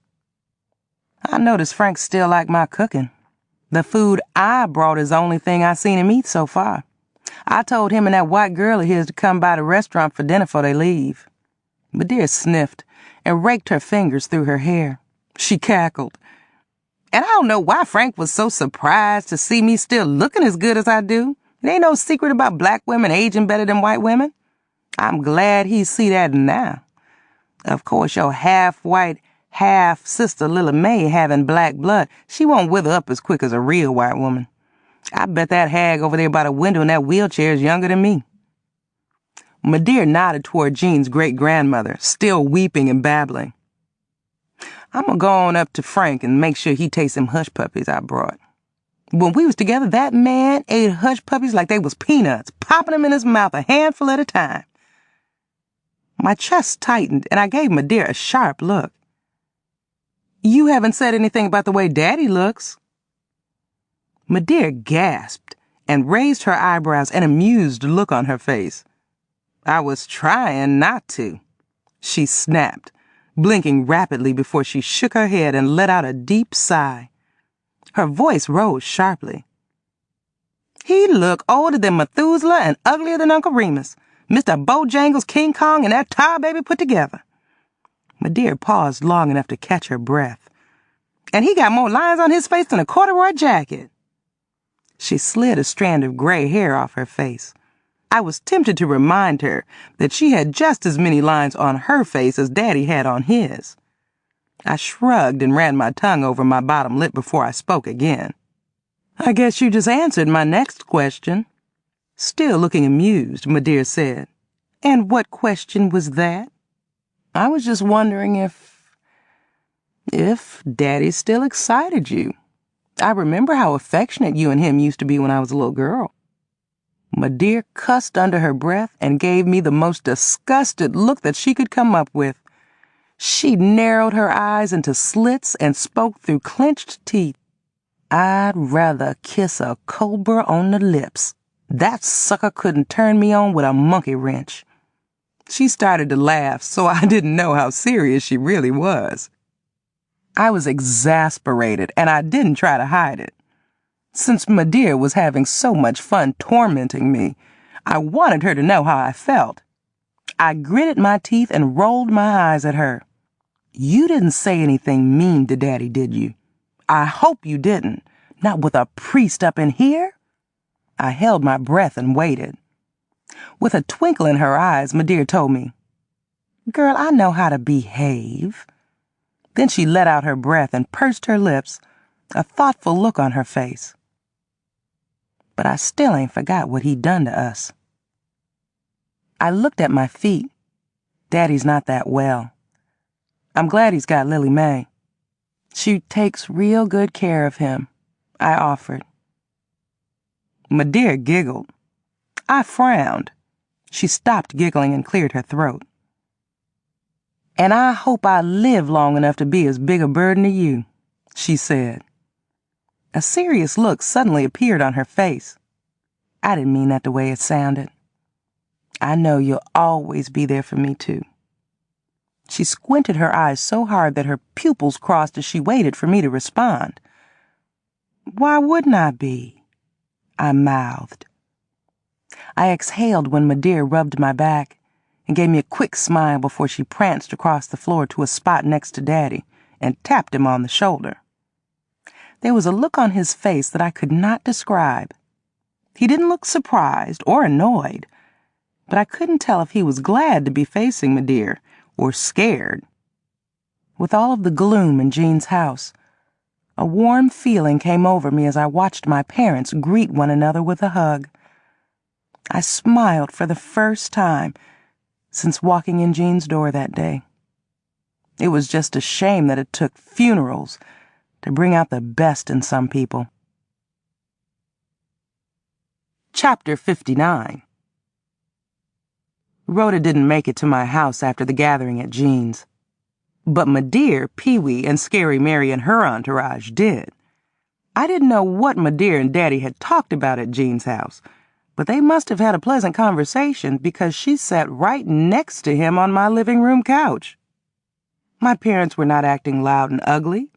Speaker 2: "I noticed Frank still liked my cooking. The food I brought is the only thing I seen him eat so far. I told him and that white girl of his to come by the restaurant for dinner before they leave." My dear sniffed and raked her fingers through her hair. She cackled. "And I don't know why Frank was so surprised to see me still looking as good as I do. It ain't no secret about black women aging better than white women. I'm glad he see that now. Of course, your half-white, half-sister Lily Mae having black blood, she won't wither up as quick as a real white woman. I bet that hag over there by the window in that wheelchair is younger than me." My dear nodded toward Jean's great-grandmother, still weeping and babbling. "I'm gonna go on up to Frank and make sure he tastes them hush puppies I brought. When we was together, that man ate hush puppies like they was peanuts, popping them in his mouth a handful at a time." My chest tightened, and I gave my dear a sharp look. "You haven't said anything about the way Daddy looks." My dear gasped and raised her eyebrows, an amused look on her face. "I was trying not to," she snapped, blinking rapidly before she shook her head and let out a deep sigh. Her voice rose sharply. "He look older than Methuselah and uglier than Uncle Remus, Mr. Bojangles, King Kong, and that tar baby put together." My dear paused long enough to catch her breath. "And he got more lines on his face than a corduroy jacket." She slid a strand of gray hair off her face. I was tempted to remind her that she had just as many lines on her face as Daddy had on his. I shrugged and ran my tongue over my bottom lip before I spoke again. "I guess you just answered my next question." Still looking amused, my dear said, "And what question was that?" "I was just wondering if Daddy still excited you. I remember how affectionate you and him used to be when I was a little girl." My dear cussed under her breath and gave me the most disgusted look that she could come up with. She narrowed her eyes into slits and spoke through clenched teeth. "I'd rather kiss a cobra on the lips. That sucker couldn't turn me on with a monkey wrench." She started to laugh, so I didn't know how serious she really was. I was exasperated, and I didn't try to hide it. Since my dear was having so much fun tormenting me, I wanted her to know how I felt. I gritted my teeth and rolled my eyes at her. "You didn't say anything mean to Daddy, did you? I hope you didn't. Not with a priest up in here?" I held my breath and waited. With a twinkle in her eyes, my dear told me, Girl, I know how to behave. Then she let out her breath and pursed her lips, a thoughtful look on her face. But I still ain't forgot what he'd done to us. I looked at my feet. Daddy's not that well. I'm glad he's got Lily Mae. She takes real good care of him, I offered. My dear giggled. I frowned. She stopped giggling and cleared her throat. And I hope I live long enough to be as big a burden to you, she said. A serious look suddenly appeared on her face. I didn't mean that the way it sounded. I know you'll always be there for me, too. She squinted her eyes so hard that her pupils crossed as she waited for me to respond. Why wouldn't I be? I mouthed. I exhaled when my dear rubbed my back and gave me a quick smile before she pranced across the floor to a spot next to Daddy and tapped him on the shoulder. There was a look on his face that I could not describe. He didn't look surprised or annoyed, but I couldn't tell if he was glad to be facing my dear or scared. With all of the gloom in Jean's house, a warm feeling came over me as I watched my parents greet one another with a hug. I smiled for the first time since walking in Jean's door that day. It was just a shame that it took funerals to bring out the best in some people. Chapter 59. Rhoda didn't make it to my house after the gathering at Jean's. But my dear, Pee-wee, and Scary Mary and her entourage did. I didn't know what my dear and Daddy had talked about at Jean's house, but they must have had a pleasant conversation because she sat right next to him on my living room couch. My parents were not acting loud and ugly,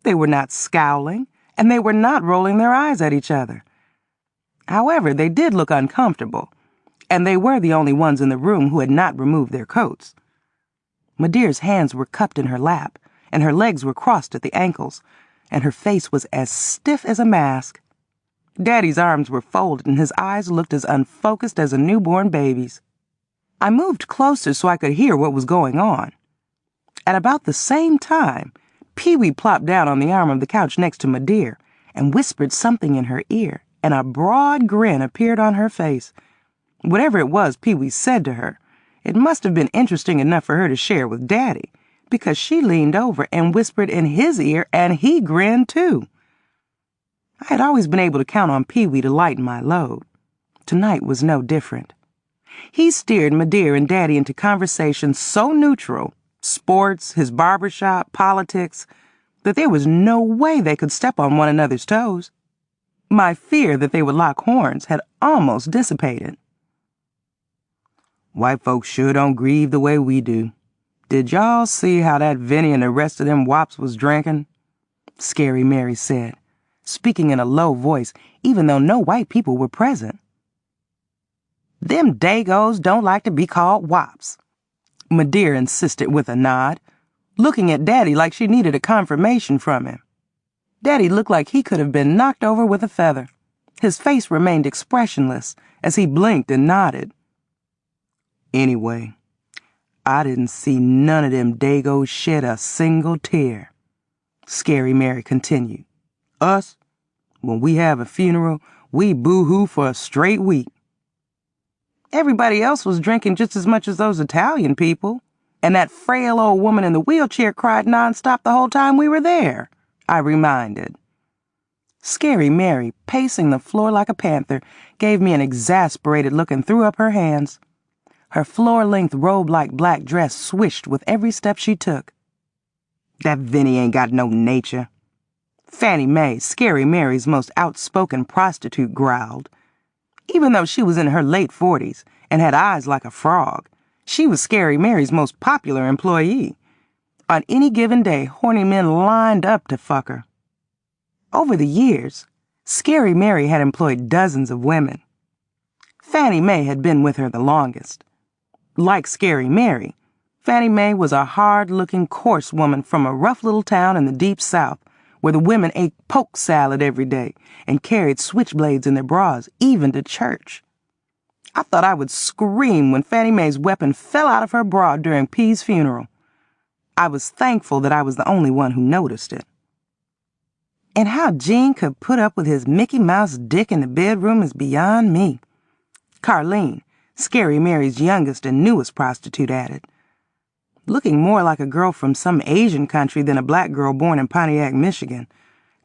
Speaker 2: they were not scowling, and they were not rolling their eyes at each other. However, they did look uncomfortable, and they were the only ones in the room who had not removed their coats. My dear's hands were cupped in her lap, and her legs were crossed at the ankles, and her face was as stiff as a mask. Daddy's arms were folded, and his eyes looked as unfocused as a newborn baby's. I moved closer so I could hear what was going on. At about the same time, Pee-wee plopped down on the arm of the couch next to my dear and whispered something in her ear, and a broad grin appeared on her face. Whatever it was Pee-wee said to her, it must have been interesting enough for her to share with Daddy, because she leaned over and whispered in his ear, and he grinned too. I had always been able to count on Pee-wee to lighten my load. Tonight was no different. He steered my dear and Daddy into conversation so neutral, sports, his barbershop, politics, that there was no way they could step on one another's toes. My fear that they would lock horns had almost dissipated. White folks sure don't grieve the way we do. Did y'all see how that Vinny and the rest of them wops was drinking? Scary Mary said, speaking in a low voice, even though no white people were present. Them Dagos don't like to be called wops, my dear insisted with a nod, looking at Daddy like she needed a confirmation from him. Daddy looked like he could have been knocked over with a feather. His face remained expressionless as he blinked and nodded. Anyway, I didn't see none of them Dagos shed a single tear. Scary Mary continued. Us, when we have a funeral, we boo-hoo for a straight week. Everybody else was drinking just as much as those Italian people, and that frail old woman in the wheelchair cried nonstop the whole time we were there, I reminded. Scary Mary, pacing the floor like a panther, gave me an exasperated look and threw up her hands. Her floor-length robe-like black dress swished with every step she took. That Vinny ain't got no nature. Fannie Mae, Scary Mary's most outspoken prostitute, growled. Even though she was in her late 40s and had eyes like a frog, she was Scary Mary's most popular employee. On any given day, horny men lined up to fuck her. Over the years, Scary Mary had employed dozens of women. Fannie Mae had been with her the longest. Like Scary Mary, Fannie Mae was a hard-looking, coarse woman from a rough little town in the deep South, where the women ate poke salad every day and carried switchblades in their bras, even to church. I thought I would scream when Fannie Mae's weapon fell out of her bra during P's funeral. I was thankful that I was the only one who noticed it. And how Gene could put up with his Mickey Mouse dick in the bedroom is beyond me. Carlene, Scary Mary's youngest and newest prostitute, added, looking more like a girl from some Asian country than a black girl born in Pontiac, Michigan.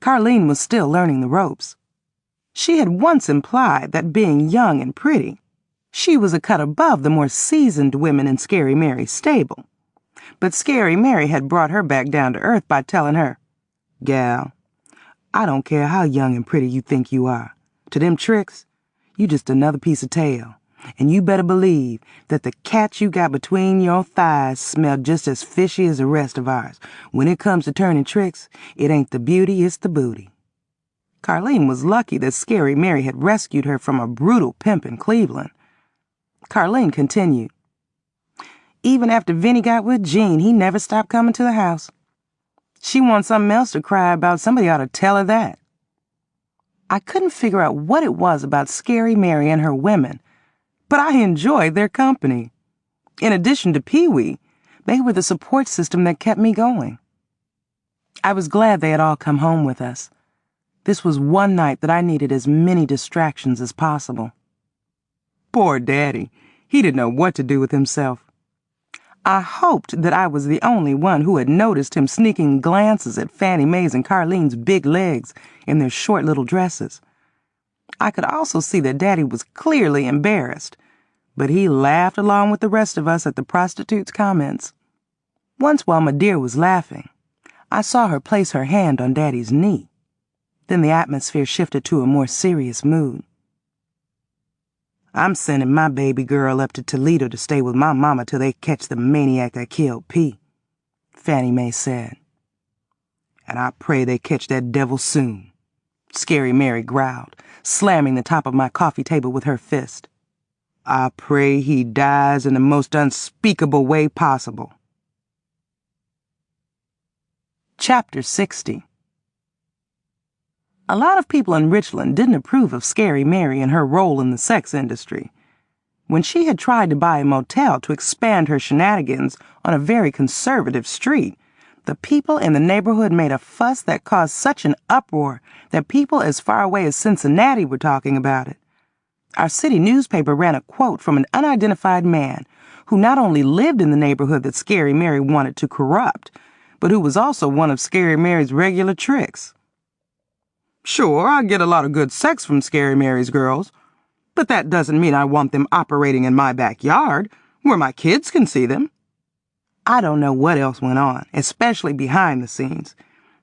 Speaker 2: Carlene was still learning the ropes. She had once implied that being young and pretty, she was a cut above the more seasoned women in Scary Mary's stable. But Scary Mary had brought her back down to earth by telling her, "Gal, I don't care how young and pretty you think you are. To them tricks, you just another piece of tail. And you better believe that the cat you got between your thighs smell just as fishy as the rest of ours. When it comes to turning tricks, it ain't the beauty, it's the booty." Carlene was lucky that Scary Mary had rescued her from a brutal pimp in Cleveland. Carlene continued, "Even after Vinny got with Gene, he never stopped coming to the house. She wants something else to cry about. Somebody ought to tell her that." I couldn't figure out what it was about Scary Mary and her women, but I enjoyed their company. In addition to Pee-wee, they were the support system that kept me going. I was glad they had all come home with us. This was one night that I needed as many distractions as possible. Poor Daddy. He didn't know what to do with himself. I hoped that I was the only one who had noticed him sneaking glances at Fannie Mae's and Carlene's big legs in their short little dresses. I could also see that Daddy was clearly embarrassed, but he laughed along with the rest of us at the prostitute's comments. Once while my dear was laughing, I saw her place her hand on Daddy's knee. Then the atmosphere shifted to a more serious mood. "I'm sending my baby girl up to Toledo to stay with my mama till they catch the maniac that killed P," Fannie Mae said. "And I pray they catch that devil soon," Scary Mary growled, slamming the top of my coffee table with her fist. "I pray he dies in the most unspeakable way possible." Chapter 60. A lot of people in Richland didn't approve of Scary Mary and her role in the sex industry. When she had tried to buy a motel to expand her shenanigans on a very conservative street, the people in the neighborhood made a fuss that caused such an uproar that people as far away as Cincinnati were talking about it. Our city newspaper ran a quote from an unidentified man who not only lived in the neighborhood that Scary Mary wanted to corrupt, but who was also one of Scary Mary's regular tricks. "Sure, I get a lot of good sex from Scary Mary's girls, but that doesn't mean I want them operating in my backyard, where my kids can see them." I don't know what else went on, especially behind the scenes,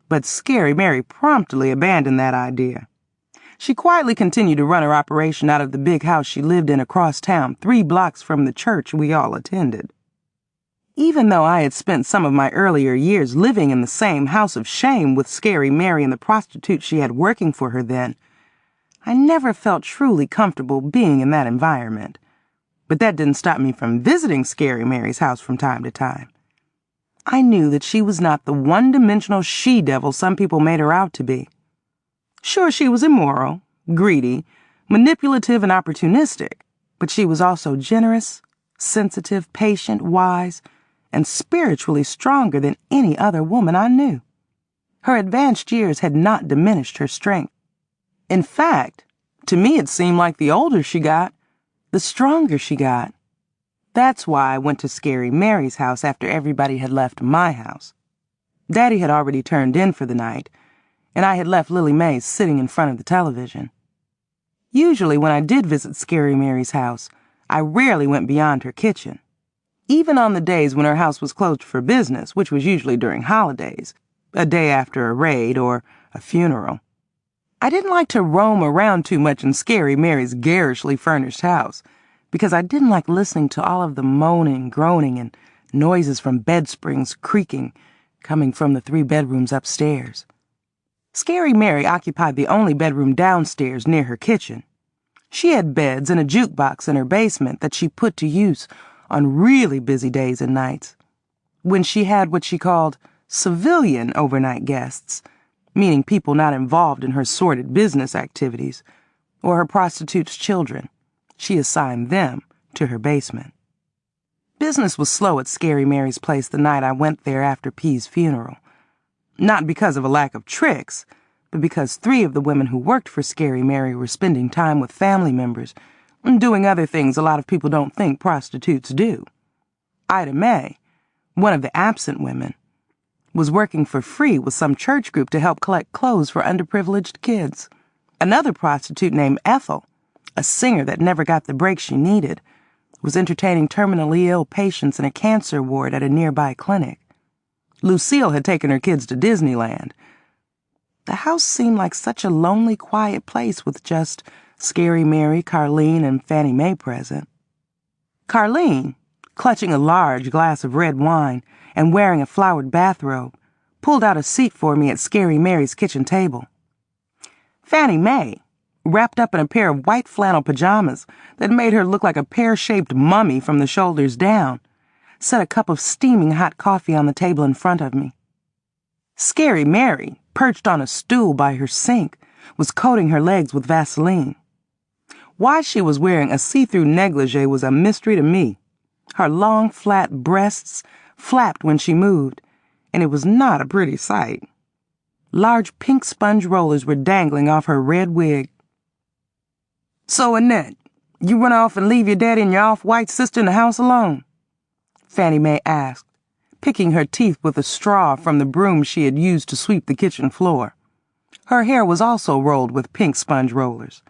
Speaker 2: but Scary Mary promptly abandoned that idea. She quietly continued to run her operation out of the big house she lived in across town, 3 blocks from the church we all attended. Even though I had spent some of my earlier years living in the same house of shame with Scary Mary and the prostitute she had working for her then, I never felt truly comfortable being in that environment. But that didn't stop me from visiting Scary Mary's house from time to time. I knew that she was not the one-dimensional she-devil some people made her out to be. Sure, she was immoral, greedy, manipulative, and opportunistic, but she was also generous, sensitive, patient, wise, and spiritually stronger than any other woman I knew. Her advanced years had not diminished her strength. In fact, to me it seemed like the older she got, the stronger she got. That's why I went to Scary Mary's house after everybody had left my house. Daddy had already turned in for the night, and I had left Lily Mae sitting in front of the television. Usually when I did visit Scary Mary's house, I rarely went beyond her kitchen. Even on the days when her house was closed for business, which was usually during holidays, a day after a raid or a funeral. I didn't like to roam around too much in Scary Mary's garishly furnished house, because I didn't like listening to all of the moaning, groaning, and noises from bed springs creaking coming from the 3 bedrooms upstairs. Scary Mary occupied the only bedroom downstairs near her kitchen. She had beds and a jukebox in her basement that she put to use on really busy days and nights, when she had what she called civilian overnight guests, meaning people not involved in her sordid business activities, or her prostitutes' children. She assigned them to her basement. Business was slow at Scary Mary's place the night I went there after P's funeral. Not because of a lack of tricks, but because 3 of the women who worked for Scary Mary were spending time with family members and doing other things a lot of people don't think prostitutes do. Ida May, one of the absent women, was working for free with some church group to help collect clothes for underprivileged kids. Another prostitute named Ethel, a singer that never got the break she needed, was entertaining terminally ill patients in a cancer ward at a nearby clinic. Lucille had taken her kids to Disneyland. The house seemed like such a lonely, quiet place with just Scary Mary, Carlene, and Fannie Mae present. Carlene, clutching a large glass of red wine and wearing a flowered bathrobe, pulled out a seat for me at Scary Mary's kitchen table. Fannie Mae, wrapped up in a pair of white flannel pajamas that made her look like a pear-shaped mummy from the shoulders down, set a cup of steaming hot coffee on the table in front of me. Scary Mary, perched on a stool by her sink, was coating her legs with Vaseline. Why she was wearing a see-through negligee was a mystery to me. Her long, flat breasts flapped when she moved, and it was not a pretty sight. Large pink sponge rollers were dangling off her red wig. "So, Annette, you run off and leave your daddy and your off-white sister in the house alone?" Fannie Mae asked, picking her teeth with a straw from the broom she had used to sweep the kitchen floor. Her hair was also rolled with pink sponge rollers.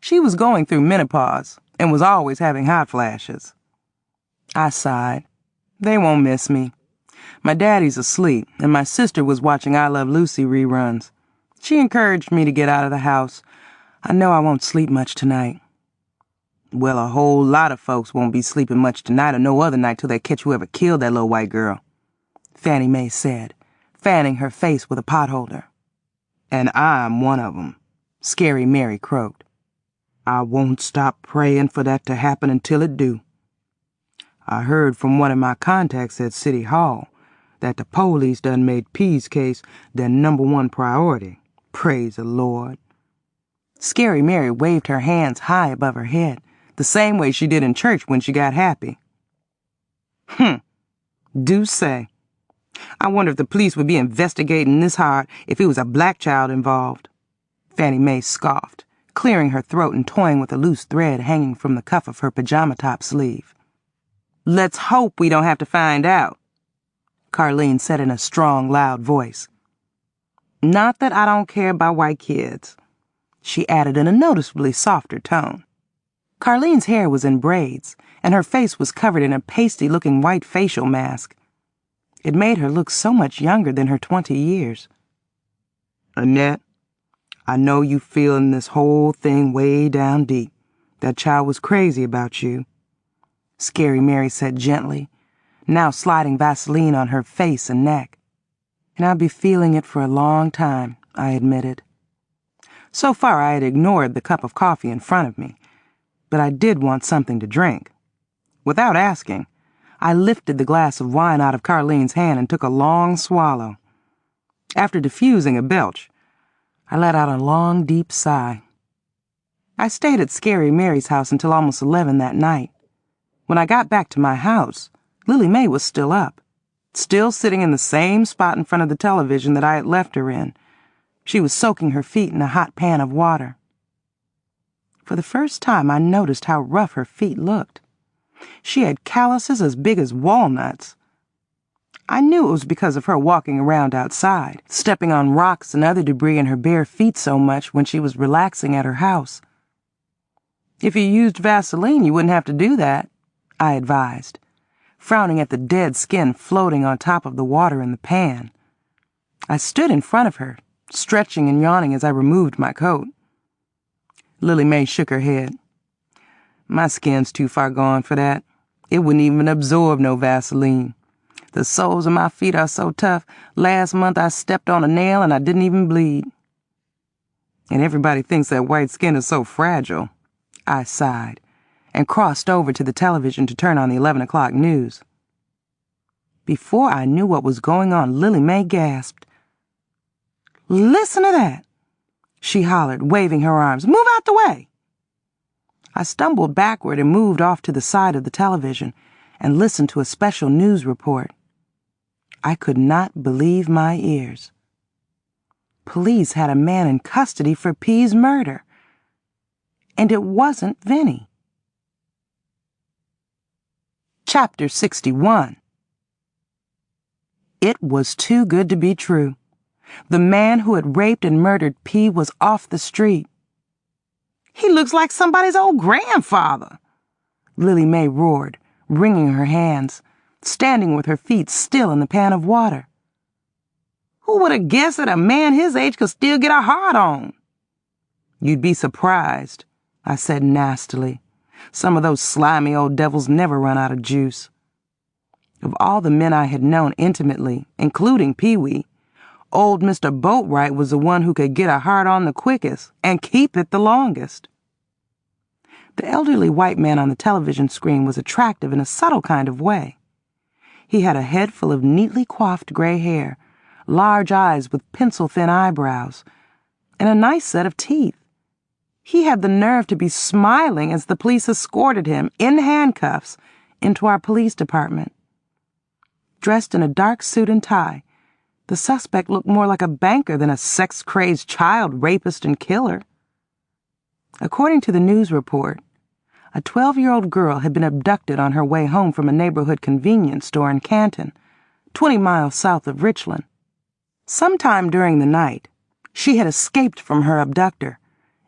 Speaker 2: She was going through menopause and was always having hot flashes. I sighed. They won't miss me. My daddy's asleep, and my sister was watching I Love Lucy reruns. She encouraged me to get out of the house. I know I won't sleep much tonight. Well, a whole lot of folks won't be sleeping much tonight or no other night till they catch whoever killed that little white girl," Fannie Mae said, fanning her face with a potholder. "And I'm one of 'em," Scary Mary croaked. "I won't stop praying for that to happen until it do. I heard from one of my contacts at City Hall that the police done made P's case their #1 priority. Praise the Lord." Scary Mary waved her hands high above her head, the same way she did in church when she got happy. Do say. I wonder if the police would be investigating this hard if it was a black child involved." Fannie Mae scoffed, clearing her throat and toying with a loose thread hanging from the cuff of her pajama top sleeve. "Let's hope we don't have to find out," Carlene said in a strong, loud voice. "Not that I don't care about white kids," she added in a noticeably softer tone. Carlene's hair was in braids, and her face was covered in a pasty-looking white facial mask. It made her look so much younger than her 20 years. "Annette, I know you feeling this whole thing way down deep. That child was crazy about you," Scary Mary said gently, now sliding Vaseline on her face and neck. "And I'll be feeling it for a long time," I admitted. So far I had ignored the cup of coffee in front of me, but I did want something to drink. Without asking, I lifted the glass of wine out of Carlene's hand and took a long swallow. After diffusing a belch, I let out a long, deep sigh. I stayed at Scary Mary's house until almost 11 that night. When I got back to my house, Lily Mae was still up, still sitting in the same spot in front of the television that I had left her in. She was soaking her feet in a hot pan of water. For the first time, I noticed how rough her feet looked. She had calluses as big as walnuts. I knew it was because of her walking around outside, stepping on rocks and other debris in her bare feet so much when she was relaxing at her house. "If you used Vaseline, you wouldn't have to do that," I advised, frowning at the dead skin floating on top of the water in the pan. I stood in front of her, stretching and yawning as I removed my coat. Lily Mae shook her head. "My skin's too far gone for that. It wouldn't even absorb no Vaseline. The soles of my feet are so tough, last month I stepped on a nail and I didn't even bleed." "And everybody thinks that white skin is so fragile," I sighed, and crossed over to the television to turn on the 11 o'clock news. Before I knew what was going on, Lily Mae gasped. "Listen to that!" she hollered, waving her arms. "Move out the way!" I stumbled backward and moved off to the side of the television and listened to a special news report. I could not believe my ears. Police had a man in custody for P's murder. And it wasn't Vinny. Chapter 61. It was too good to be true. The man who had raped and murdered P was off the street. "He looks like somebody's old grandfather," Lily Mae roared, wringing her hands, standing with her feet still in the pan of water. "Who would have guessed that a man his age could still get a hard-on?" "You'd be surprised," I said nastily. "Some of those slimy old devils never run out of juice." Of all the men I had known intimately, including Pee-wee, old Mr. Boatwright was the one who could get a hard-on the quickest and keep it the longest. The elderly white man on the television screen was attractive in a subtle kind of way. He had a head full of neatly coiffed gray hair, large eyes with pencil-thin eyebrows, and a nice set of teeth. He had the nerve to be smiling as the police escorted him, in handcuffs, into our police department. Dressed in a dark suit and tie, the suspect looked more like a banker than a sex-crazed child rapist and killer. According to the news report, a 12-year-old girl had been abducted on her way home from a neighborhood convenience store in Canton, 20 miles south of Richland. Sometime during the night, she had escaped from her abductor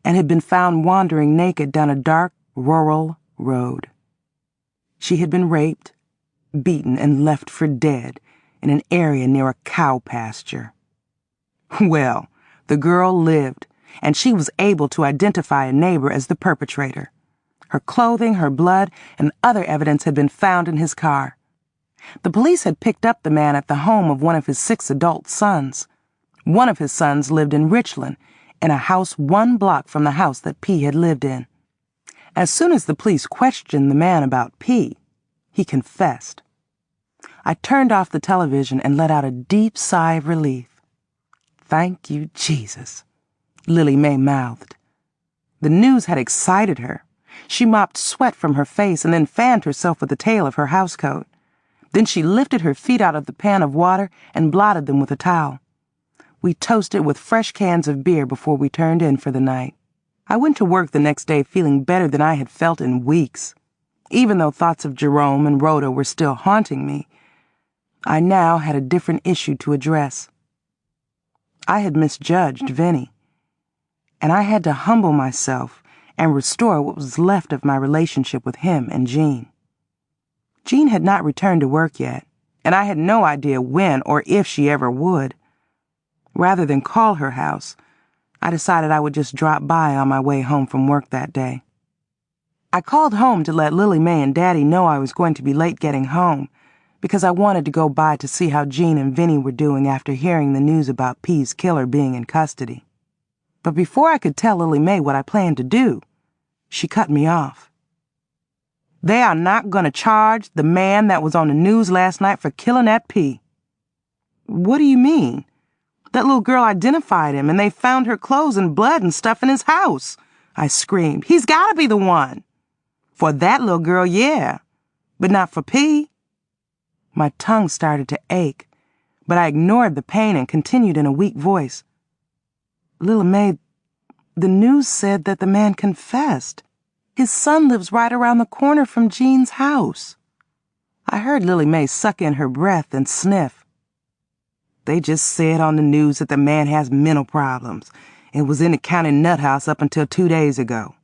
Speaker 2: and had been found wandering naked down a dark, rural road. She had been raped, beaten, and left for dead in an area near a cow pasture. Well, the girl lived, and she was able to identify a neighbor as the perpetrator. Her clothing, her blood, and other evidence had been found in his car. The police had picked up the man at the home of one of his 6 adult sons. One of his sons lived in Richland, in a house 1 block from the house that P had lived in. As soon as the police questioned the man about P, he confessed. I turned off the television and let out a deep sigh of relief. "Thank you, Jesus," Lily Mae mouthed. The news had excited her. She mopped sweat from her face and then fanned herself with the tail of her housecoat. Then she lifted her feet out of the pan of water and blotted them with a towel. We toasted with fresh cans of beer before we turned in for the night. I went to work the next day feeling better than I had felt in weeks. Even though thoughts of Jerome and Rhoda were still haunting me, I now had a different issue to address. I had misjudged Vinny, and I had to humble myself and restore what was left of my relationship with him and Jean. Jean had not returned to work yet, and I had no idea when or if she ever would. Rather than call her house, I decided I would just drop by on my way home from work that day. I called home to let Lily Mae and Daddy know I was going to be late getting home, because I wanted to go by to see how Jean and Vinny were doing after hearing the news about P's killer being in custody. But before I could tell Lily Mae what I planned to do, she cut me off. "They are not going to charge the man that was on the news last night for killing that P." "What do you mean? That little girl identified him, and they found her clothes and blood and stuff in his house," I screamed. "He's got to be the one." "For that little girl, yeah, but not for P." My tongue started to ache, but I ignored the pain and continued in a weak voice. "Lily Mae, the news said that the man confessed. His son lives right around the corner from Jean's house." I heard Lily Mae suck in her breath and sniff. "They just said on the news that the man has mental problems and was in the county nut house up until 2 days ago."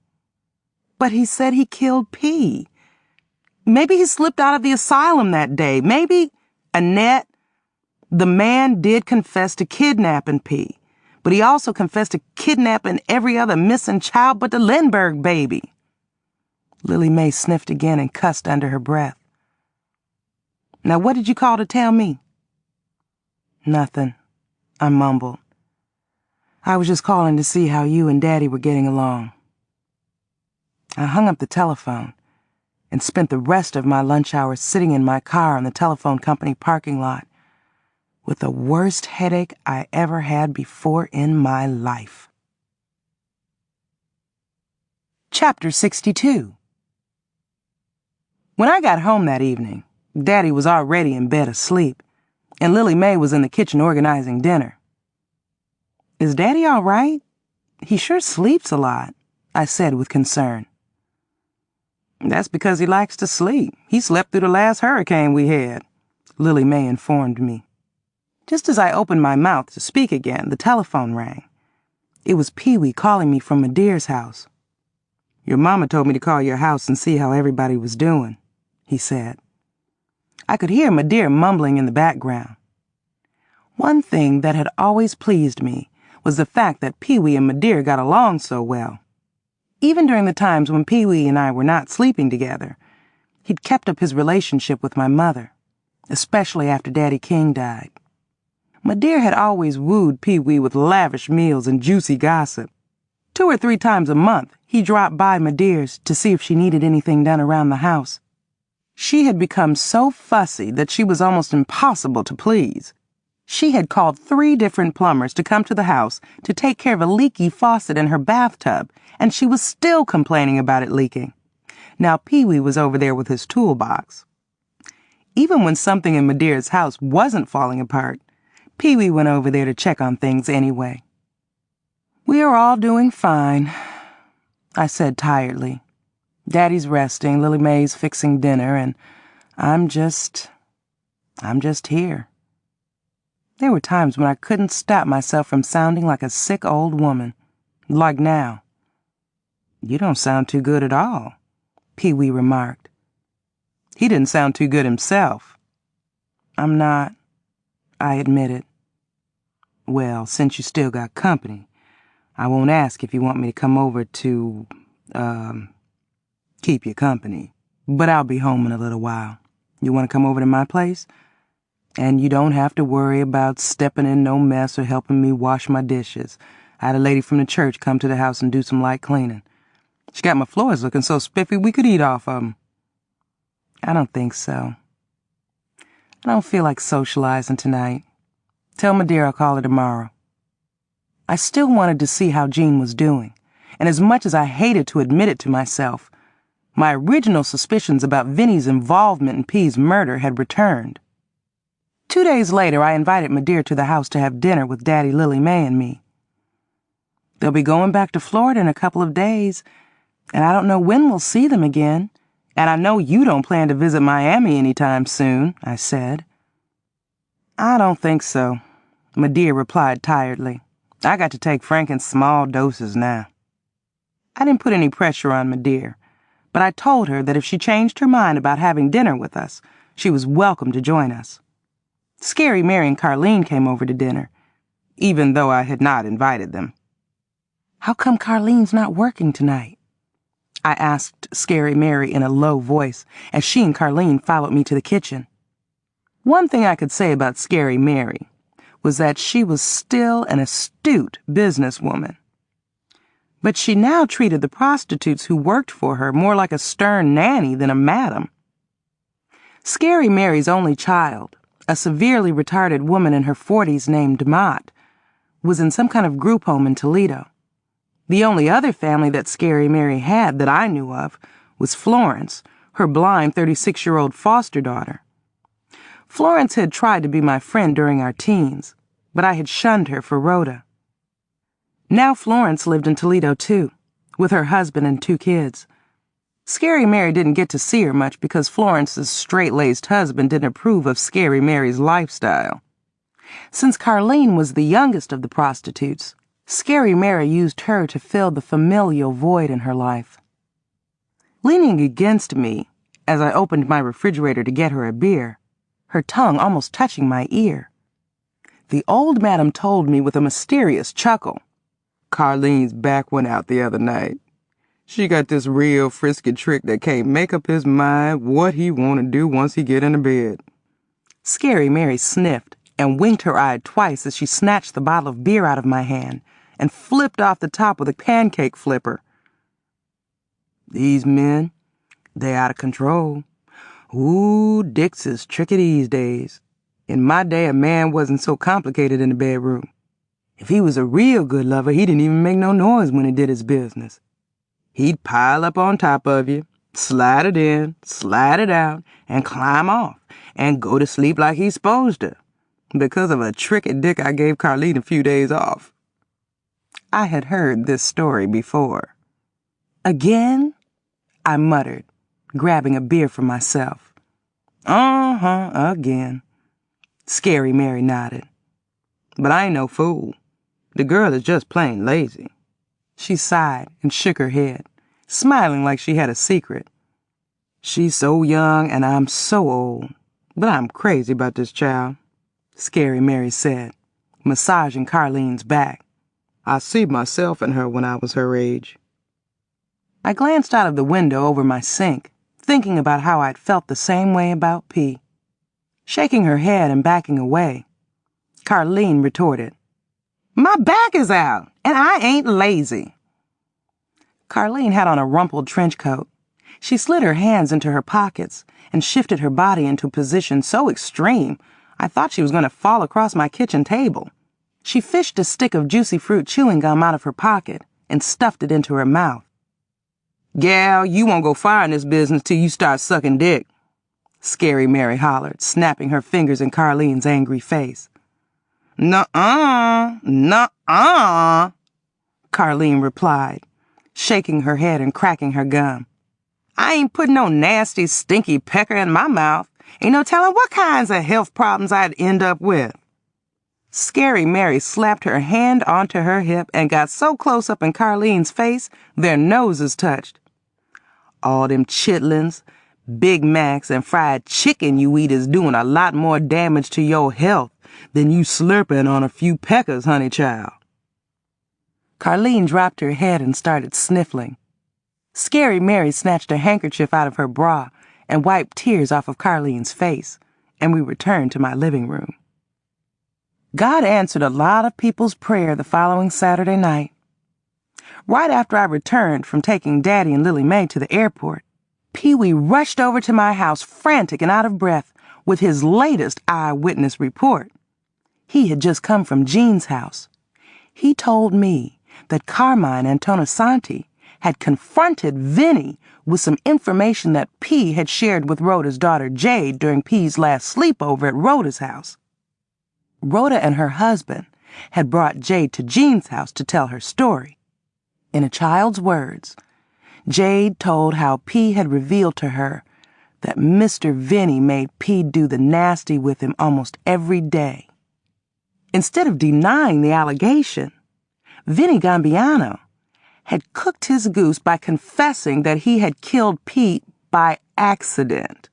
Speaker 2: "But he said he killed P. Maybe he slipped out of the asylum that day. Maybe—" "Annette, the man did confess to kidnapping P, but he also confessed to kidnapping every other missing child but the Lindbergh baby." Lily Mae sniffed again and cussed under her breath. "Now what did you call to tell me?" "Nothing," I mumbled. "I was just calling to see how you and Daddy were getting along." I hung up the telephone and spent the rest of my lunch hour sitting in my car in the telephone company parking lot with the worst headache I ever had before in my life. Chapter 62. When I got home that evening, Daddy was already in bed asleep, and Lily Mae was in the kitchen organizing dinner. "Is Daddy all right? He sure sleeps a lot," I said with concern. "That's because he likes to sleep. He slept through the last hurricane we had," Lily Mae informed me. Just as I opened my mouth to speak again, the telephone rang. It was Pee-wee calling me from Madeir's house. "Your mama told me to call your house and see how everybody was doing," he said. I could hear Madeir mumbling in the background. One thing that had always pleased me was the fact that Pee-wee and Madeir got along so well. Even during the times when Pee-wee and I were not sleeping together, he'd kept up his relationship with my mother, especially after Daddy King died. Madeir had always wooed Pee-wee with lavish meals and juicy gossip. 2 or 3 times a month, he dropped by Madeir's to see if she needed anything done around the house. She had become so fussy that she was almost impossible to please. She had called 3 different plumbers to come to the house to take care of a leaky faucet in her bathtub, and she was still complaining about it leaking. Now Pee-wee was over there with his toolbox. Even when something in Madeir's house wasn't falling apart, Pee-wee went over there to check on things anyway. "We are all doing fine," I said tiredly. "Daddy's resting, Lily Mae's fixing dinner, and I'm just here." There were times when I couldn't stop myself from sounding like a sick old woman, like now. "You don't sound too good at all," Pee-wee remarked. He didn't sound too good himself. "I'm not," I admitted. "Well, since you still got company, I won't ask if you want me to come over to, keep you company. But I'll be home in a little while. You want to come over to my place? And you don't have to worry about stepping in no mess or helping me wash my dishes. I had a lady from the church come to the house and do some light cleaning. She got my floors looking so spiffy we could eat off of 'em." "I don't think so. I don't feel like socializing tonight. Tell Madeir I'll call her tomorrow." I still wanted to see how Jean was doing, and as much as I hated to admit it to myself, my original suspicions about Vinny's involvement in P's murder had returned. 2 days later, I invited Madeir to the house to have dinner with Daddy, Lily Mae, and me. "They'll be going back to Florida in a couple of days, and I don't know when we'll see them again, and I know you don't plan to visit Miami anytime soon," I said. "I don't think so," Madeir replied tiredly. "I got to take Frank in small doses now." I didn't put any pressure on Madeir, but I told her that if she changed her mind about having dinner with us, she was welcome to join us. Scary Mary and Carlene came over to dinner, even though I had not invited them. "How come Carlene's not working tonight?" I asked Scary Mary in a low voice as she and Carlene followed me to the kitchen. One thing I could say about Scary Mary was that she was still an astute businesswoman. But she now treated the prostitutes who worked for her more like a stern nanny than a madam. Scary Mary's only child, a severely retarded woman in her 40s named Mott, was in some kind of group home in Toledo. The only other family that Scary Mary had that I knew of was Florence, her blind 36-year-old foster daughter. Florence had tried to be my friend during our teens, but I had shunned her for Rhoda. Now Florence lived in Toledo too, with her husband and 2 kids. Scary Mary didn't get to see her much because Florence's straight-laced husband didn't approve of Scary Mary's lifestyle. Since Carlene was the youngest of the prostitutes, Scary Mary used her to fill the familial void in her life. Leaning against me, as I opened my refrigerator to get her a beer, her tongue almost touching my ear, the old madam told me with a mysterious chuckle, "Carlene's back went out the other night. She got this real frisky trick that can't make up his mind what he want to do once he get into bed." Scary Mary sniffed and winked her eye twice as she snatched the bottle of beer out of my hand and flipped off the top with a pancake flipper. "These men, they out of control. Ooh, dicks is tricky these days. In my day, a man wasn't so complicated in the bedroom. If he was a real good lover, he didn't even make no noise when he did his business. He'd pile up on top of you, slide it in, slide it out, and climb off, and go to sleep like he's supposed to, because of a tricky dick I gave Carlene a few days off. I had heard this story before. Again? I muttered, grabbing a beer for myself. Again. Scary Mary nodded. But I ain't no fool. The girl is just plain lazy. She sighed and shook her head, smiling like she had a secret. She's so young and I'm so old, but I'm crazy about this child, Scary Mary said, massaging Carlene's back. I see myself in her when I was her age. I glanced out of the window over my sink, thinking about how I'd felt the same way about P. Shaking her head and backing away, Carlene retorted, My back is out, and I ain't lazy. Carlene had on a rumpled trench coat. She slid her hands into her pockets and shifted her body into a position so extreme I thought she was going to fall across my kitchen table. She fished a stick of juicy fruit chewing gum out of her pocket and stuffed it into her mouth. Gal, you won't go far in this business till you start sucking dick, Scary Mary hollered, snapping her fingers in Carlene's angry face. Nuh-uh, nuh-uh, Carlene replied, shaking her head and cracking her gum. I ain't putting no nasty, stinky pecker in my mouth. Ain't no telling what kinds of health problems I'd end up with. Scary Mary slapped her hand onto her hip and got so close up in Carlene's face, their noses touched. All them chitlins, Big Macs, and fried chicken you eat is doing a lot more damage to your health than you slurping on a few peckers, honey child. Carlene dropped her head and started sniffling. Scary Mary snatched a handkerchief out of her bra and wiped tears off of Carlene's face, and we returned to my living room. God answered a lot of people's prayer the following Saturday night. Right after I returned from taking Daddy and Lily Mae to the airport, Pee-wee rushed over to my house frantic and out of breath with his latest eyewitness report. He had just come from Jean's house. He told me that Carmine Antonisanti had confronted Vinny with some information that P had shared with Rhoda's daughter Jade during P's last sleepover at Rhoda's house. Rhoda and her husband had brought Jade to Jean's house to tell her story. In a child's words, Jade told how P had revealed to her that Mr. Vinny made P do the nasty with him almost every day. Instead of denying the allegation, Vinny Gambiano had cooked his goose by confessing that he had killed P by accident.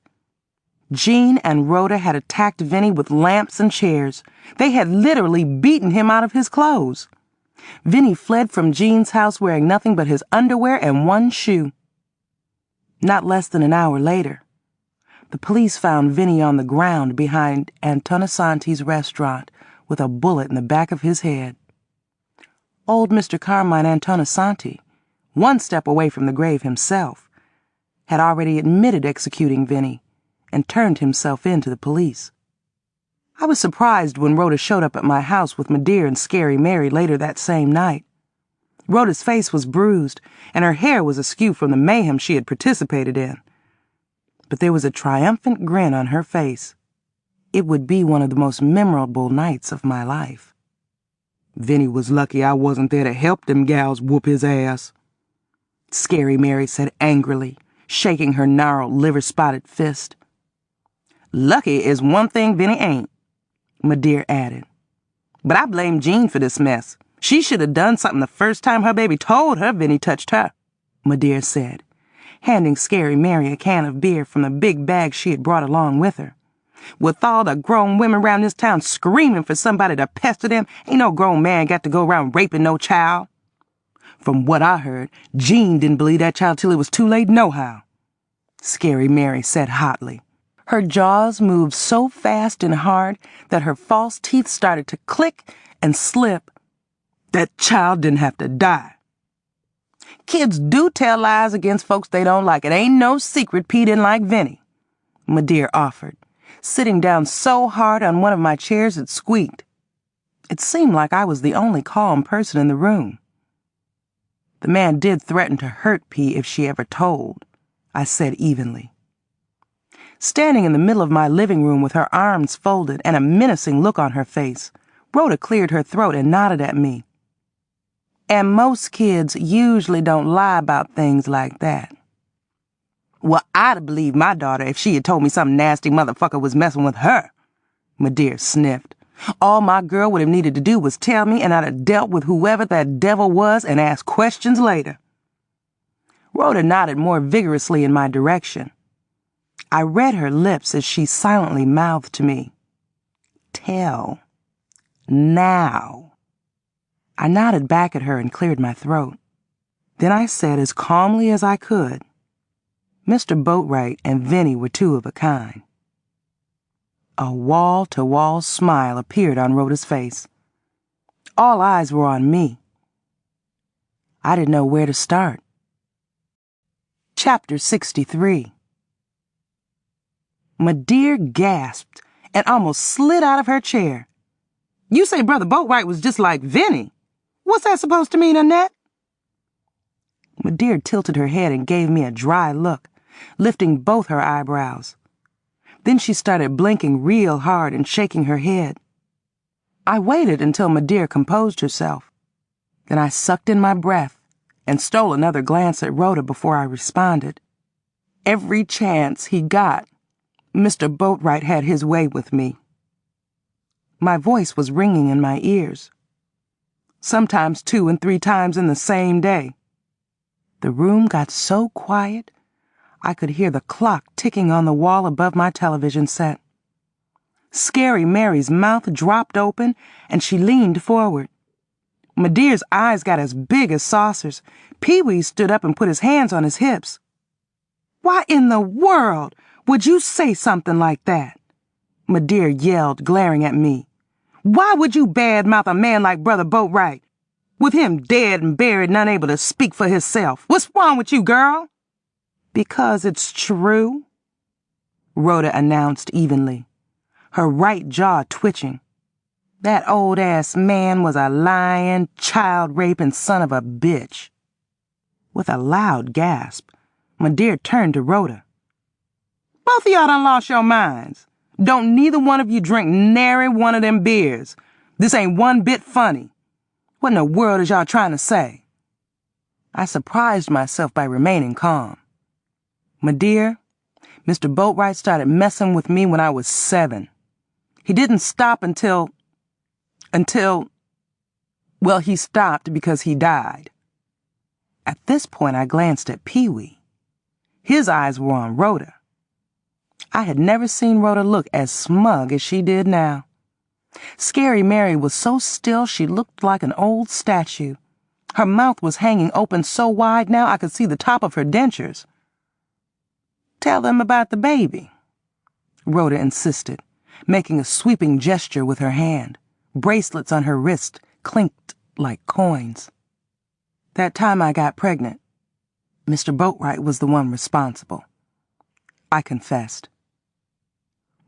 Speaker 2: Jean and Rhoda had attacked Vinny with lamps and chairs. They had literally beaten him out of his clothes. Vinny fled from Jean's house wearing nothing but his underwear and one shoe. Not less than an hour later, the police found Vinny on the ground behind Antonisanti's restaurant with a bullet in the back of his head. Old Mr. Carmine Antonisanti, one step away from the grave himself, had already admitted executing Vinny and turned himself in to the police. I was surprised when Rhoda showed up at my house with Madeir and Scary Mary later that same night. Rhoda's face was bruised, and her hair was askew from the mayhem she had participated in. But there was a triumphant grin on her face. It would be one of the most memorable nights of my life. Vinny was lucky I wasn't there to help them gals whoop his ass, Scary Mary said angrily, shaking her gnarled, liver-spotted fist. Lucky is one thing Vinny ain't, Madeir added. But I blame Jean for this mess. She should have done something the first time her baby told her Vinny touched her, Madeir said, handing Scary Mary a can of beer from the big bag she had brought along with her. With all the grown women around this town screaming for somebody to pester them, ain't no grown man got to go around raping no child. From what I heard, Jean didn't believe that child till it was too late nohow, Scary Mary said hotly. Her jaws moved so fast and hard that her false teeth started to click and slip. That child didn't have to die. Kids do tell lies against folks they don't like. It ain't no secret P didn't like Vinny, Madeir offered, sitting down so hard on one of my chairs it squeaked. It seemed like I was the only calm person in the room. The man did threaten to hurt P if she ever told, I said evenly. Standing in the middle of my living room with her arms folded and a menacing look on her face, Rhoda cleared her throat and nodded at me. And most kids usually don't lie about things like that. Well, I'd have believed my daughter if she had told me some nasty motherfucker was messing with her, Madeir sniffed. All my girl would have needed to do was tell me, and I'd have dealt with whoever that devil was and asked questions later. Rhoda nodded more vigorously in my direction. I read her lips as she silently mouthed to me, "Tell. Now." I nodded back at her and cleared my throat. Then I said as calmly as I could, Mr. Boatwright and Vinny were two of a kind. A wall-to-wall smile appeared on Rhoda's face. All eyes were on me. I didn't know where to start. Chapter 63. Madeir gasped and almost slid out of her chair. "You say Brother Boatwright was just like Vinny. What's that supposed to mean, Annette?" Madeir tilted her head and gave me a dry look, lifting both her eyebrows. Then she started blinking real hard and shaking her head. I waited until Madeir composed herself. Then I sucked in my breath and stole another glance at Rhoda before I responded. Every chance he got, Mr. Boatwright had his way with me. My voice was ringing in my ears, sometimes 2 and 3 times in the same day. The room got so quiet, I could hear the clock ticking on the wall above my television set. Scary Mary's mouth dropped open, and she leaned forward. Madeir's eyes got as big as saucers. Pee-wee stood up and put his hands on his hips. "Why in the world would you say something like that?" Madeir yelled, glaring at me. "Why would you badmouth a man like Brother Boatwright? With him dead and buried and unable to speak for himself. What's wrong with you, girl?" "Because it's true," Rhoda announced evenly, her right jaw twitching. "That old-ass man was a lying, child-raping son of a bitch." With a loud gasp, Madeir turned to Rhoda. "Both of y'all done lost your minds. Don't neither one of you drink nary one of them beers. This ain't one bit funny. What in the world is y'all trying to say?" I surprised myself by remaining calm. "Madeir, Mr. Boatwright started messing with me when I was 7. He didn't stop until, well, he stopped because he died." At this point, I glanced at Pee-wee. His eyes were on Rhoda. I had never seen Rhoda look as smug as she did now. Scary Mary was so still she looked like an old statue. Her mouth was hanging open so wide now I could see the top of her dentures. "Tell them about the baby," Rhoda insisted, making a sweeping gesture with her hand. Bracelets on her wrist clinked like coins. "That time I got pregnant, Mr. Boatwright was the one responsible," I confessed.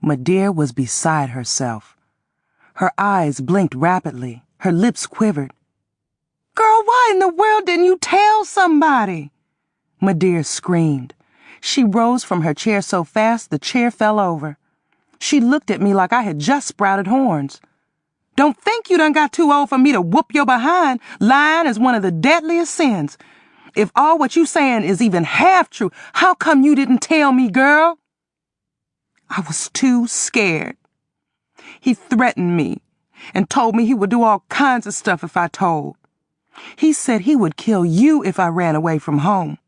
Speaker 2: Madeir was beside herself. Her eyes blinked rapidly. Her lips quivered. "Girl, why in the world didn't you tell somebody?" Madeir screamed. She rose from her chair so fast the chair fell over. She looked at me like I had just sprouted horns. "Don't think you done got too old for me to whoop your behind. Lying is one of the deadliest sins. If all what you saying is even half true, how come you didn't tell me, girl?" I was too scared. He threatened me and told me he would do all kinds of stuff if I told. He said he would kill you if I ran away from home.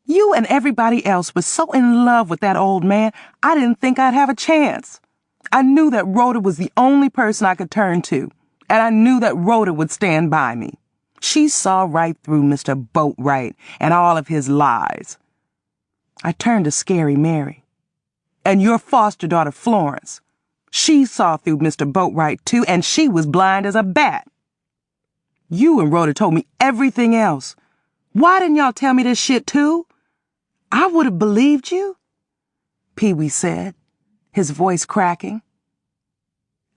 Speaker 2: You and everybody else was so in love with that old man, I didn't think I'd have a chance. I knew that Rhoda was the only person I could turn to, and I knew that Rhoda would stand by me. She saw right through Mr. Boatwright and all of his lies. I turned to Scary Mary. "And your foster daughter, Florence. She saw through Mr. Boatwright, too, and she was blind as a bat. You and Rhoda told me everything else. Why didn't y'all tell me this shit, too? I would have believed you," Pee-wee said, his voice cracking.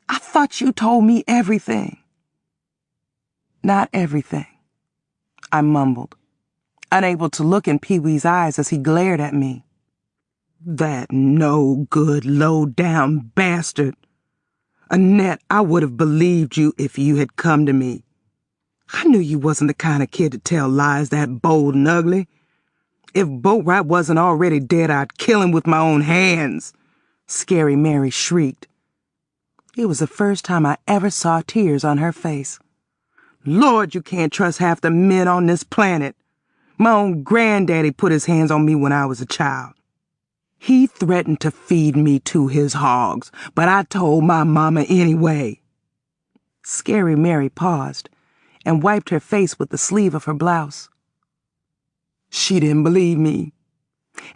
Speaker 2: "I thought you told me everything." "Not everything," I mumbled. unable to look in Pee-wee's eyes as he glared at me. That no-good, low-down bastard. Annette, I would have believed you if you had come to me. I knew you wasn't the kind of kid to tell lies that bold and ugly. If Boatwright wasn't already dead, I'd kill him with my own hands, Scary Mary shrieked. It was the first time I ever saw tears on her face. Lord, you can't trust half the men on this planet. My own granddaddy put his hands on me when I was a child. He threatened to feed me to his hogs, but I told my mama anyway. Scary Mary paused and wiped her face with the sleeve of her blouse. She didn't believe me,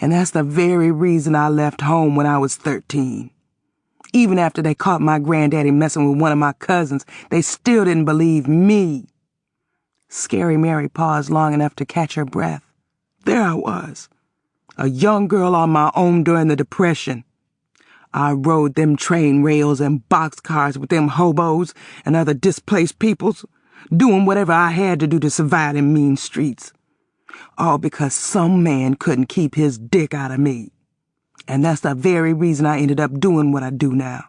Speaker 2: and that's the very reason I left home when I was 13. Even after they caught my granddaddy messing with one of my cousins, they still didn't believe me. Scary Mary paused long enough to catch her breath. There I was, a young girl on my own during the Depression. I rode them train rails and boxcars with them hobos and other displaced peoples, doing whatever I had to do to survive in mean streets. All because some man couldn't keep his dick out of me. And that's the very reason I ended up doing what I do now.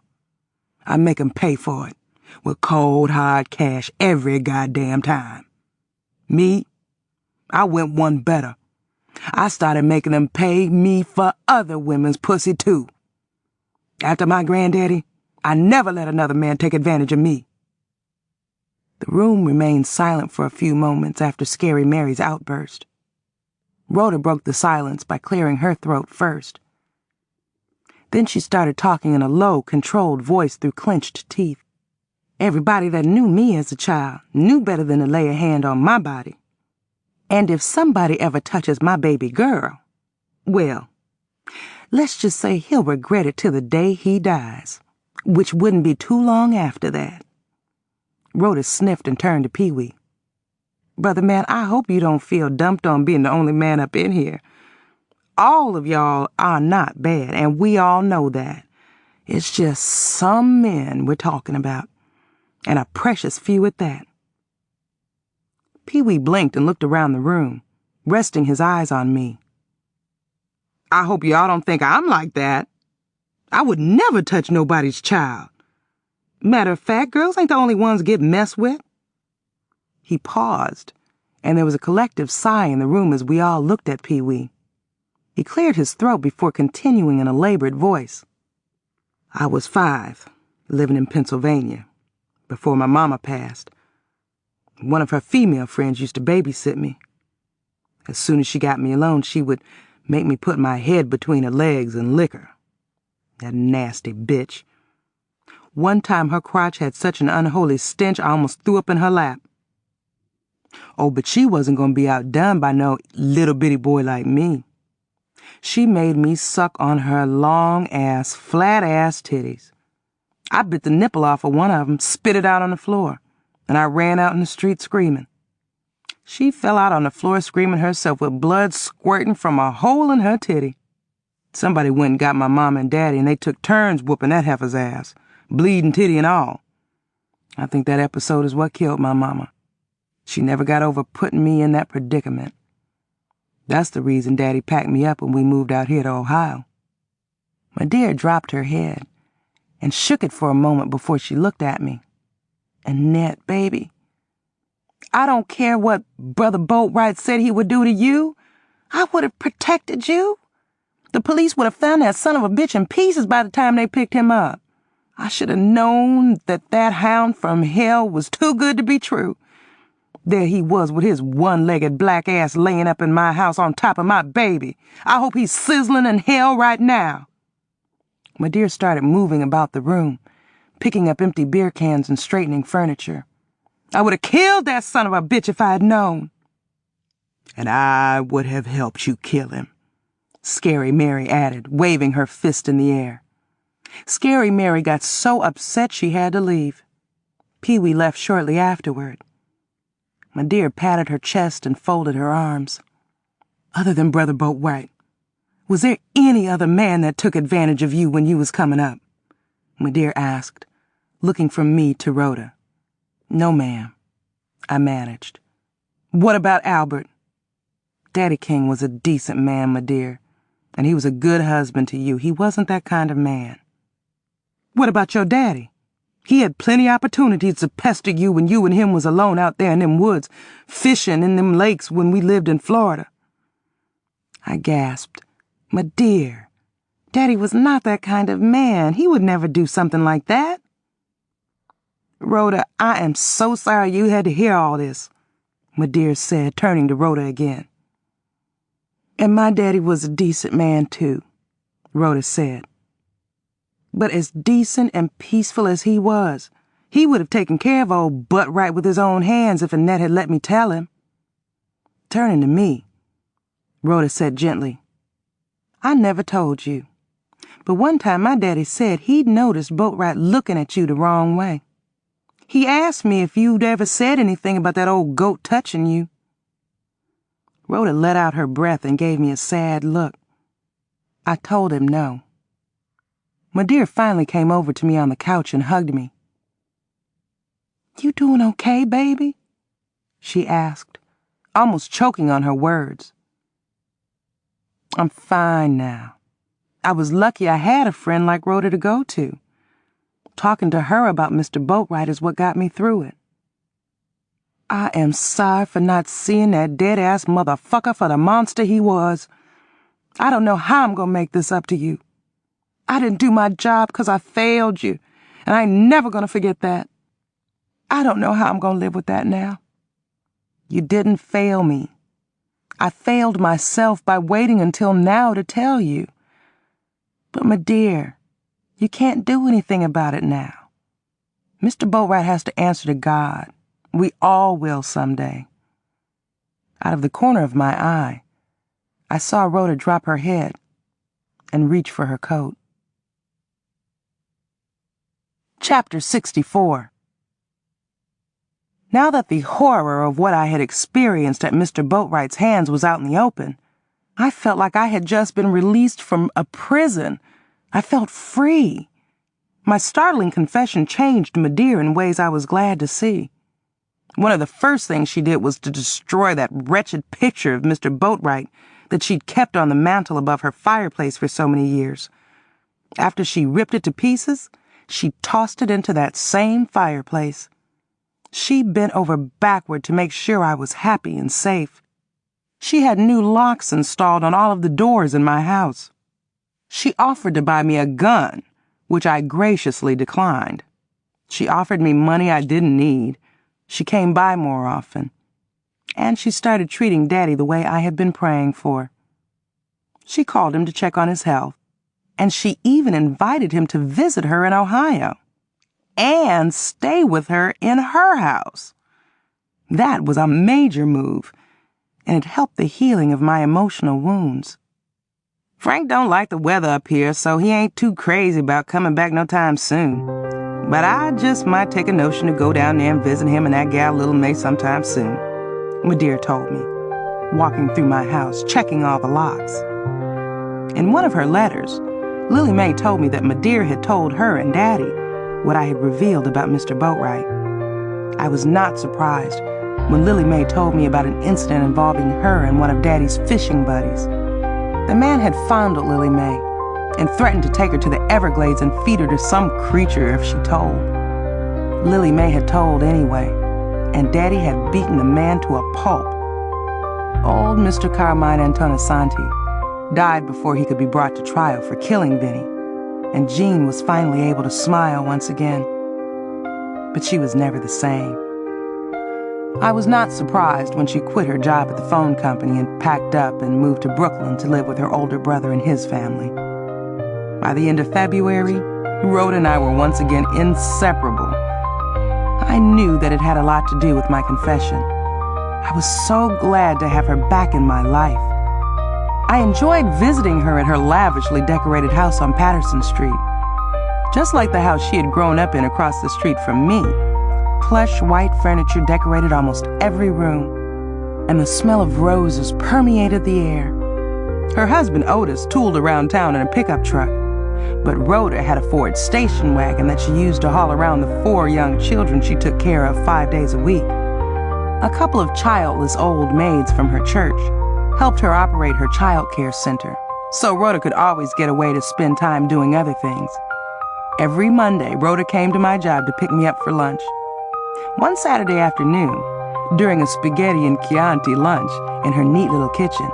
Speaker 2: I make 'em pay for it, with cold, hard cash every goddamn time. Me, I went one better. I started making 'em pay me for other women's pussy too. After my granddaddy, I never let another man take advantage of me. The room remained silent for a few moments after Scary Mary's outburst. Rhoda broke the silence by clearing her throat first. Then she started talking in a low, controlled voice through clenched teeth. Everybody that knew me as a child knew better than to lay a hand on my body. And if somebody ever touches my baby girl, well, let's just say he'll regret it till the day he dies, which wouldn't be too long after that. Rhoda sniffed and turned to Pee-wee. Brother man, I hope you don't feel dumped on being the only man up in here. All of y'all are not bad, and we all know that. It's just some men we're talking about, and a precious few at that. Pee-wee blinked and looked around the room, resting his eyes on me. I hope y'all don't think I'm like that. I would never touch nobody's child. Matter of fact, girls ain't the only ones get messed with. He paused, and there was a collective sigh in the room as we all looked at Pee-wee. He cleared his throat before continuing in a labored voice. I was 5, living in Pennsylvania, before my mama passed. One of her female friends used to babysit me. As soon as she got me alone, she would make me put my head between her legs and lick her. That nasty bitch. One time her crotch had such an unholy stench I almost threw up in her lap. Oh, but she wasn't going to be outdone by no little bitty boy like me. She made me suck on her long-ass, flat-ass titties. I bit the nipple off of one of them, spit it out on the floor, and I ran out in the street screaming. She fell out on the floor screaming herself with blood squirting from a hole in her titty. Somebody went and got my mom and daddy, and they took turns whooping that heifer's ass, bleeding titty and all. I think that episode is what killed my mama. She never got over putting me in that predicament. That's the reason Daddy packed me up when we moved out here to Ohio. My dear dropped her head and shook it for a moment before she looked at me. Annette, baby, I don't care what Brother Boatwright said he would do to you. I would have protected you. The police would have found that son of a bitch in pieces by the time they picked him up. I should have known that hound from hell was too good to be true. There he was with his one-legged black ass laying up in my house on top of my baby. I hope he's sizzling in hell right now. My dear started moving about the room, picking up empty beer cans and straightening furniture. I would have killed that son of a bitch if I had known. And I would have helped you kill him, Scary Mary added, waving her fist in the air. Scary Mary got so upset she had to leave. Pee-wee left shortly afterward. My dear patted her chest and folded her arms. Other than Brother Boatwright, was there any other man that took advantage of you when you was coming up? My dear asked, looking from me to Rhoda. No, ma'am, I managed. What about Albert? Daddy King was a decent man, my dear, and he was a good husband to you. He wasn't that kind of man. What about your daddy? He had plenty opportunities to pester you when you and him was alone out there in them woods, fishing in them lakes when we lived in Florida. I gasped. My dear, Daddy was not that kind of man. He would never do something like that. Rhoda, I am so sorry you had to hear all this, my dear said, turning to Rhoda again. And my daddy was a decent man, too, Rhoda said. But as decent and peaceful as he was, he would have taken care of old Boatwright with his own hands if Annette had let me tell him. Turning to me, Rhoda said gently, I never told you, but one time my daddy said he'd noticed Boatwright looking at you the wrong way. He asked me if you'd ever said anything about that old goat touching you. Rhoda let out her breath and gave me a sad look. I told him no. My dear finally came over to me on the couch and hugged me. You doing okay, baby? She asked, almost choking on her words. I'm fine now. I was lucky I had a friend like Rhoda to go to. Talking to her about Mr. Boatwright is what got me through it. I am sorry for not seeing that dead-ass motherfucker for the monster he was. I don't know how I'm gonna make this up to you. I didn't do my job because I failed you, and I ain't never gonna forget that. I don't know how I'm gonna live with that now. You didn't fail me. I failed myself by waiting until now to tell you. But, my dear, you can't do anything about it now. Mr. Boatwright has to answer to God. We all will someday. Out of the corner of my eye, I saw Rhoda drop her head and reach for her coat. Chapter 64. Now that the horror of what I had experienced at Mr. Boatwright's hands was out in the open, I felt like I had just been released from a prison. I felt free. My startling confession changed Madeira in ways I was glad to see. One of the first things she did was to destroy that wretched picture of Mr. Boatwright that she'd kept on the mantel above her fireplace for so many years. After she ripped it to pieces, she tossed it into that same fireplace. She bent over backward to make sure I was happy and safe. She had new locks installed on all of the doors in my house. She offered to buy me a gun, which I graciously declined. She offered me money I didn't need. She came by more often. And she started treating Daddy the way I had been praying for. She called him to check on his health, and she even invited him to visit her in Ohio and stay with her in her house. That was a major move, and it helped the healing of my emotional wounds. Frank don't like the weather up here, so he ain't too crazy about coming back no time soon. But I just might take a notion to go down there and visit him and that gal Little May sometime soon, Madeira told me, walking through my house, checking all the locks. In one of her letters, Lily Mae told me that Madeira had told her and Daddy what I had revealed about Mr. Boatwright. I was not surprised when Lily Mae told me about an incident involving her and one of Daddy's fishing buddies. The man had fondled Lily Mae and threatened to take her to the Everglades and feed her to some creature if she told. Lily Mae had told anyway, and Daddy had beaten the man to a pulp. Old Mr. Carmine Antonisanti died before he could be brought to trial for killing Vinny, and Jean was finally able to smile once again. But she was never the same. I was not surprised when she quit her job at the phone company and packed up and moved to Brooklyn to live with her older brother and his family. By the end of February, Rhoda and I were once again inseparable. I knew that it had a lot to do with my confession. I was so glad to have her back in my life. I enjoyed visiting her at her lavishly decorated house on Patterson Street. Just like the house she had grown up in across the street from me, plush white furniture decorated almost every room, and the smell of roses permeated the air. Her husband Otis tooled around town in a pickup truck, but Rhoda had a Ford station wagon that she used to haul around the 4 young children she took care of 5 days a week. A couple of childless old maids from her church, helped her operate her child care center, so Rhoda could always get away to spend time doing other things. Every Monday, Rhoda came to my job to pick me up for lunch. One Saturday afternoon, during a spaghetti and Chianti lunch in her neat little kitchen,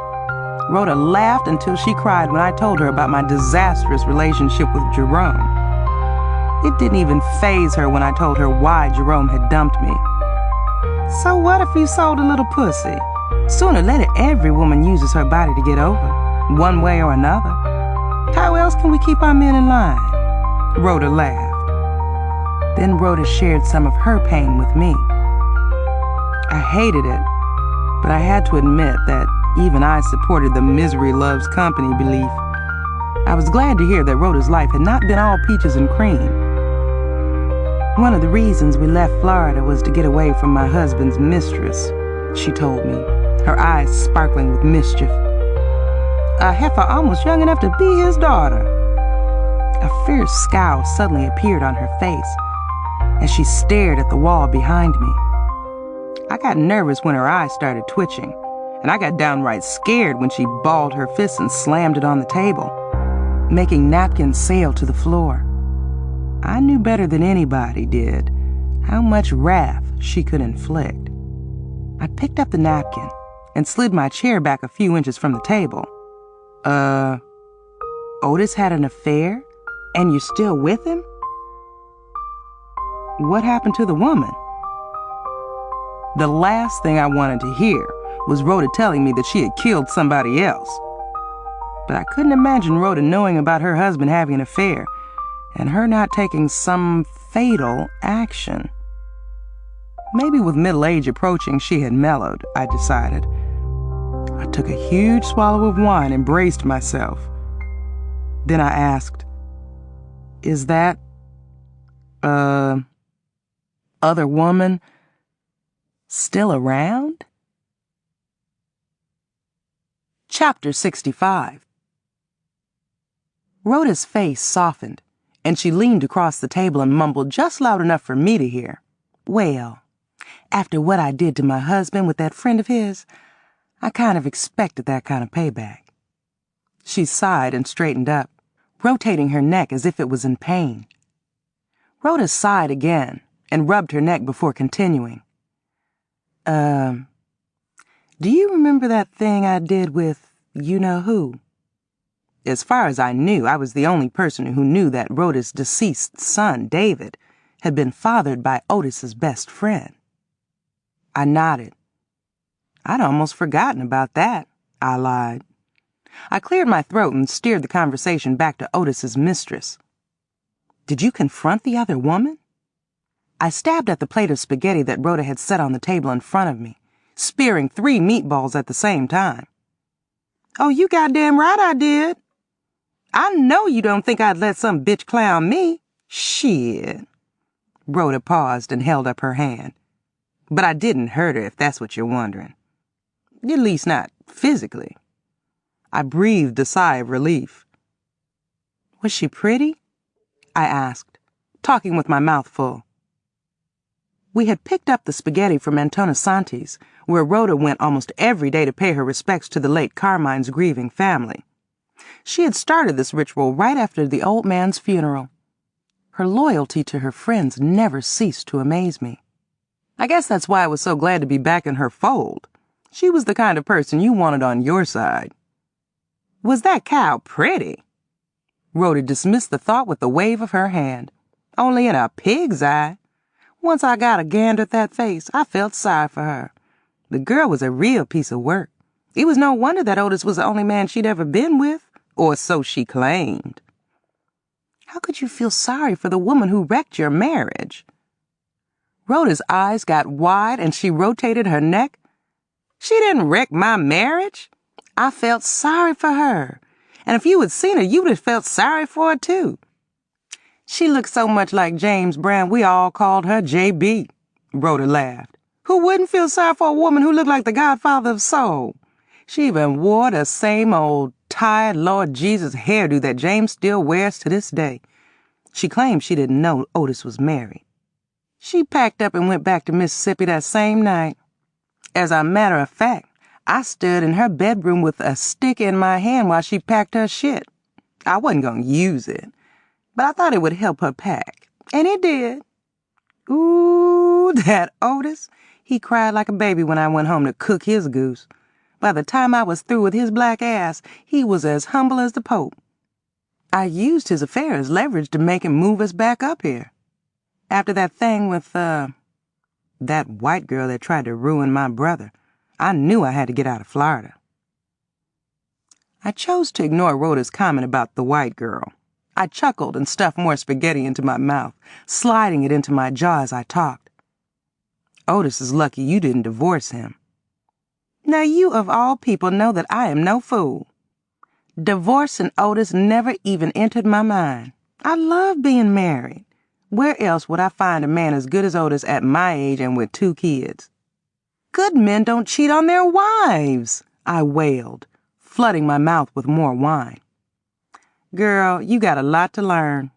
Speaker 2: Rhoda laughed until she cried when I told her about my disastrous relationship with Jerome. It didn't even faze her when I told her why Jerome had dumped me. So what if you sold a little pussy? Sooner or later, every woman uses her body to get over, one way or another. How else can we keep our men in line? Rhoda laughed. Then Rhoda shared some of her pain with me. I hated it, but I had to admit that even I supported the misery loves company belief. I was glad to hear that Rhoda's life had not been all peaches and cream. One of the reasons we left Florida was to get away from my husband's mistress, she told me, her eyes sparkling with mischief. A heifer almost young enough to be his daughter. A fierce scowl suddenly appeared on her face as she stared at the wall behind me. I got nervous when her eyes started twitching, and I got downright scared when she balled her fist and slammed it on the table, making napkins sail to the floor. I knew better than anybody did how much wrath she could inflict. I picked up the napkin and slid my chair back a few inches from the table. Otis had an affair, and you're still with him? What happened to the woman? The last thing I wanted to hear was Rhoda telling me that she had killed somebody else. But I couldn't imagine Rhoda knowing about her husband having an affair and her not taking some fatal action. Maybe with middle age approaching, she had mellowed, I decided. I took a huge swallow of wine and braced myself. Then I asked, "Is that, other woman still around?" Chapter 65. Rhoda's face softened, and she leaned across the table and mumbled just loud enough for me to hear. "Well, after what I did to my husband with that friend of his, I kind of expected that kind of payback." She sighed and straightened up, rotating her neck as if it was in pain. Rhoda sighed again and rubbed her neck before continuing. Do you remember that thing I did with you-know-who?" As far as I knew, I was the only person who knew that Rhoda's deceased son, David, had been fathered by Otis's best friend. I nodded. I'd almost forgotten about that, I lied. I cleared my throat and steered the conversation back to Otis's mistress. "Did you confront the other woman?" I stabbed at the plate of spaghetti that Rhoda had set on the table in front of me, spearing 3 meatballs at the same time. "Oh, you goddamn right I did. I know you don't think I'd let some bitch clown me. Shit." Rhoda paused and held up her hand. "But I didn't hurt her, if that's what you're wondering. At least not physically." I breathed a sigh of relief. "Was she pretty?" I asked, talking with my mouth full. We had picked up the spaghetti from Antonisanti's, where Rhoda went almost every day to pay her respects to the late Carmine's grieving family. She had started this ritual right after the old man's funeral. Her loyalty to her friends never ceased to amaze me. I guess that's why I was so glad to be back in her fold. She was the kind of person you wanted on your side. "Was that cow pretty?" Rhoda dismissed the thought with a wave of her hand. "Only in a pig's eye. Once I got a gander at that face, I felt sorry for her. The girl was a real piece of work. It was no wonder that Otis was the only man she'd ever been with, or so she claimed." "How could you feel sorry for the woman who wrecked your marriage?" Rhoda's eyes got wide and she rotated her neck. "She didn't wreck my marriage. I felt sorry for her. And if you had seen her, you would have felt sorry for her too. She looked so much like James Brown, we all called her JB. Rhoda laughed. Who wouldn't feel sorry for a woman who looked like the Godfather of soul? She even wore the same old tired Lord Jesus hairdo that James still wears to this day. She claimed she didn't know Otis was married. She packed up and went back to Mississippi that same night. As a matter of fact, I stood in her bedroom with a stick in my hand while she packed her shit. I wasn't going to use it, but I thought it would help her pack, and it did. Ooh, that Otis. He cried like a baby when I went home to cook his goose. By the time I was through with his black ass, he was as humble as the Pope. I used his affair as leverage to make him move us back up here. After that thing with, that white girl that tried to ruin my brother, I knew I had to get out of Florida. I chose to ignore Rhoda's comment about the white girl. I chuckled and stuffed more spaghetti into my mouth, sliding it into my jaw as I talked. Otis is lucky you didn't divorce him. Now you of all people know that I am no fool. Divorcing Otis never even entered my mind. I love being married. Where else would I find a man as good as Otis at my age and with 2 kids? Good men don't cheat on their wives, I wailed, flooding my mouth with more wine. Girl, you got a lot to learn.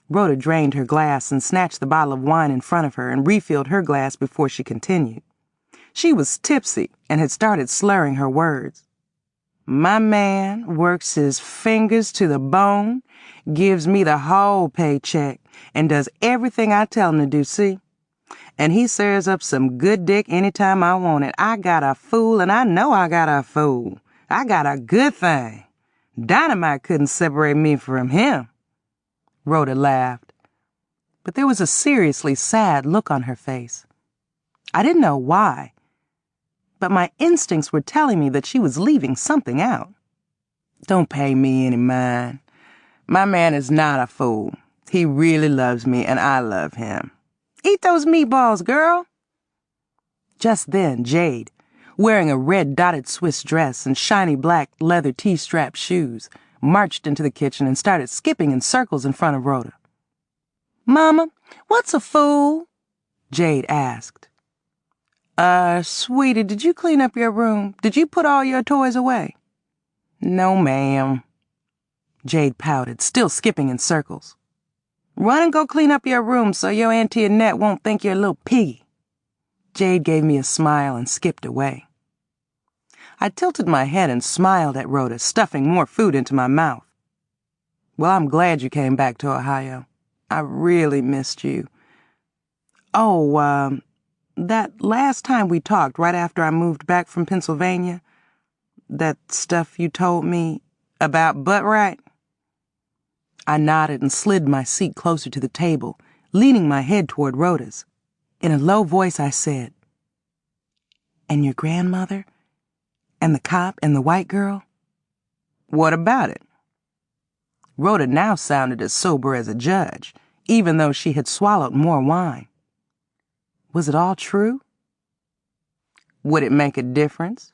Speaker 2: Rhoda drained her glass and snatched the bottle of wine in front of her and refilled her glass before she continued. She was tipsy and had started slurring her words. My man works his fingers to the bone, gives me the whole paycheck, and does everything I tell him to do, see? And he serves up some good dick anytime I want it. I got a fool, and I know I got a fool. I got a good thing. Dynamite couldn't separate me from him. Rhoda laughed, but there was a seriously sad look on her face. I didn't know why, but my instincts were telling me that she was leaving something out. Don't pay me any mind. My man is not a fool. He really loves me, and I love him. Eat those meatballs, girl. Just then, Jade, wearing a red dotted Swiss dress and shiny black leather T-strap shoes, marched into the kitchen and started skipping in circles in front of Rhoda. Mama, what's a fool? Jade asked. Sweetie, did you clean up your room? Did you put all your toys away? No, ma'am. Jade pouted, still skipping in circles. Run and go clean up your room so your Auntie Annette won't think you're a little piggy. Jade gave me a smile and skipped away. I tilted my head and smiled at Rhoda, stuffing more food into my mouth. Well, I'm glad you came back to Ohio. I really missed you. Oh, that last time we talked, right after I moved back from Pennsylvania, that stuff you told me about Boatwright? I nodded and slid my seat closer to the table, leaning my head toward Rhoda's. In a low voice, I said, And your grandmother? And the cop and the white girl? What about it? Rhoda now sounded as sober as a judge, even though she had swallowed more wine. Was it all true? Would it make a difference?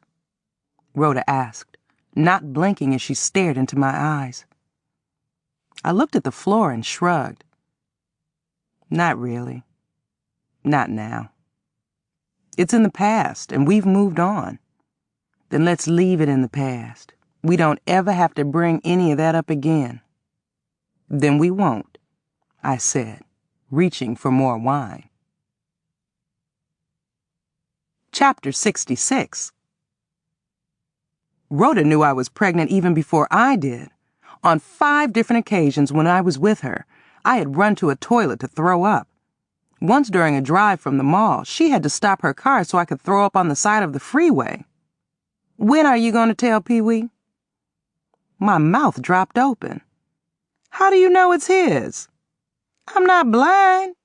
Speaker 2: Rhoda asked, not blinking as she stared into my eyes. I looked at the floor and shrugged. Not really. Not now. It's in the past, and we've moved on. Then let's leave it in the past. We don't ever have to bring any of that up again. Then we won't, I said, reaching for more wine. Chapter 66. Rhoda knew I was pregnant even before I did. On 5 different occasions when I was with her, I had run to a toilet to throw up. Once during a drive from the mall, she had to stop her car so I could throw up on the side of the freeway. When are you going to tell Pee-wee? My mouth dropped open. How do you know it's his? I'm not blind.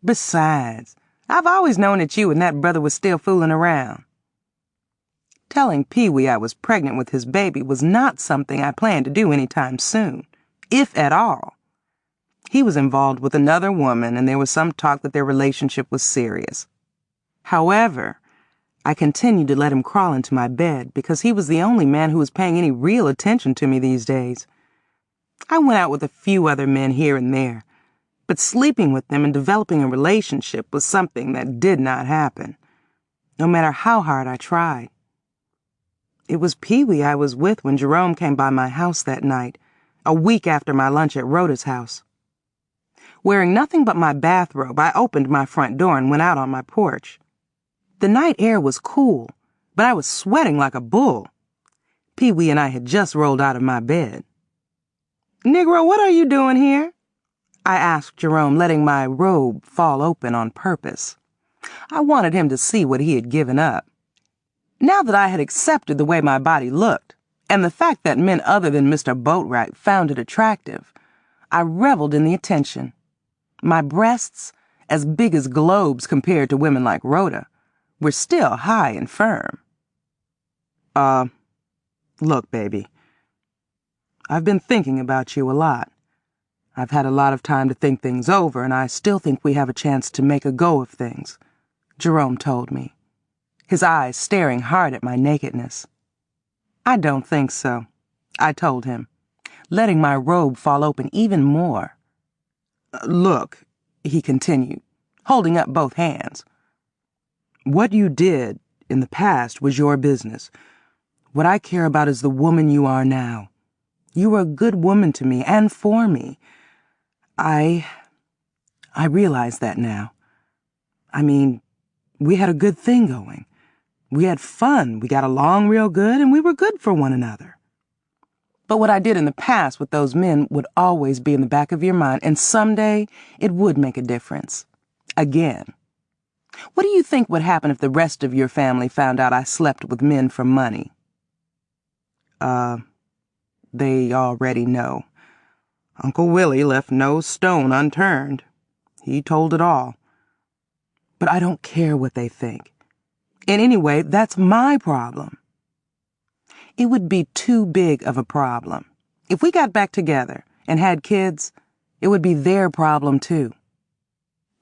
Speaker 2: Besides, I've always known that you and that brother was still fooling around. Telling Pee-wee I was pregnant with his baby was not something I planned to do anytime soon, if at all. He was involved with another woman, and there was some talk that their relationship was serious. However, I continued to let him crawl into my bed because he was the only man who was paying any real attention to me these days. I went out with a few other men here and there, but sleeping with them and developing a relationship was something that did not happen, no matter how hard I tried. It was Pee-wee I was with when Jerome came by my house that night, a week after my lunch at Rhoda's house. Wearing nothing but my bathrobe, I opened my front door and went out on my porch. The night air was cool, but I was sweating like a bull. Pee-wee and I had just rolled out of my bed. "Negro, what are you doing here?" I asked Jerome, letting my robe fall open on purpose. I wanted him to see what he had given up. Now that I had accepted the way my body looked, and the fact that men other than Mr. Boatwright found it attractive, I reveled in the attention. My breasts, as big as globes compared to women like Rhoda, were still high and firm. Look, baby, I've been thinking about you a lot. I've had a lot of time to think things over, and I still think we have a chance to make a go of things," Jerome told me, his eyes staring hard at my nakedness. "I don't think so," I told him, letting my robe fall open even more. "Look," he continued, holding up both hands. "What you did in the past was your business. What I care about is the woman you are now. You were a good woman to me and for me. I realize that now. I mean, we had a good thing going. We had fun, we got along real good, and we were good for one another. But what I did in the past with those men would always be in the back of your mind, and someday it would make a difference. Again. What do you think would happen if the rest of your family found out I slept with men for money?" They already know. Uncle Willie left no stone unturned. He told it all. But I don't care what they think. And anyway, that's my problem. It would be too big of a problem. If we got back together and had kids, it would be their problem too.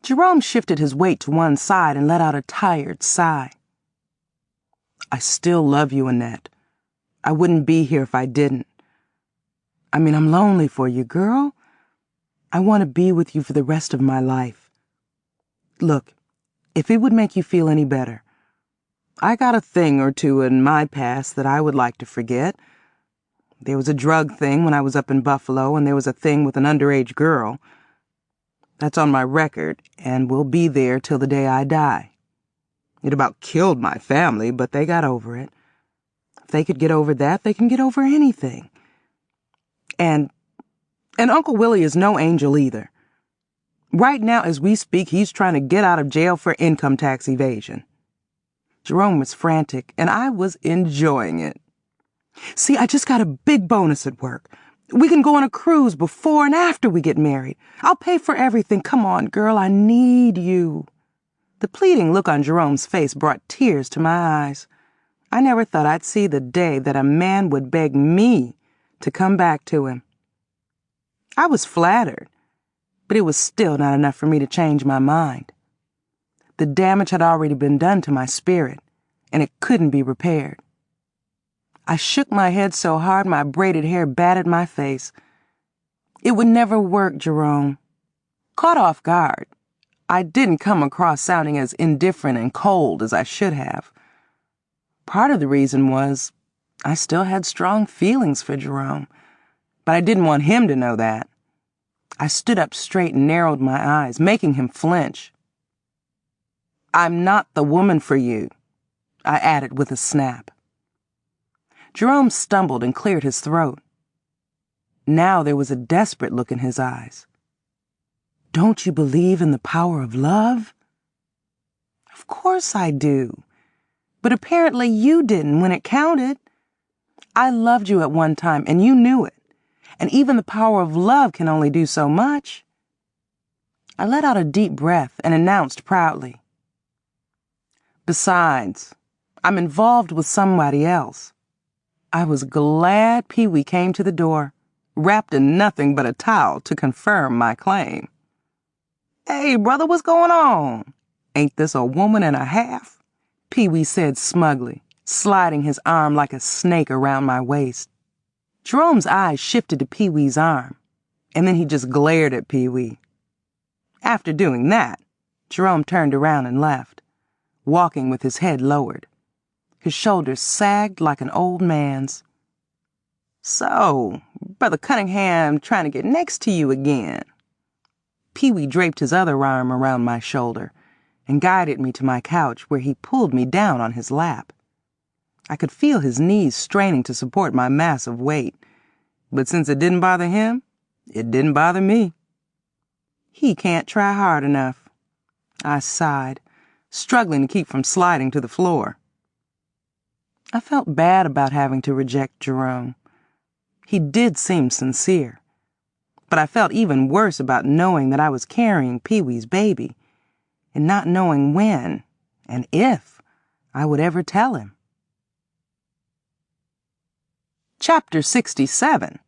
Speaker 2: Jerome shifted his weight to one side and let out a tired sigh. "I still love you, Annette. I wouldn't be here if I didn't. I mean, I'm lonely for you, girl. I want to be with you for the rest of my life. Look, if it would make you feel any better, I got a thing or two in my past that I would like to forget. There was a drug thing when I was up in Buffalo, and there was a thing with an underage girl. That's on my record, and will be there till the day I die. It about killed my family, but they got over it. If they could get over that, they can get over anything. And Uncle Willie is no angel either. Right now, as we speak, he's trying to get out of jail for income tax evasion." Jerome was frantic, and I was enjoying it. "See, I just got a big bonus at work. We can go on a cruise before and after we get married. I'll pay for everything. Come on, girl, I need you." The pleading look on Jerome's face brought tears to my eyes. I never thought I'd see the day that a man would beg me to come back to him. I was flattered, but it was still not enough for me to change my mind. The damage had already been done to my spirit, and it couldn't be repaired. I shook my head so hard my braided hair battered my face. "It would never work, Jerome." Caught off guard, I didn't come across sounding as indifferent and cold as I should have. Part of the reason was I still had strong feelings for Jerome, but I didn't want him to know that. I stood up straight and narrowed my eyes, making him flinch. "I'm not the woman for you," I added with a snap. Jerome stumbled and cleared his throat. Now there was a desperate look in his eyes. "Don't you believe in the power of love?" "Of course I do. But apparently you didn't when it counted. I loved you at one time, and you knew it. And even the power of love can only do so much." I let out a deep breath and announced proudly, "Besides, I'm involved with somebody else." I was glad Pee-wee came to the door, wrapped in nothing but a towel to confirm my claim. "Hey, brother, what's going on? Ain't this a woman and a half?" Pee-wee said smugly, sliding his arm like a snake around my waist. Jerome's eyes shifted to Pee-wee's arm, and then he just glared at Pee-wee. After doing that, Jerome turned around and left, walking with his head lowered. His shoulders sagged like an old man's. "So, Brother Cunningham trying to get next to you again." Pee-wee draped his other arm around my shoulder and guided me to my couch, where he pulled me down on his lap. I could feel his knees straining to support my massive weight. But since it didn't bother him, it didn't bother me. He can't try hard enough. I sighed, struggling to keep from sliding to the floor. I felt bad about having to reject Jerome. He did seem sincere. But I felt even worse about knowing that I was carrying Pee-wee's baby and not knowing when and if I would ever tell him. Chapter 67.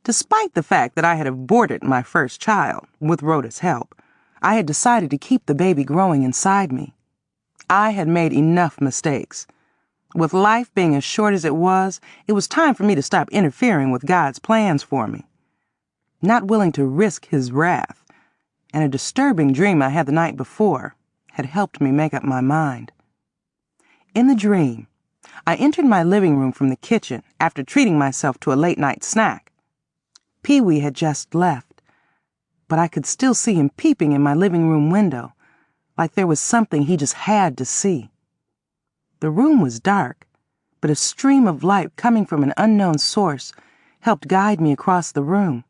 Speaker 2: Despite the fact that I had aborted my first child, with Rhoda's help, I had decided to keep the baby growing inside me. I had made enough mistakes. With life being as short as it was time for me to stop interfering with God's plans for me. Not willing to risk his wrath, and a disturbing dream I had the night before had helped me make up my mind. In the dream, I entered my living room from the kitchen after treating myself to a late-night snack. Pee-wee had just left, but I could still see him peeping in my living room window, like there was something he just had to see. The room was dark, but a stream of light coming from an unknown source helped guide me across the room.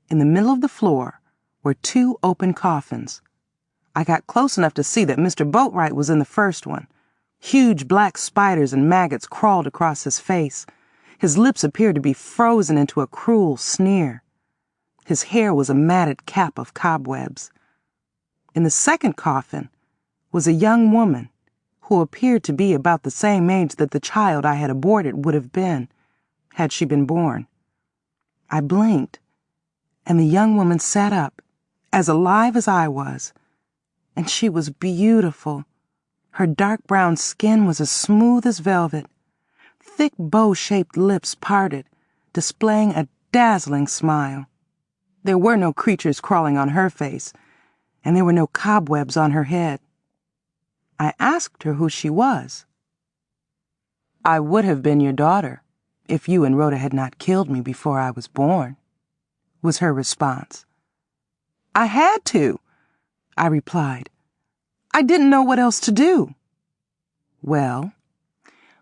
Speaker 2: In the middle of the floor were 2 open coffins. I got close enough to see that Mr. Boatwright was in the first one. Huge black spiders and maggots crawled across his face. His lips appeared to be frozen into a cruel sneer. His hair was a matted cap of cobwebs. In the second coffin was a young woman who appeared to be about the same age that the child I had aborted would have been, had she been born. I blinked, and the young woman sat up, as alive as I was, and she was beautiful. Her dark brown skin was as smooth as velvet. Thick bow-shaped lips parted, displaying a dazzling smile. There were no creatures crawling on her face, and there were no cobwebs on her head. I asked her who she was. "I would have been your daughter if you and Rhoda had not killed me before I was born," was her response. "I had to," I replied. "I didn't know what else to do." "Well,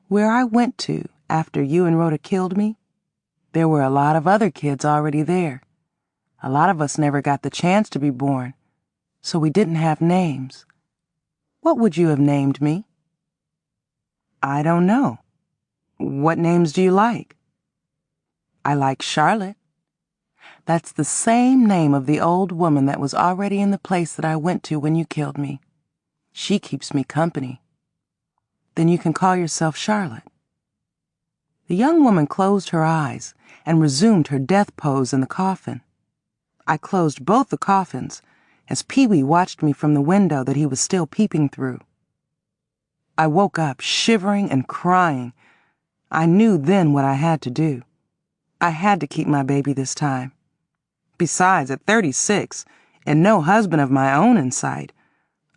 Speaker 2: where I went to after you and Rhoda killed me, there were a lot of other kids already there. A lot of us never got the chance to be born, so we didn't have names. What would you have named me?" "I don't know. What names do you like?" "I like Charlotte. That's the same name of the old woman that was already in the place that I went to when you killed me. She keeps me company." "Then you can call yourself Charlotte." The young woman closed her eyes and resumed her death pose in the coffin. I closed both the coffins as Pee-wee watched me from the window that he was still peeping through. I woke up shivering and crying. I knew then what I had to do. I had to keep my baby this time. Besides, at 36, and no husband of my own in sight,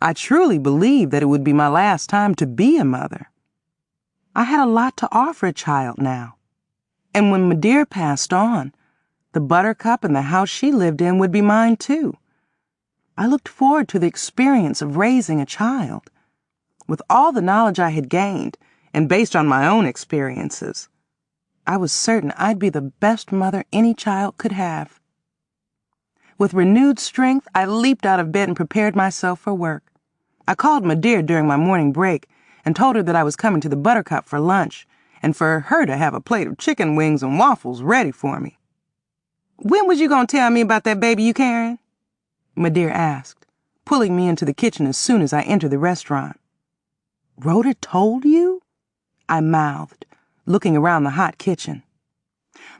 Speaker 2: I truly believed that it would be my last time to be a mother. I had a lot to offer a child now. And when Madeira passed on, the buttercup and the house she lived in would be mine too. I looked forward to the experience of raising a child. With all the knowledge I had gained, and based on my own experiences, I was certain I'd be the best mother any child could have. With renewed strength, I leaped out of bed and prepared myself for work. I called Madeira during my morning break and told her that I was coming to the Buttercup for lunch and for her to have a plate of chicken wings and waffles ready for me. "When was you going to tell me about that baby you carrying?" Madeira asked, pulling me into the kitchen as soon as I entered the restaurant. "Rhoda told you?" I mouthed, looking around the hot kitchen.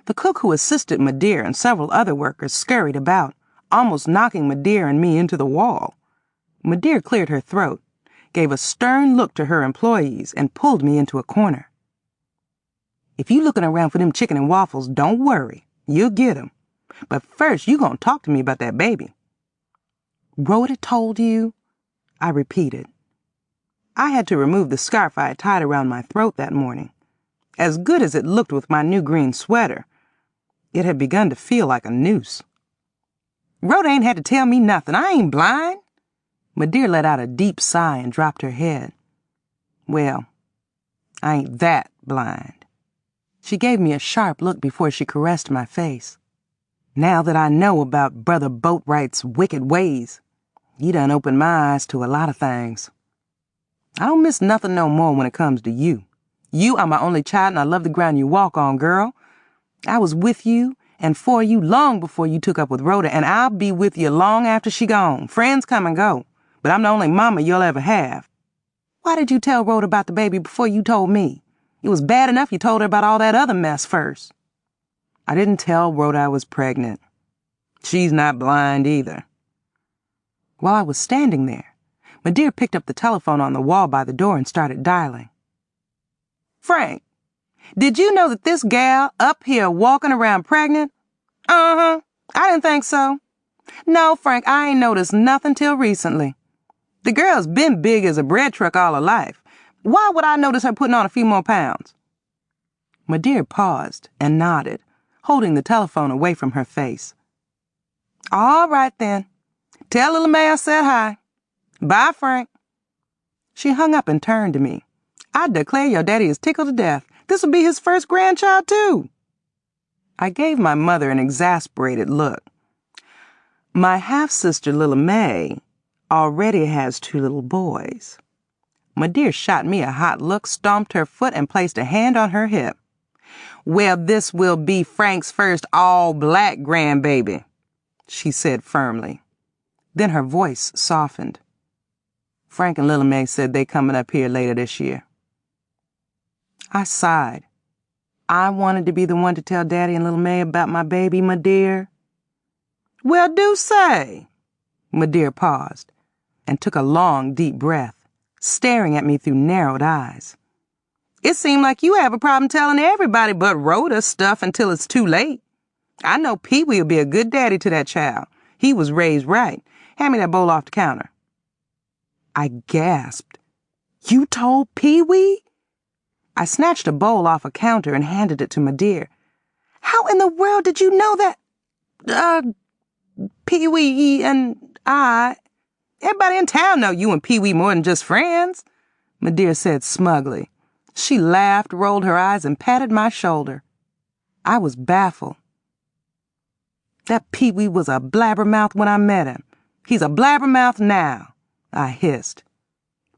Speaker 2: The cook who assisted Madeira and several other workers scurried about, almost knocking Madeira and me into the wall. Madeira cleared her throat, gave a stern look to her employees, and pulled me into a corner. "If you looking around for them chicken and waffles, don't worry. You'll get 'em. But first, you gonna talk to me about that baby." "Rhoda told you?" I repeated. I had to remove the scarf I had tied around my throat that morning. As good as it looked with my new green sweater, it had begun to feel like a noose. "Rhoda ain't had to tell me nothing. I ain't blind." Madeira let out a deep sigh and dropped her head. "Well, I ain't that blind. She gave me a sharp look before she caressed my face. Now that I know about Brother Boatwright's wicked ways, he done opened my eyes to a lot of things. I don't miss nothing no more when it comes to you. You are my only child, and I love the ground you walk on, girl. I was with you and for you long before you took up with Rhoda, and I'll be with you long after she gone. Friends come and go, but I'm the only mama you'll ever have. Why did you tell Rhoda about the baby before you told me? It was bad enough you told her about all that other mess first. I didn't tell Rhoda I was pregnant. She's not blind either. While I was standing there, my dear picked up the telephone on the wall by the door and started dialing. Frank, did you know that this gal up here walking around pregnant? Uh-huh. I didn't think so. No, Frank, I ain't noticed nothing till recently. The girl's been big as a bread truck all her life. Why would I notice her putting on a few more pounds? My dear paused and nodded, holding the telephone away from her face. All right, then. Tell little May I said hi. Bye, Frank. She hung up and turned to me. I declare your daddy is tickled to death. This will be his first grandchild, too. I gave my mother an exasperated look. My half-sister, little May, already has 2 little boys. My dear shot me a hot look, stomped her foot, and placed a hand on her hip. Well, this will be Frank's first all-black grandbaby, she said firmly. Then her voice softened. Frank and little May said they coming up here later this year. I sighed. I wanted to be the one to tell Daddy and little May about my baby, my dear. Well, do say. My dear paused and took a long, deep breath, staring at me through narrowed eyes. It seemed like you have a problem telling everybody but Rhoda stuff until it's too late. I know Pee-wee will be a good daddy to that child. He was raised right. Hand me that bowl off the counter. I gasped. You told Pee-wee? I snatched a bowl off a counter and handed it to my dear. How in the world did you know that? Pee-wee and I... Everybody in town know you and Pee-wee more than just friends, my dear said smugly. She laughed, rolled her eyes, and patted my shoulder. I was baffled. That Pee-wee was a blabbermouth when I met him. He's a blabbermouth now, I hissed.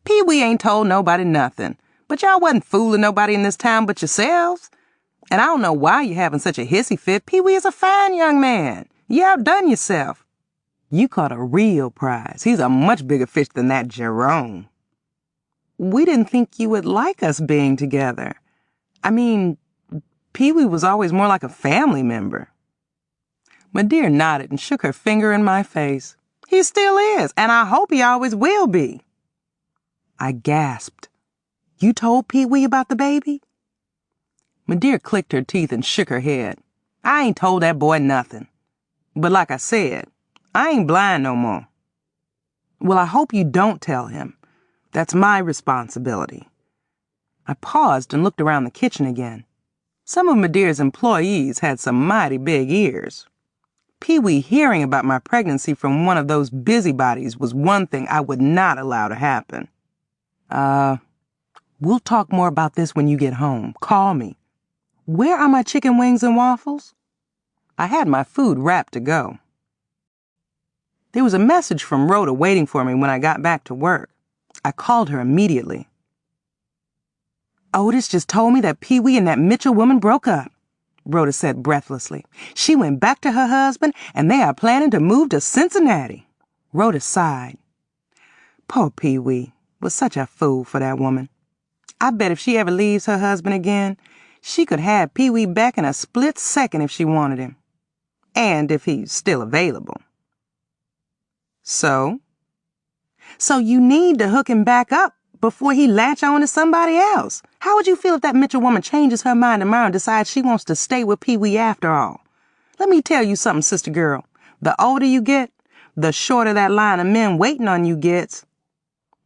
Speaker 2: Pee-wee ain't told nobody nothing, but y'all wasn't fooling nobody in this town but yourselves. And I don't know why you're having such a hissy fit. Pee-wee is a fine young man. You outdone yourself. You caught a real prize. He's a much bigger fish than that Jerome. We didn't think you would like us being together. I mean, Pee-wee was always more like a family member. My dear nodded and shook her finger in my face. He still is, and I hope he always will be. I gasped. You told Pee-wee about the baby? My dear clicked her teeth and shook her head. I ain't told that boy nothing. But like I said, I ain't blind no more. Well, I hope you don't tell him. That's my responsibility. I paused and looked around the kitchen again. Some of my dear's employees had some mighty big ears. Pee-wee hearing about my pregnancy from one of those busybodies was one thing I would not allow to happen. We'll talk more about this when you get home. Call me. Where are my chicken wings and waffles? I had my food wrapped to go. There was a message from Rhoda waiting for me when I got back to work. I called her immediately. Otis just told me that Pee-wee and that Mitchell woman broke up, Rhoda said breathlessly. She went back to her husband, and they are planning to move to Cincinnati. Rhoda sighed. Poor Pee-wee was such a fool for that woman. I bet if she ever leaves her husband again, she could have Pee-wee back in a split second if she wanted him. And if he's still available. So you need to hook him back up before he latch on to somebody else. How would you feel if that Mitchell woman changes her mind tomorrow and decides she wants to stay with Pee-wee after all? Let me tell you something, sister girl. The older you get, the shorter that line of men waiting on you gets.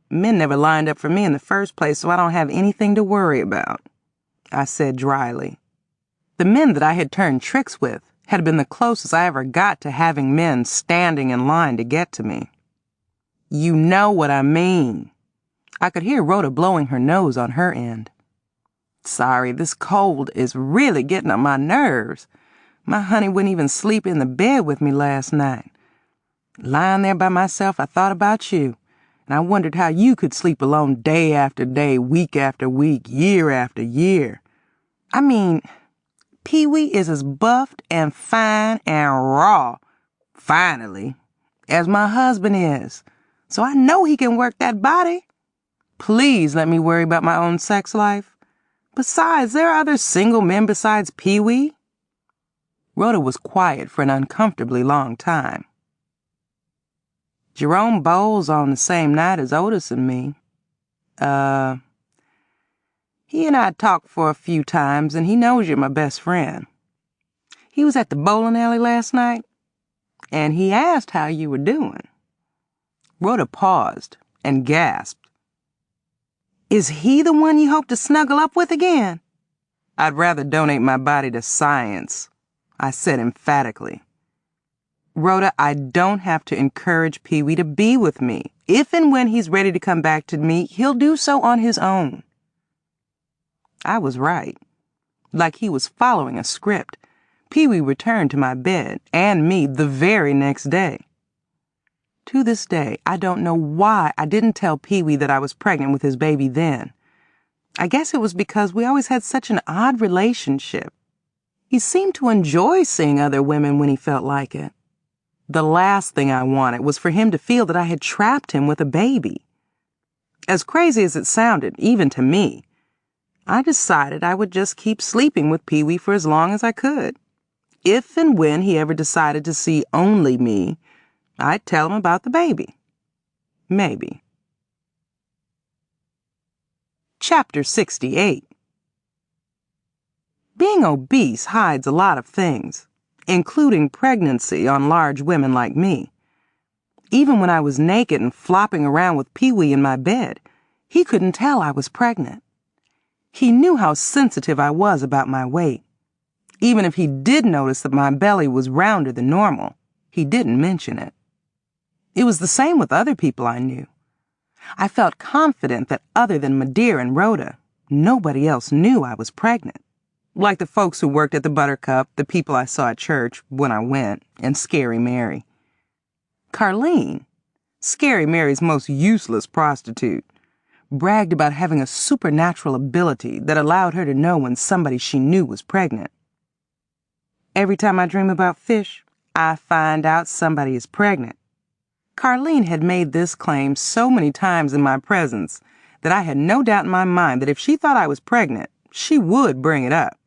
Speaker 2: Men never lined up for me in the first place, so I don't have anything to worry about, I said dryly. The men that I had turned tricks with had been the closest I ever got to having men standing in line to get to me. You know what I mean. I could hear Rhoda blowing her nose on her end. Sorry, this cold is really getting on my nerves. My honey wouldn't even sleep in the bed with me last night. Lying there by myself, I thought about you, and I wondered how you could sleep alone day after day, week after week, year after year. I mean, Pee-wee is as buffed and fine and raw, finally, as my husband is, so I know he can work that body. Please let me worry about my own sex life. Besides, there are other single men besides Pee-wee. Rhoda was quiet for an uncomfortably long time. Jerome Bowles on the same night as Otis and me. He and I talked for a few times, and he knows you're my best friend. He was at the bowling alley last night, and he asked how you were doing. Rhoda paused and gasped. Is he the one you hope to snuggle up with again? I'd rather donate my body to science, I said emphatically. Rhoda, I don't have to encourage Pee-wee to be with me. If and when he's ready to come back to me, he'll do so on his own. I was right. Like he was following a script, Pee-wee returned to my bed and me the very next day. To this day, I don't know why I didn't tell Pee-wee that I was pregnant with his baby then. I guess it was because we always had such an odd relationship. He seemed to enjoy seeing other women when he felt like it. The last thing I wanted was for him to feel that I had trapped him with a baby. As crazy as it sounded, even to me, I decided I would just keep sleeping with Pee-wee for as long as I could. If and when he ever decided to see only me, I'd tell him about the baby. Maybe. Chapter 68. Being obese hides a lot of things, including pregnancy on large women like me. Even when I was naked and flopping around with Pee-wee in my bed, he couldn't tell I was pregnant. He knew how sensitive I was about my weight. Even if he did notice that my belly was rounder than normal, he didn't mention it. It was the same with other people I knew. I felt confident that other than Madeira and Rhoda, nobody else knew I was pregnant. Like the folks who worked at the Buttercup, the people I saw at church when I went, and Scary Mary. Carlene, Scary Mary's most useless prostitute, bragged about having a supernatural ability that allowed her to know when somebody she knew was pregnant. Every time I dream about fish, I find out somebody is pregnant. Carlene had made this claim so many times in my presence that I had no doubt in my mind that if she thought I was pregnant, she would bring it up.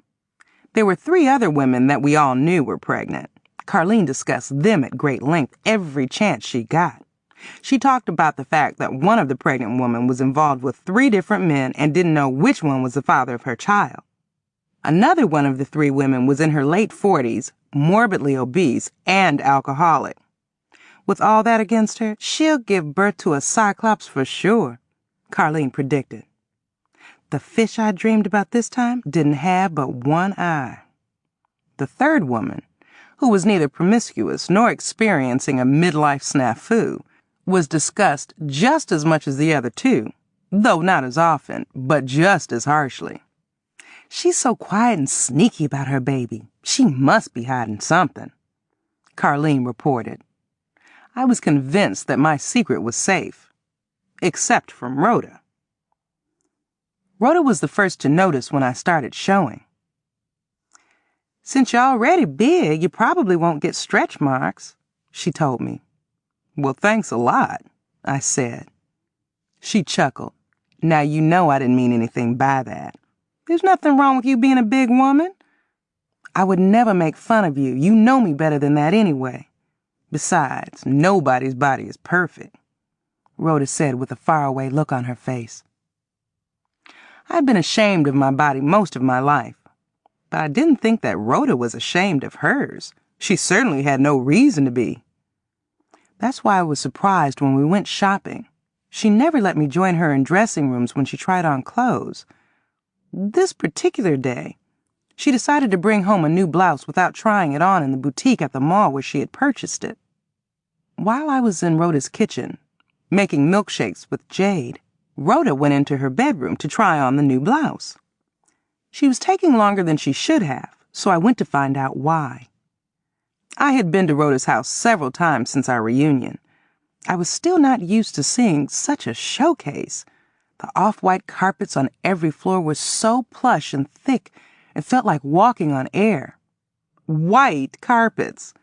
Speaker 2: There were 3 other women that we all knew were pregnant. Carlene discussed them at great length every chance she got. She talked about the fact that one of the pregnant women was involved with 3 different men and didn't know which one was the father of her child. Another one of the 3 women was in her late 40s, morbidly obese, and alcoholic. With all that against her, she'll give birth to a cyclops for sure, Carlene predicted. The fish I dreamed about this time didn't have but one eye. The 3rd woman, who was neither promiscuous nor experiencing a midlife snafu, was discussed just as much as the other 2, though not as often, but just as harshly. She's so quiet and sneaky about her baby. She must be hiding something, Carlene reported. I was convinced that my secret was safe, except from Rhoda. Rhoda was the first to notice when I started showing. Since you're already big, you probably won't get stretch marks, she told me. Well, thanks a lot, I said. She chuckled. Now you know I didn't mean anything by that. There's nothing wrong with you being a big woman. I would never make fun of you. You know me better than that anyway. Besides, nobody's body is perfect, Rhoda said with a faraway look on her face. I'd been ashamed of my body most of my life, but I didn't think that Rhoda was ashamed of hers. She certainly had no reason to be. That's why I was surprised when we went shopping. She never let me join her in dressing rooms when she tried on clothes. This particular day, she decided to bring home a new blouse without trying it on in the boutique at the mall where she had purchased it. While I was in Rhoda's kitchen, making milkshakes with Jade, Rhoda went into her bedroom to try on the new blouse. She was taking longer than she should have, so I went to find out why. I had been to Rhoda's house several times since our reunion. I was still not used to seeing such a showcase. The off-white carpets on every floor were so plush and thick, it felt like walking on air. White carpets.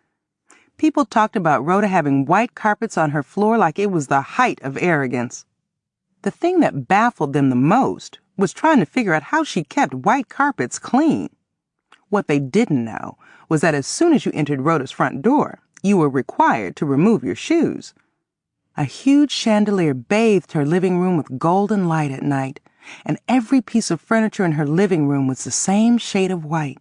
Speaker 2: People talked about Rhoda having white carpets on her floor like it was the height of arrogance. The thing that baffled them the most was trying to figure out how she kept white carpets clean. What they didn't know was that as soon as you entered Rhoda's front door, you were required to remove your shoes. A huge chandelier bathed her living room with golden light at night, and every piece of furniture in her living room was the same shade of white.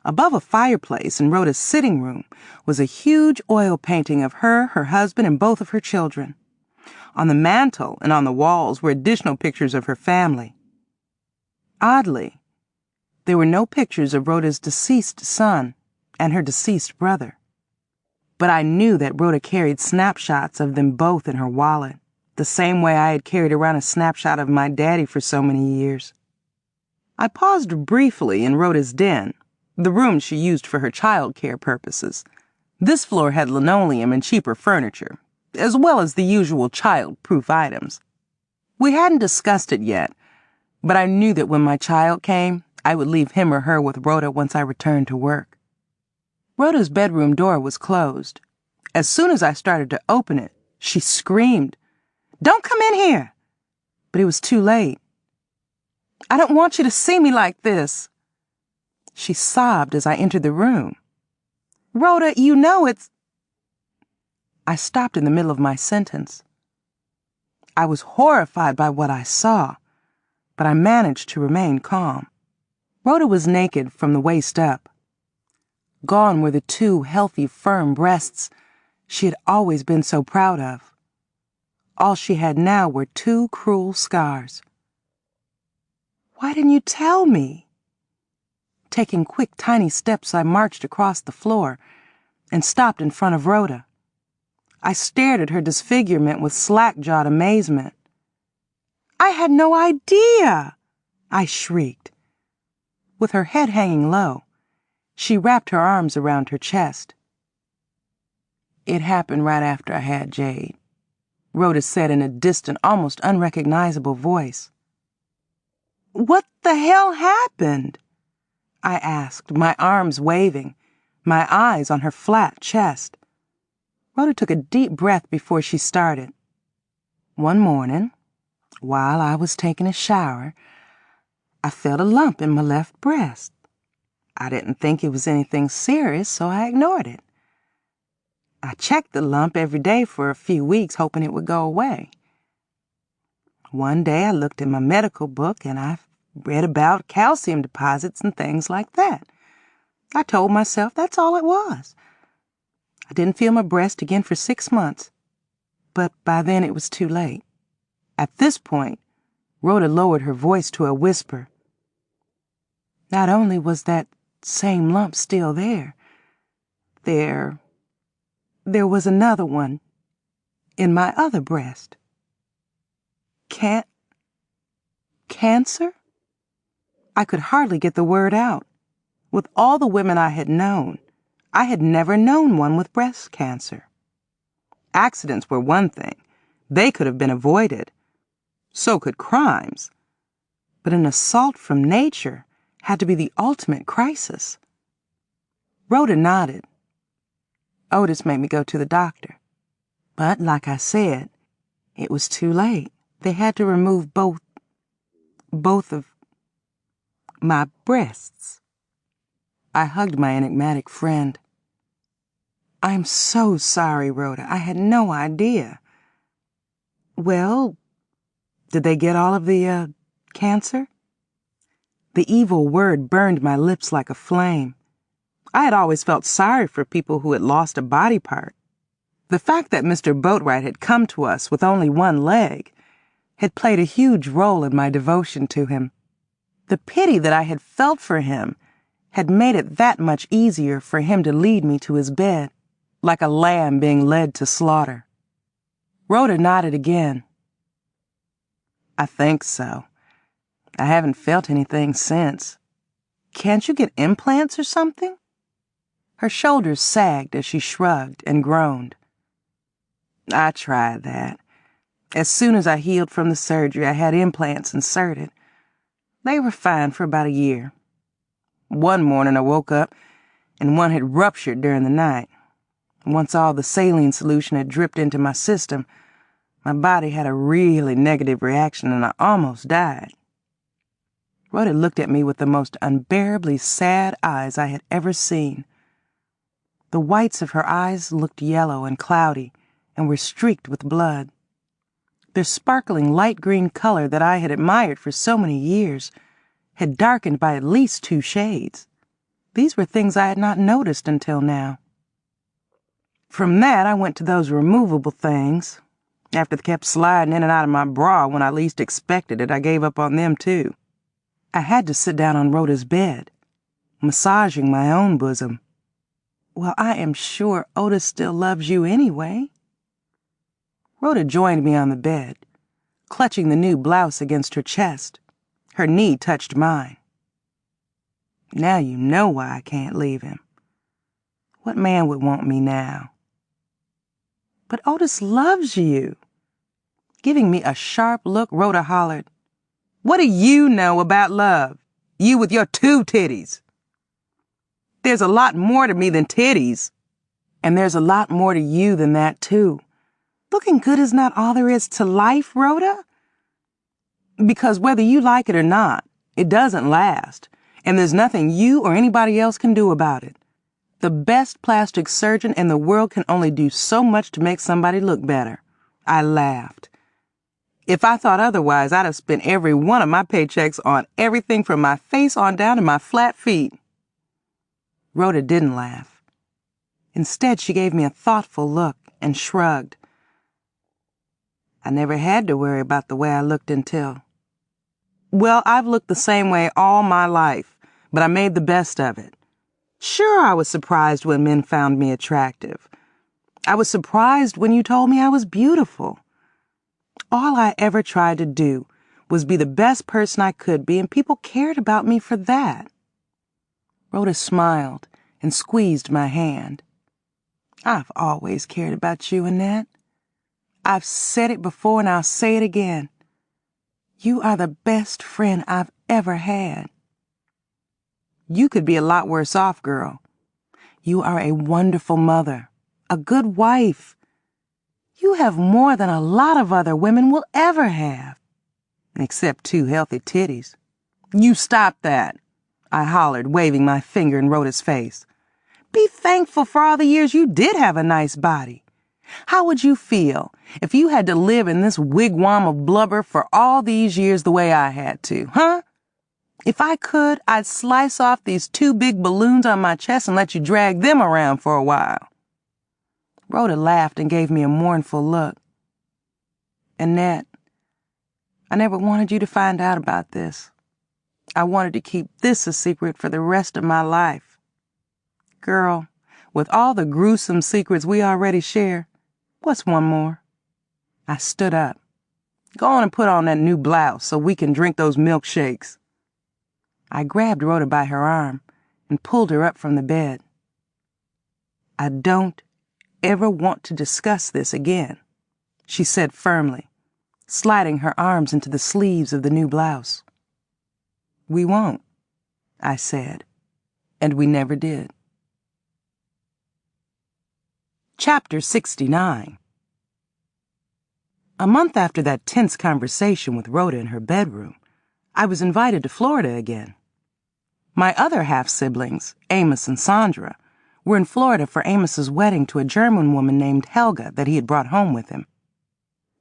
Speaker 2: Above a fireplace in Rhoda's sitting room was a huge oil painting of her husband, and both of her children. On the mantel and on the walls were additional pictures of her family. Oddly, there were no pictures of Rhoda's deceased son and her deceased brother. But I knew that Rhoda carried snapshots of them both in her wallet, the same way I had carried around a snapshot of my daddy for so many years. I paused briefly in Rhoda's den, the room she used for her child care purposes. This floor had linoleum and cheaper furniture, as well as the usual child-proof items. We hadn't discussed it yet, but I knew that when my child came, I would leave him or her with Rhoda once I returned to work. Rhoda's bedroom door was closed. As soon as I started to open it, she screamed, "Don't come in here!" But it was too late. "I don't want you to see me like this." She sobbed as I entered the room. "Rhoda, you know it's—" I stopped in the middle of my sentence. I was horrified by what I saw, but I managed to remain calm. Rhoda was naked from the waist up. Gone were the two healthy, firm breasts she had always been so proud of. All she had now were two cruel scars. "Why didn't you tell me?" Taking quick, tiny steps, I marched across the floor and stopped in front of Rhoda. I stared at her disfigurement with slack-jawed amazement. "I had no idea!" I shrieked. With her head hanging low, she wrapped her arms around her chest. "It happened right after I had Jade," Rhoda said in a distant, almost unrecognizable voice. "What the hell happened?" I asked, my arms waving, my eyes on her flat chest. Rhoda took a deep breath before she started. "One morning, while I was taking a shower, I felt a lump in my left breast. I didn't think it was anything serious, so I ignored it. I checked the lump every day for a few weeks, hoping it would go away. One day I looked in my medical book and I read about calcium deposits and things like that. I told myself that's all it was. I didn't feel my breast again for 6 months, but by then it was too late. At this point, Rhoda lowered her voice to a whisper. Not only was that same lump still there, there was another one in my other breast. Cancer? I could hardly get the word out. With all the women I had known, I had never known one with breast cancer. Accidents were one thing. They could have been avoided. So could crimes. But an assault from nature had to be the ultimate crisis. Rhoda nodded. Otis made me go to the doctor. But, like I said, it was too late. They had to remove both of my breasts. I hugged my enigmatic friend. "I'm so sorry, Rhoda. I had no idea." "Well, did they get all of the, cancer?" The evil word burned my lips like a flame. I had always felt sorry for people who had lost a body part. The fact that Mr. Boatwright had come to us with only one leg had played a huge role in my devotion to him. The pity that I had felt for him had made it that much easier for him to lead me to his bed, like a lamb being led to slaughter. Rhoda nodded again. "I think so. I haven't felt anything since. Can't you get implants or something?" Her shoulders sagged as she shrugged and groaned. "I tried that. As soon as I healed from the surgery, I had implants inserted. They were fine for about a year. One morning I woke up and one had ruptured during the night. Once all the saline solution had dripped into my system, my body had a really negative reaction and I almost died." Rhoda looked at me with the most unbearably sad eyes I had ever seen. The whites of her eyes looked yellow and cloudy and were streaked with blood. Their sparkling light green color that I had admired for so many years had darkened by at least 2 shades. These were things I had not noticed until now. From that, I went to those removable things. After they kept sliding in and out of my bra when I least expected it, I gave up on them too. I had to sit down on Rhoda's bed, massaging my own bosom. "Well, I am sure Otis still loves you anyway." Rhoda joined me on the bed, clutching the new blouse against her chest. Her knee touched mine. "Now you know why I can't leave him. What man would want me now?" "But Otis loves you." Giving me a sharp look, Rhoda hollered, "What do you know about love? You with your 2 titties. There's a lot more to me than titties. And there's a lot more to you than that, too. Looking good is not all there is to life, Rhoda. Because whether you like it or not, it doesn't last, and there's nothing you or anybody else can do about it. The best plastic surgeon in the world can only do so much to make somebody look better." I laughed. If I thought otherwise, I'd have spent every one of my paychecks on everything from my face on down to my flat feet. Rhoda didn't laugh. Instead, she gave me a thoughtful look and shrugged. "I never had to worry about the way I looked until... Well, I've looked the same way all my life, but I made the best of it. Sure, I was surprised when men found me attractive. I was surprised when you told me I was beautiful. All I ever tried to do was be the best person I could be, and people cared about me for that." Rhoda smiled and squeezed my hand. "I've always cared about you, Annette. I've said it before and I'll say it again. You are the best friend I've ever had. You could be a lot worse off, girl. You are a wonderful mother, a good wife. You have more than a lot of other women will ever have. Except 2 healthy titties." "You stop that," I hollered, waving my finger in Rhoda's face. "Be thankful for all the years you did have a nice body. How would you feel if you had to live in this wigwam of blubber for all these years the way I had to, huh? If I could, I'd slice off these 2 big balloons on my chest and let you drag them around for a while." Rhoda laughed and gave me a mournful look. "Annette, I never wanted you to find out about this. I wanted to keep this a secret for the rest of my life. Girl, with all the gruesome secrets we already share, what's one more?" I stood up. "Go on and put on that new blouse so we can drink those milkshakes." I grabbed Rhoda by her arm and pulled her up from the bed. "I don't ever want to discuss this again," she said firmly, sliding her arms into the sleeves of the new blouse. "We won't," I said, and we never did. Chapter 69. A month after that tense conversation with Rhoda in her bedroom, I was invited to Florida again. My other half-siblings, Amos and Sandra, were in Florida for Amos's wedding to a German woman named Helga that he had brought home with him.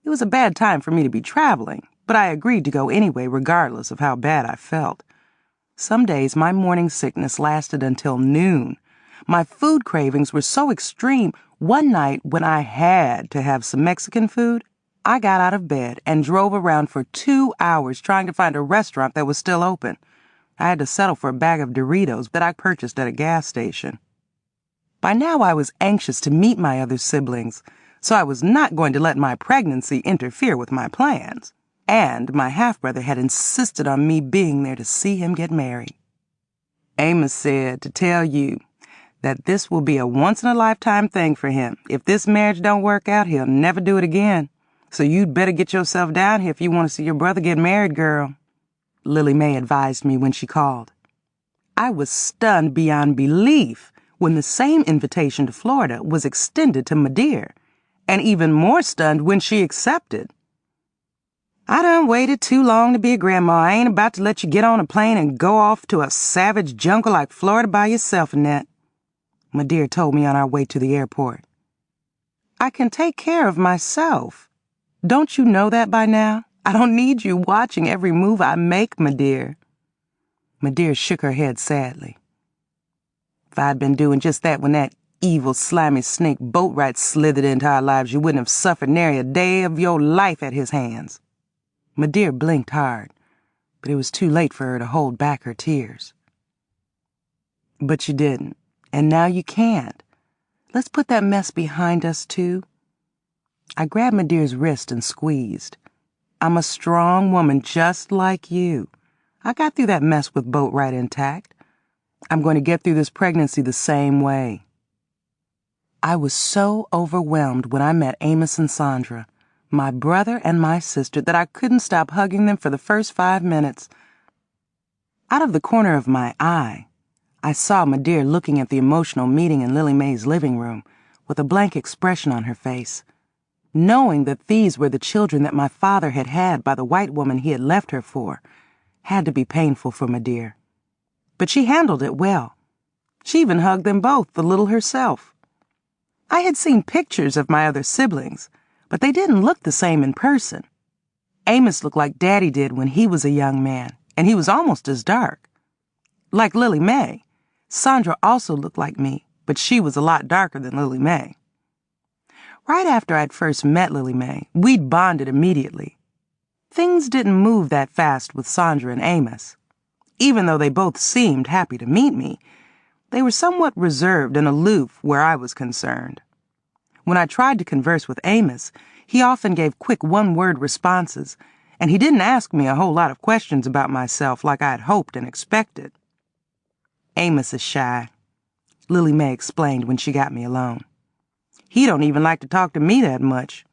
Speaker 2: It was a bad time for me to be traveling, but I agreed to go anyway regardless of how bad I felt. Some days my morning sickness lasted until noon. My food cravings were so extreme, one night when I had to have some Mexican food, I got out of bed and drove around for 2 hours trying to find a restaurant that was still open. I had to settle for a bag of Doritos that I purchased at a gas station. By now I was anxious to meet my other siblings, so I was not going to let my pregnancy interfere with my plans. and my half-brother had insisted on me being there to see him get married. Amos said to tell you that this will be a once-in-a-lifetime thing for him. If this marriage don't work out, he'll never do it again. So you'd better get yourself down here if you want to see your brother get married, girl, Lily Mae advised me when she called. I was stunned beyond belief when the same invitation to Florida was extended to Madeira, and even more stunned when she accepted. I done waited too long to be a grandma. I ain't about to let you get on a plane and go off to a savage jungle like Florida by yourself, Annette, Madeira told me on our way to the airport. I can take care of myself. Don't you know that by now? I don't need you watching every move I make, Madeira. Madeira shook her head sadly. If I'd been doing just that when that evil, slimy snake Boatwright slithered into our lives, you wouldn't have suffered nary a day of your life at his hands. Madeira blinked hard, but it was too late for her to hold back her tears. But you didn't, and now you can't. Let's put that mess behind us, too. I grabbed Madeira's wrist and squeezed. I'm a strong woman just like you. I got through that mess with Boatwright intact. I'm going to get through this pregnancy the same way. I was so overwhelmed when I met Amos and Sandra, my brother and my sister, that I couldn't stop hugging them for the first 5 minutes. Out of the corner of my eye, I saw Madeira looking at the emotional meeting in Lily Mae's living room with a blank expression on her face. Knowing that these were the children that my father had had by the white woman he had left her for had to be painful for Madeira. But she handled it well. She even hugged them both, the little herself. I had seen pictures of my other siblings, but they didn't look the same in person. Amos looked like Daddy did when he was a young man, and he was almost as dark. Like Lily Mae, Sandra also looked like me, but she was a lot darker than Lily Mae. Right after I'd first met Lily Mae, we'd bonded immediately. Things didn't move that fast with Sandra and Amos. Even though they both seemed happy to meet me, they were somewhat reserved and aloof where I was concerned. When I tried to converse with Amos, he often gave quick one-word responses, and he didn't ask me a whole lot of questions about myself like I had hoped and expected. Amos is shy, Lily Mae explained when she got me alone. He don't even like to talk to me that much.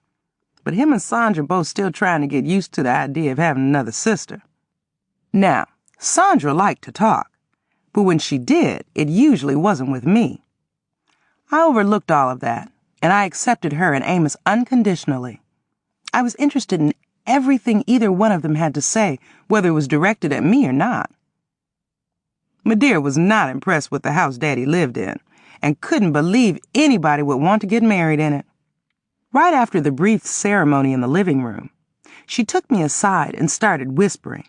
Speaker 2: But him and Sandra both still trying to get used to the idea of having another sister. Now, Sandra liked to talk, but when she did, it usually wasn't with me. I overlooked all of that, and I accepted her and Amos unconditionally. I was interested in everything either one of them had to say, whether it was directed at me or not. Madeira was not impressed with the house Daddy lived in, and couldn't believe anybody would want to get married in it. Right after the brief ceremony in the living room, she took me aside and started whispering.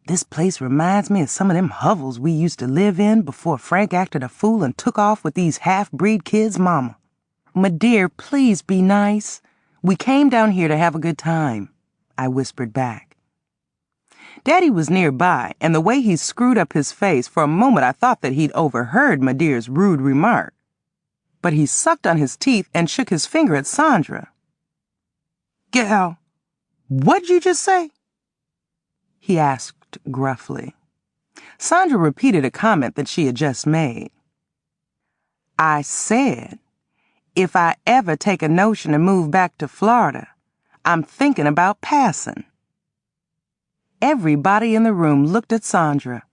Speaker 2: This place reminds me of some of them hovels we used to live in before Frank acted a fool and took off with these half-breed kids' mama. Madeira, please be nice. We came down here to have a good time, I whispered back. Daddy was nearby, and the way he screwed up his face, for a moment I thought that he'd overheard Madeira's rude remark. But he sucked on his teeth and shook his finger at Sandra. Gal, what'd you just say? He asked gruffly. Sandra repeated a comment that she had just made. I said, if I ever take a notion to move back to Florida, I'm thinking about passing. Everybody in the room looked at Sandra.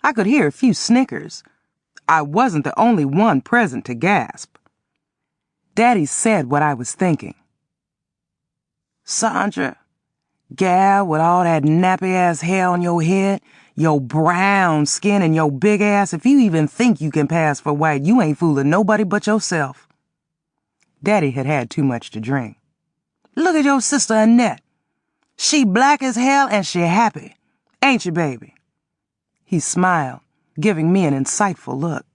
Speaker 2: I could hear a few snickers. I wasn't the only one present to gasp. Daddy said what I was thinking. Sandra, gal, with all that nappy-ass hair on your head, your brown skin, and your big ass, if you even think you can pass for white, you ain't fooling nobody but yourself. Daddy had had too much to drink. Look at your sister Annette. She black as hell and she happy. Ain't you, baby? He smiled, giving me an insightful look.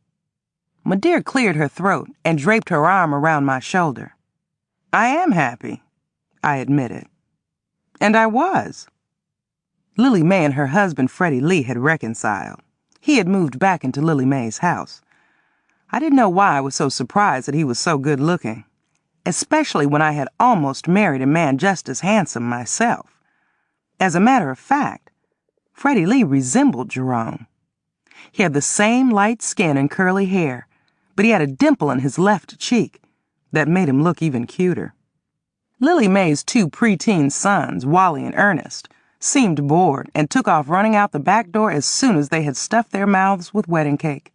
Speaker 2: Madeira cleared her throat and draped her arm around my shoulder. I am happy, I admitted. And I was. Lily Mae and her husband Freddie Lee had reconciled. He had moved back into Lily Mae's house. I didn't know why I was so surprised that he was so good-looking, especially when I had almost married a man just as handsome myself. As a matter of fact, Freddie Lee resembled Jerome. He had the same light skin and curly hair, but he had a dimple in his left cheek that made him look even cuter. Lily Mae's two preteen sons, Wally and Ernest, seemed bored and took off running out the back door as soon as they had stuffed their mouths with wedding cake.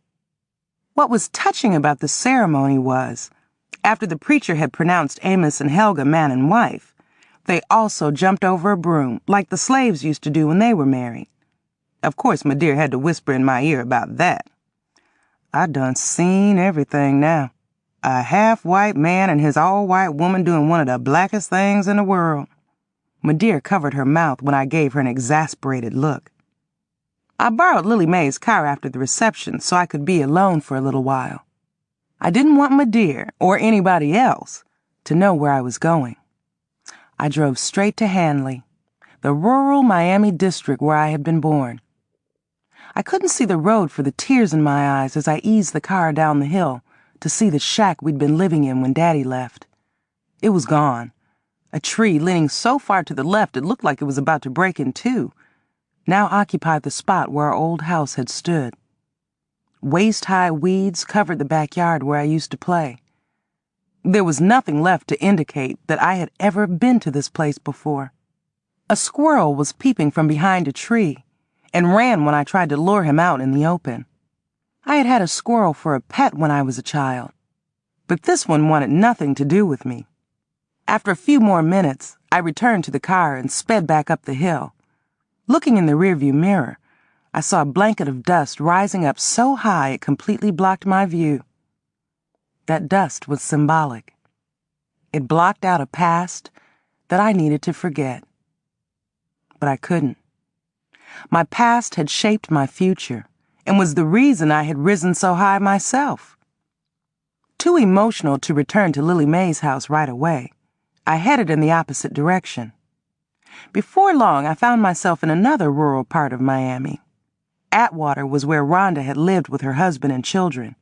Speaker 2: What was touching about the ceremony was, after the preacher had pronounced Amos and Helga man and wife, they also jumped over a broom like the slaves used to do when they were married. Of course, my dear had to whisper in my ear about that. I done seen everything now. A half-white man and his all-white woman doing one of the blackest things in the world. My dear covered her mouth when I gave her an exasperated look. I borrowed Lily Mae's car after the reception so I could be alone for a little while. I didn't want my dear, or anybody else, to know where I was going. I drove straight to Hanley, the rural Miami district where I had been born. I couldn't see the road for the tears in my eyes as I eased the car down the hill to see the shack we'd been living in when Daddy left. It was gone. A tree leaning so far to the left it looked like it was about to break in two, now occupied the spot where our old house had stood. Waist-high weeds covered the backyard where I used to play. There was nothing left to indicate that I had ever been to this place before. A squirrel was peeping from behind a tree and ran when I tried to lure him out in the open. I had had a squirrel for a pet when I was a child, but this one wanted nothing to do with me. After a few more minutes, I returned to the car and sped back up the hill. Looking in the rearview mirror, I saw a blanket of dust rising up so high it completely blocked my view. That dust was symbolic. It blocked out a past that I needed to forget. But I couldn't. My past had shaped my future and was the reason I had risen so high myself. Too emotional to return to Lily Mae's house right away, I headed in the opposite direction. Before long, I found myself in another rural part of Miami. Atwater was where Rhonda had lived with her husband and children.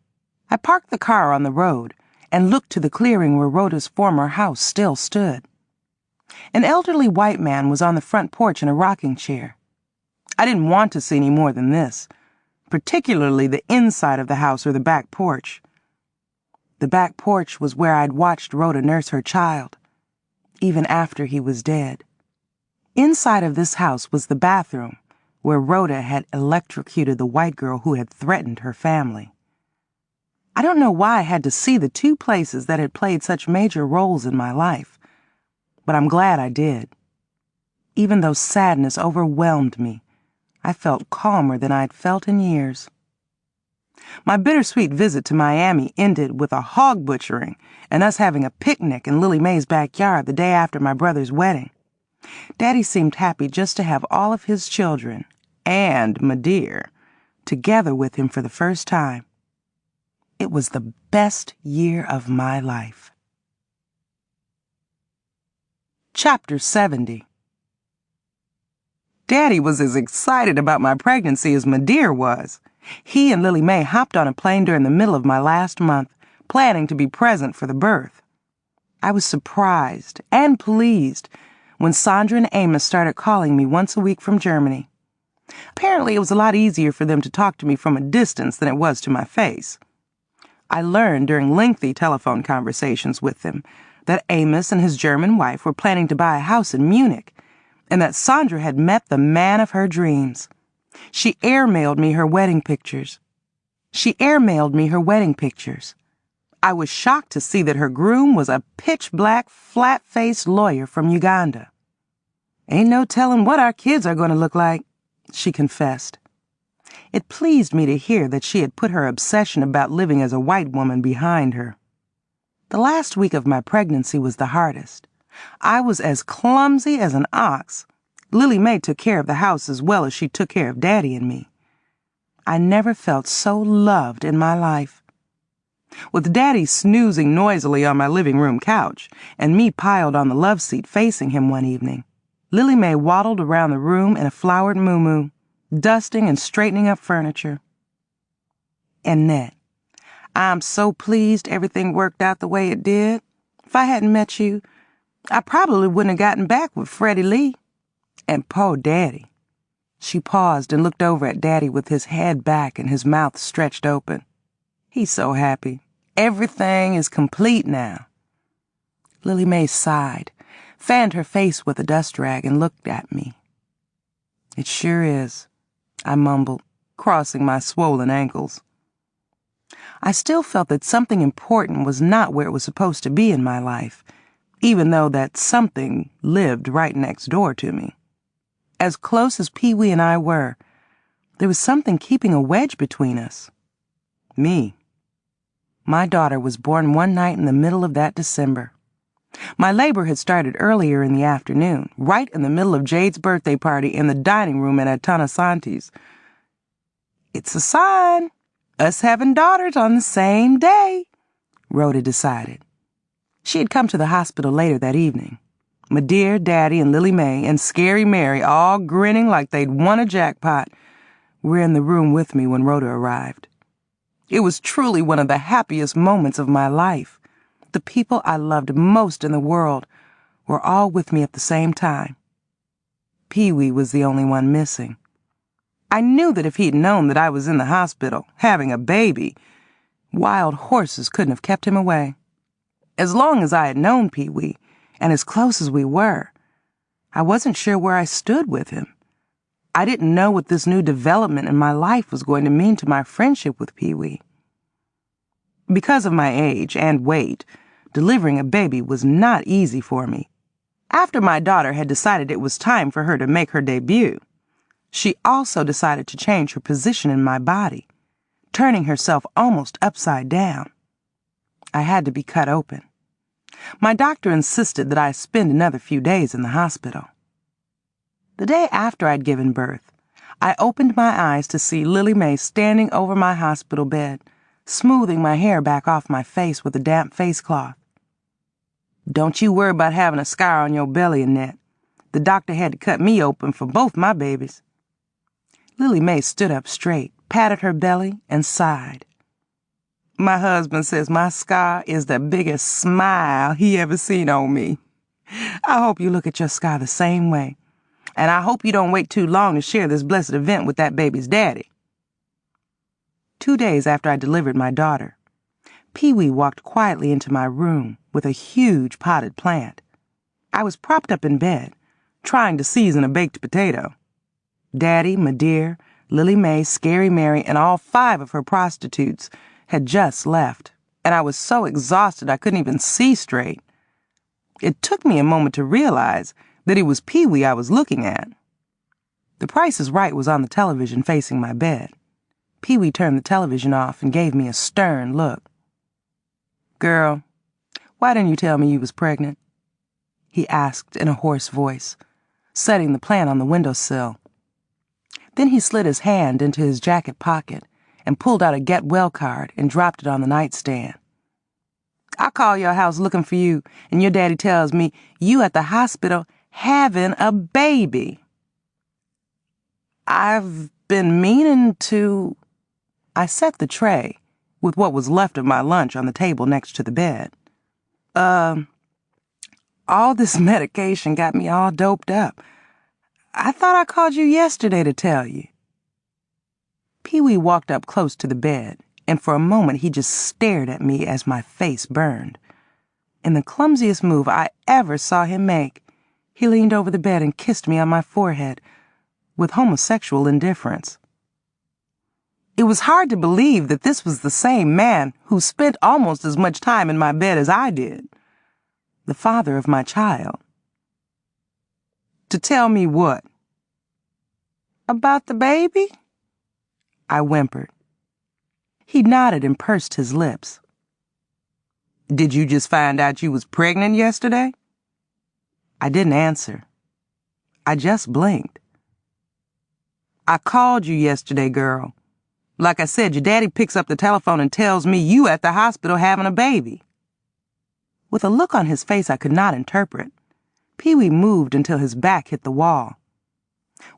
Speaker 2: I parked the car on the road and looked to the clearing where Rhoda's former house still stood. An elderly white man was on the front porch in a rocking chair. I didn't want to see any more than this, particularly the inside of the house or the back porch. The back porch was where I'd watched Rhoda nurse her child, even after he was dead. Inside of this house was the bathroom where Rhoda had electrocuted the white girl who had threatened her family. I don't know why I had to see the two places that had played such major roles in my life, but I'm glad I did. Even though sadness overwhelmed me, I felt calmer than I'd felt in years. My bittersweet visit to Miami ended with a hog butchering and us having a picnic in Lily Mae's backyard the day after my brother's wedding. Daddy seemed happy just to have all of his children, and my dear, together with him for the first time. It was the best year of my life. Chapter 70. Daddy was as excited about my pregnancy as my dear was. He and Lily Mae hopped on a plane during the middle of my last month, planning to be present for the birth. I was surprised and pleased when Sandra and Amos started calling me once a week from Germany. Apparently, it was a lot easier for them to talk to me from a distance than it was to my face. I learned during lengthy telephone conversations with them that Amos and his German wife were planning to buy a house in Munich, and that Sandra had met the man of her dreams. She airmailed me her wedding pictures. I was shocked to see that her groom was a pitch-black, flat-faced lawyer from Uganda. "Ain't no telling what our kids are going to look like," she confessed. It pleased me to hear that she had put her obsession about living as a white woman behind her. The last week of my pregnancy was the hardest. I was as clumsy as an ox. Lily Mae took care of the house as well as she took care of Daddy and me. I never felt so loved in my life. With Daddy snoozing noisily on my living room couch and me piled on the love seat facing him one evening, Lily Mae waddled around the room in a flowered muumuu, dusting and straightening up furniture. "Annette, I'm so pleased everything worked out the way it did. If I hadn't met you, I probably wouldn't have gotten back with Freddie Lee. And poor Daddy. She paused and looked over at Daddy with his head back and his mouth stretched open. He's so happy. Everything is complete now. Lily Mae sighed, fanned her face with a dust rag, and looked at me. It sure is, I mumbled, crossing my swollen ankles. I still felt that something important was not where it was supposed to be in my life, even though that something lived right next door to me. As close as Pee-wee and I were, there was something keeping a wedge between us. Me. My daughter was born one night in the middle of that December. My labor had started earlier in the afternoon, right in the middle of Jade's birthday party in the dining room at Tanasanti's. It's a sign. Us having daughters on the same day, Rhoda decided. She had come to the hospital later that evening. My dear Daddy and Lily Mae and Scary Mary, all grinning like they'd won a jackpot, were in the room with me when Rhoda arrived. It was truly one of the happiest moments of my life. The people I loved most in the world were all with me at the same time. Pee-wee was the only one missing. I knew that if he'd known that I was in the hospital, having a baby, wild horses couldn't have kept him away. As long as I had known Pee-wee, and as close as we were, I wasn't sure where I stood with him. I didn't know what this new development in my life was going to mean to my friendship with Pee-wee. Because of my age and weight, delivering a baby was not easy for me. After my daughter had decided it was time for her to make her debut, she also decided to change her position in my body, turning herself almost upside down. I had to be cut open. My doctor insisted that I spend another few days in the hospital. The day after I'd given birth, I opened my eyes to see Lily Mae standing over my hospital bed, smoothing my hair back off my face with a damp face cloth. Don't you worry about having a scar on your belly, Annette. The doctor had to cut me open for both my babies. Lily Mae stood up straight, patted her belly, and sighed. My husband says my scar is the biggest smile he ever seen on me. I hope you look at your scar the same way, and I hope you don't wait too long to share this blessed event with that baby's daddy. 2 days after I delivered my daughter, Pee-wee walked quietly into my room with a huge potted plant. I was propped up in bed, trying to season a baked potato. Daddy, my dear, Lily Mae, Scary Mary, and all 5 of her prostitutes had just left, and I was so exhausted I couldn't even see straight. It took me a moment to realize that it was Pee-wee I was looking at. The Price is Right was on the television facing my bed. Pee-wee turned the television off and gave me a stern look. Girl, why didn't you tell me you was pregnant? He asked in a hoarse voice, setting the plant on the windowsill. Then he slid his hand into his jacket pocket and pulled out a Get Well card and dropped it on the nightstand. I call your house looking for you, and your daddy tells me you at the hospital having a baby. I've been meaning to... I set the tray with what was left of my lunch on the table next to the bed. All this medication got me all doped up. I thought I called you yesterday to tell you. Pee-wee walked up close to the bed, and for a moment he just stared at me as my face burned. In the clumsiest move I ever saw him make, he leaned over the bed and kissed me on my forehead with homosexual indifference. It was hard to believe that this was the same man who spent almost as much time in my bed as I did, the father of my child. To tell me what? About the baby? I whimpered. He nodded and pursed his lips. Did you just find out you was pregnant yesterday? I didn't answer. I just blinked. I called you yesterday, girl. Like I said, your daddy picks up the telephone and tells me you at the hospital having a baby. With a look on his face I could not interpret, Pee-wee moved until his back hit the wall.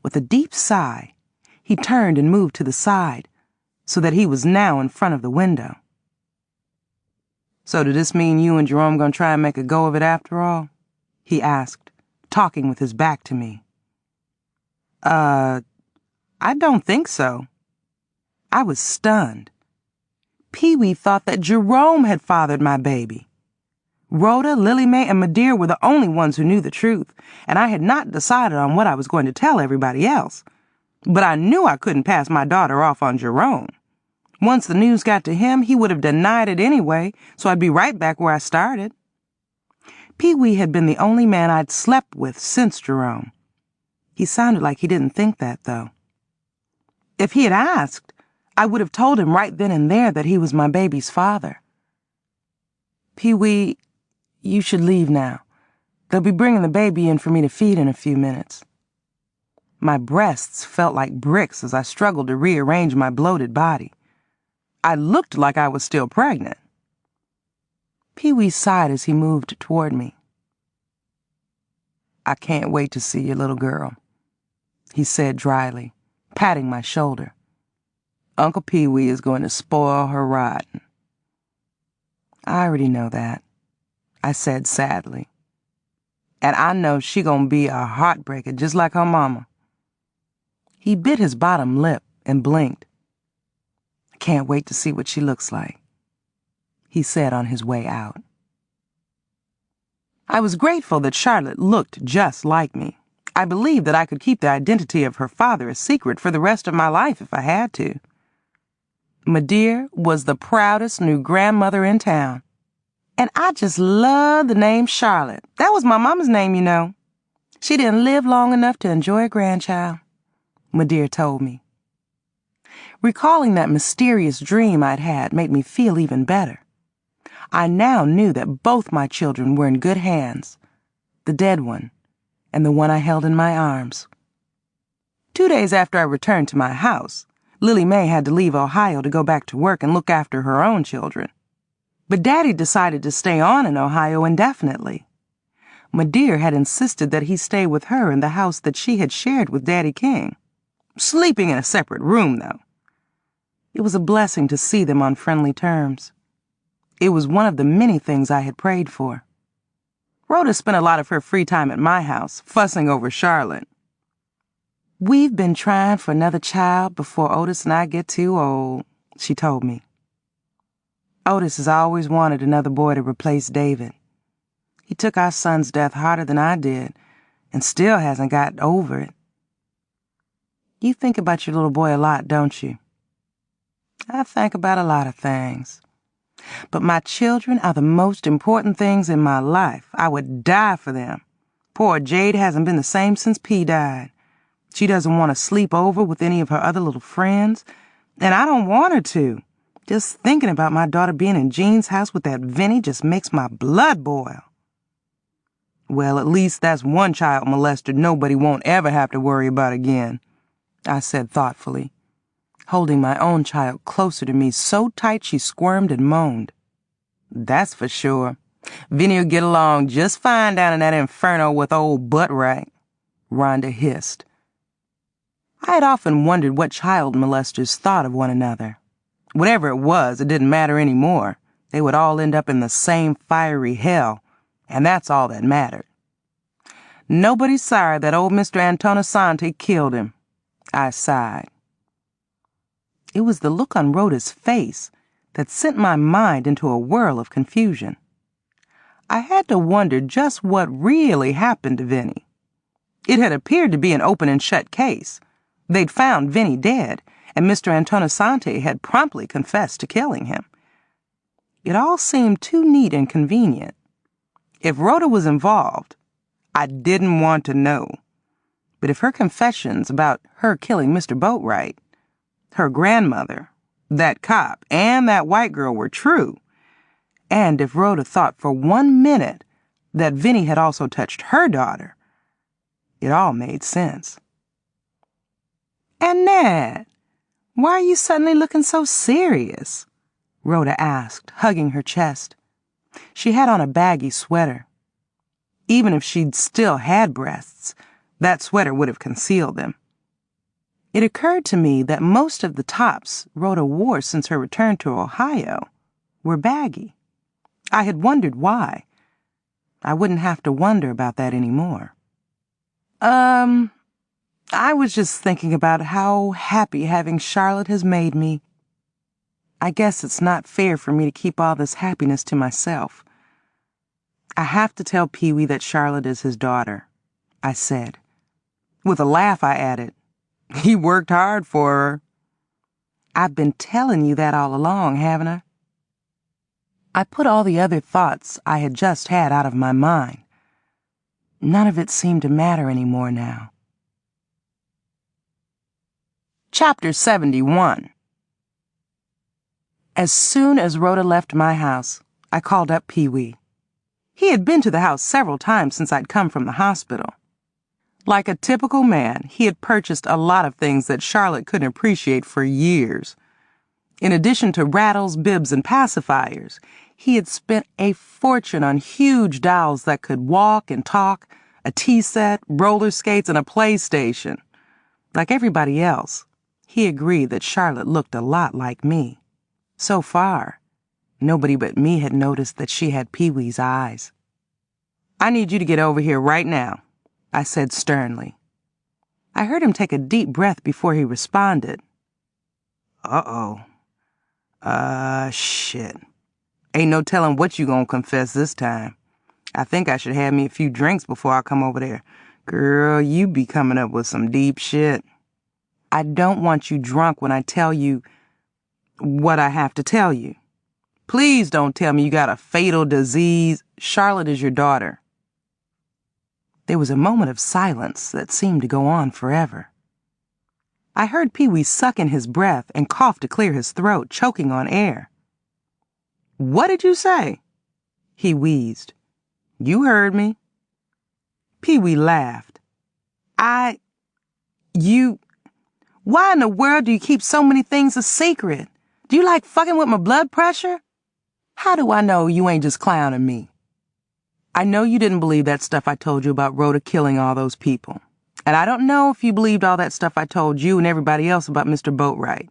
Speaker 2: With a deep sigh, he turned and moved to the side, so that he was now in front of the window. So did this mean you and Jerome gonna try and make a go of it after all? He asked, talking with his back to me. I don't think so. I was stunned. Pee-wee thought that Jerome had fathered my baby. Rhoda, Lily Mae, and Madeira were the only ones who knew the truth, and I had not decided on what I was going to tell everybody else. But I knew I couldn't pass my daughter off on Jerome. Once the news got to him, he would have denied it anyway, so I'd be right back where I started. Pee-wee had been the only man I'd slept with since Jerome. He sounded like he didn't think that, though. If he had asked, I would have told him right then and there that he was my baby's father. Pee-wee, you should leave now. They'll be bringing the baby in for me to feed in a few minutes. My breasts felt like bricks as I struggled to rearrange my bloated body. I looked like I was still pregnant. Pee-wee sighed as he moved toward me. I can't wait to see your little girl, he said dryly, patting my shoulder. Uncle Pee-wee is going to spoil her rotten. I already know that, I said sadly. And I know she gonna be a heartbreaker just like her mama. He bit his bottom lip and blinked. I can't wait to see what she looks like, he said on his way out. I was grateful that Charlotte looked just like me. I believed that I could keep the identity of her father a secret for the rest of my life if I had to. Madeira was the proudest new grandmother in town. And I just loved the name Charlotte. That was my mama's name, you know. She didn't live long enough to enjoy a grandchild, Madeira told me. Recalling that mysterious dream I'd had made me feel even better. I now knew that both my children were in good hands, the dead one and the one I held in my arms. 2 days after I returned to my house, Lily Mae had to leave Ohio to go back to work and look after her own children. But Daddy decided to stay on in Ohio indefinitely. Madeira had insisted that he stay with her in the house that she had shared with Daddy King. Sleeping in a separate room, though. It was a blessing to see them on friendly terms. It was one of the many things I had prayed for. Rhoda spent a lot of her free time at my house, fussing over Charlotte. We've been trying for another child before Otis and I get too old, she told me. Otis has always wanted another boy to replace David. He took our son's death harder than I did, and still hasn't got over it. You think about your little boy a lot, don't you? I think about a lot of things. But my children are the most important things in my life. I would die for them. Poor Jade hasn't been the same since P died. She doesn't want to sleep over with any of her other little friends, and I don't want her to. Just thinking about my daughter being in Jean's house with that Vinny just makes my blood boil. Well, at least that's one child molester nobody won't ever have to worry about again, I said thoughtfully, holding my own child closer to me so tight she squirmed and moaned. That's for sure. Vinny'll get along just fine down in that inferno with old Boatwright, Rhonda hissed. I had often wondered what child molesters thought of one another. Whatever it was, it didn't matter anymore. They would all end up in the same fiery hell, and that's all that mattered. Nobody's sorry that old Mr. Antonisante killed him, I sighed. It was the look on Rhoda's face that sent my mind into a whirl of confusion. I had to wonder just what really happened to Vinny. It had appeared to be an open and shut case. They'd found Vinny dead, and Mr. Antonisante had promptly confessed to killing him. It all seemed too neat and convenient. If Rhoda was involved, I didn't want to know. But if her confessions about her killing Mr. Boatwright, her grandmother, that cop, and that white girl were true, and if Rhoda thought for 1 minute that Vinny had also touched her daughter, it all made sense. Annette, why are you suddenly looking so serious? Rhoda asked, hugging her chest. She had on a baggy sweater. Even if she'd still had breasts, that sweater would have concealed them. It occurred to me that most of the tops Rhoda wore since her return to Ohio were baggy. I had wondered why. I wouldn't have to wonder about that anymore. I was just thinking about how happy having Charlotte has made me. I guess it's not fair for me to keep all this happiness to myself. I have to tell Pee-wee that Charlotte is his daughter, I said. With a laugh, I added, he worked hard for her. I've been telling you that all along, haven't I? I put all the other thoughts I had just had out of my mind. None of it seemed to matter anymore now. Chapter 71. As soon as Rhoda left my house, I called up Pee-wee. He had been to the house several times since I'd come from the hospital. Like a typical man, he had purchased a lot of things that Charlotte couldn't appreciate for years. In addition to rattles, bibs, and pacifiers, he had spent a fortune on huge dolls that could walk and talk, a tea set, roller skates, and a PlayStation. Like everybody else, he agreed that Charlotte looked a lot like me. So far, nobody but me had noticed that she had Pee-wee's eyes. I need you to get over here right now, I said sternly. I heard him take a deep breath before he responded. Shit. Ain't no telling what you gonna confess this time. I think I should have me a few drinks before I come over there. Girl, you be coming up with some deep shit. I don't want you drunk when I tell you what I have to tell you. Please don't tell me you got a fatal disease. Charlotte is your daughter. There was a moment of silence that seemed to go on forever. I heard Pee-wee suck in his breath and cough to clear his throat, choking on air. What did you say? He wheezed. You heard me. Pee-wee laughed. Why in the world do you keep so many things a secret? Do you like fucking with my blood pressure? How do I know you ain't just clowning me? I know you didn't believe that stuff I told you about Rhoda killing all those people. And I don't know if you believed all that stuff I told you and everybody else about Mr. Boatwright.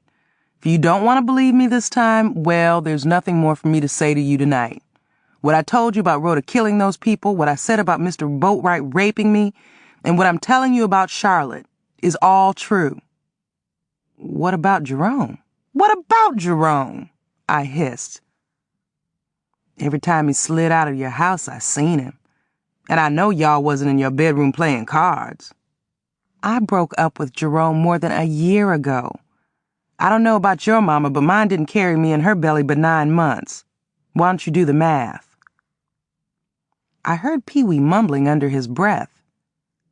Speaker 2: If you don't want to believe me this time, well, there's nothing more for me to say to you tonight. What I told you about Rhoda killing those people, what I said about Mr. Boatwright raping me, and what I'm telling you about Charlotte is all true. What about Jerome? What about Jerome? I hissed. Every time he slid out of your house, I seen him. And I know y'all wasn't in your bedroom playing cards. I broke up with Jerome more than a year ago. I don't know about your mama, but mine didn't carry me in her belly but 9 months. Why don't you do the math? I heard Pee-wee mumbling under his breath.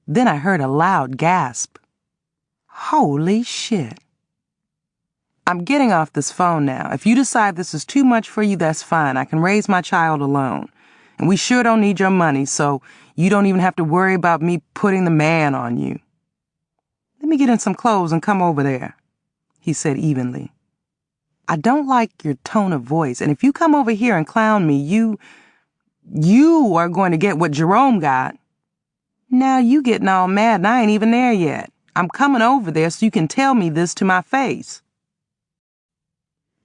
Speaker 2: Then I heard a loud gasp. Holy shit. I'm getting off this phone now. If you decide this is too much for you, that's fine. I can raise my child alone. And we sure don't need your money, so you don't even have to worry about me putting the man on you. Let me get in some clothes and come over there, he said evenly. I don't like your tone of voice, and if you come over here and clown me, you are going to get what Jerome got. Now you getting all mad and I ain't even there yet. I'm coming over there so you can tell me this to my face.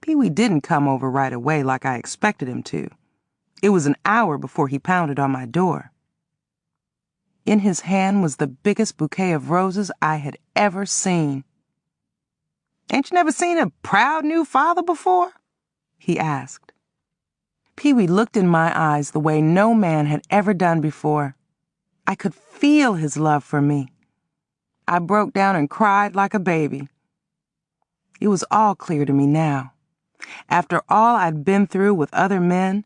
Speaker 2: Pee-wee didn't come over right away like I expected him to. It was an hour before he pounded on my door. In his hand was the biggest bouquet of roses I had ever seen. Ain't you never seen a proud new father before? He asked. Pee-wee looked in my eyes the way no man had ever done before. I could feel his love for me. I broke down and cried like a baby. It was all clear to me now. After all I'd been through with other men,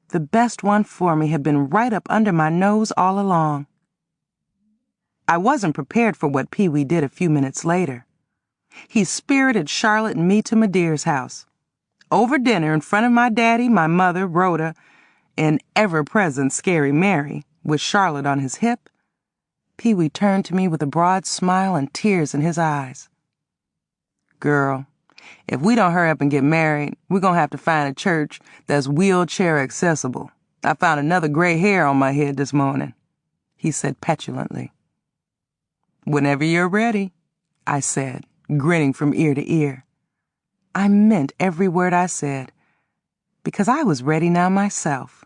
Speaker 2: the best one for me had been right up under my nose all along. I wasn't prepared for what Pee-wee did a few minutes later. He spirited Charlotte and me to Madeire's house. Over dinner in front of my daddy, my mother, Rhoda, and ever-present scary Mary, with Charlotte on his hip, Pee-wee turned to me with a broad smile and tears in his eyes. Girl, if we don't hurry up and get married, we're going to have to find a church that's wheelchair accessible. I found another gray hair on my head this morning, he said petulantly. Whenever you're ready, I said, grinning from ear to ear. I meant every word I said, because I was ready now myself.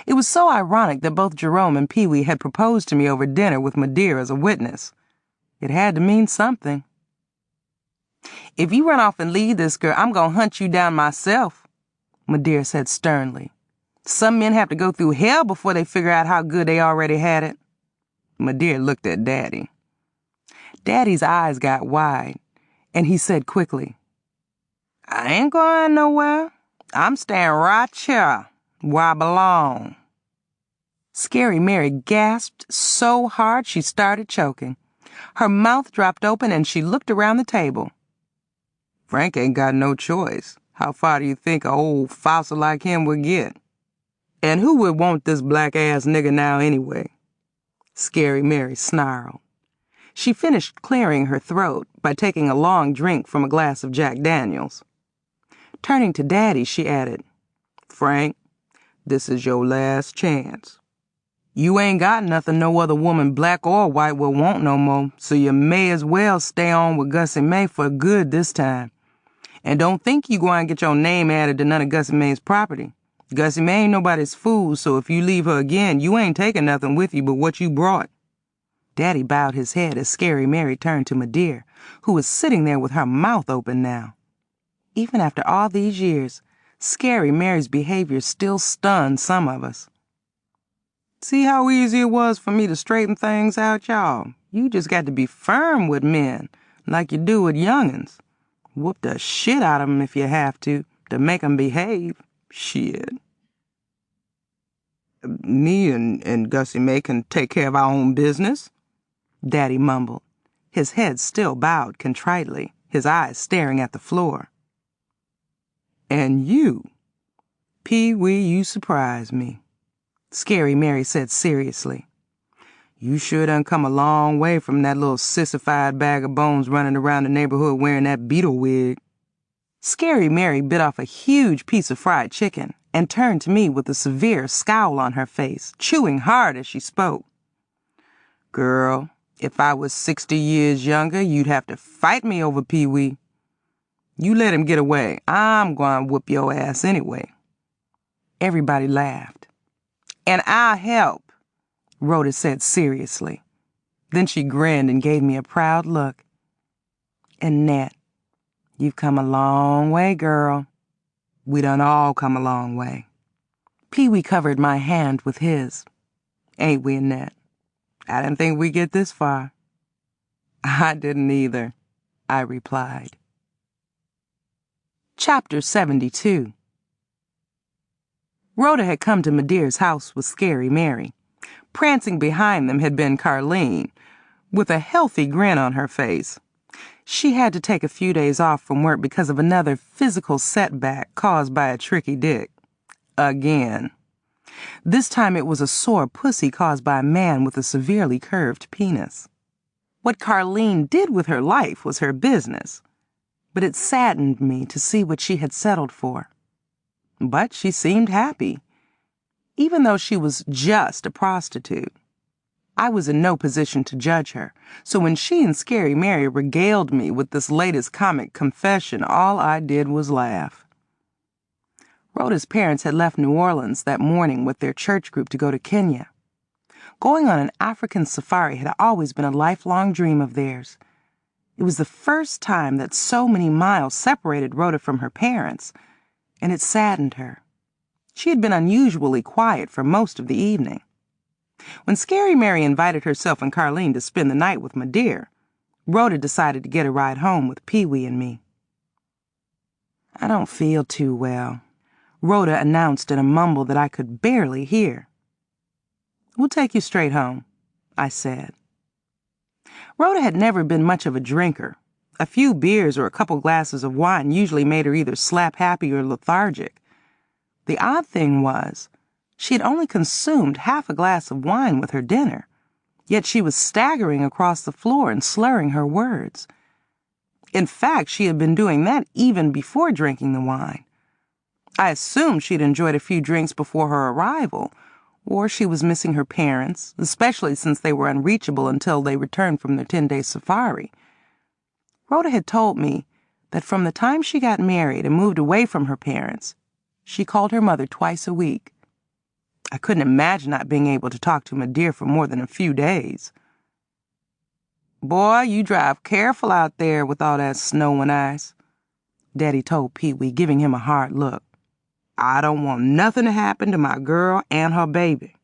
Speaker 2: It was so ironic that both Jerome and Pee-wee had proposed to me over dinner with Madeira as a witness. It had to mean something. "If you run off and leave this girl, I'm going to hunt you down myself," Medea said sternly. "Some men have to go through hell before they figure out how good they already had it." Medea looked at Daddy. Daddy's eyes got wide, and he said quickly, "I ain't going nowhere. I'm staying right here where I belong." Scary Mary gasped so hard she started choking. Her mouth dropped open and she looked around the table. "Frank ain't got no choice. How far do you think a old fossil like him would get? And who would want this black-ass nigger now anyway?" Scary Mary snarled. She finished clearing her throat by taking a long drink from a glass of Jack Daniels. Turning to Daddy, she added, "Frank, this is your last chance. You ain't got nothing no other woman, black or white, will want no more, so you may as well stay on with Gussie Mae for good this time. And don't think you going to get your name added to none of Gussie Mae's property. Gussie Mae ain't nobody's fool, so if you leave her again, you ain't taking nothing with you but what you brought." Daddy bowed his head as Scary Mary turned to Medea, who was sitting there with her mouth open now. Even after all these years, Scary Mary's behavior still stunned some of us. "See how easy it was for me to straighten things out, y'all? You just got to be firm with men, like you do with young'uns. Whoop the shit out of 'em if you have to make 'em behave. Shit. Me and Gussie Mae can take care of our own business," Daddy mumbled, his head still bowed contritely, his eyes staring at the floor. "And you, Pee-wee, you surprise me," Scary Mary said seriously. "You sure done come a long way from that little sissified bag of bones running around the neighborhood wearing that beetle wig." Scary Mary bit off a huge piece of fried chicken and turned to me with a severe scowl on her face, chewing hard as she spoke. "Girl, if I was 60 years younger, you'd have to fight me over Pee-wee. You let him get away. I'm going to whoop your ass anyway." Everybody laughed. "And I'll help," Rhoda said seriously. Then she grinned and gave me a proud look. "Annette, you've come a long way, girl. We done all come a long way." Pee-wee covered my hand with his. "Ain't we, Annette? I didn't think we'd get this far." "I didn't either," I replied. Chapter 72. Rhoda had come to Medea's house with Scary Mary. Prancing behind them had been Carleen, with a healthy grin on her face. She had to take a few days off from work because of another physical setback caused by a tricky dick. Again. This time it was a sore pussy caused by a man with a severely curved penis. What Carleen did with her life was her business, but it saddened me to see what she had settled for. But she seemed happy, even though she was just a prostitute. I was in no position to judge her, so when she and Scary Mary regaled me with this latest comic confession, all I did was laugh. Rhoda's parents had left New Orleans that morning with their church group to go to Kenya. Going on an African safari had always been a lifelong dream of theirs. It was the first time that so many miles separated Rhoda from her parents, and it saddened her. She had been unusually quiet for most of the evening. When Scary Mary invited herself and Carleen to spend the night with Medea, Rhoda decided to get a ride home with Pee-wee and me. "I don't feel too well," Rhoda announced in a mumble that I could barely hear. "We'll take you straight home," I said. Rhoda had never been much of a drinker. A few beers or a couple glasses of wine usually made her either slap-happy or lethargic. The odd thing was, she had only consumed half a glass of wine with her dinner, yet she was staggering across the floor and slurring her words. In fact, she had been doing that even before drinking the wine. I assumed she'd enjoyed a few drinks before her arrival, or she was missing her parents, especially since they were unreachable until they returned from their 10-day safari. Rhoda had told me that from the time she got married and moved away from her parents, she called her mother twice a week. I couldn't imagine not being able to talk to Medea for more than a few days. Boy, you drive careful out there with all that snow and ice, Daddy told Pee-wee, giving him a hard look. I don't want nothing to happen to my girl and her baby.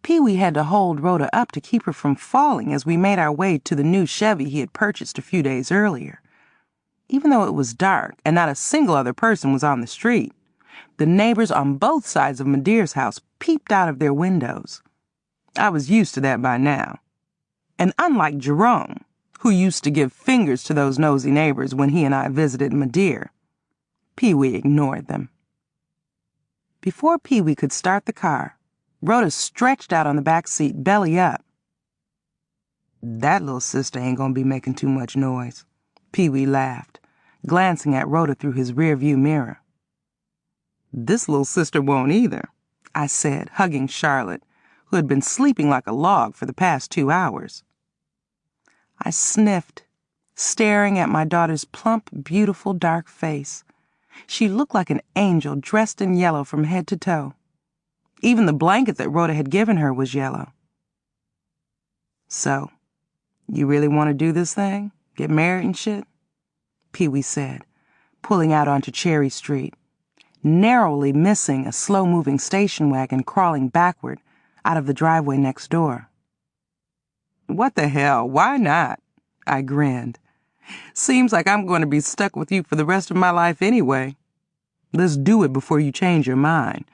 Speaker 2: Pee-wee had to hold Rhoda up to keep her from falling as we made our way to the new Chevy he had purchased a few days earlier. Even though it was dark and not a single other person was on the street, the neighbors on both sides of Madeir's house peeped out of their windows. I was used to that by now. And unlike Jerome, who used to give fingers to those nosy neighbors when he and I visited Madeir, Pee-wee ignored them. Before Pee-wee could start the car, Rhoda stretched out on the back seat, belly up. That little sister ain't gonna be making too much noise, Pee-wee laughed, glancing at Rhoda through his rearview mirror. This little sister won't either, I said, hugging Charlotte, who had been sleeping like a log for the past 2 hours. I sniffed, staring at my daughter's plump, beautiful, dark face. She looked like an angel dressed in yellow from head to toe. Even the blanket that Rhoda had given her was yellow. So, you really want to do this thing? Get married and shit? Pee-wee said, pulling out onto Cherry Street, narrowly missing a slow-moving station wagon crawling backward out of the driveway next door. What the hell? Why not? I grinned. Seems like I'm going to be stuck with you for the rest of my life anyway. Let's do it before you change your mind.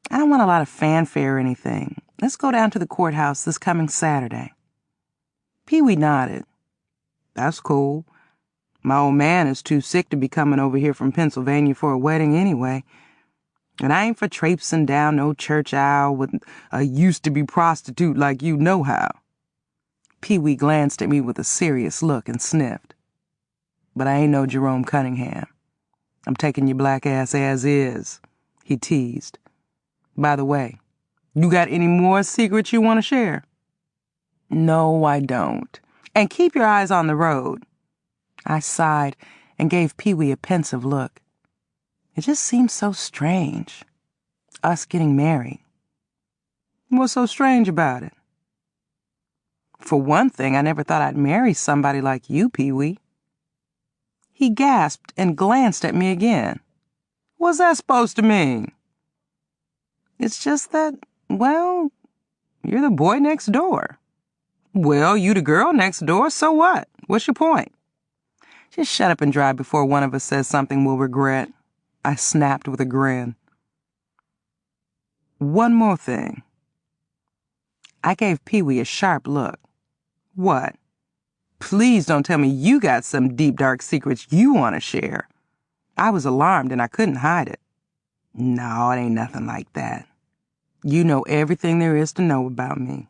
Speaker 2: I don't want a lot of fanfare or anything. Let's go down to the courthouse this coming Saturday. Pee-wee nodded. That's cool. My old man is too sick to be coming over here from Pennsylvania for a wedding anyway. And I ain't for traipsing down no church aisle with a used-to-be prostitute like you know how. Pee-wee glanced at me with a serious look and sniffed. But I ain't no Jerome Cunningham. I'm taking your black ass as is, he teased. By the way, you got any more secrets you want to share? No, I don't. And keep your eyes on the road. I sighed and gave Pee-wee a pensive look. It just seemed so strange, us getting married. What's so strange about it? For one thing, I never thought I'd marry somebody like you, Pee-wee. He gasped and glanced at me again. What's that supposed to mean? It's just that, well, you're the boy next door. Well, you the girl next door, so what? What's your point? Just shut up and drive before one of us says something we'll regret, I snapped with a grin. One more thing. I gave Pee-wee a sharp look. What? Please don't tell me you got some deep, dark secrets you want to share. I was alarmed and I couldn't hide it. No, it ain't nothing like that. You know everything there is to know about me.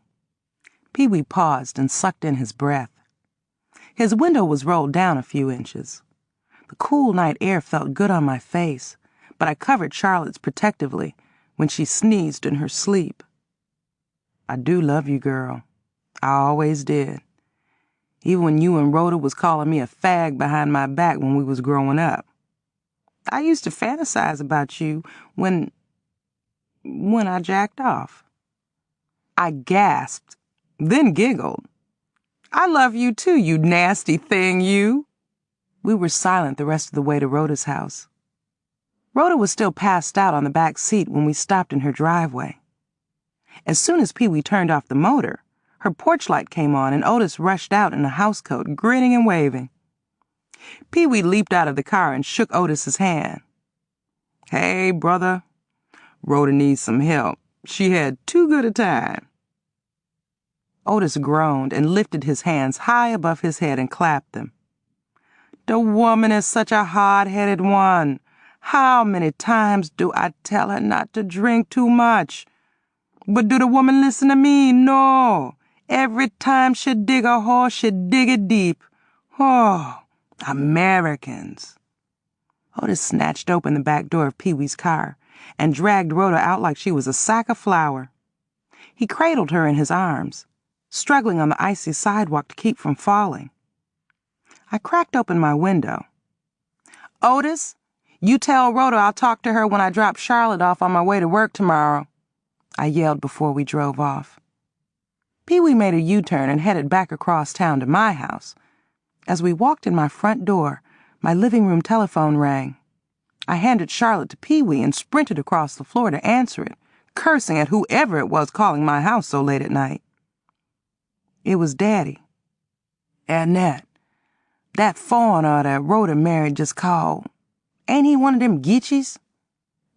Speaker 2: Pee-wee paused and sucked in his breath. His window was rolled down a few inches. The cool night air felt good on my face, but I covered Charlotte's protectively when she sneezed in her sleep. I do love you, girl. I always did. Even when you and Rhoda was calling me a fag behind my back when we was growing up. I used to fantasize about you when I jacked off. I gasped, then giggled. I love you too, you nasty thing, you. We were silent the rest of the way to Rhoda's house. Rhoda was still passed out on the back seat when we stopped in her driveway. As soon as Pee-wee turned off the motor, her porch light came on and Otis rushed out in a housecoat, grinning and waving. Pee-wee leaped out of the car and shook Otis's hand. Hey, brother. Rhoda needs some help. She had too good a time. Otis groaned and lifted his hands high above his head and clapped them. The woman is such a hard-headed one. How many times do I tell her not to drink too much? But do the woman listen to me? No. Every time she dig a hole, she dig it deep. Oh, Americans. Otis snatched open the back door of Pee-wee's car and dragged Rhoda out like she was a sack of flour. He cradled her in his arms, struggling on the icy sidewalk to keep from falling. I cracked open my window. Otis, you tell Rhoda I'll talk to her when I drop Charlotte off on my way to work tomorrow, I yelled before we drove off. Pee-wee made a U-turn and headed back across town to my house. As we walked in my front door, my living room telephone rang. I handed Charlotte to Pee-wee and sprinted across the floor to answer it, cursing at whoever it was calling my house so late at night. It was Daddy. Annette, that foreigner that Rhoda married just called. Ain't he one of them Geechees?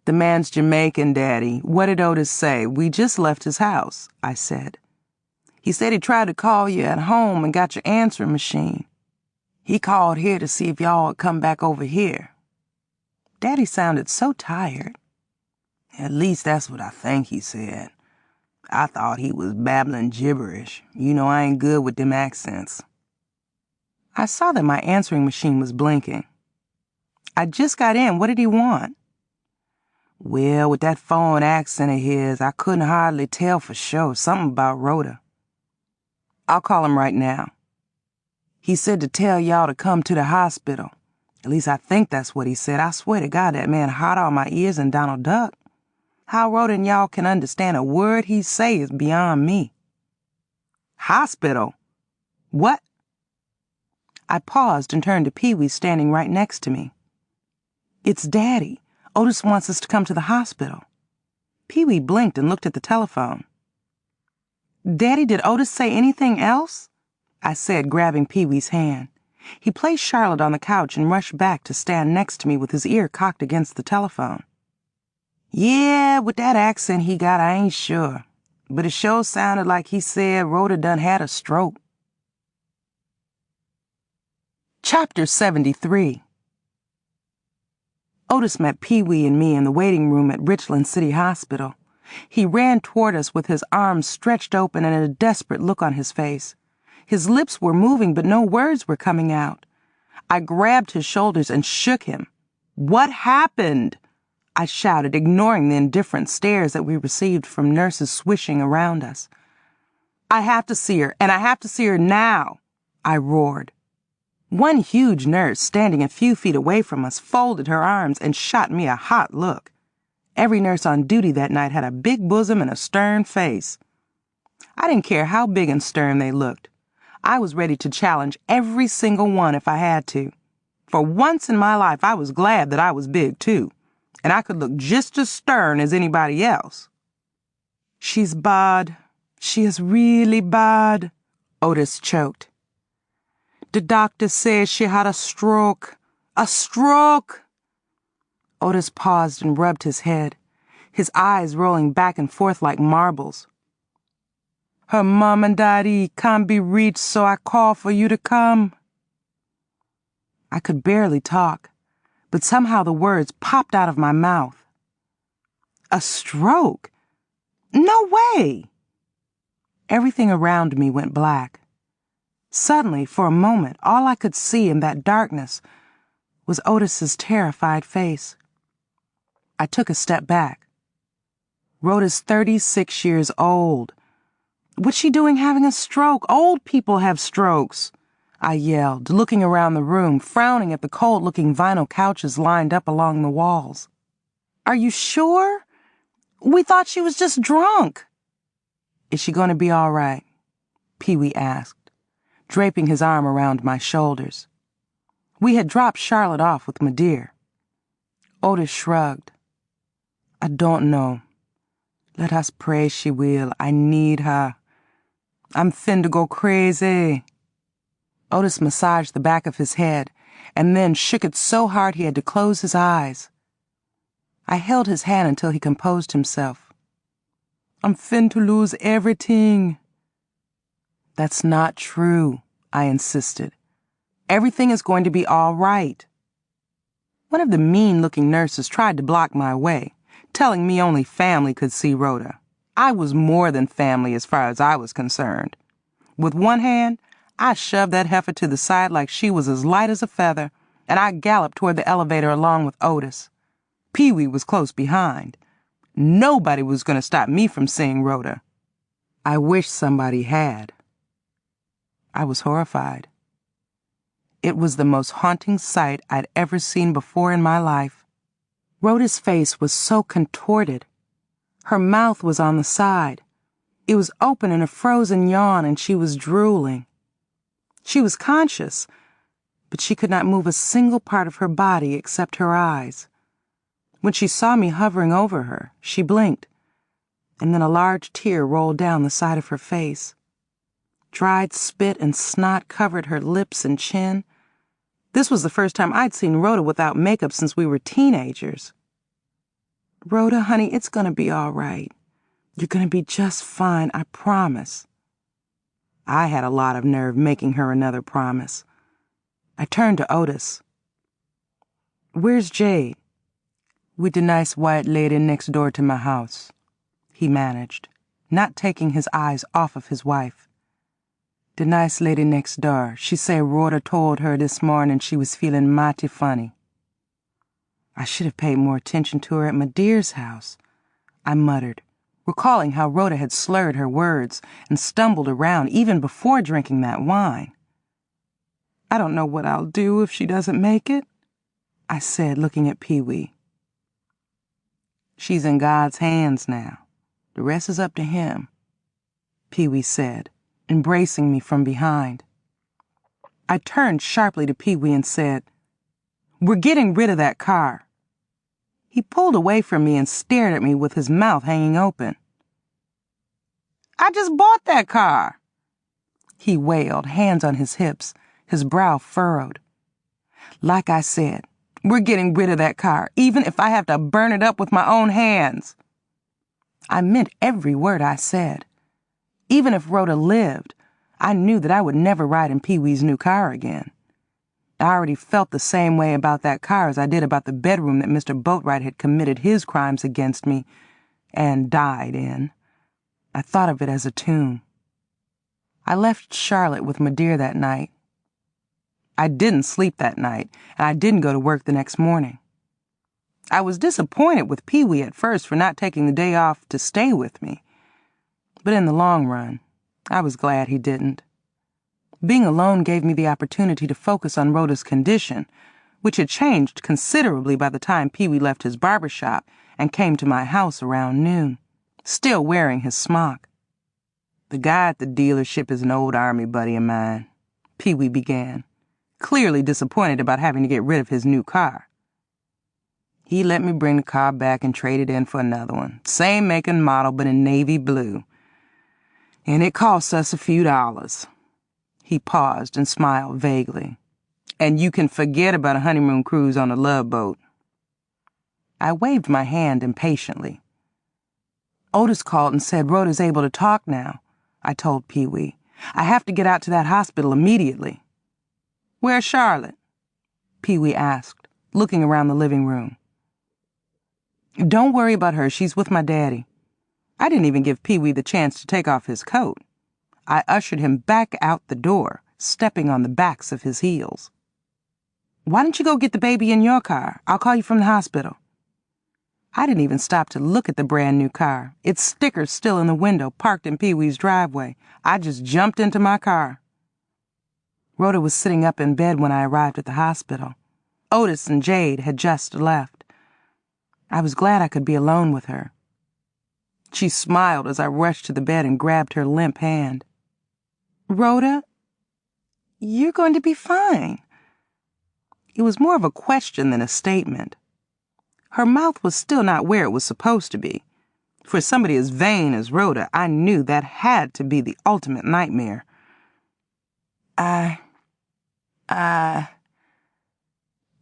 Speaker 2: The man's Jamaican, Daddy. What did Otis say? We just left his house, I said. He said he tried to call you at home and got your answering machine. He called here to see if y'all would come back over here. Daddy sounded so tired. At least that's what I think he said. I thought he was babbling gibberish. You know I ain't good with them accents. I saw that my answering machine was blinking. I just got in. What did he want? Well, with that foreign accent of his, I couldn't hardly tell for sure. Something about Rhoda. I'll call him right now. He said to tell y'all to come to the hospital. At least I think that's what he said. I swear to God, that man hot on my ears and Donald Duck. How Rhoda and y'all can understand a word he say is beyond me. Hospital? What? I paused and turned to Pee-wee standing right next to me. It's Daddy. Otis wants us to come to the hospital. Pee-wee blinked and looked at the telephone. Daddy, did Otis say anything else? I said, grabbing Pee-wee's hand. He placed Charlotte on the couch and rushed back to stand next to me with his ear cocked against the telephone. Yeah, with that accent he got, I ain't sure. But it sure sounded like he said Rhoda done had a stroke. Chapter 73. Otis met Pee-wee and me in the waiting room at Richland City Hospital. He ran toward us with his arms stretched open and a desperate look on his face. His lips were moving, but no words were coming out. I grabbed his shoulders and shook him. What happened? I shouted, ignoring the indifferent stares that we received from nurses swishing around us. I have to see her, and I have to see her now, I roared. One huge nurse, standing a few feet away from us, folded her arms and shot me a hot look. Every nurse on duty that night had a big bosom and a stern face. I didn't care how big and stern they looked. I was ready to challenge every single one if I had to. For once in my life, I was glad that I was big, too, and I could look just as stern as anybody else. She's bad. She is really bad, Otis choked. The doctor says she had a stroke. A stroke! Otis paused and rubbed his head, his eyes rolling back and forth like marbles. Her mom and daddy can't be reached, so I call for you to come. I could barely talk, but somehow the words popped out of my mouth. A stroke? No way! Everything around me went black. Suddenly, for a moment, all I could see in that darkness was Otis's terrified face. I took a step back. Rhoda's 36 years old. What's she doing having a stroke? Old people have strokes, I yelled, looking around the room, frowning at the cold-looking vinyl couches lined up along the walls. Are you sure? We thought she was just drunk. Is she going to be all right? Pee-wee asked, draping his arm around my shoulders. We had dropped Charlotte off with Madeir. Otis shrugged. I don't know. Let us pray she will. I need her. I'm fin to go crazy. Otis massaged the back of his head and then shook it so hard he had to close his eyes. I held his hand until he composed himself. I'm fin to lose everything. That's not true, I insisted. Everything is going to be all right. One of the mean-looking nurses tried to block my way, telling me only family could see Rhoda. I was more than family as far as I was concerned. With one hand, I shoved that heifer to the side like she was as light as a feather, and I galloped toward the elevator along with Otis. Pee-wee was close behind. Nobody was going to stop me from seeing Rhoda. I wish somebody had. I was horrified. It was the most haunting sight I'd ever seen before in my life. Rhoda's face was so contorted. Her mouth was on the side. It was open in a frozen yawn, and she was drooling. She was conscious, but she could not move a single part of her body except her eyes. When she saw me hovering over her, she blinked, and then a large tear rolled down the side of her face. Dried spit and snot covered her lips and chin. This was the first time I'd seen Rhoda without makeup since we were teenagers. "Rhoda, honey, it's gonna be all right. You're gonna be just fine, I promise." I had a lot of nerve making her another promise. I turned to Otis. "Where's Jade?" "With the nice white lady next door to my house," he managed, not taking his eyes off of his wife. "The nice lady next door. She say Rhoda told her this morning she was feeling mighty funny." I should have paid more attention to her at my dear's house, I muttered, recalling how Rhoda had slurred her words and stumbled around even before drinking that wine. "I don't know what I'll do if she doesn't make it," I said, looking at Pee-wee. "She's in God's hands now. The rest is up to him," Pee-wee said, embracing me from behind. I turned sharply to Pee-wee and said, "We're getting rid of that car." He pulled away from me and stared at me with his mouth hanging open. "I just bought that car," he wailed, hands on his hips, his brow furrowed. "Like I said, we're getting rid of that car, even if I have to burn it up with my own hands." I meant every word I said. Even if Rhoda lived, I knew that I would never ride in Pee-wee's new car again. I already felt the same way about that car as I did about the bedroom that Mr. Boatwright had committed his crimes against me and died in. I thought of it as a tomb. I left Charlotte with Madeir that night. I didn't sleep that night, and I didn't go to work the next morning. I was disappointed with Pee-wee at first for not taking the day off to stay with me. But in the long run, I was glad he didn't. Being alone gave me the opportunity to focus on Rhoda's condition, which had changed considerably by the time Pee-wee left his barber shop and came to my house around noon, still wearing his smock. "The guy at the dealership is an old army buddy of mine," Pee-wee began, clearly disappointed about having to get rid of his new car. "He let me bring the car back and trade it in for another one, same make and model but in navy blue. And it cost us a few dollars." He paused and smiled vaguely. "And you can forget about a honeymoon cruise on a Love boat." I waved my hand impatiently. "Otis called and said Rhoda's able to talk now," I told Pee-wee. "I have to get out to that hospital immediately." "Where's Charlotte?" Pee-wee asked, looking around the living room. "Don't worry about her. She's with my daddy." I didn't even give Pee-wee the chance to take off his coat. I ushered him back out the door, stepping on the backs of his heels. "Why don't you go get the baby in your car? I'll call you from the hospital." I didn't even stop to look at the brand new car, its sticker still in the window, parked in Pee-wee's driveway. I just jumped into my car. Rhoda was sitting up in bed when I arrived at the hospital. Otis and Jade had just left. I was glad I could be alone with her. She smiled as I rushed to the bed and grabbed her limp hand. "Rhoda, you're going to be fine." It was more of a question than a statement. Her mouth was still not where it was supposed to be. For somebody as vain as Rhoda, I knew that had to be the ultimate nightmare. I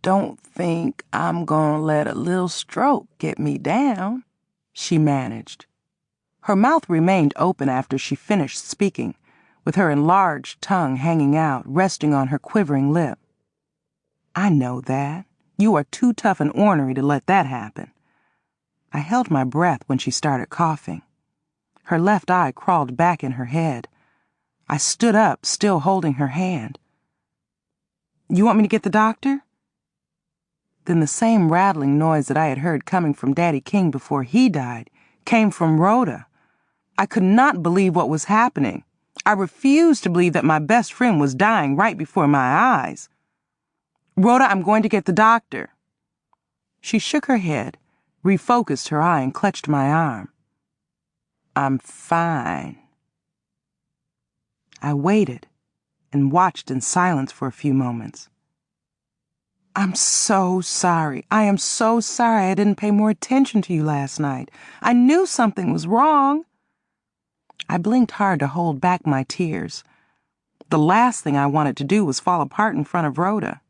Speaker 2: don't think I'm gonna let a little stroke get me down," she managed. Her mouth remained open after she finished speaking, with her enlarged tongue hanging out, resting on her quivering lip. "I know that. You are too tough and ornery to let that happen." I held my breath when she started coughing. Her left eye crawled back in her head. I stood up, still holding her hand. "You want me to get the doctor?" Then the same rattling noise that I had heard coming from Daddy King before he died came from Rhoda. I could not believe what was happening. I refused to believe that my best friend was dying right before my eyes. "Rhoda, I'm going to get the doctor." She shook her head, refocused her eye, and clutched my arm. I'm fine. I waited and watched in silence for a few moments. I'm so sorry. I am so sorry I didn't pay more attention to you last night. I knew something was wrong. I blinked hard to hold back my tears. The last thing I wanted to do was fall apart in front of Rhoda.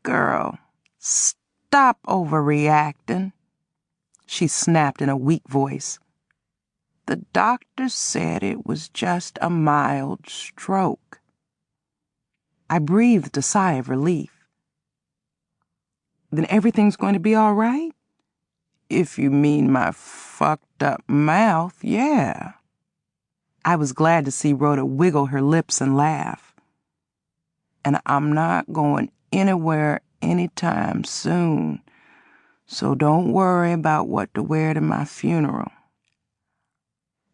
Speaker 2: Girl, stop overreacting, she snapped in a weak voice. The doctor said it was just a mild stroke. I breathed a sigh of relief. Then everything's going to be all right? If you mean my fucked up mouth, yeah. I was glad to see Rhoda wiggle her lips and laugh. And I'm not going anywhere anytime soon, so don't worry about what to wear to my funeral.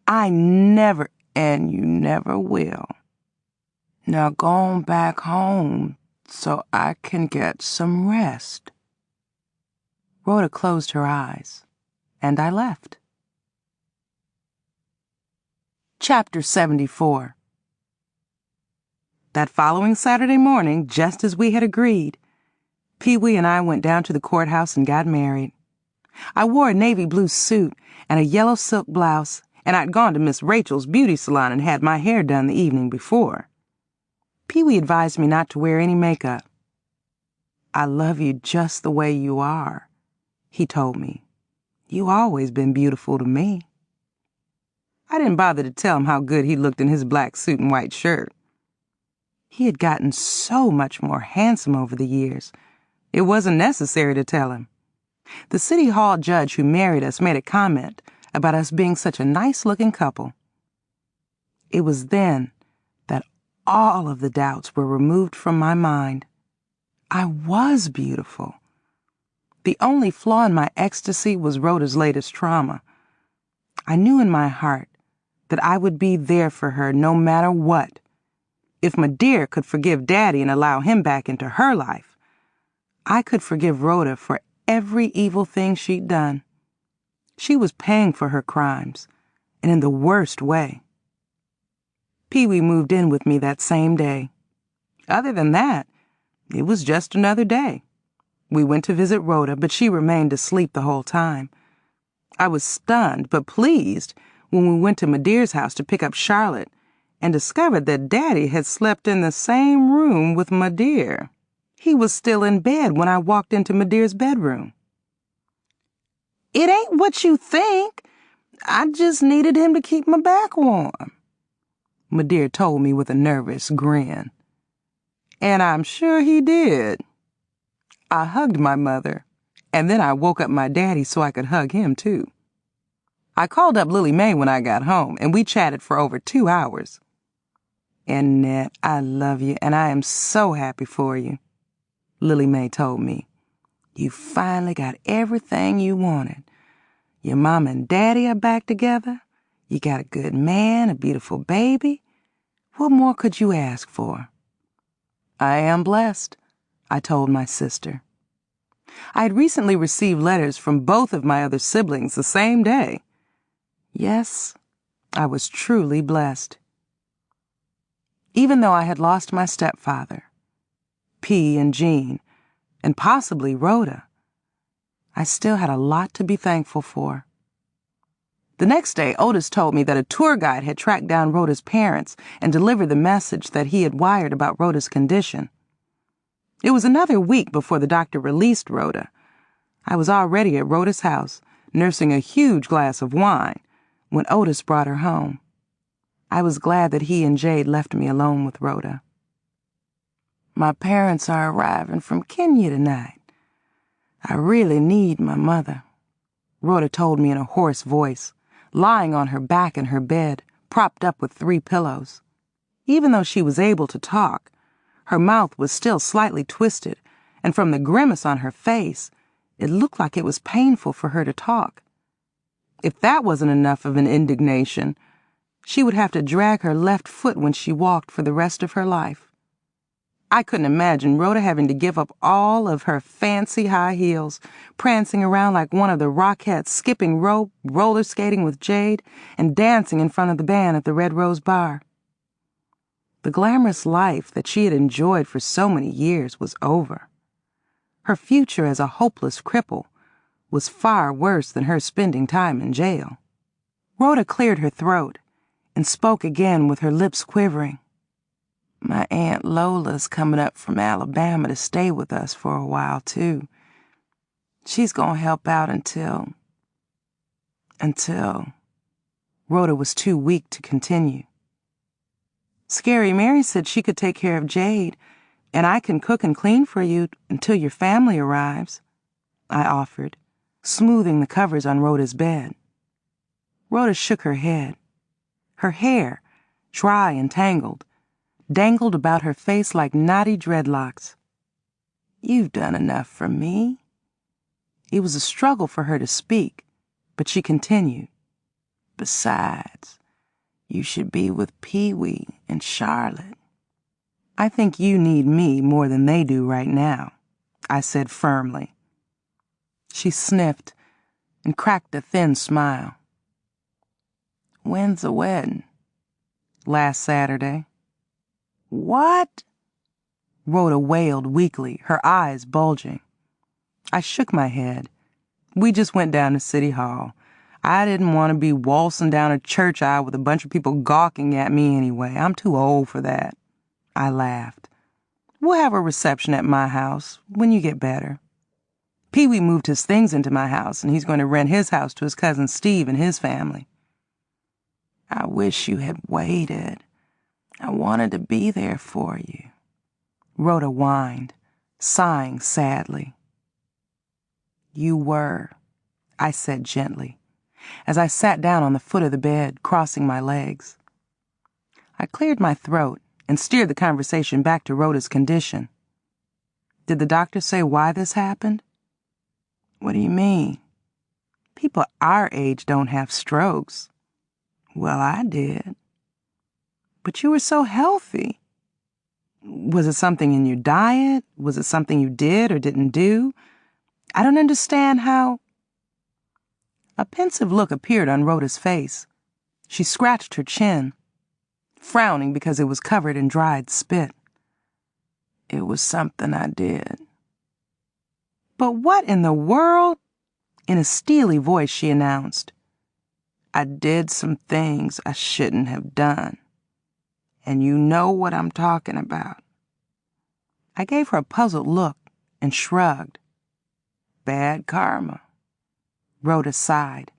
Speaker 2: I never, and you never will. Now go on back home so I can get some rest. Rhoda closed her eyes, and I left. Chapter 74. That following Saturday morning, just as we had agreed, Pee-wee and I went down to the courthouse and got married. I wore a navy blue suit and a yellow silk blouse, and I'd gone to Miss Rachel's beauty salon and had my hair done the evening before. Pee-wee advised me not to wear any makeup. I love you just the way you are, he told me. You always been beautiful to me. I didn't bother to tell him how good he looked in his black suit and white shirt. He had gotten so much more handsome over the years. It wasn't necessary to tell him. The city hall judge who married us made a comment about us being such a nice-looking couple. It was then that all of the doubts were removed from my mind. I was beautiful. The only flaw in my ecstasy was Rhoda's latest trauma. I knew in my heart that I would be there for her no matter what. If my dear could forgive Daddy and allow him back into her life, I could forgive Rhoda for every evil thing she'd done. She was paying for her crimes, and in the worst way. Pee-wee moved in with me that same day. Other than that, it was just another day. We went to visit Rhoda, but she remained asleep the whole time. I was stunned but pleased when we went to Madeir's house to pick up Charlotte and discovered that Daddy had slept in the same room with Madeir. He was still in bed when I walked into Madeir's bedroom. It ain't what you think. I just needed him to keep my back warm, Madeir told me with a nervous grin. And I'm sure he did. I hugged my mother, and then I woke up my daddy so I could hug him too. I called up Lily Mae when I got home, and we chatted for over 2 hours. Annette, I love you, and I am so happy for you, Lily Mae told me. You finally got everything you wanted. Your mom and daddy are back together. You got a good man, a beautiful baby. What more could you ask for? I am blessed, I told my sister. I had recently received letters from both of my other siblings the same day. Yes, I was truly blessed. Even though I had lost my stepfather, P and Jean, and possibly Rhoda, I still had a lot to be thankful for. The next day, Otis told me that a tour guide had tracked down Rhoda's parents and delivered the message that he had wired about Rhoda's condition. It was another week before the doctor released Rhoda. I was already at Rhoda's house, nursing a huge glass of wine, when Otis brought her home. I was glad that he and Jade left me alone with Rhoda. My parents are arriving from Kenya tonight. I really need my mother, Rhoda told me in a hoarse voice, lying on her back in her bed, propped up with 3 pillows. Even though she was able to talk, her mouth was still slightly twisted, and from the grimace on her face, it looked like it was painful for her to talk. If that wasn't enough of an indignation, she would have to drag her left foot when she walked for the rest of her life. I couldn't imagine Rhoda having to give up all of her fancy high heels, prancing around like one of the Rockettes, skipping rope, roller skating with Jade, and dancing in front of the band at the Red Rose Bar. The glamorous life that she had enjoyed for so many years was over. Her future as a hopeless cripple was far worse than her spending time in jail. Rhoda cleared her throat and spoke again with her lips quivering. My Aunt Lola's coming up from Alabama to stay with us for a while, too. She's gonna help out until... Rhoda was too weak to continue. Scary Mary said she could take care of Jade, and I can cook and clean for you until your family arrives, I offered, smoothing the covers on Rhoda's bed. Rhoda shook her head. Her hair, dry and tangled, dangled about her face like knotty dreadlocks. You've done enough for me. It was a struggle for her to speak, but she continued. Besides, you should be with Pee-wee and Charlotte. I think you need me more than they do right now, I said firmly. She sniffed and cracked a thin smile. When's the wedding? Last Saturday. What? Rhoda wailed weakly, her eyes bulging. I shook my head. We just went down to City Hall. I didn't want to be waltzing down a church aisle with a bunch of people gawking at me anyway. I'm too old for that. I laughed. We'll have a reception at my house when you get better. Pee-wee moved his things into my house, and he's going to rent his house to his cousin Steve and his family. I wish you had waited. I wanted to be there for you. Rhoda whined, sighing sadly. You were, I said gently, as I sat down on the foot of the bed, crossing my legs. I cleared my throat and steered the conversation back to Rhoda's condition. Did the doctor say why this happened? What do you mean? People our age don't have strokes. Well, I did. But you were so healthy. Was it something in your diet? Was it something you did or didn't do? I don't understand how... A pensive look appeared on Rhoda's face. She scratched her chin, frowning because it was covered in dried spit. It was something I did. But what in the world? In a steely voice, she announced. I did some things I shouldn't have done. And you know what I'm talking about. I gave her a puzzled look and shrugged. Bad karma. Rhoda sighed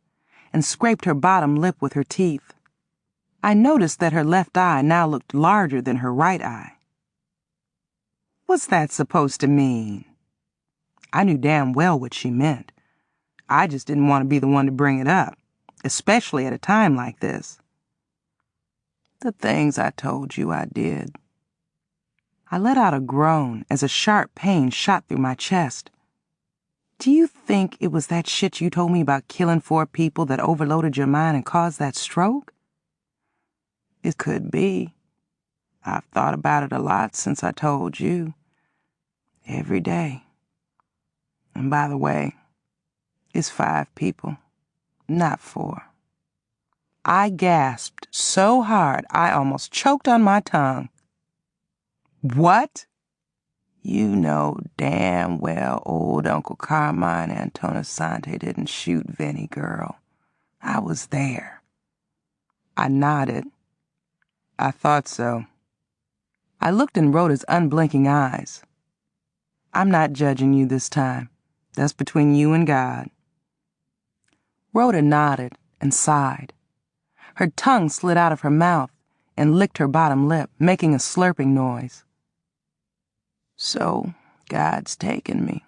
Speaker 2: and scraped her bottom lip with her teeth. I noticed that her left eye now looked larger than her right eye. What's that supposed to mean? I knew damn well what she meant. I just didn't want to be the one to bring it up, especially at a time like this. The things I told you I did. I let out a groan as a sharp pain shot through my chest. Do you think it was that shit you told me about killing 4 people that overloaded your mind and caused that stroke? It could be. I've thought about it a lot since I told you. Every day. And by the way, it's 5 people, not 4. I gasped so hard I almost choked on my tongue. What? You know damn well old Uncle Carmine Antonisante didn't shoot Vinnie, girl. I was there. I nodded. I thought so. I looked in Rhoda's unblinking eyes. I'm not judging you this time. That's between you and God. Rhoda nodded and sighed. Her tongue slid out of her mouth and licked her bottom lip, making a slurping noise. So, God's taken me,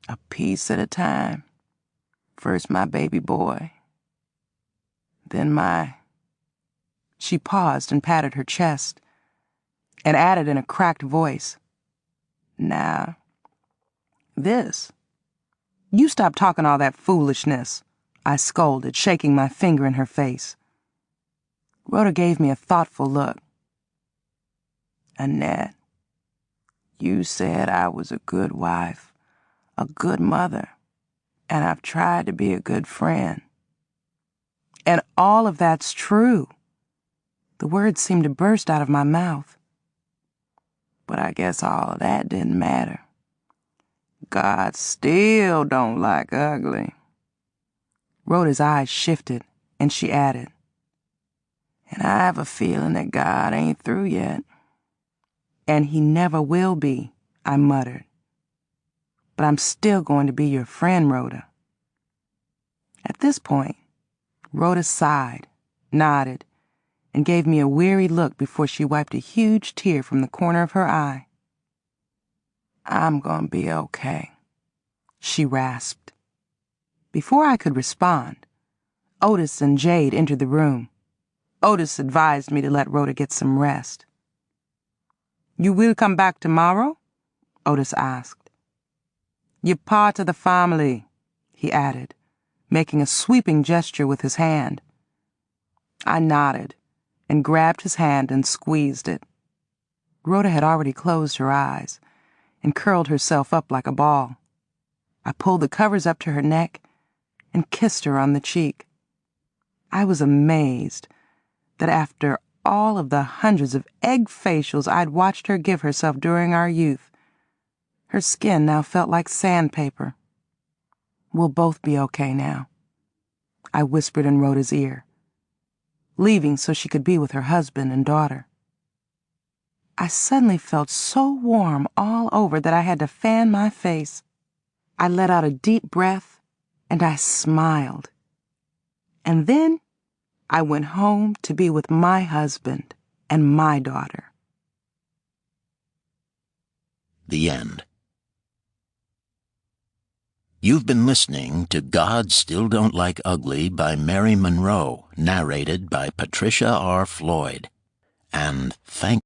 Speaker 2: a piece at a time. First my baby boy, then my... She paused and patted her chest, and added in a cracked voice, Now, this. You stop talking all that foolishness, I scolded, shaking my finger in her face. Rhoda gave me a thoughtful look. Annette, You said I was a good wife, a good mother, and I've tried to be a good friend. And all of that's true. The words seemed to burst out of my mouth. But I guess all of that didn't matter. God still don't like ugly. Rhoda's eyes shifted, and she added, and I have a feeling that God ain't through yet. And he never will be, I muttered. But I'm still going to be your friend, Rhoda. At this point, Rhoda sighed, nodded, and gave me a weary look before she wiped a huge tear from the corner of her eye. I'm gonna be okay, she rasped. Before I could respond, Otis and Jade entered the room. Otis advised me to let Rhoda get some rest. You will come back tomorrow? Otis asked. You're part of the family, he added, making a sweeping gesture with his hand. I nodded and grabbed his hand and squeezed it. Rhoda had already closed her eyes and curled herself up like a ball. I pulled the covers up to her neck and kissed her on the cheek. I was amazed that after all of the hundreds of egg facials I'd watched her give herself during our youth, her skin now felt like sandpaper. We'll both be okay now, I whispered in Rhoda's ear, leaving so she could be with her husband and daughter. I suddenly felt so warm all over that I had to fan my face. I let out a deep breath and I smiled. And then I went home to be with my husband and my daughter.
Speaker 1: The end. You've been listening to God Still Don't Like Ugly by Mary Monroe, narrated by Patricia R. Floyd. And thank